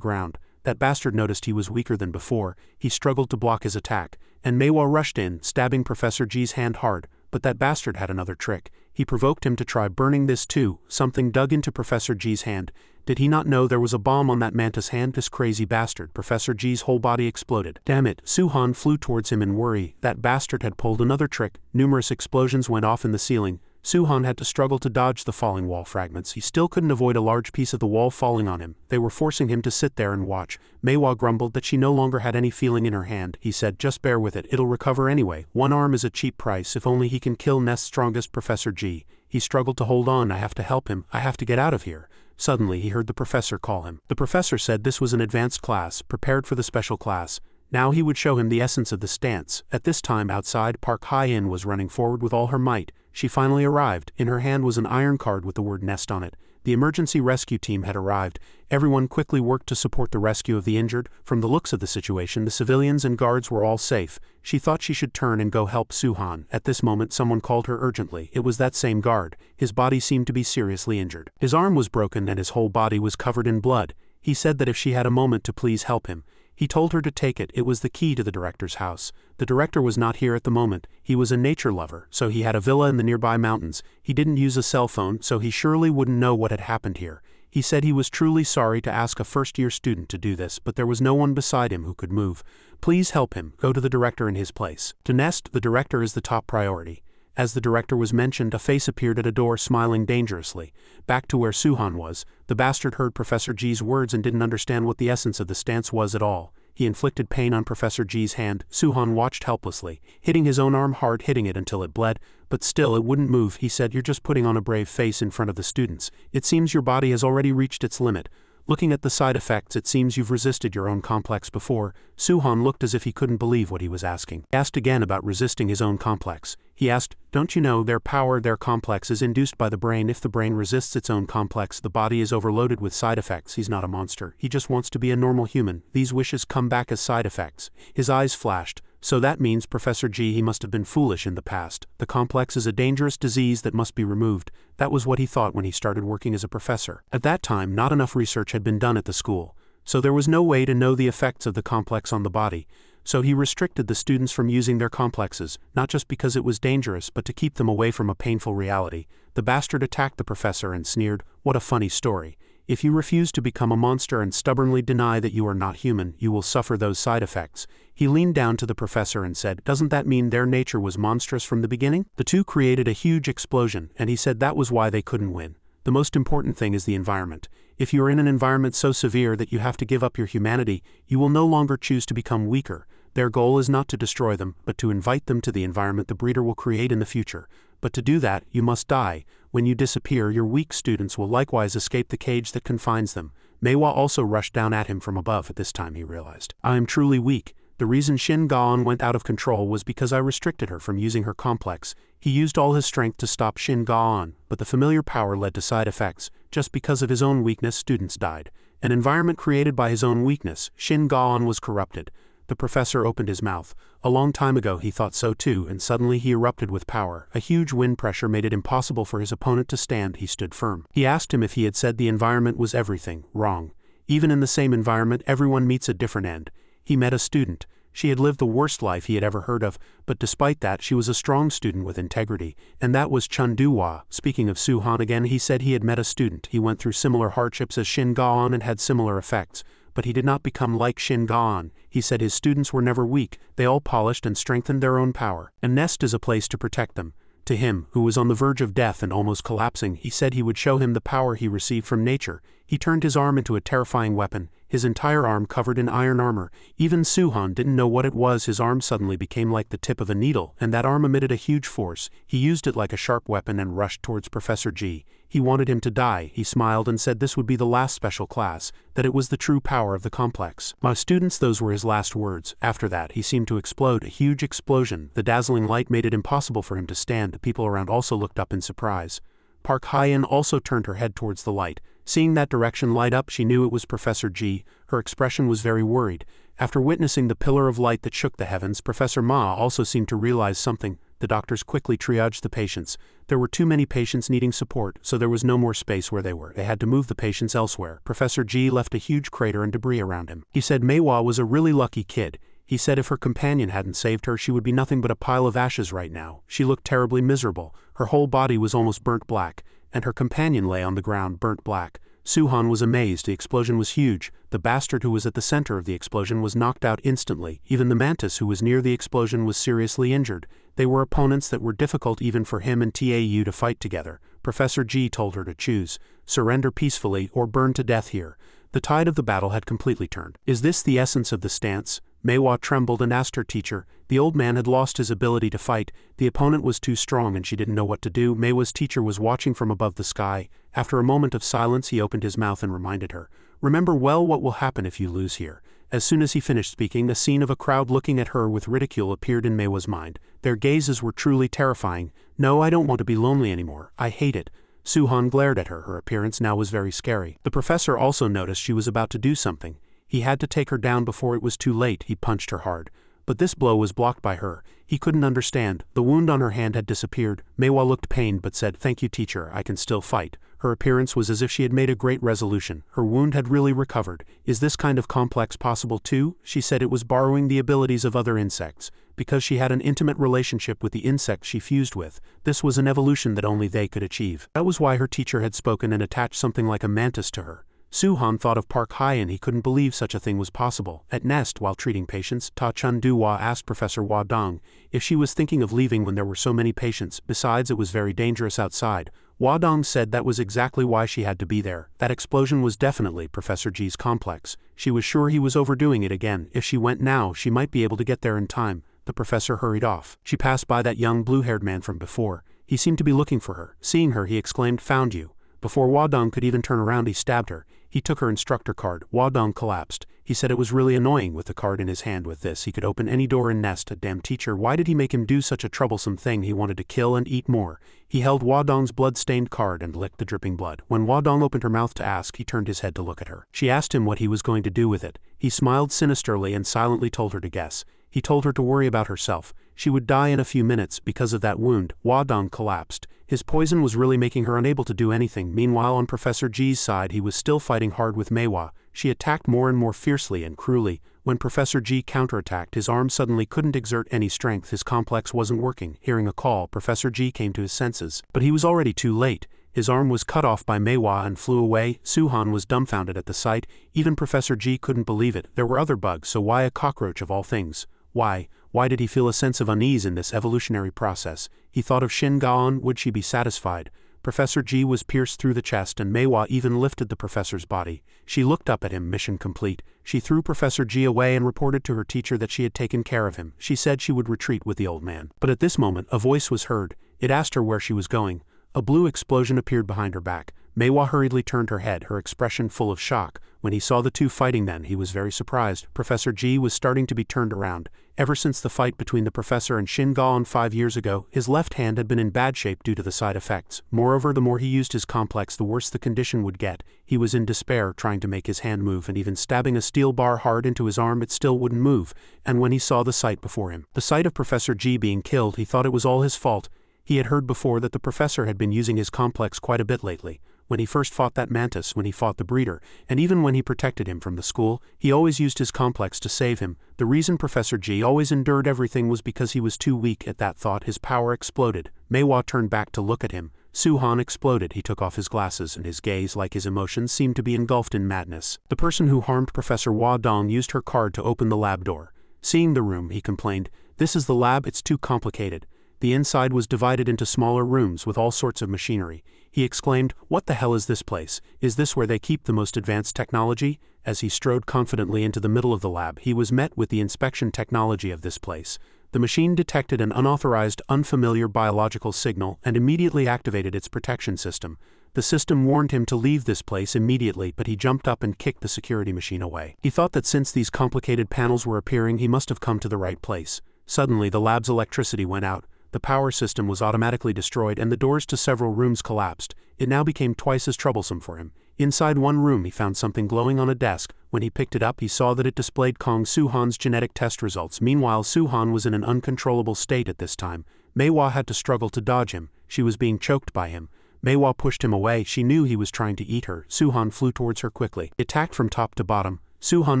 ground. That bastard noticed he was weaker than before. He struggled to block his attack, and Manhwa rushed in, stabbing Professor G's hand hard. But that bastard had another trick. He provoked him to try burning this too. Something dug into Professor G's hand. Did he not know there was a bomb on that mantis hand? This crazy bastard. Professor G's whole body exploded. Damn it. Suhan flew towards him in worry. That bastard had pulled another trick. Numerous explosions went off in the ceiling. Suhan had to struggle to dodge the falling wall fragments. He still couldn't avoid a large piece of the wall falling on him. They were forcing him to sit there and watch. Manhwa grumbled that she no longer had any feeling in her hand. He said, "Just bear with it, it'll recover anyway. One arm is a cheap price. If only he can kill Nest's strongest Professor G." He struggled to hold on. "I have to help him. I have to get out of here." Suddenly he heard the professor call him. The professor said this was an advanced class, prepared for the special class. Now he would show him the essence of the stance. At this time outside, Park Hye-in was running forward with all her might. She finally arrived. In her hand was an iron card with the word Nest on it. The emergency rescue team had arrived. Everyone quickly worked to support the rescue of the injured. From the looks of the situation, the civilians and guards were all safe. She thought she should turn and go help Suhan. At this moment someone called her urgently. It was that same guard. His body seemed to be seriously injured. His arm was broken and his whole body was covered in blood. He said that if she had a moment to please help him. He told her to take it. It was the key to the director's house. The director was not here at the moment. He was a nature lover, so he had a villa in the nearby mountains. He didn't use a cell phone, so he surely wouldn't know what had happened here. He said he was truly sorry to ask a first-year student to do this, but there was no one beside him who could move. Please help him. Go to the director in his place. To Nest, the director is the top priority. As the director was mentioned, a face appeared at a door, smiling dangerously. Back to where Suhan was, the bastard heard Professor G's words and didn't understand what the essence of the stance was at all. He inflicted pain on Professor G's hand. Suhan watched helplessly, hitting his own arm hard, hitting it until it bled, but still it wouldn't move. He said, "You're just putting on a brave face in front of the students. It seems your body has already reached its limit. Looking at the side effects, it seems you've resisted your own complex before." Suhan looked as if he couldn't believe what he was asking. He asked again about resisting his own complex. He asked, "Don't you know their power, their complex is induced by the brain. If the brain resists its own complex, the body is overloaded with side effects. He's not a monster. He just wants to be a normal human. These wishes come back as side effects." His eyes flashed. So that means Professor G, he must have been foolish in the past. The complex is a dangerous disease that must be removed. That was what he thought when he started working as a professor. At that time, not enough research had been done at the school, so there was no way to know the effects of the complex on the body. So he restricted the students from using their complexes, not just because it was dangerous, but to keep them away from a painful reality. The bastard attacked the professor and sneered, "What a funny story. If you refuse to become a monster and stubbornly deny that you are not human, you will suffer those side effects." He leaned down to the professor and said, "Doesn't that mean their nature was monstrous from the beginning?" The two created a huge explosion, and he said that was why they couldn't win. The most important thing is the environment. If you are in an environment so severe that you have to give up your humanity, you will no longer choose to become weaker. Their goal is not to destroy them, but to invite them to the environment the breeder will create in the future. But to do that, you must die. When you disappear, your weak students will likewise escape the cage that confines them. Manhwa also rushed down at him from above. At this time he realized, I am truly weak. The reason Shin Gaon went out of control was because I restricted her from using her complex. He used all his strength to stop Shin Gaon, but the familiar power led to side effects. Just because of his own weakness, students died. An environment created by his own weakness, Shin Gaon was corrupted. The professor opened his mouth. A long time ago he thought so too, and suddenly he erupted with power. A huge wind pressure made it impossible for his opponent to stand. He stood firm. He asked him if he had said the environment was everything. Wrong. Even in the same environment, everyone meets a different end. He met a student. She had lived the worst life he had ever heard of, but despite that she was a strong student with integrity, and that was Chun-Du-Hwa. Speaking of Suhan again, he said he had met a student. He went through similar hardships as Shin Gaon and had similar effects, but he did not become like Shin Gaon. He said his students were never weak, they all polished and strengthened their own power. A nest is a place to protect them. To him, who was on the verge of death and almost collapsing, he said he would show him the power he received from nature. He turned his arm into a terrifying weapon, his entire arm covered in iron armor. Even Suhan didn't know what it was. His arm suddenly became like the tip of a needle, and that arm emitted a huge force. He used it like a sharp weapon and rushed towards Professor G. He wanted him to die. He smiled and said this would be the last special class, that it was the true power of the complex. My students, those were his last words. After that, he seemed to explode, a huge explosion. The dazzling light made it impossible for him to stand. The people around also looked up in surprise. Park Hyen also turned her head towards the light. Seeing that direction light up, she knew it was Professor G. Her expression was very worried. After witnessing the pillar of light that shook the heavens, Professor Ma also seemed to realize something. The doctors quickly triaged the patients. There were too many patients needing support, so there was no more space where they were. They had to move the patients elsewhere. Professor G left a huge crater and debris around him. He said Manhwa was a really lucky kid. He said if her companion hadn't saved her, she would be nothing but a pile of ashes right now. She looked terribly miserable. Her whole body was almost burnt black, and her companion lay on the ground burnt black. Suhan was amazed. The explosion was huge. The bastard who was at the center of the explosion was knocked out instantly. Even the mantis who was near the explosion was seriously injured. They were opponents that were difficult even for him and Tau to fight together. Professor G told her to choose. Surrender peacefully or burn to death here. The tide of the battle had completely turned. Is this the essence of the stance? Manhwa trembled and asked her teacher. The old man had lost his ability to fight. The opponent was too strong and she didn't know what to do. Manhwa's teacher was watching from above the sky. After a moment of silence, he opened his mouth and reminded her, remember well what will happen if you lose here. As soon as he finished speaking, a scene of a crowd looking at her with ridicule appeared in Manhwa's mind. Their gazes were truly terrifying. No, I don't want to be lonely anymore. I hate it. Suhan glared at her. Her appearance now was very scary. The professor also noticed she was about to do something. He had to take her down before it was too late. He punched her hard. But this blow was blocked by her. He couldn't understand. The wound on her hand had disappeared. Manhwa looked pained but said, thank you teacher, I can still fight. Her appearance was as if she had made a great resolution. Her wound had really recovered. Is this kind of complex possible too? She said it was borrowing the abilities of other insects. Because she had an intimate relationship with the insects she fused with, this was an evolution that only they could achieve. That was why her teacher had spoken and attached something like a mantis to her. Suhan thought of Park Hyen. He couldn't believe such a thing was possible. At Nest, while treating patients, Ta Chun-Du-Hwa asked Professor Hwa Dong if she was thinking of leaving when there were so many patients. Besides, it was very dangerous outside. Hwa Dong said that was exactly why she had to be there. That explosion was definitely Professor G's complex. She was sure he was overdoing it again. If she went now, she might be able to get there in time. The professor hurried off. She passed by that young blue-haired man from before. He seemed to be looking for her. Seeing her, he exclaimed, found you. Before Hwa Dong could even turn around, he stabbed her. He took her instructor card. Hwa Dong collapsed. He said it was really annoying with the card in his hand. With this, he could open any door in Nest. A damn teacher, why did he make him do such a troublesome thing? He wanted to kill and eat more. He held Hwa Dong's blood-stained card and licked the dripping blood. When Hwa Dong opened her mouth to ask, he turned his head to look at her. She asked him what he was going to do with it. He smiled sinisterly and silently told her to guess. He told her to worry about herself. She would die in a few minutes because of that wound. Hwa Dong collapsed. His poison was really making her unable to do anything. Meanwhile, on Professor G's side, he was still fighting hard with Manhwa. She attacked more and more fiercely and cruelly. When Professor G counterattacked, his arm suddenly couldn't exert any strength. His complex wasn't working. Hearing a call, Professor G came to his senses. But he was already too late. His arm was cut off by Manhwa and flew away. Suhan was dumbfounded at the sight. Even Professor G couldn't believe it. There were other bugs, so why a cockroach of all things? Why did he feel a sense of unease in this evolutionary process? He thought of Shin Gaon. Would she be satisfied? Professor Ji was pierced through the chest and Manhwa even lifted the professor's body. She looked up at him, mission complete. She threw Professor Ji away and reported to her teacher that she had taken care of him. She said she would retreat with the old man. But at this moment, a voice was heard. It asked her where she was going. A blue explosion appeared behind her back. Manhwa hurriedly turned her head, her expression full of shock. When he saw the two fighting then, he was very surprised. Professor Ji was starting to be turned around. Ever since the fight between the professor and Shin Gaon 5 years ago, his left hand had been in bad shape due to the side effects. Moreover, the more he used his complex, the worse the condition would get. He was in despair, trying to make his hand move, and even stabbing a steel bar hard into his arm, it still wouldn't move. And when he saw the sight before him, the sight of Professor Ji being killed, he thought it was all his fault. He had heard before that the professor had been using his complex quite a bit lately. When he first fought that mantis, when he fought the breeder, and even when he protected him from the school, he always used his complex to save him. The reason Professor Ji always endured everything was because he was too weak. At that thought, his power exploded. Manhwa turned back to look at him. Suhan exploded. He took off his glasses, and his gaze, like his emotions, seemed to be engulfed in madness. The person who harmed Professor Hua Dong used her card to open the lab door. Seeing the room, he complained, "This is the lab, it's too complicated." The inside was divided into smaller rooms with all sorts of machinery. He exclaimed, "What the hell is this place? Is this where they keep the most advanced technology?" As he strode confidently into the middle of the lab, he was met with the inspection technology of this place. The machine detected an unauthorized, unfamiliar biological signal and immediately activated its protection system. The system warned him to leave this place immediately, but he jumped up and kicked the security machine away. He thought that since these complicated panels were appearing, he must have come to the right place. Suddenly, the lab's electricity went out. The power system was automatically destroyed and the doors to several rooms collapsed. It now became twice as troublesome for him. Inside one room he found something glowing on a desk. When he picked it up, he saw that it displayed Kong Suhan's genetic test results. Meanwhile, Suhan was in an uncontrollable state at this time. Manhwa had to struggle to dodge him. She was being choked by him. Manhwa pushed him away. She knew he was trying to eat her. Suhan flew towards her quickly. It attacked from top to bottom. Suhan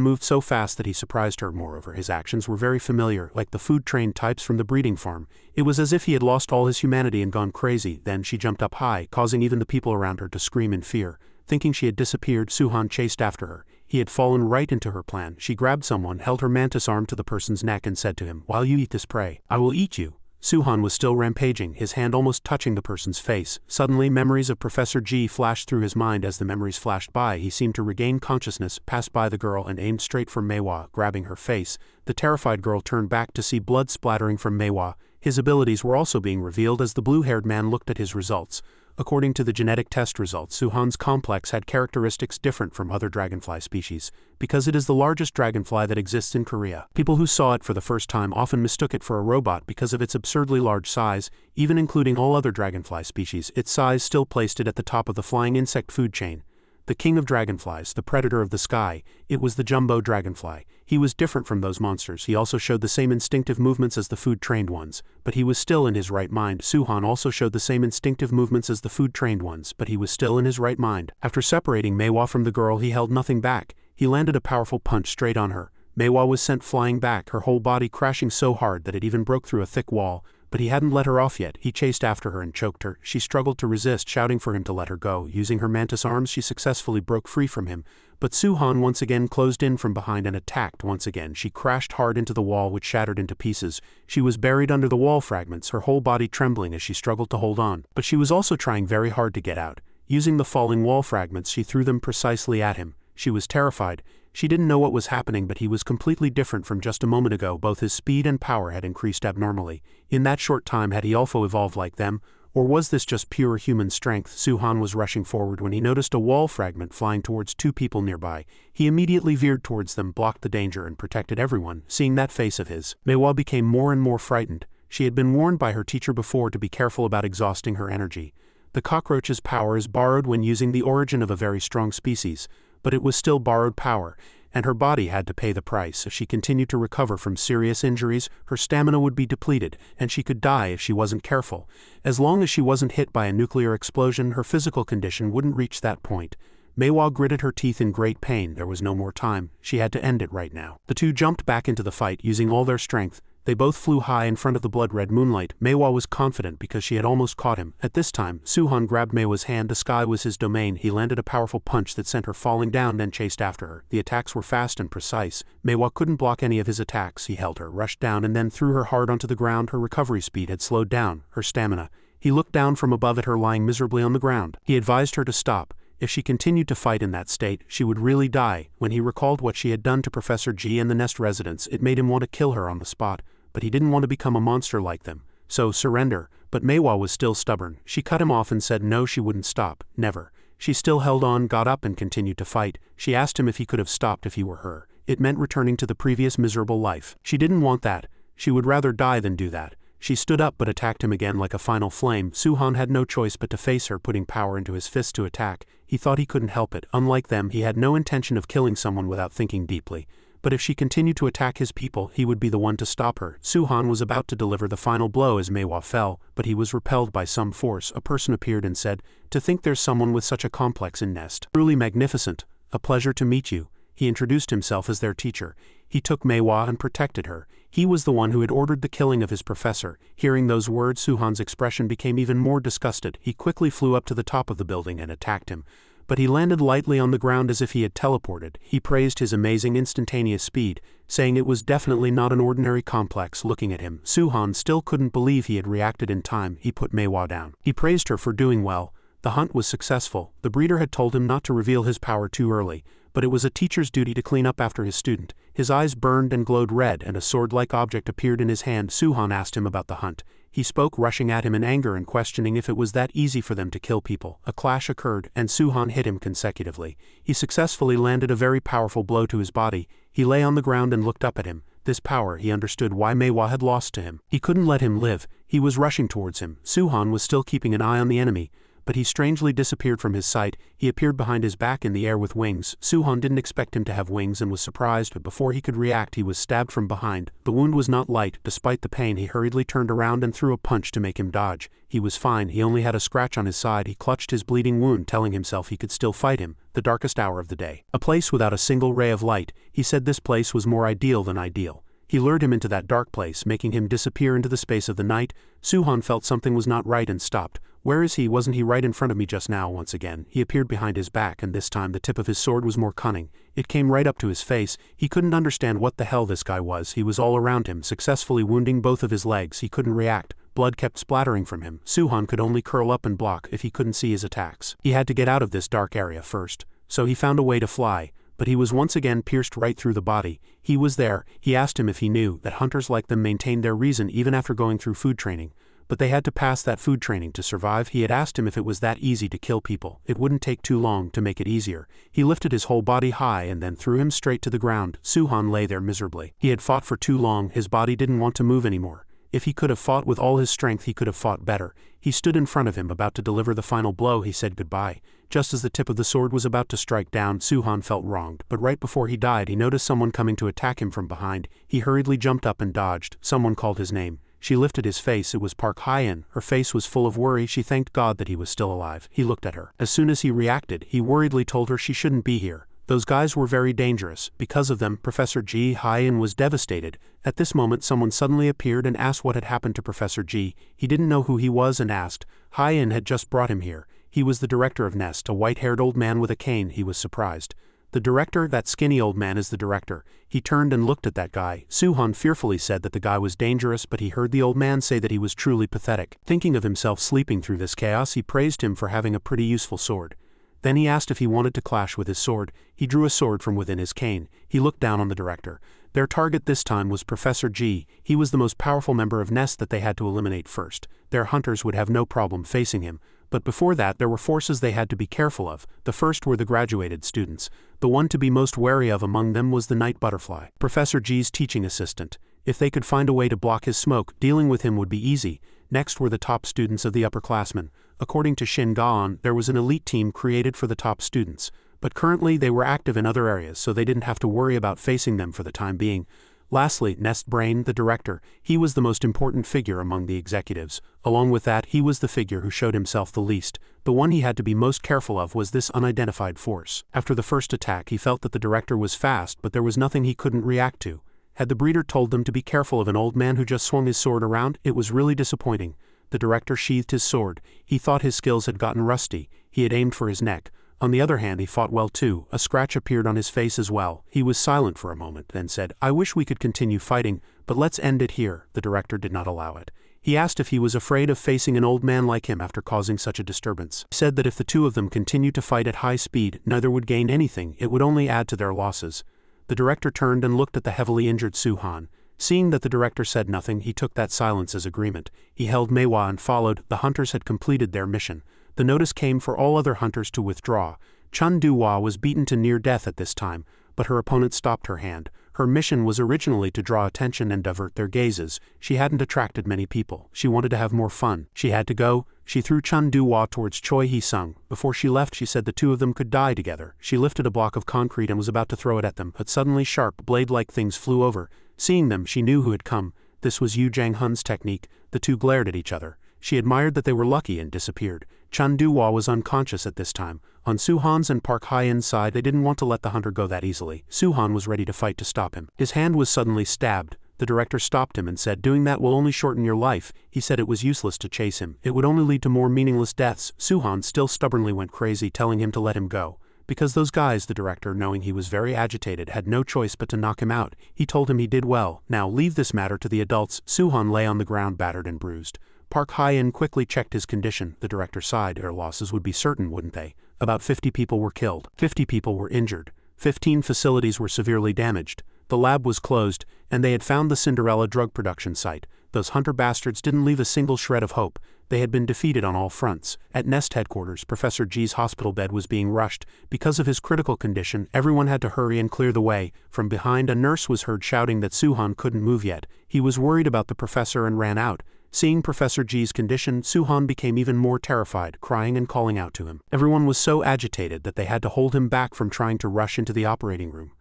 moved so fast that he surprised her. Moreover, his actions were very familiar, like the food-trained types from the breeding farm. It was as if he had lost all his humanity and gone crazy. Then she jumped up high, causing even the people around her to scream in fear. Thinking she had disappeared, Suhan chased after her. He had fallen right into her plan. She grabbed someone, held her mantis arm to the person's neck and said to him, "While you eat this prey, I will eat you." Suhan was still rampaging, his hand almost touching the person's face. Suddenly, memories of Professor Ji flashed through his mind. As the memories flashed by, he seemed to regain consciousness, passed by the girl and aimed straight for Manhwa, grabbing her face. The terrified girl turned back to see blood splattering from Manhwa. His abilities were also being revealed as the blue-haired man looked at his results. According to the genetic test results, Suhan's complex had characteristics different from other dragonfly species, because it is the largest dragonfly that exists in Korea. People who saw it for the first time often mistook it for a robot because of its absurdly large size. Even including all other dragonfly species, its size still placed it at the top of the flying insect food chain. The king of dragonflies, the predator of the sky, it was the jumbo dragonfly. He was different from those monsters. He also showed the same instinctive movements as the food-trained ones, but he was still in his right mind. Suhan also showed the same instinctive movements as the food-trained ones, but he was still in his right mind. After separating Manhwa from the girl, he held nothing back. He landed a powerful punch straight on her. Manhwa was sent flying back, her whole body crashing so hard that it even broke through a thick wall. But he hadn't let her off yet. He chased after her and choked her. She struggled to resist, shouting for him to let her go. Using her mantis arms, she successfully broke free from him. But Suhan once again closed in from behind and attacked. Once again, she crashed hard into the wall, which shattered into pieces. She was buried under the wall fragments, her whole body trembling as she struggled to hold on. But she was also trying very hard to get out. Using the falling wall fragments, she threw them precisely at him. She was terrified. She didn't know what was happening, but he was completely different from just a moment ago. Both his speed and power had increased abnormally. In that short time, had he also evolved like them? Or was this just pure human strength? Suhan was rushing forward when he noticed a wall fragment flying towards two people nearby. He immediately veered towards them, blocked the danger, and protected everyone. Seeing that face of his, Manhwa became more and more frightened. She had been warned by her teacher before to be careful about exhausting her energy. The cockroach's power is borrowed when using the origin of a very strong species, but it was still borrowed power, and her body had to pay the price. If she continued to recover from serious injuries, her stamina would be depleted, and she could die if she wasn't careful. As long as she wasn't hit by a nuclear explosion, her physical condition wouldn't reach that point. Manhwa gritted her teeth in great pain. There was no more time. She had to end it right now. The two jumped back into the fight, using all their strength. They both flew high in front of the blood-red moonlight. Manhwa was confident because she had almost caught him. At this time, Suhan grabbed Manhwa's hand. The sky was his domain. He landed a powerful punch that sent her falling down, then chased after her. The attacks were fast and precise. Manhwa couldn't block any of his attacks. He held her, rushed down, and then threw her hard onto the ground. Her recovery speed had slowed down, her stamina. He looked down from above at her lying miserably on the ground. He advised her to stop. If she continued to fight in that state, she would really die. When he recalled what she had done to Professor G and the nest residents, it made him want to kill her on the spot, but he didn't want to become a monster like them. So, surrender. But Manhwa was still stubborn. She cut him off and said no, she wouldn't stop. Never. She still held on, got up and continued to fight. She asked him if he could have stopped if he were her. It meant returning to the previous miserable life. She didn't want that. She would rather die than do that. She stood up but attacked him again like a final flame. Suhan had no choice but to face her, putting power into his fist to attack. He thought he couldn't help it. Unlike them, he had no intention of killing someone without thinking deeply. But if she continued to attack his people, he would be the one to stop her. Suhan was about to deliver the final blow as Manhwa fell, but he was repelled by some force. A person appeared and said, "To think there's someone with such a complex in nest. Truly magnificent. A pleasure to meet you." He introduced himself as their teacher. He took Manhwa and protected her. He was the one who had ordered the killing of his professor. Hearing those words, Suhan's expression became even more disgusted. He quickly flew up to the top of the building and attacked him. But he landed lightly on the ground as if he had teleported. He praised his amazing instantaneous speed, saying it was definitely not an ordinary complex. Looking at him, Suhan still couldn't believe he had reacted in time. He put Manhwa down. He praised her for doing well. The hunt was successful. The breeder had told him not to reveal his power too early, but it was a teacher's duty to clean up after his student. His eyes burned and glowed red, and a sword-like object appeared in his hand. Suhan asked him about the hunt. He spoke, rushing at him in anger and questioning if it was that easy for them to kill people. A clash occurred, and Suhan hit him consecutively. He successfully landed a very powerful blow to his body. He lay on the ground and looked up at him. This power, he understood why Manhwa had lost to him. He couldn't let him live. He was rushing towards him. Suhan was still keeping an eye on the enemy, but he strangely disappeared from his sight. He appeared behind his back in the air with wings. Suhan didn't expect him to have wings and was surprised, but before he could react he was stabbed from behind. The wound was not light. Despite the pain, he hurriedly turned around and threw a punch to make him dodge. He was fine. He only had a scratch on his side. He clutched his bleeding wound, telling himself he could still fight him. The darkest hour of the day. A place without a single ray of light. He said this place was more ideal than ideal. He lured him into that dark place, making him disappear into the space of the night. Suhan felt something was not right and stopped. Where is he? Wasn't he right in front of me just now? Once again, he appeared behind his back, and this time the tip of his sword was more cunning. It came right up to his face. He couldn't understand what the hell this guy was. He was all around him, successfully wounding both of his legs. He couldn't react. Blood kept splattering from him. Suhan could only curl up and block if he couldn't see his attacks. He had to get out of this dark area first, so he found a way to fly. But he was once again pierced right through the body. He was there. He asked him if he knew that hunters like them maintained their reason even after going through food training. But they had to pass that food training to survive. He had asked him if it was that easy to kill people. It wouldn't take too long to make it easier. He lifted his whole body high and then threw him straight to the ground. Suhan lay there miserably. He had fought for too long. His body didn't want to move anymore. If he could have fought with all his strength, he could have fought better. He stood in front of him, about to deliver the final blow. He said goodbye. Just as the tip of the sword was about to strike down, Suhan felt wronged, but right before he died, he noticed someone coming to attack him from behind. He hurriedly jumped up and dodged. Someone called his name. She lifted his face. It was Park Hyen. Her face was full of worry. She thanked God that he was still alive. He looked at her. As soon as he reacted, he worriedly told her she shouldn't be here. Those guys were very dangerous. Because of them, Professor G. Hyen was devastated. At this moment, someone suddenly appeared and asked what had happened to Professor G. He didn't know who he was and asked. Hyen had just brought him here. He was the director of Nest, a white-haired old man with a cane. He was surprised. The director? That skinny old man is the director. He turned and looked at that guy. Suhan fearfully said that the guy was dangerous, but he heard the old man say that he was truly pathetic. Thinking of himself sleeping through this chaos, he praised him for having a pretty useful sword. Then he asked if he wanted to clash with his sword. He drew a sword from within his cane. He looked down on the director. Their target this time was Professor G. He was the most powerful member of Nest that they had to eliminate first. Their hunters would have no problem facing him. But before that, there were forces they had to be careful of. The first were the graduated students. The one to be most wary of among them was the night butterfly, Professor G's teaching assistant. If they could find a way to block his smoke, dealing with him would be easy. Next were the top students of the upperclassmen. According to Shin Gaon, there was an elite team created for the top students. But currently they were active in other areas, so they didn't have to worry about facing them for the time being. Lastly, Nest Brain, the director. He was the most important figure among the executives. Along with that, he was the figure who showed himself the least. The one he had to be most careful of was this unidentified force. After the first attack, he felt that the director was fast, but there was nothing he couldn't react to. Had the breeder told them to be careful of an old man who just swung his sword around, it was really disappointing. The director sheathed his sword. He thought his skills had gotten rusty. He had aimed for his neck. On the other hand, he fought well too. A scratch appeared on his face as well. He was silent for a moment, then said, "I wish we could continue fighting, but let's end it here." The director did not allow it. He asked if he was afraid of facing an old man like him after causing such a disturbance. He said that if the two of them continued to fight at high speed, neither would gain anything, it would only add to their losses. The director turned and looked at the heavily injured Suhan. Seeing that the director said nothing, he took that silence as agreement. He held Manhwa and followed. The hunters had completed their mission. The notice came for all other hunters to withdraw. Chun Du-hwa was beaten to near death at this time, but her opponent stopped her hand. Her mission was originally to draw attention and divert their gazes. She hadn't attracted many people. She wanted to have more fun. She had to go. She threw Chun Du-hwa towards Choi Hee-sung. Before she left, she said the two of them could die together. She lifted a block of concrete and was about to throw it at them, but suddenly sharp, blade-like things flew over. Seeing them, she knew who had come. This was Yu Jang-hun's technique. The two glared at each other. She admired that they were lucky and disappeared. Chun Du-hwa was unconscious at this time. On Suhan's and Park Hye-in's side, they didn't want to let the hunter go that easily. Suhan was ready to fight to stop him. His hand was suddenly stabbed. The director stopped him and said, "Doing that will only shorten your life." He said it was useless to chase him. It would only lead to more meaningless deaths. Suhan still stubbornly went crazy, telling him to let him go. Because those guys, the director, knowing he was very agitated, had no choice but to knock him out. He told him he did well. Now leave this matter to the adults. Suhan lay on the ground battered and bruised. Park Hye-in quickly checked his condition. The director sighed. Their losses would be certain, wouldn't they? About 50 people were killed. 50 people were injured. 15 facilities were severely damaged. The lab was closed, and they had found the Cinderella drug production site. Those hunter bastards didn't leave a single shred of hope. They had been defeated on all fronts. At Nest headquarters, Professor G's hospital bed was being rushed. Because of his critical condition, everyone had to hurry and clear the way. From behind, a nurse was heard shouting that Suhan couldn't move yet. He was worried about the professor and ran out. Seeing Professor G's condition, Suhan became even more terrified, crying and calling out to him. Everyone was so agitated that they had to hold him back from trying to rush into the operating room.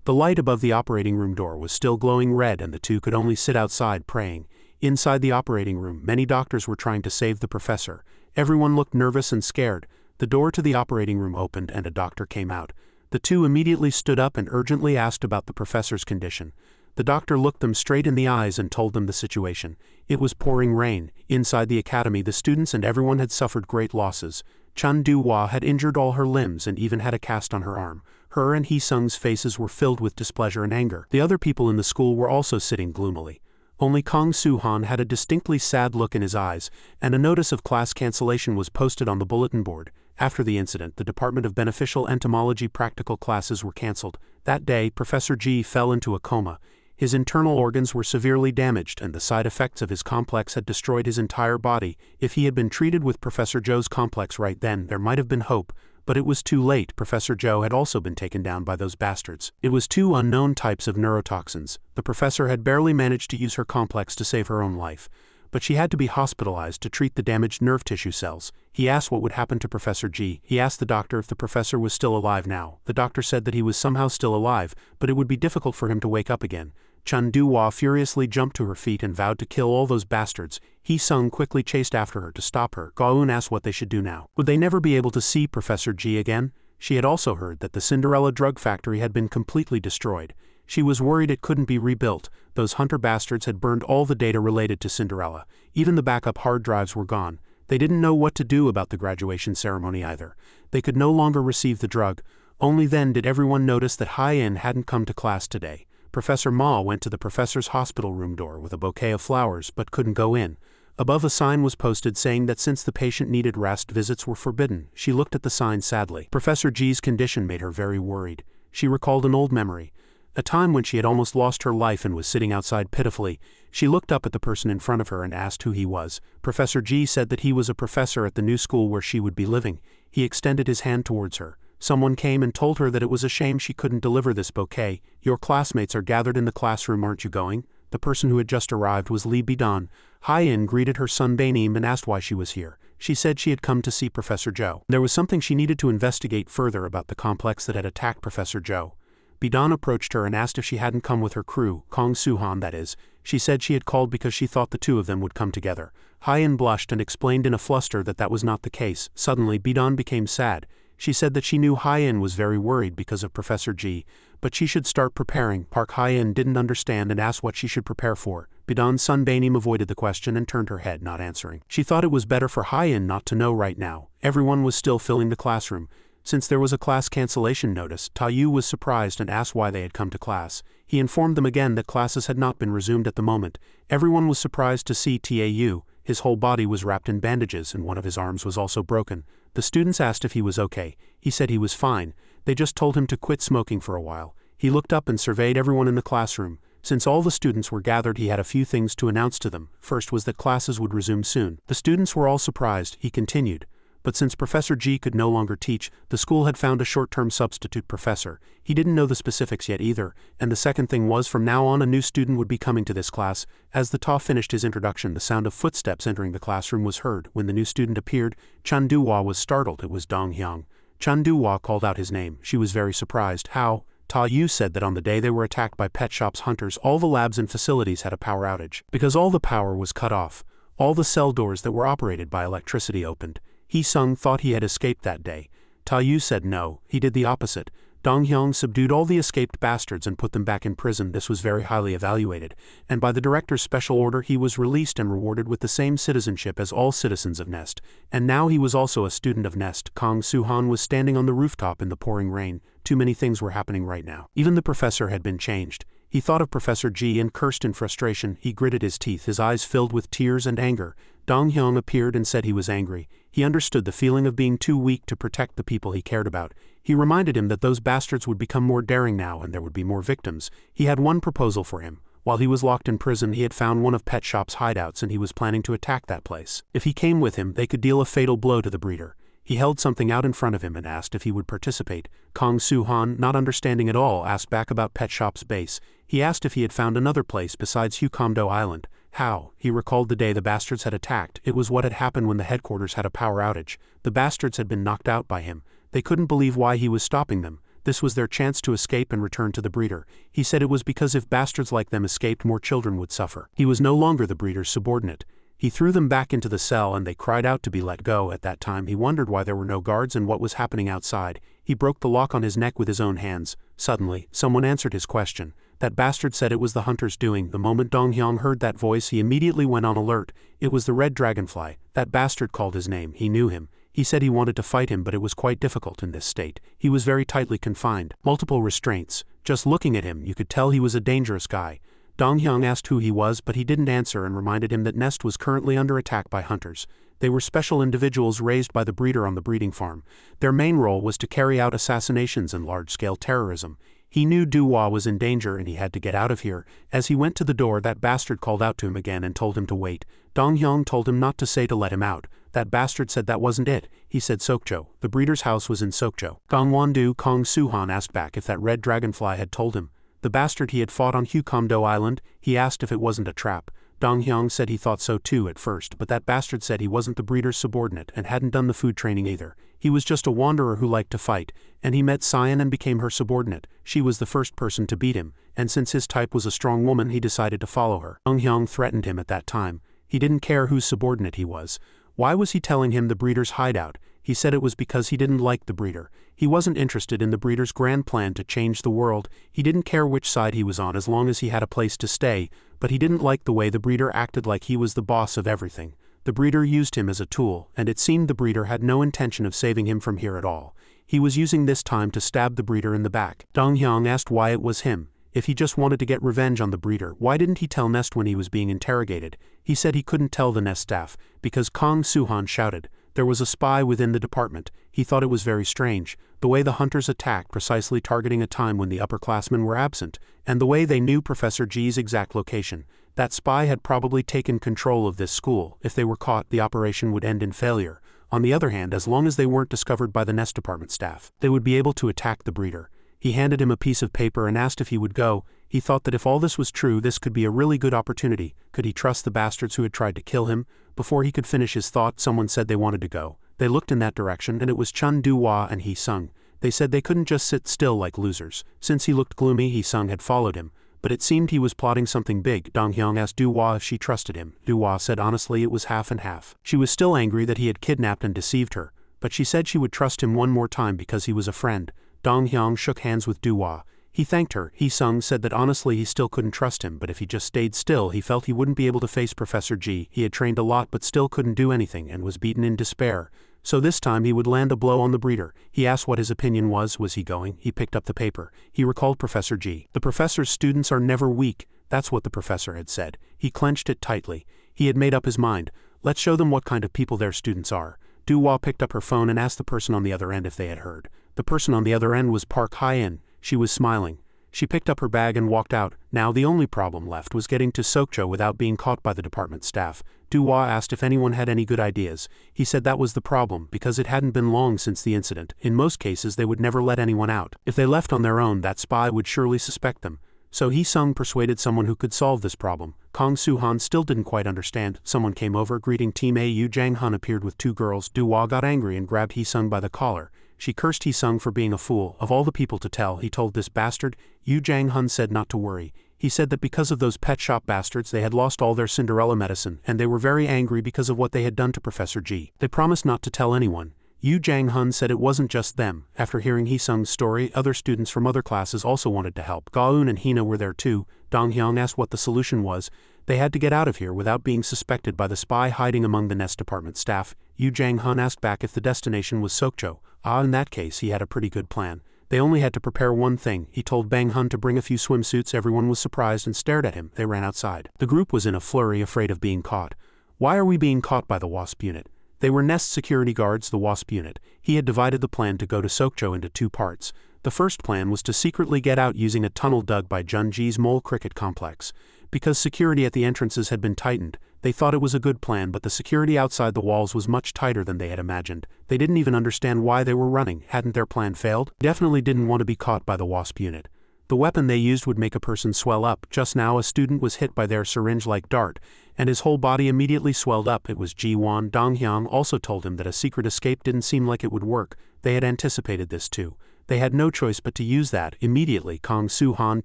The light above the operating room door was still glowing red, and the two could only sit outside praying. Inside the operating room, many doctors were trying to save the professor. Everyone looked nervous and scared. The door to the operating room opened and a doctor came out. The two immediately stood up and urgently asked about the professor's condition. The doctor looked them straight in the eyes and told them the situation. It was pouring rain. Inside the academy, the students and everyone had suffered great losses. Chun Du-hwa had injured all her limbs and even had a cast on her arm. Her and Hee-sung's faces were filled with displeasure and anger. The other people in the school were also sitting gloomily. Only Kong Suhan had a distinctly sad look in his eyes, and a notice of class cancellation was posted on the bulletin board. After the incident, the Department of Beneficial Entomology practical classes were cancelled. That day, Professor G fell into a coma. His internal organs were severely damaged, and the side effects of his complex had destroyed his entire body. If he had been treated with Professor Joe's complex right then, there might have been hope. But it was too late. Professor Joe had also been taken down by those bastards. It was two unknown types of neurotoxins. The professor had barely managed to use her complex to save her own life. But she had to be hospitalized to treat the damaged nerve tissue cells. He asked what would happen to Professor G. He asked the doctor if the professor was still alive now. The doctor said that he was somehow still alive, but it would be difficult for him to wake up again. Chun Du-hwa furiously jumped to her feet and vowed to kill all those bastards. Hee-sung quickly chased after her to stop her. Ga-eun asked what they should do now. Would they never be able to see Professor G again? She had also heard that the Cinderella drug factory had been completely destroyed. She was worried it couldn't be rebuilt. Those hunter bastards had burned all the data related to Cinderella. Even the backup hard drives were gone. They didn't know what to do about the graduation ceremony either. They could no longer receive the drug. Only then did everyone notice that Hye-in hadn't come to class today. Professor Ma went to the professor's hospital room door with a bouquet of flowers but couldn't go in. Above a sign was posted saying that since the patient needed rest, visits were forbidden. She looked at the sign sadly. Professor G's condition made her very worried. She recalled an old memory. A time when she had almost lost her life and was sitting outside pitifully. She looked up at the person in front of her and asked who he was. Professor G said that he was a professor at the new school where she would be living. He extended his hand towards her. Someone came and told her that it was a shame she couldn't deliver this bouquet. Your classmates are gathered in the classroom, aren't you going? The person who had just arrived was Lee Bidon. Hye-in greeted her son Baenim and asked why she was here. She said she had come to see Professor Joe. There was something she needed to investigate further about the complex that had attacked Professor Joe. Bidon approached her and asked if she hadn't come with her crew, Kong Suhan that is. She said she had called because she thought the two of them would come together. Hye-in blushed and explained in a fluster that that was not the case. Suddenly, Bidon became sad. She said that she knew Hye-in was very worried because of Professor G, but she should start preparing. Park Hye-in didn't understand and asked what she should prepare for. Bidon's son Baenim avoided the question and turned her head, not answering. She thought it was better for Hye-in not to know right now. Everyone was still filling the classroom. Since there was a class cancellation notice, Tayu was surprised and asked why they had come to class. He informed them again that classes had not been resumed at the moment. Everyone was surprised to see Tau. His whole body was wrapped in bandages and one of his arms was also broken. The students asked if he was okay. He said he was fine. They just told him to quit smoking for a while. He looked up and surveyed everyone in the classroom. Since all the students were gathered, he had a few things to announce to them. First was that classes would resume soon. The students were all surprised. He continued. But since Professor G could no longer teach, the school had found a short-term substitute professor. He didn't know the specifics yet either, and the second thing was from now on a new student would be coming to this class. As the Ta finished his introduction, the sound of footsteps entering the classroom was heard. When the new student appeared, Chan Du-hwa was startled. It was Dong Hyang. Chan Du-hwa called out his name. She was very surprised. How? Ta Yu said that on the day they were attacked by pet shop's hunters, all the labs and facilities had a power outage. Because all the power was cut off, all the cell doors that were operated by electricity opened. Hee-sung thought he had escaped that day. Ta Yu said no, he did the opposite. Dong Hyang subdued all the escaped bastards and put them back in prison. This was very highly evaluated, and by the director's special order he was released and rewarded with the same citizenship as all citizens of Nest. And now he was also a student of Nest. Suhan was standing on the rooftop in the pouring rain. Too many things were happening right now. Even the professor had been changed. He thought of Professor G and cursed in frustration. He gritted his teeth, his eyes filled with tears and anger. Dong Hyang appeared and said he was angry. He understood the feeling of being too weak to protect the people he cared about. He reminded him that those bastards would become more daring now and there would be more victims. He had one proposal for him. While he was locked in prison, he had found one of Pet Shop's hideouts and he was planning to attack that place. If he came with him, they could deal a fatal blow to the breeder. He held something out in front of him and asked if he would participate. Suhan, not understanding at all, asked back about Pet Shop's base. He asked if he had found another place besides Huondo Island. How? He recalled the day the bastards had attacked. It was what had happened when the headquarters had a power outage. The bastards had been knocked out by him. They couldn't believe why he was stopping them. This was their chance to escape and return to the breeder. He said it was because if bastards like them escaped, more children would suffer. He was no longer the breeder's subordinate. He threw them back into the cell and they cried out to be let go. At that time he wondered why there were no guards and what was happening outside. He broke the lock on his neck with his own hands. Suddenly, someone answered his question. That bastard said it was the hunter's doing. The moment Dong Hyang heard that voice, he immediately went on alert. It was the red dragonfly. That bastard called his name. He knew him. He said he wanted to fight him, but it was quite difficult in this state. He was very tightly confined. Multiple restraints. Just looking at him, you could tell he was a dangerous guy. Dong Hyang asked who he was, but he didn't answer and reminded him that Nest was currently under attack by hunters. They were special individuals raised by the breeder on the breeding farm. Their main role was to carry out assassinations and large-scale terrorism. He knew Du-hwa was in danger and he had to get out of here. As he went to the door, that bastard called out to him again and told him to wait. Dong Hyang told him not to say to let him out. That bastard said that wasn't it. He said Sokcho. The breeder's house was in Sokcho. Gongwon-do Suhan asked back if that red dragonfly had told him. The bastard he had fought on Huondo Island, he asked if it wasn't a trap. Dong Hyang said he thought so too at first, but that bastard said he wasn't the breeder's subordinate and hadn't done the food training either. He was just a wanderer who liked to fight, and he met Cyan and became her subordinate. She was the first person to beat him, and since his type was a strong woman, he decided to follow her. Dong Hyang threatened him at that time. He didn't care whose subordinate he was. Why was he telling him the breeder's hideout? He said it was because he didn't like the breeder. He wasn't interested in the breeder's grand plan to change the world. He didn't care which side he was on as long as he had a place to stay, but he didn't like the way the breeder acted like he was the boss of everything. The breeder used him as a tool, and it seemed the breeder had no intention of saving him from here at all. He was using this time to stab the breeder in the back. Dong Hyang asked why it was him. If he just wanted to get revenge on the breeder, why didn't he tell Nest when he was being interrogated? He said he couldn't tell the Nest staff, because Suhan shouted. There was a spy within the department. He thought it was very strange, the way the hunters attacked, precisely targeting a time when the upperclassmen were absent, and the way they knew Professor G's exact location. That spy had probably taken control of this school. If they were caught, the operation would end in failure. On the other hand, as long as they weren't discovered by the Nest department staff, they would be able to attack the breeder. He handed him a piece of paper and asked if he would go. He thought that if all this was true, this could be a really good opportunity. Could he trust the bastards who had tried to kill him? Before he could finish his thought, someone said they wanted to go. They looked in that direction, and it was Chun Du-hwa and Hee-sung. They said they couldn't just sit still like losers. Since he looked gloomy, Hee-sung had followed him. But it seemed he was plotting something big. Dong Hyang asked Du-hwa if she trusted him. Du-hwa said honestly it was half and half. She was still angry that he had kidnapped and deceived her, but she said she would trust him one more time because he was a friend. Dong Hyang shook hands with Du-hwa. He thanked her. Hee-sung said that honestly he still couldn't trust him, but if he just stayed still, he felt he wouldn't be able to face Professor G. He had trained a lot but still couldn't do anything and was beaten in despair. So this time he would land a blow on the breeder. He asked what his opinion was he going? He picked up the paper. He recalled Professor G. The professor's students are never weak. That's what the professor had said. He clenched it tightly. He had made up his mind. Let's show them what kind of people their students are. Duhua picked up her phone and asked the person on the other end if they had heard. The person on the other end was Park Hye-in. She was smiling. She picked up her bag and walked out. Now the only problem left was getting to Sokcho without being caught by the department staff. Duhua asked if anyone had any good ideas. He said that was the problem, because it hadn't been long since the incident. In most cases they would never let anyone out. If they left on their own, that spy would surely suspect them. So Hee-sung persuaded someone who could solve this problem. Kong Suhan still didn't quite understand. Someone came over, greeting Team A. Yu Jang-hun appeared with 2 girls. Duhua got angry and grabbed Hee-sung by the collar. She cursed Hee-sung for being a fool. Of all the people to tell, he told this bastard. Yu Jang-hun said not to worry. He said that because of those pet shop bastards they had lost all their Cinderella medicine, and they were very angry because of what they had done to Professor G. They promised not to tell anyone. Yu Jang-hun said it wasn't just them. After hearing Hee-sung's story, other students from other classes also wanted to help. Ga-eun and Hina were there too. Dong-hyung asked what the solution was. They had to get out of here without being suspected by the spy hiding among the nest department staff. Yu Jang-hun asked back if the destination was Sokcho. In that case he had a pretty good plan. They only had to prepare one thing. He told Bang-hun to bring a few swimsuits. Everyone was surprised and stared at him. They ran outside. The group was in a flurry, afraid of being caught. Why are we being caught by the WASP unit? They were Nest security guards, the WASP unit. He had divided the plan to go to Sokcho into 2 parts. The first plan was to secretly get out using a tunnel dug by Junji's mole cricket complex. Because security at the entrances had been tightened, they thought it was a good plan, but the security outside the walls was much tighter than they had imagined. They didn't even understand why they were running. Hadn't their plan failed? Definitely didn't want to be caught by the WASP unit. The weapon they used would make a person swell up. Just now a student was hit by their syringe-like dart, and his whole body immediately swelled up. It was Ji-won. Dong-hyung also told him that a secret escape didn't seem like it would work. They had anticipated this too. They had no choice but to use that. Immediately, Kong Suhan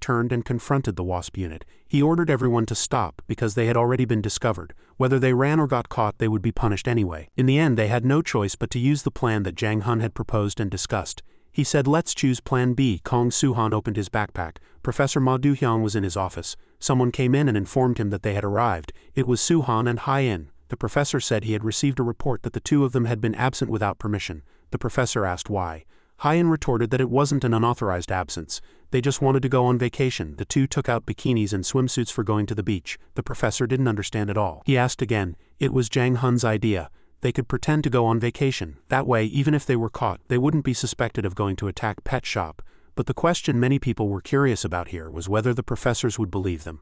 turned and confronted the WASP unit. He ordered everyone to stop, because they had already been discovered. Whether they ran or got caught, they would be punished anyway. In the end, they had no choice but to use the plan that Jang Hun had proposed and discussed. He said, let's choose plan B. Kong Suhan opened his backpack. Professor Ma Du-hyung was in his office. Someone came in and informed him that they had arrived. It was Suhan and Hye-in. The professor said he had received a report that the 2 of them had been absent without permission. The professor asked why. Hye-in retorted that it wasn't an unauthorized absence. They just wanted to go on vacation. The 2 took out bikinis and swimsuits for going to the beach. The professor didn't understand at all. He asked again. It was Jang Hun's idea. They could pretend to go on vacation. That way, even if they were caught, they wouldn't be suspected of going to attack Pet Shop. But the question many people were curious about here was whether the professors would believe them.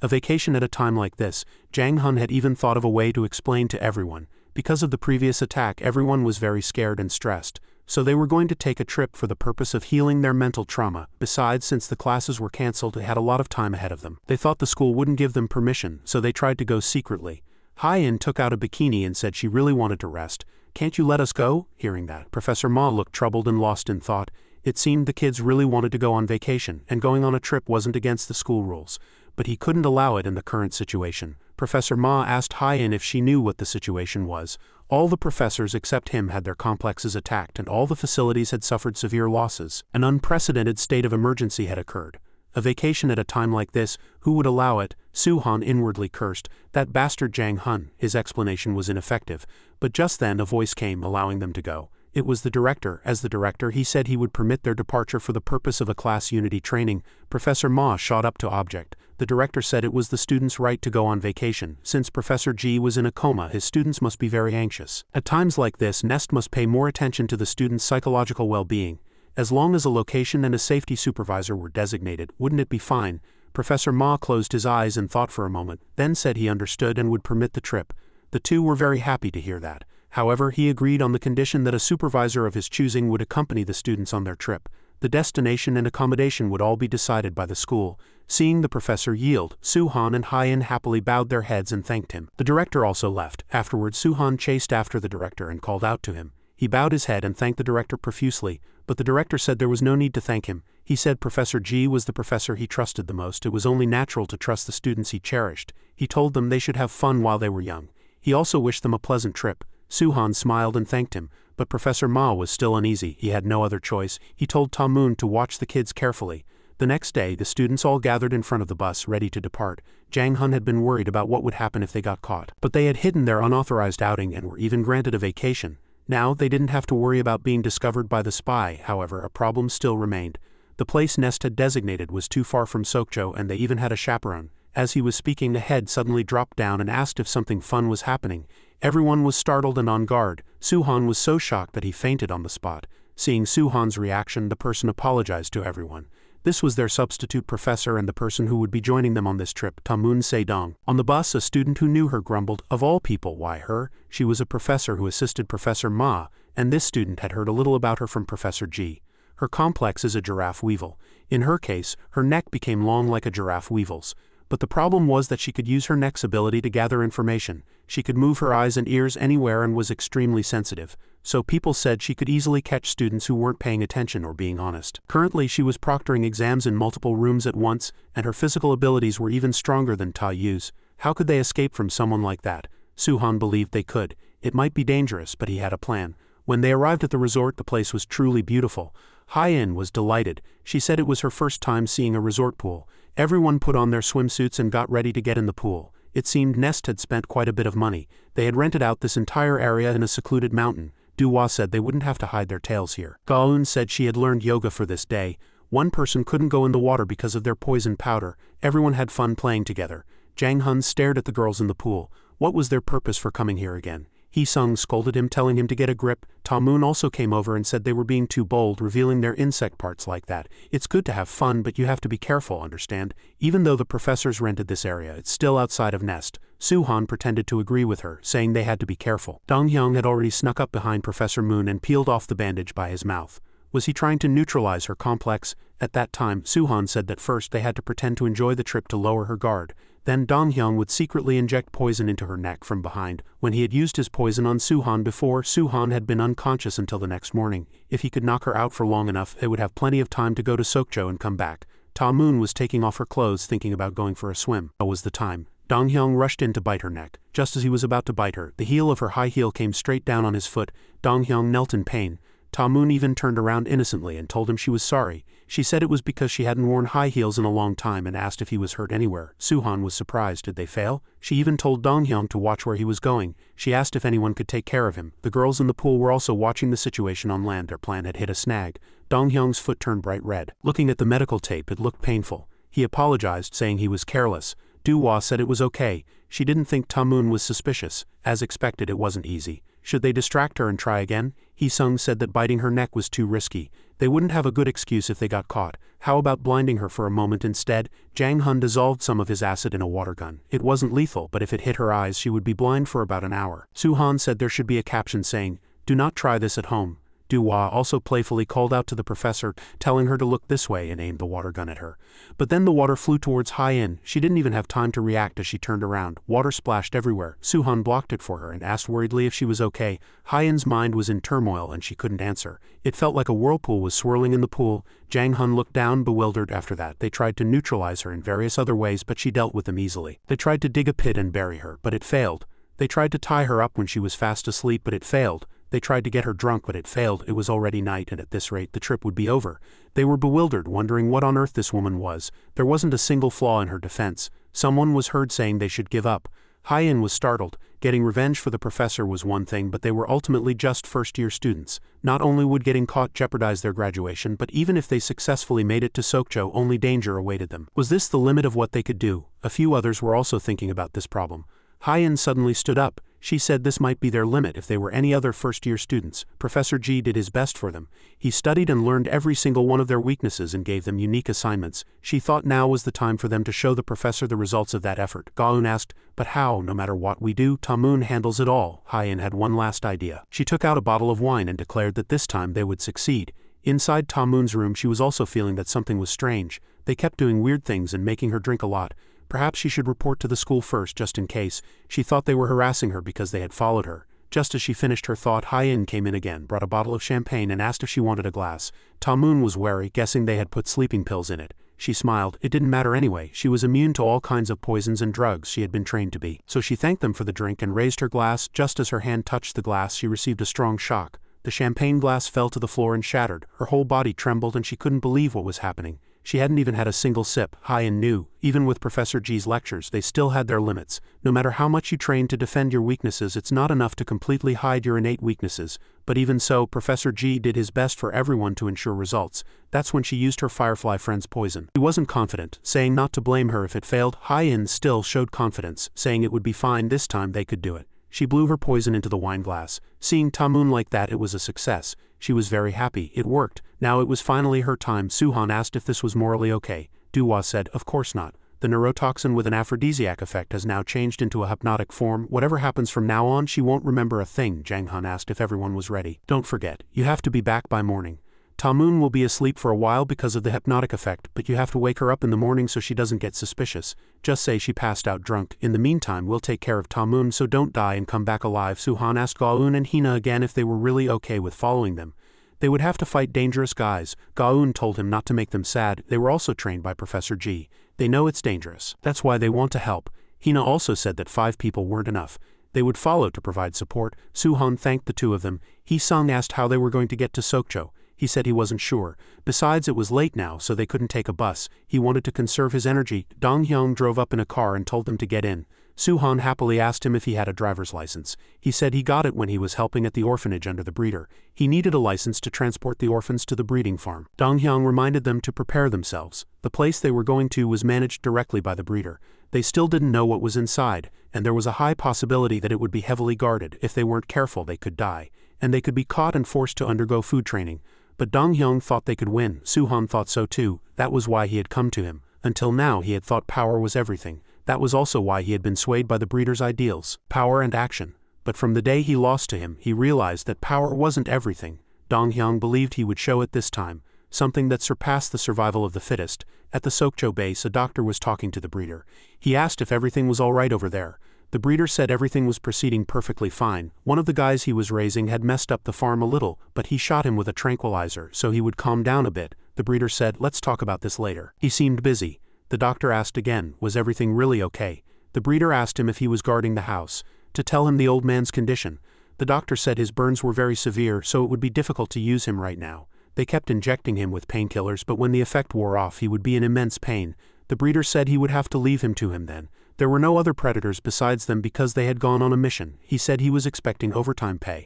A vacation at a time like this, Jang Hun had even thought of a way to explain to everyone. Because of the previous attack, everyone was very scared and stressed. So they were going to take a trip for the purpose of healing their mental trauma. Besides, since the classes were cancelled, they had a lot of time ahead of them. They thought the school wouldn't give them permission, so they tried to go secretly. Hye-in took out a bikini and said she really wanted to rest. Can't you let us go? Hearing that, Professor Ma looked troubled and lost in thought. It seemed the kids really wanted to go on vacation, and going on a trip wasn't against the school rules. But he couldn't allow it in the current situation. Professor Ma asked Hye-in if she knew what the situation was. All the professors except him had their complexes attacked, and all the facilities had suffered severe losses. An unprecedented state of emergency had occurred. A vacation at a time like this, who would allow it? Suhan inwardly cursed. That bastard Jang Hun. His explanation was ineffective. But just then a voice came allowing them to go. It was the director. As the director, he said he would permit their departure for the purpose of a class unity training. Professor Ma shot up to object. The director said it was the students' right to go on vacation. Since Professor G was in a coma, his students must be very anxious. At times like this, Nest must pay more attention to the students' psychological well-being. As long as a location and a safety supervisor were designated, wouldn't it be fine? Professor Ma closed his eyes and thought for a moment, then said he understood and would permit the trip. The 2 were very happy to hear that. However, he agreed on the condition that a supervisor of his choosing would accompany the students on their trip. The destination and accommodation would all be decided by the school. Seeing the professor yield, Suhan and Hye-in happily bowed their heads and thanked him. The director also left. Afterward, Suhan chased after the director and called out to him. He bowed his head and thanked the director profusely, but the director said there was no need to thank him. He said Professor G was the professor he trusted the most. It was only natural to trust the students he cherished. He told them they should have fun while they were young. He also wished them a pleasant trip. Suhan smiled and thanked him, but Professor Ma was still uneasy. He had no other choice. He told Ta-moon to watch the kids carefully. The next day, the students all gathered in front of the bus, ready to depart. Jang Hun had been worried about what would happen if they got caught. But they had hidden their unauthorized outing and were even granted a vacation. Now, they didn't have to worry about being discovered by the spy. However, a problem still remained. The place Nest had designated was too far from Sokcho, and they even had a chaperone. As he was speaking, the head suddenly dropped down and asked if something fun was happening. Everyone was startled and on guard. Suhan was so shocked that he fainted on the spot. Seeing Suhan's reaction, the person apologized to everyone. This was their substitute professor and the person who would be joining them on this trip, Tamun Se-dong. On the bus, a student who knew her grumbled, "Of all people, why her? She was a professor who assisted Professor Ma, and this student had heard a little about her from Professor Ji. Her complex is a giraffe weevil. In her case, her neck became long like a giraffe weevil's. But the problem was that she could use her neck's ability to gather information. She could move her eyes and ears anywhere and was extremely sensitive. So people said she could easily catch students who weren't paying attention or being honest. Currently, she was proctoring exams in multiple rooms at once, and her physical abilities were even stronger than Ta Yu's. How could they escape from someone like that? Suhan believed they could. It might be dangerous, but he had a plan. When they arrived at the resort, the place was truly beautiful. Hye-in was delighted. She said it was her first time seeing a resort pool. Everyone put on their swimsuits and got ready to get in the pool. It seemed Nest had spent quite a bit of money. They had rented out this entire area in a secluded mountain. Duhua said they wouldn't have to hide their tails here. Gaun said she had learned yoga for this day. One person couldn't go in the water because of their poison powder. Everyone had fun playing together. Jang Hun stared at the girls in the pool. What was their purpose for coming here again? Hee-sung scolded him, telling him to get a grip. Ta-moon also came over and said they were being too bold, revealing their insect parts like that. It's good to have fun, but you have to be careful, understand? Even though the professors rented this area, it's still outside of Nest. Suhan pretended to agree with her, saying they had to be careful. Dong-hyung had already snuck up behind Professor Moon and peeled off the bandage by his mouth. Was he trying to neutralize her complex? At that time, Suhan said that first they had to pretend to enjoy the trip to lower her guard. Then Dong-hyung would secretly inject poison into her neck from behind. When he had used his poison on Suhan before, Suhan had been unconscious until the next morning. If he could knock her out for long enough, they would have plenty of time to go to Sokcho and come back. Ta-moon was taking off her clothes, thinking about going for a swim. Now was the time. Dong-hyung rushed in to bite her neck. Just as he was about to bite her, the heel of her high heel came straight down on his foot. Dong-hyung knelt in pain. Ta-moon even turned around innocently and told him she was sorry. She said it was because she hadn't worn high heels in a long time and asked if he was hurt anywhere. Suhan was surprised. Did they fail? She even told Dong-hyung to watch where he was going. She asked if anyone could take care of him. The girls in the pool were also watching the situation on land. Their plan had hit a snag. Dong-hyung's foot turned bright red. Looking at the medical tape, it looked painful. He apologized, saying he was careless. Duhua said it was okay. She didn't think Ta-moon was suspicious. As expected, it wasn't easy. Should they distract her and try again? Hee-sung said that biting her neck was too risky. They wouldn't have a good excuse if they got caught. How about blinding her for a moment instead? Jang Hun dissolved some of his acid in a water gun. It wasn't lethal, but if it hit her eyes, she would be blind for about an hour. Suhan said there should be a caption saying, "Do not try this at home." Duhua also playfully called out to the professor, telling her to look this way, and aimed the water gun at her. But then the water flew towards Hye-in. She didn't even have time to react as she turned around. Water splashed everywhere. Suhan blocked it for her and asked worriedly if she was okay. Hye-in's mind was in turmoil and she couldn't answer. It felt like a whirlpool was swirling in the pool. Jang Hun looked down, bewildered. After that, they tried to neutralize her in various other ways, but she dealt with them easily. They tried to dig a pit and bury her, but it failed. They tried to tie her up when she was fast asleep, but it failed. They tried to get her drunk, but it failed. It was already night, and at this rate the trip would be over. They were bewildered, wondering what on earth this woman was. There wasn't a single flaw in her defense. Someone was heard saying they should give up. Hye-in was startled. Getting revenge for the professor was one thing, but they were ultimately just first-year students. Not only would getting caught jeopardize their graduation, but even if they successfully made it to Sokcho, only danger awaited them. Was this the limit of what they could do? A few others were also thinking about this problem. Hye-in suddenly stood up. She said this might be their limit if they were any other first-year students. Professor Ji did his best for them. He studied and learned every single one of their weaknesses and gave them unique assignments. She thought now was the time for them to show the professor the results of that effort. Gaun asked, "But how? No matter what we do, Ta-moon handles it all." Hye-in had one last idea. She took out a bottle of wine and declared that this time they would succeed. Inside Ta-moon's room, she was also feeling that something was strange. They kept doing weird things and making her drink a lot. Perhaps she should report to the school first, just in case. She thought they were harassing her because they had followed her. Just as she finished her thought, Hye-in came in again, brought a bottle of champagne and asked if she wanted a glass. Ta-moon was wary, guessing they had put sleeping pills in it. She smiled. It didn't matter anyway. She was immune to all kinds of poisons and drugs she had been trained to be. So she thanked them for the drink and raised her glass. Just as her hand touched the glass, she received a strong shock. The champagne glass fell to the floor and shattered. Her whole body trembled and she couldn't believe what was happening. She hadn't even had a single sip. Hye-in knew, even with Professor G's lectures, they still had their limits. No matter how much you train to defend your weaknesses, it's not enough to completely hide your innate weaknesses. But even so, Professor G did his best for everyone to ensure results. That's when she used her firefly friend's poison. He wasn't confident, saying not to blame her if it failed. Hye-in still showed confidence, saying it would be fine this time, they could do it. She blew her poison into the wine glass. Seeing Ta-moon like that, it was a success. She was very happy. It worked. Now it was finally her time. Suhan asked if this was morally okay. Duhua said, of course not. The neurotoxin with an aphrodisiac effect has now changed into a hypnotic form. Whatever happens from now on, she won't remember a thing. Jang Han asked if everyone was ready. Don't forget, you have to be back by morning. Ta-moon will be asleep for a while because of the hypnotic effect, but you have to wake her up in the morning so she doesn't get suspicious. Just say she passed out drunk. In the meantime, we'll take care of Ta-moon so don't die and come back alive. Suhan asked Gaun and Hina again if they were really okay with following them. They would have to fight dangerous guys. Gaun told him not to make them sad. They were also trained by Professor G. They know it's dangerous. That's why they want to help. Hina also said that 5 people weren't enough. They would follow to provide support. Suhan thanked the 2 of them. Hee-sung asked how they were going to get to Sokcho. He said he wasn't sure. Besides, it was late now, so they couldn't take a bus. He wanted to conserve his energy. Dong-hyung drove up in a car and told them to get in. Suhan happily asked him if he had a driver's license. He said he got it when he was helping at the orphanage under the breeder. He needed a license to transport the orphans to the breeding farm. Dong-hyung reminded them to prepare themselves. The place they were going to was managed directly by the breeder. They still didn't know what was inside, and there was a high possibility that it would be heavily guarded. If they weren't careful, they could die. And they could be caught and forced to undergo food training. But Dong-hyung thought they could win. Suhan thought so too. That was why he had come to him. Until now he had thought power was everything. That was also why he had been swayed by the breeder's ideals, power and action. But from the day he lost to him, he realized that power wasn't everything. Dong-hyung believed he would show it this time, something that surpassed the survival of the fittest. At the Sokcho base, a doctor was talking to the breeder. He asked if everything was all right over there. The breeder said everything was proceeding perfectly fine. One of the guys he was raising had messed up the farm a little, but he shot him with a tranquilizer so he would calm down a bit. The breeder said, let's talk about this later. He seemed busy. The doctor asked again, was everything really okay? The breeder asked him if he was guarding the house, to tell him the old man's condition. The doctor said his burns were very severe, so it would be difficult to use him right now. They kept injecting him with painkillers, but when the effect wore off, he would be in immense pain. The breeder said he would have to leave him to him then. There were no other predators besides them because they had gone on a mission. He said he was expecting overtime pay.